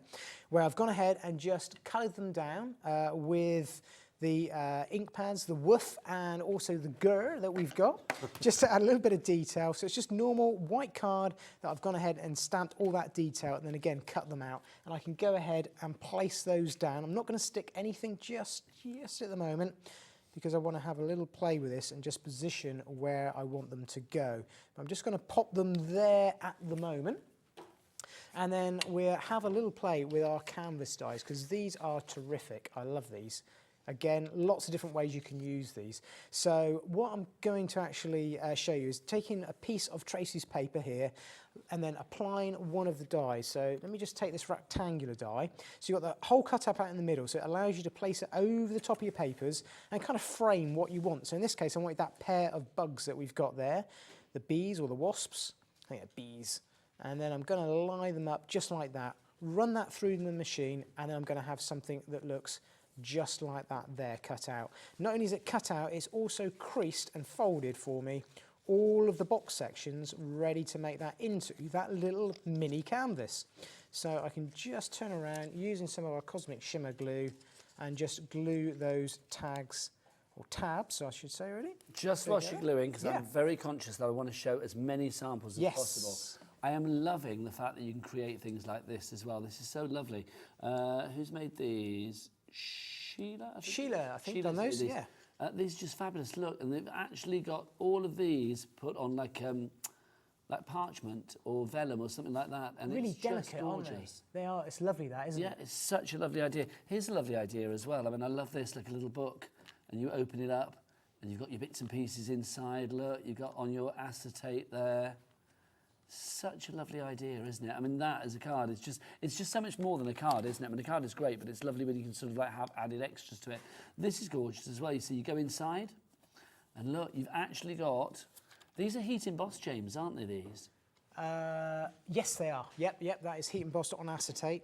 where I've gone ahead and just coloured them down with the ink pads, the woof, and also the grr that we've got, just to add a little bit of detail. So it's just normal white card that I've gone ahead and stamped all that detail, and then again cut them out, and I can go ahead and place those down. I'm not going to stick anything just at the moment, because I want to have a little play with this and just position where I want them to go. I'm just going to pop them there at the moment. And then we'll have a little play with our canvas dies, because these are terrific. I love these. Again, lots of different ways you can use these. So what I'm going to actually show you is taking a piece of Tracy's paper here and then applying one of the dies. So let me just take this rectangular die. So you've got the hole cut up out in the middle, so it allows you to place it over the top of your papers and kind of frame what you want. So in this case, I want that pair of bugs that we've got there, the bees or the wasps. I think they're bees. And then I'm going to line them up just like that, run that through the machine, and then I'm going to have something that looks just like that there, cut out. Not only is it cut out, it's also creased and folded for me all of the box sections, ready to make that into that little mini canvas. So I can just turn around using some of our Cosmic Shimmer glue and just glue those tags, or tabs, I should say, really. Just whilst you're gluing, because I'm very conscious that I want to show as many samples as possible. I am loving the fact that you can create things like this as well. This is so lovely. Who's made these? Sheila, I think done those, yeah. These are just fabulous. Look, and they've actually got all of these put on like parchment or vellum or something like that, and really it's delicate, just gorgeous. aren't they? They are. It's lovely, that, isn't it? Yeah, it's such a lovely idea. Here's a lovely idea as well. I mean, I love this, like a little book, and you open it up, and you've got your bits and pieces inside. Look, you've got on your acetate there. Such a lovely idea, isn't it? I mean, that as a card, it's just so much more than a card, isn't it? I mean, a card is great, but it's lovely when you can sort of like have added extras to it. This is gorgeous as well. You see, you go inside, and look, you've actually got, these are heat embossed, James, aren't they, these? Yes, they are. Yep, that is heat embossed on acetate.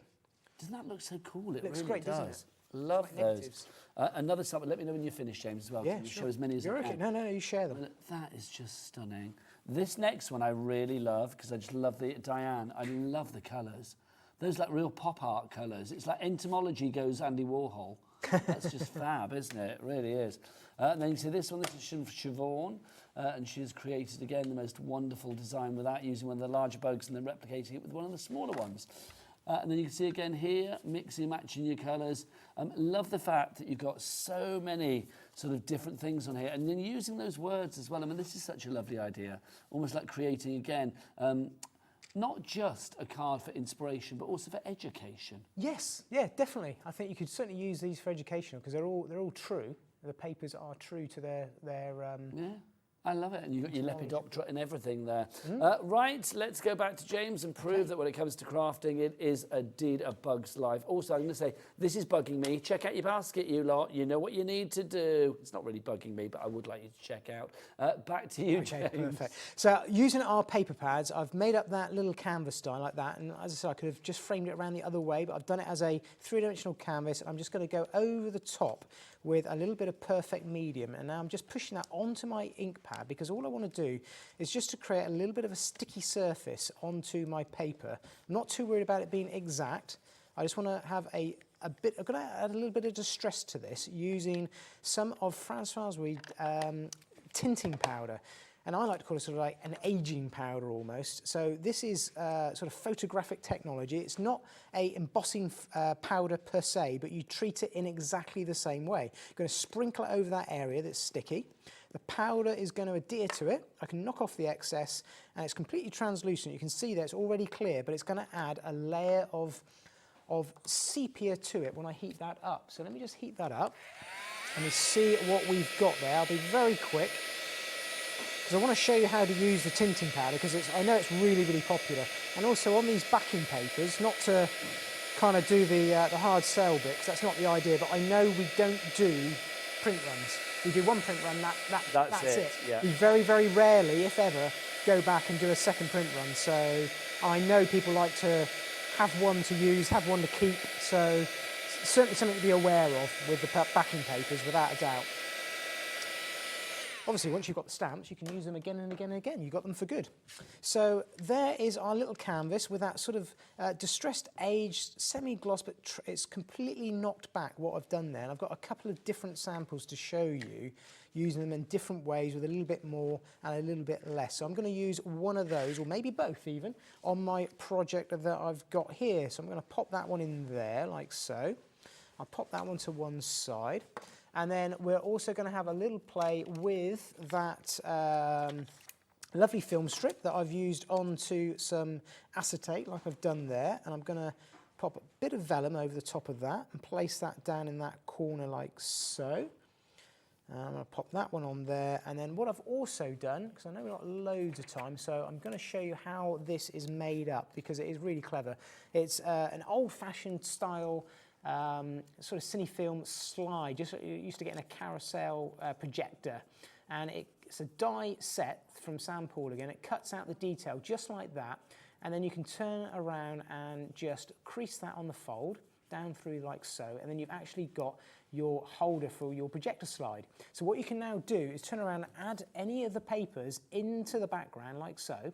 Doesn't that look so cool? It looks really great, does. doesn't it? Love those. Another sample, let me know when you're finished, James, as well. Yeah, you sure. show as many as you can. No, you share them. That is just stunning. This next one I really love, because I just love the Diane. I love the colours. Those like real pop art colours. It's like entomology goes Andy Warhol. That's just fab, isn't it? It really is. And then you see this one. This is Siobhan, and she's created again the most wonderful design with that, using one of the larger bugs and then replicating it with one of the smaller ones. And then you can see again here, mixing, matching your colours. Love the fact that you've got so many sort of different things on here. And then using those words as well. I mean, this is such a lovely idea. Almost like creating, again, not just a card for inspiration, but also for education. Yes, yeah, definitely. I think you could certainly use these for educational, because they're all true. The papers are true to their yeah. I love it, and you've got your Lepidoptera and everything there. Right, let's go back to James and prove that when it comes to crafting, it is indeed a bug's life. Also, I'm going to say, this is bugging me. Check out your basket, you lot. You know what you need to do. It's not really bugging me, but I would like you to check out. Back to you, James. Perfect. So, using our paper pads, I've made up that little canvas die like that, and as I said, I could have just framed it around the other way, but I've done it as a three-dimensional canvas, and I'm just going to go over the top with a little bit of perfect medium, and now I'm just pushing that onto my ink pad, because all I want to do is just to create a little bit of a sticky surface onto my paper. I'm not too worried about it being exact. I just want to have a bit, I'm going to add a little bit of distress to this using some of Francois tinting powder. and I like to call it sort of like an aging powder almost. So this is sort of photographic technology. It's not a embossing powder per se, but you treat it in exactly the same way. You're going to sprinkle it over that area that's sticky. The powder is going to adhere to it. I can knock off the excess, and it's completely translucent. You can see that it's already clear, but it's going to add a layer of sepia to it when I heat that up. So let me just heat that up, and you see what we've got there. I'll be very quick, because I want to show you how to use the tinting powder, because I know it's really, really popular. And also on these backing papers, not to kind of do the hard sell bit, because that's not the idea, but I know we don't do print runs. We do one print run, that's it. Yeah. We very, very rarely, if ever, go back and do a second print run. So I know people like to have one to use, have one to keep, so certainly something to be aware of with the backing papers, without a doubt. Obviously, once you've got the stamps, you can use them again and again and again. You've got them for good. So there is our little canvas with that sort of distressed aged semi-gloss, but it's completely knocked back what I've done there. And I've got a couple of different samples to show you, using them in different ways with a little bit more and a little bit less. So I'm going to use one of those, or maybe both even, on my project that I've got here. So I'm going to pop that one in there, like so. I'll pop that one to one side. And then we're also going to have a little play with that lovely film strip that I've used onto some acetate, like I've done there. And I'm going to pop a bit of vellum over the top of that and place that down in that corner like so. And I'm going to pop that one on there. And then what I've also done, because I know we've got loads of time, so I'm going to show you how this is made up, because it is really clever. It's an old-fashioned style sort of cine-film slide, just you used to get in a carousel projector, and it's a die set from Sam Paul again. It cuts out the detail just like that, and then you can turn around and just crease that on the fold down through like so, and then you've actually got your holder for your projector slide. So what you can now do is turn around and add any of the papers into the background like so,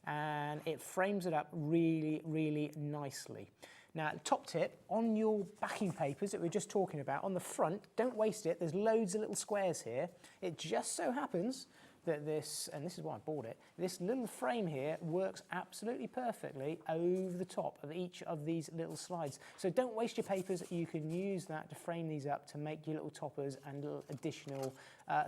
and it frames it up really, really nicely. Now, top tip, on your backing papers that we were just talking about, on the front, don't waste it. There's loads of little squares here. It just so happens that this, and this is why I bought it, this little frame here works absolutely perfectly over the top of each of these little slides. So don't waste your papers. You can use that to frame these up to make your little toppers and little additional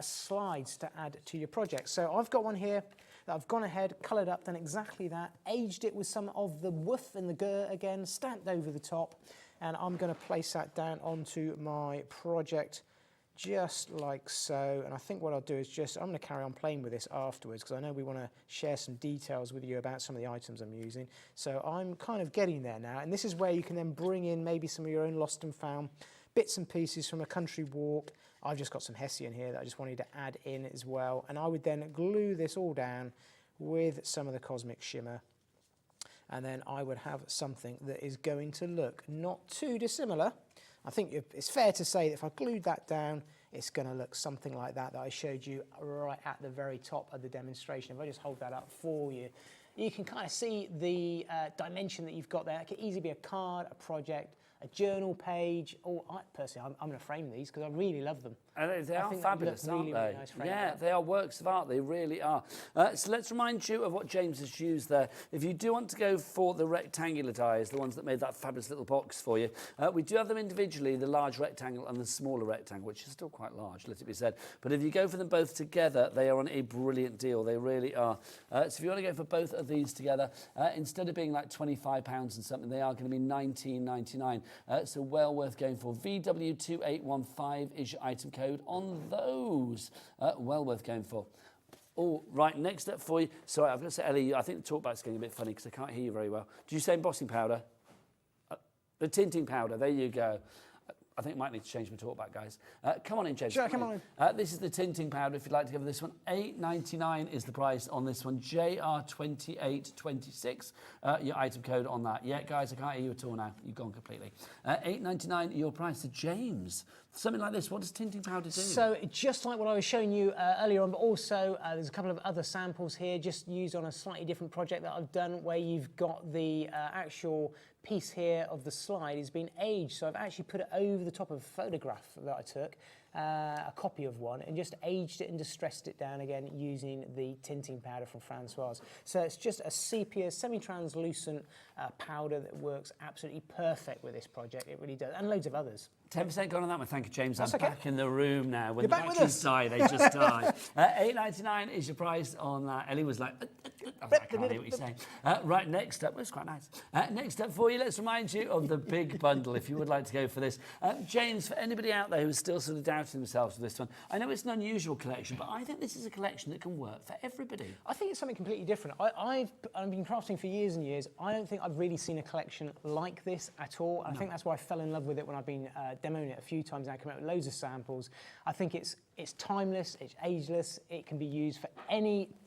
slides to add to your project. So I've got one here that I've gone ahead, coloured up, done exactly that, aged it with some of the woof and the gur again, stamped over the top, and I'm going to place that down onto my project just like so. And I think what I'll do is I'm going to carry on playing with this afterwards, because I know we want to share some details with you about some of the items I'm using. So I'm kind of getting there now, and this is where you can then bring in maybe some of your own lost and found bits and pieces from a country walk. I've just got some Hessian here that I just wanted to add in as well, and I would then glue this all down with some of the Cosmic Shimmer, and then I would have something that is going to look not too dissimilar. I think it's fair to say that if I glued that down, it's going to look something like that I showed you right at the very top of the demonstration. If I just hold that up for you, you can kind of see the dimension that you've got there. It could easily be a card, a project, a journal page, or personally, I'm going to frame these because I really love them. And they are fabulous, aren't they? Really nice Yeah, they are works of art. They really are. So let's remind you of what James has used there. If you do want to go for the rectangular dies, the ones that made that fabulous little box for you, we do have them individually, the large rectangle and the smaller rectangle, which is still quite large, let it be said. But if you go for them both together, they are on a brilliant deal. They really are. So if you want to go for both of these together, instead of being like £25 and something, they are going to be $19.99. So well worth going for. VW2815 is your item code on those. Well worth going for. Oh, right, next up for you. Sorry, I've got to say, Ellie, I think the talkback's getting a bit funny because I can't hear you very well. Did you say embossing powder? The tinting powder, there you go. I think I might need to change my talkback, guys. Come on in, James. Sure, come on in. This is the tinting powder, if you'd like to go for this one. $8.99 is the price on this one. JR2826, your item code on that. Yeah, guys, I can't hear you at all now. You've gone completely. $8.99, your price to James. Something like this, what does tinting powder do? So just like what I was showing you earlier on, but also there's a couple of other samples here just used on a slightly different project that I've done where you've got the actual piece here of the slide has been aged, so I've actually put it over the top of a photograph that I took, a copy of one, and just aged it and distressed it down again using the tinting powder from Francoise. So it's just a sepia, semi-translucent powder that works absolutely perfect with this project. It really does, and loads of others. 10% gone on that one. Thank you, James. That's I'm okay. back in the room now. When You're the back with batteries us. die, they just die. $8.99 is your price on that. Ellie was like, I can't hear what you're saying. Right, next up, it's quite nice. Next up for you, let's remind you of the big bundle if you would like to go for this. James, for anybody out there who's still sort of doubting themselves with this one, I know it's an unusual collection, but I think this is a collection that can work for everybody. I think it's something completely different. I've been crafting for years and years. I don't think I've really seen a collection like this at all. I think that's why I fell in love with it when I've been demoing it a few times. I come out with loads of samples. I think it's timeless, it's ageless. It can be used for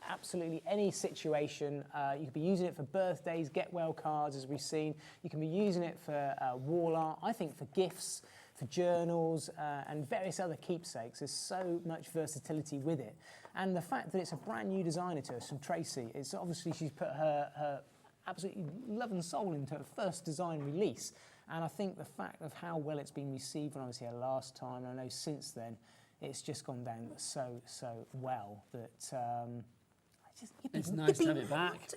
absolutely any situation. You could be using it for birthdays, get well cards, as we've seen. You can be using it for wall art. I think for gifts, for journals, and various other keepsakes. There's so much versatility with it. And the fact that it's a brand new designer to us from Tracy, it's obviously she's put her absolutely love and soul into her first design release. And I think the fact of how well it's been received when I was here last time, and I know since then, it's just gone down so well that it's nice to have it back.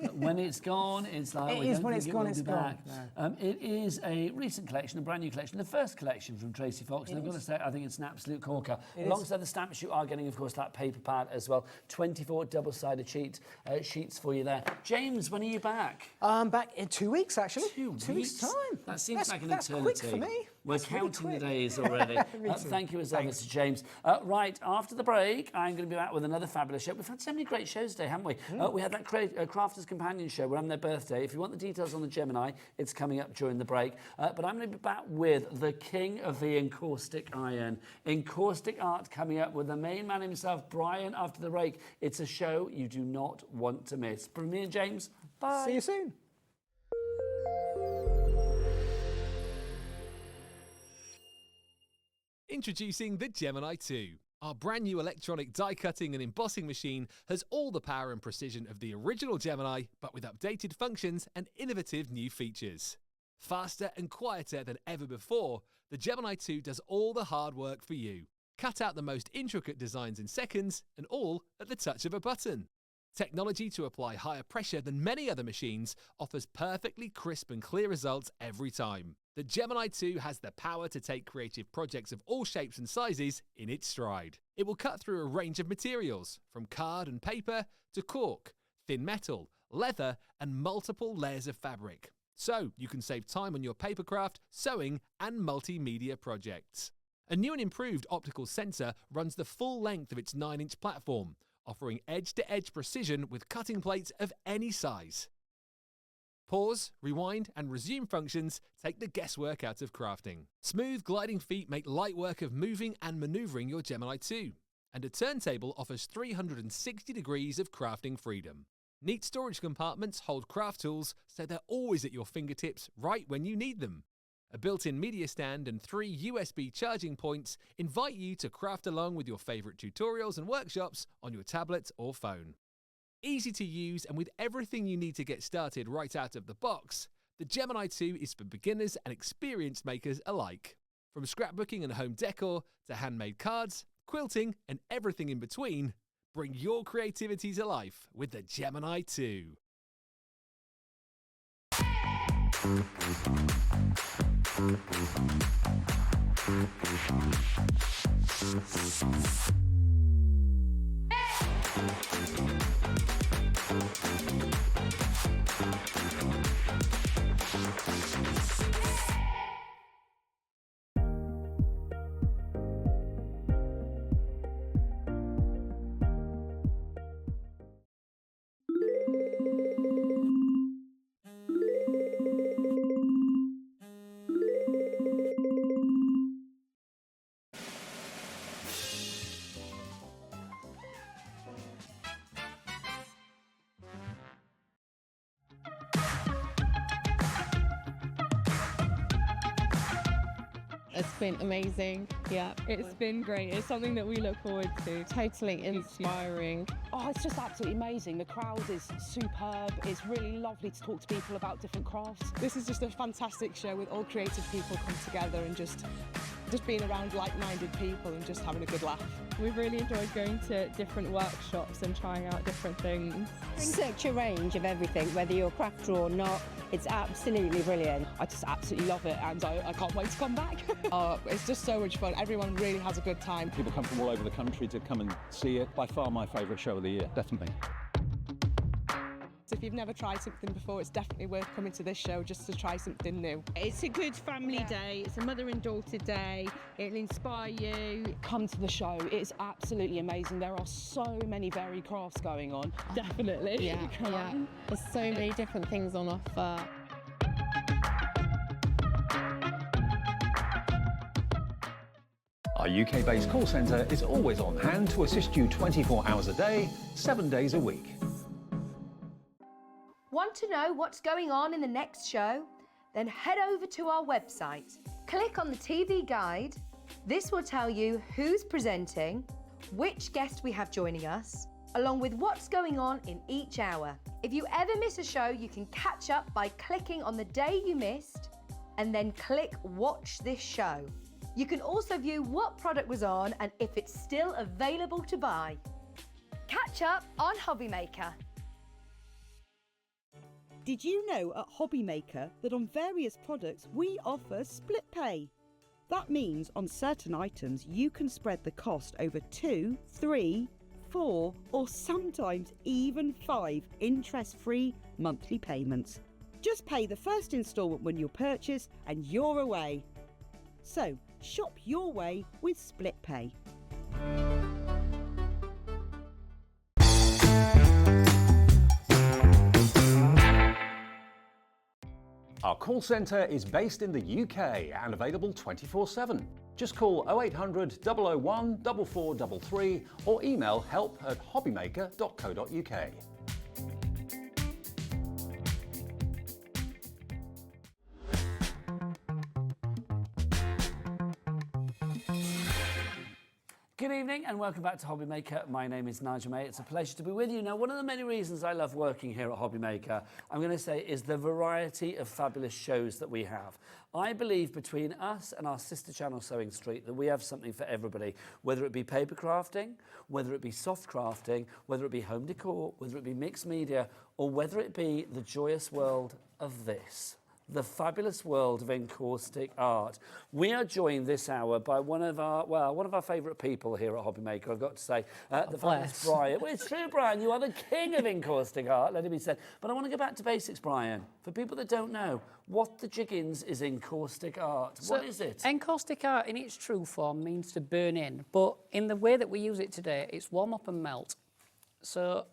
But when it's gone, it's like, it is when it's gone, it's gone. No. It is a recent collection, a brand new collection, the first collection from Tracy Fox. And I've got to say, I think it's an absolute corker. Alongside the stamps, you are getting, of course, that paper pad as well. 24 double-sided sheets for you there. James, when are you back? I'm back in 2 weeks, actually. 2 weeks' time. That seems like an that's eternity. Quick for me. We're That's counting really the quick. days already. Thank you as well, Mr. James. Right, after the break, I'm going to be back with another fabulous show. We've had so many great shows today, haven't we? We had that Crafters Companion show. We're on their birthday. If you want the details on the Gemini, it's coming up during the break. But I'm going to be back with the king of the encaustic iron. Encaustic Art coming up with the main man himself, Brian, after the break. It's a show you do not want to miss. From me and James, bye. See you soon. Introducing the Gemini 2. Our brand new electronic die cutting and embossing machine has all the power and precision of the original Gemini, but with updated functions and innovative new features. Faster and quieter than ever before, the Gemini 2 does all the hard work for you. Cut out the most intricate designs in seconds, and all at the touch of a button. Technology to apply higher pressure than many other machines offers perfectly crisp and clear results every time. The Gemini 2 has the power to take creative projects of all shapes and sizes in its stride. It will cut through a range of materials, from card and paper to cork, thin metal, leather, and multiple layers of fabric. So you can save time on your papercraft, sewing, and multimedia projects. A new and improved optical sensor runs the full length of its 9-inch platform, offering edge-to-edge precision with cutting plates of any size. Pause, rewind, and resume functions take the guesswork out of crafting. Smooth gliding feet make light work of moving and maneuvering your Gemini 2. And a turntable offers 360 degrees of crafting freedom. Neat storage compartments hold craft tools so they're always at your fingertips right when you need them. A built-in media stand and 3 USB charging points invite you to craft along with your favourite tutorials and workshops on your tablet or phone. Easy to use and with everything you need to get started right out of the box, the Gemini 2 is for beginners and experienced makers alike. From scrapbooking and home decor to handmade cards, quilting and everything in between, bring your creativity to life with the Gemini 2. been amazing. Yeah, it's been great. It's something that we look forward to. Totally inspiring. Oh, it's just absolutely amazing. The crowd is superb. It's really lovely to talk to people about different crafts. This is just a fantastic show with all creative people come together and just being around like-minded people and just having a good laugh. We've really enjoyed going to different workshops and trying out different things. Such a range of everything, whether you're a crafter or not. It's absolutely brilliant. I just absolutely love it, and I can't wait to come back. It's just so much fun. Everyone really has a good time. People come from all over the country to come and see it. By far my favourite show of the year, definitely. So if you've never tried something before, it's definitely worth coming to this show just to try something new. It's a good family day. It's a mother and daughter day. It'll inspire you. Come to the show. It's absolutely amazing. There are so many varied crafts going on. Definitely. Yeah, Come on. There's so many different things on offer. Our UK-based call centre is always on hand to assist you 24 hours a day, 7 days a week. Want to know what's going on in the next show? Then head over to our website. Click on the TV guide. This will tell you who's presenting, which guest we have joining us, along with what's going on in each hour. If you ever miss a show, you can catch up by clicking on the day you missed and then click Watch This Show. You can also view what product was on and if it's still available to buy. Catch up on Hobby Maker. Did you know at Hobby Maker that on various products we offer split pay? That means on certain items you can spread the cost over 2, 3, 4 or sometimes even 5 interest-free monthly payments. Just pay the first instalment when you purchase and you're away. So shop your way with split pay. Our call centre is based in the UK and available 24/7. Just call 0800 001 4433 or email help@hobbymaker.co.uk. Good evening and welcome back to Hobby Maker. My name is Nigel May. It's a pleasure to be with you. Now, one of the many reasons I love working here at Hobby Maker, I'm going to say, is the variety of fabulous shows that we have. I believe between us and our sister channel Sewing Street that we have something for everybody, whether it be paper crafting, whether it be soft crafting, whether it be home decor, whether it be mixed media, or whether it be the joyous world of this. The fabulous world of encaustic art. We are joined this hour by one of our favourite people here at Hobby Maker, I've got to say, the fabulous Brian. Well, it's true, Brian, you are the king of encaustic art, let it be said. But I want to go back to basics, Brian. For people that don't know, what the jiggins is encaustic art? So, what is it? Encaustic art in its true form means to burn in, but in the way that we use it today, it's warm up and melt. So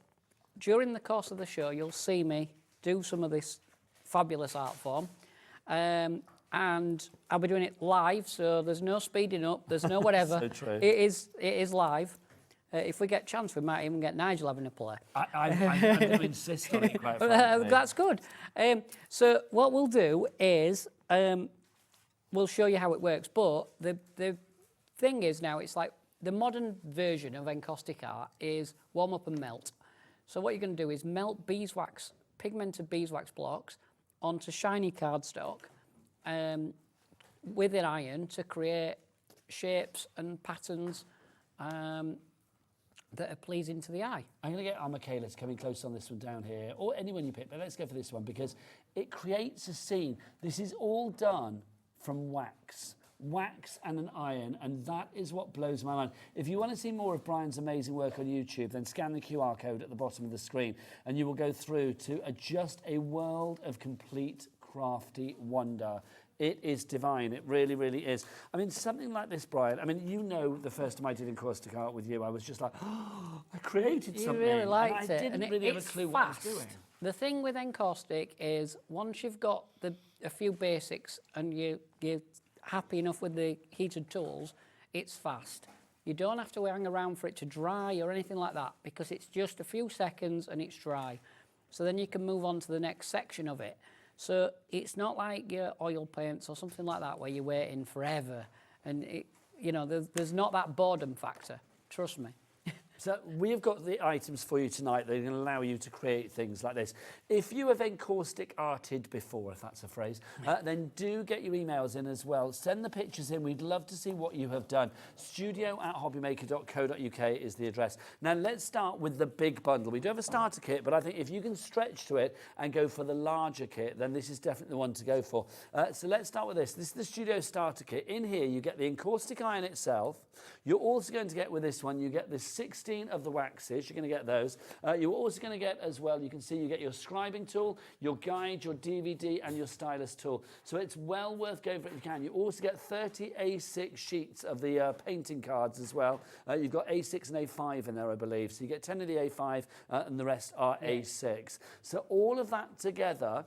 during the course of the show, you'll see me do some of this fabulous art form, and I'll be doing it live, so there's no speeding up, there's no whatever. So true. It is live. If we get a chance, we might even get Nigel having a play. I'm going to insist on it, quite frankly. That's good. So what we'll do is we'll show you how it works, but the thing is now, it's like the modern version of encaustic art is warm up and melt. So what you're going to do is melt beeswax, pigmented beeswax blocks onto shiny cardstock with an iron to create shapes and patterns that are pleasing to the eye. I'm going to get our Michaela to come in close on this one down here, or anyone you pick, but let's go for this one because it creates a scene. This is all done from wax and an iron, and that is what blows my mind. If you want to see more of Brian's amazing work on YouTube, then scan the QR code at the bottom of the screen and you will go through to just a world of complete crafty wonder. It is divine. It really, really is. I mean, something like this, Brian, I mean, you know, the first time I did encaustic art with you, I was just like, oh, I created something. You really liked and I didn't really have a clue what I was doing. The thing with encaustic is once you've got a few basics and you're happy enough with the heated tools, it's fast. You don't have to hang around for it to dry or anything like that because it's just a few seconds and it's dry. So then you can move on to the next section of it. So it's not like your oil paints or something like that where you're waiting forever And, there's not that boredom factor, trust me. So we've got the items for you tonight that are going to allow you to create things like this. If you have encaustic arted before, if that's a phrase, then do get your emails in as well. Send the pictures in. We'd love to see what you have done. studio@hobbymaker.co.uk is the address. Now let's start with the big bundle. We do have a starter kit, but I think if you can stretch to it and go for the larger kit, then this is definitely the one to go for. So let's start with this. This is the Studio starter kit. In here, you get the encaustic iron itself. You're also going to get with this one, you get the 16 of the waxes. You're going to get those. You're also going to get as well, you can see you get your scribing tool, your guide, your DVD, and your stylus tool. So it's well worth going for it if you can. You also get 30 A6 sheets of the painting cards as well. You've got A6 and A5 in there, I believe. So you get 10 of the A5 and the rest are A6. So all of that together,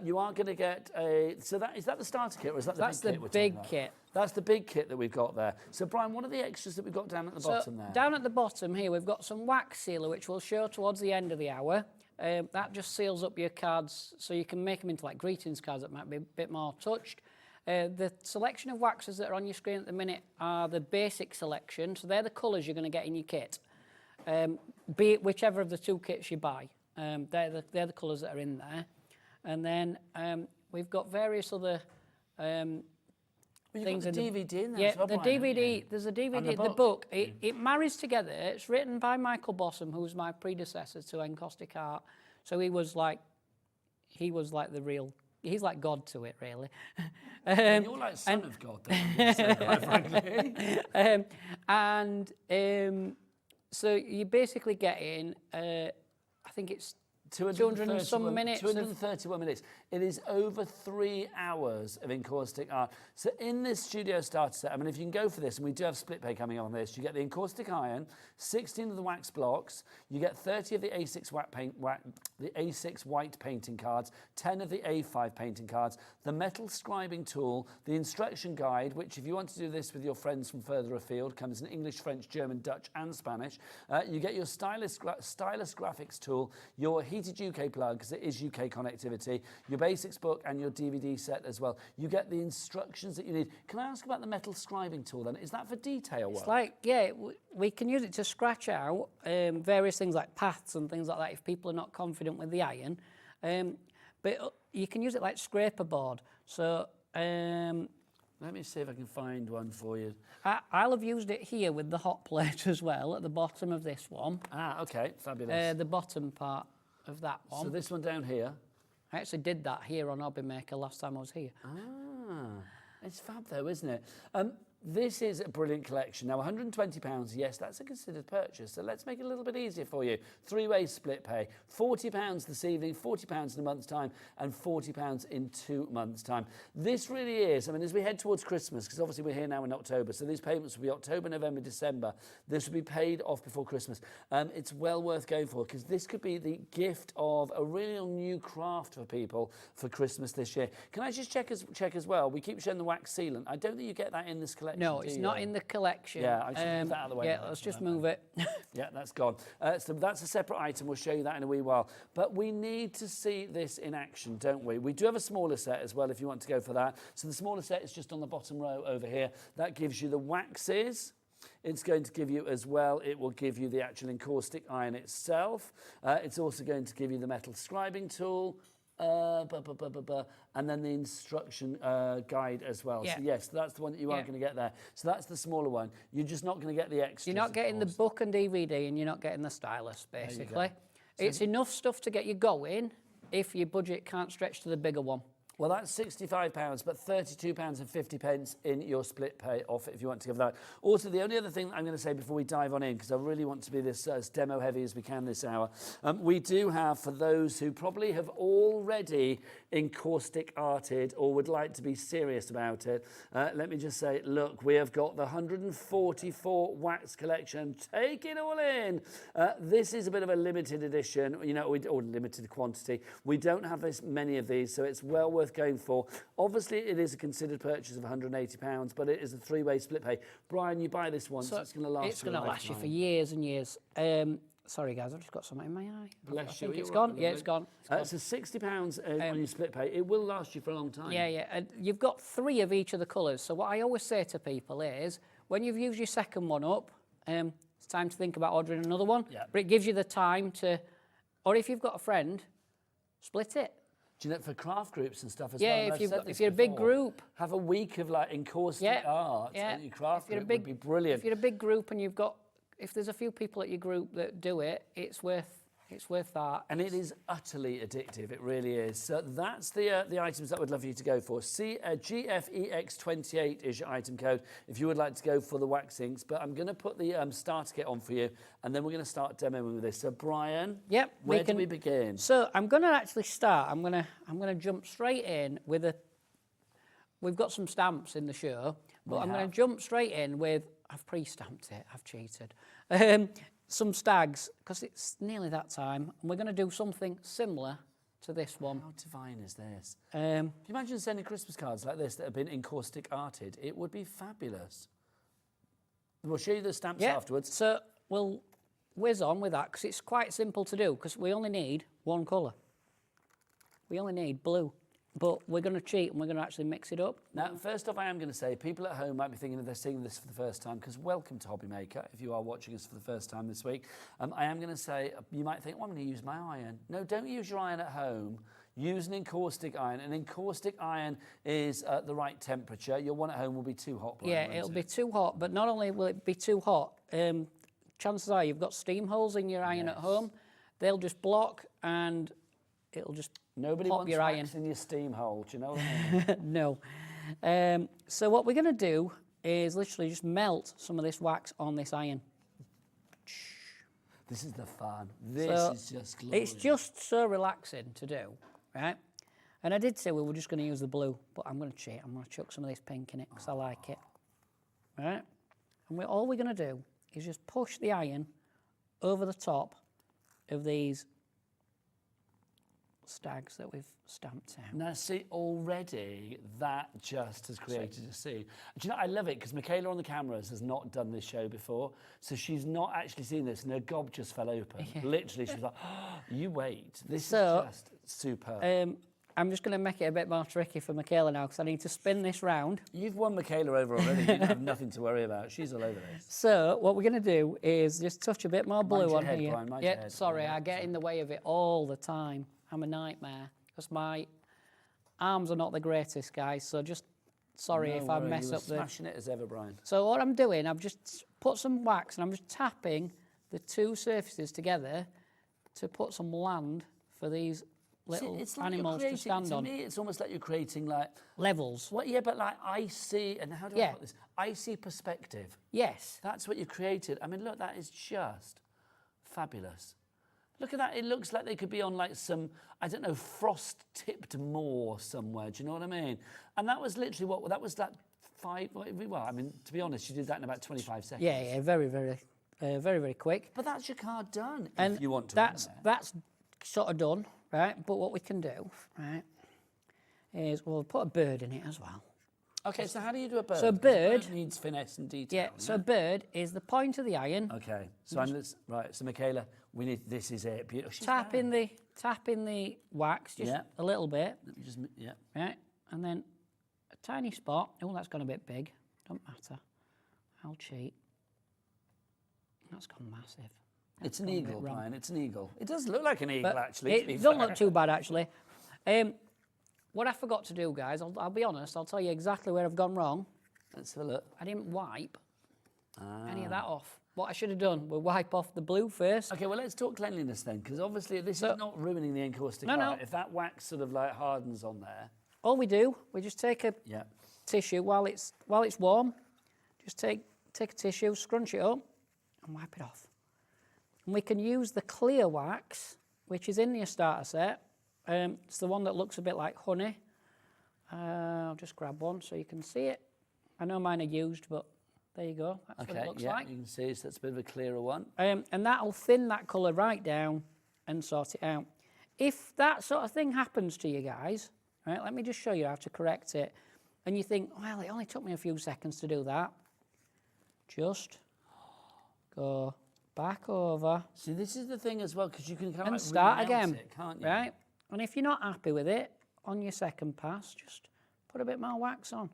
you are going to get a... So is that the starter kit or is that the big kit? That's the big kit. That's the big kit that we've got there. So, Brian, what are the extras that we've got down at the bottom there? Down at the bottom here, we've got some wax sealer, which we'll show towards the end of the hour. That just seals up your cards so you can make them into like greetings cards that might be a bit more touched. The selection of waxes that are on your screen at the minute are the basic selection. So they're the colours you're going to get in your kit. Be it whichever of the two kits you buy. They're the colours that are in there. And then we've got various other... things got the DVD in there. Yeah, as well, the Brian, DVD. There's a DVD. The book. It marries together. It's written by Michael Bossum, who's my predecessor to Encaustic Art. So he was like the real. He's like God to it, really. You're like son of God, then, frankly. So you basically get in. I think it's 200 and some minutes. 231 minutes. It is over 3 hours of encaustic art. So in this studio starter set, I mean, if you can go for this, and we do have split pay coming on this, you get the encaustic iron, 16 of the wax blocks, you get 30 of the A6 white painting cards, 10 of the A5 painting cards, the metal scribing tool, the instruction guide, which if you want to do this with your friends from further afield, comes in English, French, German, Dutch, and Spanish. You get your stylus graphics tool, your heated UK plug, because it is UK connectivity, your basics book and your DVD set as well. You get the instructions that you need. Can I ask about the metal scribing tool then? Is that for detail work? It's like, yeah, we can use it to scratch out various things like paths and things like that if people are not confident with the iron. But you can use it like scraper board. So... let me see if I can find one for you. I'll have used it here with the hot plate as well at the bottom of this one. Ah, okay, fabulous. The bottom part of that one. So this one down here? I actually did that here on Hobby Maker last time I was here. Ah, it's fab though, isn't it? This is a brilliant collection. Now, £120, yes, that's a considered purchase. So let's make it a little bit easier for you. 3-way split pay. £40 this evening, £40 in a month's time, and £40 in 2 months' time. This really is, I mean, as we head towards Christmas, because obviously we're here now in October, so these payments will be October, November, December. This will be paid off before Christmas. It's well worth going for, because this could be the gift of a real new craft for people for Christmas this year. Can I just check as well? We keep showing the wax sealant. I don't think you get that in this collection. No, it's not in the collection. Yeah, I should move that out of the way. Yeah, let's just move it. Yeah, that's gone. So that's a separate item. We'll show you that in a wee while. But we need to see this in action, don't we? We do have a smaller set as well if you want to go for that. So the smaller set is just on the bottom row over here. That gives you the waxes. It's going to give you as well, it will give you the actual encaustic iron itself. It's also going to give you the metal scribing tool. And then the instruction guide as well. Yeah. So yes, that's the one that you are going to get there. So that's the smaller one. You're just not going to get the extras. You're not getting the book and DVD, and you're not getting the stylus, basically. So it's enough stuff to get you going if your budget can't stretch to the bigger one. Well, that's £65, but £32.50 in your split pay off if you want to give that. Also, the only other thing I'm going to say before we dive on in, because I really want to be this as demo heavy as we can this hour, we do have, for those who probably have already encaustic arted or would like to be serious about it, let me just say, look, we have got the 144 wax collection. Take it all in. This is a bit of a limited edition, you know, or limited quantity. We don't have this many of these, so it's well worth going for. Obviously, it is a considered purchase of £180, but it is a 3-way split pay. Brian, you buy this once, so it's going to last. It's going to last you for years and years. Sorry, guys, I've just got something in my eye. Bless I you. think it's You're gone. right, Yeah, it's gone. So £60 on your split pay. It will last you for a long time. Yeah, yeah. And you've got 3 of each of the colours. So what I always say to people is, when you've used your second one up, it's time to think about ordering another one. Yeah. But it gives you the time to, or if you've got a friend, split it. Do you know, for craft groups and stuff as Yeah, well? if you're a big group. Have a week of like encaustic art at your craft group would be brilliant. If you're a big group and you've got, if there's a few people at your group that do it, it's worth that. And it is utterly addictive, it really is. So that's the items that I would love you to go for. GFEX28 is your item code if you would like to go for the wax inks. But I'm going to put the starter kit on for you, and then we're going to start demoing with this. So Brian, where do we begin? So I'm going to actually start. I'm going to jump straight in with a. We've got some stamps in the show, but I'm going to jump straight in with. I've pre-stamped it. I've cheated. Some stags, because it's nearly that time, and we're going to do something similar to this one. How divine is this? Can you imagine sending Christmas cards like this that have been encaustic arted? It would be fabulous. We'll show you the stamps afterwards. So we'll whiz on with that, because it's quite simple to do, because we only need one colour. We only need blue. But we're going to cheat and we're going to actually mix it up. Now, first off, I am going to say, people at home might be thinking that they're seeing this for the first time, because welcome to Hobby Maker, if you are watching us for the first time this week. I am going to say, you might think, well, I'm going to use my iron. No, don't use your iron at home. Use an encaustic iron. An encaustic iron is at the right temperature. Your one at home will be too hot. Brian, it'll be too hot, but not only will it be too hot, chances are you've got steam holes in your iron at home. They'll just block and it'll just Nobody pop wants your wax iron. in your steam hole, do you know what I mean? No. So what we're going to do is literally just melt some of this wax on this iron. This is the fun. This is just glorious. It's just so relaxing to do, right? And I did say we were just going to use the blue, but I'm going to cheat. I'm going to chuck some of this pink in it because I like it, right? And all we're going to do is just push the iron over the top of these stags that we've stamped out. Now, see, already that just has created a scene. Do you know, I love it because Michaela on the cameras has not done this show before, so she's not actually seen this, and her gob just fell open. Yeah. Literally, she was like, oh, you wait. This is just superb. I'm just going to make it a bit more tricky for Michaela now because I need to spin this round. You've won Michaela over already. You have nothing to worry about. She's all over this. So what we're going to do is just touch a bit more blue on head, here. Brian, mind your head. Sorry, I get in the way of it all the time. I'm a nightmare because my arms are not the greatest, guys. So just sorry if I mess up the. Smashing it as ever, Brian. So what I'm doing, I've just put some wax and I'm just tapping the two surfaces together to put some land for these little animals to stand on. To me, it's almost like you're creating like levels. What? Yeah, but like icy. And how do I put this? Icy perspective. Yes. That's what you created. I mean, look, that is just fabulous. Look at that. It looks like they could be on like some, I don't know, frost-tipped moor somewhere. Do you know what I mean? And that was literally what, that was that 5, well, I mean, to be honest, you did that in about 25 seconds. Yeah, very, very quick. But that's your card done, and if you want to. That's sort of done, right? But what we can do, right, is we'll put a bird in it as well. Okay, so how do you do a bird? So a bird needs finesse and detail. Yeah, so a bird is the point of the iron. Okay, so right. So Michaela, we need. This is it. Beautiful. Tap in the wax just a little bit. Let me just right, and then a tiny spot. Oh, that's gone a bit big. Don't matter. I'll cheat. That's gone massive. It's an eagle, Brian. It's an eagle. It does look like an eagle, actually. It doesn't look too bad, actually. What I forgot to do, guys, I'll be honest, I'll tell you exactly where I've gone wrong. Let's have a look. I didn't wipe any of that off. What I should have done was wipe off the blue first. Okay, well, let's talk cleanliness then, because obviously this is not ruining the encaustic art. No. If that wax sort of like hardens on there. All we do, we just take a tissue while it's warm. Just take a tissue, scrunch it up, and wipe it off. And we can use the clear wax, which is in your starter set. It's the one that looks a bit like honey. I'll just grab one so you can see it. I know mine are used, but there you go. That's what it looks like. You can see that's a bit of a clearer one. And that'll thin that colour right down and sort it out. If that sort of thing happens to you guys, right, let me just show you how to correct it. And you think, well, it only took me a few seconds to do that. Just go back over. See, this is the thing as well, because you can kind of And like start remount again, it, can't you? right? And if you're not happy with it, on your second pass, just put a bit more wax on,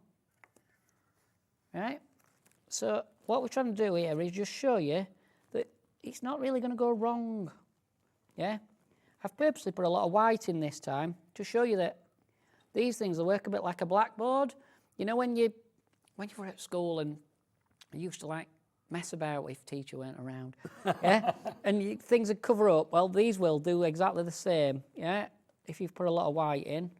right? So what we're trying to do here is just show you that it's not really going to go wrong, yeah? I've purposely put a lot of white in this time to show you that these things will work a bit like a blackboard. You know, when you were at school and you used to like mess about if teacher weren't around, yeah? And things would cover up. Well, these will do exactly the same, yeah? If you've put a lot of white in,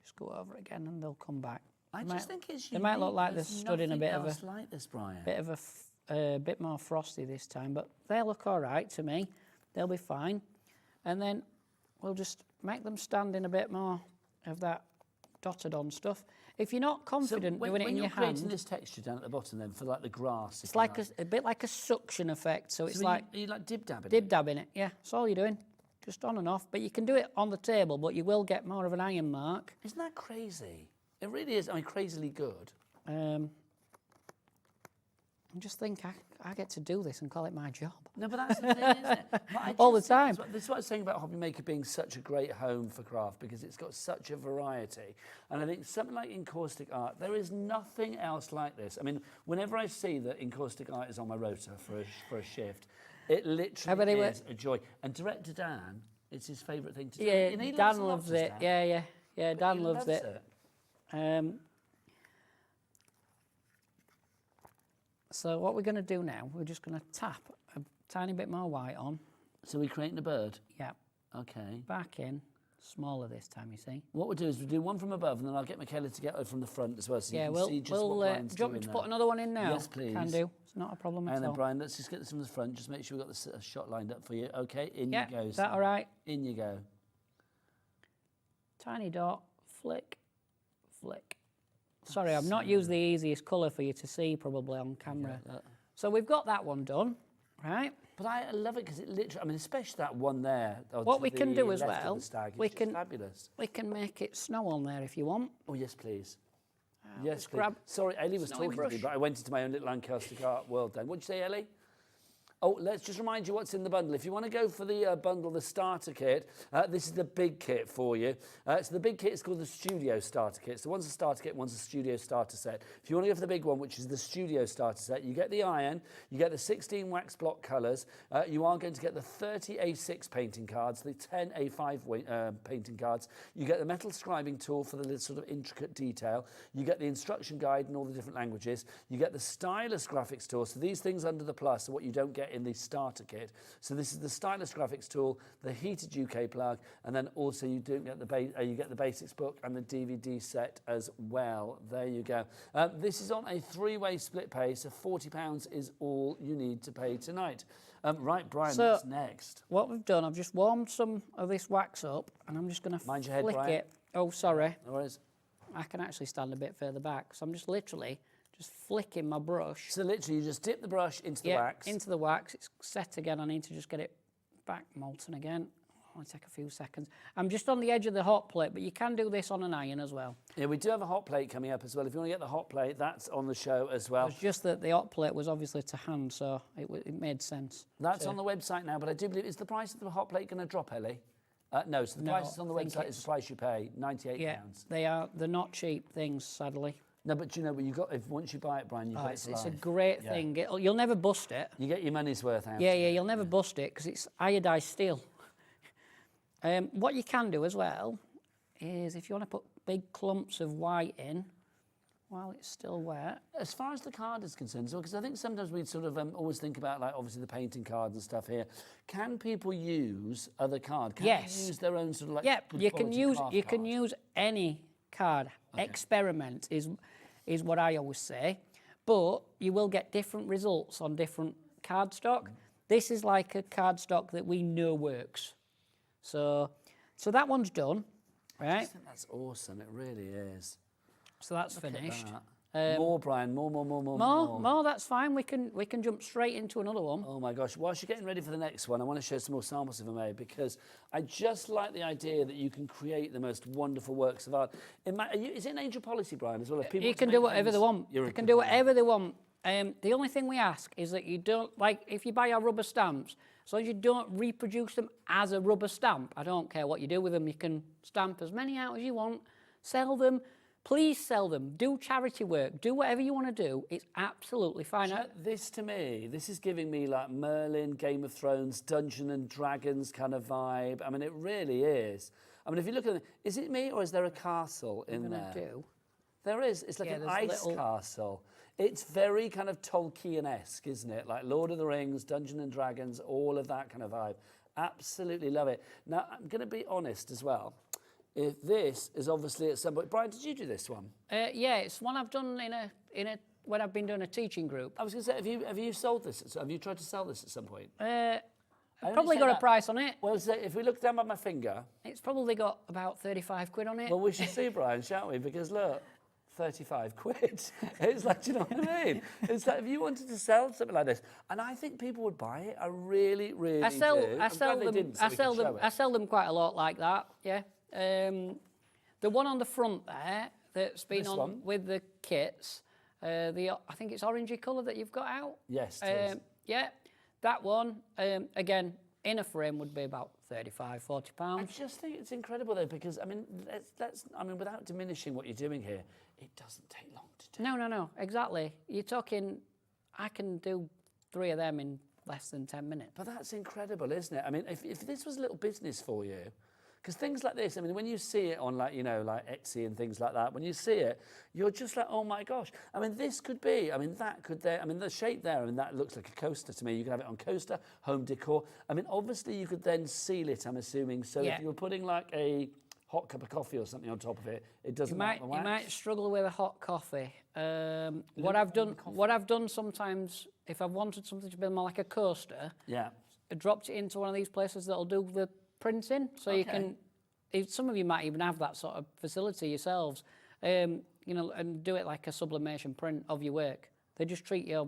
just go over it again and they'll come back. I just think it's They might look unique. like they're There's stood in a bit of nothing a else like this, Brian. bit more frosty this time, but they look all right to me. They'll be fine. And then we'll just make them stand in a bit more of that dotted on stuff. If you're not confident doing it in your hand... When you're creating this texture down at the bottom then, for like the grass... It's like a bit like a suction effect, so it's like... Are you like dib-dabbing it? Dib-dabbing it, yeah. That's all you're doing. Just on and off. But you can do it on the table, but you will get more of an iron mark. Isn't that crazy? It really is, I mean, crazily good. I just think I get to do this and call it my job. No, but that's the thing, isn't it? All the time. This is what I was saying about Hobby Maker being such a great home for craft, because it's got such a variety. And I think something like Encaustic Art, there is nothing else like this. I mean, whenever I see that Encaustic Art is on my rota for a shift, it literally is a joy. And Director Dan, it's his favourite thing to do. Yeah, And he Dan loves loves it. Dan. Yeah, Dan loves it. So what we're going to do now, we're just going to tap a tiny bit more white on. So we're creating a bird? Yeah. Okay. Back in, smaller this time, you see. What we'll do is we'll do one from above, and then I'll get Michaela to get it from the front as well, so you can see just what Brian's do you want me doing to there. put another one in now? Yes, please. Can do. It's not a problem at all. And then, Brian, let's just get this from the front. Just make sure we've got the shot lined up for you. Okay, in you go. Is that all right? In you go. Tiny dot, flick, flick. Sorry, I've not used the easiest colour for you to see probably on camera. So we've got that one done, right? But I love it because it literally, I mean, especially that one there. What we can do as well, we can fabulous. We can make it snow on there if you want. Oh, yes, please. Yes, please. Grab Sorry, Ellie was talking to me, but I went into my own little Encaustic Art world then. What'd you say, Ellie? Oh, let's just remind you what's in the bundle. If you want to go for the bundle, the starter kit, this is the big kit for you. So the big kit is called the Studio Starter Kit. So one's a starter kit, one's a Studio Starter Set. If you want to go for the big one, which is the Studio Starter Set, you get the iron, you get the 16 wax block colours, you are going to get the 30 A6 painting cards, the 10 A5 painting cards, you get the metal scribing tool for the sort of intricate detail, you get the instruction guide in all the different languages, you get the stylus graphics tool. So these things under the plus are what you don't get in the starter kit. So this is the stylus graphics tool, the heated UK plug, and then also you do get you get the basics book and the DVD set as well. There you go. This is on a 3-way split pay, so £40 is all you need to pay tonight. Right, Brian, so what's next? What we've done, I've just warmed some of this wax up, and I'm just going to Mind your head, flick Brian. it. Oh, sorry. No worries. I can actually stand a bit further back, so I'm just literally just flicking my brush. So literally you just dip the brush into the wax. Into the wax. It's set again. I need to just get it back molten again. It'll take a few seconds. I'm just on the edge of the hot plate, but you can do this on an iron as well. Yeah, we do have a hot plate coming up as well. If you want to get the hot plate, that's on the show as well. It's just that the hot plate was obviously to hand, so it made sense. That's on the website now, but I do believe, is the price of the hot plate going to drop, Ellie? No, so the price that's on the website is the price you pay, £98. Yeah, they're not cheap things, sadly. No, but you know, you got once you buy it, Brian, you got it for it's life. a great thing. You'll never bust it. You get your money's worth out. Yeah, you'll never bust it because it's iodized steel. What you can do as well is if you want to put big clumps of white in while it's still wet. As far as the card is concerned, because I think sometimes we sort of always think about, like, obviously the painting cards and stuff here. Can people use other cards? Can they use their own sort of like? Yeah, good you can quality card? use any card. Okay. Experiment is what I always say, but you will get different results on different cardstock. This is like a cardstock that we know works. So that one's done, right? I just think that's awesome. It really is. So that's finished. More, Brian. More. More. That's fine. We can jump straight into another one. Oh my gosh! Whilst you're getting ready for the next one, I want to show some more samples if I may, because I just like the idea that you can create the most wonderful works of art. Is it an angel policy, Brian, as well? If people You can do whatever they want. They can do whatever they want. The only thing we ask is that you don't, like, if you buy our rubber stamps, as long as you don't reproduce them as a rubber stamp, I don't care what you do with them, you can stamp as many out as you want, sell them, please sell them, do charity work, do whatever you want to do, it's absolutely fine. This to me, this is giving me like Merlin, Game of Thrones, Dungeons and Dragons kind of vibe. I mean, it really is. I mean, if you look at it, is it me or is there a castle in there? There is. It's like an ice castle. It's very kind of Tolkien-esque, isn't it? Like Lord of the Rings, Dungeons and Dragons, all of that kind of vibe. Absolutely love it. Now, I'm going to be honest as well. If this is obviously at some point... Brian, did you do this one? Yeah, it's one I've done when I've been doing a teaching group. I was going to say, have you sold this? Have you tried to sell this at some point? I've probably got a price on it. Well, so if we look down by my finger... It's probably got about 35 quid on it. Well, we should see, Brian, shan't we? Because look... 35 quid. It's like, do you know what I mean? It's like if you wanted to sell something like this, and I think people would buy it. I really, really do. I sell them quite a lot like that. Yeah. The one on the front there that's been on with the kits. I think it's orangey colour that you've got out. Yes. It is. Yeah. That one again in a frame would be about £35, £40. I just think it's incredible though, because I mean, without diminishing what you're doing here, it doesn't take long to do. No, exactly. You're talking, I can do 3 of them in less than 10 minutes. But that's incredible, isn't it? I mean, if this was a little business for you, because things like this, I mean, when you see it on like, you know, like Etsy and things like that, when you see it, you're just like, oh my gosh. I mean, this could be, I mean, that could there, I mean, the shape there, I mean, that looks like a coaster to me. You could have it on coaster, home decor. I mean, obviously you could then seal it, I'm assuming. So if you were putting like a hot cup of coffee or something on top of it, it doesn't melt the wax. You might struggle with a hot coffee. What I've done sometimes, if I've wanted something to be more like a coaster, I dropped it into one of these places that'll do the printing, so you can. Some of you might even have that sort of facility yourselves, you know, and do it like a sublimation print of your work. They just treat your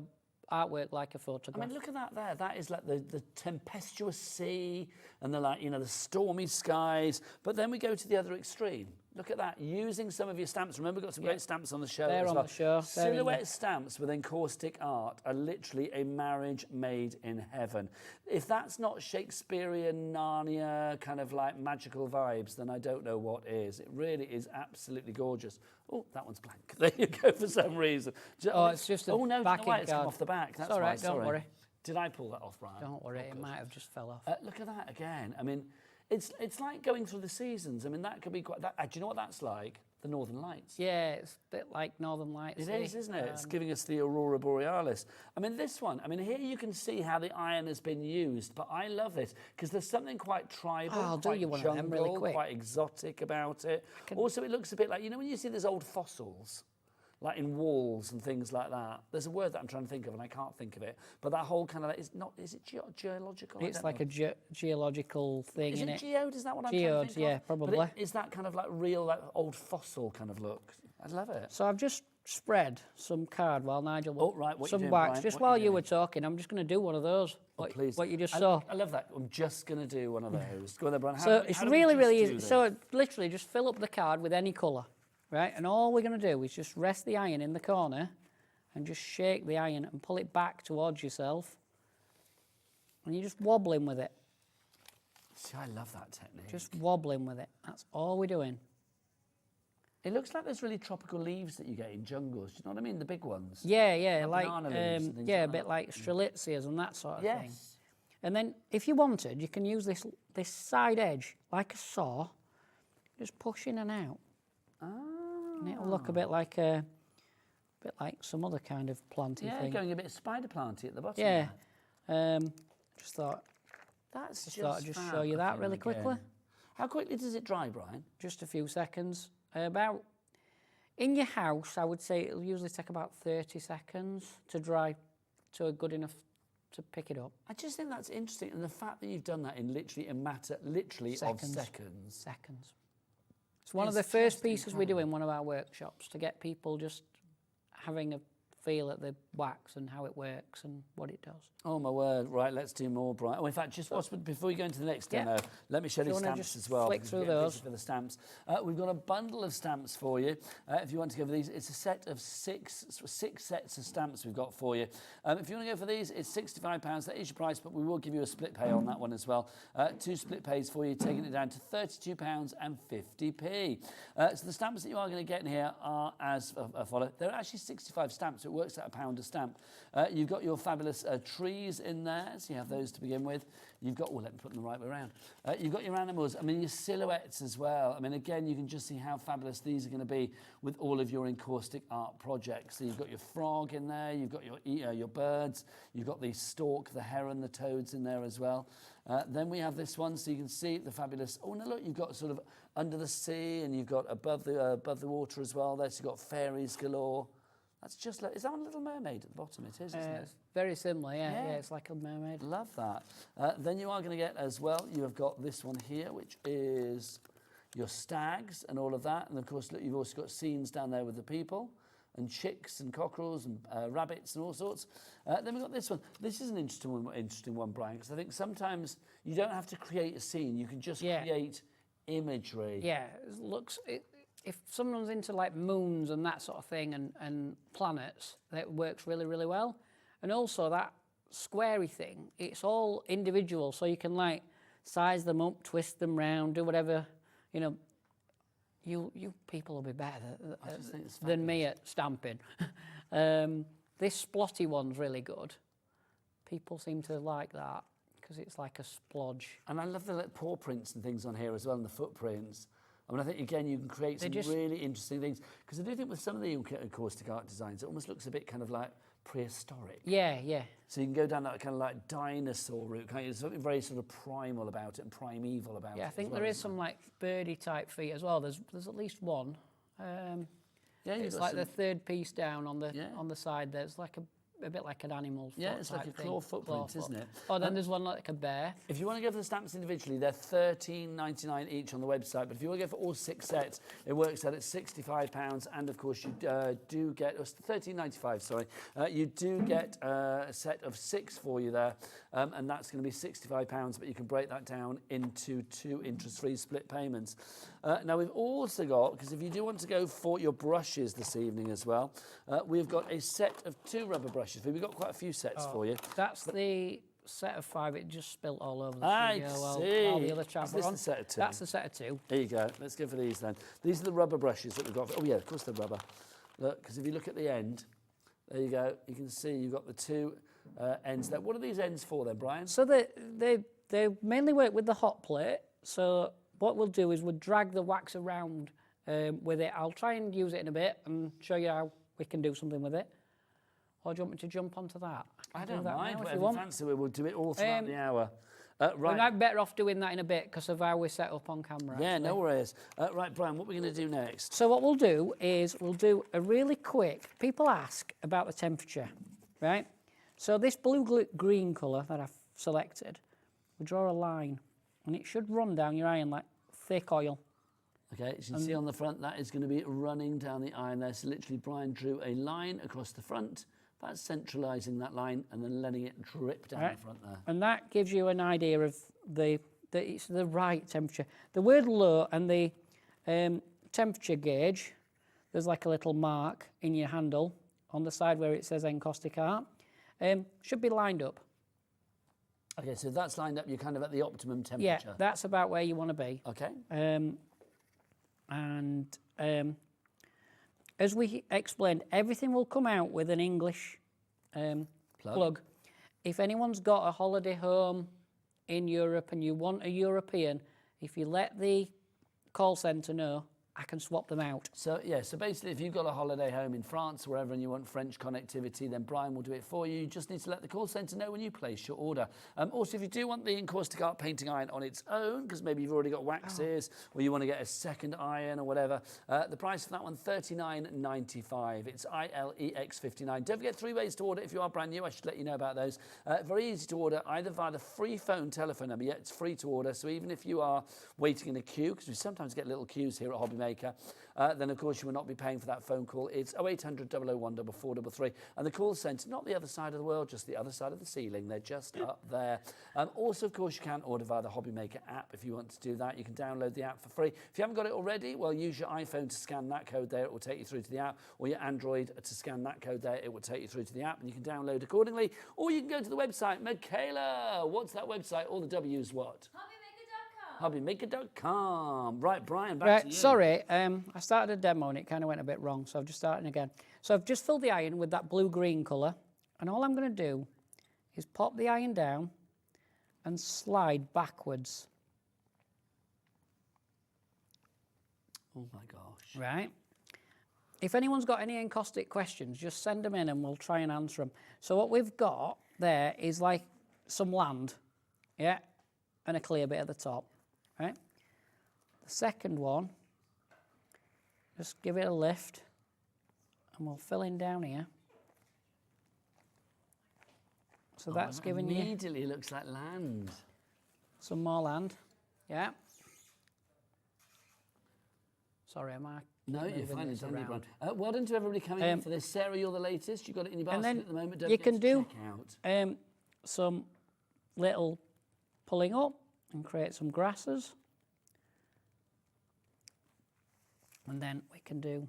artwork like a photograph. I mean, look at that there. That is like the tempestuous sea and the, like, you know, the stormy skies. But then we go to the other extreme. Look at that, using some of your stamps. Remember, we've got some great stamps on the show They're as on well. the show. Silhouette stamps with encaustic art are literally a marriage made in heaven. If that's not Shakespearean, Narnia, kind of like magical vibes, then I don't know what is. It really is absolutely gorgeous. Oh, that one's blank. There you go for some reason. Oh, it's just a backing card. It's come off the back. That's all right, sorry. Don't worry. Did I pull that off, Brian? Don't worry, it might have just fell off. Look at that again. I mean, it's like going through the seasons. I mean, that could be quite... do you know what that's like? The Northern Lights. Yeah, it's a bit like Northern Lights. It is, isn't it? It's giving us the Aurora Borealis. I mean, this one, I mean, here you can see how the iron has been used, but I love this because there's something quite tribal, I'll quite do you one jungle, of them really quick. quite exotic about it. Also, it looks a bit like, you know, when you see those old fossils, like in walls and things like that. There's a word that I'm trying to think of and I can't think of it. But that whole kind of, is it geological? It's like a geological thing, is isn't it? Geode, is that what I'm geode, trying to think yeah, of? probably. But is that kind of like real, like old fossil kind of look? I love it. So I've just spread some card while Nigel... Oh, right, what some you doing, wax. Brian? Just What while you you doing? were talking, I'm just going to do one of those. Please. What you just saw. I love that. I'm just going to do one of those. Go on then, Brian. So it's really, really easy. So literally just fill up the card with any colour, right? And all we're going to do is just rest the iron in the corner and just shake the iron and pull it back towards yourself. And you're just wobbling with it. See, I love that technique. Just wobbling with it. That's all we're doing. It looks like there's really tropical leaves that you get in jungles. Do you know what I mean? The big ones. Yeah, like banana leaves and things yeah, like a bit that. like strelitzias and that sort of thing. Yes. And then, if you wanted, you can use this side edge like a saw, just push in and out, and it'll look a bit like some other kind of planty thing. Yeah, going a bit spider planty at the bottom. Yeah. There. Just thought. That's thought I'd just show you that really quickly. How quickly does it dry, Brian? Just a few seconds. About in your house, I would say it'll usually take about 30 seconds to dry to a good enough to pick it up. I just think that's interesting, and the fact that you've done that in literally a matter of seconds. Seconds. It's one of the first pieces we do in one of our workshops to get people just having a feel at the wax and how it works and what it does. Oh my word! Right, let's do more, Brian. Oh, in fact, just before we go into the next demo, let me show you stamps as well. Flick through those for the stamps. We've got a bundle of stamps for you. If you want to go for these, it's a set of six sets of stamps we've got for you. If you want to go for these, it's £65. That is your price, but we will give you a split pay on that one as well. 2 split pays for you, taking it down to £32.50. So the stamps that you are going to get in here are as follow. There are actually 65 stamps, so it works out £1 a stamp. You've got your fabulous trees in there, so you have those to begin with. You've got, let me put them the right way around. You've got your animals, your silhouettes as well. Again, you can just see how fabulous these are going to be with all of your encaustic art projects. So you've got your frog in there, you've got your birds, you've got the stork, the heron, the toads in there as well. Then we have this one, so you can see the fabulous, oh no, look, you've got sort of under the sea, and you've got above the water as well there, so you've got fairies galore. That's just like, is that one a Little Mermaid at the bottom? It is, isn't it? Very similar, yeah, it's like a mermaid. Love that. Then you are going to get as well, you have got this one here, which is your stags and all of that. And of course, look, you've also got scenes down there with the people, and chicks and cockerels and rabbits and all sorts. Then we've got this one. This is an interesting one, Brian, because I think sometimes you don't have to create a scene, you can just create imagery. Yeah, it looks... If someone's into like moons and that sort of thing and planets, that works really, really well. And also that squarey thing, it's all individual, so you can like size them up, twist them round, do whatever, you people will be better than me at stamping. This splotty one's really good. People seem to like that because it's like a splodge. And I love the paw prints and things on here as well, and the footprints. I think, again, you can create some really interesting things. Because I do think with some of the encaustic art designs, it almost looks a bit kind of like prehistoric. Yeah, yeah. So you can go down that kind of like dinosaur route. There's something very sort of primal about it and primeval about it. Yeah, I think there is some like birdie type feet as well. There's at least one. It's like the third piece down on the side. There's like a bit like an animal foot. Yeah, it's like a claw footprint, isn't it? Oh, then there's one like a bear. If you want to go for the stamps individually, they're $13.99 each on the website. But if you want to go for all 6 sets, it works out at £65. And of course, you do get $13.95. Sorry, you do get a set of 6 for you there, and that's going to be £65. But you can break that down into 2 interest-free split payments. Now we've also got, because if you do want to go for your brushes this evening as well, we've got a set of 2 rubber brushes. We've got quite a few sets for you. That's the set of 5. It just spilt all over the studio. While the other chap Is this the set of 2? That's the set of 2. There you go. Let's go for these then. These are the rubber brushes that we've got. Oh yeah, of course they're rubber. Look, because if you look at the end, there you go. You can see you've got the 2 ends there. What are these ends for then, Brian? So they mainly work with the hot plate. So what we'll do is we'll drag the wax around with it. I'll try and use it in a bit and show you how we can do something with it. Or do you want me to jump onto that? I don't mind. Whatever you fancy, we'll do it all throughout the hour. Right. We might be better off doing that in a bit because of how we're set up on camera. Yeah, no worries. Right, Brian, what are we going to do next? So what we'll do is we'll do a really quick... People ask about the temperature, right? So this blue-green colour that I've selected, we draw a line, and it should run down your iron like thick oil. Okay, as you can see on the front, that is going to be running down the iron there. So literally, Brian drew a line across the front. That's centralising that line and then letting it drip down the front there. And that gives you an idea of it's the right temperature. The word low and the temperature gauge, there's like a little mark in your handle on the side where it says Encaustic Art, should be lined up. Okay, so that's lined up, you're kind of at the optimum temperature. Yeah, that's about where you want to be. Okay. As we explained, everything will come out with an English plug. If anyone's got a holiday home in Europe and you want a European, if you let the call centre know, I can swap them out. So, yeah, so basically if you've got a holiday home in France, wherever, and you want French connectivity, then Brian will do it for you. You just need to let the call centre know when you place your order. Also, if you do want the Encaustic Art painting iron on its own, because maybe you've already got waxes, or you want to get a second iron or whatever, the price for that one, $39.95. It's ILEX59. Don't forget 3 ways to order. If you are brand new, I should let you know about those. Very easy to order, either via the free phone telephone number. Yeah, it's free to order. So even if you are waiting in a queue, because we sometimes get little queues here at Hobby Maker, then of course you will not be paying for that phone call. It's 0800 001 4433. And the call centre, not the other side of the world, just the other side of the ceiling. They're just up there. Also, of course, you can order via the Hobby Maker app if you want to do that. You can download the app for free. If you haven't got it already, well, use your iPhone to scan that code there. It will take you through to the app. Or your Android to scan that code there. It will take you through to the app and you can download accordingly. Or you can go to the website. Michaela, what's that website? All the W's what? Hobbymaker.com. Right, Brian, back to you. Sorry, I started a demo and it kind of went a bit wrong, so I'm just starting again. So I've just filled the iron with that blue-green colour, and all I'm going to do is pop the iron down and slide backwards. Oh my gosh. Right. If anyone's got any encaustic questions, just send them in and we'll try and answer them. So what we've got there is like some land, yeah, and a clear bit at the top, right? The second one, just give it a lift and we'll fill in down here. So that's giving you... Immediately looks like land. Some more land, yeah. Sorry, am I... No, you're fine. It's only Brian. Well done to everybody coming in for this. Sarah, you're the latest. You've got it in your basket at the moment. Don't you forget can to do check out. some little pulling up and create some grasses. And then we can do...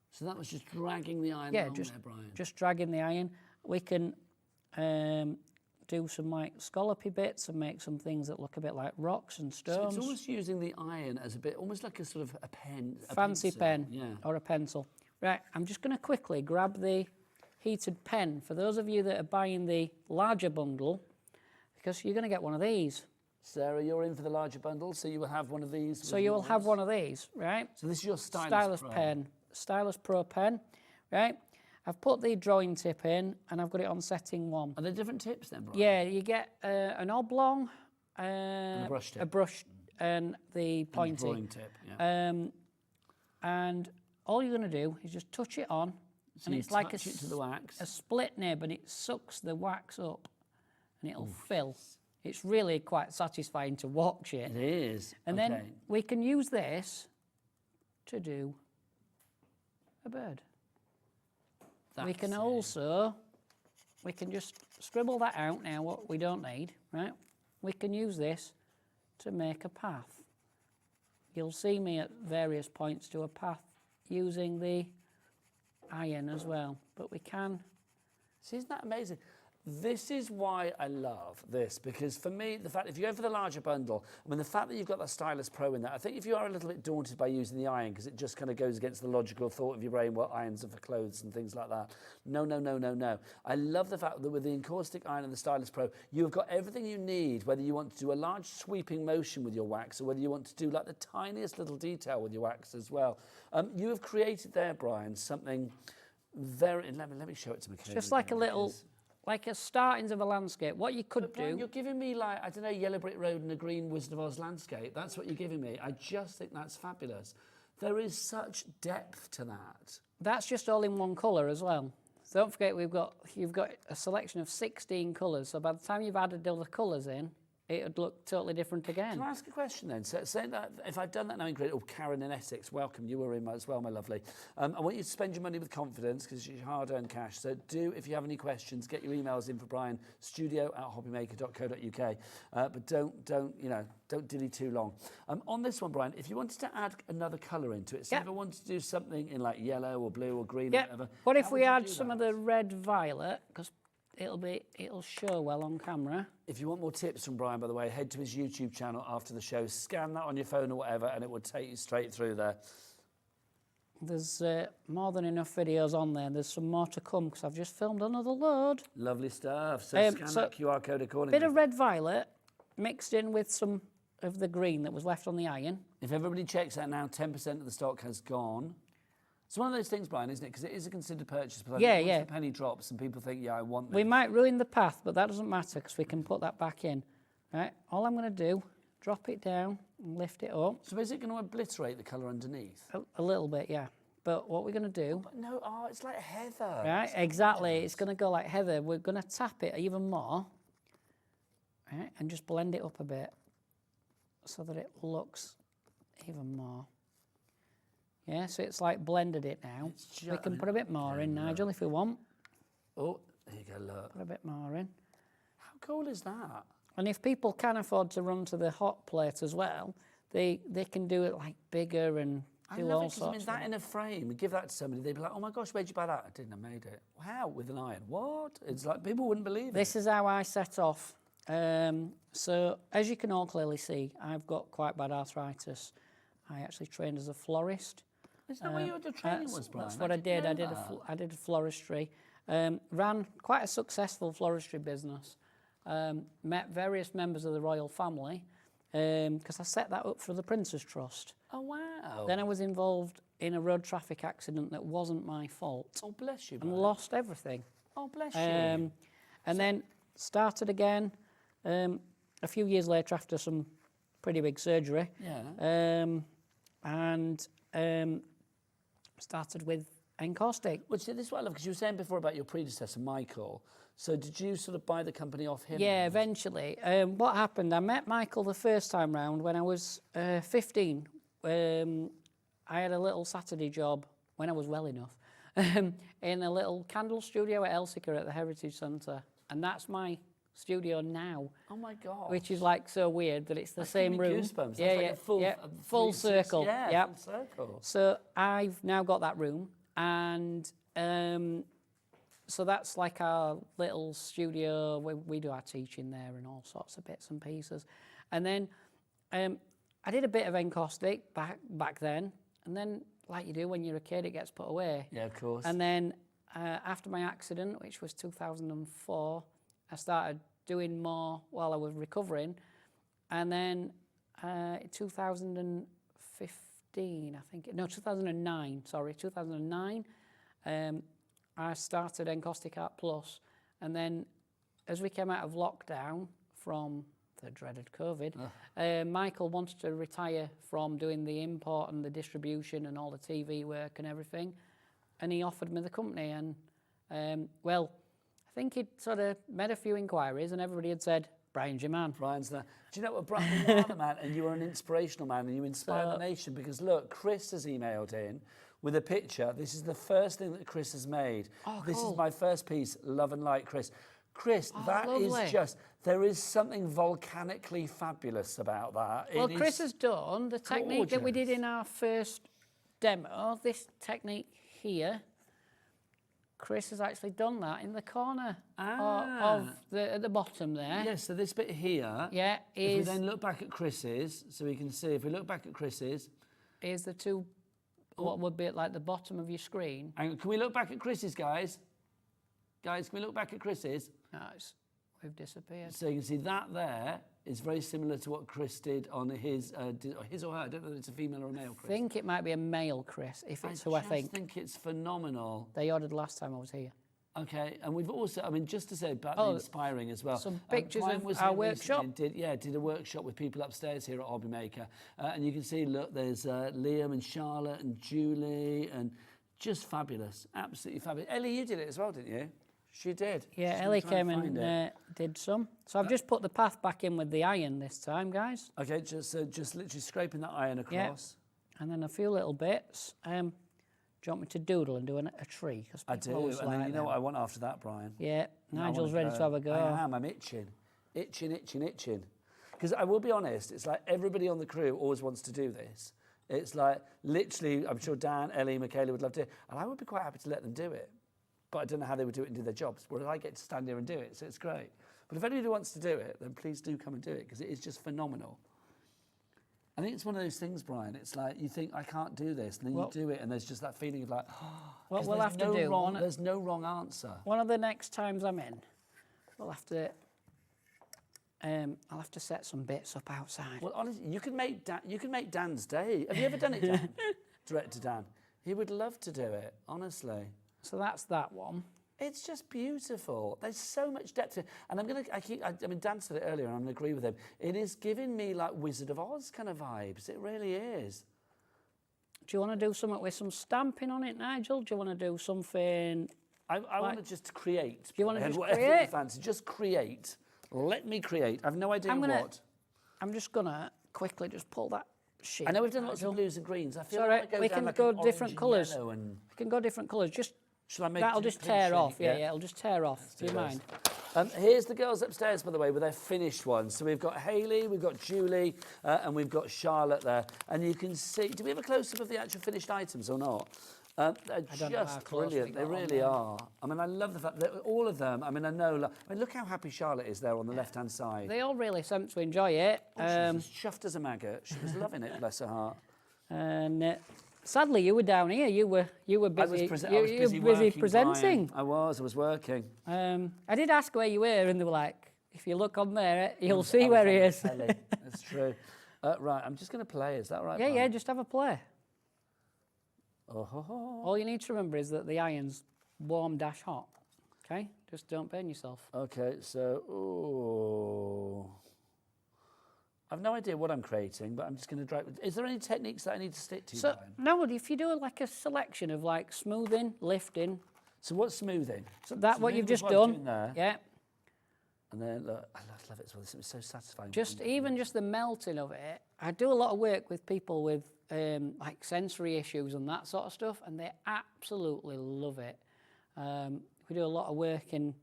So that was just dragging the iron along there, Brian? Just dragging the iron. We can do some like scallopy bits and make some things that look a bit like rocks and stones. So it's almost using the iron as a bit, almost like a sort of a pen. Fancy pen or a pencil. Right, I'm just going to quickly grab the heated pen for those of you that are buying the larger bundle, because you're going to get one of these. Sarah, you're in for the larger bundle, so you will have one of these. So you will have one of these, right? So this is your Stylus Pro. pen, Stylus Pro pen, right? I've put the drawing tip in and I've got it on setting 1. Are there different tips then, Brian? Yeah, you get an oblong, and a brush tip. a brush and the pointy. And the drawing tip, yeah. And all you're going to do is just touch it on, So and you it's like touch it to the wax. a split nib, and it sucks the wax up, and it'll fill. It's really quite satisfying to watch it. It is. And then we can use this to do a bird. We can also, we can just scribble that out now, what we don't need, right? We can use this to make a path. You'll see me at various points do a path using the iron as well, but we can. See, isn't that amazing? This is why I love this, because for me, the fact, if you go for the larger bundle, I mean, the fact that you've got that Stylus Pro in there, I think if you are a little bit daunted by using the iron, because it just kind of goes against the logical thought of your brain, well, irons are for clothes and things like that. No, no, no, no, no. I love the fact that with the Encaustic Iron and the Stylus Pro, you've got everything you need, whether you want to do a large sweeping motion with your wax, or whether you want to do like the tiniest little detail with your wax as well. You have created there, Brian, something very, let me show it to Michaela. Just like a little... like a startings of a landscape. What you could Brian, do... You're giving me, like, I don't know, Yellow Brick Road and a green Wizard of Oz landscape. That's what you're giving me. I just think that's fabulous. There is such depth to that. That's just all in one colour as well. So don't forget, you've got a selection of 16 colours. So by the time you've added all the colours in, it would look totally different again. Can I ask a question then? So say that if I've done that now in Great, Karen in Essex, welcome, you were in as well, my lovely. I want you to spend your money with confidence because it's your hard-earned cash. So do, if you have any questions, get your emails in for Brian, studio@hobbymaker.co.uk. But don't dilly too long. On this one, Brian, if you wanted to add another colour into it, so if I wanted to do something in like yellow or blue or green or whatever. What if we add some of the red violet? Because it'll show well on camera. If you want more tips from Brian, by the way, head to his YouTube channel after the show, scan that on your phone or whatever, and it will take you straight through there. There's more than enough videos on there. There's some more to come because I've just filmed another load. Lovely stuff. So scan that QR code accordingly. Bit of red violet mixed in with some of the green that was left on the iron. If everybody checks out now, 10% of the stock has gone. It's one of those things, Brian, isn't it? Because it is a considered purchase. But once the penny drops and people think, yeah, I want this. We might ruin the path, but that doesn't matter because we can put that back in. Right? All I'm going to do, drop it down and lift it up. So is it going to obliterate the colour underneath? A little bit, yeah. But what we're going to do... it's like heather. Right, exactly. It's going to go like heather. We're going to tap it even more, right, and just blend it up a bit so that it looks even more. Yeah, so it's like blended it now. We can put a bit more in, Nigel, if you want. Oh, there you go, look. Put a bit more in. How cool is that? And if people can afford to run to the hot plate as well, they can do it like bigger and do all sorts. I mean, that in a frame, and give that to somebody, they'd be like, oh my gosh, where'd you buy that? I didn't, I made it. How? With an iron? What? It's like, people wouldn't believe it. This is how I set off. So, as you can all clearly see, I've got quite bad arthritis. I actually trained as a florist. Is that what your training was, Brian? That's what I did. I did floristry. Ran quite a successful floristry business. Met various members of the royal family because I set that up for the Prince's Trust. Oh, wow. Then I was involved in a road traffic accident that wasn't my fault. Oh, bless you, And Brian. lost everything. Oh, bless you. And then started again a few years later after some pretty big surgery. Yeah. And started with Encaustic. Which this is what I love, because you were saying before about your predecessor, Michael. So did you sort of buy the company off him? Yeah, eventually. What happened, I met Michael the first time round when I was 15. I had a little Saturday job when I was well enough in a little candle studio at Elsica at the Heritage Centre. And that's my studio now. Oh my God. Which is like so weird that it's the same room. Goosebumps. Yeah, That's like a full circle. Yeah, full circle. So I've now got that room, and so that's like our little studio where we do our teaching there and all sorts of bits and pieces. And then I did a bit of Encaustic back then, and then like you do when you're a kid, it gets put away. Yeah, of course. And then after my accident, which was 2004, I started doing more while I was recovering. And then in 2009, I started Encaustic Art Plus. And then as we came out of lockdown from the dreaded COVID, Michael wanted to retire from doing the import and the distribution and all the TV work and everything. And he offered me the company. And, well, I think he'd sort of made a few inquiries and everybody had said, Brian's your man. Brian's there. Do you know what, Brian, you are the man, and you are an inspirational man, and you inspire the nation, because look, Chris has emailed in with a picture. This is the first thing that Chris has made. Oh, this cool. is my first piece, Love and Light, Chris. Chris, that lovely. is just, there is something volcanically fabulous about that. Well, Chris has done the technique that we did in our first demo, this technique here. Chris has actually done that in the corner of at the bottom there. Yes, so this bit here. Yeah, if we then look back at Chris's, so we can see, if we look back at Chris's. Here's the two, what would be at like the bottom of your screen. And can we look back at Chris's, guys? Guys, can we look back at Chris's? No, we've disappeared. So you can see that there is very similar to what Chris did on his or her. I don't know if it's a female or a male, Chris. I think it might be a male Chris, if it's who I think. I think it's phenomenal. They ordered last time I was here. Okay, and we've also, I mean, just to say about the inspiring as well. Some pictures Brian of was our here workshop. recently, did a workshop with people upstairs here at Hobby Maker. And you can see, look, there's Liam and Charlotte and Julie, and just fabulous, absolutely fabulous. Ellie, you did it as well, didn't you? She did. Yeah, She's Ellie gonna try came and and did some. So I've just put the path back in with the iron this time, guys. Okay, just literally scraping that iron across. Yeah. And then a few little bits. Do you want me to doodle and do a tree? I do, and then you know what I want after that, Brian? Yeah, Nigel's ready to have a go. I am, I'm itching. Because I will be honest, it's like everybody on the crew always wants to do this. It's like, literally, I'm sure Dan, Ellie, Michaela would love to, and I would be quite happy to let them do it. But I don't know how they would do it and do their jobs. Whereas I get to stand here and do it, so it's great. But if anybody wants to do it, then please do come and do it, because it is just phenomenal. I think it's one of those things, Brian. It's like you think, I can't do this, and then you do it, and there's just that feeling of like, what we'll have to do. There's no wrong answer. One of the next times I'm in, we'll have to. I'll have to set some bits up outside. Well, honestly, you can make Dan's day. Have you ever done it, Dan? Director Dan. He would love to do it, honestly. So that's that one. It's just beautiful. There's so much depth to it. And I mean, Dan said it earlier, and I'm going to agree with him. It is giving me like Wizard of Oz kind of vibes. It really is. Do you want to do something with some stamping on it, Nigel? Do you want to do something? I want to just create. Do you want to just whatever create? You fancy. Just create. Let me create. I've no idea what. I'm just going to quickly just pull that shit. I know we've done lots of blues and greens. I feel It's all right. like I We go can down like go an different orange and colours. yellow and... We can go different colours. Just Shall I make that'll it just pretty tear shrink, off. Yeah, it'll just tear off. Do you mind? Here's the girls upstairs, by the way, with their finished ones. So we've got Hayley, we've got Julie, and we've got Charlotte there. And you can see, do we have a close-up of the actual finished items or not? They're just brilliant. They really are. I mean, I love the fact that all of them, I mean, I know, I mean, look how happy Charlotte is there on the left-hand side. They all really seem to enjoy it. She was as chuffed as a maggot. She was loving it, bless her heart. And sadly, you were down here. You were busy. I was busy working, presenting. Brian. I was working. I did ask where you were, and they were like, "If you look on there, you'll see where he is." That's true. Right, I'm just going to play. Is that right? Yeah, Brian? yeah. Just have a play. Oh, ho, ho. All you need to remember is that the iron's warm-hot. Okay, just don't burn yourself. Okay, so I've no idea what I'm creating, but I'm just going to drag. Is there any techniques that I need to stick to? So Brian? no, if you do like a selection of like smoothing, lifting. So what's smoothing? So that what you've just done. There. Yeah. And then look, I love it as well. It's so satisfying. Just the melting of it. I do a lot of work with people with like sensory issues and that sort of stuff, and they absolutely love it. We do a lot of work in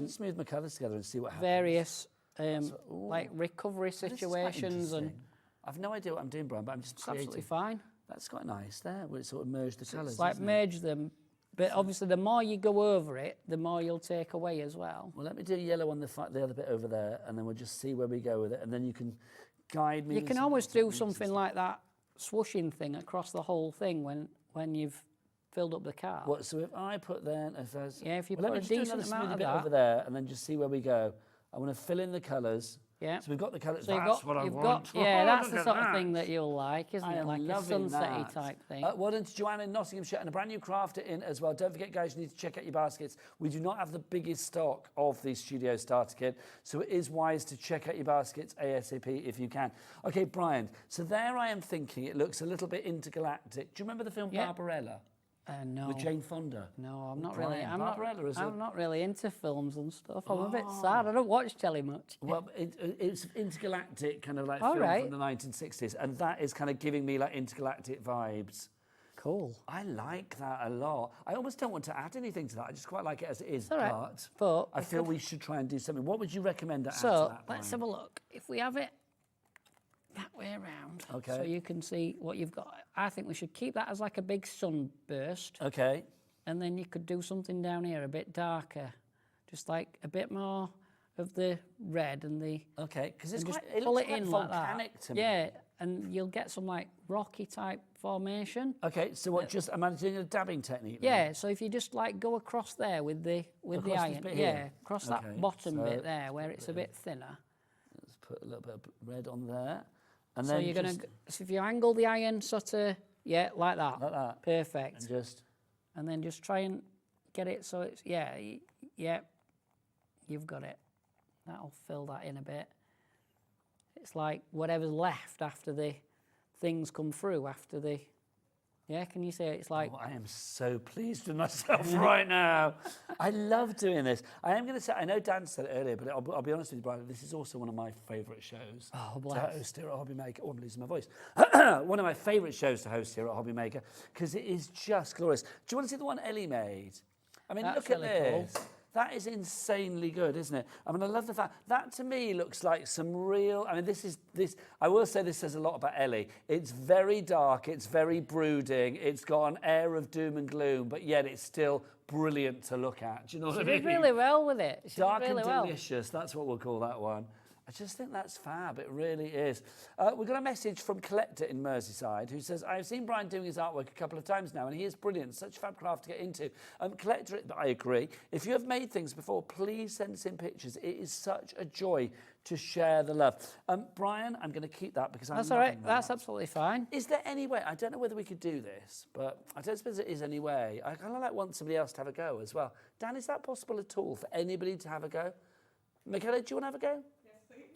smooth my colours together and see what happens. Various like recovery situations, and I've no idea what I'm doing, Brian, but I'm just creating. Absolutely fine. That's quite nice there, where it sort of merged the colours. It's like merge them. But obviously, the more you go over it, the more you'll take away as well. Well, let me do yellow on the other bit over there, and then we'll just see where we go with it, and then you can guide me. You can always do something like that swooshing thing across the whole thing when you've filled up the card. What? So if I put then, if you put a decent amount of bit that over there, and then just see where we go. I want to fill in the colours. Yeah. So we've got the colours. So That's what I want. Yeah, that's the sort of thing that you'll like, isn't it? Like a loving sunset-y that. type thing. Well done to Joanna in Nottinghamshire, and a brand new craft in as well. Don't forget, guys, you need to check out your baskets. We do not have the biggest stock of the Studio Starter Kit, so it is wise to check out your baskets ASAP if you can. Okay, Brian, so there I am thinking it looks a little bit intergalactic. Do you remember the film Barbarella? No. With Jane Fonda? No, I'm not Brian, really. I'm not really into films and stuff. I'm a bit sad. I don't watch telly much. Well, it's intergalactic kind of like All film right. from the 1960s, and that is kind of giving me like intergalactic vibes. Cool. I like that a lot. I almost don't want to add anything to that. I just quite like it as it is. All right. But I feel we should try and do something. What would you recommend to add to So that? let's have a look. If we have it that way around, Okay. so you can see what you've got. I think we should keep that as like a big sunburst. Okay. And then you could do something down here a bit darker, just like a bit more of the red and the. Okay, because it's just quite. It pull looks it quite in like volcanic that. to me. Yeah, and you'll get some like rocky type formation. Okay, so what? Just am I doing a dabbing technique? Yeah, so if you just like go across there with the Across this iron, bit yeah, here? across Okay, that bottom so bit there where it's a bit thinner. Let's put a little bit of red on there, and So then you're just, gonna, so if you angle the iron sort of, yeah, like that. Like that. Perfect. And just. And then just try and get it so it's, yeah, you've got it. That'll fill that in a bit. It's like whatever's left after the things come through, after the, yeah, can you see it? It's like... Oh, I am so pleased with myself right now. I love doing this. I am going to say, I know Dan said it earlier, but I'll be honest with you, Brian, this is also one of my favourite shows to host here at Hobby Maker. Oh, I'm losing my voice. One of my favourite shows to host here at Hobby Maker, because it is just glorious. Do you want to see the one Ellie made? I mean, That's look at really this. cool. That is insanely good, isn't it? I mean, I love the fact that to me looks like some real. I mean, this. I will say this says a lot about Ellie. It's very dark. It's very brooding. It's got an air of doom and gloom, but yet it's still brilliant to look at. Do you know what I mean? She did really well with it. She Dark did really and well. delicious. That's what we'll call that one. I just think that's fab. It really is. We've got a message from Collector in Merseyside who says, I've seen Brian doing his artwork a couple of times now, and he is brilliant. Such fab craft to get into. Collector, I agree. If you have made things before, please send us in pictures. It is such a joy to share the love. Brian, I'm going to keep that because I'm That's all right. That's absolutely fine. Is there any way, I don't know whether we could do this, but I don't suppose there is any way. I kind of like want somebody else to have a go as well. Dan, is that possible at all for anybody to have a go? Michaela, do you want to have a go?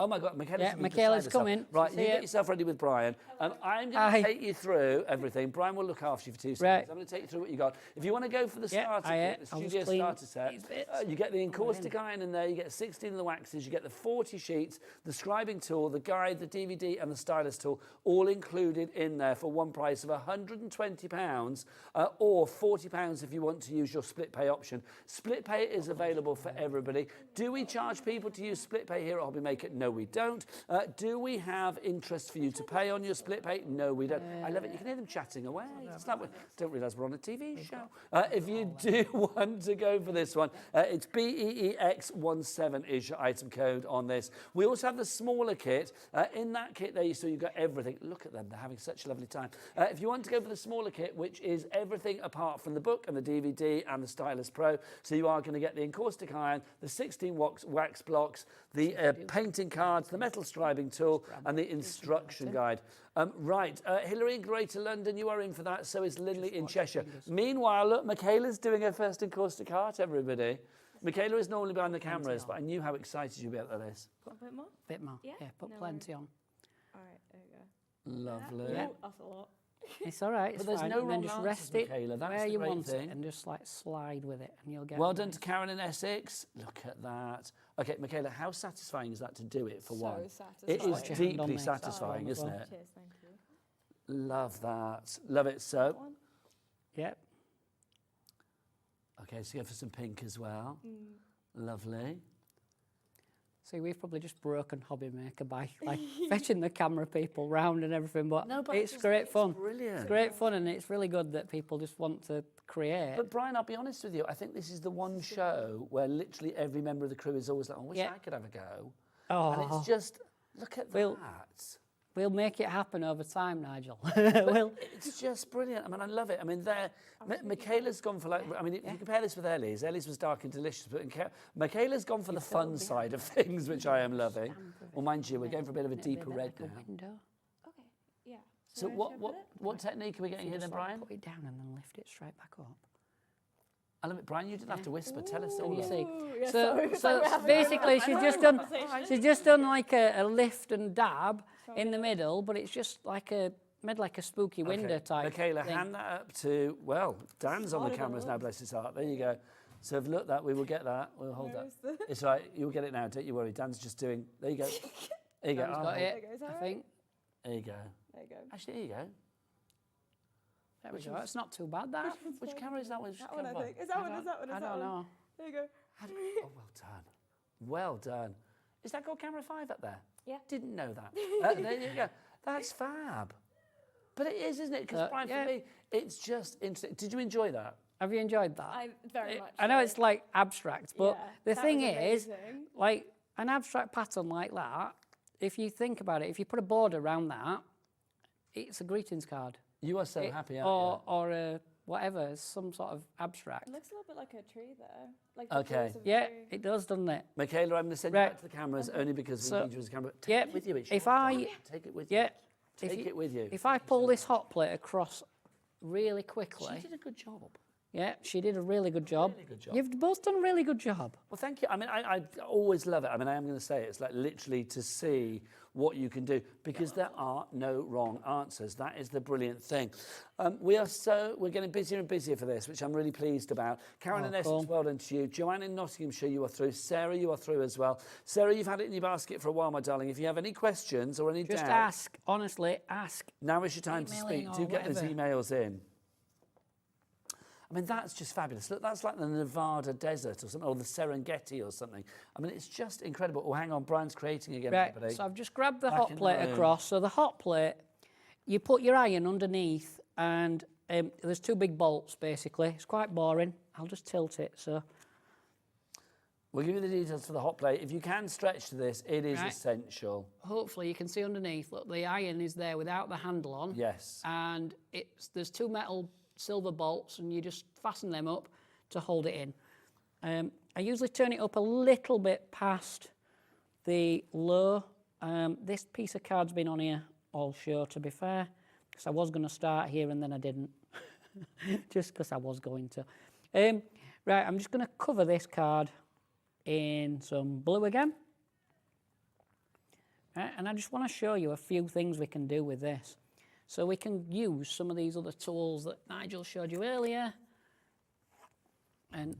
Oh my God, Yeah, Michaela's coming. Right, See you ya. get yourself ready with Brian. I'm going to take you through everything. Brian will look after you for 2 seconds. Right. I'm going to take you through what you got. If you want to go for the starter kit, the I'll just studio clean starter set, these bits. you get the encaustic iron in there, you get 16 of the waxes, you get the 40 sheets, the scribing tool, the guide, the DVD and the stylus tool, all included in there for one price of £120 or £40 if you want to use your split pay option. Split pay is available for everybody. Do we charge people to use split pay here at Hobby Maker? No, we don't. Do we have interest for you to pay on your split pay? No, we don't. I love it. You can hear them chatting away. It's like, don't realise we're on a TV show. If you do want to go for this one, it's BEEX17 is your item code on this. We also have the smaller kit. In that kit there, you've got everything. Look at them. They're having such a lovely time. If you want to go for the smaller kit, which is everything apart from the book and the DVD and the Stylus Pro, so you are going to get the encaustic iron, the 16 wax blocks, the painting cards, the metal scribing tool, and the instruction guide. Right, Hilary in Greater London, you are in for that. So is Lindley in Cheshire. Meanwhile, look, Michaela's doing her first encaustic art, everybody. Michaela is normally behind the cameras, but I knew how excited you'd be about this. A bit more? Bit more. Yeah, put plenty on. All right, there you go. Lovely. Yeah. That's a lot. It's all right. But there's fine. no And then wrong just answers, rest it Michaela. That's where the you great want thing. it and just like slide with it, and you'll get. Well done to Karen in Essex. Look at that. Okay, Michaela, how satisfying is that to do it for one? It is deeply satisfying, isn't it? Cheers, thank you. Love that. Love it. So, yep. Okay, so go for some pink as well. Lovely. See, we've probably just broken Hobby Maker by like fetching the camera people round and everything, but, No, but it's great fun. brilliant. It's great fun, and it's really good that people just want to create. But Brian, I'll be honest with you, I think this is the one show where literally every member of the crew is always like, I wish I could have a go. Oh. And it's just, look at that. We'll make it happen over time, Nigel. It's just brilliant. I mean, I love it. I mean, Michaela's gone for like, I mean, if you compare this with Ellie's was dark and delicious, but Michaela's gone for the fun side of things, which I am loving. Well, mind you, we're going for a bit of a deeper red now. Okay, yeah. So what technique are we getting here then, Brian? Put it down and then lift it straight back up. I love it, Brian. You didn't have to whisper. Tell us all. You see. Yeah, So sorry. basically, she's just done like a lift and dab in the middle, but it's just like made like a spooky window type. Michaela, thing. hand that up to, well, Dan's on the cameras now, bless his heart. There you go. So if look that, we will get that. We'll hold that. It's right. You'll get it now. Don't you worry. Dan's just doing. There you go. There you go. Dan's got it, I think. There you go. There you go. Actually, there you go. There we go. It's not too bad, that. Which camera is that? Which That one, I camera? think. Is that one? Is that one? I don't know. There you go. Oh, well done. Well done. Is that got camera 5 up there? Yeah. Didn't know that. There you go. That's fab. But it is, isn't it? Because Brian, for me, it's just interesting. Did you enjoy that? Have you enjoyed that? I very much. I know it's like abstract, but Yeah, the that thing was is, amazing. like an abstract pattern like that, if you think about it, if you put a border around that, it's a greetings card. You are so happy, aren't you? Or a whatever, some sort of abstract. It looks a little bit like a tree there. Like the Okay. pillars of a Yeah, tree. it does, doesn't it? Michaela, I'm going to send you Right. back to the cameras only because we need you as a camera. Take yeah, it with you. It's if your I time. Take it with you. yeah, Take it with you. If I pull this hot plate across really quickly, She did a good job. yeah, she did a really good job. Really good job. You've both done a really good job. Well, thank you. I mean, I always love it. I mean, I am going to say it. It's like literally to see what you can do because there are no wrong answers. That is the brilliant thing. We're getting busier and busier for this, which I'm really pleased about. Karen in Essex, well done to you. Joanne in Nottinghamshire, you are through. Sarah, you are through as well. Sarah, you've had it in your basket for a while, my darling. If you have any questions or any Just doubts, ask, honestly, ask. now is your time to Emailing speak. Do or get those whatever. emails in. I mean, that's just fabulous. Look, that's like the Nevada desert or something, or the Serengeti or something. I mean, it's just incredible. Oh, hang on, Brian's creating again, Right, everybody. so I've just grabbed the Back hot in the plate room. across. So the hot plate, you put your iron underneath, and there's 2 big bolts, basically. It's quite boring. I'll just tilt it, so... We'll give you the details for the hot plate. If you can stretch to this, it is Right. essential. Hopefully you can see underneath, look, the iron is there without the handle on. Yes. And there's 2 metal silver bolts, and you just fasten them up to hold it in. I usually turn it up a little bit past the low. This piece of card's been on here all show, to be fair, because I was going to start here and then I didn't, just because I was going to. Right, I'm just going to cover this card in some blue again. And I just want to show you a few things we can do with this. So we can use some of these other tools that Nigel showed you earlier. And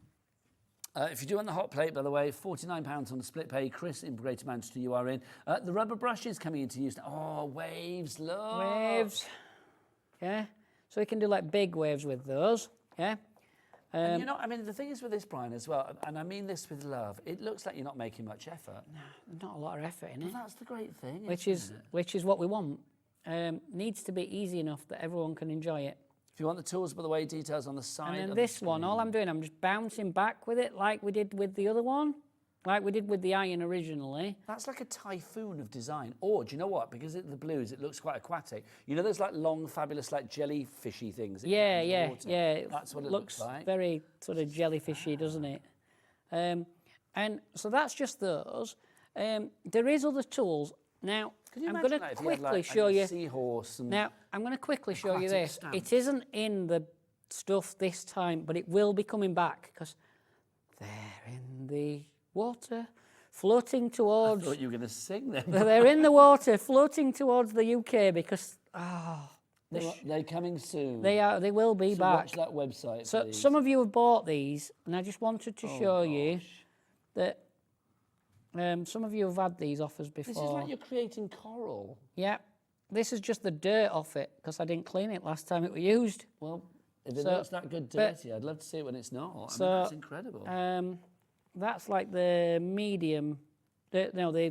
if you do want the hot plate, by the way, £49 on the split pay. Chris in Greater Manchester, you are in. The rubber brushes coming into use now. Oh, waves, look. Waves. Yeah. So we can do like big waves with those. Yeah. And you're not, I mean, the thing is with this, Brian, as well, and I mean this with love, it looks like you're not making much effort. No, not a lot of effort in it. But that's the great thing, Which isn't it? which is what we want. Needs to be easy enough that everyone can enjoy it. If you want the tools, by the way, details on the side. And then of this the one, all I'm doing, I'm just bouncing back with it like we did with the other one, like we did with the iron originally. That's like a typhoon of design. Or, do you know what? Because of the blues, it looks quite aquatic. You know those like long, fabulous, like jellyfishy things? Yeah. That's what it looks like. Very sort of jellyfishy, doesn't it? And so that's just those. There is other tools. Now, I'm going to quickly show you. Seahorse and now, I'm going to quickly show you aquatic this. stamps. It isn't in the stuff this time, but it will be coming back because they're in the water, floating towards. I thought you were going to sing them. They're in the water, floating towards the UK because they're coming soon. They are. They will be back. Watch that website. So please. some of you have bought these, and I just wanted to show you that some of you have had these offers before. This is like you're creating coral. Yeah. This is just the dirt off it because I didn't clean it last time it was used. Well, if it looks that good dirty, I'd love to see it when it's not. I mean, that's incredible. That's like the medium. They were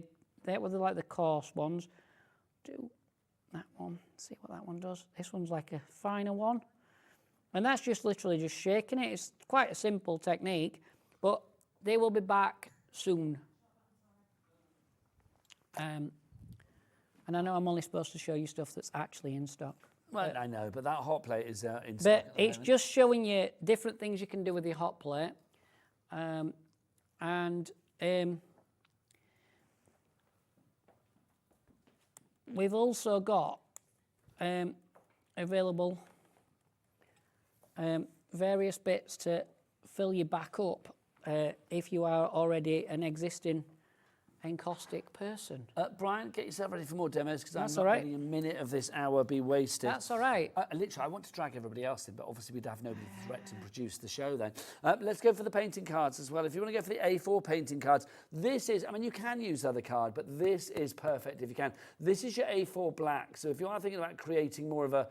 like the coarse ones. Do that one. See what that one does. This one's like a finer one. And that's just literally just shaking it. It's quite a simple technique, but they will be back soon. And I know I'm only supposed to show you stuff that's actually in stock. Well, I know, but that hot plate is in stock. But it's just showing you different things you can do with your hot plate. We've also got available various bits to fill you back up if you are already an existing encaustic person. Brian, get yourself ready for more demos because I'm That's not all right. letting a minute of this hour be wasted. That's all right. Literally, I want to drag everybody else in, but obviously we'd have nobody to direct and produce the show then. Let's go for the painting cards as well. If you want to go for the A4 painting cards, this is, I mean, you can use other card, but this is perfect if you can. This is your A4 black. So if you are thinking about creating more of a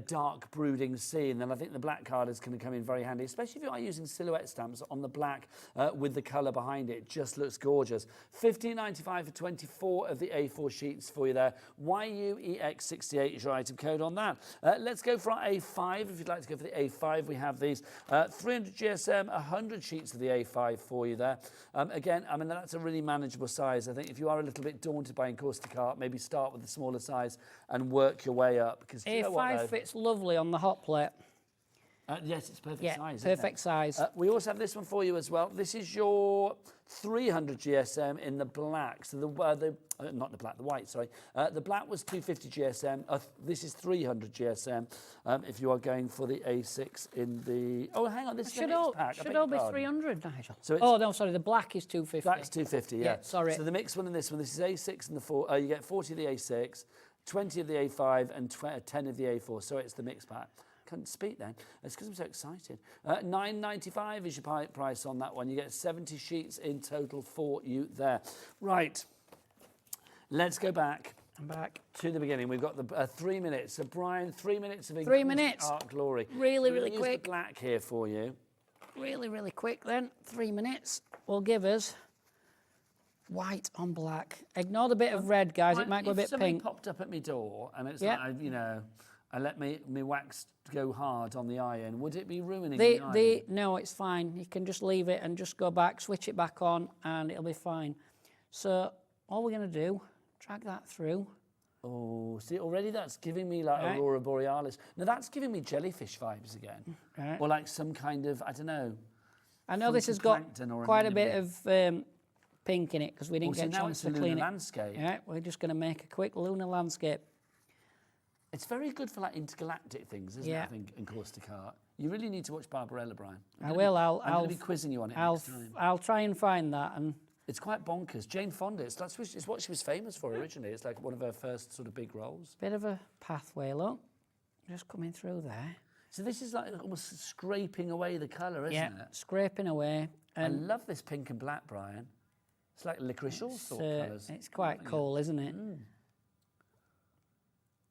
dark brooding scene, then I think the black card is going to come in very handy, especially if you are using silhouette stamps on the black with the colour behind it. It just looks gorgeous. $15.95 for 24 of the A4 sheets for you there. YUEX68 is your item code on that. Let's go for our A5. If you'd like to go for the A5, we have these 300 GSM, 100 sheets of the A5 for you there. Again, I mean, that's a really manageable size. I think if you are a little bit daunted by Encaustic Art, maybe start with the smaller size and work your way up. Because A5 you know what, fits lovely on the hot plate. Yes, it's perfect size. Perfect size. We also have this one for you as well. This is your 300 GSM in the black. So not the black, the white, sorry. The black was 250 GSM. This is 300 GSM if you are going for the A6 in the... Oh, hang on, this is the mixed pack. Should all be 300, Nigel. So oh, no, sorry, the black is 250. Black's 250, yeah. Sorry. So the mixed one and this one, this is A6 and the 4. You get 40 of the A6, 20 of the A5 and 10 of the A4. So it's the mixed pack. Couldn't speak then. It's because I'm so excited. $9.95 is your price on that one. You get 70 sheets in total for you there. Right. Let's go back. I'm back. To the beginning. We've got the 3 minutes. So, Brian, 3 minutes of 3 minutes. Art glory. Really, We're really use quick. The black here for you. Really, really quick then. 3 minutes will give us white on black. Ignore the bit of red, guys. It might go a bit If somebody pink. popped up at my door and it's like, you know, I let me wax go hard on the iron, would it be ruining the iron? No, it's fine. You can just leave it and just go back, switch it back on, and it'll be fine. So all we're going to do, drag that through. Oh, see, already that's giving me like Aurora Borealis. Now that's giving me jellyfish vibes again. Right. Or like some kind of, I don't know. I know this has got quite a bit of pink in it because we didn't get a chance to clean it. Landscape. Yeah, we're just going to make a quick lunar landscape. It's very good for like intergalactic things, isn't it? I think, Encaustic Art. You really need to watch Barbarella, Brian. I will. I'm going to be quizzing you on it next time. I'll try and find that, and It's quite bonkers. Jane Fonda, it's what she was famous for originally. It's like one of her first sort of big roles. Bit of a pathway, look. Just coming through there. So this is like almost scraping away the colour, isn't it? Scraping away. I love this pink and black, Brian. It's like licorice all sort of colours. It's quite cool, isn't it?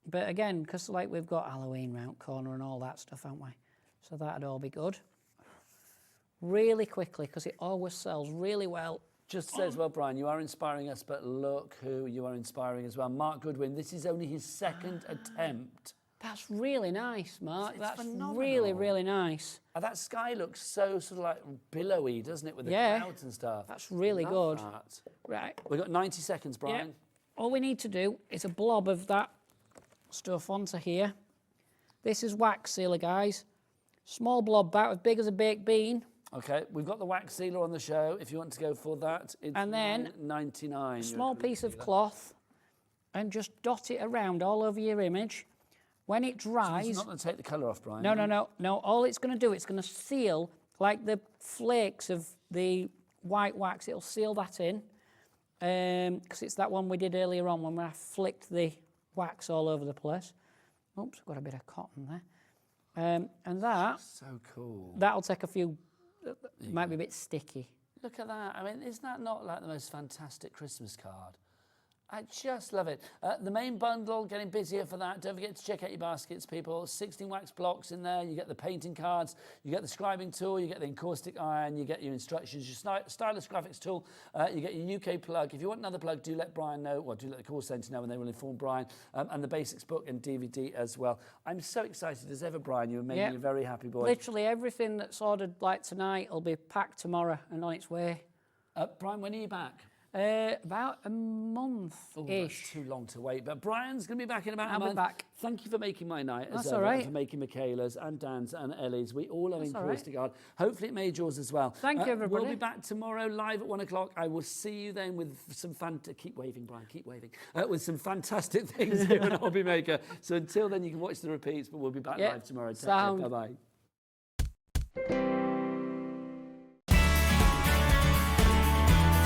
But again, because like we've got Halloween round corner and all that stuff, haven't we? So that'd all be good. Really quickly, because it always sells really well. Just says, well, Brian, you are inspiring us, but look who you are inspiring as well. Mark Goodwin, this is only his second attempt. That's really nice, Mark. It's That's phenomenal. really, really nice. That sky looks so sort of like billowy, doesn't it, with the clouds and stuff? That's really Love good. that. Right. We've got 90 seconds, Brian. All we need to do is a blob of that stuff onto here. This is wax sealer, guys. Small blob, about as big as a baked bean. Okay, we've got the wax sealer on the show. If you want to go for that, it's and then $9.99. A small piece of cloth, and just dot it around all over your image. When it dries... So it's not going to take the colour off, Brian? No. All it's going to do, it's going to seal, like the flakes of the white wax, it'll seal that in. Because it's that one we did earlier on when I flicked the wax all over the place. Oops, I've got a bit of cotton there. And that... So cool. That'll take a few... might be a bit sticky. Look at that. I mean, isn't that not like the most fantastic Christmas card? I just love it. The main bundle, getting busier for that. Don't forget to check out your baskets, people. 16 wax blocks in there. You get the painting cards. You get the scribing tool. You get the encaustic iron. You get your instructions, your stylus graphics tool. You get your UK plug. If you want another plug, do let Brian know, or do let the call centre know, and they will inform Brian. And the basics book and DVD as well. I'm so excited as ever, Brian. You were making me a very happy boy. Literally everything that's ordered like tonight will be packed tomorrow and on its way. Brian, when are you back? About a month-ish. Too long to wait. But Brian's going to be back in about a month. I'll be back. Thank you for making my night. That's as all ever, right. For making Michaela's and Dan's and Ellie's. We all love That's all right. Encaustic Art. Hopefully it made yours as well. Thank you, everybody. We'll be back tomorrow live at 1 o'clock. I will see you then with some keep waving, Brian, keep waving. With some fantastic things here at Hobby Maker. So until then, you can watch the repeats, but we'll be back live tomorrow. Take care. Bye-bye.